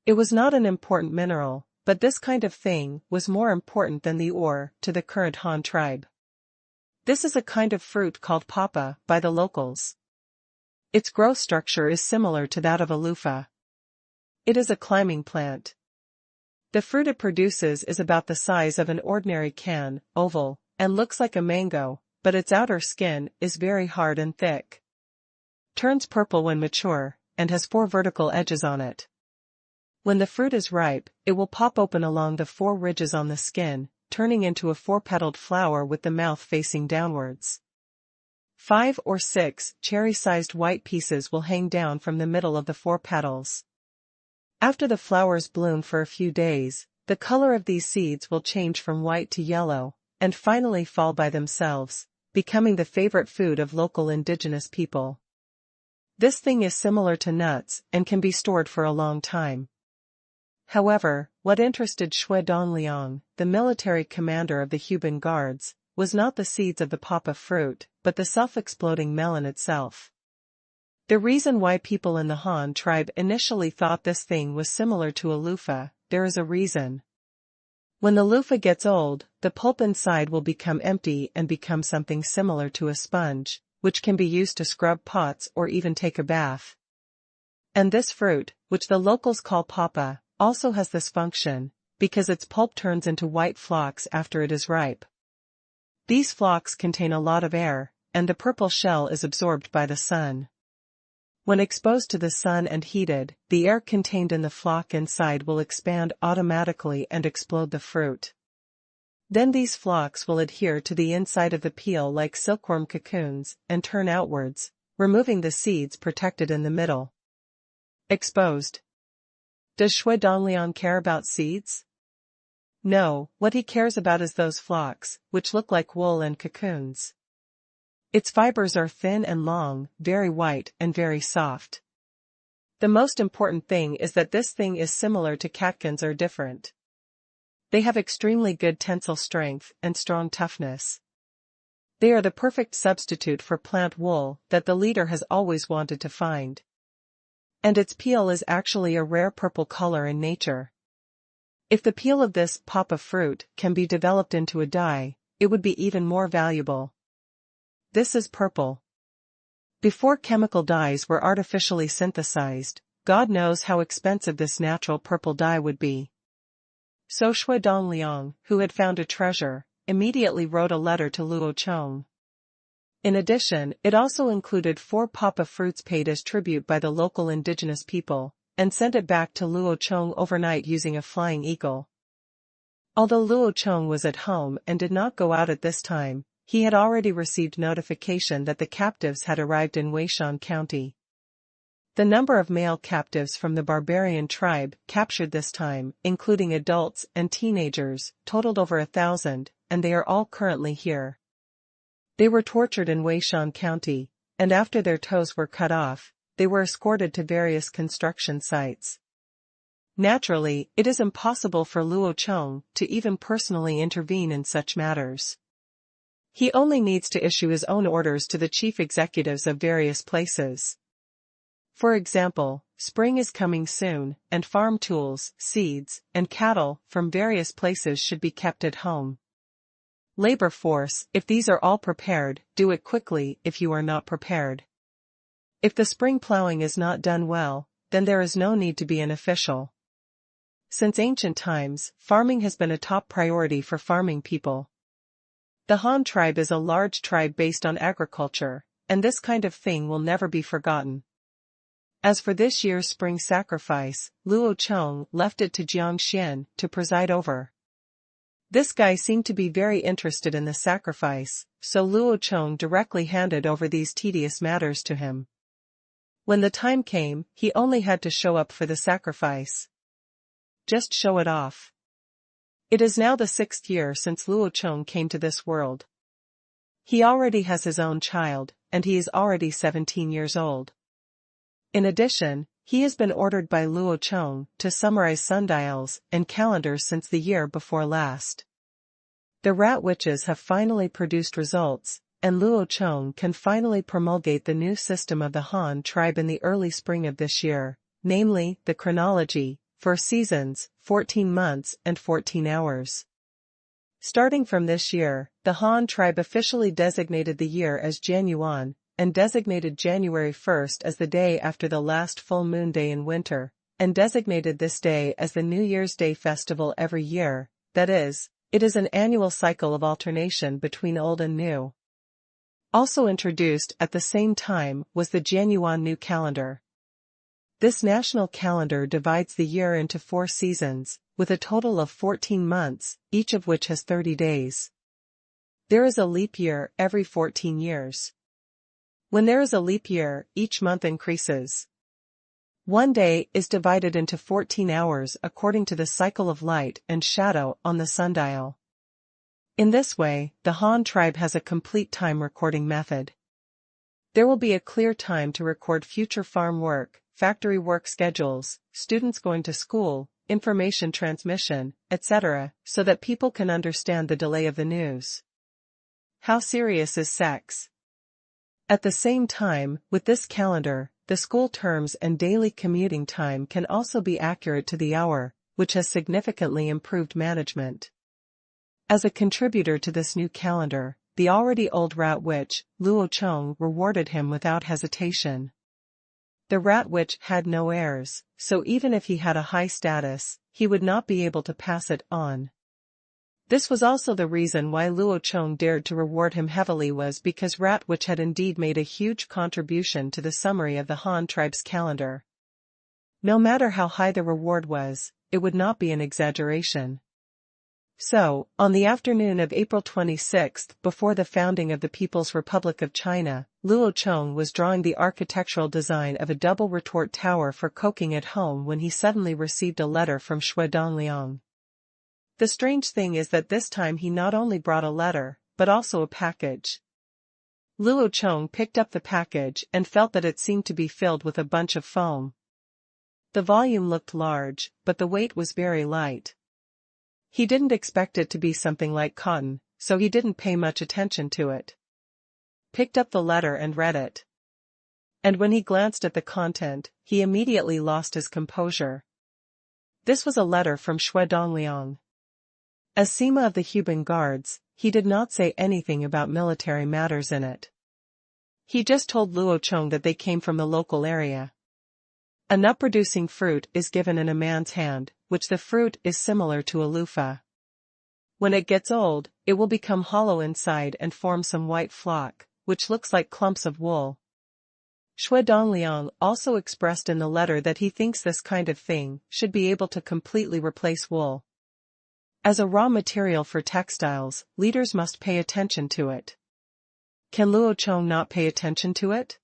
It was not an important mineral, but this kind of thing was more important than the ore to the current Han tribe. This is a kind of fruit called Papa by the locals. Its growth structure is similar to that of a loofah. It is a climbing plant. The fruit it produces is about the size of an ordinary can, oval, and looks like a mango, but its outer skin is very hard and thick. Turns purple when mature, and has 4 vertical edges on it. When the fruit is ripe, it will pop open along the 4 ridges on the skin, turning into a 4-petaled flower with the mouth facing downwards. 5 or 6 cherry-sized white pieces will hang down from the middle of the 4 petals. After the flowers bloom for a few days, the color of these seeds will change from white to yellow, and finally fall by themselves, becoming the favorite food of local indigenous people. This thing is similar to nuts and can be stored for a long time. However, what interested Shui Dongliang, the military commander of the Huban Guards, was not the seeds of the papa fruit, but the self-exploding melon itself. The reason why people in the Han tribe initially thought this thing was similar to a loofah, there is a reason. When the loofah gets old, the pulp inside will become empty and become something similar to a sponge, which can be used to scrub pots or even take a bath. And this fruit, which the locals call papa, also has this function, because its pulp turns into white flocks after it is ripe. These flocks contain a lot of air, and the purple shell is absorbed by the sun. When exposed to the sun and heated, the air contained in the flock inside will expand automatically and explode the fruit. Then these flocks will adhere to the inside of the peel like silkworm cocoons and turn outwards, removing the seeds protected in the middle. Exposed. Does Shui Dongliang care about seeds? No, what he cares about is those flocks, which look like wool and cocoons. Its fibers are thin and long, very white and very soft. The most important thing is that this thing is similar to catkins or different. They have extremely good tensile strength and strong toughness. They are the perfect substitute for plant wool that the leader has always wanted to find. And its peel is actually a rare purple color in nature. If the peel of this papa fruit can be developed into a dye, it would be even more valuable. This is purple. Before chemical dyes were artificially synthesized, God knows how expensive this natural purple dye would be. So Shui Dongliang, who had found a treasure, immediately wrote a letter to Luo Chong. In addition, it also included 4 papa fruits paid as tribute by the local indigenous people, and sent it back to Luo Chong overnight using a flying eagle. Although Luo Chong was at home and did not go out at this time, he had already received notification that the captives had arrived in Weishan County. The number of male captives from the barbarian tribe captured this time, including adults and teenagers, totaled over 1,000, and they are all currently here. They were tortured in Weishan County, and after their toes were cut off, they were escorted to various construction sites. Naturally, it is impossible for Luo Chong to even personally intervene in such matters. He only needs to issue his own orders to the chief executives of various places. For example, spring is coming soon, and farm tools, seeds, and cattle from various places should be kept at home. Labor force, if these are all prepared, do it quickly if you are not prepared. If the spring plowing is not done well, then there is no need to be an official. Since ancient times, farming has been a top priority for farming people. The Han tribe is a large tribe based on agriculture, and this kind of thing will never be forgotten. As for this year's spring sacrifice, Luo Chong left it to Jiang Xian to preside over. This guy seemed to be very interested in the sacrifice, so Luo Chong directly handed over these tedious matters to him. When the time came, he only had to show up for the sacrifice. Just show it off. It is now the 6th year since Luo Chong came to this world. He already has his own child, and he is already 17 years old. In addition, he has been ordered by Luo Chong to summarize sundials and calendars since the year before last. The rat witches have finally produced results, and Luo Chong can finally promulgate the new system of the Han tribe in the early spring of this year, namely, the chronology, 4 seasons, 14 months and 14 hours. Starting from this year, the Han tribe officially designated the year as Januan, and designated January 1st as the day after the last full moon day in winter, and designated this day as the New Year's Day festival every year, that is, it is an annual cycle of alternation between old and new. Also introduced at the same time was the Januan New Calendar. This national calendar divides the year into 4 seasons, with a total of 14 months, each of which has 30 days. There is a leap year every 14 years. When there is a leap year, each month increases. One day is divided into 14 hours according to the cycle of light and shadow on the sundial. In this way, the Han tribe has a complete time recording method. There will be a clear time to record future farm work, factory work schedules, students going to school, information transmission, etc., so that people can understand the delay of the news. How serious is sex? At the same time, with this calendar, the school terms and daily commuting time can also be accurate to the hour, which has significantly improved management. As a contributor to this new calendar, the already old rat witch, Luo Chong, rewarded him without hesitation. The rat witch had no heirs, so even if he had a high status, he would not be able to pass it on. This was also the reason why Luo Chong dared to reward him heavily, was because Rat Witch had indeed made a huge contribution to the summary of the Han tribe's calendar. No matter how high the reward was, it would not be an exaggeration. So, on the afternoon of April 26, before the founding of the People's Republic of China, Luo Chong was drawing the architectural design of a double retort tower for cooking at home when he suddenly received a letter from Shui Dongliang. The strange thing is that this time he not only brought a letter, but also a package. Luo Chong picked up the package and felt that it seemed to be filled with a bunch of foam. The volume looked large, but the weight was very light. He didn't expect it to be something like cotton, so he didn't pay much attention to it. Picked up the letter and read it. And when he glanced at the content, he immediately lost his composure. This was a letter from Shui Dongliang. As Sima of the Huban Guards, he did not say anything about military matters in it. He just told Luo Chong that they came from the local area. A nut-producing fruit is given in a man's hand, which the fruit is similar to a loofah. When it gets old, it will become hollow inside and form some white flock, which looks like clumps of wool. Shui Dongliang also expressed in the letter that he thinks this kind of thing should be able to completely replace wool. As a raw material for textiles, leaders must pay attention to it. Can Luo Chong not pay attention to it?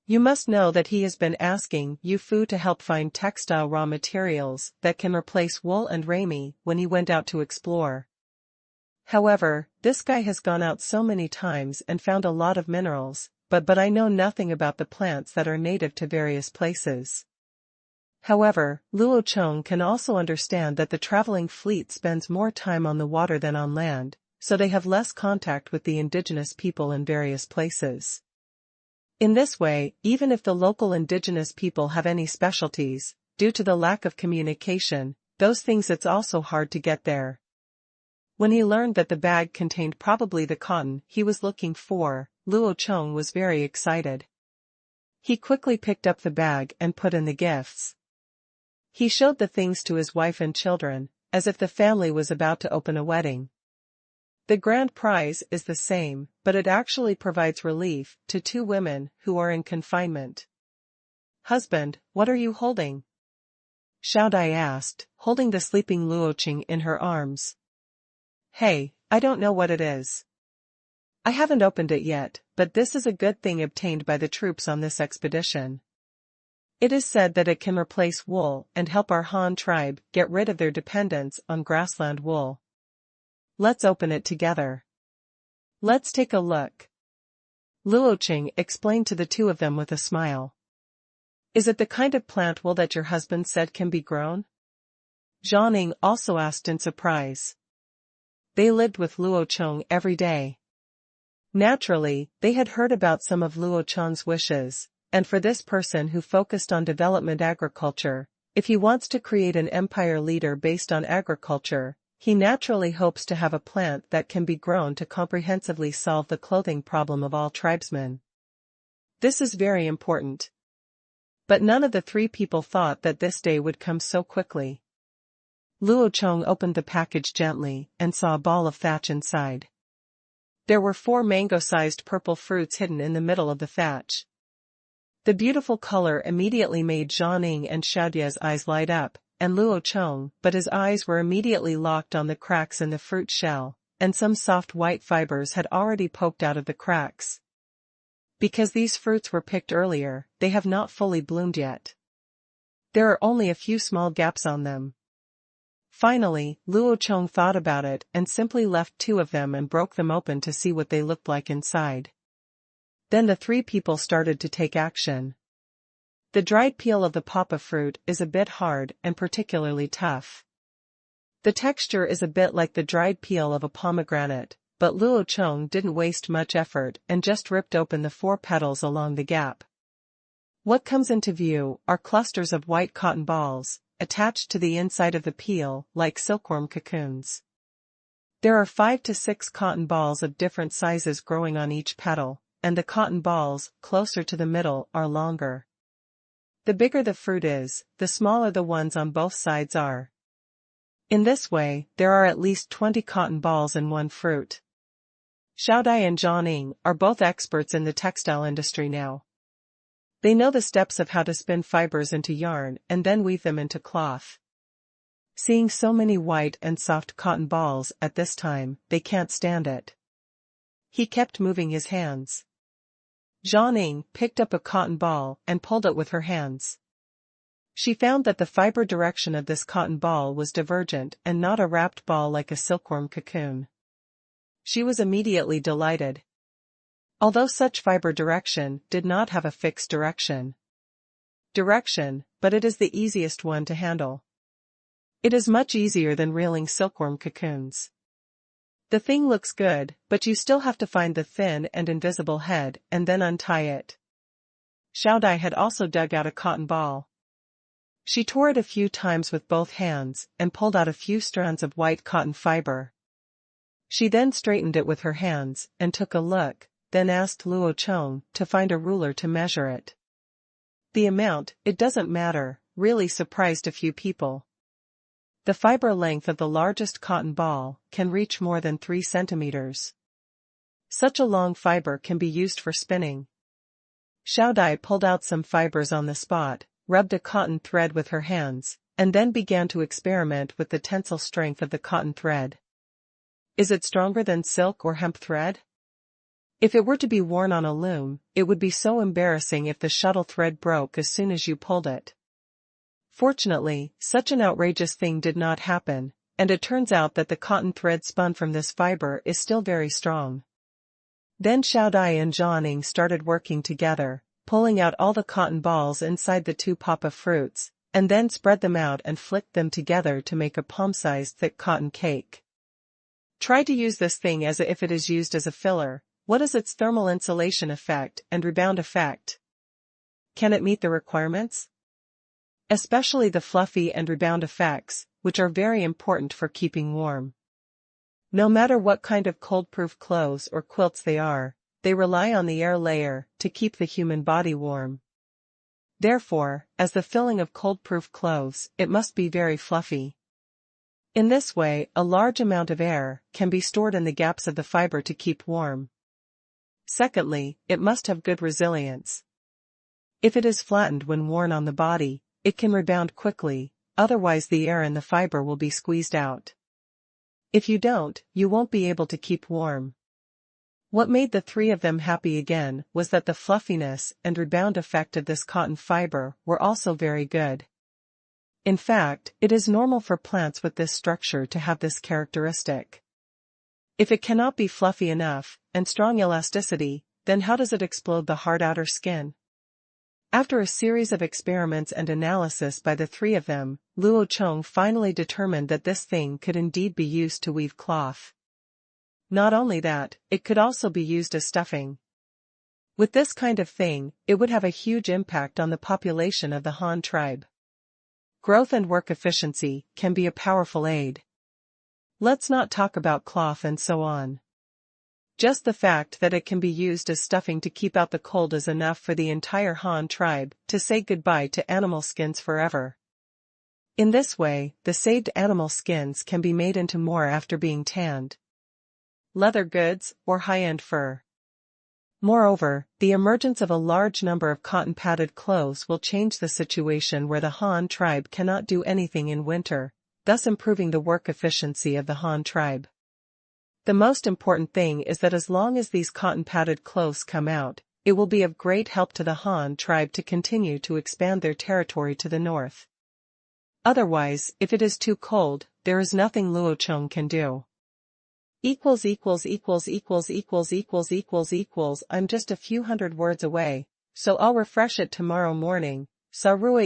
You must know that he has been asking Yu Fu to help find textile raw materials that can replace wool and ramie when he went out to explore. However, this guy has gone out so many times and found a lot of minerals, but I know nothing about the plants that are native to various places. However, Luo Chong can also understand that the traveling fleet spends more time on the water than on land, so they have less contact with the indigenous people in various places. In this way, even if the local indigenous people have any specialties, due to the lack of communication, those things it's also hard to get there. When he learned that the bag contained probably the cotton he was looking for, Luo Chong was very excited. He quickly picked up the bag and put in the gifts. He showed the things to his wife and children, as if the family was about to open a wedding. The grand prize is the same, but it actually provides relief to 2 women who are in confinement. "Husband, what are you holding?" Xiao Dai asked, holding the sleeping Luo Chong in her arms. "Hey, I don't know what it is. I haven't opened it yet, but this is a good thing obtained by the troops on this expedition. It is said that it can replace wool and help our Han tribe get rid of their dependence on grassland wool. Let's open it together. Let's take a look." Luo Chong explained to the 2 of them with a smile. "Is it the kind of plant wool that your husband said can be grown?" Zhang also asked in surprise. They lived with Luo Chong every day. Naturally, they had heard about some of Luo Chong's wishes, and for this person who focused on development agriculture, if he wants to create an empire leader based on agriculture, he naturally hopes to have a plant that can be grown to comprehensively solve the clothing problem of all tribesmen. This is very important. But none of the 3 people thought that this day would come so quickly. Luo Chong opened the package gently and saw a ball of thatch inside. There were 4 mango-sized purple fruits hidden in the middle of the thatch. The beautiful color immediately made Zhang and Xiaodia's eyes light up, and Luo Chong, but his eyes were immediately locked on the cracks in the fruit shell, and some soft white fibers had already poked out of the cracks. Because these fruits were picked earlier, they have not fully bloomed yet. There are only a few small gaps on them. Finally, Luo Chong thought about it and simply left 2 of them and broke them open to see what they looked like inside. Then the 3 people started to take action. The dried peel of the papa fruit is a bit hard and particularly tough. The texture is a bit like the dried peel of a pomegranate, but Luo Chong didn't waste much effort and just ripped open the 4 petals along the gap. What comes into view are clusters of white cotton balls, attached to the inside of the peel like silkworm cocoons. There are 5 to 6 cotton balls of different sizes growing on each petal, and the cotton balls, closer to the middle, are longer. The bigger the fruit is, the smaller the ones on both sides are. In this way, there are at least 20 cotton balls in one fruit. Xiao Dai and Zhang are both experts in the textile industry now. They know the steps of how to spin fibers into yarn and then weave them into cloth. Seeing so many white and soft cotton balls at this time, they can't stand it. He kept moving his hands. Zhang picked up a cotton ball and pulled it with her hands. She found that the fiber direction of this cotton ball was divergent and not a wrapped ball like a silkworm cocoon. She was immediately delighted. Although such fiber direction did not have a fixed direction, but it is the easiest one to handle. It is much easier than reeling silkworm cocoons. The thing looks good, but you still have to find the thin and invisible head and then untie it. Xiao Dai had also dug out a cotton ball. She tore it a few times with both hands and pulled out a few strands of white cotton fiber. She then straightened it with her hands and took a look, then asked Luo Chong to find a ruler to measure it. The amount, it doesn't matter, really surprised a few people. The fiber length of the largest cotton ball can reach more than 3 centimeters. Such a long fiber can be used for spinning. Xiaodai pulled out some fibers on the spot, rubbed a cotton thread with her hands, and then began to experiment with the tensile strength of the cotton thread. Is it stronger than silk or hemp thread? If it were to be worn on a loom, it would be so embarrassing if the shuttle thread broke as soon as you pulled it. Fortunately, such an outrageous thing did not happen, and it turns out that the cotton thread spun from this fiber is still very strong. Then Xiaodai and Jianing started working together, pulling out all the cotton balls inside the two papa fruits, and then spread them out and flicked them together to make a palm-sized thick cotton cake. Try to use this thing as if it is used as a filler. What is its thermal insulation effect and rebound effect? Can it meet the requirements? Especially the fluffy and rebound effects, which are very important for keeping warm. No matter what kind of cold-proof clothes or quilts they are, they rely on the air layer to keep the human body warm. Therefore, as the filling of cold-proof clothes, it must be very fluffy. In this way, a large amount of air can be stored in the gaps of the fiber to keep warm. Secondly, it must have good resilience. If it is flattened when worn on the body, it can rebound quickly, otherwise the air in the fiber will be squeezed out. If you don't, you won't be able to keep warm. What made the three of them happy again was that the fluffiness and rebound effect of this cotton fiber were also very good. In fact, it is normal for plants with this structure to have this characteristic. If it cannot be fluffy enough, and strong elasticity, then how does it explode the hard outer skin? After a series of experiments and analysis by the three of them, Luo Chong finally determined that this thing could indeed be used to weave cloth. Not only that, it could also be used as stuffing. With this kind of thing, it would have a huge impact on the population of the Han tribe. Growth and work efficiency can be a powerful aid. Let's not talk about cloth and so on. Just the fact that it can be used as stuffing to keep out the cold is enough for the entire Han tribe to say goodbye to animal skins forever. In this way, the saved animal skins can be made into more after being tanned. Leather goods, or high-end fur. Moreover, the emergence of a large number of cotton-padded clothes will change the situation where the Han tribe cannot do anything in winter, thus improving the work efficiency of the Han tribe. The most important thing is that as long as these cotton-padded clothes come out, it will be of great help to the Han tribe to continue to expand their territory to the north. Otherwise, if it is too cold, there is nothing Luo Chong can do. I'm just a few hundred words away, so I'll refresh it tomorrow morning. Sarue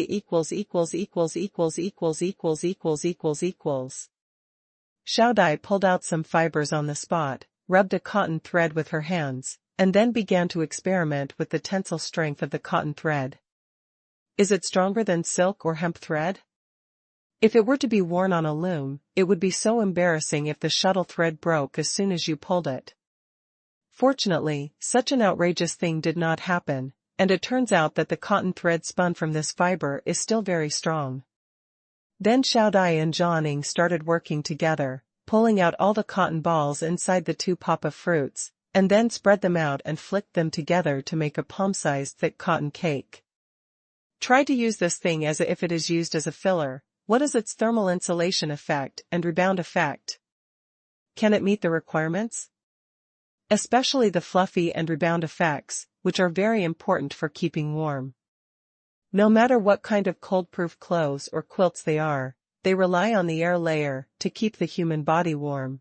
Xiaodai pulled out some fibers on the spot, rubbed a cotton thread with her hands, and then began to experiment with the tensile strength of the cotton thread. Is it stronger than silk or hemp thread? If it were to be worn on a loom, it would be so embarrassing if the shuttle thread broke as soon as you pulled it. Fortunately, such an outrageous thing did not happen, and it turns out that the cotton thread spun from this fiber is still very strong. Then Xiaodai and Jianing started working together, pulling out all the cotton balls inside the two papa fruits, and then spread them out and flicked them together to make a palm-sized thick cotton cake. Try to use this thing as if it is used as a filler. What is its thermal insulation effect and rebound effect? Can it meet the requirements? Especially the fluffy and rebound effects, which are very important for keeping warm. No matter what kind of cold-proof clothes or quilts they are, they rely on the air layer to keep the human body warm.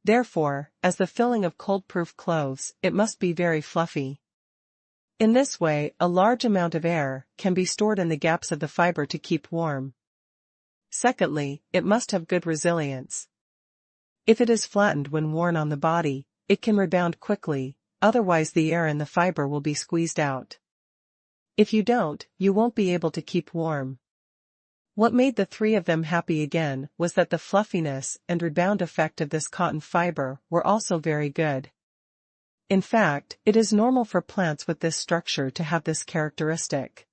Therefore, as the filling of cold-proof clothes, it must be very fluffy. In this way, a large amount of air can be stored in the gaps of the fiber to keep warm. Secondly, it must have good resilience. If it is flattened when worn on the body, it can rebound quickly, otherwise the air in the fiber will be squeezed out. If you don't, you won't be able to keep warm. What made the three of them happy again was that the fluffiness and rebound effect of this cotton fiber were also very good. In fact, it is normal for plants with this structure to have this characteristic.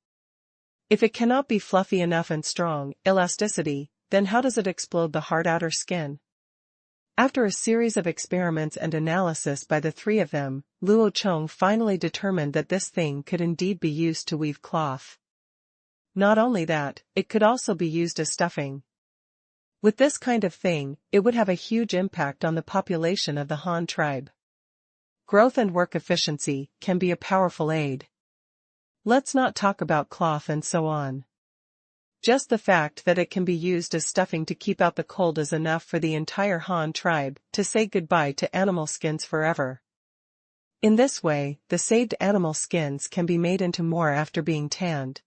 If it cannot be fluffy enough and strong elasticity, then how does it explode the hard outer skin? After a series of experiments and analysis by the three of them, Luo Chong finally determined that this thing could indeed be used to weave cloth. Not only that, it could also be used as stuffing. With this kind of thing, it would have a huge impact on the population of the Han tribe. Growth and work efficiency can be a powerful aid. Let's not talk about cloth and so on. Just the fact that it can be used as stuffing to keep out the cold is enough for the entire Han tribe to say goodbye to animal skins forever. In this way, the saved animal skins can be made into more after being tanned.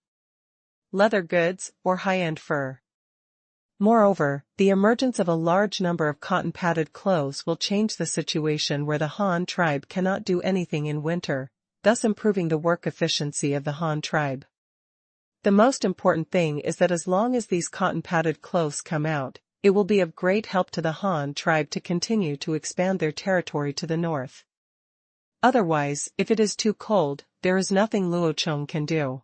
Leather goods, or high-end fur. Moreover, the emergence of a large number of cotton-padded clothes will change the situation where the Han tribe cannot do anything in winter, thus improving the work efficiency of the Han tribe. The most important thing is that as long as these cotton-padded clothes come out, it will be of great help to the Han tribe to continue to expand their territory to the north. Otherwise, if it is too cold, there is nothing Luo Chong can do.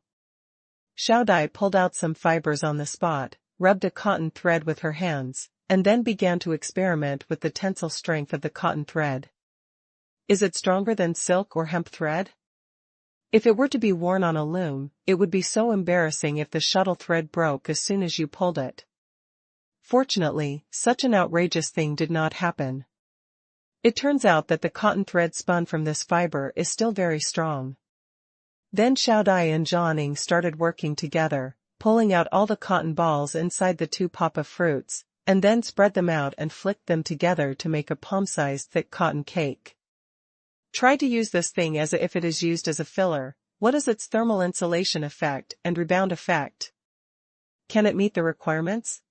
Xiao Dai pulled out some fibers on the spot, rubbed a cotton thread with her hands, and then began to experiment with the tensile strength of the cotton thread. Is it stronger than silk or hemp thread? If it were to be worn on a loom, it would be so embarrassing if the shuttle thread broke as soon as you pulled it. Fortunately, such an outrageous thing did not happen. It turns out that the cotton thread spun from this fiber is still very strong. Then Xiao Dai and Jianing started working together, pulling out all the cotton balls inside the two papa fruits, and then spread them out and flicked them together to make a palm-sized thick cotton cake. Try to use this thing as if it is used as a filler. What is its thermal insulation effect and rebound effect? Can it meet the requirements?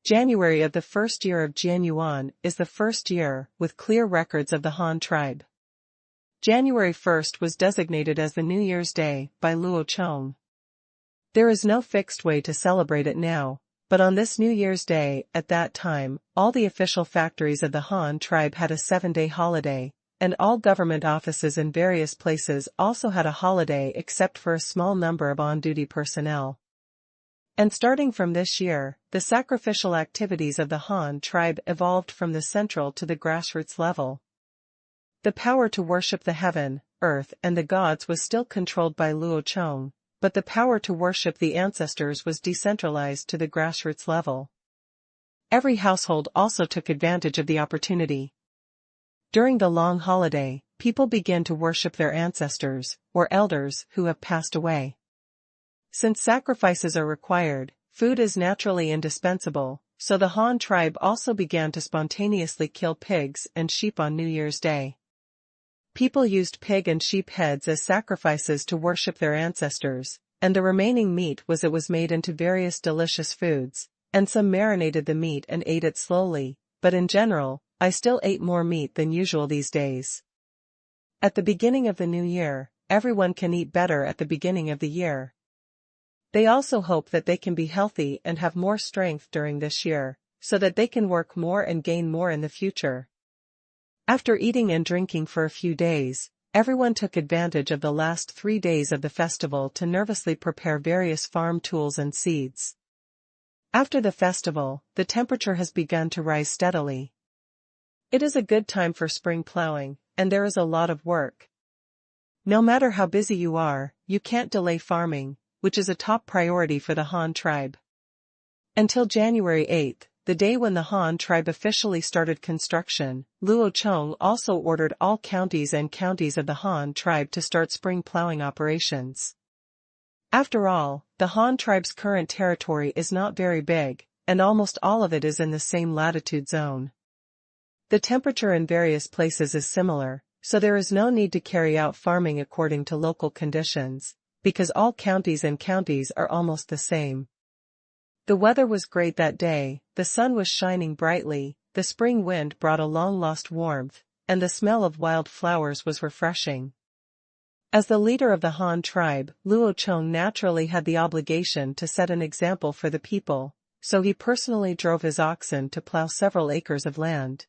January of the first year of Jian Yuan is the first year with clear records of the Han tribe. January 1st was designated as the New Year's Day by Luo Chong. There is no fixed way to celebrate it now, but on this New Year's Day, at that time, all the official factories of the Han tribe had a 7-day holiday, and all government offices in various places also had a holiday except for a small number of on-duty personnel. And starting from this year, the sacrificial activities of the Han tribe evolved from the central to the grassroots level. The power to worship the heaven, earth and the gods was still controlled by Luo Chong, but the power to worship the ancestors was decentralized to the grassroots level. Every household also took advantage of the opportunity. During the long holiday, people began to worship their ancestors, or elders, who have passed away. Since sacrifices are required, food is naturally indispensable, so the Han tribe also began to spontaneously kill pigs and sheep on New Year's Day. People used pig and sheep heads as sacrifices to worship their ancestors, and the remaining meat was made into various delicious foods, and some marinated the meat and ate it slowly, but in general, I still ate more meat than usual these days. At the beginning of the new year, everyone can eat better at the beginning of the year. They also hope that they can be healthy and have more strength during this year, so that they can work more and gain more in the future. After eating and drinking for a few days, everyone took advantage of the last 3 days of the festival to nervously prepare various farm tools and seeds. After the festival, the temperature has begun to rise steadily. It is a good time for spring plowing, and there is a lot of work. No matter how busy you are, you can't delay farming, which is a top priority for the Han tribe. Until January 8th, the day when the Han tribe officially started construction, Luo Chong also ordered all counties of the Han tribe to start spring plowing operations. After all, the Han tribe's current territory is not very big, and almost all of it is in the same latitude zone. The temperature in various places is similar, so there is no need to carry out farming according to local conditions, because all counties are almost the same. The weather was great that day, the sun was shining brightly, the spring wind brought a long-lost warmth, and the smell of wild flowers was refreshing. As the leader of the Han tribe, Luo Chong naturally had the obligation to set an example for the people, so he personally drove his oxen to plow several acres of land.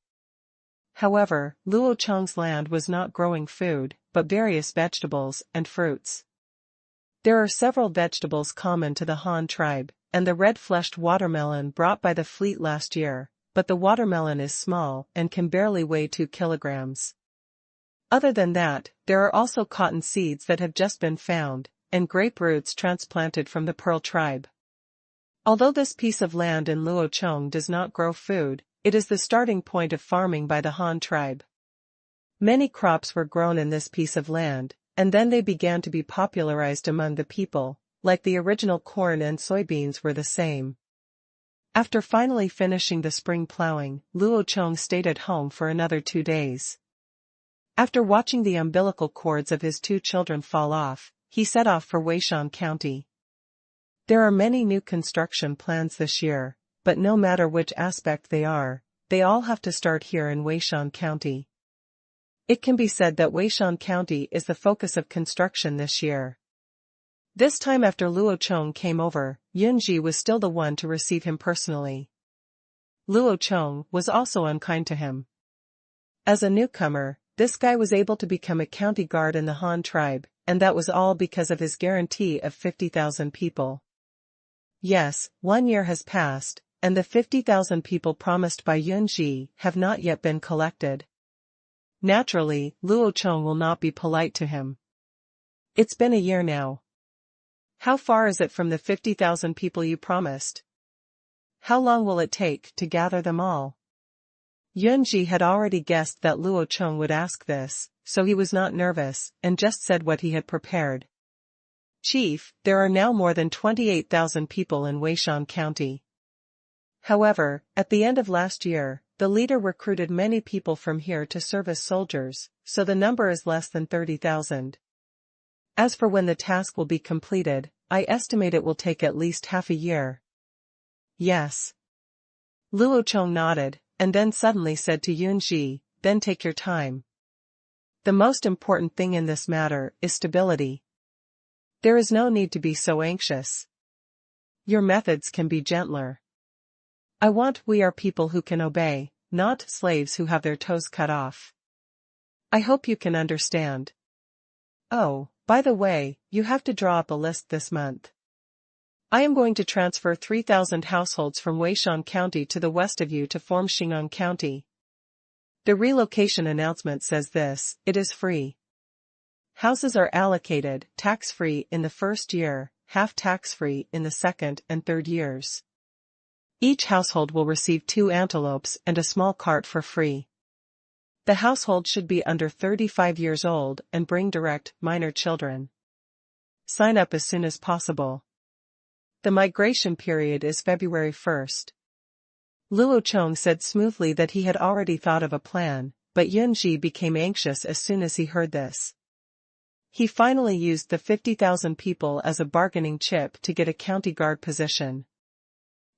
However, Luo Chong's land was not growing food, but various vegetables and fruits. There are several vegetables common to the Han tribe, and the red-fleshed watermelon brought by the fleet last year, but the watermelon is small and can barely weigh 2 kilograms. Other than that, there are also cotton seeds that have just been found, and grape roots transplanted from the Pearl tribe. Although this piece of land in Luo Chong does not grow food, it is the starting point of farming by the Han tribe. Many crops were grown in this piece of land, and then they began to be popularized among the people, like the original corn and soybeans were the same. After finally finishing the spring plowing, Luo Chong stayed at home for another 2 days. After watching the umbilical cords of his 2 children fall off, he set off for Weishan County. There are many new construction plans this year, but no matter which aspect they are, they all have to start here in Weishan County. It can be said that Weishan County is the focus of construction this year. This time after Luo Chong came over, Yunji was still the one to receive him personally. Luo Chong was also unkind to him. As a newcomer, this guy was able to become a county guard in the Han tribe, and that was all because of his guarantee of 50,000 people. Yes, 1 year has passed, and the 50,000 people promised by Yunji have not yet been collected. Naturally, Luo Chong will not be polite to him. It's been a year now. How far is it from the 50,000 people you promised? How long will it take to gather them all? Yunji had already guessed that Luo Chong would ask this, so he was not nervous, and just said what he had prepared. Chief, there are now more than 28,000 people in Weishan County. However, at the end of last year, the leader recruited many people from here to serve as soldiers, so the number is less than 30,000. As for when the task will be completed, I estimate it will take at least half a year. Yes. Luo Chong nodded, and then suddenly said to Yunji, then take your time. The most important thing in this matter is stability. There is no need to be so anxious. Your methods can be gentler. We are people who can obey, not slaves who have their toes cut off. I hope you can understand. Oh, by the way, you have to draw up a list this month. I am going to transfer 3,000 households from Weishan County to the west of you to form Xingang County. The relocation announcement says this, it is free. Houses are allocated, tax-free in the first year, half tax-free in the second and third years. Each household will receive 2 antelopes and a small cart for free. The household should be under 35 years old and bring direct, minor children. Sign up as soon as possible. The migration period is February 1st. Luo Chong said smoothly that he had already thought of a plan, but Yunji became anxious as soon as he heard this. He finally used the 50,000 people as a bargaining chip to get a county guard position.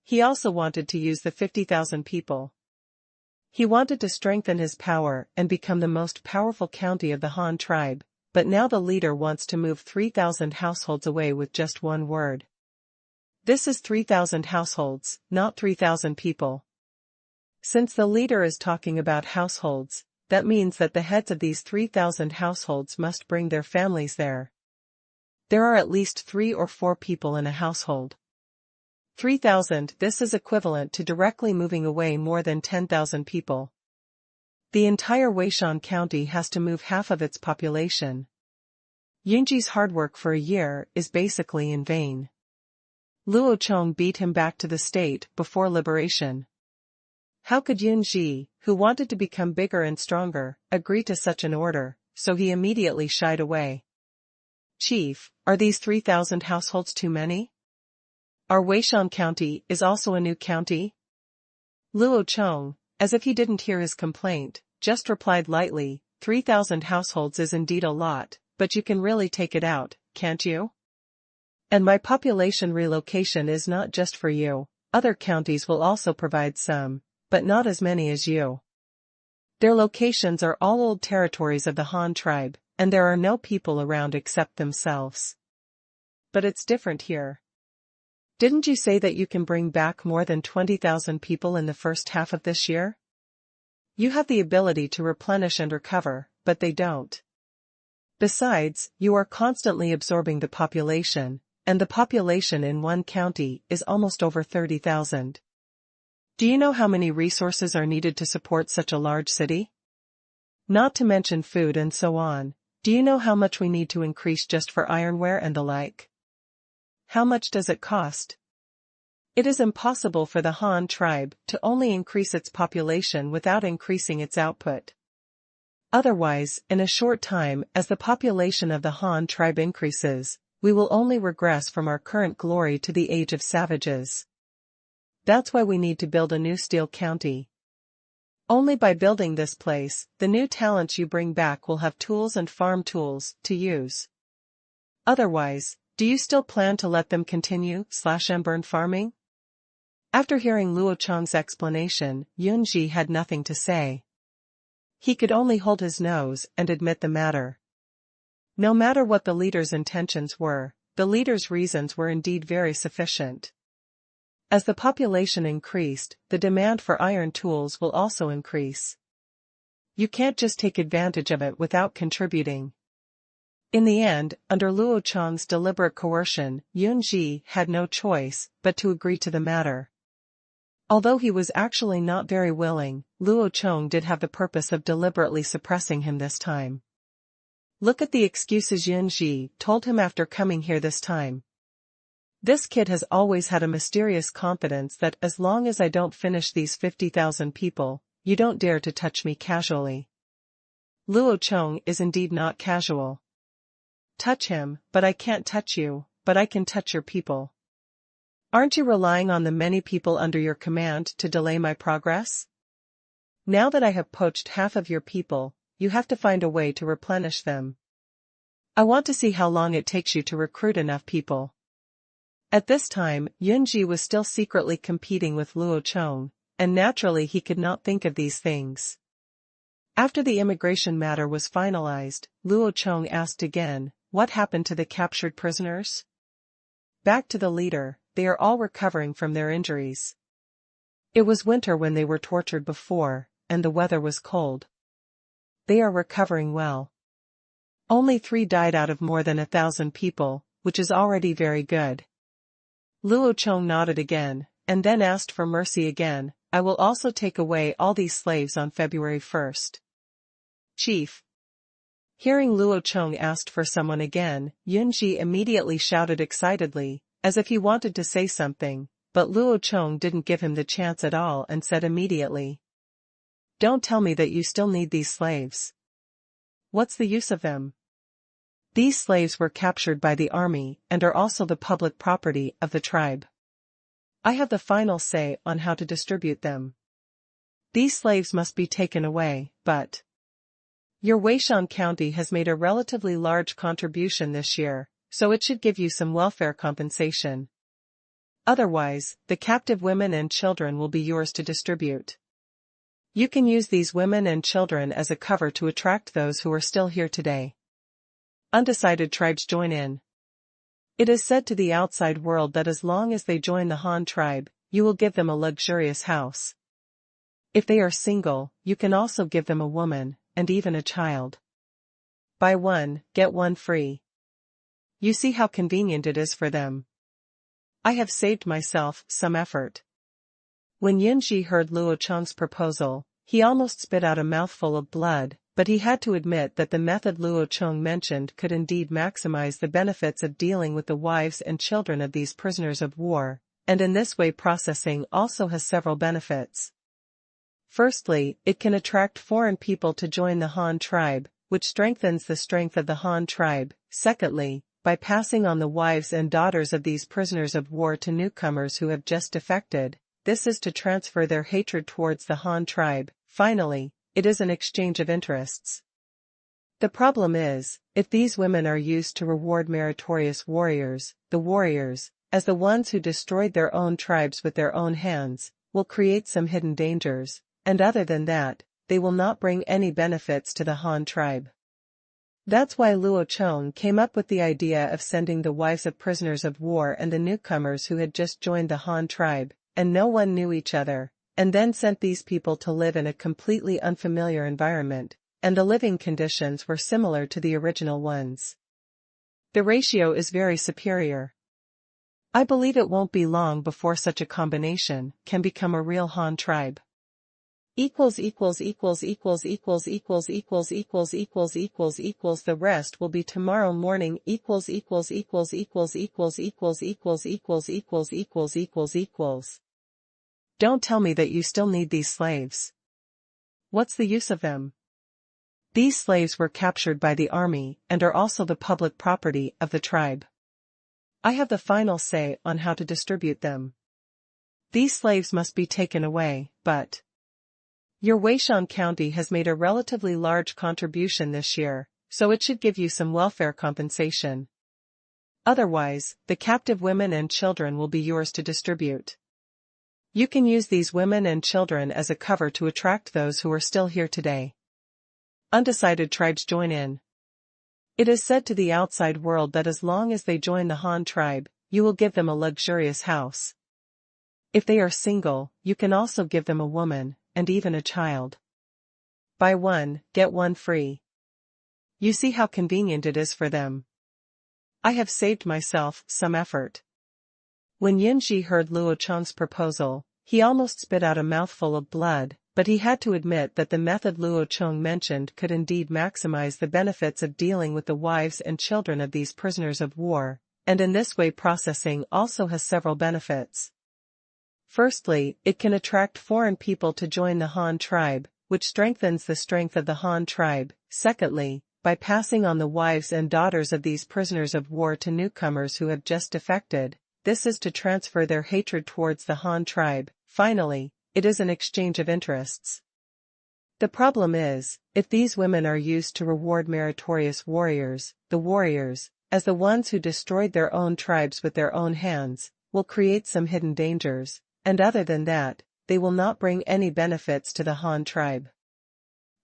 He also wanted to use the 50,000 people. He wanted to strengthen his power and become the most powerful county of the Han tribe, but now the leader wants to move 3,000 households away with just one word. This is 3,000 households, not 3,000 people. Since the leader is talking about households, that means that the heads of these 3,000 households must bring their families there. There are at least 3 or 4 people in a household. 3,000, this is equivalent to directly moving away more than 10,000 people. The entire Weishan County has to move half of its population. Yunji's hard work for a year is basically in vain. Luo Chong beat him back to the state before liberation. How could Yunji, who wanted to become bigger and stronger, agree to such an order, so he immediately shied away. Chief, are these 3,000 households too many? Our Weishan County is also a new county? Luo Chong, as if he didn't hear his complaint, just replied lightly, 3,000 households is indeed a lot, but you can really take it out, can't you? And my population relocation is not just for you, other counties will also provide some, but not as many as you. Their locations are all old territories of the Han tribe, and there are no people around except themselves. But it's different here. Didn't you say that you can bring back more than 20,000 people in the first half of this year? You have the ability to replenish and recover, but they don't. Besides, you are constantly absorbing the population, and the population in one county is almost over 30,000. Do you know how many resources are needed to support such a large city? Not to mention food and so on. Do you know how much we need to increase just for ironware and the like? How much does it cost? It is impossible for the Han tribe to only increase its population without increasing its output. Otherwise, in a short time, as the population of the Han tribe increases, we will only regress from our current glory to the age of savages. That's why we need to build a new steel county. Only by building this place, the new talents you bring back will have tools and farm tools to use. Otherwise, do you still plan to let them continue and burn farming? After hearing Luo Chong's explanation, Yunji had nothing to say. He could only hold his nose and admit the matter. No matter what the leader's intentions were, the leader's reasons were indeed very sufficient. As the population increased, the demand for iron tools will also increase. You can't just take advantage of it without contributing. In the end, under Luo Chong's deliberate coercion, Yunji had no choice but to agree to the matter. Although he was actually not very willing, Luo Chong did have the purpose of deliberately suppressing him this time. Look at the excuses Yunji told him after coming here this time. This kid has always had a mysterious confidence that as long as I don't finish these 50,000 people, you don't dare to touch me casually. Luo Chong is indeed not casual. Touch him, but I can't touch you, but I can touch your people. Aren't you relying on the many people under your command to delay my progress? Now that I have poached half of your people, you have to find a way to replenish them. I want to see how long it takes you to recruit enough people. At this time, Yunji was still secretly competing with Luo Chong, and naturally he could not think of these things. After the immigration matter was finalized, Luo Chong asked again, what happened to the captured prisoners? Back to the leader, they are all recovering from their injuries. It was winter when they were tortured before, and the weather was cold. They are recovering well. Only 3 died out of more than 1,000 people, which is already very good. Luo Chong nodded again, and then asked for mercy again. I will also take away all these slaves on February 1st. Chief. Hearing Luo Chong asked for someone again, Yunji immediately shouted excitedly, as if he wanted to say something, but Luo Chong didn't give him the chance at all and said immediately. Don't tell me that you still need these slaves. What's the use of them? These slaves were captured by the army and are also the public property of the tribe. I have the final say on how to distribute them. These slaves must be taken away, but your Weishan County has made a relatively large contribution this year, so it should give you some welfare compensation. Otherwise, the captive women and children will be yours to distribute. You can use these women and children as a cover to attract those who are still here today. Undecided tribes join in. It is said to the outside world that as long as they join the Han tribe, you will give them a luxurious house. If they are single, you can also give them a woman, and even a child. Buy one, get one free. You see how convenient it is for them. I have saved myself some effort. When Yunji heard Luo Chong's proposal, he almost spit out a mouthful of blood, but he had to admit that the method Luo Chong mentioned could indeed maximize the benefits of dealing with the wives and children of these prisoners of war, and in this way processing also has several benefits. Firstly, it can attract foreign people to join the Han tribe, which strengthens the strength of the Han tribe. Secondly, by passing on the wives and daughters of these prisoners of war to newcomers who have just defected, this is to transfer their hatred towards the Han tribe. Finally, it is an exchange of interests. The problem is, if these women are used to reward meritorious warriors, the warriors, as the ones who destroyed their own tribes with their own hands, will create some hidden dangers, and other than that, they will not bring any benefits to the Han tribe. That's why Luo Chong came up with the idea of sending the wives of prisoners of war and the newcomers who had just joined the Han tribe, and no one knew each other, and then sent these people to live in a completely unfamiliar environment, and the living conditions were similar to the original ones. The ratio is very superior. I believe it won't be long before such a combination can become a real Han tribe. The rest will be tomorrow morning. Don't tell me that you still need these slaves. What's the use of them? These slaves were captured by the army and are also the public property of the tribe. I have the final say on how to distribute them. These slaves must be taken away, but your Weishan County has made a relatively large contribution this year, so it should give you some welfare compensation. Otherwise, the captive women and children will be yours to distribute. You can use these women and children as a cover to attract those who are still here today. Undecided tribes join in. It is said to the outside world that as long as they join the Han tribe, you will give them a luxurious house. If they are single, you can also give them a woman, and even a child. Buy one, get one free. You see how convenient it is for them. I have saved myself some effort. When Yunji heard Luo Chong's proposal, he almost spit out a mouthful of blood, but he had to admit that the method Luo Chong mentioned could indeed maximize the benefits of dealing with the wives and children of these prisoners of war, and in this way processing also has several benefits. Firstly, it can attract foreign people to join the Han tribe, which strengthens the strength of the Han tribe. Secondly, by passing on the wives and daughters of these prisoners of war to newcomers who have just defected, this is to transfer their hatred towards the Han tribe. Finally, it is an exchange of interests. The problem is, if these women are used to reward meritorious warriors, the warriors, as the ones who destroyed their own tribes with their own hands, will create some hidden dangers, and other than that, they will not bring any benefits to the Han tribe.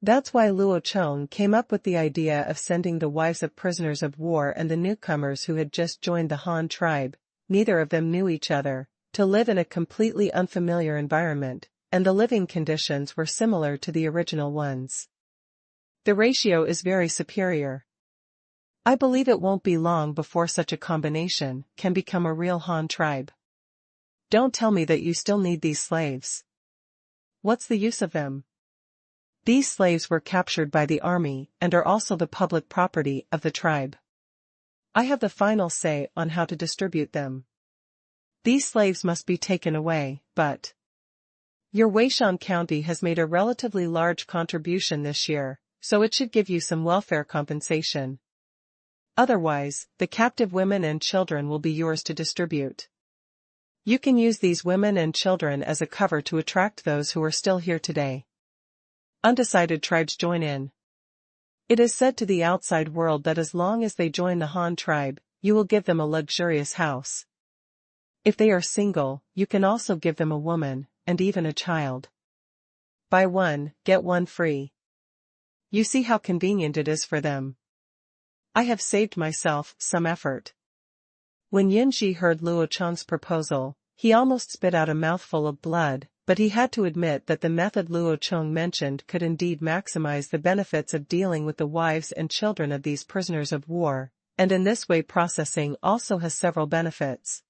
That's why Luo Chong came up with the idea of sending the wives of prisoners of war and the newcomers who had just joined the Han tribe, neither of them knew each other, to live in a completely unfamiliar environment, and the living conditions were similar to the original ones. The ratio is very superior. I believe it won't be long before such a combination can become a real Han tribe. Don't tell me that you still need these slaves. What's the use of them? These slaves were captured by the army and are also the public property of the tribe. I have the final say on how to distribute them. These slaves must be taken away, but your Weishan County has made a relatively large contribution this year, so it should give you some welfare compensation. Otherwise, the captive women and children will be yours to distribute. You can use these women and children as a cover to attract those who are still here today. Undecided tribes join in. It is said to the outside world that as long as they join the Han tribe, you will give them a luxurious house. If they are single, you can also give them a woman, and even a child. Buy one, get one free. You see how convenient it is for them. I have saved myself some effort. When Yunji heard Luo Chong's proposal, he almost spit out a mouthful of blood, but he had to admit that the method Luo Chong mentioned could indeed maximize the benefits of dealing with the wives and children of these prisoners of war, and in this way processing also has several benefits.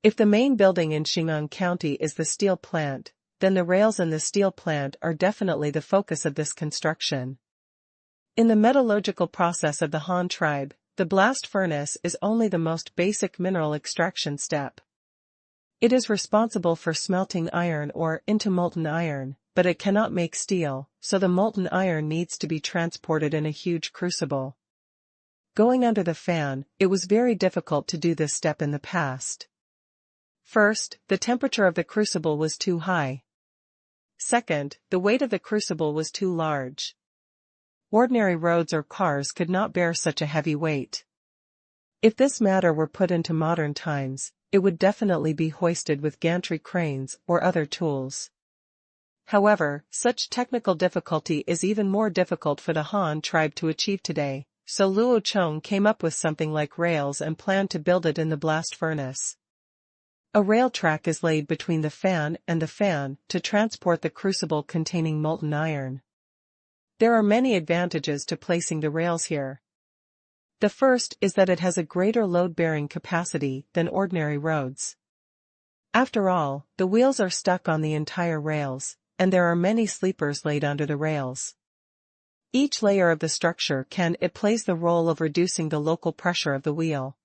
If the main building in Qingshu County is the steel plant, then the rails in the steel plant are definitely the focus of this construction. In the metallurgical process of the Han tribe, the blast furnace is only the most basic mineral extraction step. It is responsible for smelting iron ore into molten iron, but it cannot make steel, so the molten iron needs to be transported in a huge crucible. Going under the fan, it was very difficult to do this step in the past. First, the temperature of the crucible was too high. Second, the weight of the crucible was too large. Ordinary roads or cars could not bear such a heavy weight. If this matter were put into modern times, it would definitely be hoisted with gantry cranes or other tools. However, such technical difficulty is even more difficult for the Han tribe to achieve today, so Luo Chong came up with something like rails and planned to build it in the blast furnace. A rail track is laid between the fan and the fan to transport the crucible containing molten iron. There are many advantages to placing the rails here. The first is that it has a greater load-bearing capacity than ordinary roads. After all, the wheels are stuck on the entire rails, and there are many sleepers laid under the rails. Each layer of the structure plays the role of reducing the local pressure of the wheel.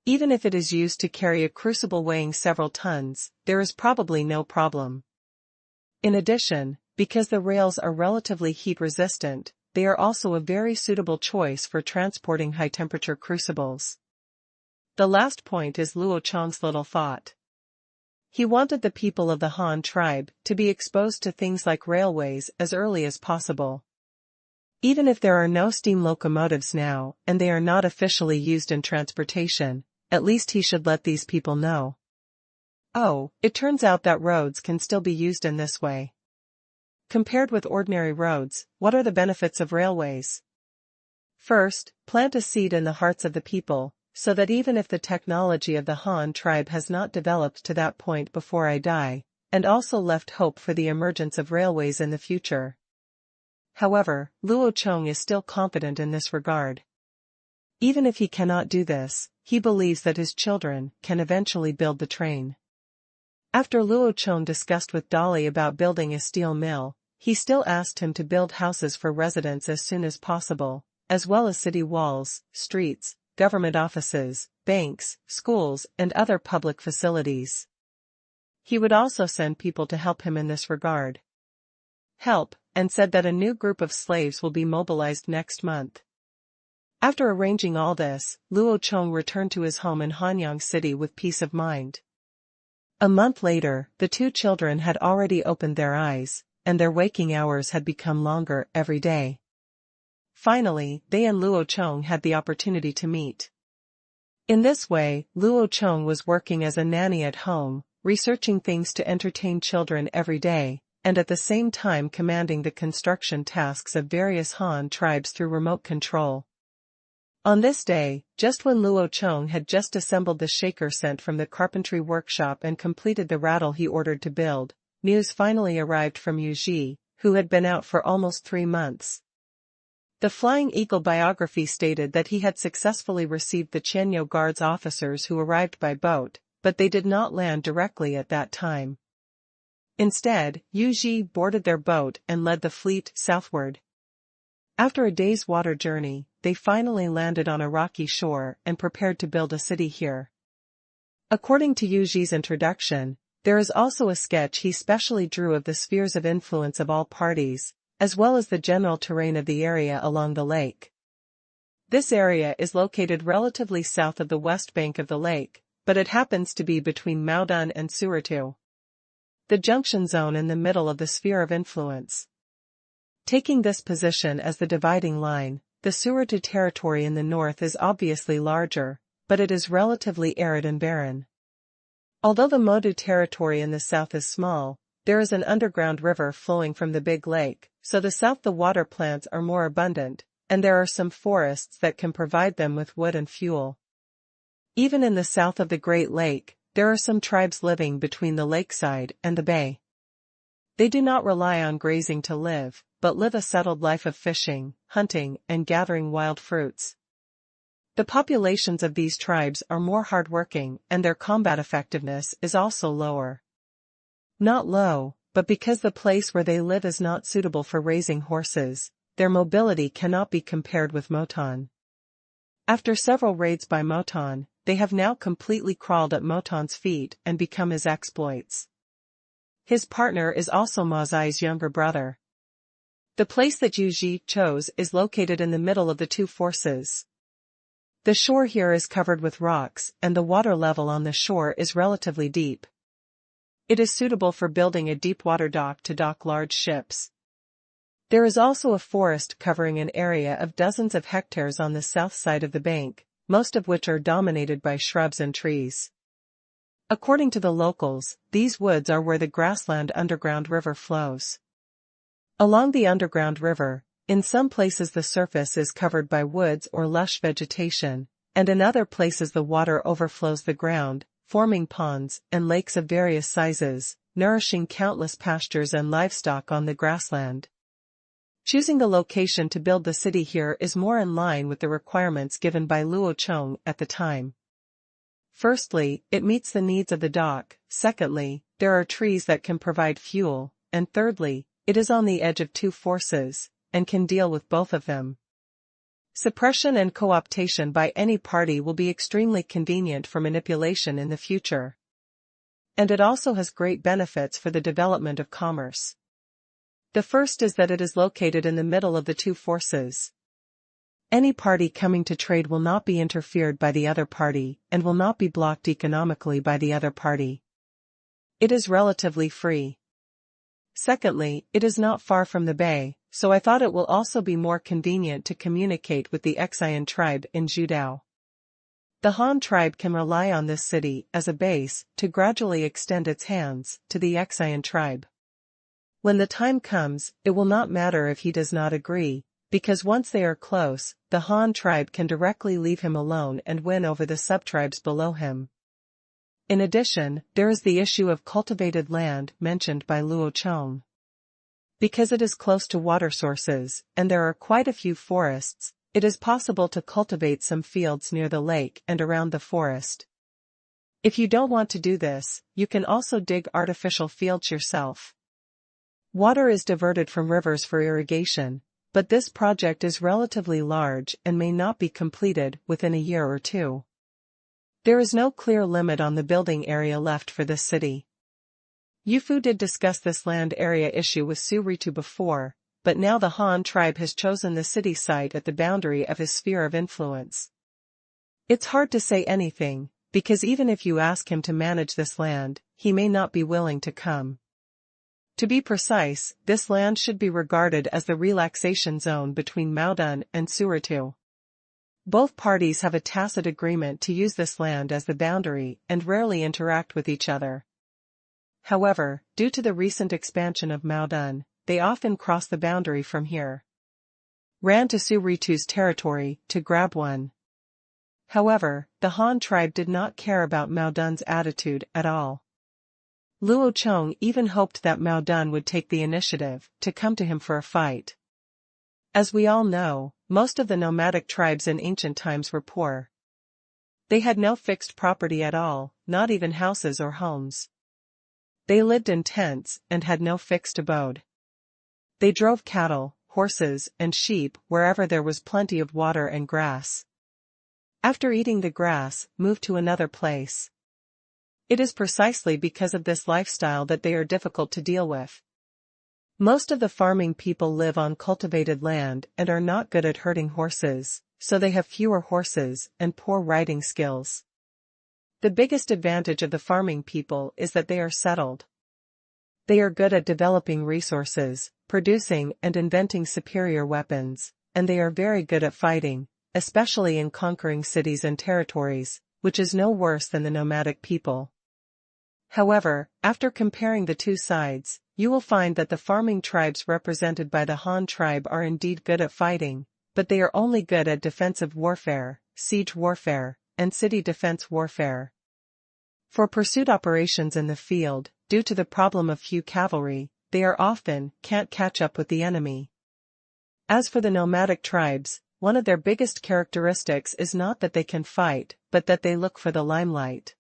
Even if it is used to carry a crucible weighing several tons, there is probably no problem. In addition, because the rails are relatively heat-resistant, they are also a very suitable choice for transporting high-temperature crucibles. The last point is Luo Chong's little thought. He wanted the people of the Han tribe to be exposed to things like railways as early as possible. Even if there are no steam locomotives now, and they are not officially used in transportation, at least he should let these people know. Oh, it turns out that roads can still be used in this way. Compared with ordinary roads, what are the benefits of railways? First, plant a seed in the hearts of the people, so that even if the technology of the Han tribe has not developed to that point before I die, and also left hope for the emergence of railways in the future. However, Luo Chong is still confident in this regard. Even if he cannot do this, he believes that his children can eventually build the train. After Luo Chong discussed with Dolly about building a steel mill, he still asked him to build houses for residents as soon as possible, as well as city walls, streets, government offices, banks, schools, and other public facilities. He would also send people to help him in this regard. And said that a new group of slaves will be mobilized next month. After arranging all this, Luo Chong returned to his home in Hanyang City with peace of mind. A month later, the two children had already opened their eyes, and their waking hours had become longer every day. Finally, they and Luo Chong had the opportunity to meet. In this way, Luo Chong was working as a nanny at home, researching things to entertain children every day, and at the same time commanding the construction tasks of various Han tribes through remote control. On this day, just when Luo Chong had just assembled the shaker sent from the carpentry workshop and completed the rattle he ordered to build, news finally arrived from Yu Ji, who had been out for almost 3 months. The Flying Eagle biography stated that he had successfully received the Qianyo Guards officers who arrived by boat, but they did not land directly at that time. Instead, Yu Ji boarded their boat and led the fleet southward. After a day's water journey, they finally landed on a rocky shore and prepared to build a city here. According to Yu Ji's introduction, there is also a sketch he specially drew of the spheres of influence of all parties, as well as the general terrain of the area along the lake. This area is located relatively south of the west bank of the lake, but it happens to be between Maodun and Surutu, the junction zone in the middle of the sphere of influence. Taking this position as the dividing line, the Surutu territory in the north is obviously larger, but it is relatively arid and barren. Although the Modu territory in the south is small, there is an underground river flowing from the big lake, so the south the water plants are more abundant, and there are some forests that can provide them with wood and fuel. Even in the south of the Great Lake, there are some tribes living between the lakeside and the bay. They do not rely on grazing to live, but live a settled life of fishing, hunting, and gathering wild fruits. The populations of these tribes are more hardworking, and their combat effectiveness is also lower. Not low, but because the place where they live is not suitable for raising horses, their mobility cannot be compared with Moton. After several raids by Moton, they have now completely crawled at Moton's feet and become his exploits. His partner is also Ma Zai's younger brother. The place that Yu Ji chose is located in the middle of the two forces. The shore here is covered with rocks, and the water level on the shore is relatively deep. It is suitable for building a deep-water dock to dock large ships. There is also a forest covering an area of dozens of hectares on the south side of the bank, most of which are dominated by shrubs and trees. According to the locals, these woods are where the grassland underground river flows. Along the underground river, in some places the surface is covered by woods or lush vegetation, and in other places the water overflows the ground, forming ponds and lakes of various sizes, nourishing countless pastures and livestock on the grassland. Choosing the location to build the city here is more in line with the requirements given by Luo Chong at the time. Firstly, it meets the needs of the dock, secondly, there are trees that can provide fuel, and thirdly, it is on the edge of two forces, and can deal with both of them. Suppression and co-optation by any party will be extremely convenient for manipulation in the future. And it also has great benefits for the development of commerce. The first is that it is located in the middle of the two forces. Any party coming to trade will not be interfered by the other party, and will not be blocked economically by the other party. It is relatively free. Secondly, it is not far from the bay, so I thought it will also be more convenient to communicate with the Xian tribe in Zhudao. The Han tribe can rely on this city as a base to gradually extend its hands to the Xian tribe. When the time comes, it will not matter if he does not agree, because once they are close, the Han tribe can directly leave him alone and win over the subtribes below him. In addition, there is the issue of cultivated land mentioned by Luo Chong. Because it is close to water sources, and there are quite a few forests, it is possible to cultivate some fields near the lake and around the forest. If you don't want to do this, you can also dig artificial fields yourself. Water is diverted from rivers for irrigation, but this project is relatively large and may not be completed within a year or two. There is no clear limit on the building area left for this city. Yufu did discuss this land area issue with Su Ritu before, but now the Han tribe has chosen the city site at the boundary of his sphere of influence. It's hard to say anything, because even if you ask him to manage this land, he may not be willing to come. To be precise, this land should be regarded as the relaxation zone between Maodun and Suritu. Both parties have a tacit agreement to use this land as the boundary and rarely interact with each other. However, due to the recent expansion of Maodun, they often cross the boundary from here. Ran to Suritu's territory to grab one. However, the Han tribe did not care about Maodun's attitude at all. Luo Chong even hoped that Maodun would take the initiative to come to him for a fight. As we all know, most of the nomadic tribes in ancient times were poor. They had no fixed property at all, not even houses or homes. They lived in tents and had no fixed abode. They drove cattle, horses, and sheep wherever there was plenty of water and grass. After eating the grass, moved to another place. It is precisely because of this lifestyle that they are difficult to deal with. Most of the farming people live on cultivated land and are not good at herding horses, so they have fewer horses and poor riding skills. The biggest advantage of the farming people is that they are settled. They are good at developing resources, producing and inventing superior weapons, and they are very good at fighting, especially in conquering cities and territories, which is no worse than the nomadic people. However, after comparing the two sides, you will find that the farming tribes represented by the Han tribe are indeed good at fighting, but they are only good at defensive warfare, siege warfare, and city defense warfare. For pursuit operations in the field, due to the problem of few cavalry, they often can't catch up with the enemy. As for the nomadic tribes, one of their biggest characteristics is not that they can fight, but that they look for the limelight.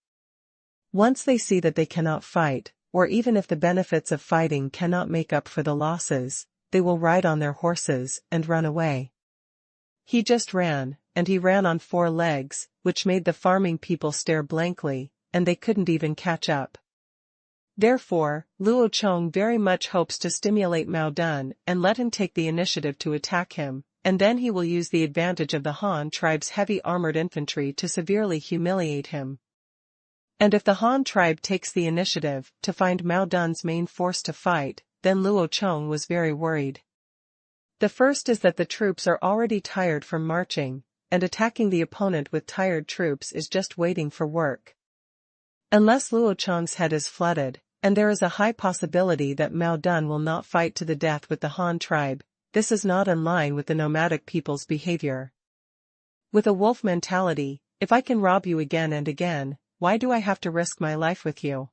Once they see that they cannot fight, or even if the benefits of fighting cannot make up for the losses, they will ride on their horses and run away. He just ran, and he ran on 4 legs, which made the farming people stare blankly, and they couldn't even catch up. Therefore, Luo Chong very much hopes to stimulate Maodun and let him take the initiative to attack him, and then he will use the advantage of the Han tribe's heavy armored infantry to severely humiliate him. And if the Han tribe takes the initiative to find Maodun's main force to fight, then Luo Chong was very worried. The first is that the troops are already tired from marching, and attacking the opponent with tired troops is just waiting for work. Unless Luo Chong's head is flooded, and there is a high possibility that Maodun will not fight to the death with the Han tribe, this is not in line with the nomadic people's behavior. With a wolf mentality, if I can rob you again and again, why do I have to risk my life with you?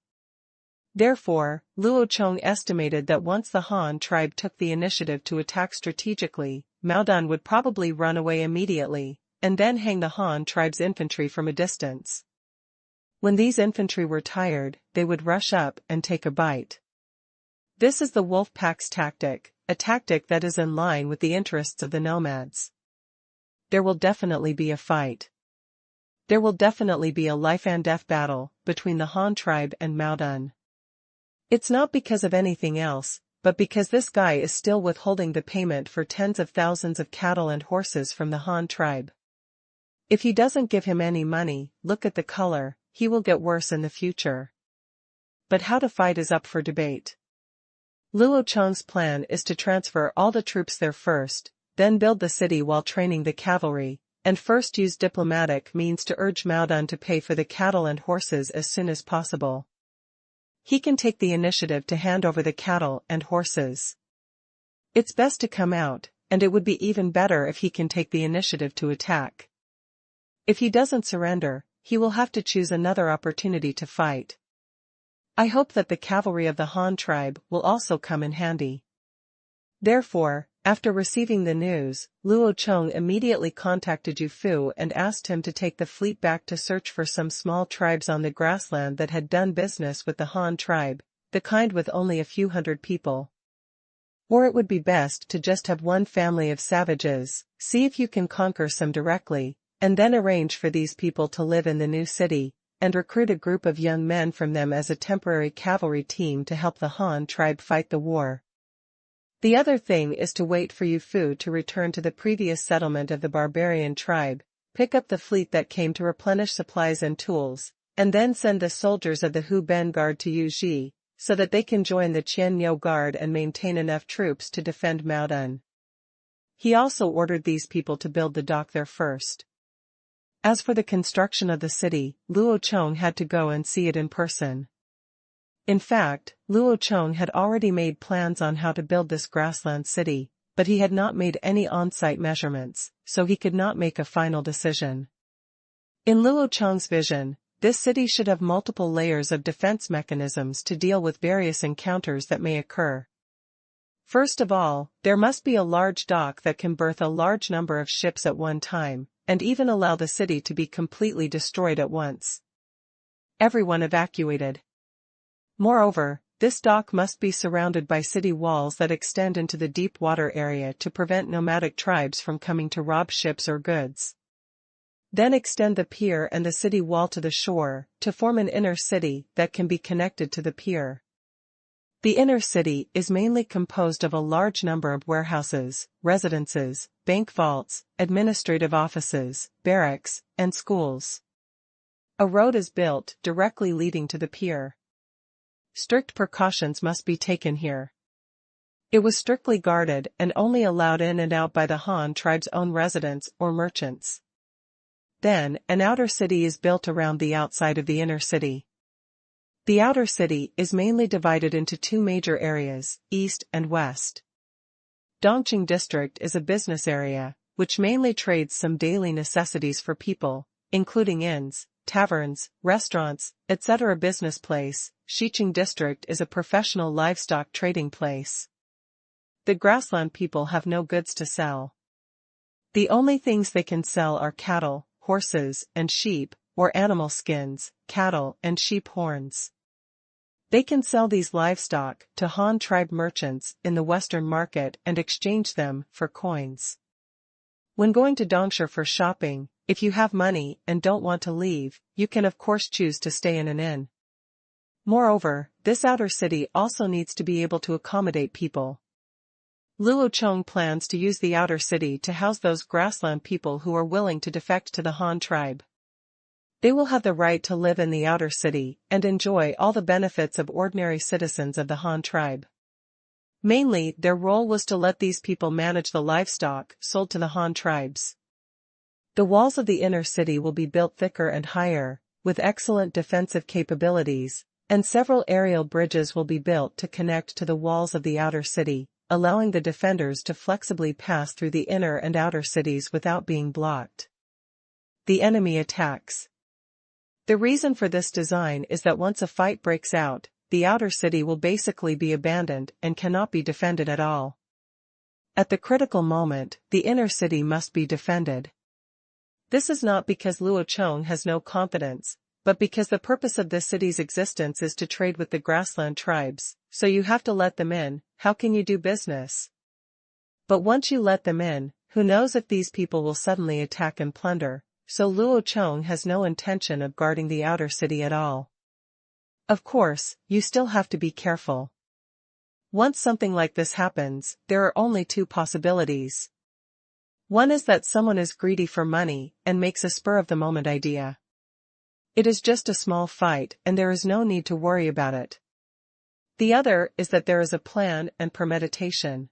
Therefore, Luo Chong estimated that once the Han tribe took the initiative to attack strategically, Mao Dan would probably run away immediately, and then hang the Han tribe's infantry from a distance. When these infantry were tired, they would rush up and take a bite. This is the wolf pack's tactic, a tactic that is in line with the interests of the nomads. There will definitely be a fight. There will definitely be a life-and-death battle between the Han tribe and Mao Dan. It's not because of anything else, but because this guy is still withholding the payment for tens of thousands of cattle and horses from the Han tribe. If he doesn't give him any money, look at the color, he will get worse in the future. But how to fight is up for debate. Luo Chong's plan is to transfer all the troops there first, then build the city while training the cavalry, and first use diplomatic means to urge Mao Dan to pay for the cattle and horses as soon as possible. He can take the initiative to hand over the cattle and horses. It's best to come out, and it would be even better if he can take the initiative to attack. If he doesn't surrender, he will have to choose another opportunity to fight. I hope that the cavalry of the Han tribe will also come in handy. Therefore, after receiving the news, Luo Chong immediately contacted Yu Fu and asked him to take the fleet back to search for some small tribes on the grassland that had done business with the Han tribe, the kind with only a few hundred people. Or it would be best to just have one family of savages, see if you can conquer some directly, and then arrange for these people to live in the new city, and recruit a group of young men from them as a temporary cavalry team to help the Han tribe fight the war. The other thing is to wait for Yu Fu to return to the previous settlement of the barbarian tribe, pick up the fleet that came to replenish supplies and tools, and then send the soldiers of the Hu Ben Guard to Yu Ji, so that they can join the Qian Niu Guard and maintain enough troops to defend Mao Dan. He also ordered these people to build the dock there first. As for the construction of the city, Luo Chong had to go and see it in person. In fact, Luo Chong had already made plans on how to build this grassland city, but he had not made any on-site measurements, so he could not make a final decision. In Luo Chong's vision, this city should have multiple layers of defense mechanisms to deal with various encounters that may occur. First of all, there must be a large dock that can berth a large number of ships at one time, and even allow the city to be completely destroyed at once. Everyone evacuated. Moreover, this dock must be surrounded by city walls that extend into the deep water area to prevent nomadic tribes from coming to rob ships or goods. Then extend the pier and the city wall to the shore, to form an inner city that can be connected to the pier. The inner city is mainly composed of a large number of warehouses, residences, bank vaults, administrative offices, barracks, and schools. A road is built directly leading to the pier. Strict precautions must be taken here. It was strictly guarded and only allowed in and out by the Han tribe's own residents or merchants. Then, an outer city is built around the outside of the inner city. The outer city is mainly divided into two major areas, east and west. Dongqing district is a business area, which mainly trades some daily necessities for people, including inns, taverns, restaurants, etc. Business place. Xiqing district is a professional livestock trading place. The grassland people have no goods to sell. The only things they can sell are cattle, horses, and sheep, or animal skins, cattle, and sheep horns. They can sell these livestock to Han tribe merchants in the western market and exchange them for coins. When going to Dongsha for shopping, if you have money and don't want to leave, you can of course choose to stay in an inn. Moreover, this outer city also needs to be able to accommodate people. Luo Chong plans to use the outer city to house those grassland people who are willing to defect to the Han tribe. They will have the right to live in the outer city and enjoy all the benefits of ordinary citizens of the Han tribe. Mainly, their role was to let these people manage the livestock sold to the Han tribes. The walls of the inner city will be built thicker and higher, with excellent defensive capabilities, and several aerial bridges will be built to connect to the walls of the outer city, allowing the defenders to flexibly pass through the inner and outer cities without being blocked. The enemy attacks. The reason for this design is that once a fight breaks out, the outer city will basically be abandoned and cannot be defended at all. At the critical moment, the inner city must be defended. This is not because Luo Chong has no confidence, but because the purpose of this city's existence is to trade with the grassland tribes, so you have to let them in. How can you do business? But once you let them in, who knows if these people will suddenly attack and plunder, so Luo Chong has no intention of guarding the outer city at all. Of course, you still have to be careful. Once something like this happens, there are only two possibilities. One is that someone is greedy for money and makes a spur-of-the-moment idea. It is just a small fight and there is no need to worry about it. The other is that there is a plan and premeditation.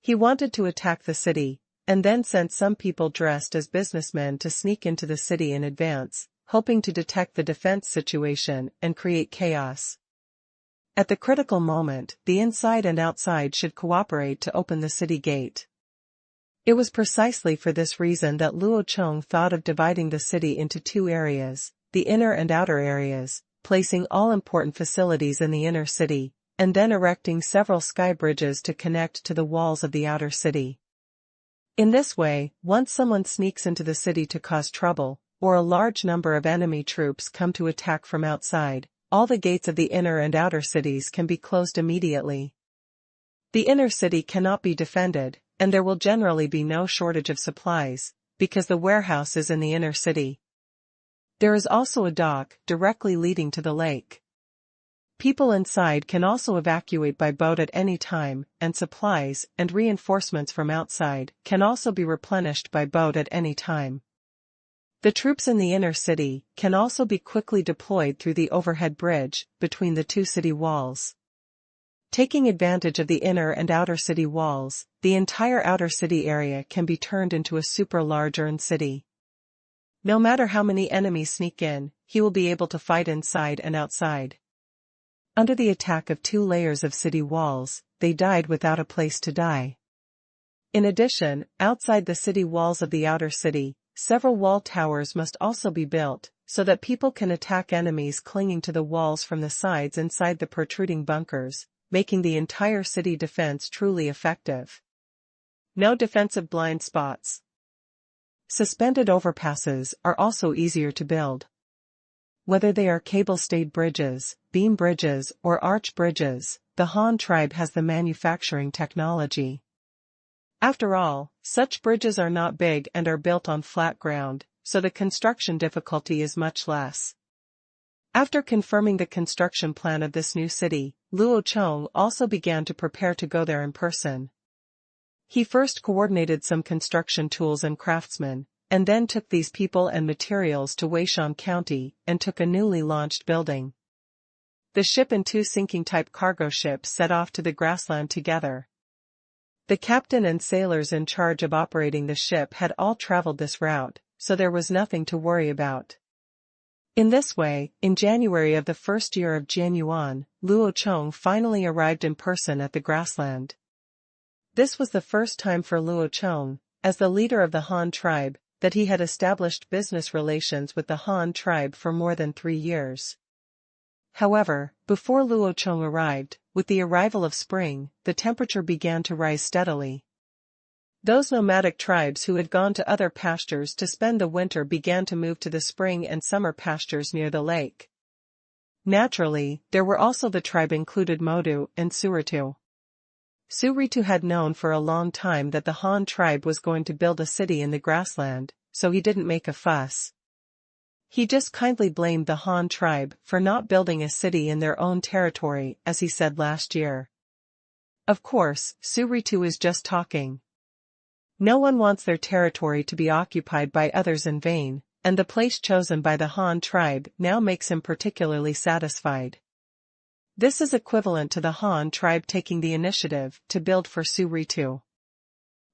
He wanted to attack the city, and then sent some people dressed as businessmen to sneak into the city in advance, hoping to detect the defense situation and create chaos. At the critical moment, the inside and outside should cooperate to open the city gate. It was precisely for this reason that Luo Chong thought of dividing the city into two areas, the inner and outer areas, placing all important facilities in the inner city, and then erecting several sky bridges to connect to the walls of the outer city. In this way, once someone sneaks into the city to cause trouble, or a large number of enemy troops come to attack from outside, all the gates of the inner and outer cities can be closed immediately. The inner city cannot be defended, and there will generally be no shortage of supplies, because the warehouse is in the inner city. There is also a dock directly leading to the lake. People inside can also evacuate by boat at any time, and supplies and reinforcements from outside can also be replenished by boat at any time. The troops in the inner city can also be quickly deployed through the overhead bridge between the two city walls. Taking advantage of the inner and outer city walls, the entire outer city area can be turned into a super large urban city. No matter how many enemies sneak in, he will be able to fight inside and outside. Under the attack of two layers of city walls, they died without a place to die. In addition, outside the city walls of the outer city, several wall towers must also be built, so that people can attack enemies clinging to the walls from the sides inside the protruding bunkers, making the entire city defense truly effective. No defensive blind spots. Suspended overpasses are also easier to build. Whether they are cable-stayed bridges, beam bridges, or arch bridges, the Han tribe has the manufacturing technology. After all, such bridges are not big and are built on flat ground, so the construction difficulty is much less. After confirming the construction plan of this new city, Luo Chong also began to prepare to go there in person. He first coordinated some construction tools and craftsmen, and then took these people and materials to Weishan County and took a newly launched building. The ship and two sinking-type cargo ships set off to the grassland together. The captain and sailors in charge of operating the ship had all traveled this route, so there was nothing to worry about. In this way, in January of the first year of Jianyuan, Luo Chong finally arrived in person at the grassland. This was the first time for Luo Chong, as the leader of the Han tribe, that he had established business relations with the Han tribe for more than 3 years. However, before Luo Chong arrived, with the arrival of spring, the temperature began to rise steadily. Those nomadic tribes who had gone to other pastures to spend the winter began to move to the spring and summer pastures near the lake. Naturally, there were also the tribe included Modu and Suritu. Suritu had known for a long time that the Han tribe was going to build a city in the grassland, so he didn't make a fuss. He just kindly blamed the Han tribe for not building a city in their own territory, as he said last year. Of course, Suritu is just talking. No one wants their territory to be occupied by others in vain, and the place chosen by the Han tribe now makes him particularly satisfied. This is equivalent to the Han tribe taking the initiative to build for Suritu.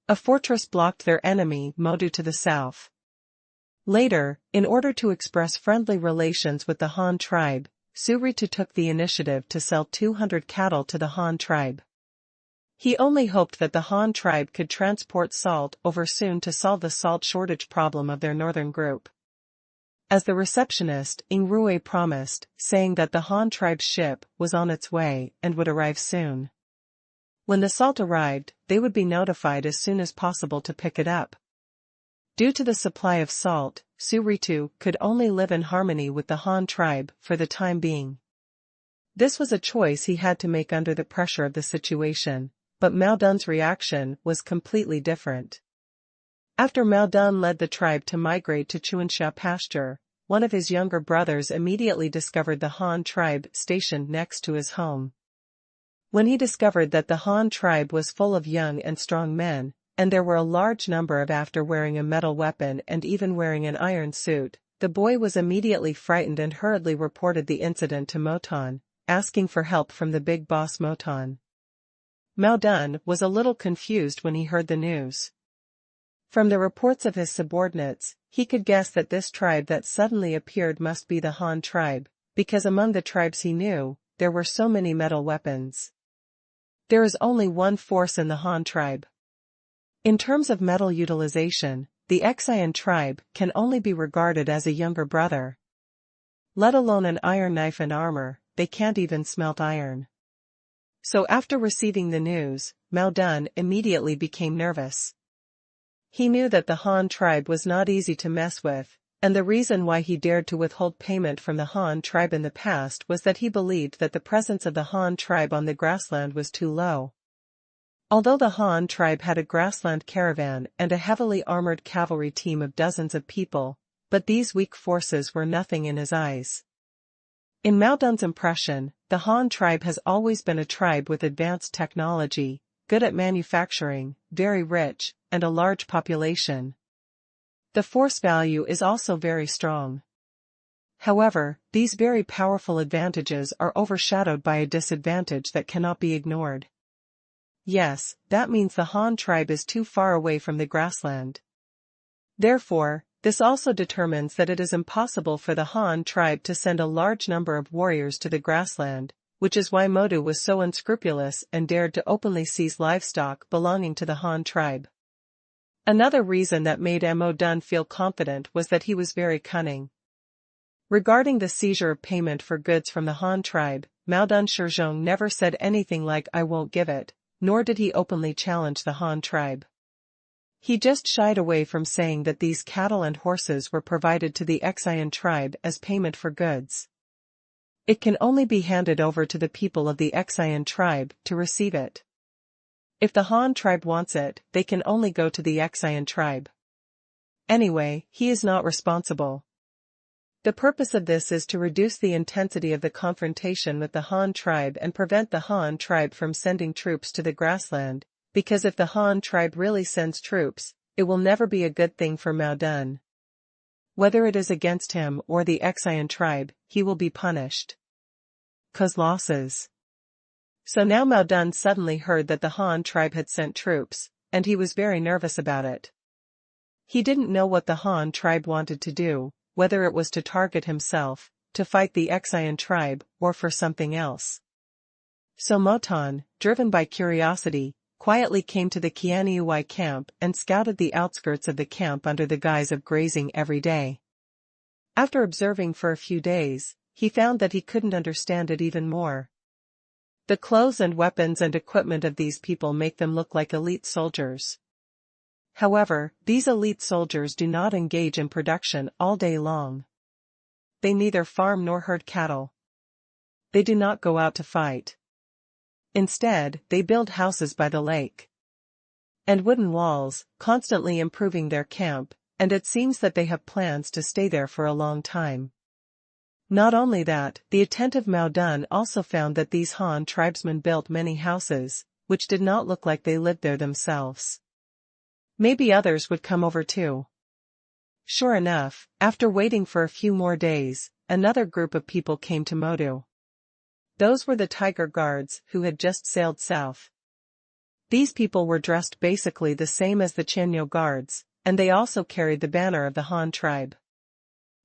A fortress blocked their enemy Modu to the south. Later, in order to express friendly relations with the Han tribe, Suritu took the initiative to sell 200 cattle to the Han tribe. He only hoped that the Han tribe could transport salt over soon to solve the salt shortage problem of their northern group. as the receptionist Qingshu promised, saying that the Han tribe's ship was on its way and would arrive soon. When the salt arrived, they would be notified as soon as possible to pick it up. Due to the supply of salt, Suritu could only live in harmony with the Han tribe for the time being. This was a choice he had to make under the pressure of the situation, but Mao Dun's reaction was completely different. After Mao Dun led the tribe to migrate to Qingshu pasture, one of his younger brothers immediately discovered the Han tribe stationed next to his home. When he discovered that the Han tribe was full of young and strong men, and there were a large number of after wearing a metal weapon and even wearing an iron suit, the boy was immediately frightened and hurriedly reported the incident to Moton, asking for help from the big boss Moton. Mao Dun was a little confused when he heard the news. From the reports of his subordinates, he could guess that this tribe that suddenly appeared must be the Han tribe, because among the tribes he knew, there were so many metal weapons. There is only one force in the Han tribe. In terms of metal utilization, the Qian tribe can only be regarded as a younger brother. Let alone an iron knife and armor, they can't even smelt iron. So after receiving the news, Mao Dun immediately became nervous. He knew that the Han tribe was not easy to mess with, and the reason why he dared to withhold payment from the Han tribe in the past was that he believed that the presence of the Han tribe on the grassland was too low. Although the Han tribe had a grassland caravan and a heavily armored cavalry team of dozens of people, but these weak forces were nothing in his eyes. In Mao Dun's impression, the Han tribe has always been a tribe with advanced technology, good at manufacturing, very rich, and a large population. The force value is also very strong. However, these very powerful advantages are overshadowed by a disadvantage that cannot be ignored. Yes, that means the Han tribe is too far away from the grassland. Therefore, this also determines that it is impossible for the Han tribe to send a large number of warriors to the grassland, which is why Modu was so unscrupulous and dared to openly seize livestock belonging to the Han tribe. Another reason that made Mao Dun feel confident was that he was very cunning. Regarding the seizure of payment for goods from the Han tribe, Mao Dun Shizhong never said anything like "I won't give it," nor did he openly challenge the Han tribe. He just shied away from saying that these cattle and horses were provided to the Qian tribe as payment for goods. It can only be handed over to the people of the Qian tribe to receive it. If the Han tribe wants it, they can only go to the Qian tribe. Anyway, he is not responsible. The purpose of this is to reduce the intensity of the confrontation with the Han tribe and prevent the Han tribe from sending troops to the grassland, because if the Han tribe really sends troops, it will never be a good thing for Mao Dun. Whether it is against him or the Qian tribe, he will be punished. Cause losses. So now Mao Dun suddenly heard that the Han tribe had sent troops, and he was very nervous about it. He didn't know what the Han tribe wanted to do, whether it was to target himself, to fight the Qian tribe, or for something else. So Moton, driven by curiosity, quietly came to the Qianhui camp and scouted the outskirts of the camp under the guise of grazing every day. After observing for a few days, he found that he couldn't understand it even more. The clothes and weapons and equipment of these people make them look like elite soldiers. However, these elite soldiers do not engage in production all day long. They neither farm nor herd cattle. They do not go out to fight. Instead, they build houses by the lake and wooden walls, constantly improving their camp, and it seems that they have plans to stay there for a long time. Not only that, the attentive Mao Dun also found that these Han tribesmen built many houses, which did not look like they lived there themselves. Maybe others would come over too. Sure enough, after waiting for a few more days, another group of people came to Modu. Those were the Tiger Guards who had just sailed south. These people were dressed basically the same as the Qianyu Guards, and they also carried the banner of the Han tribe.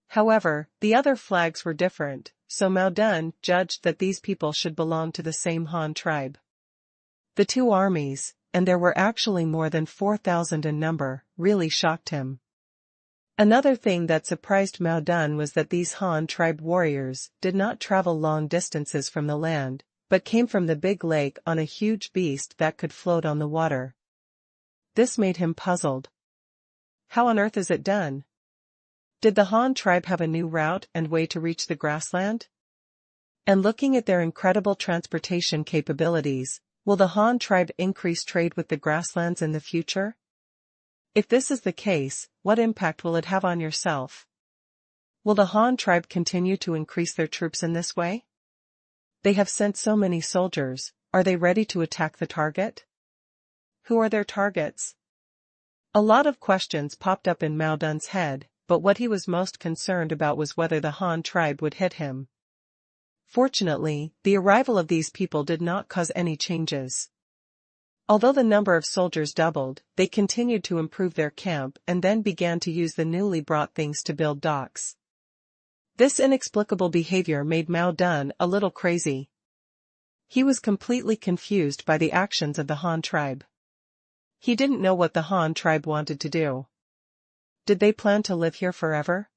However, the other flags were different, so Mao Dun judged that these people should belong to the same Han tribe. The two armies, and there were actually more than 4,000 in number, really shocked him. Another thing that surprised Mao Dun was that these Han tribe warriors did not travel long distances from the land, but came from the big lake on a huge beast that could float on the water. This made him puzzled. How on earth is it done? Did the Han tribe have a new route and way to reach the grassland? And looking at their incredible transportation capabilities, will the Han tribe increase trade with the grasslands in the future? If this is the case, what impact will it have on yourself? Will the Han tribe continue to increase their troops in this way? They have sent so many soldiers, are they ready to attack the target? Who are their targets? A lot of questions popped up in Mao Dun's head, but what he was most concerned about was whether the Han tribe would hit him. Fortunately, the arrival of these people did not cause any changes. Although the number of soldiers doubled, they continued to improve their camp and then began to use the newly brought things to build docks. This inexplicable behavior made Mao Dun a little crazy. He was completely confused by the actions of the Han tribe. He didn't know what the Han tribe wanted to do. Did they plan to live here forever?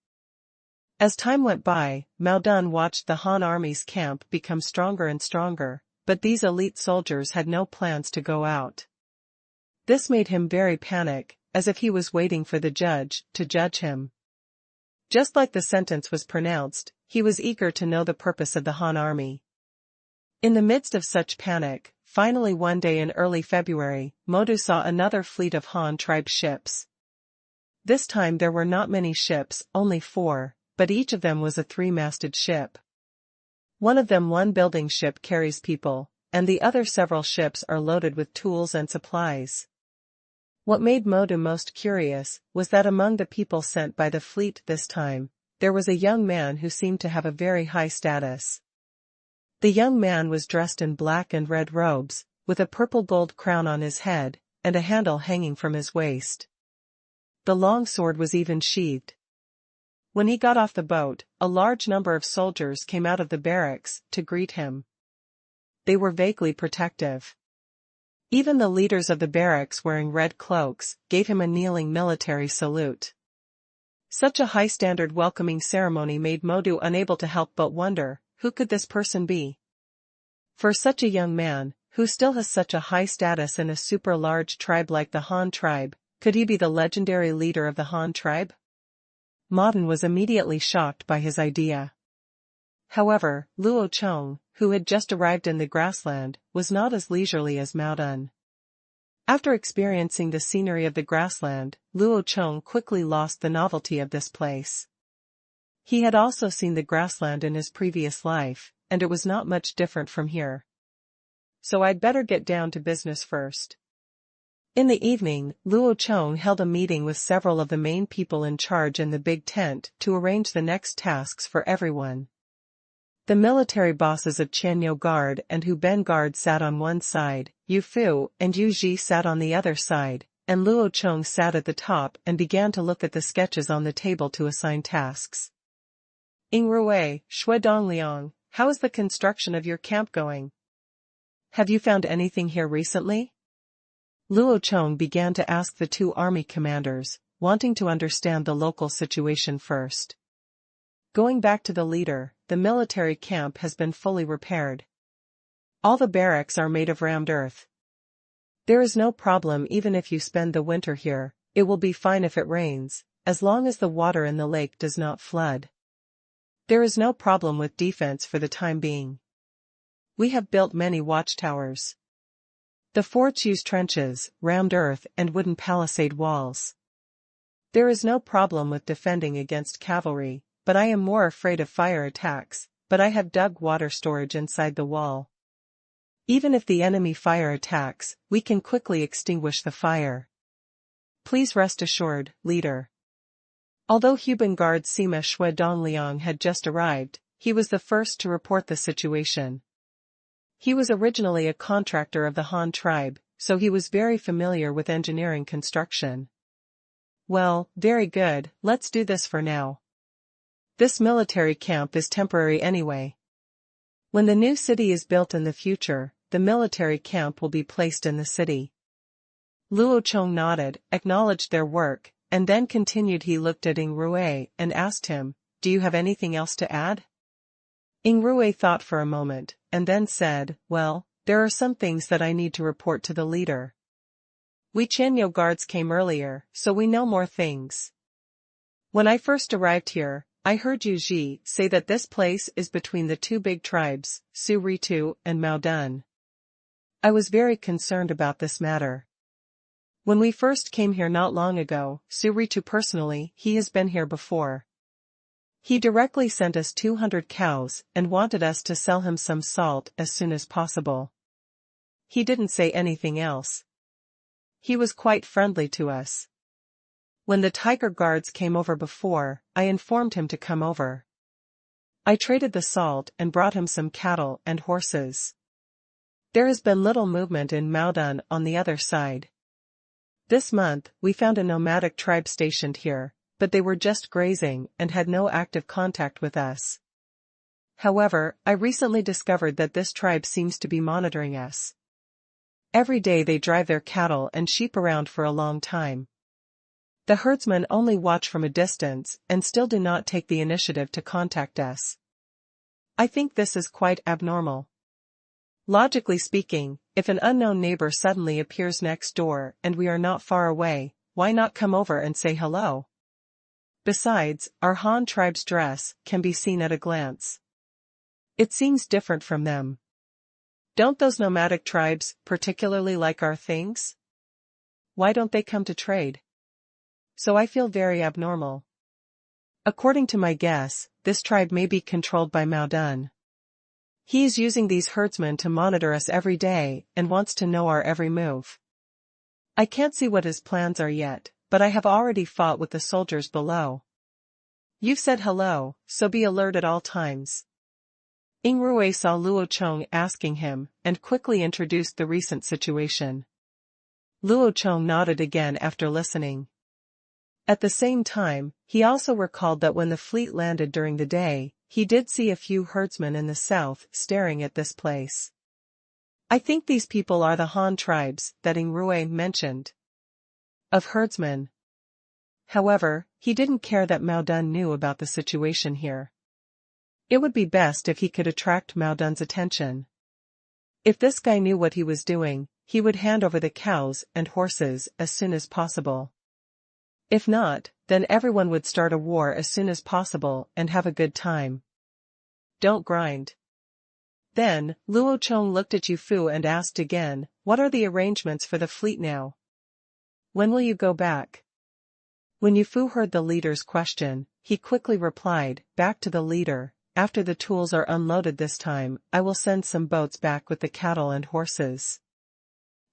As time went by, Mao Dun watched the Han army's camp become stronger and stronger, but these elite soldiers had no plans to go out. This made him very panic, as if he was waiting for the judge to judge him. Just like the sentence was pronounced, he was eager to know the purpose of the Han army. In the midst of such panic, finally one day in early February, Modu saw another fleet of Han tribe ships. This time there were not many ships, only 4, but each of them was a 3-masted ship. One of them, one building ship, carries people, and the other several ships are loaded with tools and supplies. What made Modu most curious was that among the people sent by the fleet this time, there was a young man who seemed to have a very high status. The young man was dressed in black and red robes, with a purple gold crown on his head, and a handle hanging from his waist. The long sword was even sheathed. When he got off the boat, a large number of soldiers came out of the barracks to greet him. They were vaguely protective. Even the leaders of the barracks, wearing red cloaks, gave him a kneeling military salute. Such a high-standard welcoming ceremony made Modu unable to help but wonder, who could this person be? For such a young man, who still has such a high status in a super-large tribe like the Han tribe, could he be the legendary leader of the Han tribe? Mao Dun was immediately shocked by his idea. However, Luo Chong, who had just arrived in the grassland, was not as leisurely as Mao Dun. After experiencing the scenery of the grassland, Luo Chong quickly lost the novelty of this place. He had also seen the grassland in his previous life, and it was not much different from here. So I'd better get down to business first. In the evening, Luo Chong held a meeting with several of the main people in charge in the big tent to arrange the next tasks for everyone. The military bosses of Qianyu Guard and Huben Guard sat on one side, Yu Fu and Yu Ji sat on the other side, and Luo Chong sat at the top and began to look at the sketches on the table to assign tasks. Yingrui, Shui Dongliang, how is the construction of your camp going? Have you found anything here recently? Luo Chong began to ask the 2 army commanders, wanting to understand the local situation first. Going back to the leader, the military camp has been fully repaired. All the barracks are made of rammed earth. There is no problem even if you spend the winter here, it will be fine if it rains, as long as the water in the lake does not flood. There is no problem with defense for the time being. We have built many watchtowers. The forts use trenches, rammed earth and wooden palisade walls. There is no problem with defending against cavalry, but I am more afraid of fire attacks, but I have dug water storage inside the wall. Even if the enemy fire attacks, we can quickly extinguish the fire. Please rest assured, leader. Although Huben Guard Sima Shui Dongliang had just arrived, he was the first to report the situation. He was originally a contractor of the Han tribe, so he was very familiar with engineering construction. Well, very good, let's do this for now. This military camp is temporary anyway. When the new city is built in the future, the military camp will be placed in the city. Luo Chong nodded, acknowledged their work, and then continued. He looked at Rui and asked him, "Do you have anything else to add?" Rui thought for a moment, and then said, "Well, there are some things that I need to report to the leader. We Chanyo guards came earlier, so we know more things. When I first arrived here, I heard Yu Ji say that this place is between the two big tribes, Su Ritu and Mao Dun. I was very concerned about this matter. When we first came here not long ago, Su Ritu personally, he has been here before. He directly sent us 200 cows and wanted us to sell him some salt as soon as possible. He didn't say anything else. He was quite friendly to us. When the tiger guards came over before, I informed him to come over. I traded the salt and brought him some cattle and horses. There has been little movement in Maodun on the other side. This month, we found a nomadic tribe stationed here, but they were just grazing and had no active contact with us. However, I recently discovered that this tribe seems to be monitoring us. Every day they drive their cattle and sheep around for a long time. The herdsmen only watch from a distance and still do not take the initiative to contact us. I think this is quite abnormal. Logically speaking, if an unknown neighbor suddenly appears next door and we are not far away, why not come over and say hello? Besides, our Han tribe's dress can be seen at a glance. It seems different from them. Don't those nomadic tribes particularly like our things? Why don't they come to trade? So I feel very abnormal. According to my guess, this tribe may be controlled by Mao Dun. He is using these herdsmen to monitor us every day and wants to know our every move. I can't see what his plans are yet, but I have already fought with the soldiers below. You've said hello, so be alert at all times. Rui saw Luo Chong asking him, and quickly introduced the recent situation. Luo Chong nodded again after listening. At the same time, he also recalled that when the fleet landed during the day, he did see a few herdsmen in the south staring at this place. I think these people are the Han tribes that Rui mentioned. Of herdsmen. However, he didn't care that Mao Dun knew about the situation here. It would be best if he could attract Mao Dun's attention. If this guy knew what he was doing, he would hand over the cows and horses as soon as possible. If not, then everyone would start a war as soon as possible and have a good time. Don't grind. Then, Luo Chong looked at Yu Fu and asked again, "What are the arrangements for the fleet now? When will you go back?" When Yu Fu heard the leader's question, he quickly replied, "Back to the leader. After the tools are unloaded this time, I will send some boats back with the cattle and horses.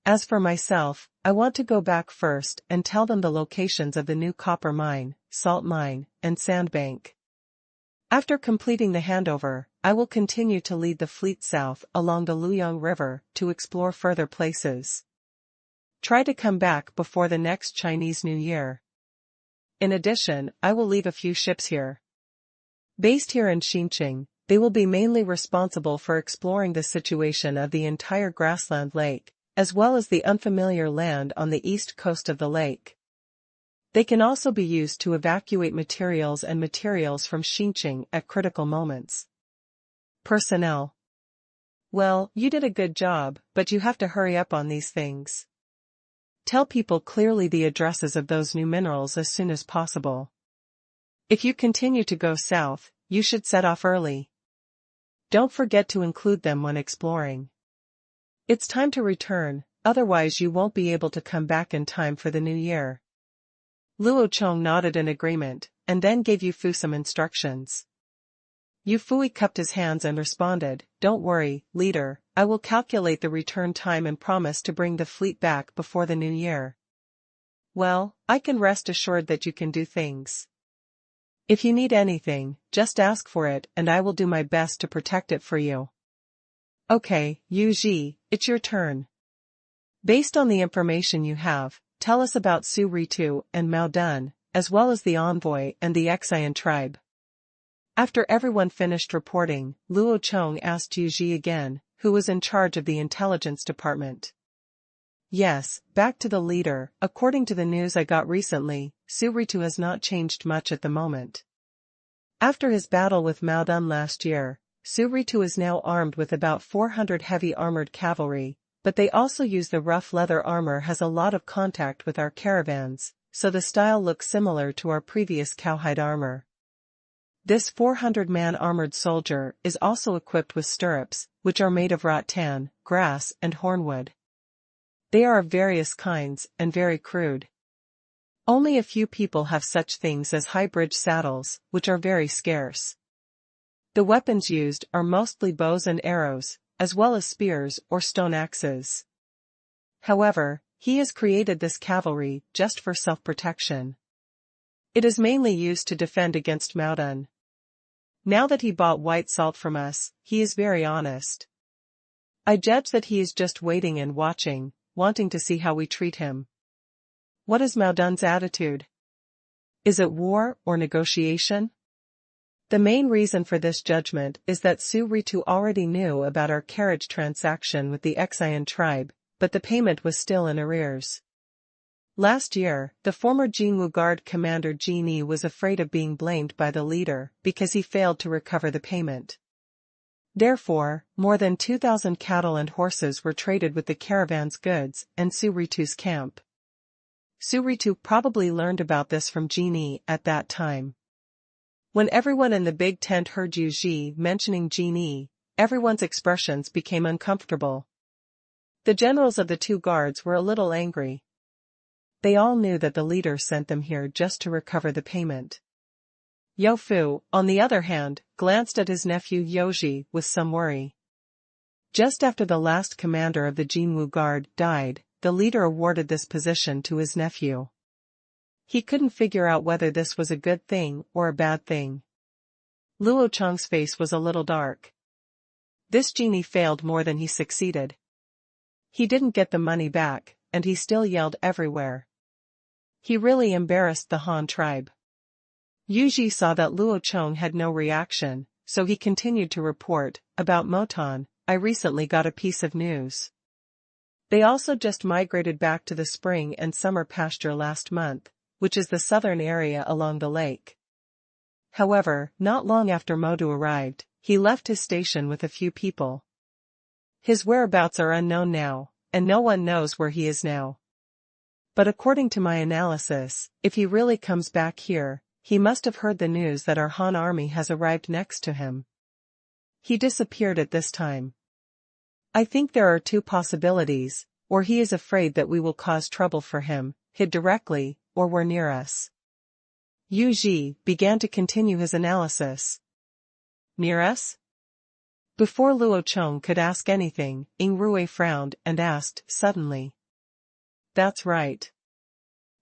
As for myself, I want to go back first and tell them the locations of the new copper mine, salt mine, and sandbank. After completing the handover, I will continue to lead the fleet south along the Luyang River to explore further places. Try to come back before the next Chinese New Year. In addition, I will leave a few ships here. Based here in Qingshu, they will be mainly responsible for exploring the situation of the entire grassland lake, as well as the unfamiliar land on the east coast of the lake. They can also be used to evacuate materials from Qingshu at critical moments. Personnel. Well, you did a good job, but you have to hurry up on these things. Tell people clearly the addresses of those new minerals as soon as possible. If you continue to go south, you should set off early. Don't forget to include them when exploring. It's time to return, otherwise you won't be able to come back in time for the new year." Luo Chong nodded in agreement, and then gave Yu Fu some instructions. Yu Fu cupped his hands and responded, "Don't worry, leader, I will calculate the return time and promise to bring the fleet back before the new year." Well, I can rest assured that you can do things. If you need anything, just ask for it and I will do my best to protect it for you. Okay, Yu Ji, it's your turn. Based on the information you have, tell us about Su Ritu and Mao Dun, as well as the envoy and the Xian tribe. After everyone finished reporting, Luo Chong asked Yu Ji again, who was in charge of the intelligence department. Yes, back to the leader. According to the news I got recently, Su Ritu has not changed much at the moment. After his battle with Mao Dun last year, Su Ritu is now armed with about 400 heavy armored cavalry, but they also use the rough leather armor has a lot of contact with our caravans, so the style looks similar to our previous cowhide armor. This 400-man armored soldier is also equipped with stirrups, which are made of rattan, grass and hornwood. They are of various kinds and very crude. Only a few people have such things as high-bridge saddles, which are very scarce. The weapons used are mostly bows and arrows, as well as spears or stone axes. However, he has created this cavalry just for self-protection. It is mainly used to defend against Mao Dun. Now that he bought white salt from us, he is very honest. I judge that he is just waiting and watching, wanting to see how we treat him. What is Mao Dun's attitude? Is it war or negotiation? The main reason for this judgment is that Su Ritu already knew about our carriage transaction with the Qingshu tribe, but the payment was still in arrears. Last year, the former Jinwu Guard commander Jin Yi was afraid of being blamed by the leader because he failed to recover the payment. Therefore, more than 2,000 cattle and horses were traded with the caravan's goods and Su Ritu's camp. Su Ritu probably learned about this from Jin Yi at that time. When everyone in the big tent heard Yu Ji mentioning Jin Yi, everyone's expressions became uncomfortable. The generals of the two guards were a little angry. They all knew that the leader sent them here just to recover the payment. Yo Fu, on the other hand, glanced at his nephew Yoji with some worry. Just after the last commander of the Jinwu Guard died, the leader awarded this position to his nephew. He couldn't figure out whether this was a good thing or a bad thing. Luo Chong's face was a little dark. This genie failed more than he succeeded. He didn't get the money back, and he still yelled everywhere. He really embarrassed the Han tribe. Yu Ji saw that Luo Chong had no reaction, so he continued to report, about Motan, I recently got a piece of news. They also just migrated back to the spring and summer pasture last month, which is the southern area along the lake. However, not long after Modu arrived, he left his station with a few people. His whereabouts are unknown now, and no one knows where he is now. But according to my analysis, if he really comes back here, he must have heard the news that our Han army has arrived next to him. He disappeared at this time. I think there are two possibilities, or he is afraid that we will cause trouble for him, hid directly, or were near us. Yu Ji began to continue his analysis. Near us? Before Luo Chong could ask anything, Ying Rui frowned and asked, suddenly. That's right.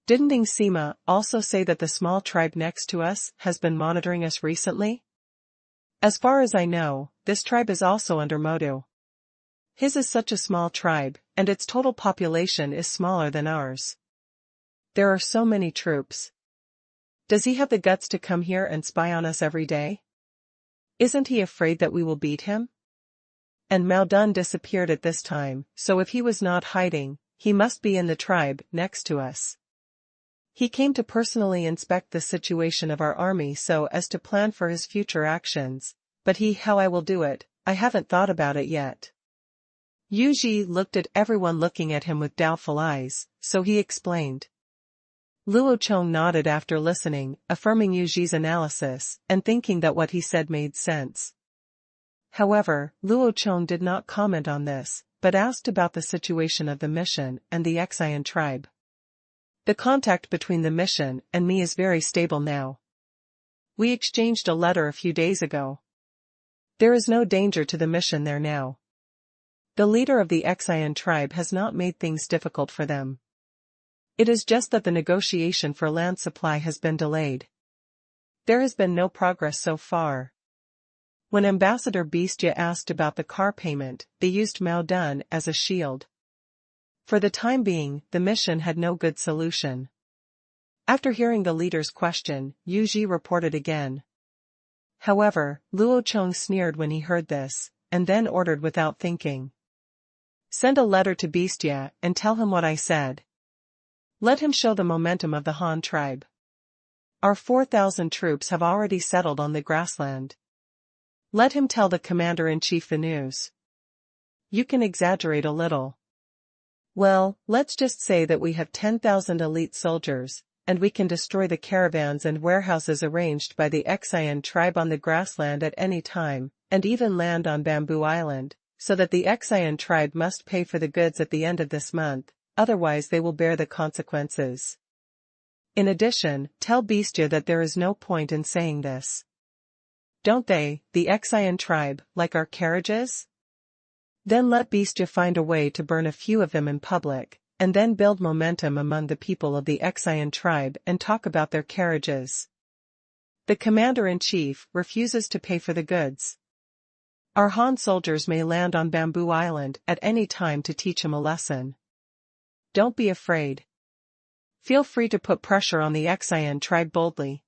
Didn't Ying Sima also say that the small tribe next to us has been monitoring us recently? As far as I know, this tribe is also under Modu. His is such a small tribe, and its total population is smaller than ours. There are so many troops. Does he have the guts to come here and spy on us every day? Isn't he afraid that we will beat him? And Mao Dun disappeared at this time, so if he was not hiding, he must be in the tribe next to us. He came to personally inspect the situation of our army so as to plan for his future actions, but how I will do it, I haven't thought about it yet. Yu Ji looked at everyone looking at him with doubtful eyes, so he explained. Luo Chong nodded after listening, affirming Yu Ji's analysis, and thinking that what he said made sense. However, Luo Chong did not comment on this, but asked about the situation of the mission and the Qingshu tribe. The contact between the mission and me is very stable now. We exchanged a letter a few days ago. There is no danger to the mission there now. The leader of the Qingshu tribe has not made things difficult for them. It is just that the negotiation for land supply has been delayed. There has been no progress so far. When Ambassador Bestia asked about the car payment, they used Mao Dun as a shield. For the time being, the mission had no good solution. After hearing the leader's question, Yu Ji reported again. However, Luo Chong sneered when he heard this, and then ordered without thinking. Send a letter to Bestia and tell him what I said. Let him show the momentum of the Han tribe. Our 4,000 troops have already settled on the grassland. Let him tell the commander-in-chief the news. You can exaggerate a little. Well, let's just say that we have 10,000 elite soldiers, and we can destroy the caravans and warehouses arranged by the Qingshu tribe on the grassland at any time, and even land on Bamboo Island, so that the Qingshu tribe must pay for the goods at the end of this month, otherwise they will bear the consequences. In addition, tell Bestia that there is no point in saying this. Don't they, the Qingshu tribe, like our carriages? Then let Bestia find a way to burn a few of them in public, and then build momentum among the people of the Qingshu tribe and talk about their carriages. The commander-in-chief refuses to pay for the goods. Our Han soldiers may land on Bamboo Island at any time to teach him a lesson. Don't be afraid. Feel free to put pressure on the Qingshu tribe boldly.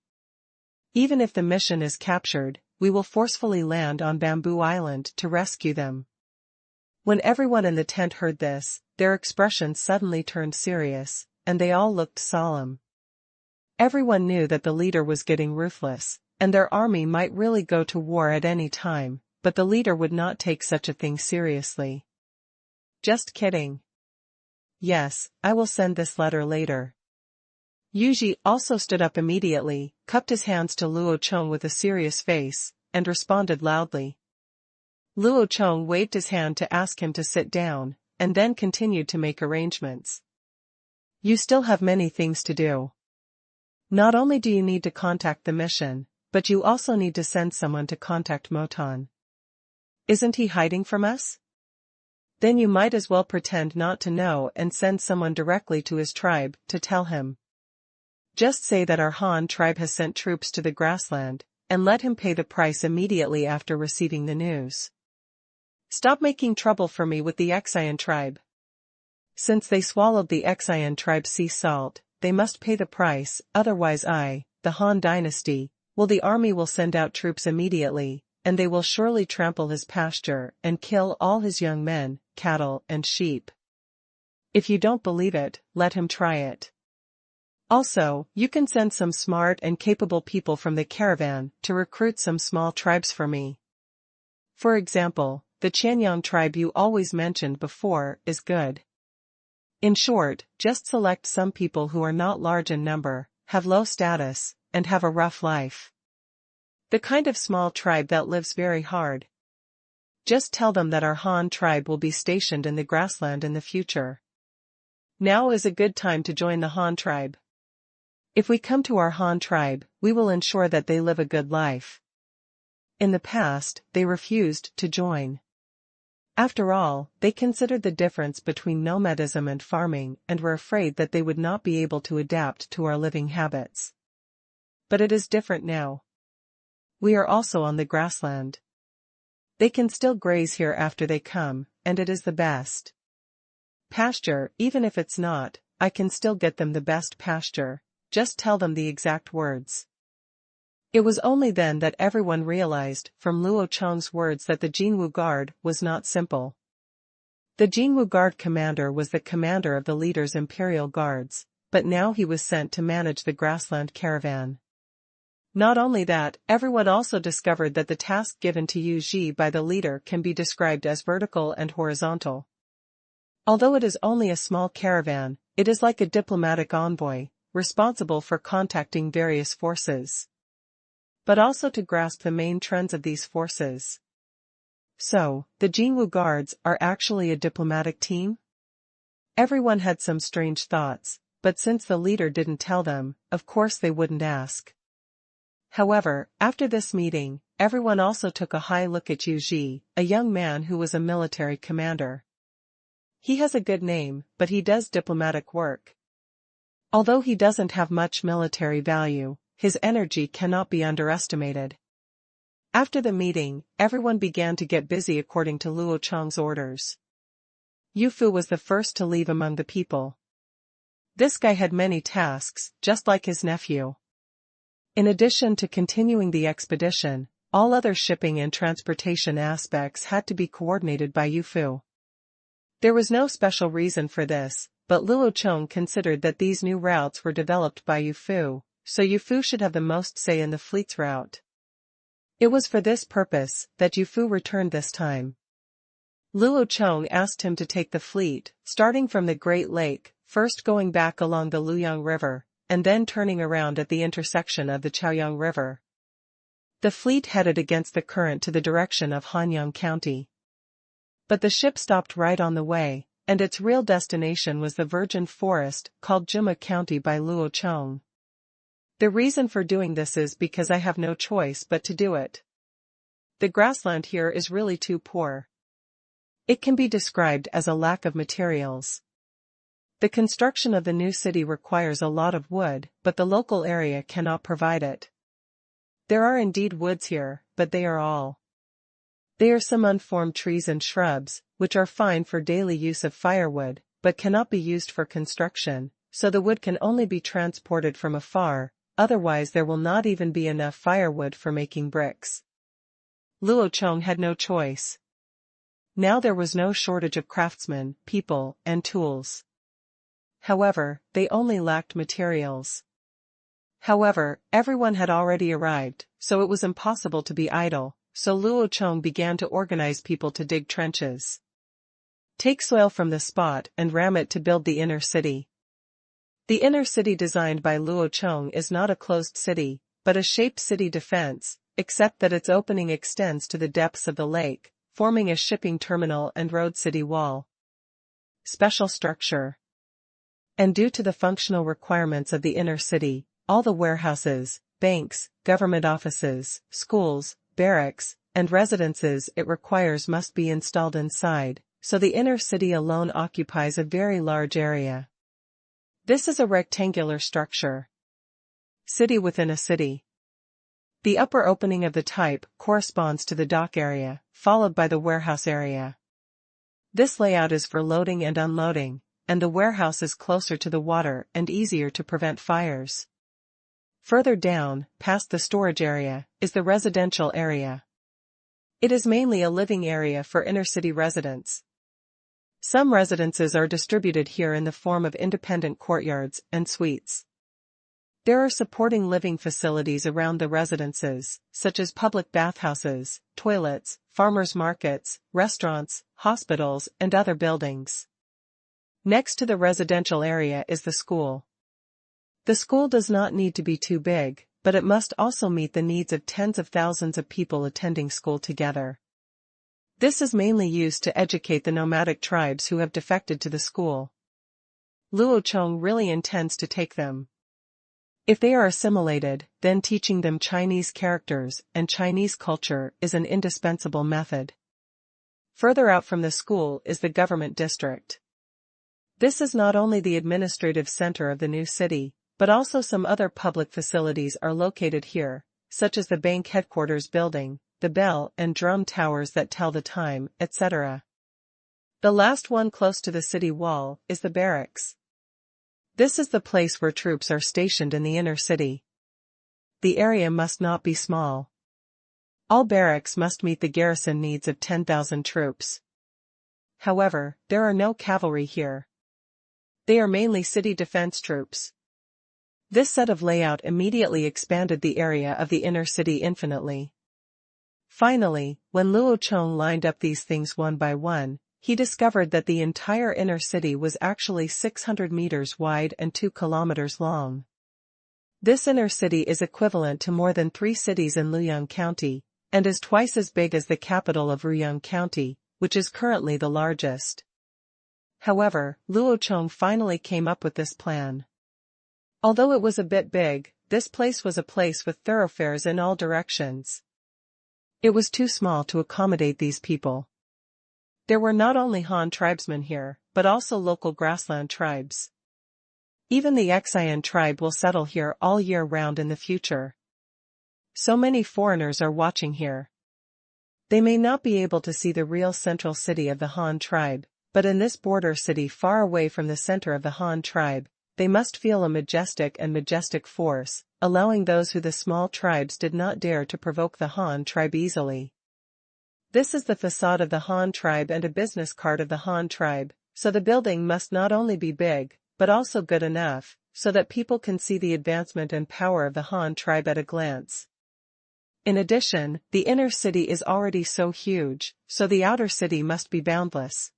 Even if the mission is captured, we will forcefully land on Bamboo Island to rescue them. When everyone in the tent heard this, their expressions suddenly turned serious, and they all looked solemn. Everyone knew that the leader was getting ruthless, and their army might really go to war at any time, but the leader would not take such a thing seriously. Just kidding. Yes, I will send this letter later. Yuji also stood up immediately, cupped his hands to Luo Chong with a serious face, and responded loudly. Luo Chong waved his hand to ask him to sit down, and then continued to make arrangements. You still have many things to do. Not only do you need to contact the mission, but you also need to send someone to contact Moton. Isn't he hiding from us? Then you might as well pretend not to know and send someone directly to his tribe to tell him. Just say that our Han tribe has sent troops to the grassland, and let him pay the price immediately after receiving the news. Stop making trouble for me with the Qingshu tribe. Since they swallowed the Qingshu tribe's sea salt, they must pay the price, otherwise the Han dynasty, the army will send out troops immediately, and they will surely trample his pasture and kill all his young men, cattle, and sheep. If you don't believe it, let him try it. Also, you can send some smart and capable people from the caravan to recruit some small tribes for me. For example, the Qianyang tribe you always mentioned before is good. In short, just select some people who are not large in number, have low status, and have a rough life. The kind of small tribe that lives very hard. Just tell them that our Han tribe will be stationed in the grassland in the future. Now is a good time to join the Han tribe. If we come to our Han tribe, we will ensure that they live a good life. In the past, they refused to join. After all, they considered the difference between nomadism and farming and were afraid that they would not be able to adapt to our living habits. But it is different now. We are also on the grassland. They can still graze here after they come, and it is the best pasture. Even if it's not, I can still get them the best pasture. Just tell them the exact words. It was only then that everyone realized from Luo Chong's words that the Jinwu Guard was not simple. The Jinwu Guard commander was the commander of the leader's imperial guards, but now he was sent to manage the grassland caravan. Not only that, everyone also discovered that the task given to Yu Ji by the leader can be described as vertical and horizontal. Although it is only a small caravan, it is like a diplomatic envoy, responsible for contacting various forces, but also to grasp the main trends of these forces. So, the Jinwu Guards are actually a diplomatic team? Everyone had some strange thoughts, but since the leader didn't tell them, of course they wouldn't ask. However, after this meeting, everyone also took a high look at Yu Ji, a young man who was a military commander. He has a good name, but he does diplomatic work. Although he doesn't have much military value, his energy cannot be underestimated. After the meeting, everyone began to get busy according to Luo Chong's orders. Yu Fu was the first to leave among the people. This guy had many tasks, just like his nephew. In addition to continuing the expedition, all other shipping and transportation aspects had to be coordinated by Yu Fu. There was no special reason for this, but Luo Chong considered that these new routes were developed by Yu Fu, so Yufu should have the most say in the fleet's route. It was for this purpose that Yufu returned this time. Luo Chong asked him to take the fleet, starting from the Great Lake, first going back along the Luyang River, and then turning around at the intersection of the Chaoyang River. The fleet headed against the current to the direction of Hanyang County. But the ship stopped right on the way, and its real destination was the virgin forest called Juma County by Luo Chong. The reason for doing this is because I have no choice but to do it. The grassland here is really too poor. It can be described as a lack of materials. The construction of the new city requires a lot of wood, but the local area cannot provide it. There are indeed woods here, but they are all. They are some unformed trees and shrubs, which are fine for daily use of firewood, but cannot be used for construction, so the wood can only be transported from afar, otherwise there will not even be enough firewood for making bricks. Luo Chong had no choice. Now there was no shortage of craftsmen, people, and tools. However, they only lacked materials. However, everyone had already arrived, so it was impossible to be idle, so Luo Chong began to organize people to dig trenches. Take soil from the spot and ram it to build the inner city. The inner city designed by Luo Chong is not a closed city, but a shaped city defense, except that its opening extends to the depths of the lake, forming a shipping terminal and road city wall. Special structure. And due to the functional requirements of the inner city, all the warehouses, banks, government offices, schools, barracks, and residences it requires must be installed inside, so the inner city alone occupies a very large area. This is a rectangular structure. City within a city. The upper opening of the type corresponds to the dock area, followed by the warehouse area. This layout is for loading and unloading, and the warehouse is closer to the water and easier to prevent fires. Further down, past the storage area, is the residential area. It is mainly a living area for inner-city residents. Some residences are distributed here in the form of independent courtyards and suites. There are supporting living facilities around the residences, such as public bathhouses, toilets, farmers' markets, restaurants, hospitals, and other buildings. Next to the residential area is the school. The school does not need to be too big, but it must also meet the needs of tens of thousands of people attending school together. This is mainly used to educate the nomadic tribes who have defected to the school. Luo Chong really intends to take them. If they are assimilated, then teaching them Chinese characters and Chinese culture is an indispensable method. Further out from the school is the government district. This is not only the administrative center of the new city, but also some other public facilities are located here, such as the bank headquarters building, the bell and drum towers that tell the time, etc. The last one close to the city wall is the barracks. This is the place where troops are stationed in the inner city. The area must not be small. All barracks must meet the garrison needs of 10,000 troops. However, there are no cavalry here. They are mainly city defense troops. This set of layout immediately expanded the area of the inner city infinitely. Finally, when Luo Chong lined up these things one by one, he discovered that the entire inner city was actually 600 meters wide and 2 kilometers long. This inner city is equivalent to more than 3 cities in Luyang County, and is twice as big as the capital of Ruyang County, which is currently the largest. However, Luo Chong finally came up with this plan. Although it was a bit big, this place was a place with thoroughfares in all directions. It was too small to accommodate these people. There were not only Han tribesmen here, but also local grassland tribes. Even the Xian tribe will settle here all year round in the future. So many foreigners are watching here. They may not be able to see the real central city of the Han tribe, but in this border city far away from the center of the Han tribe, they must feel a majestic force, allowing those who the small tribes did not dare to provoke the Han tribe easily. This is the facade of the Han tribe and a business card of the Han tribe, so the building must not only be big, but also good enough, so that people can see the advancement and power of the Han tribe at a glance. In addition, the inner city is already so huge, so the outer city must be boundless.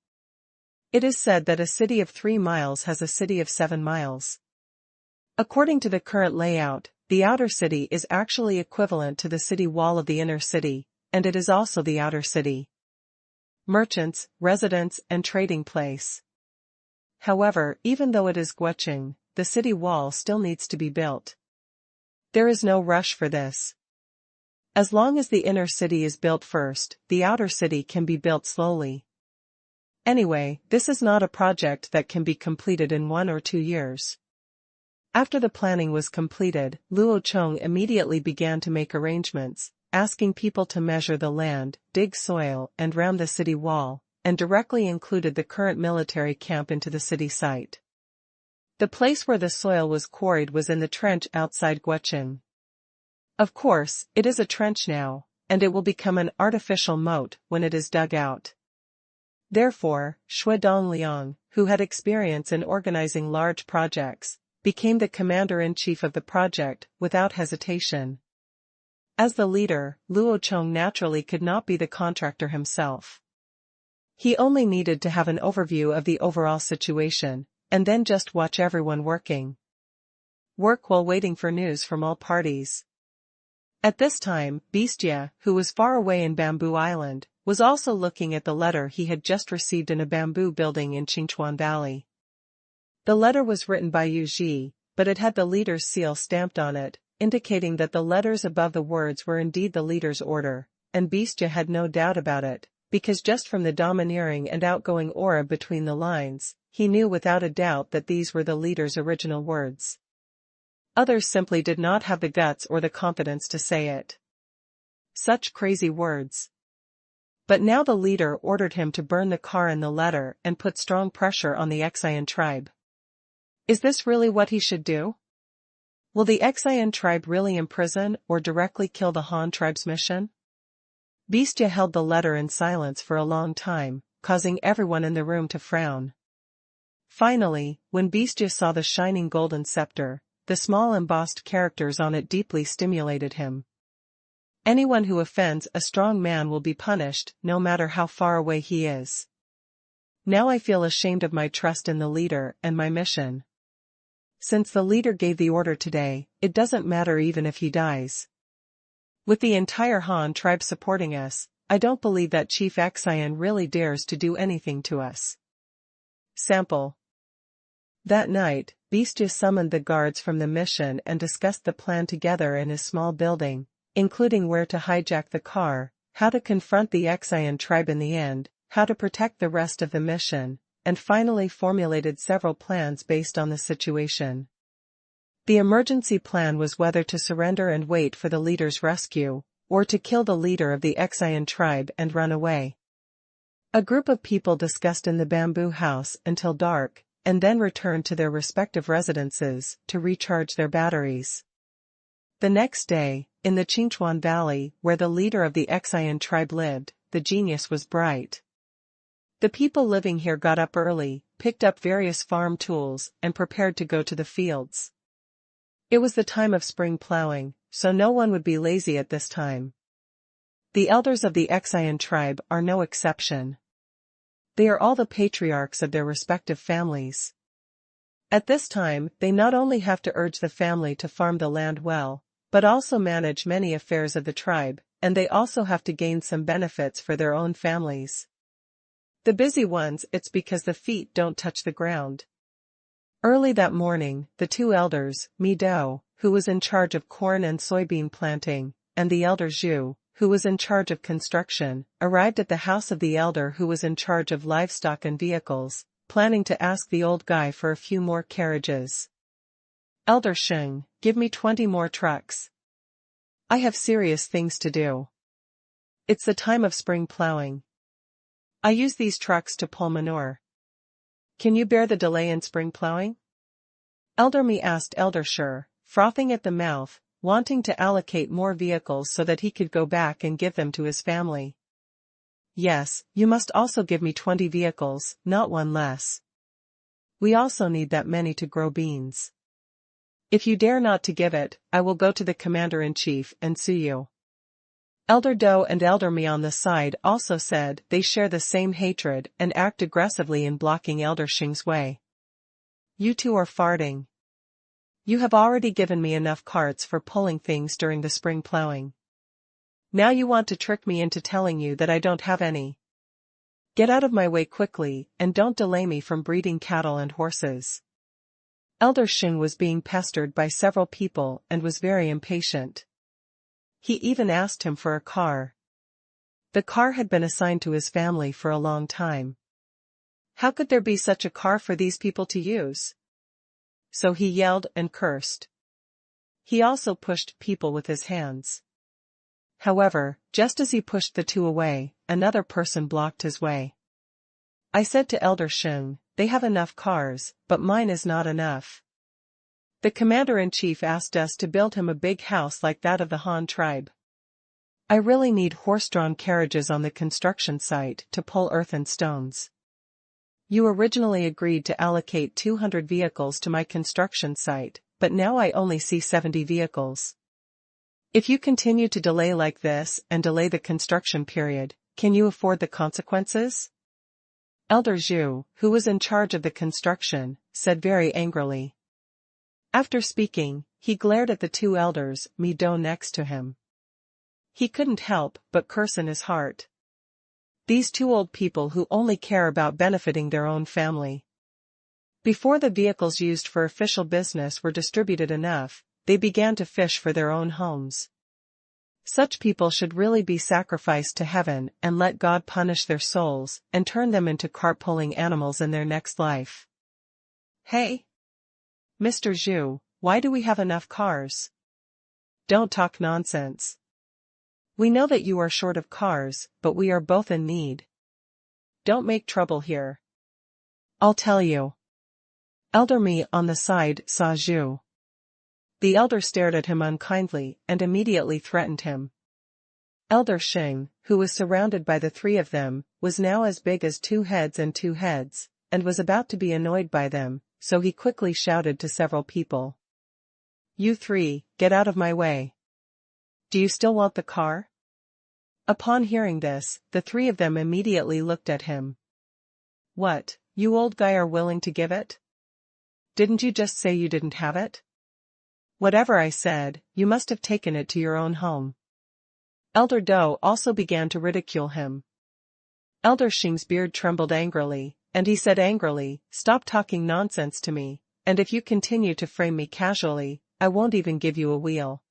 It is said that a city of 3 miles has a city of 7 miles. According to the current layout, the outer city is actually equivalent to the city wall of the inner city, and it is also the outer city. Merchants, residents, and trading place. However, even though it is gushed, the city wall still needs to be built. There is no rush for this. As long as the inner city is built first, the outer city can be built slowly. Anyway, this is not a project that can be completed in 1 or 2 years. After the planning was completed, Luo Chong immediately began to make arrangements, asking people to measure the land, dig soil, and ram the city wall, and directly included the current military camp into the city site. The place where the soil was quarried was in the trench outside gushed. Of course, it is a trench now, and it will become an artificial moat when it is dug out. Therefore, Shui Dongliang, who had experience in organizing large projects, became the commander-in-chief of the project without hesitation. As the leader, Luo Chong naturally could not be the contractor himself. He only needed to have an overview of the overall situation, and then just watch everyone working. Work while waiting for news from all parties. At this time, Bestia, who was far away in Bamboo Island, was also looking at the letter he had just received in a bamboo building in Qingshu Valley. The letter was written by Yu Ji, but it had the leader's seal stamped on it, indicating that the letters above the words were indeed the leader's order, and Bestia had no doubt about it, because just from the domineering and outgoing aura between the lines, he knew without a doubt that these were the leader's original words. Others simply did not have the guts or the confidence to say it. Such crazy words. But now the leader ordered him to burn the car and the letter and put strong pressure on the Qingshu tribe. Is this really what he should do? Will the Qingshu tribe really imprison or directly kill the Han tribe's mission? Bestia held the letter in silence for a long time, causing everyone in the room to frown. Finally, when Bestia saw the shining golden scepter, the small embossed characters on it deeply stimulated him. Anyone who offends a strong man will be punished, no matter how far away he is. Now I feel ashamed of my trust in the leader and my mission. Since the leader gave the order today, it doesn't matter even if he dies. With the entire Han tribe supporting us, I don't believe that Chief Qingshu really dares to do anything to us. Sample. That night, Bestia summoned the guards from the mission and discussed the plan together in his small building, including where to hijack the car, how to confront the Qingshu tribe in the end, how to protect the rest of the mission, and finally formulated several plans based on the situation. The emergency plan was whether to surrender and wait for the leader's rescue, or to kill the leader of the Qingshu tribe and run away. A group of people discussed in the bamboo house until dark, and then returned to their respective residences to recharge their batteries. The next day, in the Qingshu Valley, where the leader of the Qingshu tribe lived, the genius was bright. The people living here got up early, picked up various farm tools, and prepared to go to the fields. It was the time of spring plowing, so no one would be lazy at this time. The elders of the Qingshu tribe are no exception. They are all the patriarchs of their respective families. At this time, they not only have to urge the family to farm the land well, but also manage many affairs of the tribe, and they also have to gain some benefits for their own families. The busy ones, it's because the feet don't touch the ground. Early that morning, the 2 elders, Mi-do, who was in charge of corn and soybean planting, and the elder Zhu, who was in charge of construction, arrived at the house of the elder who was in charge of livestock and vehicles, planning to ask the old guy for a few more carriages. Elder Sheng, give me 20 more trucks. I have serious things to do. It's the time of spring plowing. I use these trucks to pull manure. Can you bear the delay in spring plowing? Elder Mi asked Elder Shi, frothing at the mouth, wanting to allocate more vehicles so that he could go back and give them to his family. Yes, you must also give me 20 vehicles, not one less. We also need that many to grow beans. If you dare not to give it, I will go to the commander-in-chief and sue you. Elder Do and Elder Mi on the side also said they share the same hatred and act aggressively in blocking Elder Xing's way. You two are farting. You have already given me enough carts for pulling things during the spring plowing. Now you want to trick me into telling you that I don't have any. Get out of my way quickly and don't delay me from breeding cattle and horses. Elder Xing was being pestered by several people and was very impatient. He even asked him for a car. The car had been assigned to his family for a long time. How could there be such a car for these people to use? So he yelled and cursed. He also pushed people with his hands. However, just as he pushed the two away, another person blocked his way. I said to Elder Xing, they have enough cars, but mine is not enough. The commander-in-chief asked us to build him a big house like that of the Han tribe. I really need horse-drawn carriages on the construction site to pull earth and stones. You originally agreed to allocate 200 vehicles to my construction site, but now I only see 70 vehicles. If you continue to delay like this and delay the construction period, can you afford the consequences? Elder Zhu, who was in charge of the construction, said very angrily. After speaking, he glared at the two elders, Mi Do next to him. He couldn't help but curse in his heart. These two old people who only care about benefiting their own family. Before the vehicles used for official business were distributed enough, they began to fish for their own homes. Such people should really be sacrificed to heaven and let God punish their souls and turn them into cart-pulling animals in their next life. Hey! Mr. Zhu, why do we have enough cars? Don't talk nonsense. We know that you are short of cars, but we are both in need. Don't make trouble here. I'll tell you. Elder Mi on the side saw Zhu. The elder stared at him unkindly and immediately threatened him. Elder Xing, who was surrounded by the three of them, was now as big as two heads, and was about to be annoyed by them, so he quickly shouted to several people. You three, get out of my way. Do you still want the car? Upon hearing this, the three of them immediately looked at him. What, you old guy are willing to give it? Didn't you just say you didn't have it? Whatever I said, you must have taken it to your own home. Elder Do also began to ridicule him. Elder Xing's beard trembled angrily, and he said angrily, stop talking nonsense to me, and if you continue to frame me casually, I won't even give you a wheel.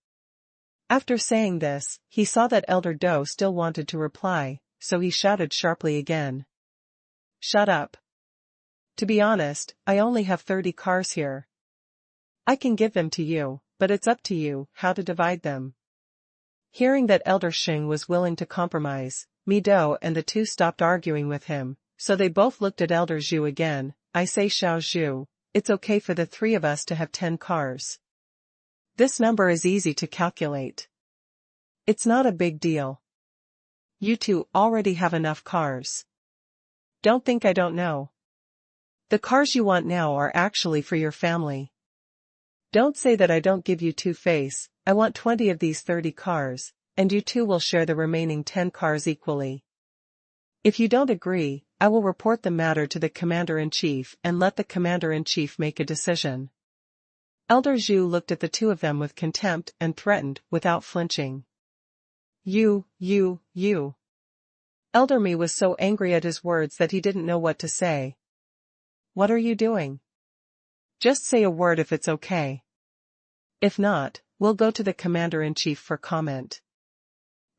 After saying this, he saw that Elder Do still wanted to reply, so he shouted sharply again. Shut up. To be honest, I only have 30 cars here. I can give them to you, but it's up to you how to divide them. Hearing that Elder Xing was willing to compromise, Mi Do and the two stopped arguing with him, so they both looked at Elder Zhu again. I say Xiao Zhu, it's okay for the three of us to have 10 cars. This number is easy to calculate. It's not a big deal. You two already have enough cars. Don't think I don't know. The cars you want now are actually for your family. Don't say that I don't give you two-face. I want 20 of these 30 cars, and you two will share the remaining 10 cars equally. If you don't agree, I will report the matter to the commander-in-chief and let the commander-in-chief make a decision. Elder Zhu looked at the two of them with contempt and threatened without flinching. You. Elder Mi was so angry at his words that he didn't know what to say. What are you doing? Just say a word if it's okay. If not, we'll go to the commander-in-chief for comment.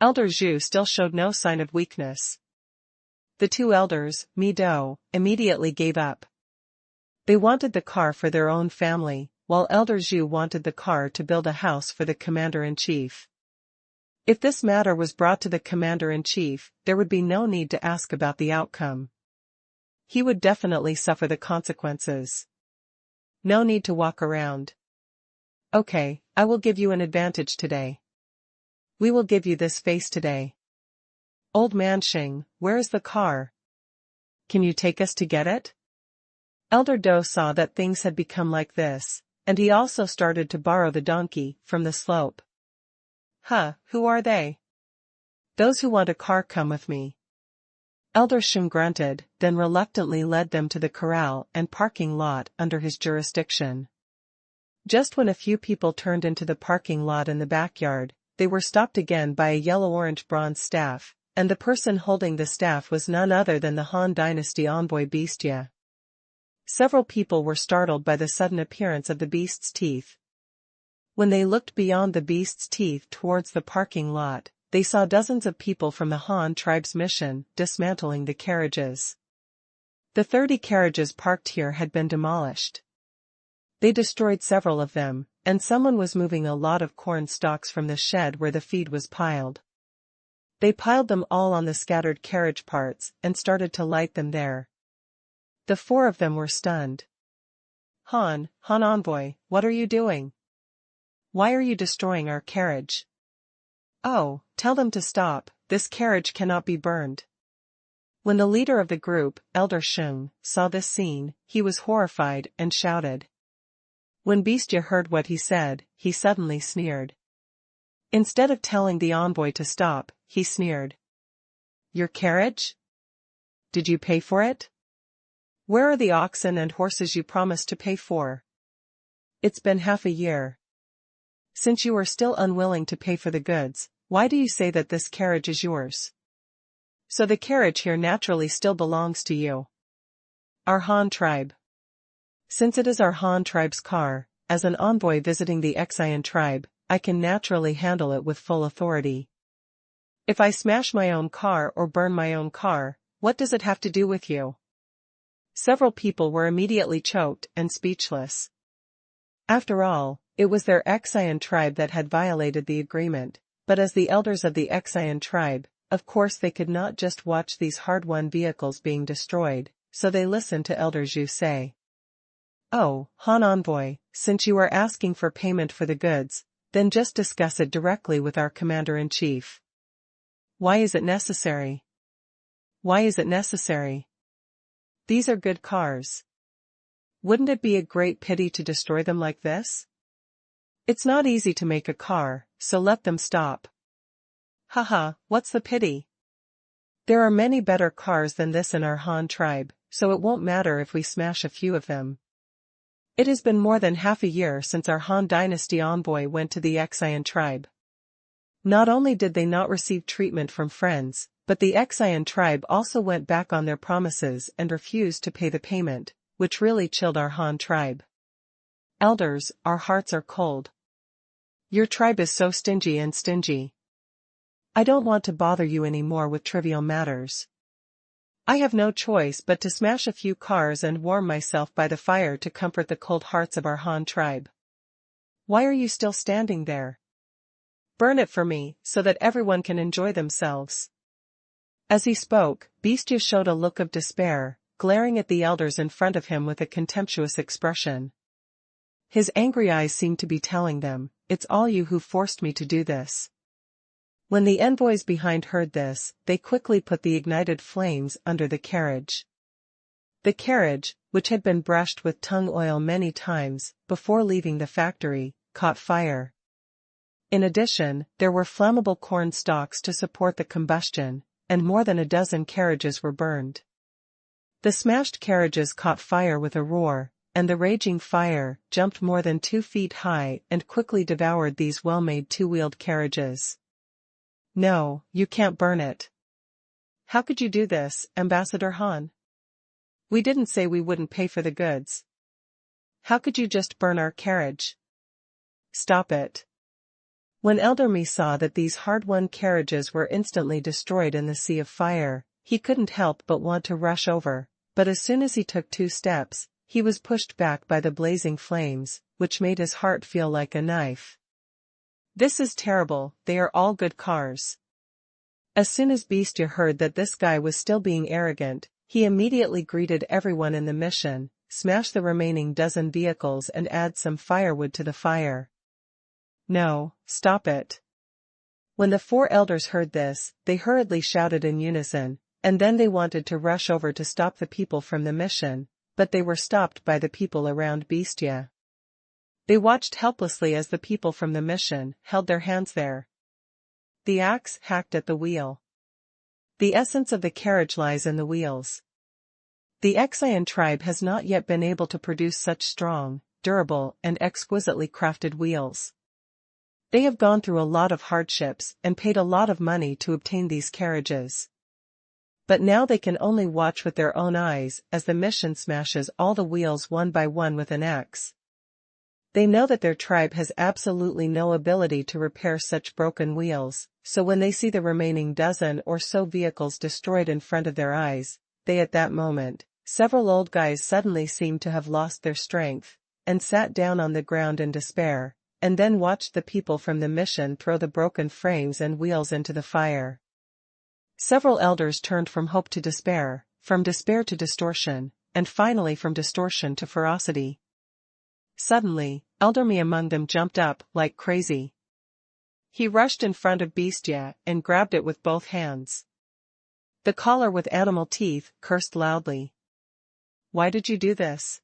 Elder Zhu still showed no sign of weakness. The two elders, Mi Do, immediately gave up. They wanted the car for their own family, while Elder Zhu wanted the car to build a house for the commander-in-chief. If this matter was brought to the commander-in-chief, there would be no need to ask about the outcome. He would definitely suffer the consequences. No need to walk around. Okay, I will give you an advantage today. We will give you this face today. Old man Xing, where is the car? Can you take us to get it? Elder Do saw that things had become like this, and he also started to borrow the donkey from the slope. Huh, who are they? Those who want a car come with me. Elder Chong grunted, then reluctantly led them to the corral and parking lot under his jurisdiction. Just when a few people turned into the parking lot in the backyard, they were stopped again by a yellow-orange bronze staff, and the person holding the staff was none other than the Han Dynasty envoy Bestia. Several people were startled by the sudden appearance of the beast's teeth. When they looked beyond the beast's teeth towards the parking lot, they saw dozens of people from the Han tribe's mission dismantling the carriages. The 30 carriages parked here had been demolished. They destroyed several of them, and someone was moving a lot of corn stalks from the shed where the feed was piled. They piled them all on the scattered carriage parts and started to light them there. The 4 of them were stunned. Han envoy, what are you doing? Why are you destroying our carriage? Oh, tell them to stop, this carriage cannot be burned. When the leader of the group, Elder Chong, saw this scene, he was horrified and shouted. When Bestia heard what he said, he suddenly sneered. Instead of telling the envoy to stop, he sneered. Your carriage? Did you pay for it? Where are the oxen and horses you promised to pay for? It's been half a year. Since you are still unwilling to pay for the goods, why do you say that this carriage is yours? So the carriage here naturally still belongs to you. Our Han tribe. Since it is our Han tribe's car, as an envoy visiting the Qingshu tribe, I can naturally handle it with full authority. If I smash my own car or burn my own car, what does it have to do with you? Several people were immediately choked and speechless. After all, it was their Qingshu tribe that had violated the agreement, but as the elders of the Qingshu tribe, of course they could not just watch these hard-won vehicles being destroyed, so they listened to Elder Zhu say. Oh, Han envoy, since you are asking for payment for the goods, then just discuss it directly with our commander-in-chief. Why is it necessary? Why is it necessary? These are good cars. Wouldn't it be a great pity to destroy them like this? It's not easy to make a car, so let them stop. Haha, what's the pity? There are many better cars than this in our Han tribe, so it won't matter if we smash a few of them. It has been more than half a year since our Han Dynasty envoy went to the Qingshu tribe. Not only did they not receive treatment from friends, but the Qingshu tribe also went back on their promises and refused to pay the payment, which really chilled our Han tribe. Elders, our hearts are cold. Your tribe is so stingy. I don't want to bother you anymore with trivial matters. I have no choice but to smash a few cars and warm myself by the fire to comfort the cold hearts of our Han tribe. Why are you still standing there? Burn it for me, so that everyone can enjoy themselves. As he spoke, Bestia showed a look of despair, glaring at the elders in front of him with a contemptuous expression. His angry eyes seemed to be telling them, it's all you who forced me to do this. When the envoys behind heard this, they quickly put the ignited flames under the carriage. The carriage, which had been brushed with tung oil many times before leaving the factory, caught fire. In addition, there were flammable corn stalks to support the combustion, and more than a dozen carriages were burned. The smashed carriages caught fire with a roar, and the raging fire jumped more than 2 feet high and quickly devoured these well-made 2-wheeled carriages. No, you can't burn it. How could you do this, Ambassador Han? We didn't say we wouldn't pay for the goods. How could you just burn our carriage? Stop it. When Elder Mi saw that these hard-won carriages were instantly destroyed in the sea of fire, he couldn't help but want to rush over, but as soon as he took 2 steps, he was pushed back by the blazing flames, which made his heart feel like a knife. This is terrible, they are all good cars. As soon as Bestia heard that this guy was still being arrogant, he immediately greeted everyone in the mission, smashed the remaining dozen vehicles and add some firewood to the fire. No, stop it. When the 4 elders heard this, they hurriedly shouted in unison, and then they wanted to rush over to stop the people from the mission, but they were stopped by the people around Bestia. They watched helplessly as the people from the mission held their hands there. The axe hacked at the wheel. The essence of the carriage lies in the wheels. The Qingshu tribe has not yet been able to produce such strong, durable, and exquisitely crafted wheels. They have gone through a lot of hardships and paid a lot of money to obtain these carriages. But now they can only watch with their own eyes as the mission smashes all the wheels one by one with an axe. They know that their tribe has absolutely no ability to repair such broken wheels, so when they see the remaining dozen or so vehicles destroyed in front of their eyes, at that moment, several old guys suddenly seem to have lost their strength, and sat down on the ground in despair, and then watched the people from the mission throw the broken frames and wheels into the fire. Several elders turned from hope to despair, from despair to distortion, and finally from distortion to ferocity. Suddenly, Elderme among them jumped up like crazy. He rushed in front of Bestia and grabbed it with both hands. The caller with animal teeth cursed loudly. "Why did you do this?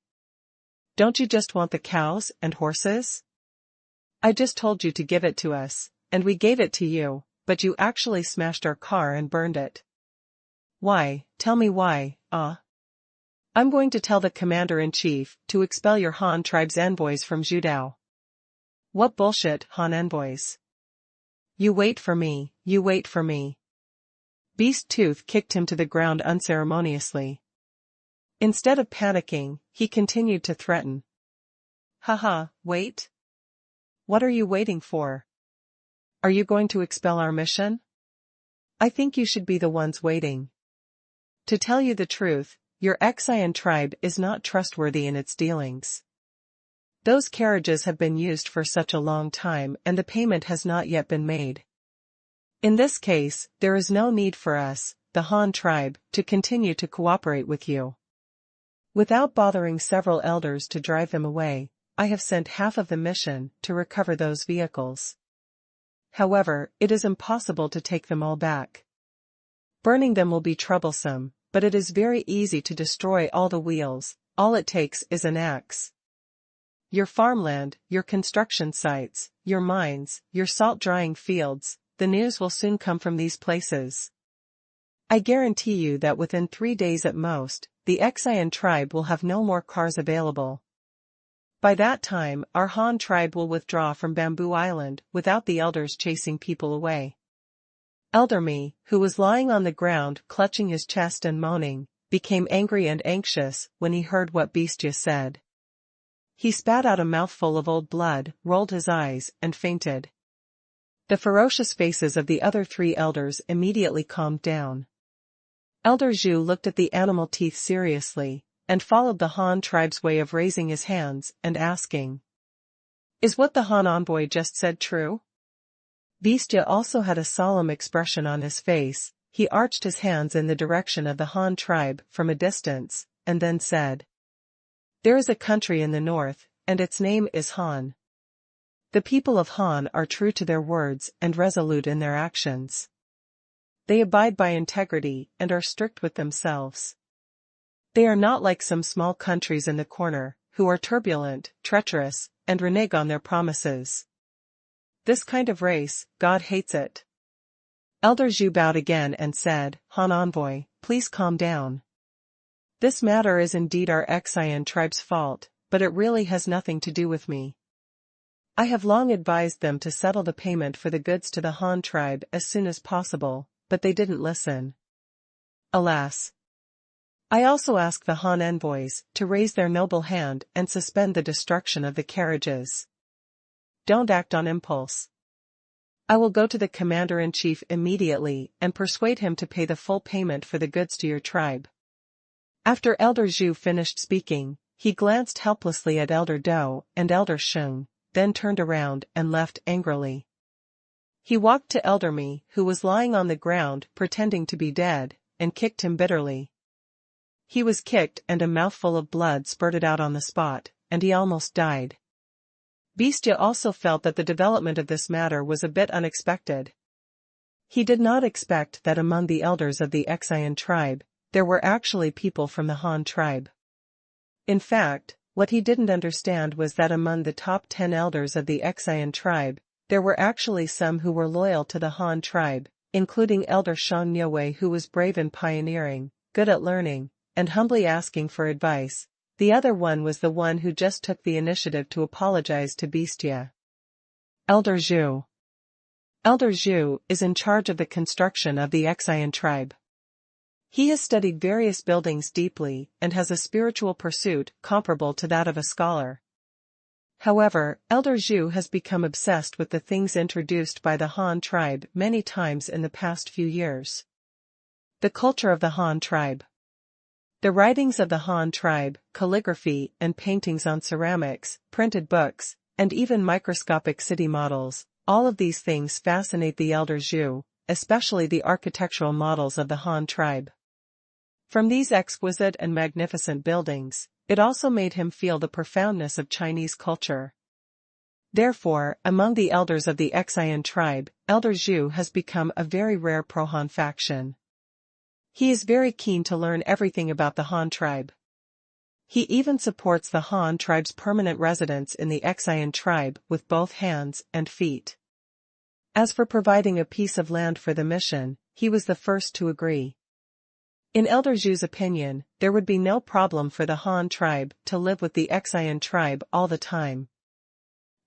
Don't you just want the cows and horses? I just told you to give it to us, and we gave it to you, but you actually smashed our car and burned it. Why, tell me why, I'm going to tell the commander-in-chief to expel your Han tribe's envoys from Zhudao." "What bullshit, Han envoys? You wait for me, you wait for me." Beast Tooth kicked him to the ground unceremoniously. Instead of panicking, he continued to threaten. "Haha, wait? What are you waiting for? Are you going to expel our mission? I think you should be the ones waiting. To tell you the truth, your Qingshu tribe is not trustworthy in its dealings. Those carriages have been used for such a long time and the payment has not yet been made. In this case, there is no need for us, the Han tribe, to continue to cooperate with you." Without bothering several elders to drive them away, I have sent half of the mission to recover those vehicles. However, it is impossible to take them all back. Burning them will be troublesome, but it is very easy to destroy all the wheels. All it takes is an axe. Your farmland, your construction sites, your mines, your salt drying fields, the news will soon come from these places. I guarantee you that within 3 days at most, the Qingshu tribe will have no more cars available. By that time, our Han tribe will withdraw from Bamboo Island without the elders chasing people away. Elderme, who was lying on the ground clutching his chest and moaning, became angry and anxious when he heard what Bestia said. He spat out a mouthful of old blood, rolled his eyes, and fainted. The ferocious faces of the other 3 elders immediately calmed down. Elder Zhu looked at the animal teeth seriously, and followed the Han tribe's way of raising his hands and asking, "Is what the Han envoy just said true?" Bestia also had a solemn expression on his face. He arched his hands in the direction of the Han tribe from a distance, and then said, "There is a country in the north, and its name is Han. The people of Han are true to their words and resolute in their actions. They abide by integrity and are strict with themselves. They are not like some small countries in the corner, who are turbulent, treacherous, and renege on their promises. This kind of race, God hates it." Elder Zhu bowed again and said, "Han envoy, please calm down. This matter is indeed our Qingshu tribe's fault, but it really has nothing to do with me. I have long advised them to settle the payment for the goods to the Han tribe as soon as possible, but they didn't listen. Alas. I also ask the Han envoys to raise their noble hand and suspend the destruction of the carriages. Don't act on impulse. I will go to the commander-in-chief immediately and persuade him to pay the full payment for the goods to your tribe." After Elder Zhu finished speaking, he glanced helplessly at Elder Do and Elder Sheng, then turned around and left angrily. He walked to Elderme, who was lying on the ground pretending to be dead, and kicked him bitterly. He was kicked and a mouthful of blood spurted out on the spot, and he almost died. Bestia also felt that the development of this matter was a bit unexpected. He did not expect that among the elders of the Qingshu tribe, there were actually people from the Han tribe. In fact, what he didn't understand was that among the top 10 elders of the Qian tribe, there were actually some who were loyal to the Han tribe, including Elder Shang Niuwei, who was brave and pioneering, good at learning, and humbly asking for advice. The other one was the one who just took the initiative to apologize to Bestia. Elder Zhu. Elder Zhu is in charge of the construction of the Qian tribe. He has studied various buildings deeply and has a spiritual pursuit comparable to that of a scholar. However, Elder Zhu has become obsessed with the things introduced by the Han tribe many times in the past few years. The culture of the Han tribe. The writings of the Han tribe, calligraphy and paintings on ceramics, printed books, and even microscopic city models, all of these things fascinate the Elder Zhu, especially the architectural models of the Han tribe. From these exquisite and magnificent buildings, it also made him feel the profoundness of Chinese culture. Therefore, among the elders of the Qian tribe, Elder Zhu has become a very rare pro-Han faction. He is very keen to learn everything about the Han tribe. He even supports the Han tribe's permanent residence in the Qian tribe with both hands and feet. As for providing a piece of land for the mission, he was the first to agree. In Elder Zhu's opinion, there would be no problem for the Han tribe to live with the Qian tribe all the time.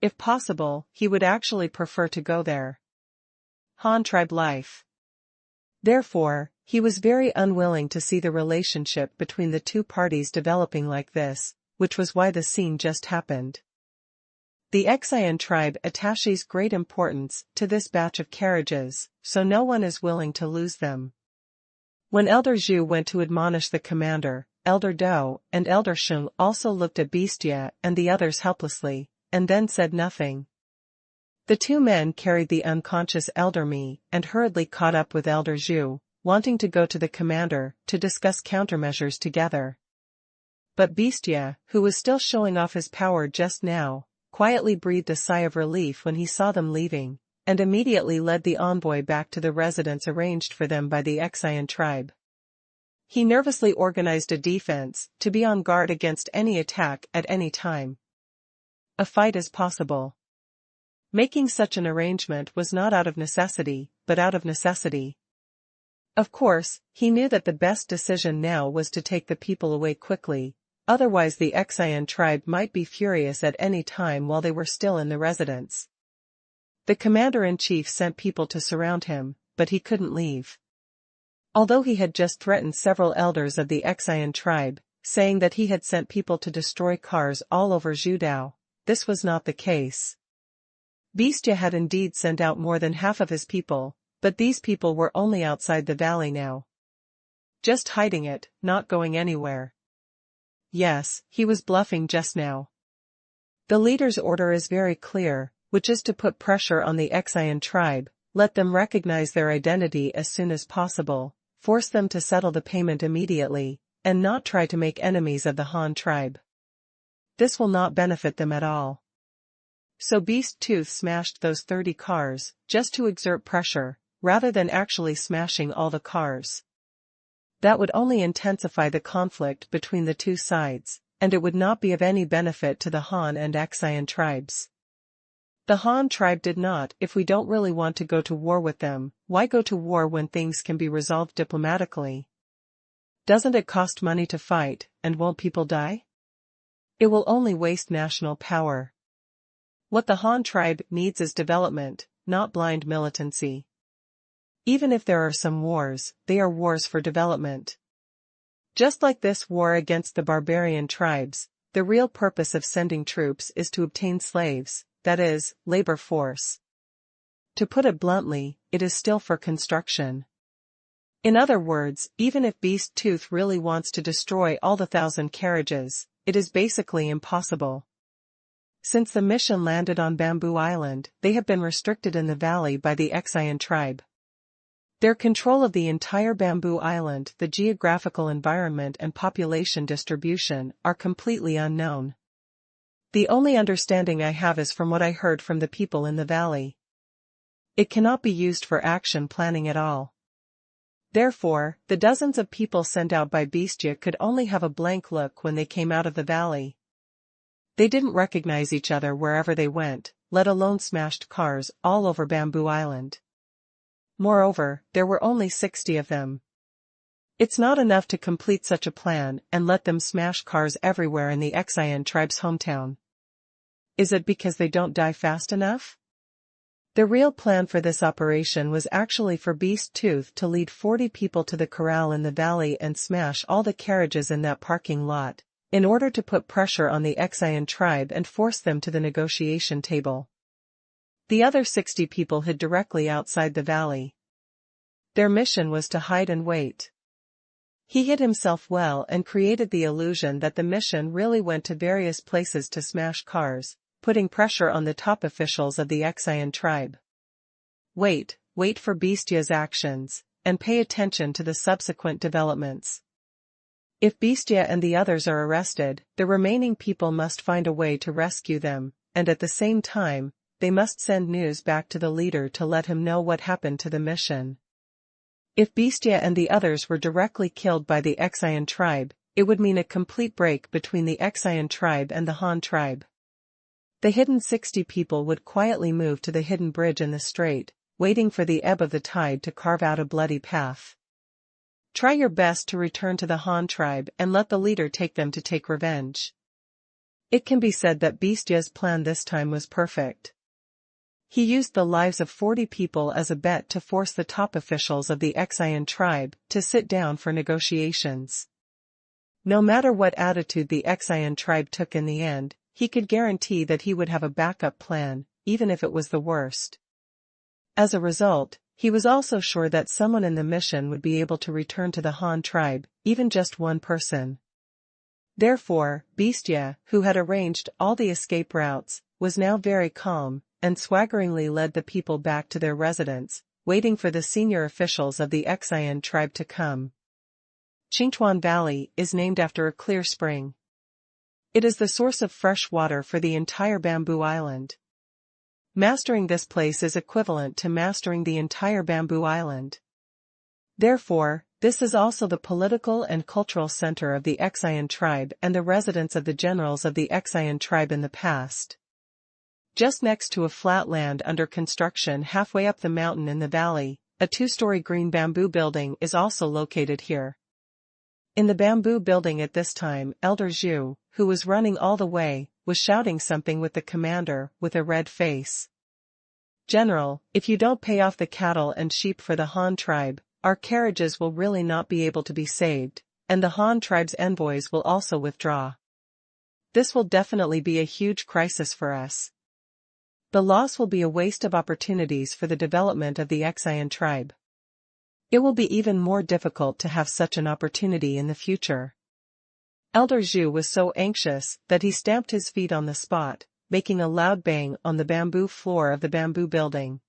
If possible, he would actually prefer to go there. Han tribe life. Therefore, he was very unwilling to see the relationship between the two parties developing like this, which was why the scene just happened. The Qian tribe attaches great importance to this batch of carriages, so no one is willing to lose them. When Elder Zhu went to admonish the commander, Elder Dou and Elder Sheng also looked at Bestia and the others helplessly, and then said nothing. The two men carried the unconscious Elder Mi and hurriedly caught up with Elder Zhu, wanting to go to the commander to discuss countermeasures together. But Bestia, who was still showing off his power just now, quietly breathed a sigh of relief when he saw them leaving, and immediately led the envoy back to the residence arranged for them by the Qian tribe. He nervously organized a defense to be on guard against any attack at any time. A fight is possible. Making such an arrangement was not out of necessity, but out of necessity. Of course, he knew that the best decision now was to take the people away quickly, otherwise the Qian tribe might be furious at any time while they were still in the residence. The commander-in-chief sent people to surround him, but he couldn't leave. Although he had just threatened several elders of the Qian tribe, saying that he had sent people to destroy cars all over Zhudao, this was not the case. Bestia had indeed sent out more than half of his people, but these people were only outside the valley now. Just hiding it, not going anywhere. Yes, he was bluffing just now. The leader's order is very clear, which is to put pressure on the Qian tribe, let them recognize their identity as soon as possible, force them to settle the payment immediately, and not try to make enemies of the Han tribe. This will not benefit them at all. So Beast Tooth smashed those 30 cars, just to exert pressure, rather than actually smashing all the cars. That would only intensify the conflict between the two sides, and it would not be of any benefit to the Han and Qian tribes. The Han tribe did not. If we don't really want to go to war with them, why go to war when things can be resolved diplomatically? Doesn't it cost money to fight, and won't people die? It will only waste national power. What the Han tribe needs is development, not blind militancy. Even if there are some wars, they are wars for development. Just like this war against the barbarian tribes, the real purpose of sending troops is to obtain slaves, that is, labor force. To put it bluntly, it is still for construction. In other words, even if Beast Tooth really wants to destroy all the 1,000 carriages, it is basically impossible. Since the mission landed on Bamboo Island, they have been restricted in the valley by the Qian tribe. Their control of the entire Bamboo Island, the geographical environment and population distribution are completely unknown. The only understanding I have is from what I heard from the people in the valley. It cannot be used for action planning at all. Therefore, the dozens of people sent out by Bestia could only have a blank look when they came out of the valley. They didn't recognize each other wherever they went, let alone smashed cars all over Bamboo Island. Moreover, there were only 60 of them. It's not enough to complete such a plan and let them smash cars everywhere in the Qian tribe's hometown. Is it because they don't die fast enough? The real plan for this operation was actually for Beast Tooth to lead 40 people to the corral in the valley and smash all the carriages in that parking lot, in order to put pressure on the Qian tribe and force them to the negotiation table. The other 60 people hid directly outside the valley. Their mission was to hide and wait. He hid himself well and created the illusion that the mission really went to various places to smash cars, putting pressure on the top officials of the Qian tribe. Wait for Bestia's actions, and pay attention to the subsequent developments. If Bestia and the others are arrested, the remaining people must find a way to rescue them, and at the same time, they must send news back to the leader to let him know what happened to the mission. If Bestia and the others were directly killed by the Qian tribe, it would mean a complete break between the Qian tribe and the Han tribe. The hidden 60 people would quietly move to the hidden bridge in the strait, waiting for the ebb of the tide to carve out a bloody path. Try your best to return to the Han tribe and let the leader take them to take revenge. It can be said that Bestia's plan this time was perfect. He used the lives of 40 people as a bet to force the top officials of the Qian tribe to sit down for negotiations. No matter what attitude the Qian tribe took in the end, he could guarantee that he would have a backup plan, even if it was the worst. As a result, he was also sure that someone in the mission would be able to return to the Han tribe, even just one person. Therefore, Bestia, who had arranged all the escape routes, was now very calm, and swaggeringly led the people back to their residence, waiting for the senior officials of the Qian tribe to come. Qingchuan Valley is named after a clear spring. It is the source of fresh water for the entire Bamboo Island. Mastering this place is equivalent to mastering the entire Bamboo Island. Therefore, this is also the political and cultural center of the Qian tribe and the residence of the generals of the Qian tribe in the past. Just next to a flat land under construction halfway up the mountain in the valley, a 2-story green bamboo building is also located here. In the bamboo building at this time, Elder Zhu, who was running all the way, was shouting something with the commander, with a red face. "General, if you don't pay off the cattle and sheep for the Han tribe, our carriages will really not be able to be saved, and the Han tribe's envoys will also withdraw. This will definitely be a huge crisis for us. The loss will be a waste of opportunities for the development of the Qian tribe. It will be even more difficult to have such an opportunity in the future." Elder Zhu was so anxious that he stamped his feet on the spot, making a loud bang on the bamboo floor of the bamboo building.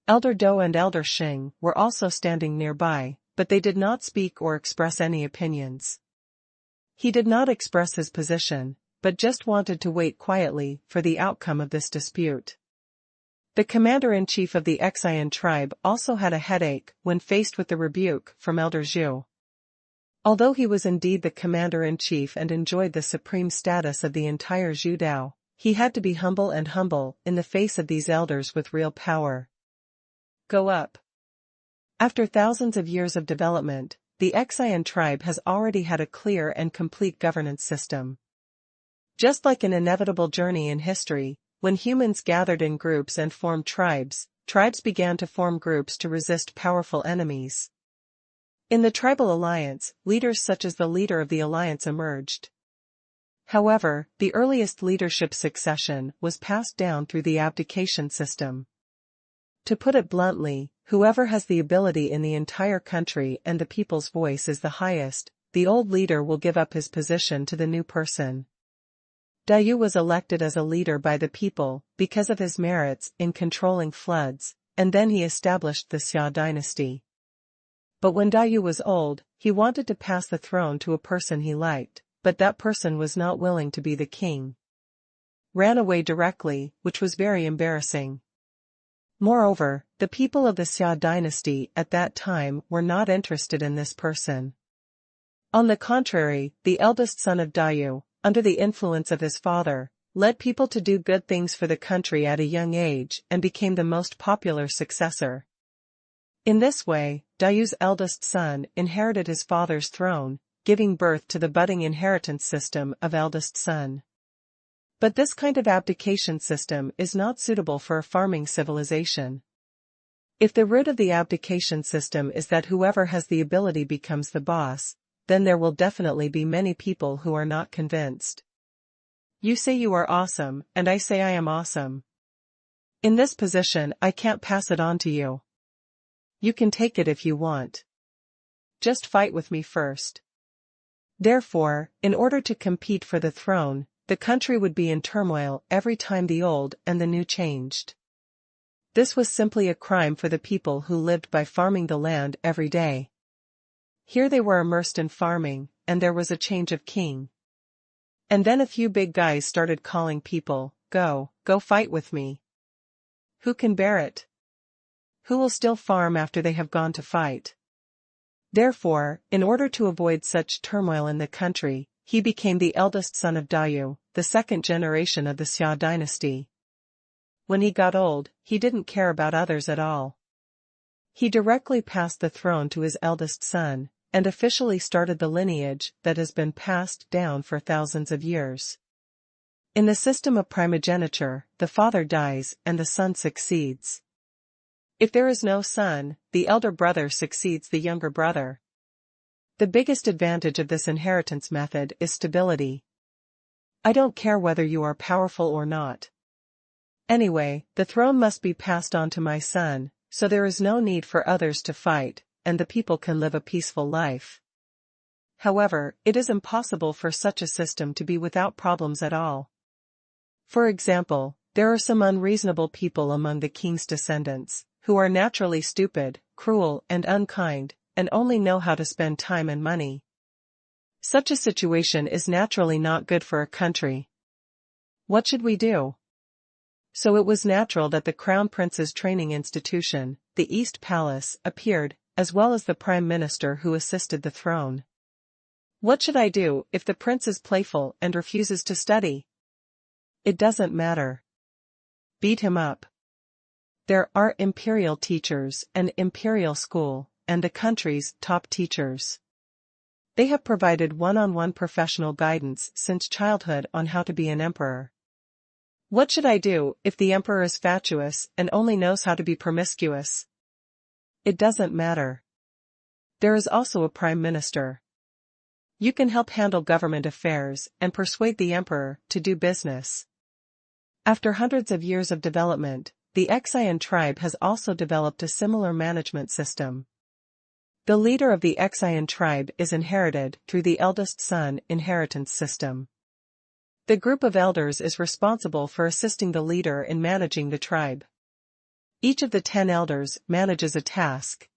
Elder Dou and Elder Xing were also standing nearby, but they did not speak or express any opinions. He did not express his position, but just wanted to wait quietly for the outcome of this dispute. The commander-in-chief of the Qian tribe also had a headache when faced with the rebuke from Elder Zhu. Although he was indeed the commander-in-chief and enjoyed the supreme status of the entire Zhu Dao, he had to be humble in the face of these elders with real power. Go up. After thousands of years of development, the Qian tribe has already had a clear and complete governance system. Just like an inevitable journey in history, when humans gathered in groups and formed tribes, tribes began to form groups to resist powerful enemies. In the tribal alliance, leaders such as the leader of the alliance emerged. However, the earliest leadership succession was passed down through the abdication system. To put it bluntly, whoever has the ability in the entire country and the people's voice is the highest, the old leader will give up his position to the new person. Dayu was elected as a leader by the people because of his merits in controlling floods, and then he established the Xia dynasty. But when Dayu was old, he wanted to pass the throne to a person he liked, but that person was not willing to be the king. Ran away directly, which was very embarrassing. Moreover, the people of the Xia dynasty at that time were not interested in this person. On the contrary, the eldest son of Dayu, under the influence of his father, led people to do good things for the country at a young age and became the most popular successor. In this way, Dayu's eldest son inherited his father's throne, giving birth to the budding inheritance system of eldest son. But this kind of abdication system is not suitable for a farming civilization. If the root of the abdication system is that whoever has the ability becomes the boss, then there will definitely be many people who are not convinced. You say you are awesome, and I say I am awesome. In this position, I can't pass it on to you. You can take it if you want. Just fight with me first. Therefore, in order to compete for the throne, the country would be in turmoil every time the old and the new changed. This was simply a crime for the people who lived by farming the land every day. Here they were immersed in farming, and there was a change of king. And then a few big guys started calling people, go fight with me. Who can bear it? Who will still farm after they have gone to fight? Therefore, in order to avoid such turmoil in the country, he became the eldest son of Dayu, the second generation of the Xia dynasty. When he got old, he didn't care about others at all. He directly passed the throne to his eldest son, and officially started the lineage that has been passed down for thousands of years. In the system of primogeniture, the father dies and the son succeeds. If there is no son, the elder brother succeeds the younger brother. The biggest advantage of this inheritance method is stability. I don't care whether you are powerful or not. Anyway, the throne must be passed on to my son, so there is no need for others to fight, and the people can live a peaceful life. However, it is impossible for such a system to be without problems at all. For example, there are some unreasonable people among the king's descendants, who are naturally stupid, cruel, and unkind, and only know how to spend time and money. Such a situation is naturally not good for a country. What should we do? So it was natural that the Crown Prince's training institution, the East Palace, appeared, as well as the Prime Minister who assisted the throne. What should I do if the prince is playful and refuses to study? It doesn't matter. Beat him up. There are imperial teachers and imperial school, and the country's top teachers. They have provided one-on-one professional guidance since childhood on how to be an emperor. What should I do if the emperor is fatuous and only knows how to be promiscuous? It doesn't matter. There is also a prime minister. You can help handle government affairs and persuade the emperor to do business. After hundreds of years of development, the Qingshu tribe has also developed a similar management system. The leader of the Qingshu tribe is inherited through the eldest son inheritance system. The group of elders is responsible for assisting the leader in managing the tribe. Each of the 10 elders manages a task.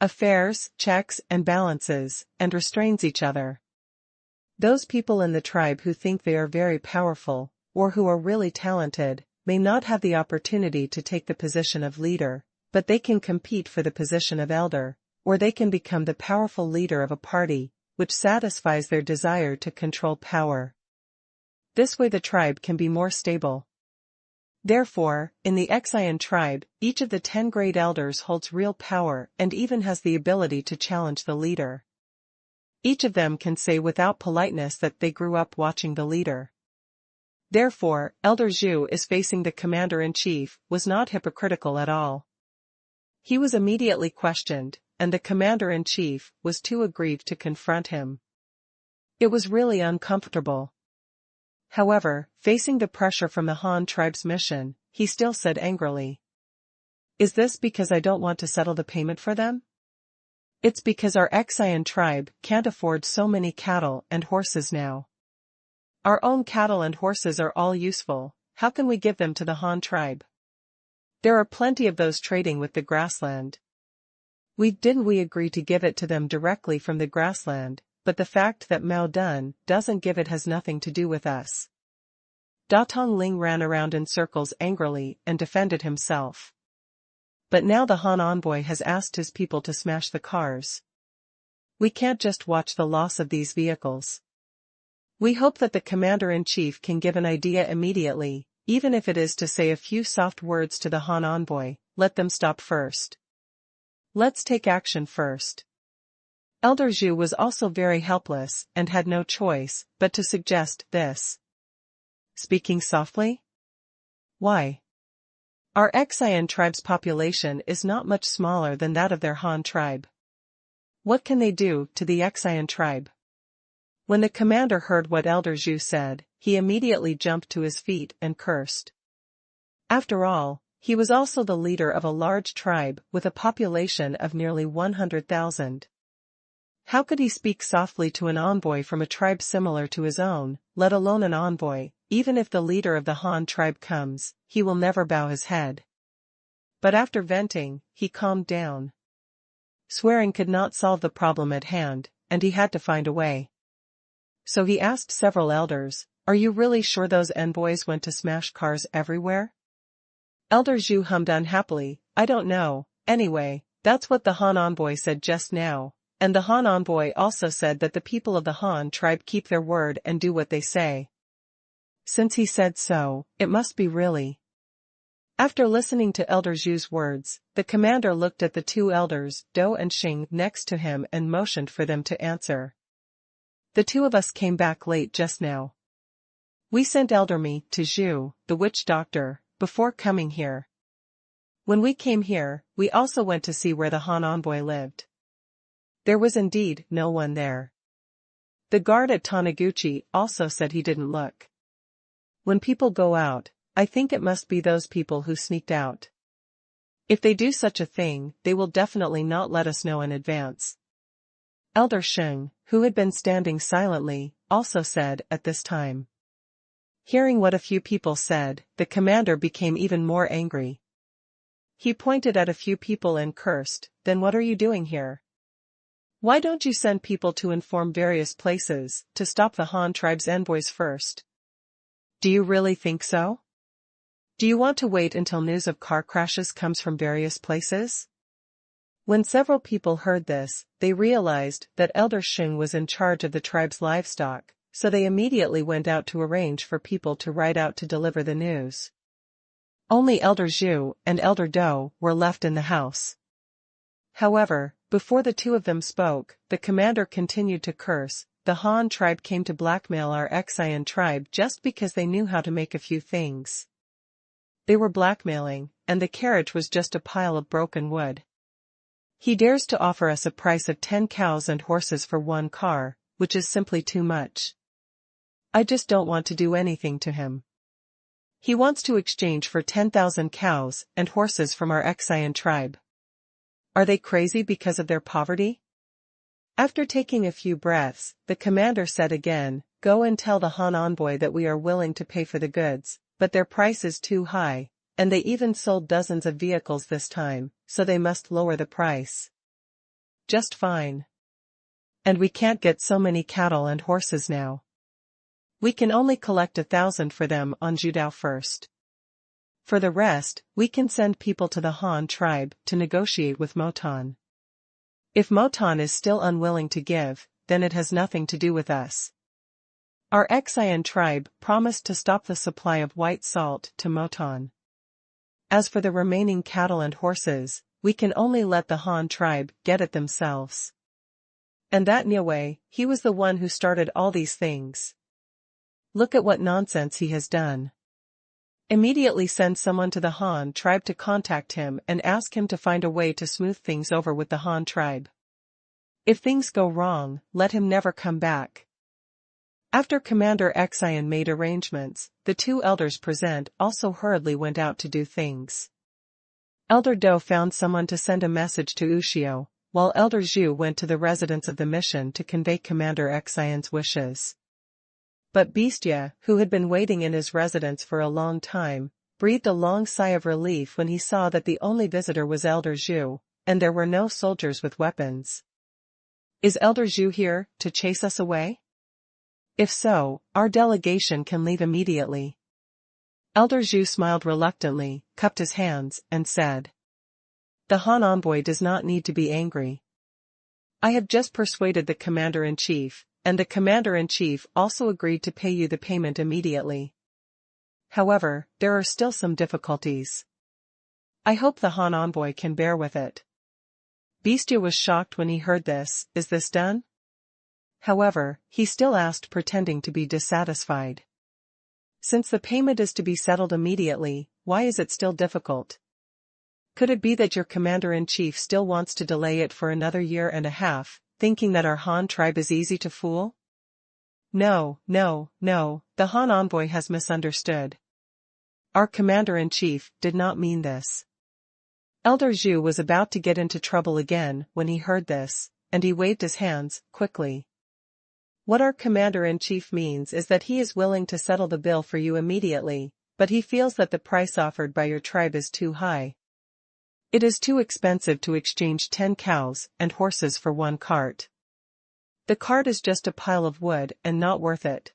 Affairs, checks and balances, and restrains each other. Those people in the tribe who think they are very powerful, or who are really talented, may not have the opportunity to take the position of leader, but they can compete for the position of elder, or they can become the powerful leader of a party, which satisfies their desire to control power. This way the tribe can be more stable. Therefore, in the Qingshu tribe, each of the 10 great elders holds real power and even has the ability to challenge the leader. Each of them can say without politeness that they grew up watching the leader. Therefore, Elder Zhu is facing the commander-in-chief was not hypocritical at all. He was immediately questioned, and the commander-in-chief was too aggrieved to confront him. It was really uncomfortable. However, facing the pressure from the Han tribe's mission, he still said angrily, "Is this because I don't want to settle the payment for them? It's because our Qingshu tribe can't afford so many cattle and horses now. Our own cattle and horses are all useful, how can we give them to the Han tribe? There are plenty of those trading with the grassland. Didn't we agree to give it to them directly from the grassland, but the fact that Mao Dun doesn't give it has nothing to do with us." Da Tongling ran around in circles angrily and defended himself. But now the Han envoy has asked his people to smash the cars. We can't just watch the loss of these vehicles. We hope that the commander-in-chief can give an idea immediately, even if it is to say a few soft words to the Han envoy. Let them stop first. Let's take action first. Elder Zhu was also very helpless and had no choice but to suggest this. Speaking softly? Why? Our Xian tribe's population is not much smaller than that of their Han tribe. What can they do to the Xian tribe? When the commander heard what Elder Zhu said, he immediately jumped to his feet and cursed. After all, he was also the leader of a large tribe with a population of nearly 100,000. How could he speak softly to an envoy from a tribe similar to his own, let alone an envoy? Even if the leader of the Han tribe comes, he will never bow his head. But after venting, he calmed down. Swearing could not solve the problem at hand, and he had to find a way. So he asked several elders, "Are you really sure those envoys went to smash cars everywhere?" Elder Zhu hummed unhappily, "I don't know. Anyway, that's what the Han envoy said just now, and the Han envoy also said that the people of the Han tribe keep their word and do what they say. Since he said so, it must be really." After listening to Elder Zhu's words, the commander looked at the two elders, Dou and Xing, next to him and motioned for them to answer. "The two of us came back late just now. We sent Elder Mi to Zhu, the witch doctor, before coming here. When we came here, we also went to see where the Han envoy lived. There was indeed no one there. The guard at Taniguchi also said he didn't look. When people go out, I think it must be those people who sneaked out. If they do such a thing, they will definitely not let us know in advance." Elder Xing, who had been standing silently, also said at this time. Hearing what a few people said, the commander became even more angry. He pointed at a few people and cursed, "Then what are you doing here? Why don't you send people to inform various places, to stop the Han tribe's envoys first? Do you really think so? Do you want to wait until news of car crashes comes from various places?" When several people heard this, they realized that Elder Xing was in charge of the tribe's livestock, so they immediately went out to arrange for people to ride out to deliver the news. Only Elder Zhu and Elder Dou were left in the house. However, before the two of them spoke, the commander continued to curse. "The Han tribe came to blackmail our Xian tribe just because they knew how to make a few things. They were blackmailing, and the carriage was just a pile of broken wood. He dares to offer us a price of 10 cows and horses for one car, which is simply too much. I just don't want to do anything to him. He wants to exchange for 10,000 cows and horses from our Xian tribe. Are they crazy because of their poverty?" After taking a few breaths, the commander said again, "Go and tell the Han envoy that we are willing to pay for the goods, but their price is too high, and they even sold dozens of vehicles this time, so they must lower the price." "Just fine. And we can't get so many cattle and horses now. We can only collect 1,000 for them on Judao first. For the rest, we can send people to the Han tribe to negotiate with Motan. If Motan is still unwilling to give, then it has nothing to do with us. Our Xian tribe promised to stop the supply of white salt to Motan. As for the remaining cattle and horses, we can only let the Han tribe get it themselves. And that Niue, he was the one who started all these things. Look at what nonsense he has done. Immediately send someone to the Han tribe to contact him and ask him to find a way to smooth things over with the Han tribe. If things go wrong, let him never come back." After Commander Xian made arrangements, the two elders present also hurriedly went out to do things. Elder Dou found someone to send a message to Ushio, while Elder Zhu went to the residence of the mission to convey Commander Xian's wishes. But Bestia, who had been waiting in his residence for a long time, breathed a long sigh of relief when he saw that the only visitor was Elder Zhu, and there were no soldiers with weapons. "Is Elder Zhu here to chase us away? If so, our delegation can leave immediately." Elder Zhu smiled reluctantly, cupped his hands, and said, The Han envoy does not need to be angry. I have just persuaded the commander-in-chief, and the commander-in-chief also agreed to pay you the payment immediately. However, there are still some difficulties. I hope the Han envoy can bear with it. Beastia was shocked when he heard this. Is this done? However, he still asked, pretending to be dissatisfied. Since the payment is to be settled immediately, why is it still difficult? Could it be that your commander-in-chief still wants to delay it for another year and a half, thinking that our Han tribe is easy to fool? No, the Han envoy has misunderstood. Our commander-in-chief did not mean this. Elder Zhu was about to get into trouble again when he heard this, and he waved his hands quickly. What our commander-in-chief means is that he is willing to settle the bill for you immediately, but he feels that the price offered by your tribe is too high. It is too expensive to exchange 10 cows and horses for 1 cart. The cart is just a pile of wood and not worth it.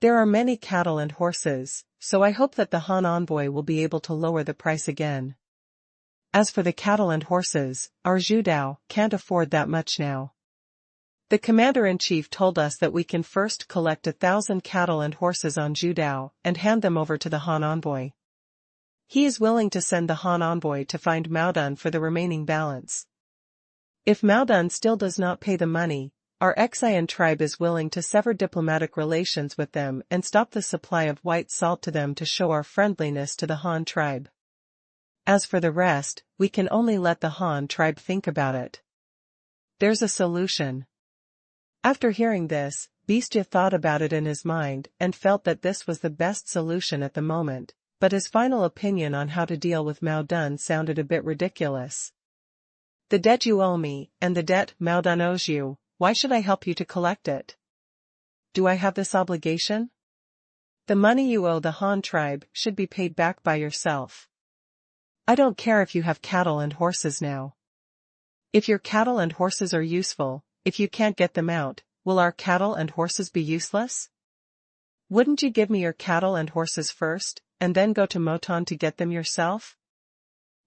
There are many cattle and horses, so I hope that the Han envoy will be able to lower the price again. As for the cattle and horses, our Zhudao can't afford that much now. The commander-in-chief told us that we can first collect 1,000 cattle and horses on Zhudao and hand them over to the Han envoy. He is willing to send the Han envoy to find Mao Dun for the remaining balance. If Mao Dun still does not pay the money, our Xian tribe is willing to sever diplomatic relations with them and stop the supply of white salt to them to show our friendliness to the Han tribe. As for the rest, we can only let the Han tribe think about it. There's a solution. After hearing this, Beastia thought about it in his mind and felt that this was the best solution at the moment, but his final opinion on how to deal with Mao Dun sounded a bit ridiculous. The debt you owe me, and the debt Mao Dun owes you, why should I help you to collect it? Do I have this obligation? The money you owe the Han tribe should be paid back by yourself. I don't care if you have cattle and horses now. If your cattle and horses are useful, if you can't get them out, will our cattle and horses be useless? Wouldn't you give me your cattle and horses first, and then go to Moton to get them yourself?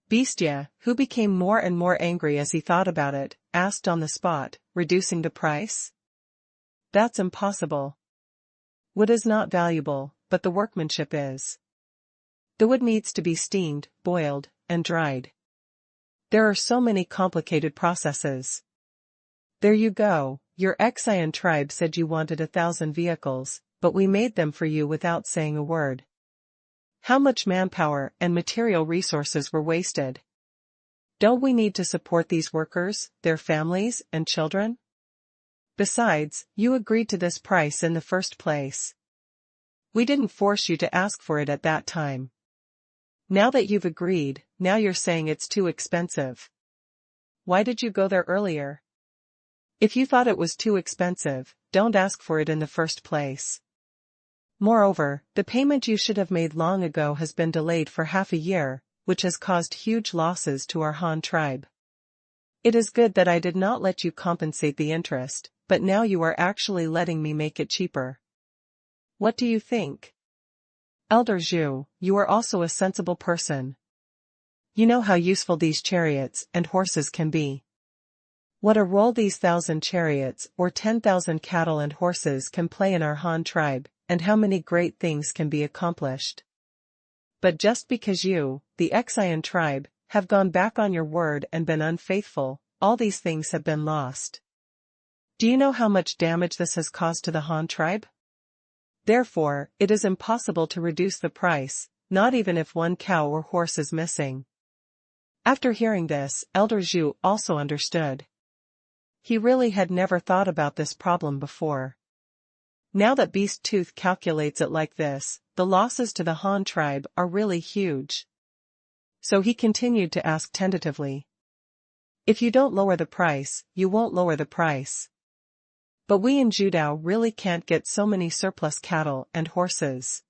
Beastia, who became more and more angry as he thought about it, asked on the spot, reducing the price? That's impossible. Wood is not valuable, but the workmanship is. The wood needs to be steamed, boiled, and dried. There are so many complicated processes. There you go, your Xian tribe said you wanted 1,000 vehicles, but we made them for you without saying a word. How much manpower and material resources were wasted? Don't we need to support these workers, their families, and children? Besides, you agreed to this price in the first place. We didn't force you to ask for it at that time. Now that you've agreed, now you're saying it's too expensive. Why did you go there earlier? If you thought it was too expensive, don't ask for it in the first place. Moreover, the payment you should have made long ago has been delayed for half a year, which has caused huge losses to our Han tribe. It is good that I did not let you compensate the interest, but now you are actually letting me make it cheaper. What do you think? Elder Zhu, you are also a sensible person. You know how useful these chariots and horses can be. What a role these 1,000 chariots or 10,000 cattle and horses can play in our Han tribe, and how many great things can be accomplished. But just because you, the Xian tribe, have gone back on your word and been unfaithful, all these things have been lost. Do you know how much damage this has caused to the Han tribe? Therefore, it is impossible to reduce the price, not even if 1 cow or horse is missing. After hearing this, Elder Zhu also understood. He really had never thought about this problem before. Now that Beast Tooth calculates it like this, the losses to the Han tribe are really huge. So he continued to ask tentatively. If you don't lower the price, you won't lower the price. But we in Zhudao really can't get so many surplus cattle and horses.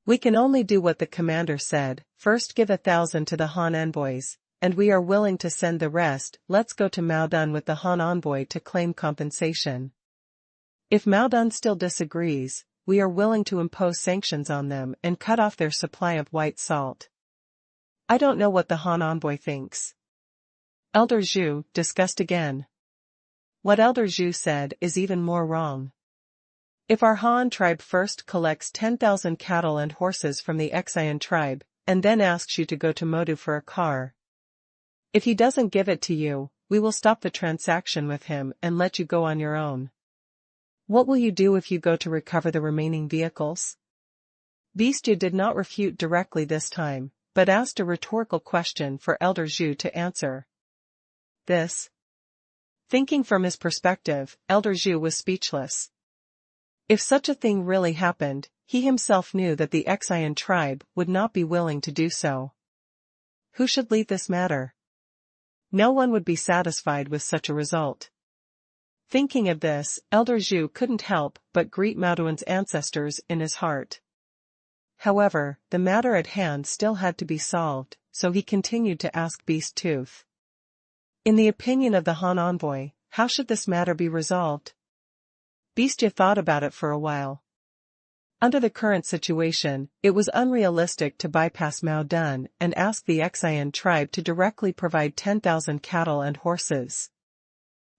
We can only do what the commander said, first give 1,000 to the Han envoys, and we are willing to send the rest. Let's go to Mao Dun with the Han envoy to claim compensation. If Mao Dun still disagrees, we are willing to impose sanctions on them and cut off their supply of white salt. I don't know what the Han envoy thinks. Elder Zhu discussed again. What Elder Zhu said is even more wrong. If our Han tribe first collects 10,000 cattle and horses from the Qian tribe, and then asks you to go to Modu for a car. If he doesn't give it to you, we will stop the transaction with him and let you go on your own. What will you do if you go to recover the remaining vehicles? Beastia did not refute directly this time, but asked a rhetorical question for Elder Zhu to answer. This. Thinking from his perspective, Elder Zhu was speechless. If such a thing really happened, he himself knew that the Qian tribe would not be willing to do so. Who should lead this matter? No one would be satisfied with such a result. Thinking of this, Elder Zhu couldn't help but greet Maoduan's ancestors in his heart. However, the matter at hand still had to be solved, so he continued to ask Beast Tooth. In the opinion of the Han envoy, how should this matter be resolved? Beastia thought about it for a while. Under the current situation, it was unrealistic to bypass Mao Dun and ask the Qian tribe to directly provide 10,000 cattle and horses.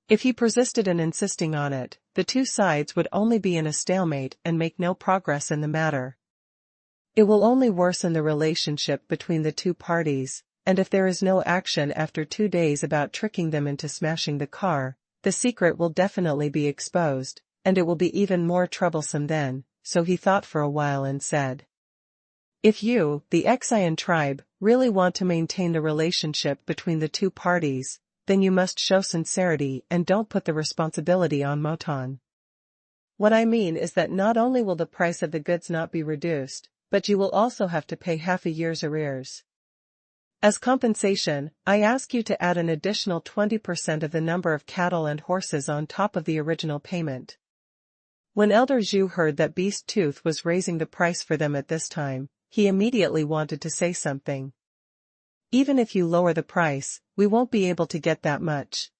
If he persisted in insisting on it, the two sides would only be in a stalemate and make no progress in the matter. It will only worsen the relationship between the two parties, and if there is no action after 2 days about tricking them into smashing the car, the secret will definitely be exposed, and it will be even more troublesome then. So he thought for a while and said, if you, the Qian tribe, really want to maintain the relationship between the two parties, then you must show sincerity and don't put the responsibility on Moton. What I mean is that not only will the price of the goods not be reduced, but you will also have to pay half a year's arrears. As compensation, I ask you to add an additional 20% of the number of cattle and horses on top of the original payment. When Elder Zhu heard that Beast Tooth was raising the price for them at this time, he immediately wanted to say something. Even if you lower the price, we won't be able to get that much.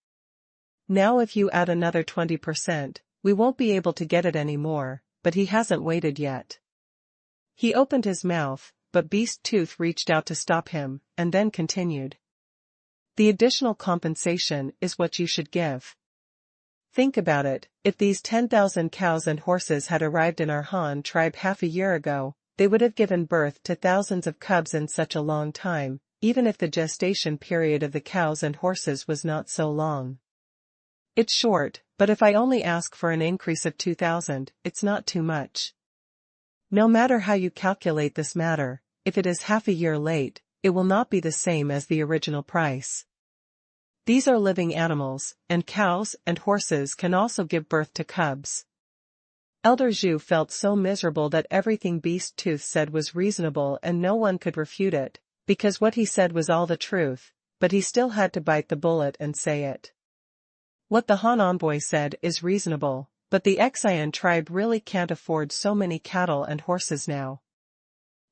Now if you add another 20%, we won't be able to get it anymore, but he hasn't waited yet. He opened his mouth, but Beast Tooth reached out to stop him, and then continued. The additional compensation is what you should give. Think about it, if these 10,000 cows and horses had arrived in our Han tribe half a year ago, they would have given birth to thousands of cubs in such a long time, even if the gestation period of the cows and horses was not so long. It's short, but if I only ask for an increase of 2,000, it's not too much. No matter how you calculate this matter, if it is half a year late, it will not be the same as the original price. These are living animals, and cows and horses can also give birth to cubs. Elder Zhu felt so miserable that everything Beast Tooth said was reasonable and no one could refute it, because what he said was all the truth, but he still had to bite the bullet and say it. What the Han envoy said is reasonable, but the Qian tribe really can't afford so many cattle and horses now.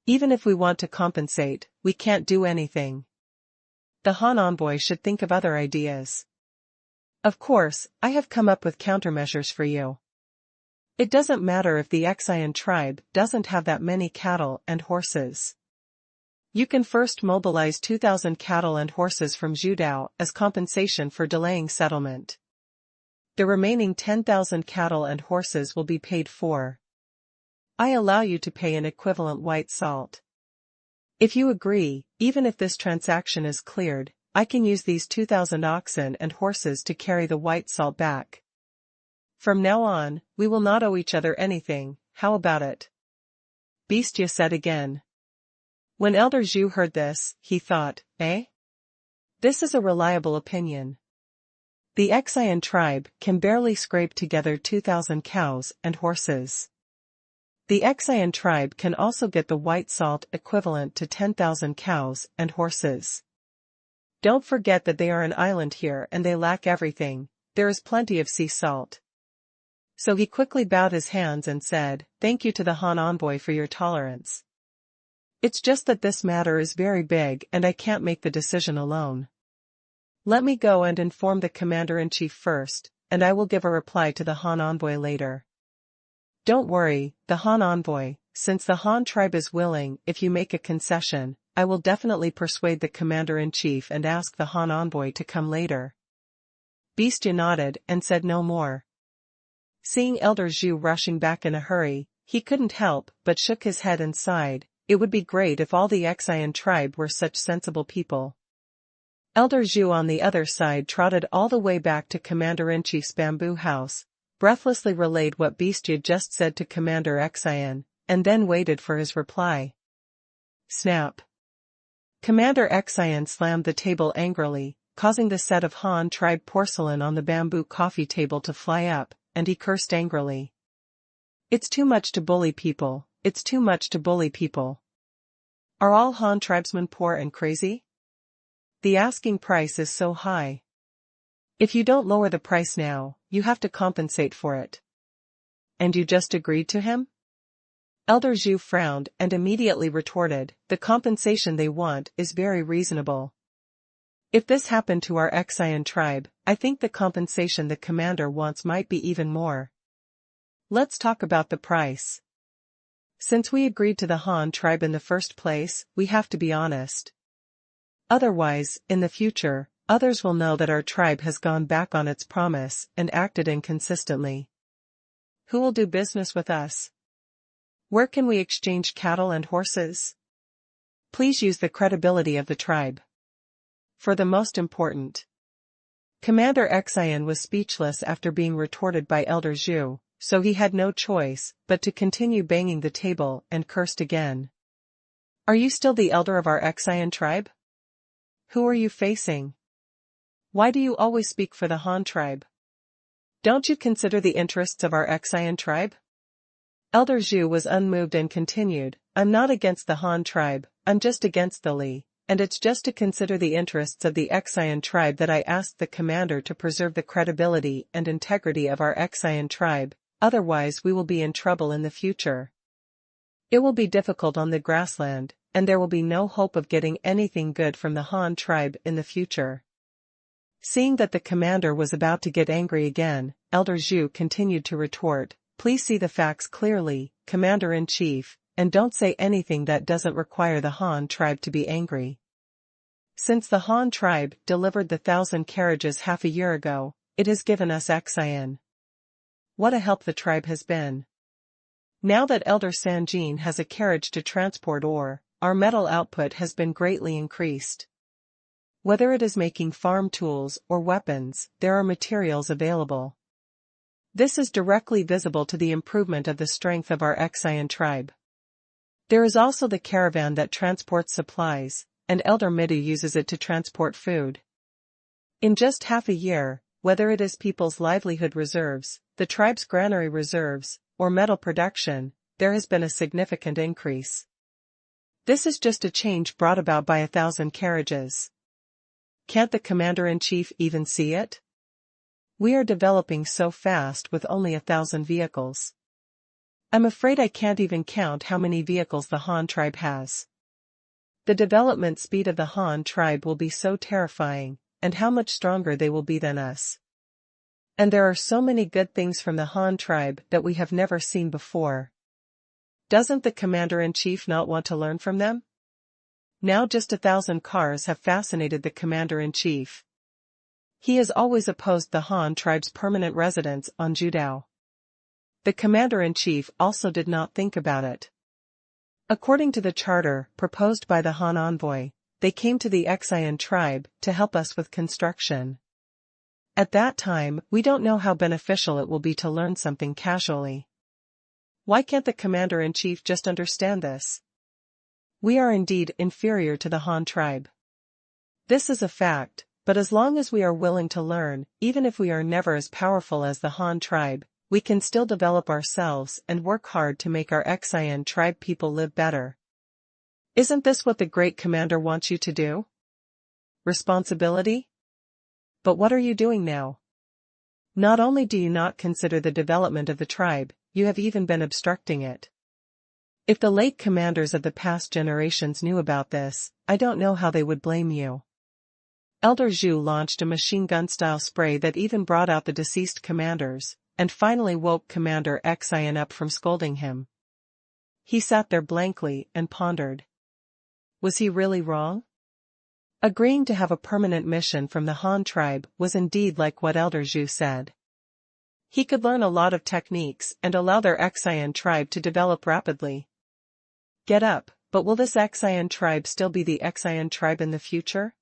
Even if we want to compensate, we can't do anything. The Han envoy should think of other ideas. Of course, I have come up with countermeasures for you. It doesn't matter if the Qian tribe doesn't have that many cattle and horses. You can first mobilize 2,000 cattle and horses from Zhudao as compensation for delaying settlement. The remaining 10,000 cattle and horses will be paid for. I allow you to pay an equivalent white salt. If you agree, even if this transaction is cleared, I can use these 2,000 oxen and horses to carry the white salt back. From now on, we will not owe each other anything, how about it? Beastia said again. When Elder Zhu heard this, he thought, This is a reliable opinion. The Qian tribe can barely scrape together 2,000 cows and horses. The Qian tribe can also get the white salt equivalent to 10,000 cows and horses. Don't forget that they are an island here and they lack everything, there is plenty of sea salt. So he quickly bowed his hands and said, thank you to the Han envoy for your tolerance. It's just that this matter is very big and I can't make the decision alone. Let me go and inform the commander-in-chief first, and I will give a reply to the Han envoy later. Don't worry, the Han envoy, since the Han tribe is willing if you make a concession, I will definitely persuade the commander-in-chief and ask the Han envoy to come later. Beastie nodded and said no more. Seeing Elder Zhu rushing back in a hurry, he couldn't help but shook his head and sighed. It would be great if all the Xian tribe were such sensible people. Elder Zhu on the other side trotted all the way back to Commander-in-Chief's bamboo house, breathlessly relayed what Beastie just said to Commander Xian, and then waited for his reply. Snap! Commander Xian slammed the table angrily, causing the set of Han tribe porcelain on the bamboo coffee table to fly up, and he cursed angrily. It's too much to bully people, it's too much to bully people. Are all Han tribesmen poor and crazy? The asking price is so high. If you don't lower the price now, you have to compensate for it. And you just agreed to him? Elder Zhu frowned and immediately retorted, the compensation they want is very reasonable. If this happened to our Xian tribe, I think the compensation the commander wants might be even more. Let's talk about the price. Since we agreed to the Han tribe in the first place, we have to be honest. Otherwise, in the future, others will know that our tribe has gone back on its promise and acted inconsistently. Who will do business with us? Where can we exchange cattle and horses? Please use the credibility of the tribe. For the most important. Commander Xian was speechless after being retorted by Elder Zhu, so he had no choice but to continue banging the table and cursed again. Are you still the elder of our Xian tribe? Who are you facing? Why do you always speak for the Han tribe? Don't you consider the interests of our Xian tribe? Elder Zhu was unmoved and continued, I'm not against the Han tribe, I'm just against the Li, and it's just to consider the interests of the Xian tribe that I asked the commander to preserve the credibility and integrity of our Xian tribe, otherwise we will be in trouble in the future. It will be difficult on the grassland, and there will be no hope of getting anything good from the Han tribe in the future. Seeing that the commander was about to get angry again, Elder Zhu continued to retort, please see the facts clearly, Commander-in-Chief, and don't say anything that doesn't require the Han tribe to be angry. Since the Han tribe delivered the 1,000 carriages half a year ago, it has given us Xian. What a help the tribe has been. Now that Elder Sanjin has a carriage to transport ore, our metal output has been greatly increased. Whether it is making farm tools or weapons, there are materials available. This is directly visible to the improvement of the strength of our Xian tribe. There is also the caravan that transports supplies, and Elder Midu uses it to transport food. In just half a year, whether it is people's livelihood reserves, the tribe's granary reserves, or metal production, there has been a significant increase. This is just a change brought about by 1,000 carriages. Can't the commander-in-chief even see it? We are developing so fast with only 1,000 vehicles. I'm afraid I can't even count how many vehicles the Han tribe has. The development speed of the Han tribe will be so terrifying, and how much stronger they will be than us. And there are so many good things from the Han tribe that we have never seen before. Doesn't the commander-in-chief not want to learn from them? Now just 1,000 cars have fascinated the commander-in-chief. He has always opposed the Han tribe's permanent residence on Judao. The commander-in-chief also did not think about it. According to the charter proposed by the Han envoy, they came to the Xian tribe to help us with construction. At that time, we don't know how beneficial it will be to learn something casually. Why can't the commander-in-chief just understand this? We are indeed inferior to the Han tribe. This is a fact. But as long as we are willing to learn, even if we are never as powerful as the Han tribe, we can still develop ourselves and work hard to make our Xian tribe people live better. Isn't this what the great commander wants you to do? Responsibility? But what are you doing now? Not only do you not consider the development of the tribe, you have even been obstructing it. If the late commanders of the past generations knew about this, I don't know how they would blame you. Elder Zhu launched a machine gun-style spray that even brought out the deceased commanders, and finally woke Commander Xian up from scolding him. He sat there blankly and pondered. Was he really wrong? Agreeing to have a permanent mission from the Han tribe was indeed like what Elder Zhu said. He could learn a lot of techniques and allow their Qian tribe to develop rapidly. Get up, but will this Qian tribe still be the Qian tribe in the future?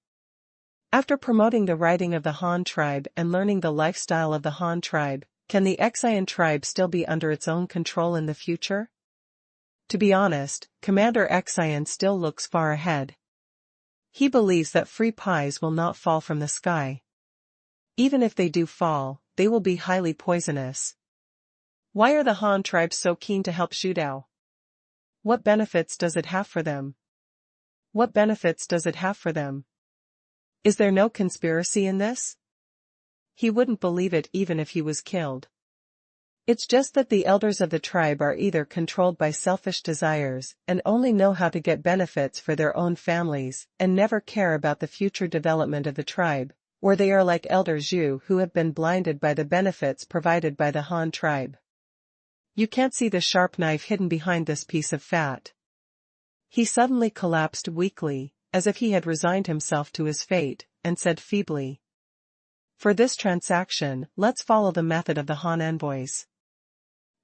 After promoting the writing of the Han tribe and learning the lifestyle of the Han tribe, can the Qian tribe still be under its own control in the future? To be honest, Commander Qian still looks far ahead. He believes that free pies will not fall from the sky. Even if they do fall, they will be highly poisonous. Why are the Han tribe so keen to help Zhu Dao? What benefits does it have for them? What benefits does it have for them? Is there no conspiracy in this? He wouldn't believe it even if he was killed. It's just that the elders of the tribe are either controlled by selfish desires and only know how to get benefits for their own families and never care about the future development of the tribe, or they are like Elder Zhu who have been blinded by the benefits provided by the Han tribe. You can't see the sharp knife hidden behind this piece of fat. He suddenly collapsed weakly, as if he had resigned himself to his fate, and said feebly, "For this transaction, let's follow the method of the Han envoys.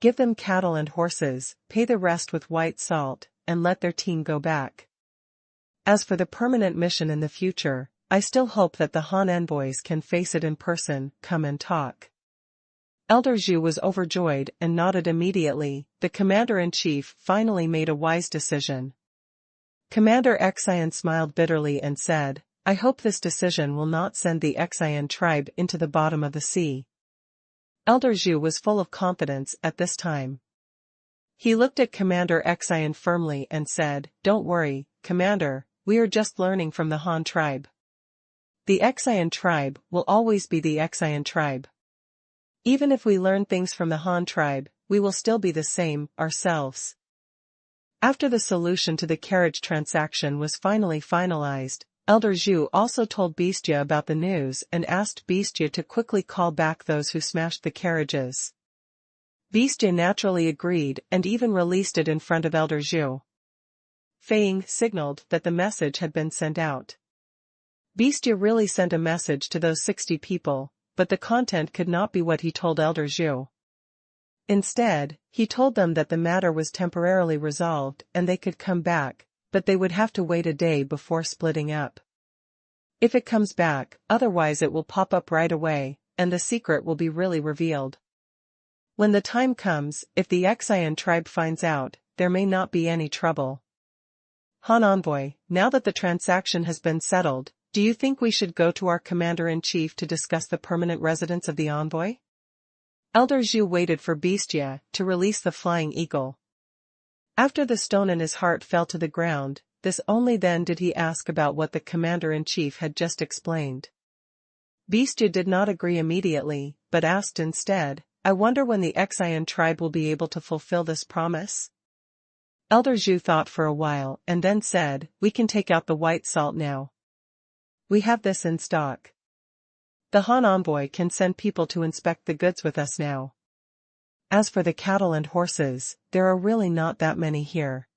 Give them cattle and horses, pay the rest with white salt, and let their team go back. As for the permanent mission in the future, I still hope that the Han envoys can face it in person, come and talk." Elder Zhu was overjoyed and nodded immediately. The commander-in-chief finally made a wise decision. Commander Xian smiled bitterly and said, "I hope this decision will not send the Xian tribe into the bottom of the sea." Elder Zhu was full of confidence at this time. He looked at Commander Xian firmly and said, "Don't worry, Commander, we are just learning from the Han tribe. The Xian tribe will always be the Xian tribe. Even if we learn things from the Han tribe, we will still be the same, ourselves." After the solution to the carriage transaction was finally finalized, Elder Zhu also told Beastia about the news and asked Beastia to quickly call back those who smashed the carriages. Beastia naturally agreed and even released it in front of Elder Zhu. Feiying signaled that the message had been sent out. Beastia really sent a message to those 60 people, but the content could not be what he told Elder Zhu. Instead, he told them that the matter was temporarily resolved and they could come back, but they would have to wait a day before splitting up. If it comes back, otherwise it will pop up right away, and the secret will be really revealed. When the time comes, if the Xian tribe finds out, there may not be any trouble. Han envoy, now that the transaction has been settled, do you think we should go to our commander-in-chief to discuss the permanent residence of the envoy? Elder Zhu waited for Beastia to release the flying eagle. After the stone in his heart fell to the ground, only then did he ask about what the commander-in-chief had just explained. Beastia did not agree immediately, but asked instead, "I wonder when the Xian tribe will be able to fulfill this promise?" Elder Zhu thought for a while and then said, "We can take out the white salt now. We have this in stock. The Han envoy can send people to inspect the goods with us now. As for the cattle and horses, there are really not that many here.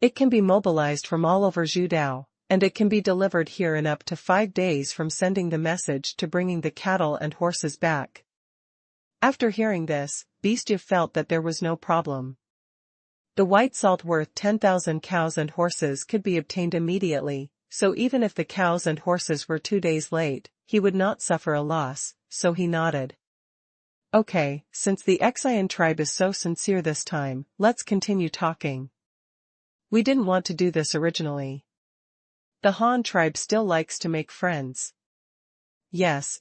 It can be mobilized from all over Zhu Dao, and it can be delivered here in up to 5 days from sending the message to bringing the cattle and horses back." After hearing this, Beastia felt that there was no problem. The white salt worth 10,000 cows and horses could be obtained immediately, so even if the cows and horses were 2 days late, he would not suffer a loss, so he nodded. "Okay, since the Xian tribe is so sincere this time, let's continue talking. We didn't want to do this originally. The Han tribe still likes to make friends. Yes,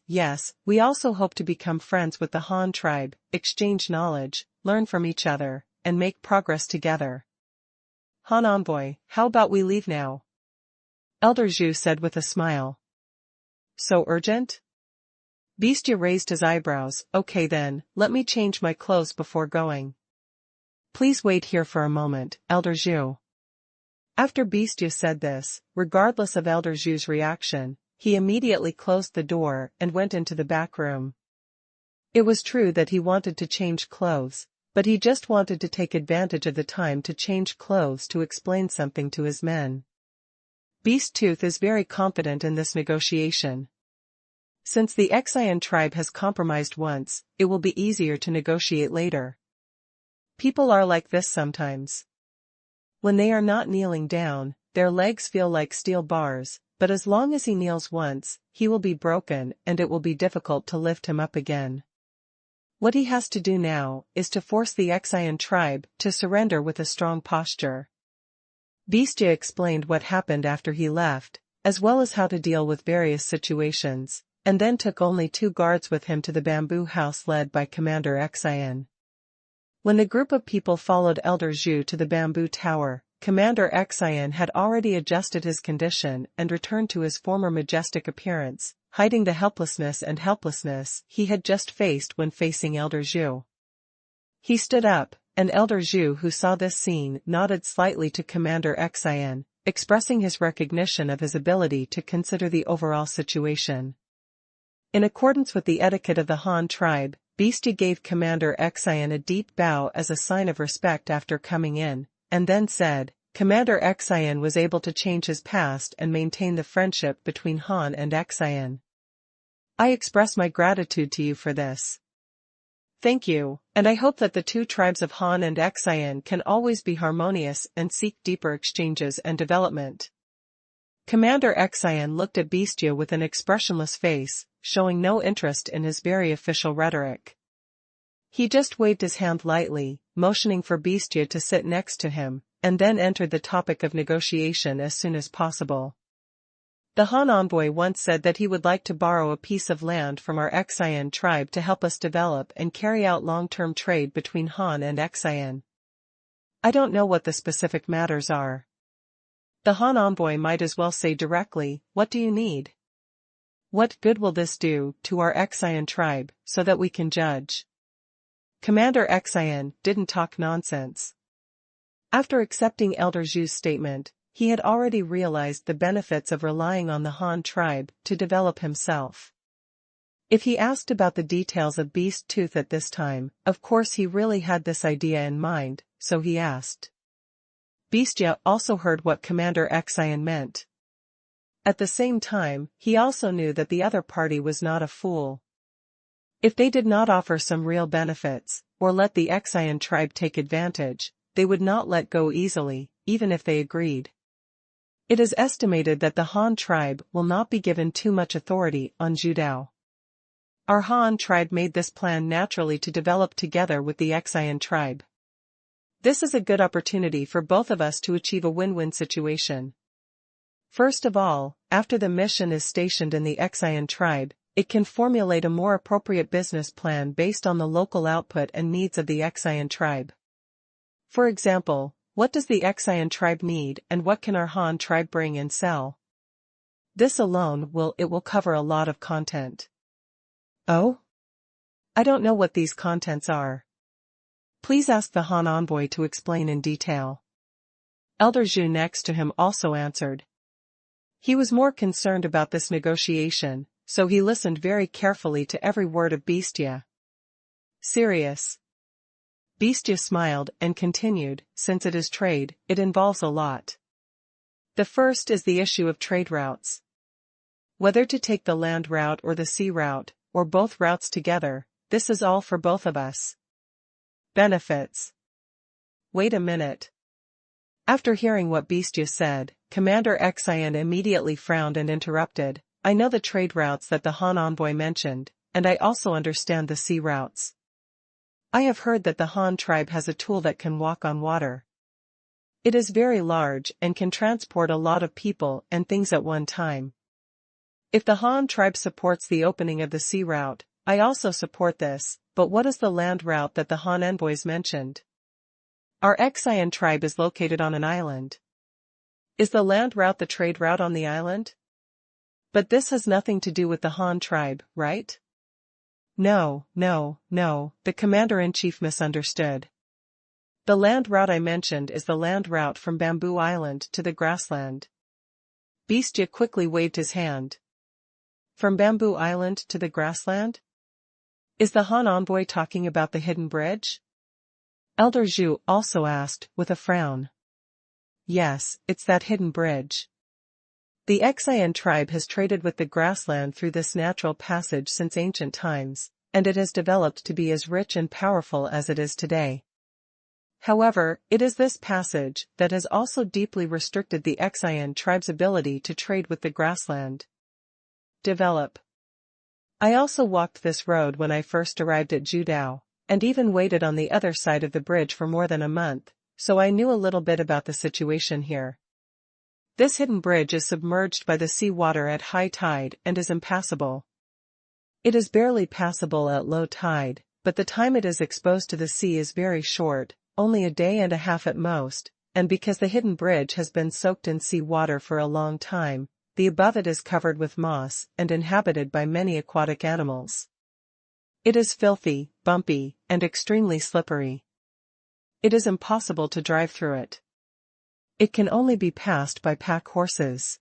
we also hope to become friends with the Han tribe, exchange knowledge, learn from each other, and make progress together. Han envoy, how about we leave now?" Elder Zhu said with a smile. "So urgent?" Beastia raised his eyebrows. "Okay then, let me change my clothes before going. Please wait here for a moment, Elder Zhu." After Beastia said this, regardless of Elder Zhu's reaction, he immediately closed the door and went into the back room. It was true that he wanted to change clothes, but he just wanted to take advantage of the time to change clothes to explain something to his men. Beast Tooth is very confident in this negotiation. Since the Xian tribe has compromised once, it will be easier to negotiate later. People are like this sometimes. When they are not kneeling down, their legs feel like steel bars, but as long as he kneels once, he will be broken and it will be difficult to lift him up again. What he has to do now is to force the Xian tribe to surrender with a strong posture. Beastia explained what happened after he left, as well as how to deal with various situations, and then took only 2 guards with him to the bamboo house led by Commander Xian. When the group of people followed Elder Zhu to the bamboo tower, Commander Xian had already adjusted his condition and returned to his former majestic appearance, hiding the helplessness he had just faced when facing Elder Zhu. He stood up, and Elder Zhu, who saw this scene, nodded slightly to Commander Xian, expressing his recognition of his ability to consider the overall situation. In accordance with the etiquette of the Han tribe, Beastia gave Commander Xian a deep bow as a sign of respect after coming in, and then said, Commander Xian was able to change his past and maintain the friendship between Han and Xian. I express my gratitude to you for this. Thank you, and I hope that the 2 tribes of Han and Xian can always be harmonious and seek deeper exchanges and development. Commander Xian looked at Beastia with an expressionless face, showing no interest in his very official rhetoric. He just waved his hand lightly, motioning for Beastia to sit next to him, and then entered the topic of negotiation as soon as possible. The Han envoy once said that he would like to borrow a piece of land from our Xian tribe to help us develop and carry out long-term trade between Han and Xian. I don't know what the specific matters are. The Han envoy might as well say directly, what do you need? What good will this do to our Xian tribe, so that we can judge? Commander Xian didn't talk nonsense. After accepting Elder Zhu's statement, he had already realized the benefits of relying on the Han tribe to develop himself. If he asked about the details of Beast Tooth at this time, of course he really had this idea in mind, so he asked. Beastia also heard what Commander Xian meant. At the same time, he also knew that the other party was not a fool. If they did not offer some real benefits, or let the Xian tribe take advantage, they would not let go easily, even if they agreed. It is estimated that the Han tribe will not be given too much authority on Judao. Our Han tribe made this plan naturally to develop together with the Xian tribe. This is a good opportunity for both of us to achieve a win-win situation. First of all, after the mission is stationed in the Xian tribe, it can formulate a more appropriate business plan based on the local output and needs of the Xian tribe. For example, what does the Xian tribe need and what can our Han tribe bring and sell? This alone will cover a lot of content. Oh? I don't know what these contents are. Please ask the Han envoy to explain in detail. Elder Zhu next to him also answered. He was more concerned about this negotiation, so he listened very carefully to every word of Beastia. Serious. Beastia smiled and continued, since it is trade, it involves a lot. The first is the issue of trade routes. Whether to take the land route or the sea route, or both routes together, this is all for both of us. Benefits. Wait a minute. After hearing what Beastia said, Commander Xian immediately frowned and interrupted. I know the trade routes that the Han envoy mentioned, and I also understand the sea routes. I have heard that the Han tribe has a tool that can walk on water. It is very large and can transport a lot of people and things at one time. If the Han tribe supports the opening of the sea route, I also support this, but what is the land route that the Han envoys mentioned? Our Xian tribe is located on an island. Is the land route the trade route on the island? But this has nothing to do with the Han tribe, right? No, the commander-in-chief misunderstood. The land route I mentioned is the land route from Bamboo Island to the grassland. Beastia quickly waved his hand. From Bamboo Island to the grassland? Is the Han envoy talking about the hidden bridge? Elder Zhu also asked, with a frown. Yes, it's that hidden bridge. The Qian tribe has traded with the grassland through this natural passage since ancient times, and it has developed to be as rich and powerful as it is today. However, it is this passage that has also deeply restricted the Qian tribe's ability to trade with the grassland. Develop. I also walked this road when I first arrived at Judao, and even waited on the other side of the bridge for more than a month, so I knew a little bit about the situation here. This hidden bridge is submerged by the sea water at high tide and is impassable. It is barely passable at low tide, but the time it is exposed to the sea is very short, only a day and a half at most, and because the hidden bridge has been soaked in sea water for a long time, the above it is covered with moss and inhabited by many aquatic animals. It is filthy, bumpy, and extremely slippery. It is impossible to drive through it. It can only be passed by pack horses.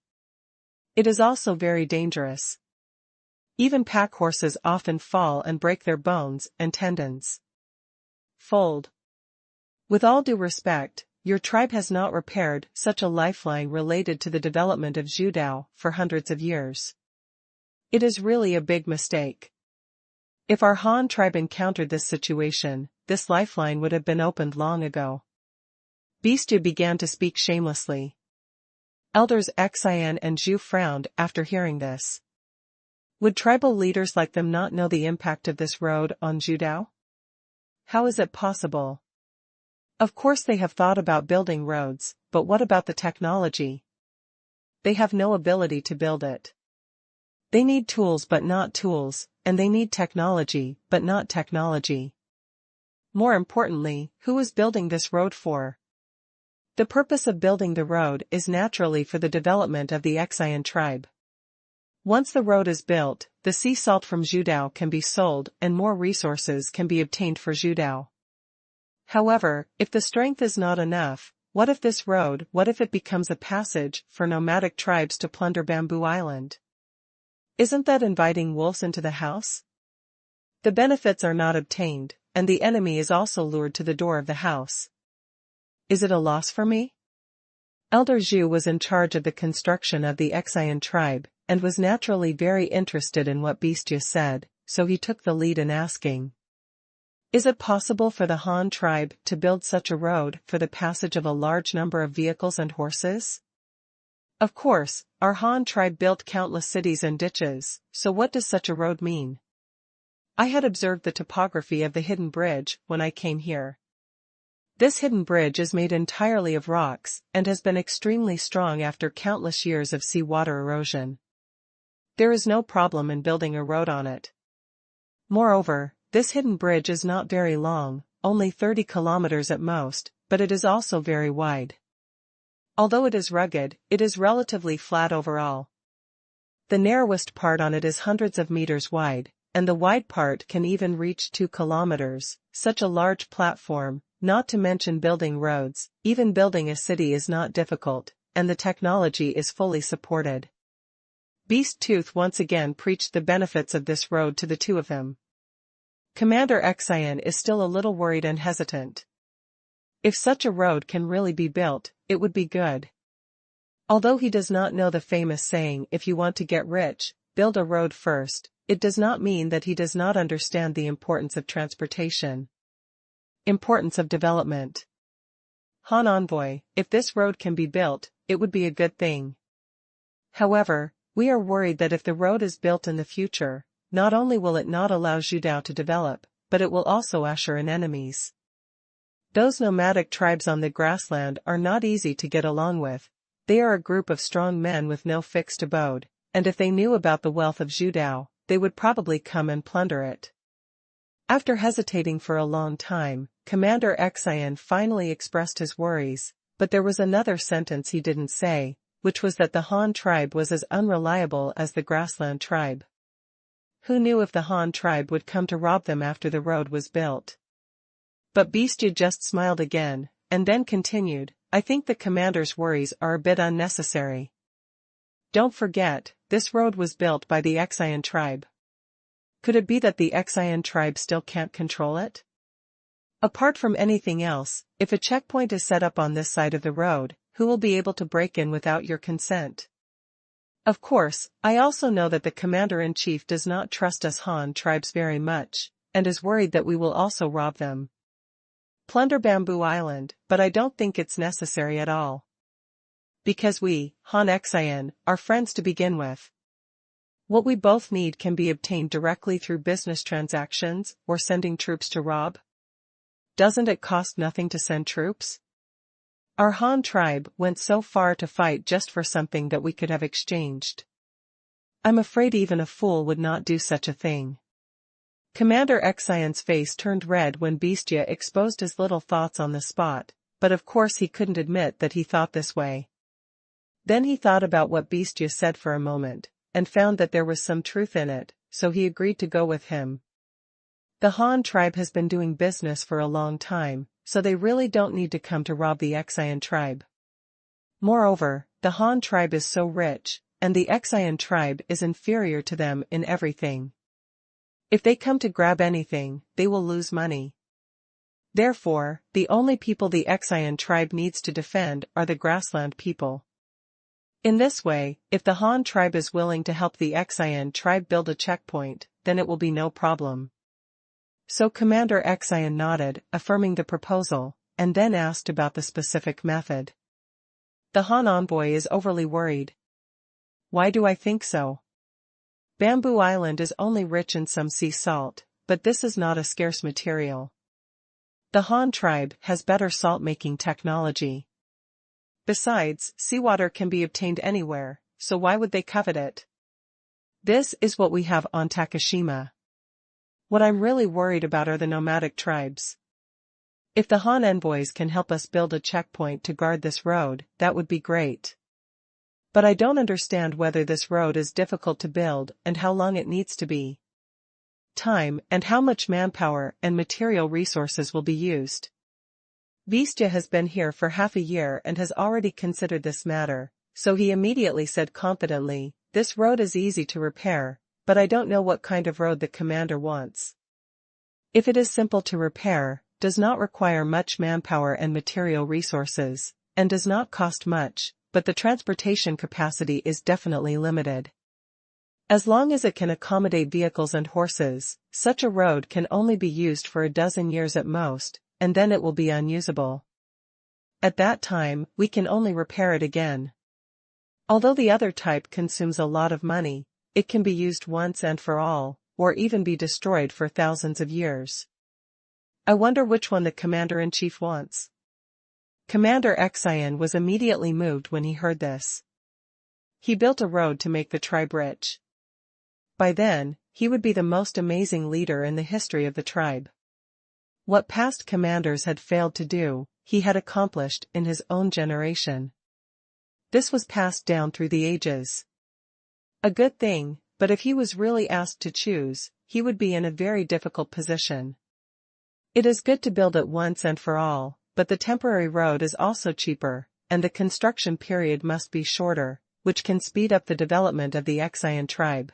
It is also very dangerous. Even pack horses often fall and break their bones and tendons. Fold. With all due respect, your tribe has not repaired such a lifeline related to the development of Judao for hundreds of years. It is really a big mistake. If our Han tribe encountered this situation, this lifeline would have been opened long ago. Beastu began to speak shamelessly. Elders Xian and Zhu frowned after hearing this. Would tribal leaders like them not know the impact of this road on Judao? How is it possible? Of course they have thought about building roads, but what about the technology? They have no ability to build it. They need tools but not tools, and they need technology but not technology. More importantly, who is building this road for? The purpose of building the road is naturally for the development of the Qian tribe. Once the road is built, the sea salt from Judao can be sold and more resources can be obtained for Judao. However, if the strength is not enough, what if it becomes a passage for nomadic tribes to plunder Bamboo Island? Isn't that inviting wolves into the house? The benefits are not obtained, and the enemy is also lured to the door of the house. Is it a loss for me? Elder Zhu was in charge of the construction of the Qian tribe, and was naturally very interested in what Beastu said, so he took the lead in asking. Is it possible for the Han tribe to build such a road for the passage of a large number of vehicles and horses? Of course, our Han tribe built countless cities and ditches, so what does such a road mean? I had observed the topography of the hidden bridge when I came here. This hidden bridge is made entirely of rocks and has been extremely strong after countless years of seawater erosion. There is no problem in building a road on it. Moreover, this hidden bridge is not very long, only 30 kilometers at most, but it is also very wide. Although it is rugged, it is relatively flat overall. The narrowest part on it is hundreds of meters wide, and the wide part can even reach 2 kilometers. Such a large platform, not to mention building roads, even building a city is not difficult, and the technology is fully supported. Beast Tooth once again preached the benefits of this road to the two of them. Commander Xian is still a little worried and hesitant. If such a road can really be built, it would be good. Although he does not know the famous saying, if you want to get rich, build a road first, it does not mean that he does not understand the importance of transportation. Importance of development. Han Envoy, if this road can be built, it would be a good thing. However, we are worried that if the road is built in the future, not only will it not allow Judao to develop, but it will also usher in enemies. Those nomadic tribes on the grassland are not easy to get along with. They are a group of strong men with no fixed abode, and if they knew about the wealth of Judao, they would probably come and plunder it. After hesitating for a long time, Commander Xian finally expressed his worries, but there was another sentence he didn't say, which was that the Han tribe was as unreliable as the grassland tribe. Who knew if the Han tribe would come to rob them after the road was built? But Beastu just smiled again, and then continued, I think the commander's worries are a bit unnecessary. Don't forget, this road was built by the Xian tribe. Could it be that the Xian tribe still can't control it? Apart from anything else, if a checkpoint is set up on this side of the road, who will be able to break in without your consent? Of course, I also know that the commander-in-chief does not trust us Han tribes very much, and is worried that we will also rob them. Plunder Bamboo Island, but I don't think it's necessary at all. Because we, Han Xian, are friends to begin with. What we both need can be obtained directly through business transactions or sending troops to rob. Doesn't it cost nothing to send troops? Our Han tribe went so far to fight just for something that we could have exchanged. I'm afraid even a fool would not do such a thing. Commander Xian's face turned red when Bestia exposed his little thoughts on the spot, but of course he couldn't admit that he thought this way. Then he thought about what Bestia said for a moment, and found that there was some truth in it, so he agreed to go with him. The Han tribe has been doing business for a long time, so they really don't need to come to rob the Xian tribe. Moreover, the Han tribe is so rich, and the Xian tribe is inferior to them in everything. If they come to grab anything, they will lose money. Therefore, the only people the Xian tribe needs to defend are the grassland people. In this way, if the Han tribe is willing to help the Xian tribe build a checkpoint, then it will be no problem. So Commander Xian nodded, affirming the proposal, and then asked about the specific method. The Han envoy is overly worried. Why do I think so? Bamboo Island is only rich in some sea salt, but this is not a scarce material. The Han tribe has better salt-making technology. Besides, seawater can be obtained anywhere, so why would they covet it? This is what we have on Takashima. What I'm really worried about are the nomadic tribes. If the Han envoys can help us build a checkpoint to guard this road, that would be great. But I don't understand whether this road is difficult to build and how long it needs to be. Time and how much manpower and material resources will be used. Bestia has been here for half a year and has already considered this matter, so he immediately said confidently, "This road is easy to repair, but I don't know what kind of road the commander wants. If it is simple to repair, does not require much manpower and material resources, and does not cost much, but the transportation capacity is definitely limited. As long as it can accommodate vehicles and horses, such a road can only be used for a dozen years at most, and then it will be unusable. At that time, we can only repair it again. Although the other type consumes a lot of money, it can be used once and for all, or even be destroyed for thousands of years. I wonder which one the commander-in-chief wants." Commander Xian was immediately moved when he heard this. He built a road to make the tribe rich. By then, he would be the most amazing leader in the history of the tribe. What past commanders had failed to do, he had accomplished in his own generation. This was passed down through the ages. A good thing, but if he was really asked to choose, he would be in a very difficult position. It is good to build it once and for all, but the temporary road is also cheaper, and the construction period must be shorter, which can speed up the development of the Xian tribe.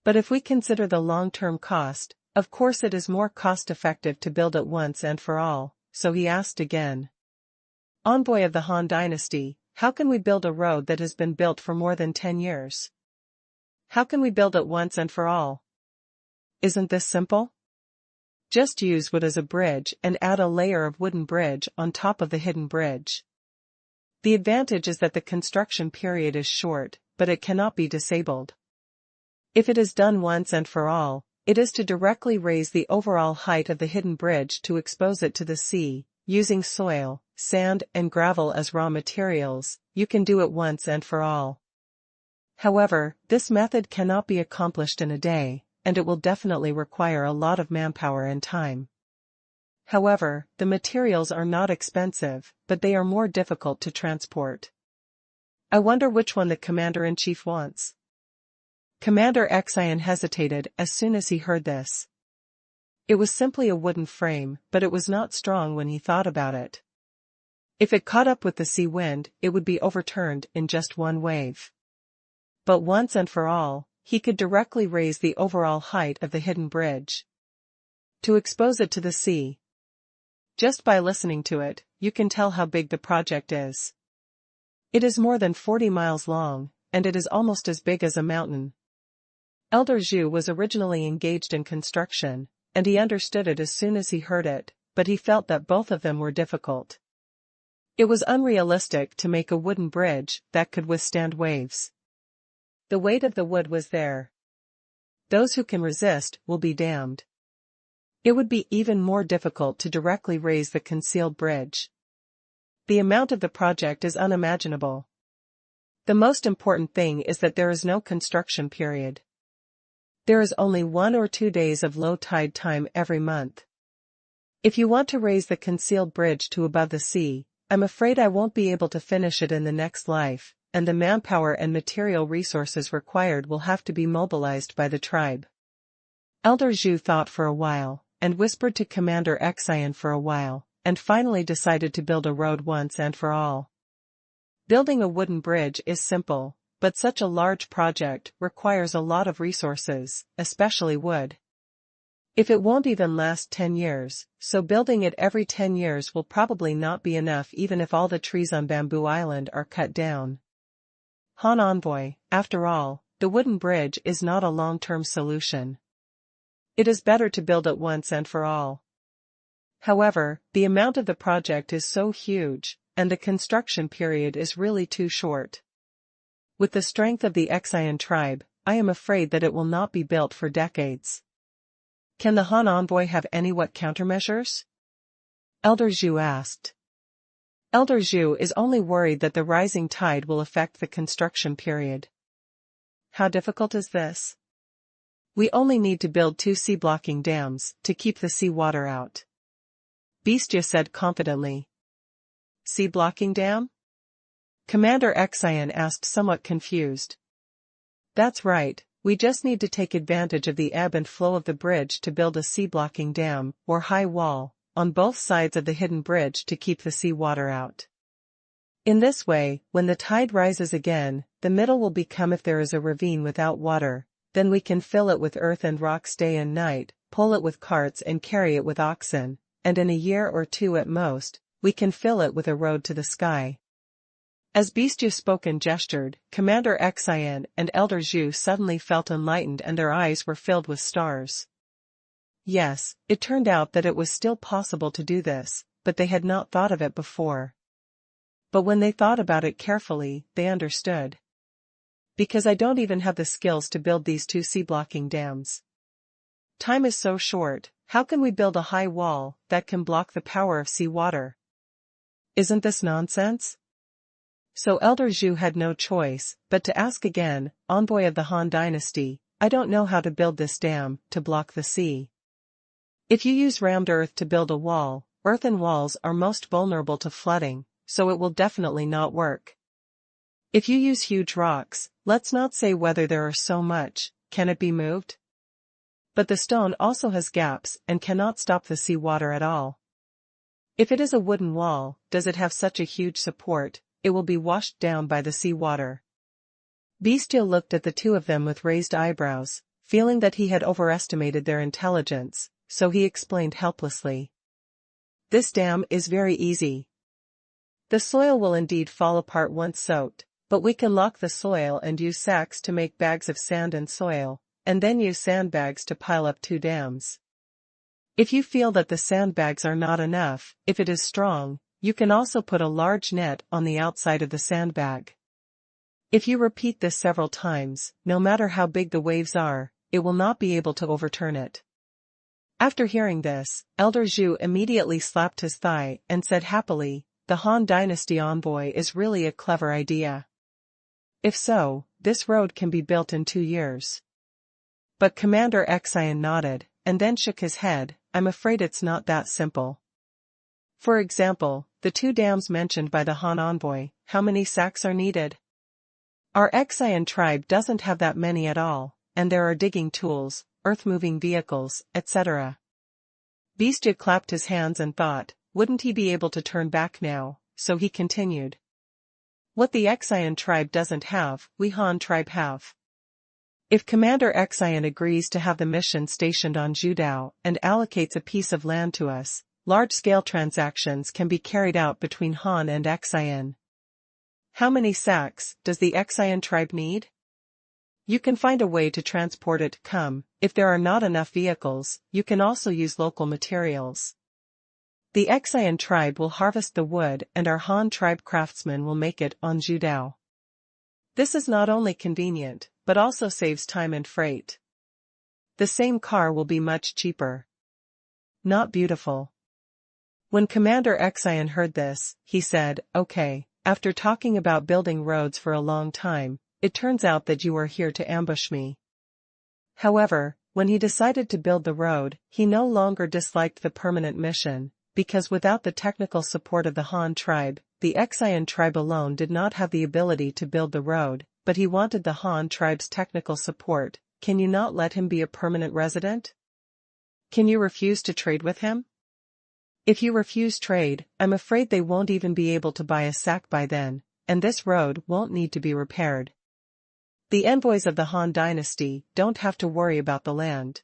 But if we consider the long-term cost, of course it is more cost-effective to build it once and for all, so he asked again. "Envoy of the Han dynasty, how can we build a road that has been built for more than 10 years? How can we build it once and for all? Isn't this simple? Just use wood as a bridge and add a layer of wooden bridge on top of the hidden bridge. The advantage is that the construction period is short, but it cannot be disabled. If it is done once and for all, it is to directly raise the overall height of the hidden bridge to expose it to the sea, using soil, sand and gravel as raw materials. You can do it once and for all. However, this method cannot be accomplished in a day, and it will definitely require a lot of manpower and time. However, the materials are not expensive, but they are more difficult to transport. I wonder which one the commander-in-chief wants." Commander Xian hesitated as soon as he heard this. It was simply a wooden frame, but it was not strong when he thought about it. If it caught up with the sea wind, it would be overturned in just one wave. But once and for all, he could directly raise the overall height of the hidden bridge. To expose it to the sea. Just by listening to it, you can tell how big the project is. It is more than 40 miles long, and it is almost as big as a mountain. Elder Zhu was originally engaged in construction, and he understood it as soon as he heard it, but he felt that both of them were difficult. It was unrealistic to make a wooden bridge that could withstand waves. The weight of the wood was there. Those who can resist will be damned. It would be even more difficult to directly raise the concealed bridge. The amount of the project is unimaginable. The most important thing is that there is no construction period. There is only 1 or 2 days of low tide time every month. If you want to raise the concealed bridge to above the sea, I'm afraid I won't be able to finish it in the next life, and the manpower and material resources required will have to be mobilized by the tribe. Elder Zhu thought for a while, and whispered to Commander Xian for a while, and finally decided to build a road once and for all. Building a wooden bridge is simple, but such a large project requires a lot of resources, especially wood. If it won't even last 10 years, so building it every 10 years will probably not be enough even if all the trees on Bamboo Island are cut down. Han Envoy, after all, the wooden bridge is not a long-term solution. It is better to build it once and for all. However, the amount of the project is so huge, and the construction period is really too short. With the strength of the Xian tribe, I am afraid that it will not be built for decades. Can the Han Envoy have any countermeasures? Elder Zhu asked. Elder Zhu is only worried that the rising tide will affect the construction period. How difficult is this? We only need to build 2 sea-blocking dams to keep the sea water out. Beastia said confidently. Sea-blocking dam? Commander Xian asked, somewhat confused. That's right, we just need to take advantage of the ebb and flow of the bridge to build a sea-blocking dam, or high wall, on both sides of the hidden bridge to keep the sea water out. In this way, when the tide rises again, the middle will become if there is a ravine without water, then we can fill it with earth and rocks day and night, pull it with carts and carry it with oxen, and in a year or 2 at most, we can fill it with a road to the sky. As Beastia spoke and gestured, Commander Xian and Elder Zhu suddenly felt enlightened and their eyes were filled with stars. Yes, it turned out that it was still possible to do this, but they had not thought of it before. But when they thought about it carefully, they understood. Because I don't even have the skills to build these 2 sea-blocking dams. Time is so short, how can we build a high wall that can block the power of sea water? Isn't this nonsense? So Elder Zhu had no choice but to ask again, Envoy of the Han Dynasty, I don't know how to build this dam to block the sea. If you use rammed earth to build a wall, earthen walls are most vulnerable to flooding, so it will definitely not work. If you use huge rocks, let's not say whether there are so much, can it be moved? But the stone also has gaps and cannot stop the sea water at all. If it is a wooden wall, does it have such a huge support? It will be washed down by the sea water. Beastia looked at the 2 of them with raised eyebrows, feeling that he had overestimated their intelligence, so he explained helplessly. This dam is very easy. The soil will indeed fall apart once soaked, but we can lock the soil and use sacks to make bags of sand and soil, and then use sandbags to pile up 2 dams. If you feel that the sandbags are not enough, if it is strong, you can also put a large net on the outside of the sandbag. If you repeat this several times, no matter how big the waves are, it will not be able to overturn it. After hearing this, Elder Zhu immediately slapped his thigh and said happily, the Han Dynasty envoy is really a clever idea. If so, this road can be built in 2 years. But Commander Xian nodded, and then shook his head, I'm afraid it's not that simple. For example, the 2 dams mentioned by the Han envoy, how many sacks are needed? Our Xian tribe doesn't have that many at all, and there are digging tools, earth-moving vehicles, etc. Beastia clapped his hands and thought, wouldn't he be able to turn back now, so he continued. What the Xian tribe doesn't have, we Han tribe have. If Commander Xian agrees to have the mission stationed on Zhudao and allocates a piece of land to us, large-scale transactions can be carried out between Han and Xian. How many sacks does the Qian tribe need? You can find a way to transport it. If there are not enough vehicles, you can also use local materials. The Qian tribe will harvest the wood and our Han tribe craftsmen will make it on Judao. This is not only convenient, but also saves time and freight. The same car will be much cheaper. Not beautiful. When Commander Qian heard this, he said, "Okay, after talking about building roads for a long time, it turns out that you are here to ambush me." However, when he decided to build the road, he no longer disliked the permanent mission, because without the technical support of the Han tribe, the Qian tribe alone did not have the ability to build the road, but he wanted the Han tribe's technical support. Can you not let him be a permanent resident? Can you refuse to trade with him? If you refuse trade, I'm afraid they won't even be able to buy a sack by then, and this road won't need to be repaired. The envoys of the Han dynasty don't have to worry about the land.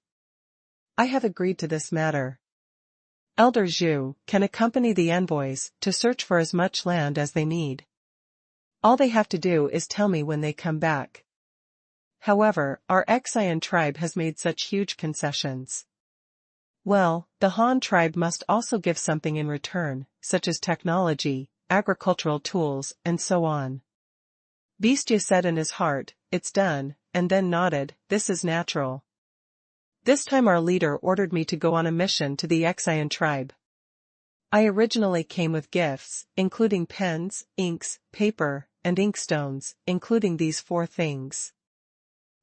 I have agreed to this matter. Elder Zhu can accompany the envoys to search for as much land as they need. All they have to do is tell me when they come back. However, our Qian tribe has made such huge concessions. Well, the Han tribe must also give something in return, such as technology, agricultural tools, and so on. Beastje said in his heart, "It's done," and then nodded, "This is natural." This time our leader ordered me to go on a mission to the Qian tribe. I originally came with gifts, including pens, inks, paper, and inkstones, including these 4 things.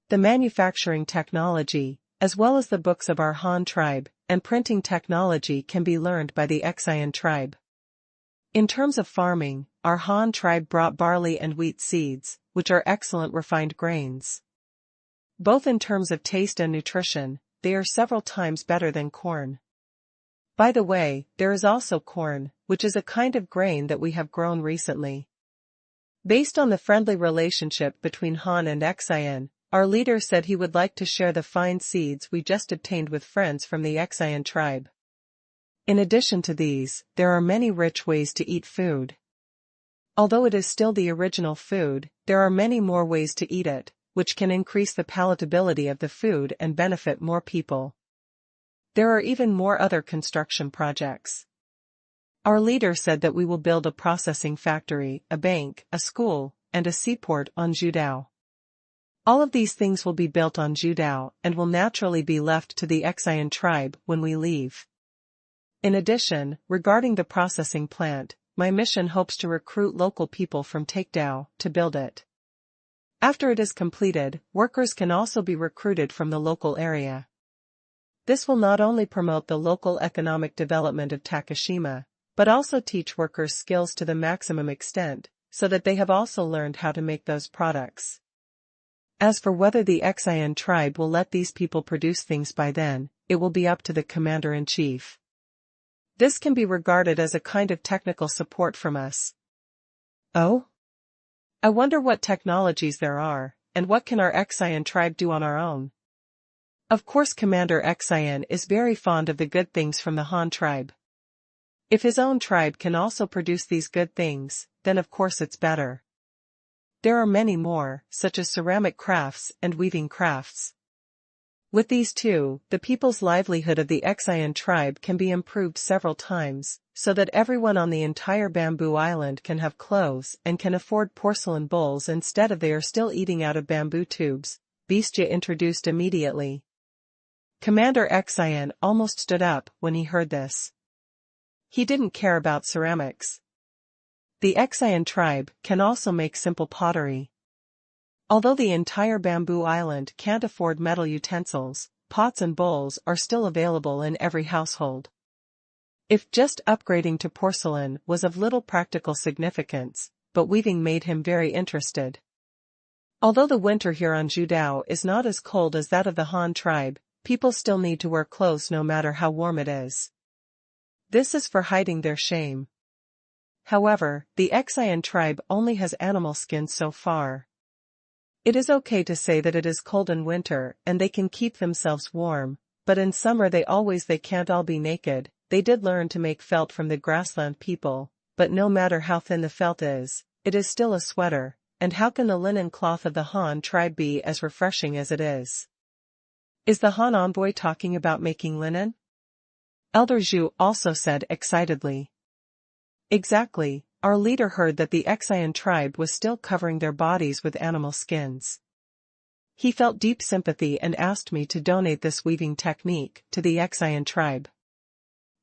The manufacturing technology, as well as the books of our Han tribe, and printing technology can be learned by the Qian tribe. In terms of farming, our Han tribe brought barley and wheat seeds, which are excellent refined grains. Both in terms of taste and nutrition, they are several times better than corn. By the way, there is also corn, which is a kind of grain that we have grown recently. Based on the friendly relationship between Han and Qian, our leader said he would like to share the fine seeds we just obtained with friends from the Qian tribe. In addition to these, there are many rich ways to eat food. Although it is still the original food, there are many more ways to eat it, which can increase the palatability of the food and benefit more people. There are even more other construction projects. Our leader said that we will build a processing factory, a bank, a school, and a seaport on Judao. All of these things will be built on Judao and will naturally be left to the Qian tribe when we leave. In addition, regarding the processing plant, my mission hopes to recruit local people from Takedao to build it. After it is completed, workers can also be recruited from the local area. This will not only promote the local economic development of Takashima, but also teach workers skills to the maximum extent, so that they have also learned how to make those products. As for whether the Qian tribe will let these people produce things by then, it will be up to the commander-in-chief. This can be regarded as a kind of technical support from us. Oh? I wonder what technologies there are, and what can our Qian tribe do on our own? Of course Commander Qian is very fond of the good things from the Han tribe. If his own tribe can also produce these good things, then of course it's better. There are many more, such as ceramic crafts and weaving crafts. With these two, the people's livelihood of the Qian tribe can be improved several times, so that everyone on the entire bamboo island can have clothes and can afford porcelain bowls instead of they are still eating out of bamboo tubes, Beastje introduced immediately. Commander Qian almost stood up when he heard this. He didn't care about ceramics. The Qian tribe can also make simple pottery. Although the entire bamboo island can't afford metal utensils, pots and bowls are still available in every household. If just upgrading to porcelain was of little practical significance, but weaving made him very interested. Although the winter here on Judao is not as cold as that of the Han tribe, people still need to wear clothes no matter how warm it is. This is for hiding their shame. However, the Qian tribe only has animal skins so far. It is okay to say that it is cold in winter and they can keep themselves warm, but in summer they can't all be naked. They did learn to make felt from the grassland people, but no matter how thin the felt is, it is still a sweater, and how can the linen cloth of the Han tribe be as refreshing as it is? Is the Han envoy talking about making linen? Elder Zhu also said excitedly. Exactly, our leader heard that the Qian tribe was still covering their bodies with animal skins. He felt deep sympathy and asked me to donate this weaving technique to the Qian tribe.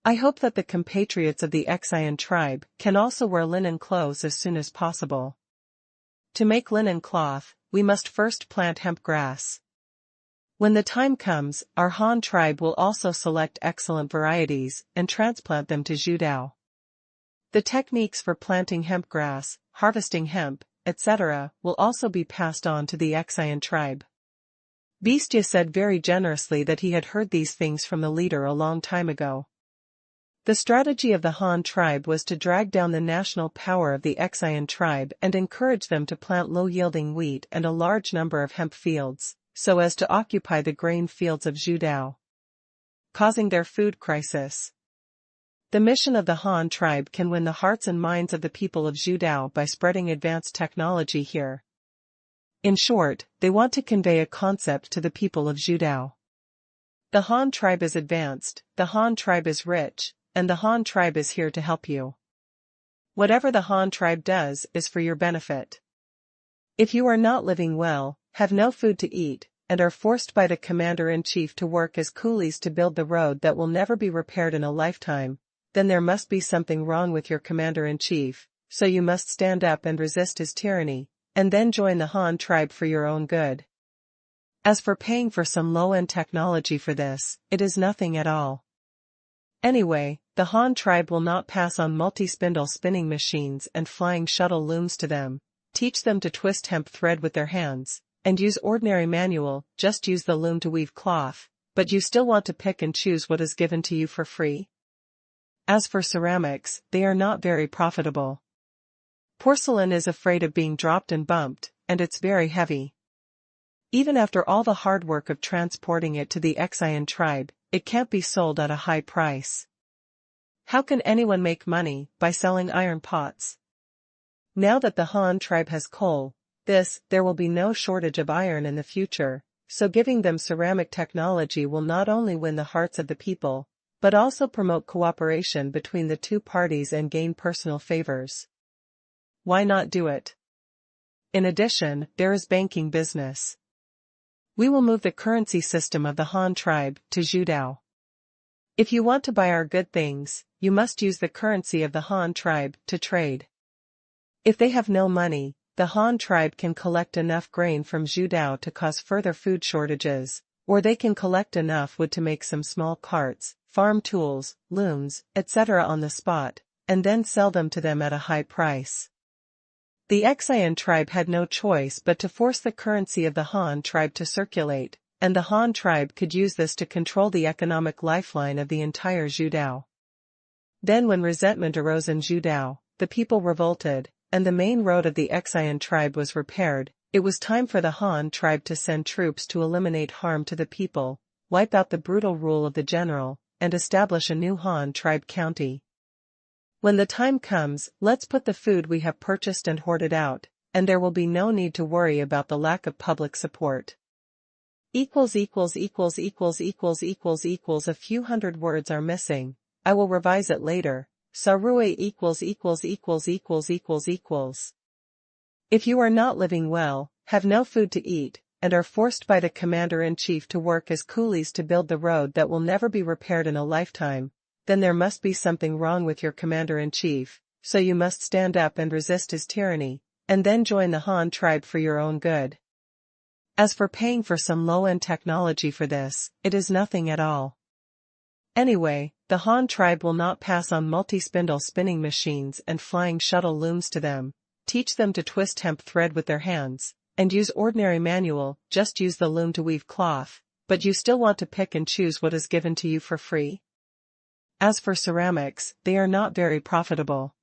I hope that the compatriots of the Qian tribe can also wear linen clothes as soon as possible. To make linen cloth, we must first plant hemp grass. When the time comes, our Han tribe will also select excellent varieties and transplant them to Zhudao. The techniques for planting hemp grass, harvesting hemp, etc., will also be passed on to the Qian tribe. Beastia said very generously that he had heard these things from the leader a long time ago. The strategy of the Han tribe was to drag down the national power of the Qian tribe and encourage them to plant low-yielding wheat and a large number of hemp fields, so as to occupy the grain fields of Zhudao, causing their food crisis. The mission of the Han tribe can win the hearts and minds of the people of Zhudao by spreading advanced technology here. In short, they want to convey a concept to the people of Zhudao. The Han tribe is advanced, the Han tribe is rich, and the Han tribe is here to help you. Whatever the Han tribe does is for your benefit. If you are not living well, have no food to eat, and are forced by the commander-in-chief to work as coolies to build the road that will never be repaired in a lifetime, then there must be something wrong with your commander-in-chief, so you must stand up and resist his tyranny, and then join the Han tribe for your own good. As for paying for some low-end technology for this, it is nothing at all. Anyway, the Han tribe will not pass on multi-spindle spinning machines and flying shuttle looms to them, teach them to twist hemp thread with their hands, and use ordinary manual, just use the loom to weave cloth, but you still want to pick and choose what is given to you for free? As for ceramics, they are not very profitable. Porcelain is afraid of being dropped and bumped, and it's very heavy. Even after all the hard work of transporting it to the Qian tribe, it can't be sold at a high price. How can anyone make money by selling iron pots? Now that the Han tribe has coal, there will be no shortage of iron in the future, so giving them ceramic technology will not only win the hearts of the people, but also promote cooperation between the two parties and gain personal favors. Why not do it? In addition, there is banking business. We will move the currency system of the Han tribe to Zhudao. If you want to buy our good things, you must use the currency of the Han tribe to trade. If they have no money, the Han tribe can collect enough grain from Zhudao to cause further food shortages, or they can collect enough wood to make some small carts, farm tools, looms, etc. on the spot, and then sell them to them at a high price. The Qian tribe had no choice but to force the currency of the Han tribe to circulate, and the Han tribe could use this to control the economic lifeline of the entire Zhudao. Then when resentment arose in Zhudao, the people revolted, and the main road of the Qian tribe was repaired. It was time for the Han tribe to send troops to eliminate harm to the people, wipe out the brutal rule of the general, and establish a new Han tribe county. When the time comes, let's put the food we have purchased and hoarded out, and there will be no need to worry about the lack of public support. A few hundred words are missing. I will revise it later. Sarue ========================================================================================================================If you are not living well, have no food to eat, and are forced by the commander-in-chief to work as coolies to build the road that will never be repaired in a lifetime, then there must be something wrong with your commander-in-chief, so you must stand up and resist his tyranny, and then join the Han tribe for your own good. As for paying for some low-end technology for this, it is nothing at all. Anyway, the Han tribe will not pass on multi-spindle spinning machines and flying shuttle looms to them, teach them to twist hemp thread with their hands, and use ordinary manual, just use the loom to weave cloth, but you still want to pick and choose what is given to you for free? As for ceramics, they are not very profitable.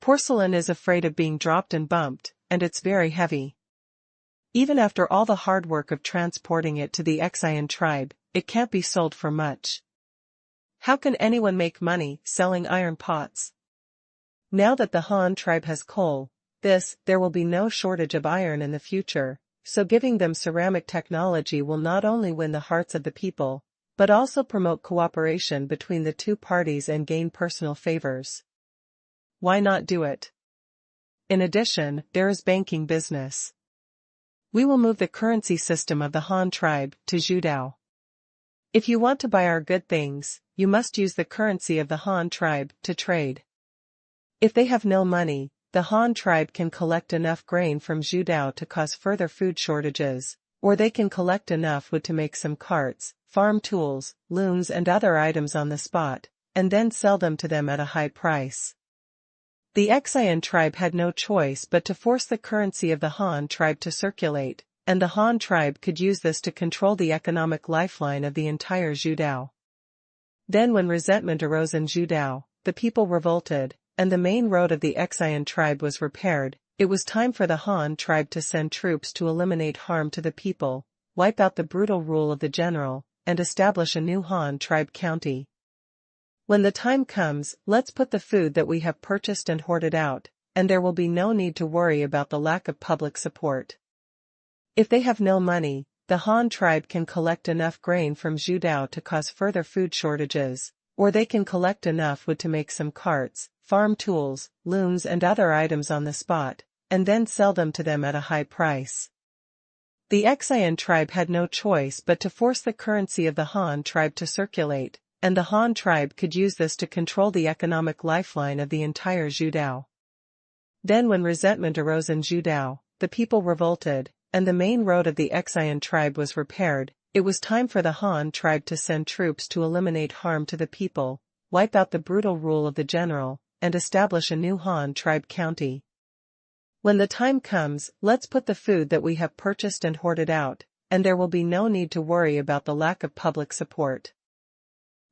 Porcelain is afraid of being dropped and bumped, and it's very heavy. Even after all the hard work of transporting it to the Qian tribe, it can't be sold for much. How can anyone make money selling iron pots? Now that the Han tribe has coal, There will be no shortage of iron in the future, so giving them ceramic technology will not only win the hearts of the people, but also promote cooperation between the two parties and gain personal favors. Why not do it? In addition, there is banking business. We will move the currency system of the Han tribe to Zhudao. If you want to buy our good things, you must use the currency of the Han tribe to trade. If they have no money, the Han tribe can collect enough grain from Zhudao to cause further food shortages, or they can collect enough wood to make some carts, farm tools, looms and other items on the spot, and then sell them to them at a high price. The Qingshu tribe had no choice but to force the currency of the Han tribe to circulate, and the Han tribe could use this to control the economic lifeline of the entire Zhudao. Then when resentment arose in Zhudao, the people revolted, and the main road of the Qingshu tribe was repaired. It was time for the Han tribe to send troops to eliminate harm to the people, wipe out the brutal rule of the general, and establish a new Han tribe county. When the time comes, let's put the food that we have purchased and hoarded out, and there will be no need to worry about the lack of public support. If they have no money, the Han tribe can collect enough grain from Zhudao to cause further food shortages, or they can collect enough wood to make some carts, farm tools, looms and other items on the spot, and then sell them to them at a high price. The Qingshu tribe had no choice but to force the currency of the Han tribe to circulate, and the Han tribe could use this to control the economic lifeline of the entire Zhudao. Then when resentment arose in Zhudao, the people revolted, and the main road of the Qingshu tribe was repaired. It was time for the Han tribe to send troops to eliminate harm to the people, wipe out the brutal rule of the general, and establish a new Han tribe county. When the time comes, let's put the food that we have purchased and hoarded out, and there will be no need to worry about the lack of public support.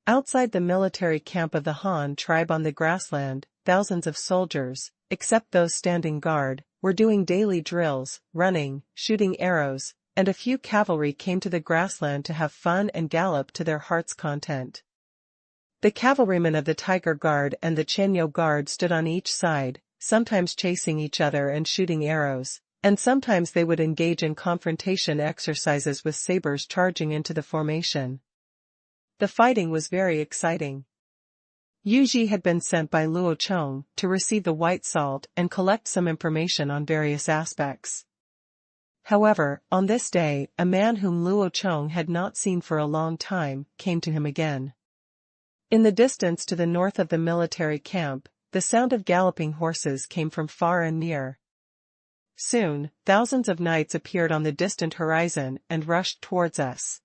Outside the military camp of the Han tribe on the grassland, thousands of soldiers, except those standing guard, were doing daily drills, running, shooting arrows, and a few cavalry came to the grassland to have fun and gallop to their heart's content. The cavalrymen of the Tiger Guard and the Chenyo Guard stood on each side, sometimes chasing each other and shooting arrows, and sometimes they would engage in confrontation exercises with sabers charging into the formation. The fighting was very exciting. Yuji had been sent by Luo Chong to receive the white salt and collect some information on various aspects. However, on this day, a man whom Luo Chong had not seen for a long time came to him again. In the distance to the north of the military camp, the sound of galloping horses came from far and near. Soon, thousands of knights appeared on the distant horizon and rushed towards us.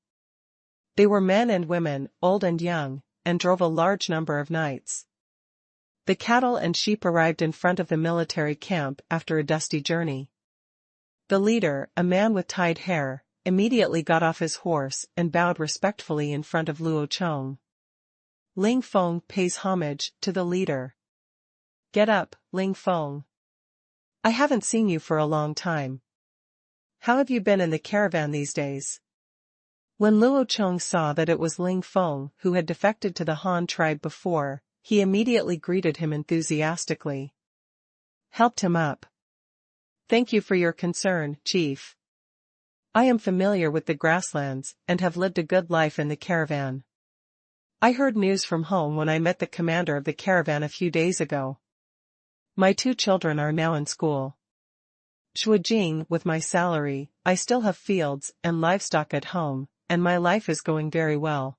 They were men and women, old and young, and drove a large number of knights. The cattle and sheep arrived in front of the military camp after a dusty journey. The leader, a man with tied hair, immediately got off his horse and bowed respectfully in front of Luo Chong. Ling Feng pays homage to the leader. Get up, Ling Feng. I haven't seen you for a long time. How have you been in the caravan these days? When Luo Chong saw that it was Ling Feng who had defected to the Han tribe before, he immediately greeted him enthusiastically. Helped him up. Thank you for your concern, Chief. I am familiar with the grasslands and have lived a good life in the caravan. I heard news from home when I met the commander of the caravan a few days ago. My 2 children are now in school. Shuijing, with my salary, I still have fields and livestock at home, and my life is going very well.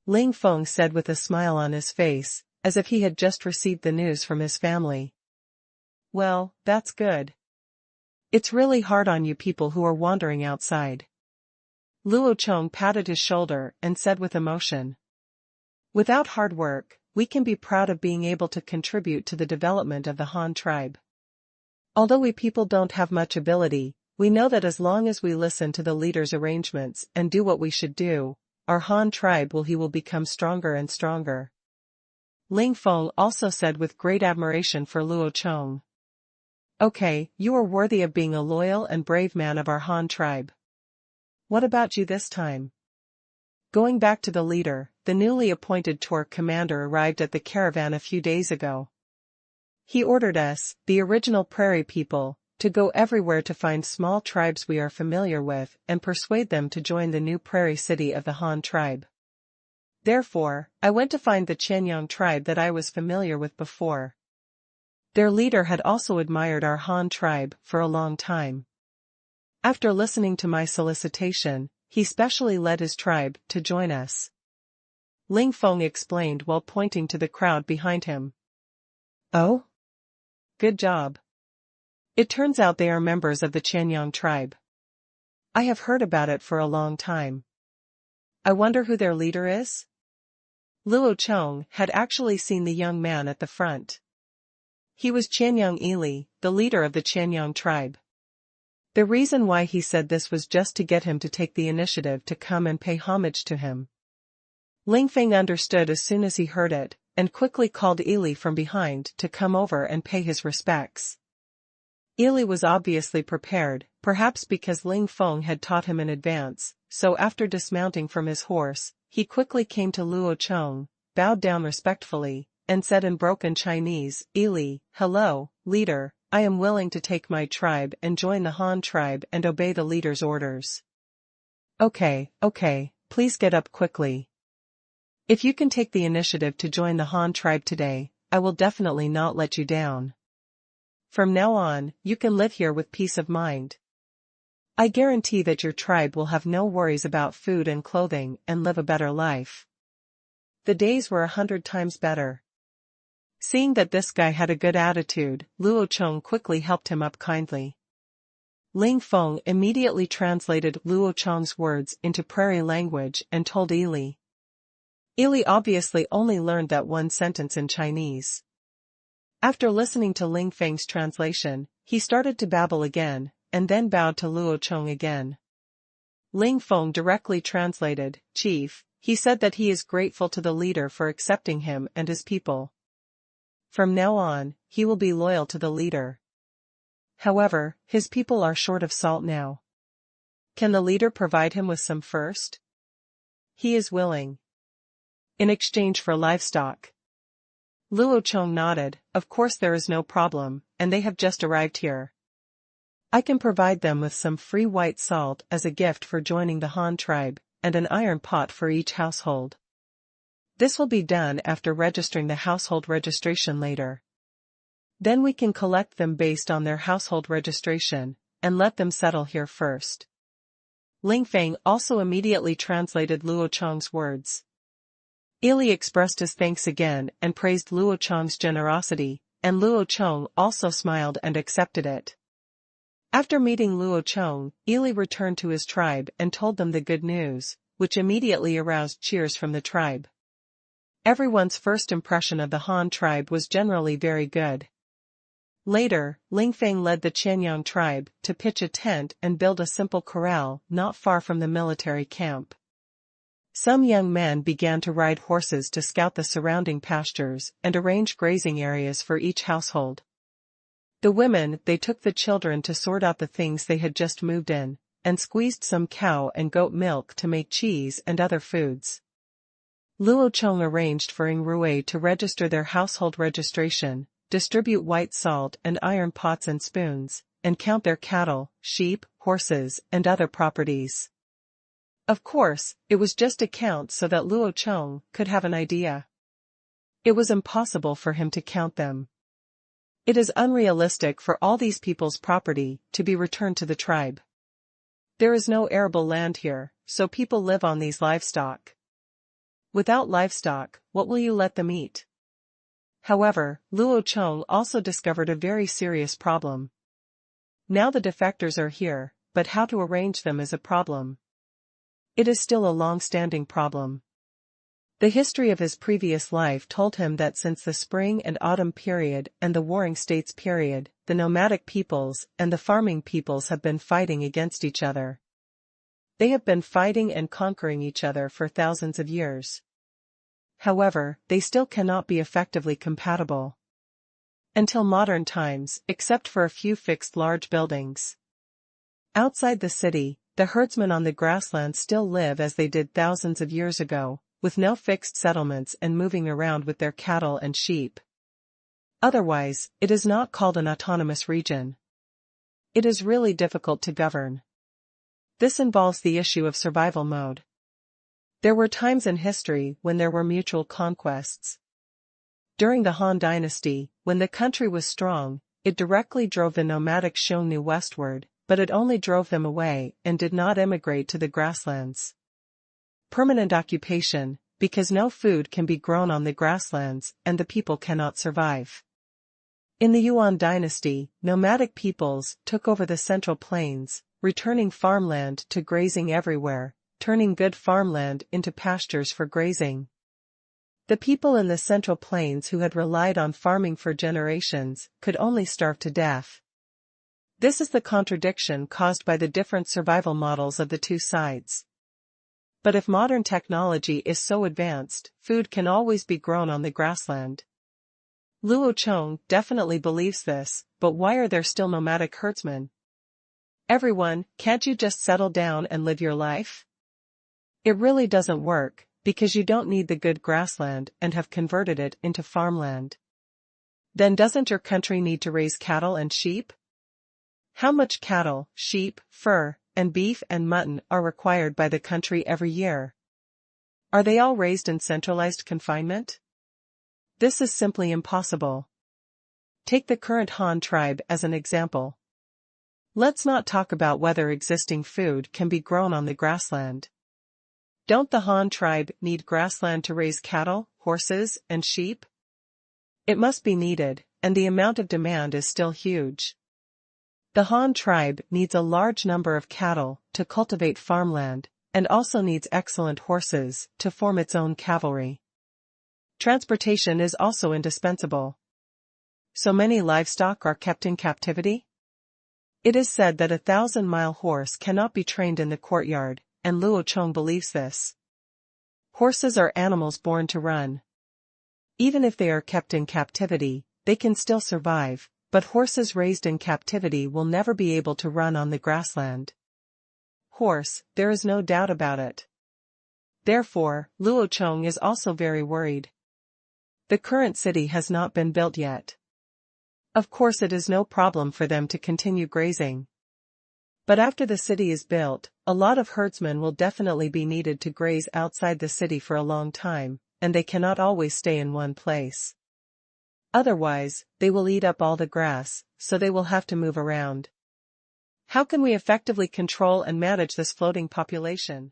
Ling Feng said with a smile on his face, as if he had just received the news from his family. Well, that's good. It's really hard on you people who are wandering outside. Luo Chong patted his shoulder and said with emotion. Without hard work, we can be proud of being able to contribute to the development of the Han tribe. Although we people don't have much ability, we know that as long as we listen to the leader's arrangements and do what we should do, our Han tribe will become stronger and stronger. Ling Feng also said with great admiration for Luo Chong. Okay, you are worthy of being a loyal and brave man of our Han tribe. What about you this time? Going back to the leader, the newly appointed tour commander arrived at the caravan a few days ago. He ordered us, the original prairie people, to go everywhere to find small tribes we are familiar with and persuade them to join the new prairie city of the Han tribe. Therefore, I went to find the Qianyang tribe that I was familiar with before. Their leader had also admired our Han tribe for a long time. After listening to my solicitation, he specially led his tribe to join us. Ling Feng explained while pointing to the crowd behind him. Oh? Good job. It turns out they are members of the Qianyang tribe. I have heard about it for a long time. I wonder who their leader is? Luo Chong had actually seen the young man at the front. He was Qianyang Ili, the leader of the Qianyang tribe. The reason why he said this was just to get him to take the initiative to come and pay homage to him. Ling Feng understood as soon as he heard it, and quickly called Ili from behind to come over and pay his respects. Ili was obviously prepared, perhaps because Ling Feng had taught him in advance, so after dismounting from his horse, he quickly came to Luo Chong, bowed down respectfully, and said in broken Chinese, Ili, hello, leader, I am willing to take my tribe and join the Han tribe and obey the leader's orders. Okay, please get up quickly. If you can take the initiative to join the Han tribe today, I will definitely not let you down. From now on, you can live here with peace of mind. I guarantee that your tribe will have no worries about food and clothing and live a better life. The days were 100 times better. Seeing that this guy had a good attitude, Luo Chong quickly helped him up kindly. Ling Feng immediately translated Luo Chong's words into prairie language and told Ili. Ili obviously only learned that one sentence in Chinese. After listening to Ling Feng's translation, he started to babble again, and then bowed to Luo Chong again. Ling Feng directly translated, Chief, he said that he is grateful to the leader for accepting him and his people. From now on, he will be loyal to the leader. However, his people are short of salt now. Can the leader provide him with some first? He is willing. In exchange for livestock. Luo Chong nodded, of course there is no problem, and they have just arrived here. I can provide them with some free white salt as a gift for joining the Han tribe, and an iron pot for each household. This will be done after registering the household registration later. Then we can collect them based on their household registration, and let them settle here first. Ling Feng also immediately translated Luo Chong's words. Ili expressed his thanks again and praised Luo Chong's generosity, and Luo Chong also smiled and accepted it. After meeting Luo Chong, Ili returned to his tribe and told them the good news, which immediately aroused cheers from the tribe. Everyone's first impression of the Han tribe was generally very good. Later, Ling Feng led the Qianyang tribe to pitch a tent and build a simple corral not far from the military camp. Some young men began to ride horses to scout the surrounding pastures and arrange grazing areas for each household. The women, they took the children to sort out the things they had just moved in, and squeezed some cow and goat milk to make cheese and other foods. Luo Chong arranged for Ying to register their household registration, distribute white salt and iron pots and spoons, and count their cattle, sheep, horses, and other properties. Of course, it was just a count so that Luo Chong could have an idea. It was impossible for him to count them. It is unrealistic for all these people's property to be returned to the tribe. There is no arable land here, so people live on these livestock. Without livestock, what will you let them eat? However, Luo Chong also discovered a very serious problem. Now the defectors are here, but how to arrange them is a problem. It is still a long-standing problem. The history of his previous life told him that since the spring and autumn period and the warring states period, the nomadic peoples and the farming peoples have been fighting against each other. They have been fighting and conquering each other for thousands of years. However, they still cannot be effectively compatible. Until modern times, except for a few fixed large buildings. Outside the city, the herdsmen on the grasslands still live as they did thousands of years ago, with no fixed settlements and moving around with their cattle and sheep. Otherwise, it is not called an autonomous region. It is really difficult to govern. This involves the issue of survival mode. There were times in history when there were mutual conquests. During the Han Dynasty, when the country was strong, it directly drove the nomadic Xiongnu westward, but it only drove them away and did not emigrate to the grasslands. Permanent occupation, because no food can be grown on the grasslands and the people cannot survive. In the Yuan dynasty, nomadic peoples took over the central plains, returning farmland to grazing everywhere, turning good farmland into pastures for grazing. The people in the central plains who had relied on farming for generations could only starve to death. This is the contradiction caused by the different survival models of the two sides. But if modern technology is so advanced, food can always be grown on the grassland. Luo Chong definitely believes this, but why are there still nomadic herdsmen? Everyone, can't you just settle down and live your life? It really doesn't work, because you don't need the good grassland and have converted it into farmland. Then doesn't your country need to raise cattle and sheep? How much cattle, sheep, fur, and beef and mutton are required by the country every year? Are they all raised in centralized confinement? This is simply impossible. Take the current Han tribe as an example. Let's not talk about whether existing food can be grown on the grassland. Don't the Han tribe need grassland to raise cattle, horses, and sheep? It must be needed, and the amount of demand is still huge. The Han tribe needs a large number of cattle to cultivate farmland, and also needs excellent horses to form its own cavalry. Transportation is also indispensable. So many livestock are kept in captivity? It is said that a 1,000-mile horse cannot be trained in the courtyard, and Luo Chong believes this. Horses are animals born to run. Even if they are kept in captivity, they can still survive, but horses raised in captivity will never be able to run on the grassland. Horse, there is no doubt about it. Therefore, Luo Chong is also very worried. The current city has not been built yet. Of course, it is no problem for them to continue grazing. But after the city is built, a lot of herdsmen will definitely be needed to graze outside the city for a long time, and they cannot always stay in one place. Otherwise, they will eat up all the grass, so they will have to move around. How can we effectively control and manage this floating population?